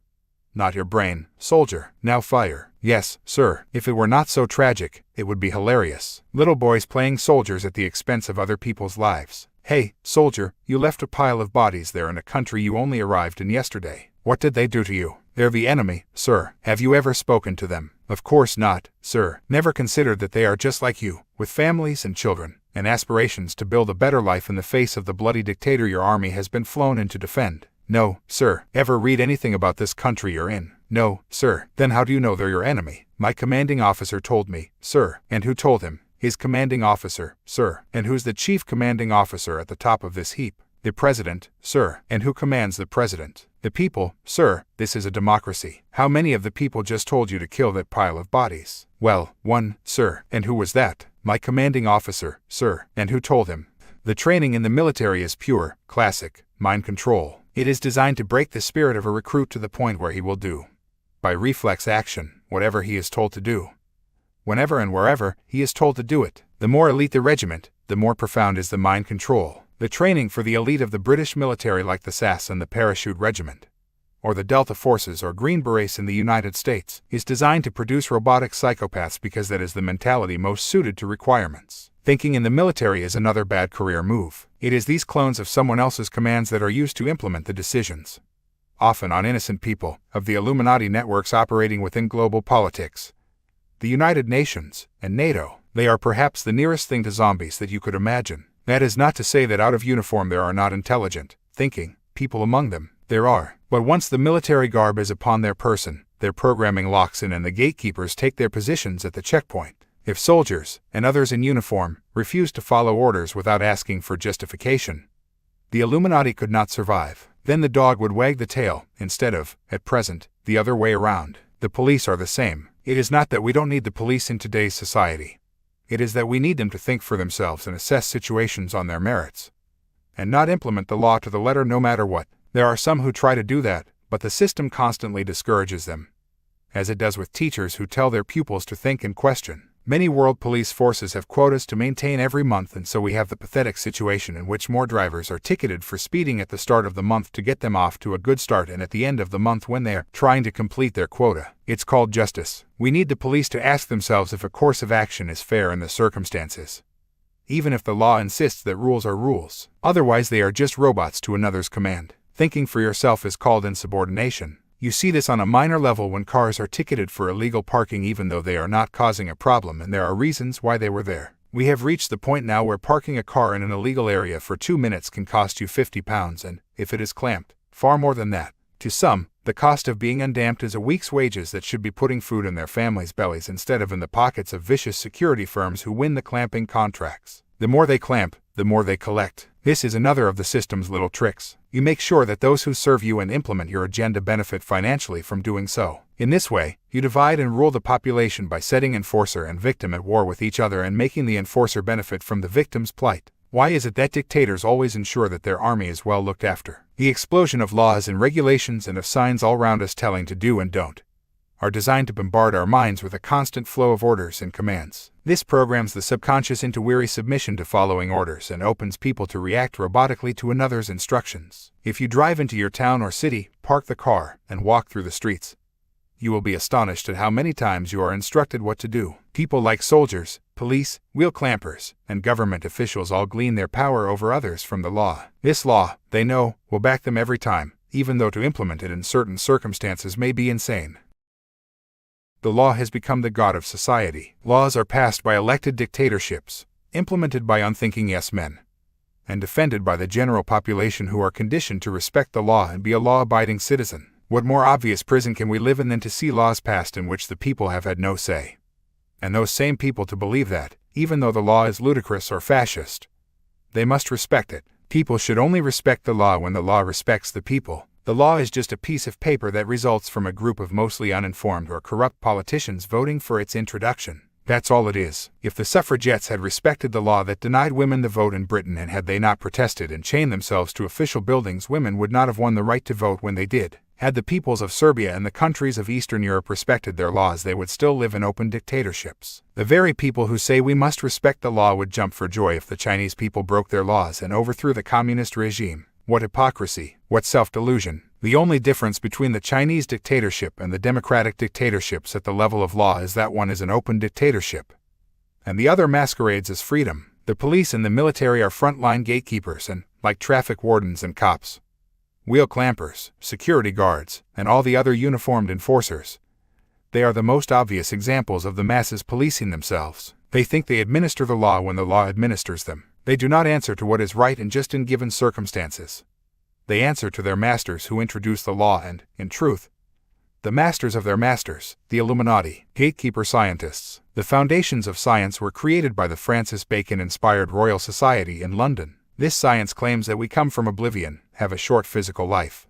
not your brain. Soldier, now fire. Yes, sir, if it were not so tragic, it would be hilarious. Little boys playing soldiers at the expense of other people's lives. Hey, soldier, you left a pile of bodies there in a country you only arrived in yesterday. What did they do to you? They're the enemy, sir. Have you ever spoken to them? Of course not, sir. Never considered that they are just like you, with families and children, and aspirations to build a better life in the face of the bloody dictator your army has been flown in to defend? No, sir. Ever read anything about this country you're in? No, sir. Then how do you know they're your enemy? My commanding officer told me, sir. And who told him? His commanding officer, sir. And who's the chief commanding officer at the top of this heap? The president, sir. And who commands the president? The people, sir. This is a democracy. How many of the people just told you to kill that pile of bodies? Well, one, sir. And who was that? My commanding officer, sir. And who told him? The training in the military is pure, classic, mind control. It is designed to break the spirit of a recruit to the point where he will do, by reflex action, whatever he is told to do. Whenever and wherever he is told to do it. The more elite the regiment, the more profound is the mind control. The training for the elite of the British military, like the SAS and the Parachute Regiment, or the Delta Forces or Green Berets in the United States, is designed to produce robotic psychopaths because that is the mentality most suited to requirements. Thinking in the military is another bad career move. It is these clones of someone else's commands that are used to implement the decisions, often on innocent people, of the Illuminati networks operating within global politics, the United Nations, and NATO. They are perhaps the nearest thing to zombies that you could imagine. That is not to say that out of uniform there are not intelligent, thinking people among them. There are. But once the military garb is upon their person, their programming locks in and the gatekeepers take their positions at the checkpoint. If soldiers, and others in uniform, refuse to follow orders without asking for justification, the Illuminati could not survive. Then the dog would wag the tail, instead of, at present, the other way around. The police are the same. It is not that we don't need the police in today's society. It is that we need them to think for themselves and assess situations on their merits, and not implement the law to the letter no matter what. There are some who try to do that, but the system constantly discourages them, as it does with teachers who tell their pupils to think and question. Many world police forces have quotas to maintain every month, and so we have the pathetic situation in which more drivers are ticketed for speeding at the start of the month to get them off to a good start, and at the end of the month when they are trying to complete their quota. It's called justice. We need the police to ask themselves if a course of action is fair in the circumstances, even if the law insists that rules are rules. Otherwise they are just robots to another's command. Thinking for yourself is called insubordination. You see this on a minor level when cars are ticketed for illegal parking even though they are not causing a problem and there are reasons why they were there. We have reached the point now where parking a car in an illegal area for 2 minutes can cost you £50 and, if it is clamped, far more than that. To some, the cost of being undamped is a week's wages that should be putting food in their families' bellies instead of in the pockets of vicious security firms who win the clamping contracts. The more they clamp, the more they collect. This is another of the system's little tricks. You make sure that those who serve you and implement your agenda benefit financially from doing so. In this way, you divide and rule the population by setting enforcer and victim at war with each other and making the enforcer benefit from the victim's plight. Why is it that dictators always ensure that their army is well looked after? The explosion of laws and regulations and of signs all round us telling to do and don't are designed to bombard our minds with a constant flow of orders and commands. This programs the subconscious into weary submission to following orders and opens people to react robotically to another's instructions. If you drive into your town or city, park the car, and walk through the streets, you will be astonished at how many times you are instructed what to do. People like soldiers, police, wheel clampers, and government officials all glean their power over others from the law. This law, they know, will back them every time, even though to implement it in certain circumstances may be insane. The law has become the god of society. Laws are passed by elected dictatorships, implemented by unthinking yes-men, and defended by the general population who are conditioned to respect the law and be a law-abiding citizen. What more obvious prison can we live in than to see laws passed in which the people have had no say? And those same people to believe that, even though the law is ludicrous or fascist, they must respect it. People should only respect the law when the law respects the people. The law is just a piece of paper that results from a group of mostly uninformed or corrupt politicians voting for its introduction. That's all it is. If the suffragettes had respected the law that denied women the vote in Britain, and had they not protested and chained themselves to official buildings, women would not have won the right to vote when they did. Had the peoples of Serbia and the countries of Eastern Europe respected their laws, they would still live in open dictatorships. The very people who say we must respect the law would jump for joy if the Chinese people broke their laws and overthrew the communist regime. What hypocrisy! What self-delusion! The only difference between the Chinese dictatorship and the democratic dictatorships at the level of law is that one is an open dictatorship, and the other masquerades as freedom. The police and the military are frontline gatekeepers and, like traffic wardens and cops, wheel clampers, security guards, and all the other uniformed enforcers, they are the most obvious examples of the masses policing themselves. They think they administer the law when the law administers them. They do not answer to what is right and just in given circumstances. They answer to their masters who introduce the law and, in truth, the masters of their masters, the Illuminati, gatekeeper scientists. The foundations of science were created by the Francis Bacon-inspired Royal Society in London. This science claims that we come from oblivion, have a short physical life,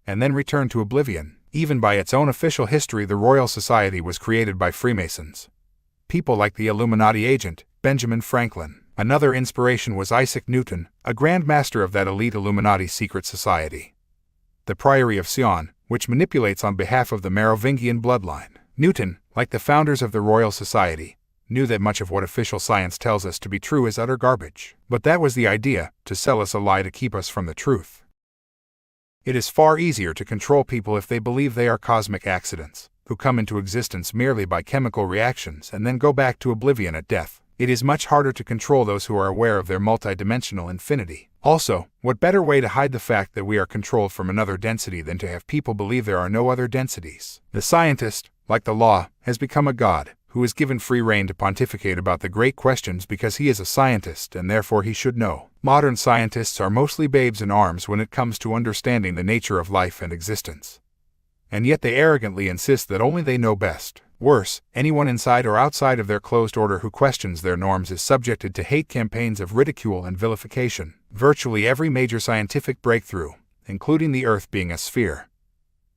and then return to oblivion. Even by its own official history, the Royal Society was created by Freemasons. People like the Illuminati agent, Benjamin Franklin. Another inspiration was Isaac Newton, a Grand Master of that elite Illuminati secret society, the Priory of Sion, which manipulates on behalf of the Merovingian bloodline. Newton, like the founders of the Royal Society, knew that much of what official science tells us to be true is utter garbage. But that was the idea, to sell us a lie to keep us from the truth. It is far easier to control people if they believe they are cosmic accidents, who come into existence merely by chemical reactions and then go back to oblivion at death. It is much harder to control those who are aware of their multidimensional infinity. Also, what better way to hide the fact that we are controlled from another density than to have people believe there are no other densities? The scientist, like the law, has become a god, who is given free rein to pontificate about the great questions because he is a scientist and therefore he should know. Modern scientists are mostly babes in arms when it comes to understanding the nature of life and existence. And yet they arrogantly insist that only they know best. Worse, anyone inside or outside of their closed order who questions their norms is subjected to hate campaigns of ridicule and vilification. Virtually every major scientific breakthrough, including the Earth being a sphere,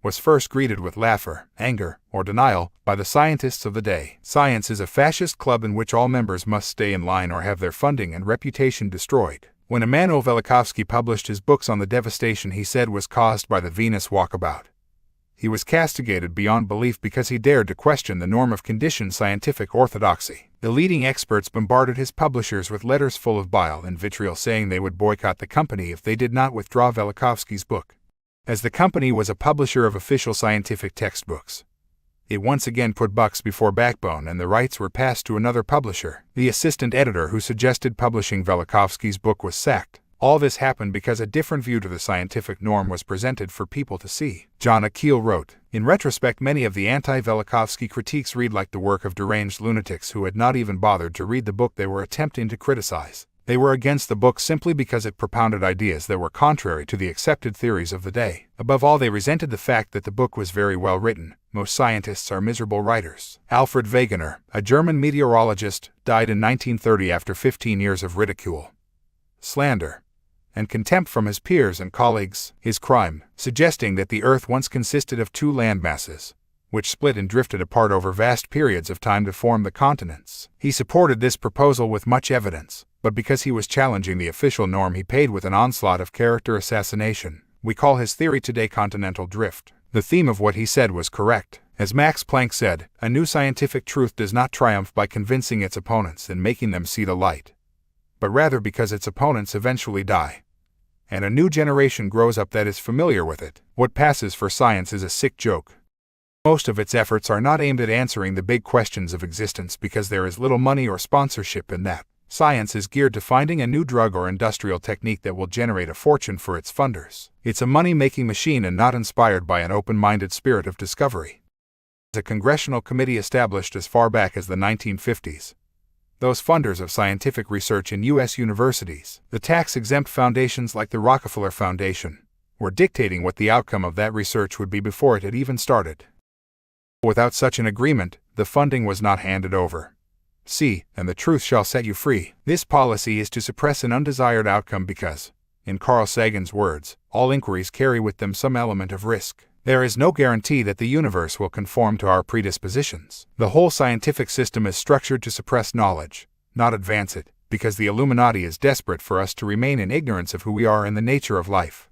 was first greeted with laughter, anger, or denial by the scientists of the day. Science is a fascist club in which all members must stay in line or have their funding and reputation destroyed. When Immanuel Velikovsky published his books on the devastation he said was caused by the Venus walkabout, he was castigated beyond belief because he dared to question the norm of conditioned scientific orthodoxy. The leading experts bombarded his publishers with letters full of bile and vitriol saying they would boycott the company if they did not withdraw Velikovsky's book. As the company was a publisher of official scientific textbooks, it once again put bucks before backbone and the rights were passed to another publisher. The assistant editor who suggested publishing Velikovsky's book was sacked. All this happened because a different view to the scientific norm was presented for people to see. John Icke wrote, "In retrospect, many of the anti-Velikovsky critiques read like the work of deranged lunatics who had not even bothered to read the book they were attempting to criticize. They were against the book simply because it propounded ideas that were contrary to the accepted theories of the day. Above all, they resented the fact that the book was very well written. Most scientists are miserable writers." Alfred Wegener, a German meteorologist, died in 1930 after 15 years of ridicule, slander, and contempt from his peers and colleagues. His crime, suggesting that the Earth once consisted of two landmasses, which split and drifted apart over vast periods of time to form the continents. He supported this proposal with much evidence, but because he was challenging the official norm he paid with an onslaught of character assassination. We call his theory today continental drift. The theme of what he said was correct. As Max Planck said, a new scientific truth does not triumph by convincing its opponents and making them see the light, but rather because its opponents eventually die, and a new generation grows up that is familiar with it. What passes for science is a sick joke. Most of its efforts are not aimed at answering the big questions of existence because there is little money or sponsorship in that. Science is geared to finding a new drug or industrial technique that will generate a fortune for its funders. It's a money-making machine and not inspired by an open-minded spirit of discovery. A congressional committee established as far back as the 1950s. Those funders of scientific research in U.S. universities, the tax-exempt foundations like the Rockefeller Foundation, or dictating what the outcome of that research would be before it had even started. Without such an agreement, the funding was not handed over. See, and the truth shall set you free. This policy is to suppress an undesired outcome because, in Carl Sagan's words, all inquiries carry with them some element of risk. There is no guarantee that the universe will conform to our predispositions. The whole scientific system is structured to suppress knowledge, not advance it, because the Illuminati is desperate for us to remain in ignorance of who we are and the nature of life.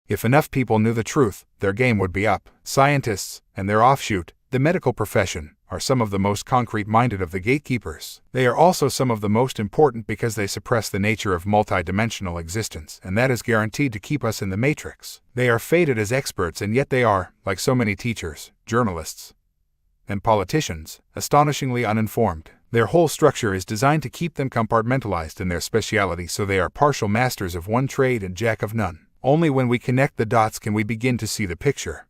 If enough people knew the truth, their game would be up. Scientists, and their offshoot, the medical profession, are some of the most concrete-minded of the gatekeepers. They are also some of the most important because they suppress the nature of multidimensional existence, and that is guaranteed to keep us in the matrix. They are fated as experts, and yet they are, like so many teachers, journalists, and politicians, astonishingly uninformed. Their whole structure is designed to keep them compartmentalized in their speciality, so they are partial masters of one trade and jack of none. Only when we connect the dots can we begin to see the picture.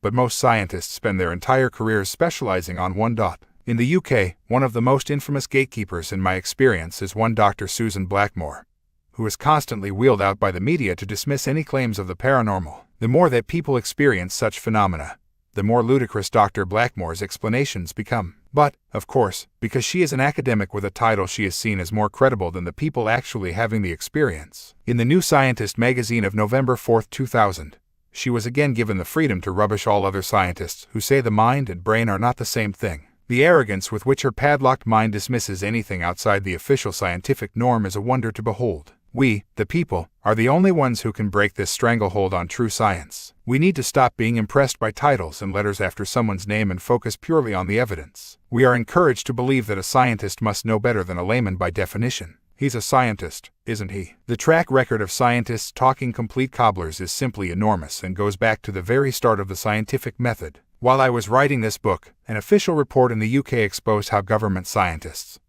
But most scientists spend their entire careers specializing on one dot. In the UK, one of the most infamous gatekeepers in my experience is one Dr. Susan Blackmore, who is constantly wheeled out by the media to dismiss any claims of the paranormal. The more that people experience such phenomena, the more ludicrous Dr. Blackmore's explanations become. But, of course, because she is an academic with a title, she is seen as more credible than the people actually having the experience. In the New Scientist magazine of November 4, 2000, she was again given the freedom to rubbish all other scientists who say the mind and brain are not the same thing. The arrogance with which her padlocked mind dismisses anything outside the official scientific norm is a wonder to behold. We, the people, are the only ones who can break this stranglehold on true science. We need to stop being impressed by titles and letters after someone's name and focus purely on the evidence. We are encouraged to believe that a scientist must know better than a layman by definition. He's a scientist, isn't he? The track record of scientists talking complete cobblers is simply enormous and goes back to the very start of the scientific method. While I was writing this book, an official report in the UK exposed how government scientists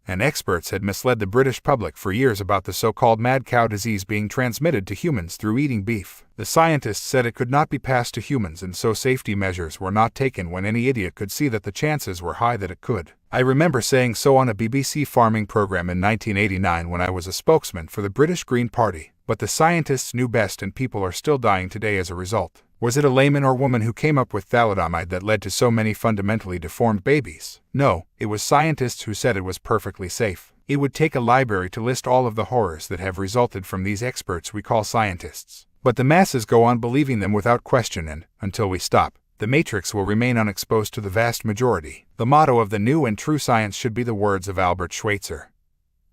and experts had misled the British public for years about the so-called mad cow disease being transmitted to humans through eating beef. The scientists said it could not be passed to humans, and so safety measures were not taken when any idiot could see that the chances were high that it could. I remember saying so on a BBC farming program in 1989 when I was a spokesman for the British Green Party. But the scientists knew best, and people are still dying today as a result. Was it a layman or woman who came up with thalidomide that led to so many fundamentally deformed babies? No, it was scientists who said it was perfectly safe. It would take a library to list all of the horrors that have resulted from these experts we call scientists. But the masses go on believing them without question, and, until we stop, the matrix will remain unexposed to the vast majority. The motto of the new and true science should be the words of Albert Schweitzer.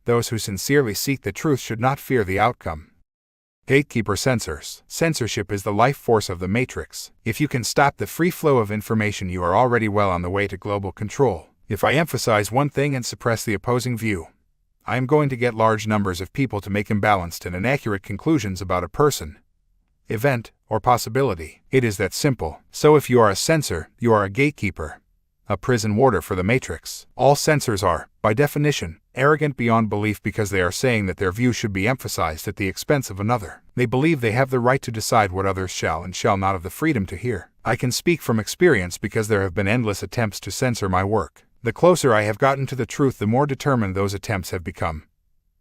Those who sincerely seek the truth should not fear the outcome. Gatekeeper censors. Censorship is the life force of the matrix. If you can stop the free flow of information, you are already well on the way to global control. If I emphasize one thing and suppress the opposing view, I am going to get large numbers of people to make imbalanced and inaccurate conclusions about a person, event, or possibility. It is that simple. So if you are a censor, you are a gatekeeper, a prison warder for the matrix. All censors are, by definition, arrogant beyond belief because they are saying that their view should be emphasized at the expense of another. They believe they have the right to decide what others shall and shall not have the freedom to hear. I can speak from experience because there have been endless attempts to censor my work. The closer I have gotten to the truth, the more determined those attempts have become,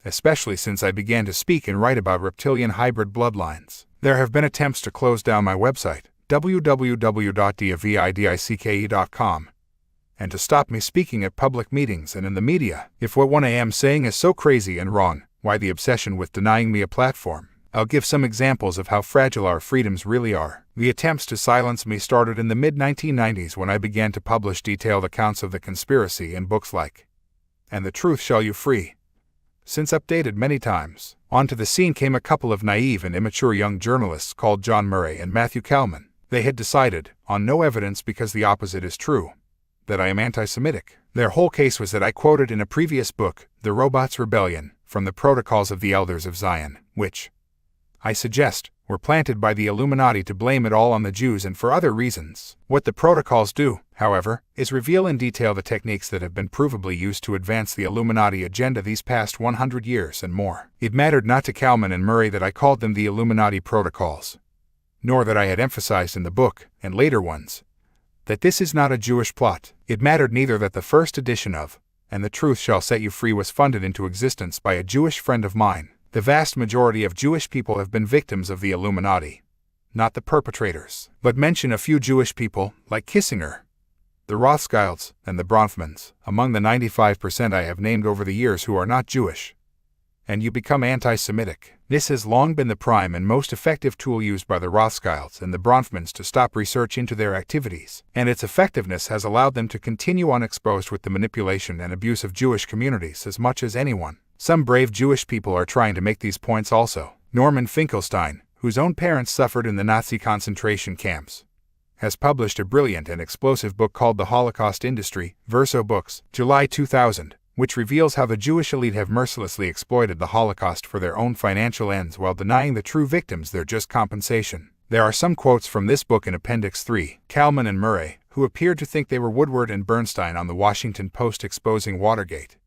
especially since I began to speak and write about reptilian hybrid bloodlines. There have been attempts to close down my website, www.davidicke.com, and to stop me speaking at public meetings and in the media. If what I am saying is so crazy and wrong, why the obsession with denying me a platform? I'll give some examples of how fragile our freedoms really are. The attempts to silence me started in the mid-1990s when I began to publish detailed accounts of the conspiracy in books like "And the Truth Shall You Free," since updated many times. Onto the scene came a couple of naive and immature young journalists called John Murray and Matthew Kalman. They had decided, on no evidence because the opposite is true, that I am anti-Semitic. Their whole case was that I quoted in a previous book, The Robots' Rebellion, from the Protocols of the Elders of Zion, which, I suggest, were planted by the Illuminati to blame it all on the Jews and for other reasons. What the protocols do, however, is reveal in detail the techniques that have been provably used to advance the Illuminati agenda these past 100 years and more. It mattered not to Kalman and Murray that I called them the Illuminati protocols, nor that I had emphasized in the book, and later ones, that this is not a Jewish plot. It mattered neither that the first edition of "And the Truth Shall Set You Free" was funded into existence by a Jewish friend of mine, The vast majority of Jewish people have been victims of the Illuminati, not the perpetrators. But mention a few Jewish people, like Kissinger, the Rothschilds, and the Bronfmans, among the 95% I have named over the years who are not Jewish, and you become anti-Semitic. This has long been the prime and most effective tool used by the Rothschilds and the Bronfmans to stop research into their activities, and its effectiveness has allowed them to continue unexposed with the manipulation and abuse of Jewish communities as much as anyone. Some brave Jewish people are trying to make these points also. Norman Finkelstein, whose own parents suffered in the Nazi concentration camps, has published a brilliant and explosive book called The Holocaust Industry, Verso Books, July 2000, which reveals how the Jewish elite have mercilessly exploited the Holocaust for their own financial ends while denying the true victims their just compensation. There are some quotes from this book in Appendix 3. Kalman and Murray, who appeared to think they were Woodward and Bernstein on the Washington Post exposing Watergate,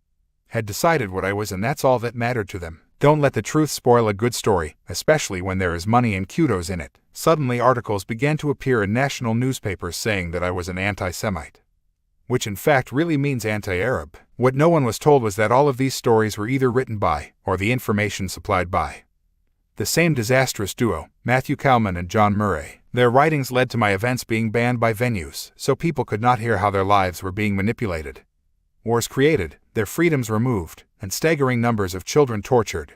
had decided what I was, and that's all that mattered to them. Don't let the truth spoil a good story, especially when there is money and kudos in it. Suddenly articles began to appear in national newspapers saying that I was an anti-Semite, which in fact really means anti-Arab. What no one was told was that all of these stories were either written by, or the information supplied by, the same disastrous duo, Matthew Kalman and John Murray. Their writings led to my events being banned by venues, so people could not hear how their lives were being manipulated, wars created, their freedoms removed, and staggering numbers of children tortured,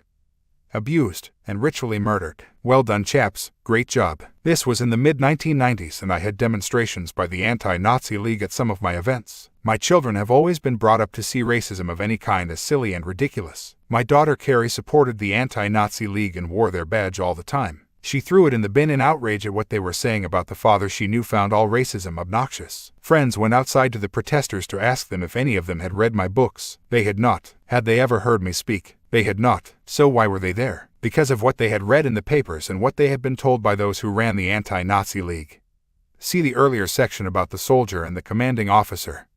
abused, and ritually murdered. Well done, chaps, great job. This was in the mid-1990s, and I had demonstrations by the Anti-Nazi League at some of my events. My children have always been brought up to see racism of any kind as silly and ridiculous. My daughter Carrie supported the Anti-Nazi League and wore their badge all the time. She threw it in the bin in outrage at what they were saying about the father she knew found all racism obnoxious. Friends went outside to the protesters to ask them if any of them had read my books. They had not. Had they ever heard me speak? They had not. So why were they there? Because of what they had read in the papers and what they had been told by those who ran the Anti-Nazi League. See the earlier section about the soldier and the commanding officer.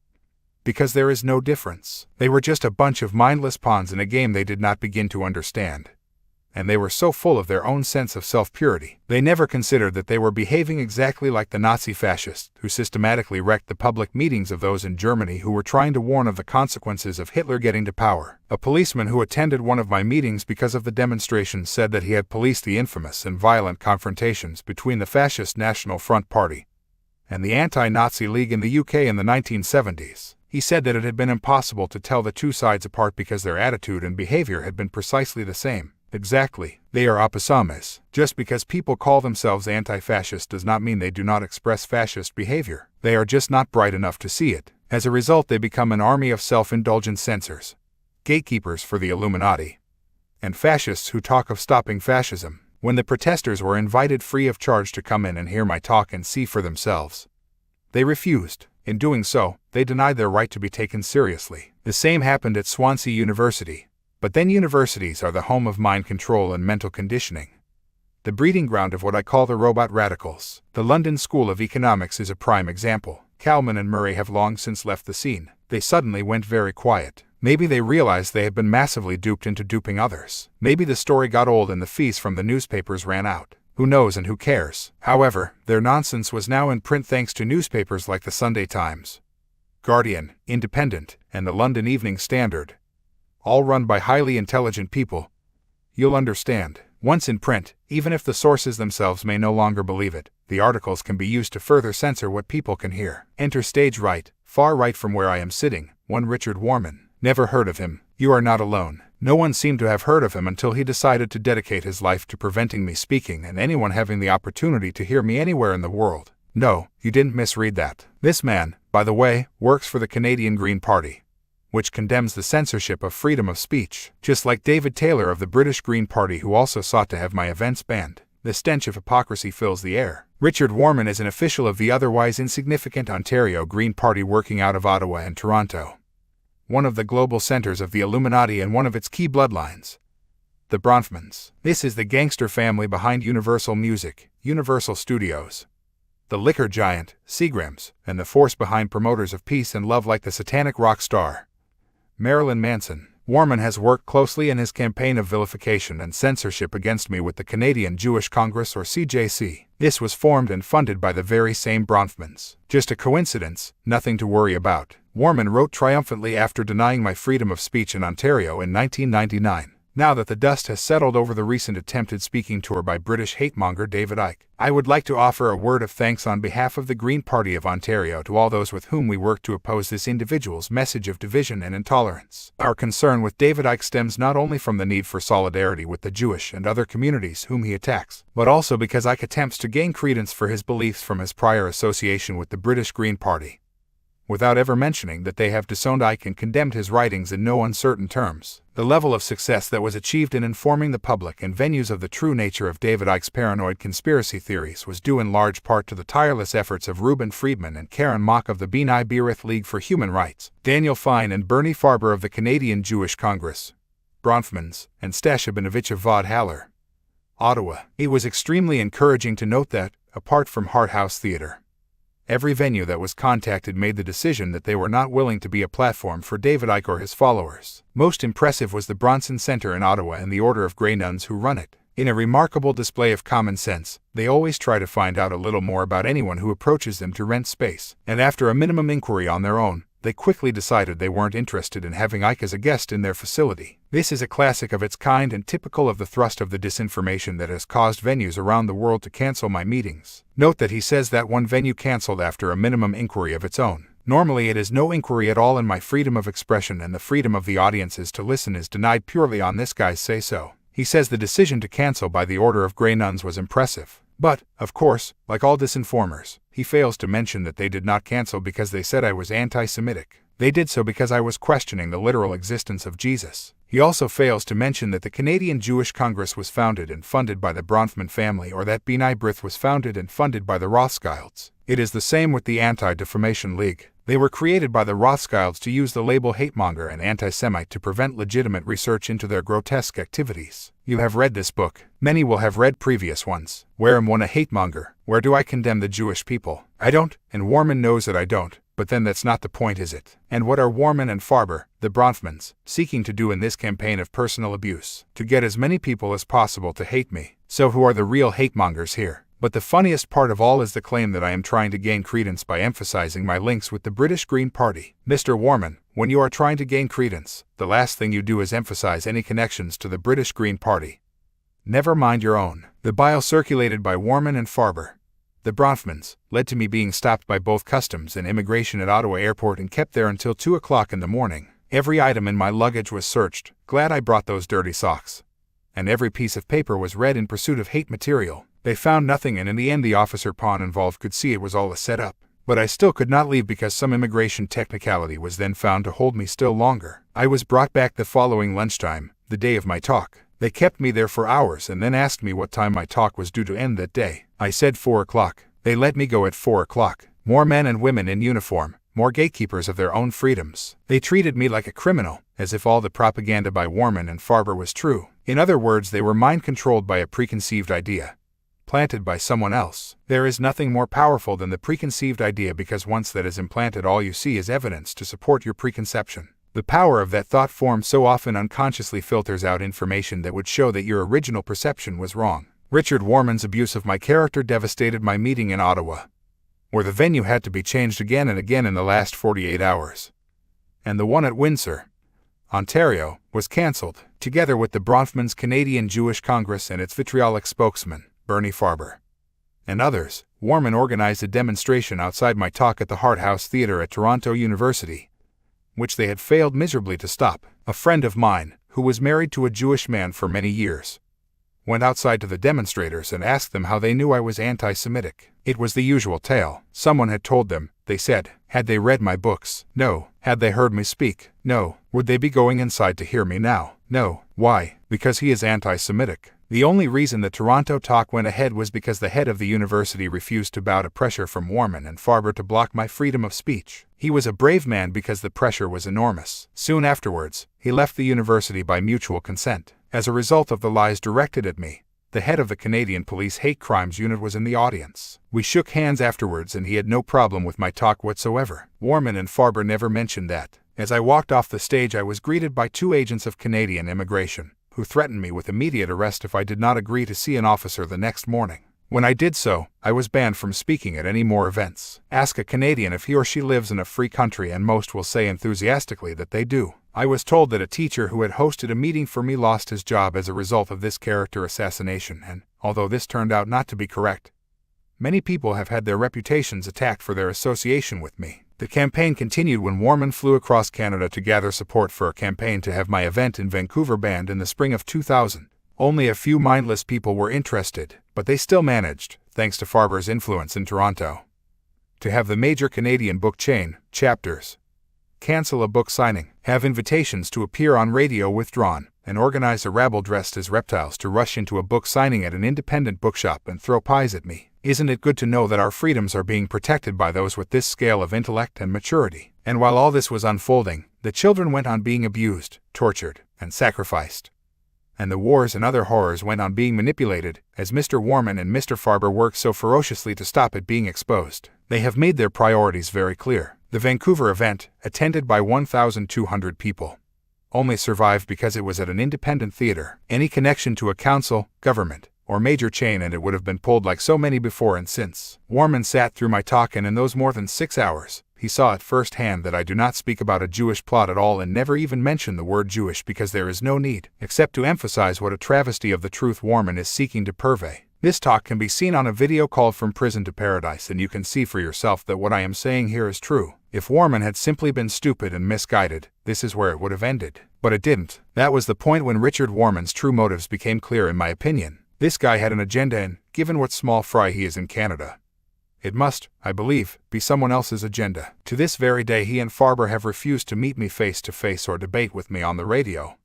Because there is no difference. They were just a bunch of mindless pawns in a game they did not begin to understand. And they were so full of their own sense of self-purity, they never considered that they were behaving exactly like the Nazi fascists who systematically wrecked the public meetings of those in Germany who were trying to warn of the consequences of Hitler getting to power. A policeman who attended one of my meetings because of the demonstrations said that he had policed the infamous and violent confrontations between the Fascist National Front Party and the Anti-Nazi League in the UK in the 1970s. He said that it had been impossible to tell the two sides apart because their attitude and behavior had been precisely the same. Exactly. They are opposames. Just because people call themselves anti-fascist does not mean they do not express fascist behavior. They are just not bright enough to see it. As a result, they become an army of self-indulgent censors, gatekeepers for the Illuminati, and fascists who talk of stopping fascism. When the protesters were invited free of charge to come in and hear my talk and see for themselves, they refused. In doing so, they denied their right to be taken seriously. The same happened at Swansea University. But then universities are the home of mind control and mental conditioning, the breeding ground of what I call the robot radicals. The London School of Economics is a prime example. Kalman and Murray have long since left the scene. They suddenly went very quiet. Maybe they realized they had been massively duped into duping others. Maybe the story got old and the fees from the newspapers ran out. Who knows and who cares? However, their nonsense was now in print thanks to newspapers like the Sunday Times, Guardian, Independent, and the London Evening Standard, all run by highly intelligent people. You'll understand. Once in print, even if the sources themselves may no longer believe it, the articles can be used to further censor what people can hear. Enter stage right, far right from where I am sitting, one Richard Warman. Never heard of him. You are not alone. No one seemed to have heard of him until he decided to dedicate his life to preventing me speaking and anyone having the opportunity to hear me anywhere in the world. No, you didn't misread that. This man, by the way, works for the Canadian Green Party, which condemns the censorship of freedom of speech, just like David Taylor of the British Green Party, who also sought to have my events banned. The stench of hypocrisy fills the air. Richard Warman is an official of the otherwise insignificant Ontario Green Party working out of Ottawa and Toronto, one of the global centers of the Illuminati and one of its key bloodlines, the Bronfmans. This is the gangster family behind Universal Music, Universal Studios, the liquor giant, Seagram's, and the force behind promoters of peace and love like the satanic rock star Marilyn Manson. Warman has worked closely in his campaign of vilification and censorship against me with the Canadian Jewish Congress, or CJC. This was formed and funded by the very same Bronfmans. Just a coincidence, nothing to worry about. Warman wrote triumphantly after denying my freedom of speech in Ontario in 1999. Now that the dust has settled over the recent attempted speaking tour by British hatemonger David Icke, I would like to offer a word of thanks on behalf of the Green Party of Ontario to all those with whom we work to oppose this individual's message of division and intolerance. Our concern with David Icke stems not only from the need for solidarity with the Jewish and other communities whom he attacks, but also because Icke attempts to gain credence for his beliefs from his prior association with the British Green Party, without ever mentioning that they have disowned Icke and condemned his writings in no uncertain terms. The level of success that was achieved in informing the public and venues of the true nature of David Icke's paranoid conspiracy theories was due in large part to the tireless efforts of Reuben Friedman and Karen Mock of the B'nai B'rith League for Human Rights, Daniel Fine and Bernie Farber of the Canadian Jewish Congress, Bronfmans, and Stasha Benovich of Vaude Haller, Ottawa. It was extremely encouraging to note that, apart from Hart House Theatre, every venue that was contacted made the decision that they were not willing to be a platform for David Icke or his followers. Most impressive was the Bronson Centre in Ottawa and the Order of Grey Nuns who run it. In a remarkable display of common sense, they always try to find out a little more about anyone who approaches them to rent space, and after a minimum inquiry on their own, they quickly decided they weren't interested in having Icke as a guest in their facility. This is a classic of its kind and typical of the thrust of the disinformation that has caused venues around the world to cancel my meetings. Note that he says that one venue canceled after a minimum inquiry of its own. Normally it is no inquiry at all, and my freedom of expression and the freedom of the audiences to listen is denied purely on this guy's say-so. He says the decision to cancel by the Order of Grey Nuns was impressive. But, of course, like all disinformers, he fails to mention that they did not cancel because they said I was anti-Semitic. They did so because I was questioning the literal existence of Jesus. He also fails to mention that the Canadian Jewish Congress was founded and funded by the Bronfman family, or that B'nai B'rith was founded and funded by the Rothschilds. It is the same with the Anti-Defamation League. They were created by the Rothschilds to use the label hatemonger and anti-Semite to prevent legitimate research into their grotesque activities. You have read this book. Many will have read previous ones. Where am one a hatemonger? Where do I condemn the Jewish people? I don't, and Warman knows that I don't. But then that's not the point, is it? And what are Warman and Farber, the Bronfmans, seeking to do in this campaign of personal abuse? To get as many people as possible to hate me. So who are the real hatemongers here? But the funniest part of all is the claim that I am trying to gain credence by emphasizing my links with the British Green Party. Mr. Warman, when you are trying to gain credence, the last thing you do is emphasize any connections to the British Green Party. Never mind your own. The bile circulated by Warman and Farber, the Bronfmans, led to me being stopped by both customs and immigration at Ottawa Airport and kept there until 2 o'clock in the morning. Every item in my luggage was searched. Glad I brought those dirty socks. And every piece of paper was read in pursuit of hate material. They found nothing, and in the end the officer pawn involved could see it was all a setup. But I still could not leave because some immigration technicality was then found to hold me still longer. I was brought back the following lunchtime, the day of my talk. They kept me there for hours and then asked me what time my talk was due to end that day. I said 4 o'clock. They let me go at 4 o'clock. More men and women in uniform, more gatekeepers of their own freedoms. They treated me like a criminal, as if all the propaganda by Warman and Farber was true. In other words, they were mind-controlled by a preconceived idea, planted by someone else. There is nothing more powerful than the preconceived idea, because once that is implanted, all you see is evidence to support your preconception. The power of that thought form so often unconsciously filters out information that would show that your original perception was wrong. Richard Warman's abuse of my character devastated my meeting in Ottawa, where the venue had to be changed again and again in the last 48 hours. And the one at Windsor, Ontario, was cancelled, together with the Bronfmans' Canadian Jewish Congress and its vitriolic spokesman, Bernie Farber, and others. Warman organized a demonstration outside my talk at the Hart House Theatre at Toronto University, which they had failed miserably to stop. A friend of mine, who was married to a Jewish man for many years, went outside to the demonstrators and asked them how they knew I was anti-Semitic. It was the usual tale. Someone had told them, they said. Had they read my books? No. Had they heard me speak? No. Would they be going inside to hear me now? No. Why? Because he is anti-Semitic. The only reason the Toronto talk went ahead was because the head of the university refused to bow to pressure from Warman and Farber to block my freedom of speech. He was a brave man because the pressure was enormous. Soon afterwards, he left the university by mutual consent. As a result of the lies directed at me, the head of the Canadian Police Hate Crimes Unit was in the audience. We shook hands afterwards and he had no problem with my talk whatsoever. Warman and Farber never mentioned that. As I walked off the stage, I was greeted by 2 agents of Canadian immigration, who threatened me with immediate arrest if I did not agree to see an officer the next morning. When I did so, I was banned from speaking at any more events. Ask a Canadian if he or she lives in a free country and most will say enthusiastically that they do. I was told that a teacher who had hosted a meeting for me lost his job as a result of this character assassination, and, although this turned out not to be correct, many people have had their reputations attacked for their association with me. The campaign continued when Warman flew across Canada to gather support for a campaign to have my event in Vancouver banned in the spring of 2000. Only a few mindless people were interested, but they still managed, thanks to Farber's influence in Toronto, to have the major Canadian book chain, Chapters, cancel a book signing, have invitations to appear on radio withdrawn, and organize a rabble dressed as reptiles to rush into a book signing at an independent bookshop and throw pies at me. Isn't it good to know that our freedoms are being protected by those with this scale of intellect and maturity? And while all this was unfolding, the children went on being abused, tortured, and sacrificed. And the wars and other horrors went on being manipulated, as Mr. Warman and Mr. Farber worked so ferociously to stop it being exposed. They have made their priorities very clear. The Vancouver event, attended by 1,200 people, only survived because it was at an independent theater. Any connection to a council, government, or major chain and it would have been pulled like so many before and since. Warman sat through my talk, and in those more than 6 hours, he saw at first hand that I do not speak about a Jewish plot at all and never even mention the word Jewish because there is no need, except to emphasize what a travesty of the truth Warman is seeking to purvey. This talk can be seen on a video called From Prison to Paradise, and you can see for yourself that what I am saying here is true. If Warman had simply been stupid and misguided, this is where it would have ended. But it didn't. That was the point when Richard Warman's true motives became clear in my opinion. This guy had an agenda, and, given what small fry he is in Canada, it must, I believe, be someone else's agenda. To this very day he and Farber have refused to meet me face to face or debate with me on the radio,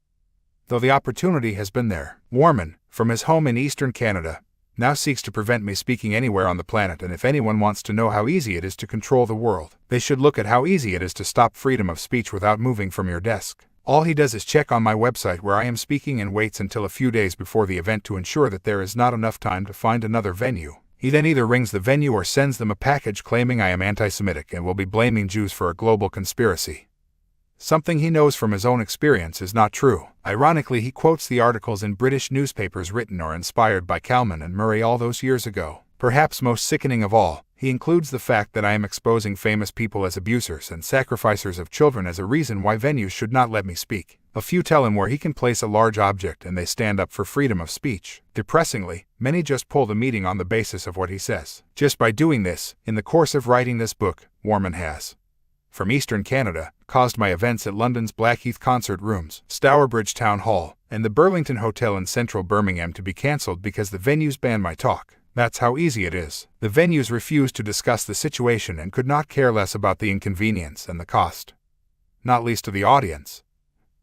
though the opportunity has been there. Warman, from his home in eastern Canada, now seeks to prevent me speaking anywhere on the planet, and if anyone wants to know how easy it is to control the world, they should look at how easy it is to stop freedom of speech without moving from your desk. All he does is check on my website where I am speaking and waits until a few days before the event to ensure that there is not enough time to find another venue. He then either rings the venue or sends them a package claiming I am anti-Semitic and will be blaming Jews for a global conspiracy. Something he knows from his own experience is not true. Ironically, he quotes the articles in British newspapers written or inspired by Calman and Murray all those years ago. Perhaps most sickening of all, he includes the fact that I am exposing famous people as abusers and sacrificers of children as a reason why venues should not let me speak. A few tell him where he can place a large object and they stand up for freedom of speech. Depressingly, many just pull the meeting on the basis of what he says. Just by doing this, in the course of writing this book, Warman has, from eastern Canada, caused my events at London's Blackheath Concert Rooms, Stourbridge Town Hall, and the Burlington Hotel in central Birmingham to be cancelled because the venues ban my talk. That's how easy it is. The venues refused to discuss the situation and could not care less about the inconvenience and the cost, not least to the audience.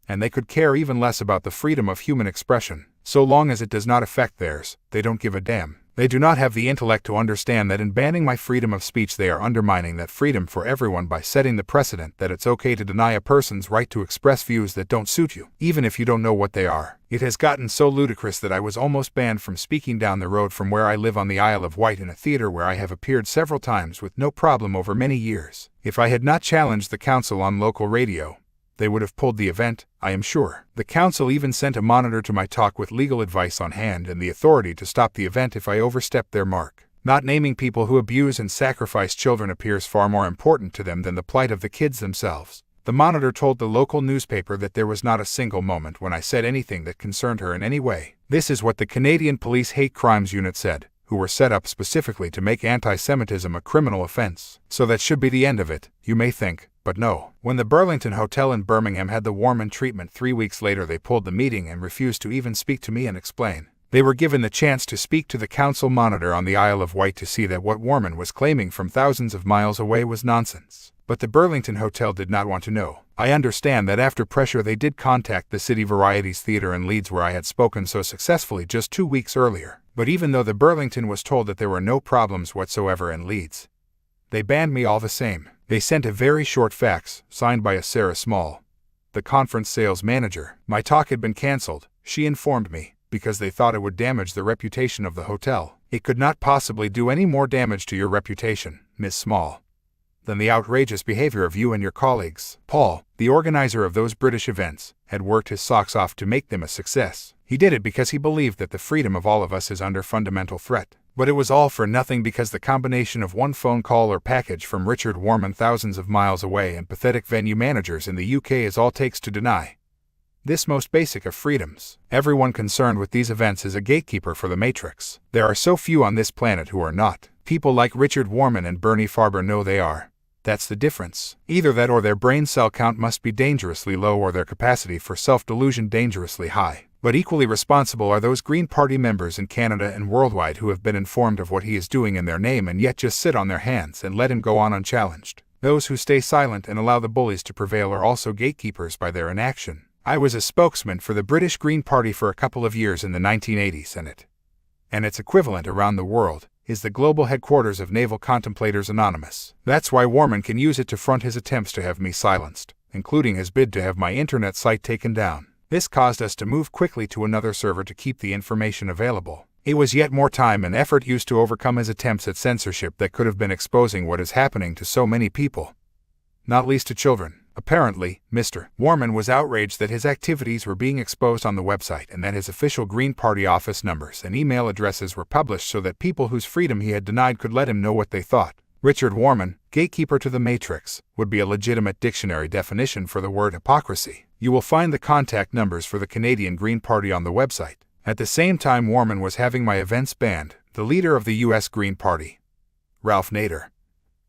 And they could care even less about the freedom of human expression. So long as it does not affect theirs, they don't give a damn. They do not have the intellect to understand that in banning my freedom of speech they are undermining that freedom for everyone by setting the precedent that it's okay to deny a person's right to express views that don't suit you, even if you don't know what they are. It has gotten so ludicrous that I was almost banned from speaking down the road from where I live on the Isle of Wight in a theater where I have appeared several times with no problem over many years. If I had not challenged the council on local radio, they would have pulled the event, I am sure. The council even sent a monitor to my talk with legal advice on hand and the authority to stop the event if I overstepped their mark. Not naming people who abuse and sacrifice children appears far more important to them than the plight of the kids themselves. The monitor told the local newspaper that there was not a single moment when I said anything that concerned her in any way. This is what the Canadian Police Hate Crimes Unit said, who were set up specifically to make anti-Semitism a criminal offense. So that should be the end of it, you may think. But no. When the Burlington Hotel in Birmingham had the Warman treatment 3 weeks later, they pulled the meeting and refused to even speak to me and explain. They were given the chance to speak to the council monitor on the Isle of Wight to see that what Warman was claiming from thousands of miles away was nonsense. But the Burlington Hotel did not want to know. I understand that after pressure they did contact the City Varieties Theatre in Leeds where I had spoken so successfully just 2 weeks earlier. But even though the Burlington was told that there were no problems whatsoever in Leeds, they banned me all the same. They sent a very short fax, signed by a Sarah Small, the conference sales manager. My talk had been cancelled, she informed me, because they thought it would damage the reputation of the hotel. It could not possibly do any more damage to your reputation, Miss Small, than the outrageous behavior of you and your colleagues. Paul, the organizer of those British events, had worked his socks off to make them a success. He did it because he believed that the freedom of all of us is under fundamental threat. But it was all for nothing because the combination of one phone call or package from Richard Warman thousands of miles away and pathetic venue managers in the UK is all takes to deny this most basic of freedoms. Everyone concerned with these events is a gatekeeper for the Matrix. There are so few on this planet who are not. People like Richard Warman and Bernie Farber know they are. That's the difference. Either that or their brain cell count must be dangerously low or their capacity for self-delusion dangerously high. But equally responsible are those Green Party members in Canada and worldwide who have been informed of what he is doing in their name and yet just sit on their hands and let him go on unchallenged. Those who stay silent and allow the bullies to prevail are also gatekeepers by their inaction. I was a spokesman for the British Green Party for a couple of years in the 1980s, and its equivalent around the world is the global headquarters of Naval Contemplators Anonymous. That's why Warman can use it to front his attempts to have me silenced, including his bid to have my internet site taken down. This caused us to move quickly to another server to keep the information available. It was yet more time and effort used to overcome his attempts at censorship that could have been exposing what is happening to so many people, not least to children. Apparently, Mr. Warman was outraged that his activities were being exposed on the website and that his official Green Party office numbers and email addresses were published so that people whose freedom he had denied could let him know what they thought. Richard Warman, gatekeeper to the Matrix, would be a legitimate dictionary definition for the word hypocrisy. You will find the contact numbers for the Canadian Green Party on the website. At the same time Warman was having my events banned, the leader of the U.S. Green Party, Ralph Nader,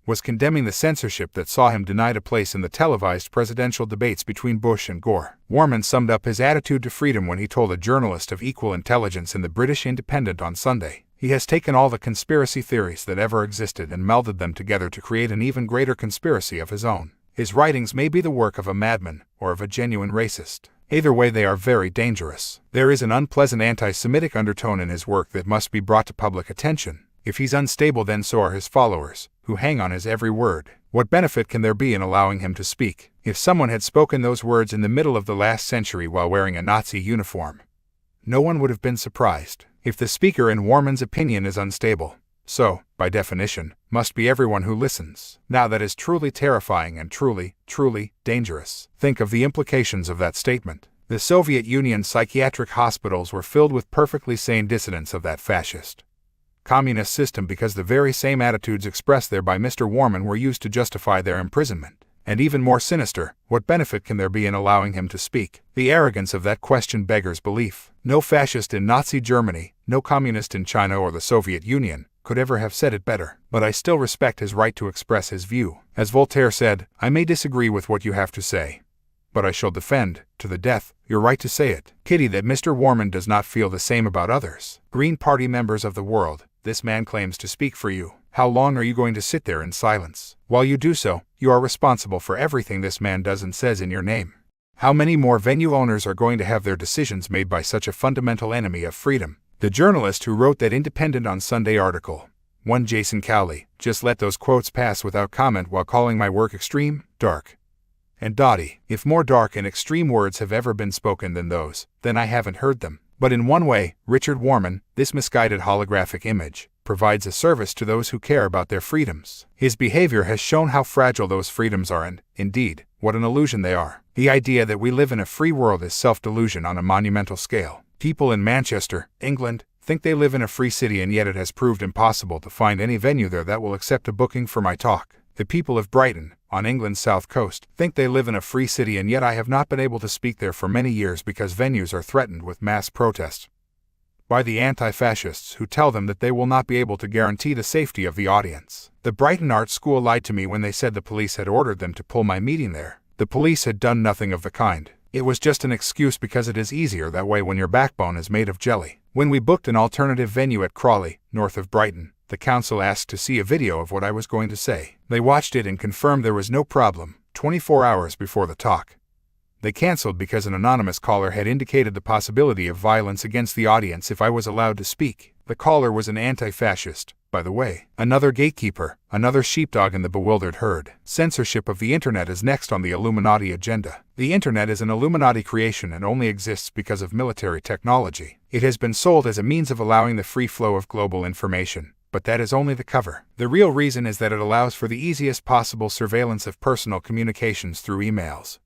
was condemning the censorship that saw him denied a place in the televised presidential debates between Bush and Gore. Warman summed up his attitude to freedom when he told a journalist of equal intelligence in the British Independent on Sunday. He has taken all the conspiracy theories that ever existed and melded them together to create an even greater conspiracy of his own. His writings may be the work of a madman or of a genuine racist. Either way, they are very dangerous. There is an unpleasant anti-Semitic undertone in his work that must be brought to public attention. If he's unstable, then so are his followers, who hang on his every word. What benefit can there be in allowing him to speak? If someone had spoken those words in the middle of the last century while wearing a Nazi uniform, no one would have been surprised. If the speaker in Warman's opinion is unstable, so, by definition, must be everyone who listens. Now that is truly terrifying and truly, truly dangerous. Think of the implications of that statement. The Soviet Union's psychiatric hospitals were filled with perfectly sane dissidents of that fascist communist system because the very same attitudes expressed there by Mr. Warman were used to justify their imprisonment. And even more sinister, what benefit can there be in allowing him to speak? The arrogance of that question beggars belief. No fascist in Nazi Germany, no communist in China or the Soviet Union, could ever have said it better. But I still respect his right to express his view. As Voltaire said, I may disagree with what you have to say, but I shall defend, to the death, your right to say it. Pity that Mr. Warman does not feel the same about others. Green Party members of the world, this man claims to speak for you. How long are you going to sit there in silence? While you do so, you are responsible for everything this man does and says in your name. How many more venue owners are going to have their decisions made by such a fundamental enemy of freedom? The journalist who wrote that Independent on Sunday article, one Jason Cowley, just let those quotes pass without comment while calling my work extreme, dark, and dotty. If more dark and extreme words have ever been spoken than those, then I haven't heard them. But in one way, Richard Warman, this misguided holographic image, provides a service to those who care about their freedoms. His behavior has shown how fragile those freedoms are and, indeed, what an illusion they are. The idea that we live in a free world is self-delusion on a monumental scale. People in Manchester, England, think they live in a free city, and yet it has proved impossible to find any venue there that will accept a booking for my talk. The people of Brighton, on England's south coast, think they live in a free city, and yet I have not been able to speak there for many years because venues are threatened with mass protests by the anti-fascists who tell them that they will not be able to guarantee the safety of the audience. The Brighton Art School lied to me when they said the police had ordered them to pull my meeting there. The police had done nothing of the kind. It was just an excuse because it is easier that way when your backbone is made of jelly. When we booked an alternative venue at Crawley, north of Brighton, the council asked to see a video of what I was going to say. They watched it and confirmed there was no problem, 24 hours before the talk. They cancelled because an anonymous caller had indicated the possibility of violence against the audience if I was allowed to speak. The caller was an anti-fascist, by the way. Another gatekeeper, another sheepdog in the bewildered herd. Censorship of the internet is next on the Illuminati agenda. The internet is an Illuminati creation and only exists because of military technology. It has been sold as a means of allowing the free flow of global information. But that is only the cover. The real reason is that it allows for the easiest possible surveillance of personal communications through emails.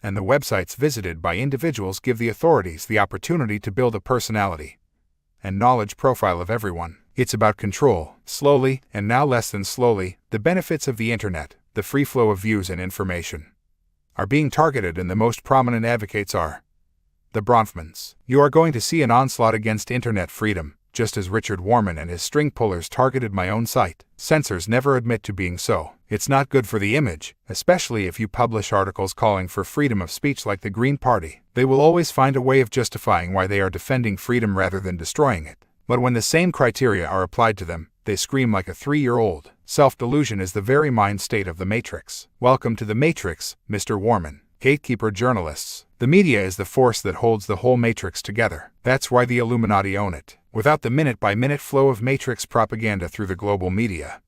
And the websites visited by individuals give the authorities the opportunity to build a personality and knowledge profile of everyone. It's about control, slowly, and now less than slowly, the benefits of the internet, the free flow of views and information, are being targeted, and the most prominent advocates are the Bronfmans. You are going to see an onslaught against internet freedom, just as Richard Warman and his string pullers targeted my own site. Censors never admit to being so. It's not good for the image, especially if you publish articles calling for freedom of speech like the Green Party. They will always find a way of justifying why they are defending freedom rather than destroying it. But when the same criteria are applied to them, they scream like a 3-year-old. Self-delusion is the very mind state of the Matrix. Welcome to the Matrix, Mr. Warman. Gatekeeper journalists. The media is the force that holds the whole Matrix together. That's why the Illuminati own it. Without the minute-by-minute flow of Matrix propaganda through the global media,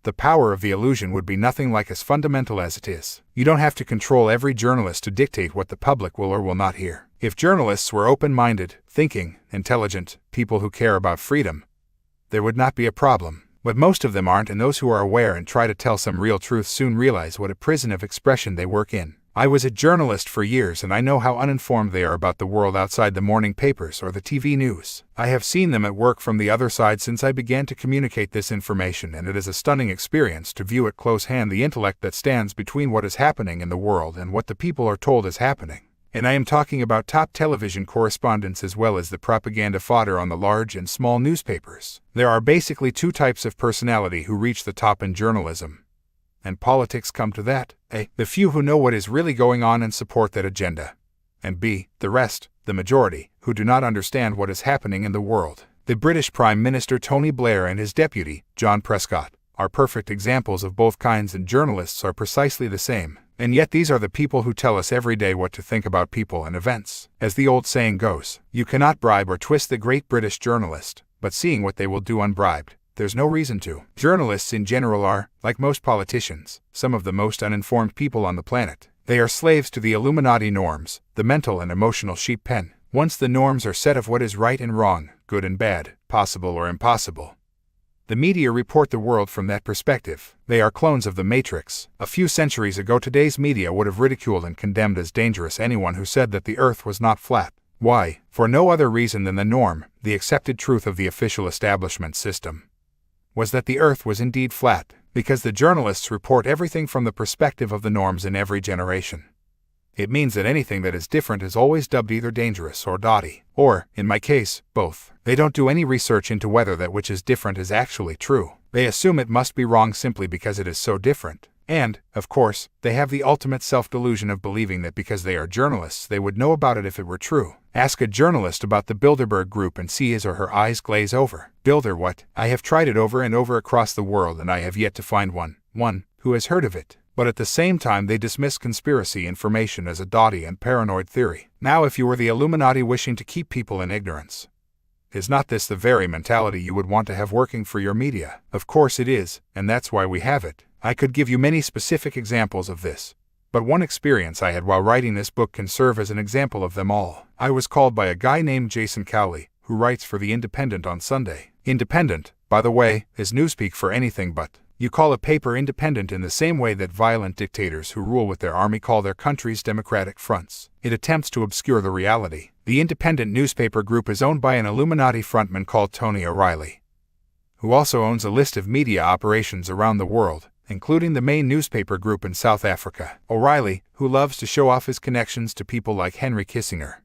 the power of the illusion would be nothing like as fundamental as it is. You don't have to control every journalist to dictate what the public will or will not hear. If journalists were open-minded, thinking, intelligent people who care about freedom, there would not be a problem. But most of them aren't, and those who are aware and try to tell some real truth soon realize what a prison of expression they work in. I was a journalist for years, and I know how uninformed they are about the world outside the morning papers or the TV news. I have seen them at work from the other side since I began to communicate this information, and it is a stunning experience to view at close hand the intellect that stands between what is happening in the world and what the people are told is happening. And I am talking about top television correspondents as well as the propaganda fodder on the large and small newspapers. There are basically two types of personality who reach the top in journalism and politics come to that. A, the few who know what is really going on and support that agenda. And B, the rest, the majority, who do not understand what is happening in the world. The British Prime Minister Tony Blair and his deputy, John Prescott, are perfect examples of both kinds, and journalists are precisely the same. And yet these are the people who tell us every day what to think about people and events. As the old saying goes, you cannot bribe or twist the great British journalist, but seeing what they will do unbribed, there's no reason to. Journalists in general are, like most politicians, some of the most uninformed people on the planet. They are slaves to the Illuminati norms, the mental and emotional sheep pen. Once the norms are set of what is right and wrong, good and bad, possible or impossible, the media report the world from that perspective. They are clones of the Matrix. A few centuries ago, today's media would have ridiculed and condemned as dangerous anyone who said that the earth was not flat. Why? For no other reason than the norm, the accepted truth of the official establishment system was that the earth was indeed flat, because the journalists report everything from the perspective of the norms in every generation. It means that anything that is different is always dubbed either dangerous or dotty, or, in my case, both. They don't do any research into whether that which is different is actually true. They assume it must be wrong simply because it is so different. And, of course, they have the ultimate self-delusion of believing that because they are journalists they would know about it if it were true. Ask a journalist about the Bilderberg Group and see his or her eyes glaze over. Bilder what? I have tried it over and over across the world, and I have yet to find one who has heard of it. But at the same time they dismiss conspiracy information as a dotty and paranoid theory. Now if you were the Illuminati wishing to keep people in ignorance, is not this the very mentality you would want to have working for your media? Of course it is, and that's why we have it. I could give you many specific examples of this, but one experience I had while writing this book can serve as an example of them all. I was called by a guy named Jason Cowley, who writes for The Independent on Sunday. Independent, by the way, is newspeak for anything but. You call a paper independent in the same way that violent dictators who rule with their army call their countries democratic fronts. It attempts to obscure the reality. The Independent newspaper group is owned by an Illuminati frontman called Tony O'Reilly, who also owns a list of media operations around the world, including the main newspaper group in South Africa. O'Reilly, who loves to show off his connections to people like Henry Kissinger,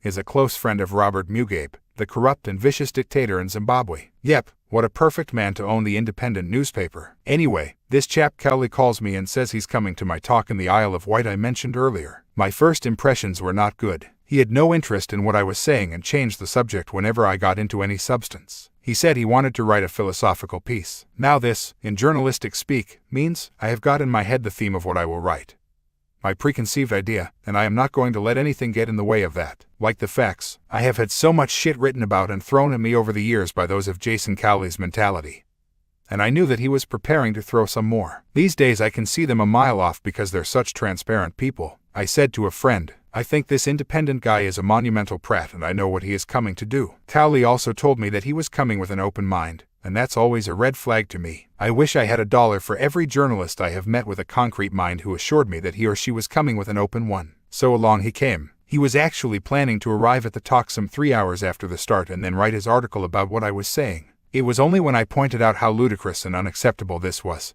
is a close friend of Robert Mugabe, the corrupt and vicious dictator in Zimbabwe. Yep, what a perfect man to own the Independent newspaper. Anyway, this chap Cowley calls me and says he's coming to my talk in the Isle of Wight I mentioned earlier. My first impressions were not good. He had no interest in what I was saying and changed the subject whenever I got into any substance. He said he wanted to write a philosophical piece. Now this, in journalistic speak, means I have got in my head the theme of what I will write, my preconceived idea, and I am not going to let anything get in the way of that. Like the facts, I have had so much shit written about and thrown at me over the years by those of Jason Cowley's mentality, and I knew that he was preparing to throw some more. These days I can see them a mile off because they're such transparent people. I said to a friend, I think this independent guy is a monumental prat and I know what he is coming to do. Cowley also told me that he was coming with an open mind, and that's always a red flag to me. I wish I had $1 for every journalist I have met with a concrete mind who assured me that he or she was coming with an open one. So along he came. He was actually planning to arrive at the talk some 3 hours after the start and then write his article about what I was saying. It was only when I pointed out how ludicrous and unacceptable this was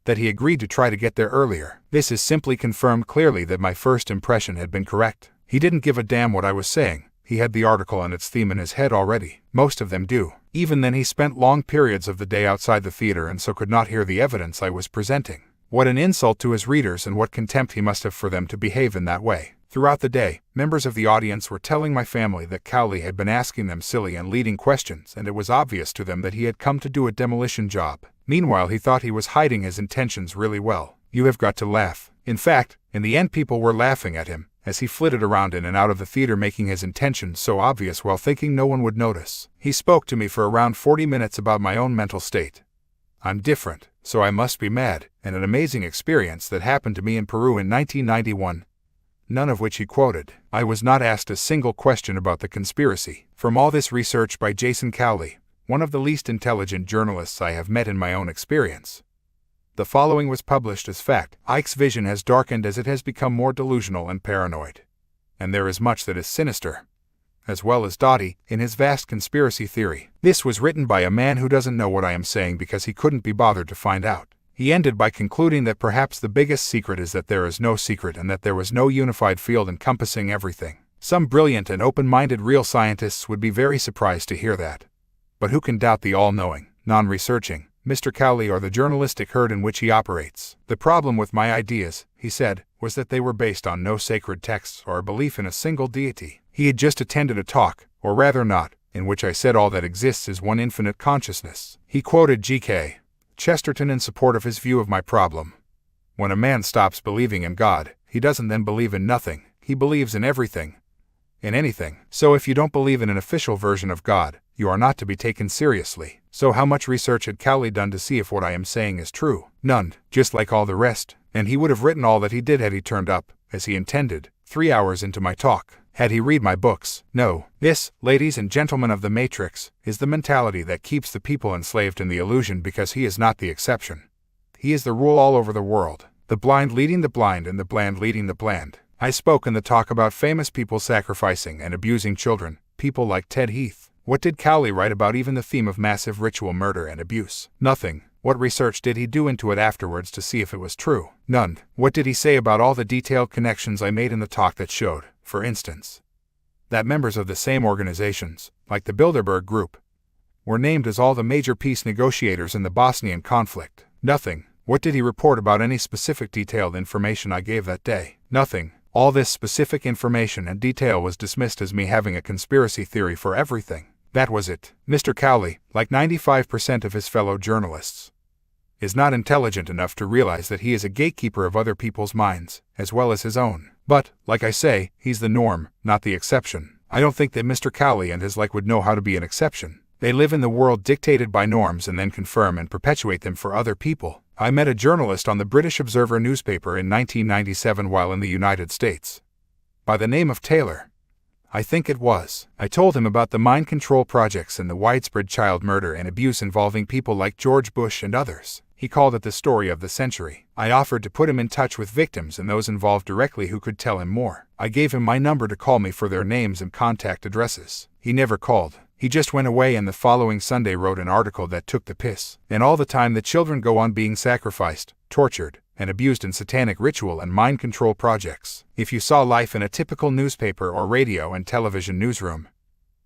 that he agreed to try to get there earlier. This is simply confirmed clearly that my first impression had been correct. He didn't give a damn what I was saying. He had the article and its theme in his head already. Most of them do. Even then, he spent long periods of the day outside the theater and so could not hear the evidence I was presenting. What an insult to his readers, and what contempt he must have for them to behave in that way. Throughout the day, members of the audience were telling my family that Cowley had been asking them silly and leading questions, and it was obvious to them that he had come to do a demolition job. Meanwhile, he thought he was hiding his intentions really well. You have got to laugh. In fact, in the end, people were laughing at him as he flitted around in and out of the theater, making his intentions so obvious while thinking no one would notice. He spoke to me for around 40 minutes about my own mental state. I'm different, so I must be mad, and an amazing experience that happened to me in Peru in 1991. None of which he quoted. I was not asked a single question about the conspiracy. From all this research by Jason Cowley, one of the least intelligent journalists I have met in my own experience, the following was published as fact. Icke's vision has darkened as it has become more delusional and paranoid. And there is much that is sinister, as well as dotty, in his vast conspiracy theory. This was written by a man who doesn't know what I am saying because he couldn't be bothered to find out. He ended by concluding that perhaps the biggest secret is that there is no secret and that there was no unified field encompassing everything. Some brilliant and open-minded real scientists would be very surprised to hear that. But who can doubt the all-knowing, non-researching Mr. Cowley or the journalistic herd in which he operates? The problem with my ideas, he said, was that they were based on no sacred texts or a belief in a single deity. He had just attended a talk, or rather not, in which I said all that exists is one infinite consciousness. He quoted G.K. Chesterton in support of his view of my problem. When a man stops believing in God, he doesn't then believe in nothing. He believes in everything. In anything. So if you don't believe in an official version of God, you are not to be taken seriously. So how much research had Cowley done to see if what I am saying is true? None, just like all the rest. And he would have written all that he did had he turned up, as he intended, 3 hours into my talk. Had he read my books? No. This, ladies and gentlemen of the Matrix, is the mentality that keeps the people enslaved in the illusion, because he is not the exception. He is the rule all over the world. The blind leading the blind and the bland leading the bland. I spoke in the talk about famous people sacrificing and abusing children, people like Ted Heath. What did Cowley write about even the theme of massive ritual murder and abuse? Nothing. What research did he do into it afterwards to see if it was true? None. What did he say about all the detailed connections I made in the talk that showed, for instance, that members of the same organizations, like the Bilderberg Group, were named as all the major peace negotiators in the Bosnian conflict? Nothing. What did he report about any specific detailed information I gave that day? Nothing. All this specific information and detail was dismissed as me having a conspiracy theory for everything. That was it. Mr. Cowley, like 95% of his fellow journalists, is not intelligent enough to realize that he is a gatekeeper of other people's minds, as well as his own. But, like I say, he's the norm, not the exception. I don't think that Mr. Cowley and his like would know how to be an exception. They live in the world dictated by norms and then confirm and perpetuate them for other people. I met a journalist on the British Observer newspaper in 1997 while in the United States, by the name of Taylor. I think it was. I told him about the mind control projects and the widespread child murder and abuse involving people like George Bush and others. He called it the story of the century. I offered to put him in touch with victims and those involved directly who could tell him more. I gave him my number to call me for their names and contact addresses. He never called. He just went away and the following Sunday wrote an article that took the piss. And all the time the children go on being sacrificed, tortured, and abused in satanic ritual and mind control projects. If you saw life in a typical newspaper or radio and television newsroom,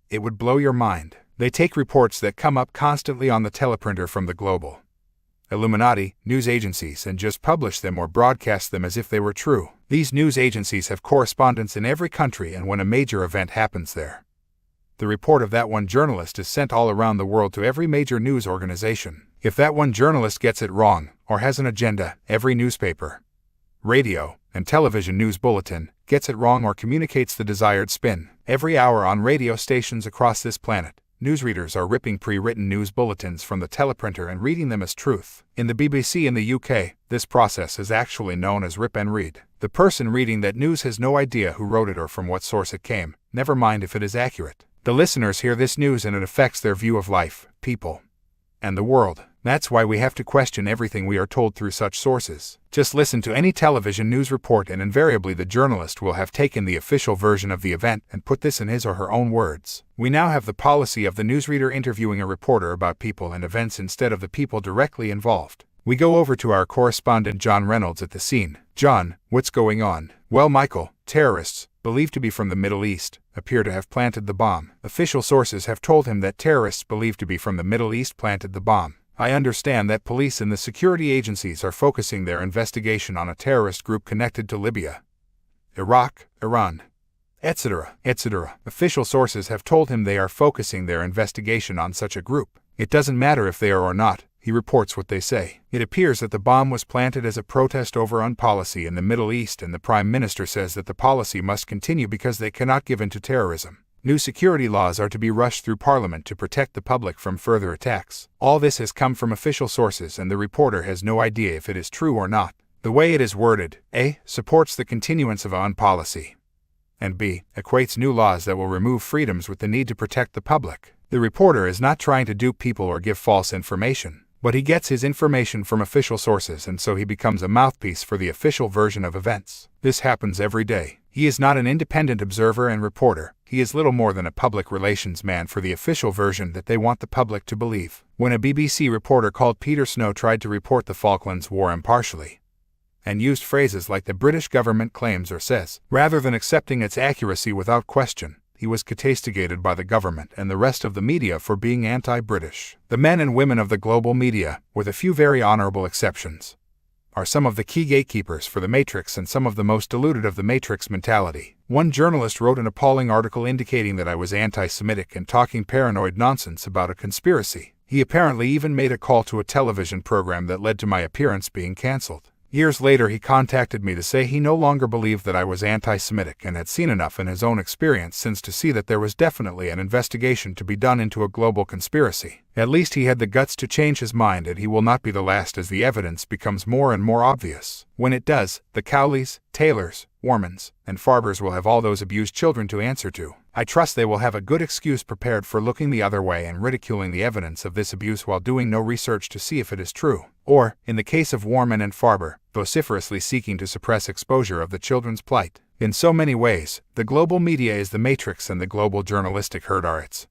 it would blow your mind. They take reports that come up constantly on the teleprinter from the global Illuminati news agencies and just publish them or broadcast them as if they were true. These news agencies have correspondents in every country, and when a major event happens there, the report of that one journalist is sent all around the world to every major news organization. If that one journalist gets it wrong, or has an agenda, every newspaper, radio, and television news bulletin gets it wrong or communicates the desired spin. Every hour on radio stations across this planet, newsreaders are ripping pre-written news bulletins from the teleprinter and reading them as truth. In the BBC in the UK, this process is actually known as rip and read. The person reading that news has no idea who wrote it or from what source it came, never mind if it is accurate. The listeners hear this news and it affects their view of life, people, and the world. That's why we have to question everything we are told through such sources. Just listen to any television news report and invariably the journalist will have taken the official version of the event and put this in his or her own words. We now have the policy of the newsreader interviewing a reporter about people and events instead of the people directly involved. We go over to our correspondent John Reynolds at the scene. John, what's going on? Well, Michael, terrorists, believed to be from the Middle East, appear to have planted the bomb. Official sources have told him that terrorists believed to be from the Middle East planted the bomb. I understand that police and the security agencies are focusing their investigation on a terrorist group connected to Libya, Iraq, Iran, etc., etc. Official sources have told him they are focusing their investigation on such a group. It doesn't matter if they are or not, he reports what they say. It appears that the bomb was planted as a protest over on policy in the Middle East and the Prime Minister says that the policy must continue because they cannot give in to terrorism. New security laws are to be rushed through Parliament to protect the public from further attacks. All this has come from official sources and the reporter has no idea if it is true or not. The way it is worded, A. supports the continuance of on policy, and B. equates new laws that will remove freedoms with the need to protect the public. The reporter is not trying to dupe people or give false information, but he gets his information from official sources and so he becomes a mouthpiece for the official version of events. This happens every day. He is not an independent observer and reporter. He is little more than a public relations man for the official version that they want the public to believe. When a BBC reporter called Peter Snow tried to report the Falklands War impartially, and used phrases like the British government claims or says, rather than accepting its accuracy without question, he was castigated by the government and the rest of the media for being anti-British. The men and women of the global media, with a few very honorable exceptions, are some of the key gatekeepers for the Matrix and some of the most deluded of the Matrix mentality. One journalist wrote an appalling article indicating that I was anti-Semitic and talking paranoid nonsense about a conspiracy. He apparently even made a call to a television program that led to my appearance being cancelled. Years later he contacted me to say he no longer believed that I was anti-Semitic and had seen enough in his own experience since to see that there was definitely an investigation to be done into a global conspiracy. At least he had the guts to change his mind and he will not be the last as the evidence becomes more and more obvious. When it does, the Cowleys, Taylors, Warmans, and Farbers will have all those abused children to answer to. I trust they will have a good excuse prepared for looking the other way and ridiculing the evidence of this abuse while doing no research to see if it is true. Or, in the case of Warman and Farber, vociferously seeking to suppress exposure of the children's plight. In so many ways, the global media is the Matrix and the global journalistic herd are its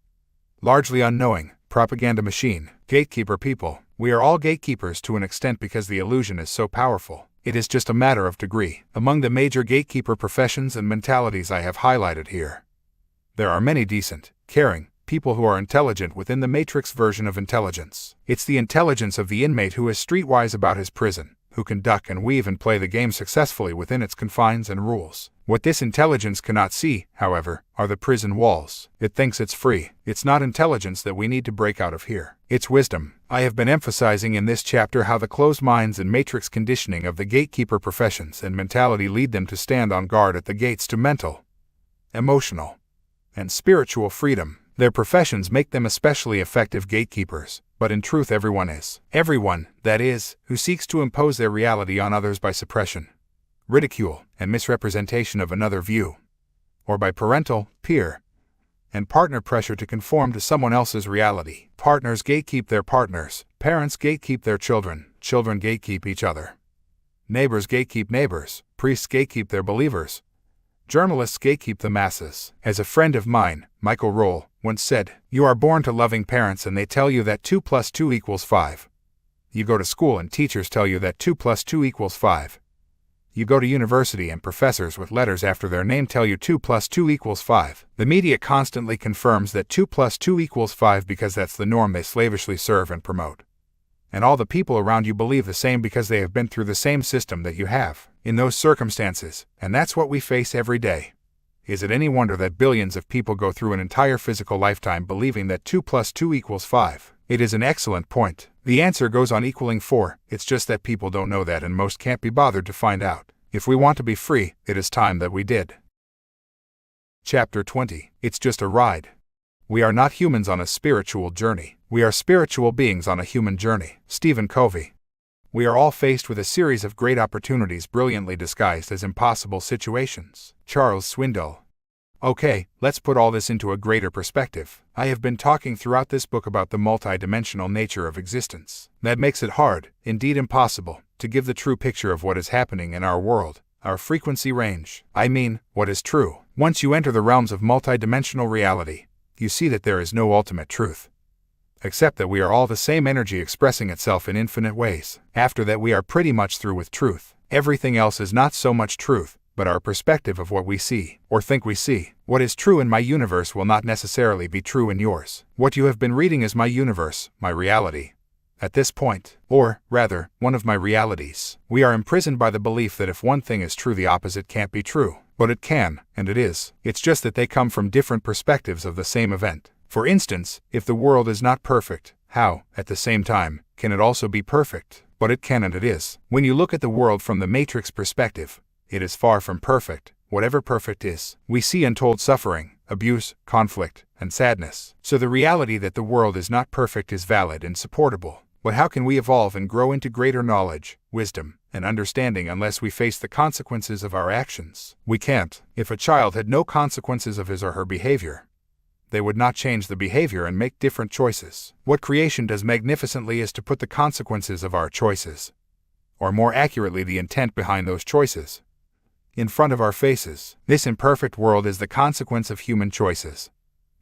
largely unknowing propaganda machine. Gatekeeper people. We are all gatekeepers to an extent because the illusion is so powerful. It is just a matter of degree. Among the major gatekeeper professions and mentalities I have highlighted here, there are many decent, caring people who are intelligent within the Matrix version of intelligence. It's the intelligence of the inmate who is streetwise about his prison, who can duck and weave and play the game successfully within its confines and rules. What this intelligence cannot see, however, are the prison walls. It thinks it's free. It's not intelligence that we need to break out of here. It's wisdom. I have been emphasizing in this chapter how the closed minds and matrix conditioning of the gatekeeper professions and mentality lead them to stand on guard at the gates to mental, emotional, and spiritual freedom. Their professions make them especially effective gatekeepers, but in truth everyone is. Everyone, that is, who seeks to impose their reality on others by suppression, ridicule, and misrepresentation of another view, or by parental, peer, and partner pressure to conform to someone else's reality. Partners gatekeep their partners, parents gatekeep their children, children gatekeep each other, neighbors gatekeep neighbors, priests gatekeep their believers, journalists gatekeep the masses. As a friend of mine, Michael Roll, once said, "You are born to loving parents and they tell you that 2 + 2 = 5. You go to school and teachers tell you that 2 + 2 = 5. You go to university and professors with letters after their name tell you 2 + 2 = 5. The media constantly confirms that 2 + 2 = 5 because that's the norm they slavishly serve and promote. And all the people around you believe the same because they have been through the same system that you have. In those circumstances, and that's what we face every day, is it any wonder that billions of people go through an entire physical lifetime believing that 2 + 2 = 5? It is an excellent point. The answer goes on equaling 4, it's just that people don't know that and most can't be bothered to find out. If we want to be free, it is time that we did. Chapter 20. It's just a ride. We are not humans on a spiritual journey. We are spiritual beings on a human journey. Stephen Covey. We are all faced with a series of great opportunities brilliantly disguised as impossible situations. Charles Swindoll. Okay, let's put all this into a greater perspective. I have been talking throughout this book about the multidimensional nature of existence. That makes it hard, indeed impossible, to give the true picture of what is happening in our world, our frequency range. I mean, what is true. Once you enter the realms of multidimensional reality, you see that there is no ultimate truth, except that we are all the same energy expressing itself in infinite ways. After that, we are pretty much through with truth. Everything else is not so much truth, but our perspective of what we see, or think we see. What is true in my universe will not necessarily be true in yours. What you have been reading is my universe, my reality. At this point, or, rather, one of my realities. We are imprisoned by the belief that if one thing is true, the opposite can't be true. But it can, and it is. It's just that they come from different perspectives of the same event. For instance, if the world is not perfect, how, at the same time, can it also be perfect? But it can and it is. When you look at the world from the Matrix perspective, it is far from perfect, whatever perfect is. We see untold suffering, abuse, conflict, and sadness. So the reality that the world is not perfect is valid and supportable. But how can we evolve and grow into greater knowledge, wisdom, and understanding unless we face the consequences of our actions? We can't. If a child had no consequences of his or her behavior, they would not change the behavior and make different choices. What creation does magnificently is to put the consequences of our choices, or more accurately the intent behind those choices, in front of our faces. This imperfect world is the consequence of human choices.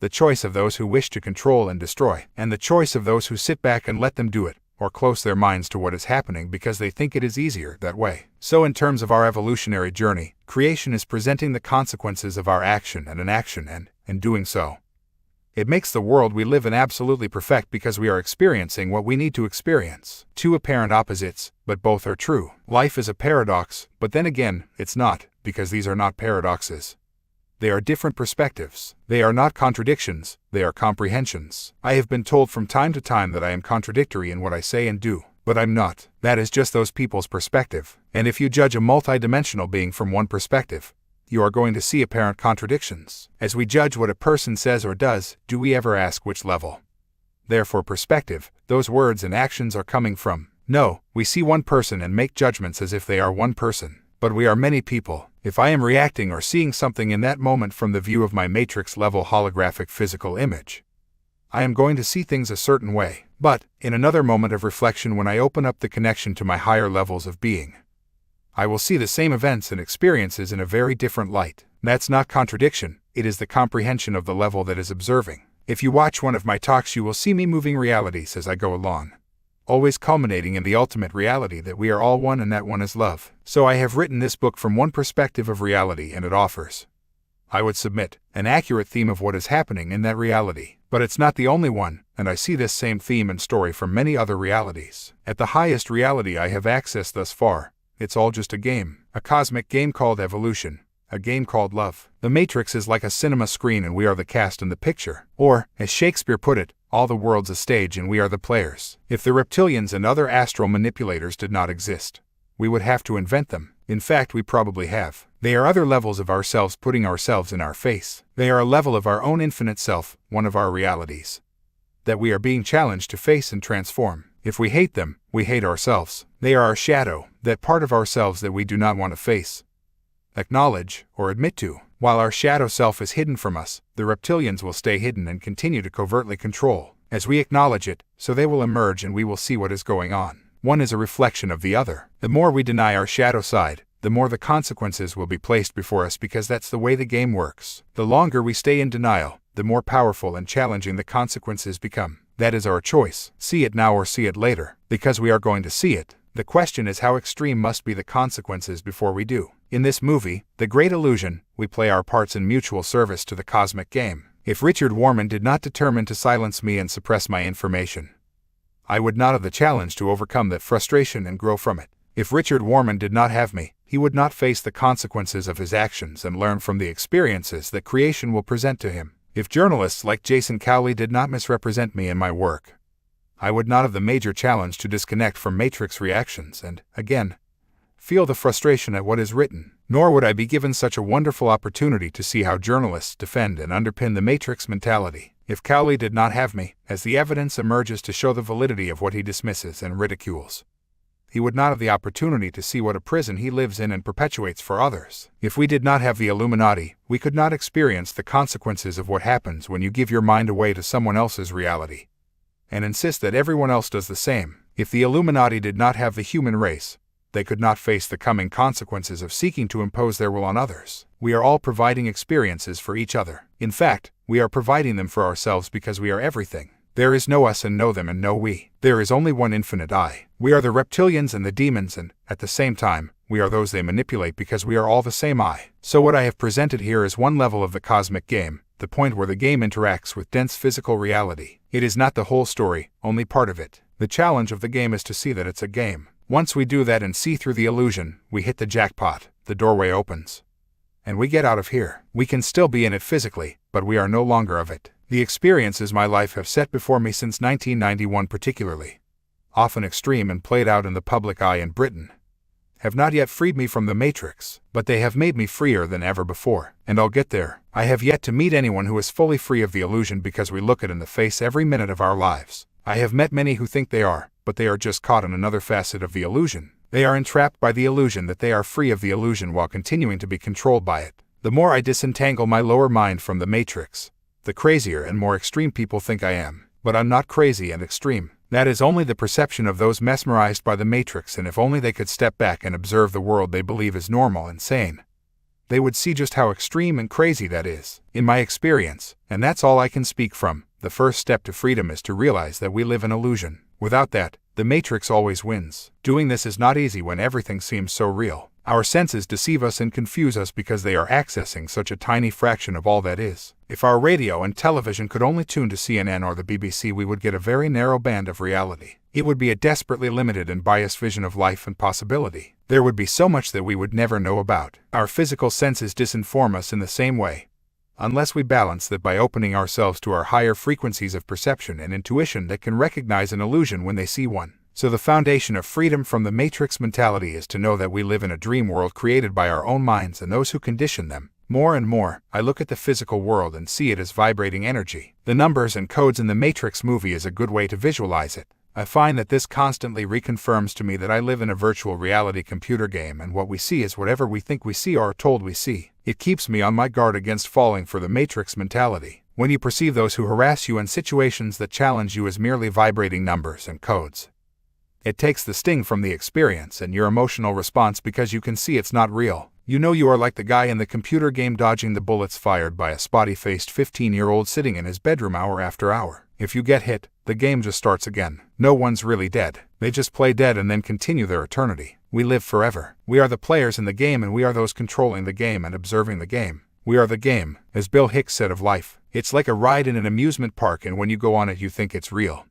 The choice of those who wish to control and destroy, and the choice of those who sit back and let them do it, or close their minds to what is happening because they think it is easier that way. So in terms of our evolutionary journey, creation is presenting the consequences of our action and inaction, and, in doing so, it makes the world we live in absolutely perfect because we are experiencing what we need to experience. Two apparent opposites, but both are true. Life is a paradox, but then again, it's not, because these are not paradoxes. They are different perspectives. They are not contradictions, they are comprehensions. I have been told from time to time that I am contradictory in what I say and do, but I'm not. That is just those people's perspective. And if you judge a multidimensional being from one perspective, you are going to see apparent contradictions. As we judge what a person says or does, do we ever ask which level, therefore perspective, those words and actions are coming from? No, we see one person and make judgments as if they are one person. But we are many people. If I am reacting or seeing something in that moment from the view of my matrix-level holographic physical image, I am going to see things a certain way. But, in another moment of reflection when I open up the connection to my higher levels of being, I will see the same events and experiences in a very different light. That's not contradiction, it is the comprehension of the level that is observing. If you watch one of my talks, you will see me moving realities as I go along, always culminating in the ultimate reality that we are all one and that one is love. So I have written this book from one perspective of reality, and it offers, I would submit, an accurate theme of what is happening in that reality. But it's not the only one, and I see this same theme and story from many other realities. At the highest reality I have accessed thus far, it's all just a game, a cosmic game called evolution, a game called love. The Matrix is like a cinema screen and we are the cast in the picture. Or, as Shakespeare put it, all the world's a stage and we are the players. If the reptilians and other astral manipulators did not exist, we would have to invent them. In fact, we probably have. They are other levels of ourselves putting ourselves in our face. They are a level of our own infinite self, one of our realities, that we are being challenged to face and transform. If we hate them, we hate ourselves. They are our shadow, that part of ourselves that we do not want to face, acknowledge, or admit to. While our shadow self is hidden from us, the reptilians will stay hidden and continue to covertly control. As we acknowledge it, so they will emerge and we will see what is going on. One is a reflection of the other. The more we deny our shadow side, the more the consequences will be placed before us because that's the way the game works. The longer we stay in denial, the more powerful and challenging the consequences become. That is our choice. See it now or see it later. Because we are going to see it. The question is how extreme must be the consequences before we do. In this movie, The Great Illusion, we play our parts in mutual service to the cosmic game. If Richard Warman did not determine to silence me and suppress my information, I would not have the challenge to overcome that frustration and grow from it. If Richard Warman did not have me, he would not face the consequences of his actions and learn from the experiences that creation will present to him. If journalists like Jason Cowley did not misrepresent me in my work, I would not have the major challenge to disconnect from matrix reactions and, again, feel the frustration at what is written. Nor would I be given such a wonderful opportunity to see how journalists defend and underpin the matrix mentality. If Cowley did not have me, as the evidence emerges to show the validity of what he dismisses and ridicules, he would not have the opportunity to see what a prison he lives in and perpetuates for others. If we did not have the Illuminati, we could not experience the consequences of what happens when you give your mind away to someone else's reality and insist that everyone else does the same. If the Illuminati did not have the human race, they could not face the coming consequences of seeking to impose their will on others. We are all providing experiences for each other. In fact, we are providing them for ourselves because we are everything. There is no us and no them and no we. There is only one infinite I. We are the reptilians and the demons and, at the same time, we are those they manipulate because we are all the same I. So what I have presented here is one level of the cosmic game, the point where the game interacts with dense physical reality. It is not the whole story, only part of it. The challenge of the game is to see that it's a game. Once we do that and see through the illusion, we hit the jackpot, the doorway opens, and we get out of here. We can still be in it physically, but we are no longer of it. The experiences my life have set before me since 1991 particularly, often extreme and played out in the public eye in Britain, have not yet freed me from the matrix, but they have made me freer than ever before, and I'll get there. I have yet to meet anyone who is fully free of the illusion because we look it in the face every minute of our lives. I have met many who think they are, but they are just caught in another facet of the illusion. They are entrapped by the illusion that they are free of the illusion while continuing to be controlled by it. The more I disentangle my lower mind from the matrix, the crazier and more extreme people think I am. But I'm not crazy and extreme. That is only the perception of those mesmerized by the matrix, and if only they could step back and observe the world they believe is normal and sane, they would see just how extreme and crazy that is. In my experience, and that's all I can speak from, the first step to freedom is to realize that we live in illusion. Without that, the matrix always wins. Doing this is not easy when everything seems so real. Our senses deceive us and confuse us because they are accessing such a tiny fraction of all that is. If our radio and television could only tune to CNN or the BBC, we would get a very narrow band of reality. It would be a desperately limited and biased vision of life and possibility. There would be so much that we would never know about. Our physical senses disinform us in the same way, unless we balance that by opening ourselves to our higher frequencies of perception and intuition that can recognize an illusion when they see one. So the foundation of freedom from the matrix mentality is to know that we live in a dream world created by our own minds and those who condition them. More and more, I look at the physical world and see it as vibrating energy. The numbers and codes in the Matrix movie is a good way to visualize it. I find that this constantly reconfirms to me that I live in a virtual reality computer game, and what we see is whatever we think we see or are told we see. It keeps me on my guard against falling for the Matrix mentality. When you perceive those who harass you and situations that challenge you as merely vibrating numbers and codes, it takes the sting from the experience and your emotional response because you can see it's not real. You know you are like the guy in the computer game dodging the bullets fired by a spotty-faced 15-year-old sitting in his bedroom hour after hour. If you get hit, the game just starts again. No one's really dead. They just play dead and then continue their eternity. We live forever. We are the players in the game and we are those controlling the game and observing the game. We are the game, as Bill Hicks said of life. It's like a ride in an amusement park, and when you go on it you think it's real,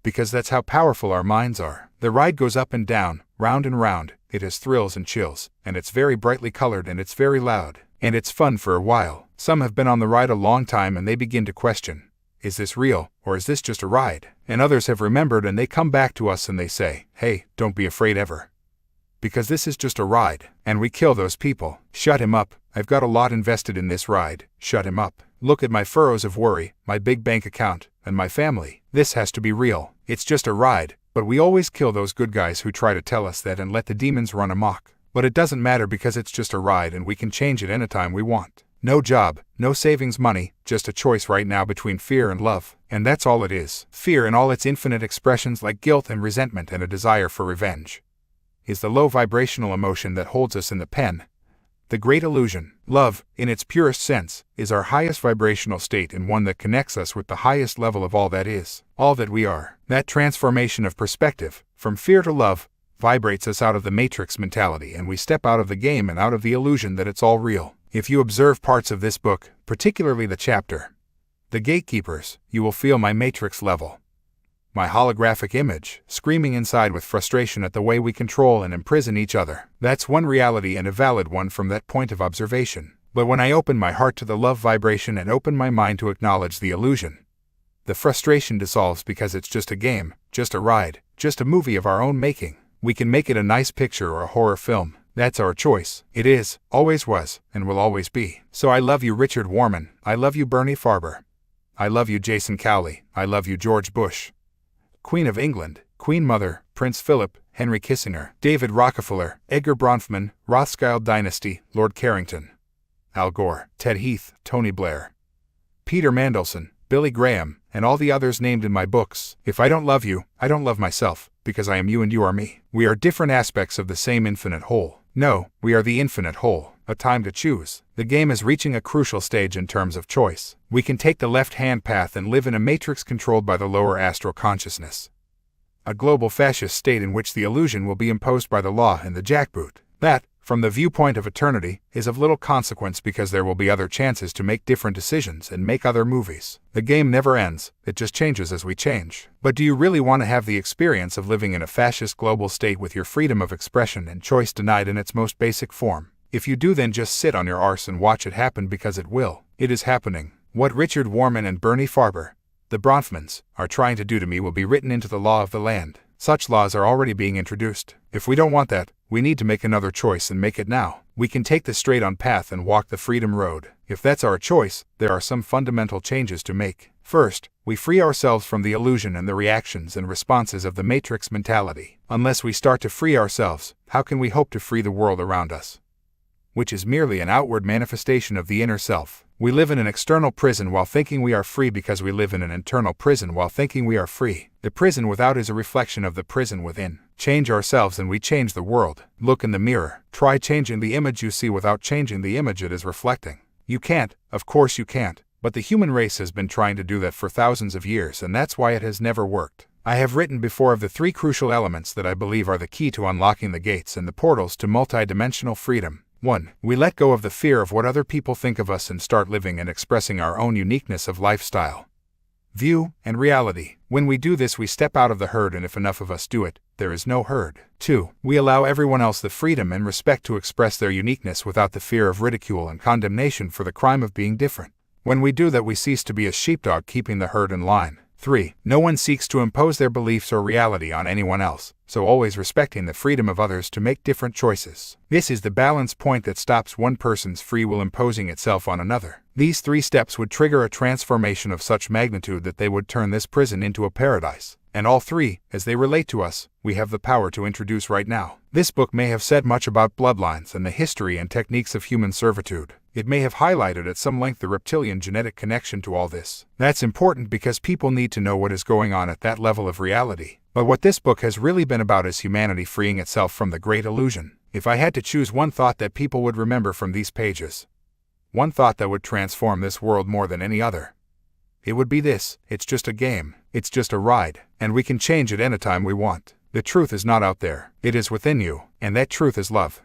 because that's how powerful our minds are. The ride goes up and down, round and round. It has thrills and chills, and it's very brightly colored and it's very loud. And it's fun for a while. Some have been on the ride a long time and they begin to question, is this real, or is this just a ride? And others have remembered and they come back to us and they say, hey, don't be afraid ever, because this is just a ride. And we kill those people. Shut him up. I've got a lot invested in this ride. Shut him up. Look at my furrows of worry, my big bank account, and my family. This has to be real. It's just a ride. But we always kill those good guys who try to tell us that and let the demons run amok. But it doesn't matter because it's just a ride and we can change it anytime we want. No job, no savings money, just a choice right now between fear and love. And that's all it is. Fear in all its infinite expressions like guilt and resentment and a desire for revenge is the low vibrational emotion that holds us in the pen. The great illusion, love, in its purest sense, is our highest vibrational state and one that connects us with the highest level of all that is, all that we are. That transformation of perspective, from fear to love, vibrates us out of the matrix mentality and we step out of the game and out of the illusion that it's all real. If you observe parts of this book, particularly the chapter, The Gatekeepers, you will feel my matrix level, my holographic image, screaming inside with frustration at the way we control and imprison each other. That's one reality and a valid one from that point of observation. But when I open my heart to the love vibration and open my mind to acknowledge the illusion, the frustration dissolves because it's just a game, just a ride, just a movie of our own making. We can make it a nice picture or a horror film. That's our choice. It is, always was, and will always be. So I love you, Richard Warman. I love you, Bernie Farber. I love you, Jason Cowley. I love you, George Bush, Queen of England, Queen Mother, Prince Philip, Henry Kissinger, David Rockefeller, Edgar Bronfman, Rothschild dynasty, Lord Carrington, Al Gore, Ted Heath, Tony Blair, Peter Mandelson, Billy Graham, and all the others named in my books. If I don't love you, I don't love myself, because I am you and you are me. We are different aspects of the same infinite whole. No, we are the infinite whole. A time to choose. The game is reaching a crucial stage in terms of choice. We can take the left-hand path and live in a matrix controlled by the lower astral consciousness. A global fascist state in which the illusion will be imposed by the law and the jackboot. That, from the viewpoint of eternity, is of little consequence because there will be other chances to make different decisions and make other movies. The game never ends, it just changes as we change. But do you really want to have the experience of living in a fascist global state with your freedom of expression and choice denied in its most basic form? If you do, then just sit on your arse and watch it happen, because it will. It is happening. What Richard Warman and Bernie Farber, the Bronfmans, are trying to do to me will be written into the law of the land. Such laws are already being introduced. If we don't want that, we need to make another choice and make it now. We can take the straight-on path and walk the freedom road. If that's our choice, there are some fundamental changes to make. First, we free ourselves from the illusion and the reactions and responses of the matrix mentality. Unless we start to free ourselves, how can we hope to free the world around us, which is merely an outward manifestation of the inner self? We live in an external prison while thinking we are free because we live in an internal prison while thinking we are free. The prison without is a reflection of the prison within. Change ourselves and we change the world. Look in the mirror. Try changing the image you see without changing the image it is reflecting. You can't, of course you can't, but the human race has been trying to do that for thousands of years, and that's why it has never worked. I have written before of the three crucial elements that I believe are the key to unlocking the gates and the portals to multidimensional freedom. 1. We let go of the fear of what other people think of us and start living and expressing our own uniqueness of lifestyle, view, and reality. When we do this, we step out of the herd, and if enough of us do it, there is no herd. 2. We allow everyone else the freedom and respect to express their uniqueness without the fear of ridicule and condemnation for the crime of being different. When we do that, we cease to be a sheepdog keeping the herd in line. 3. No one seeks to impose their beliefs or reality on anyone else, so always respecting the freedom of others to make different choices. This is the balance point that stops one person's free will imposing itself on another. These 3 steps would trigger a transformation of such magnitude that they would turn this prison into a paradise. And all 3, as they relate to us, we have the power to introduce right now. This book may have said much about bloodlines and the history and techniques of human servitude. It may have highlighted at some length the reptilian genetic connection to all this. That's important because people need to know what is going on at that level of reality. But what this book has really been about is humanity freeing itself from the great illusion. If I had to choose one thought that people would remember from these pages, one thought that would transform this world more than any other, it would be this: it's just a game, it's just a ride, and we can change it anytime we want. The truth is not out there, it is within you, and that truth is love.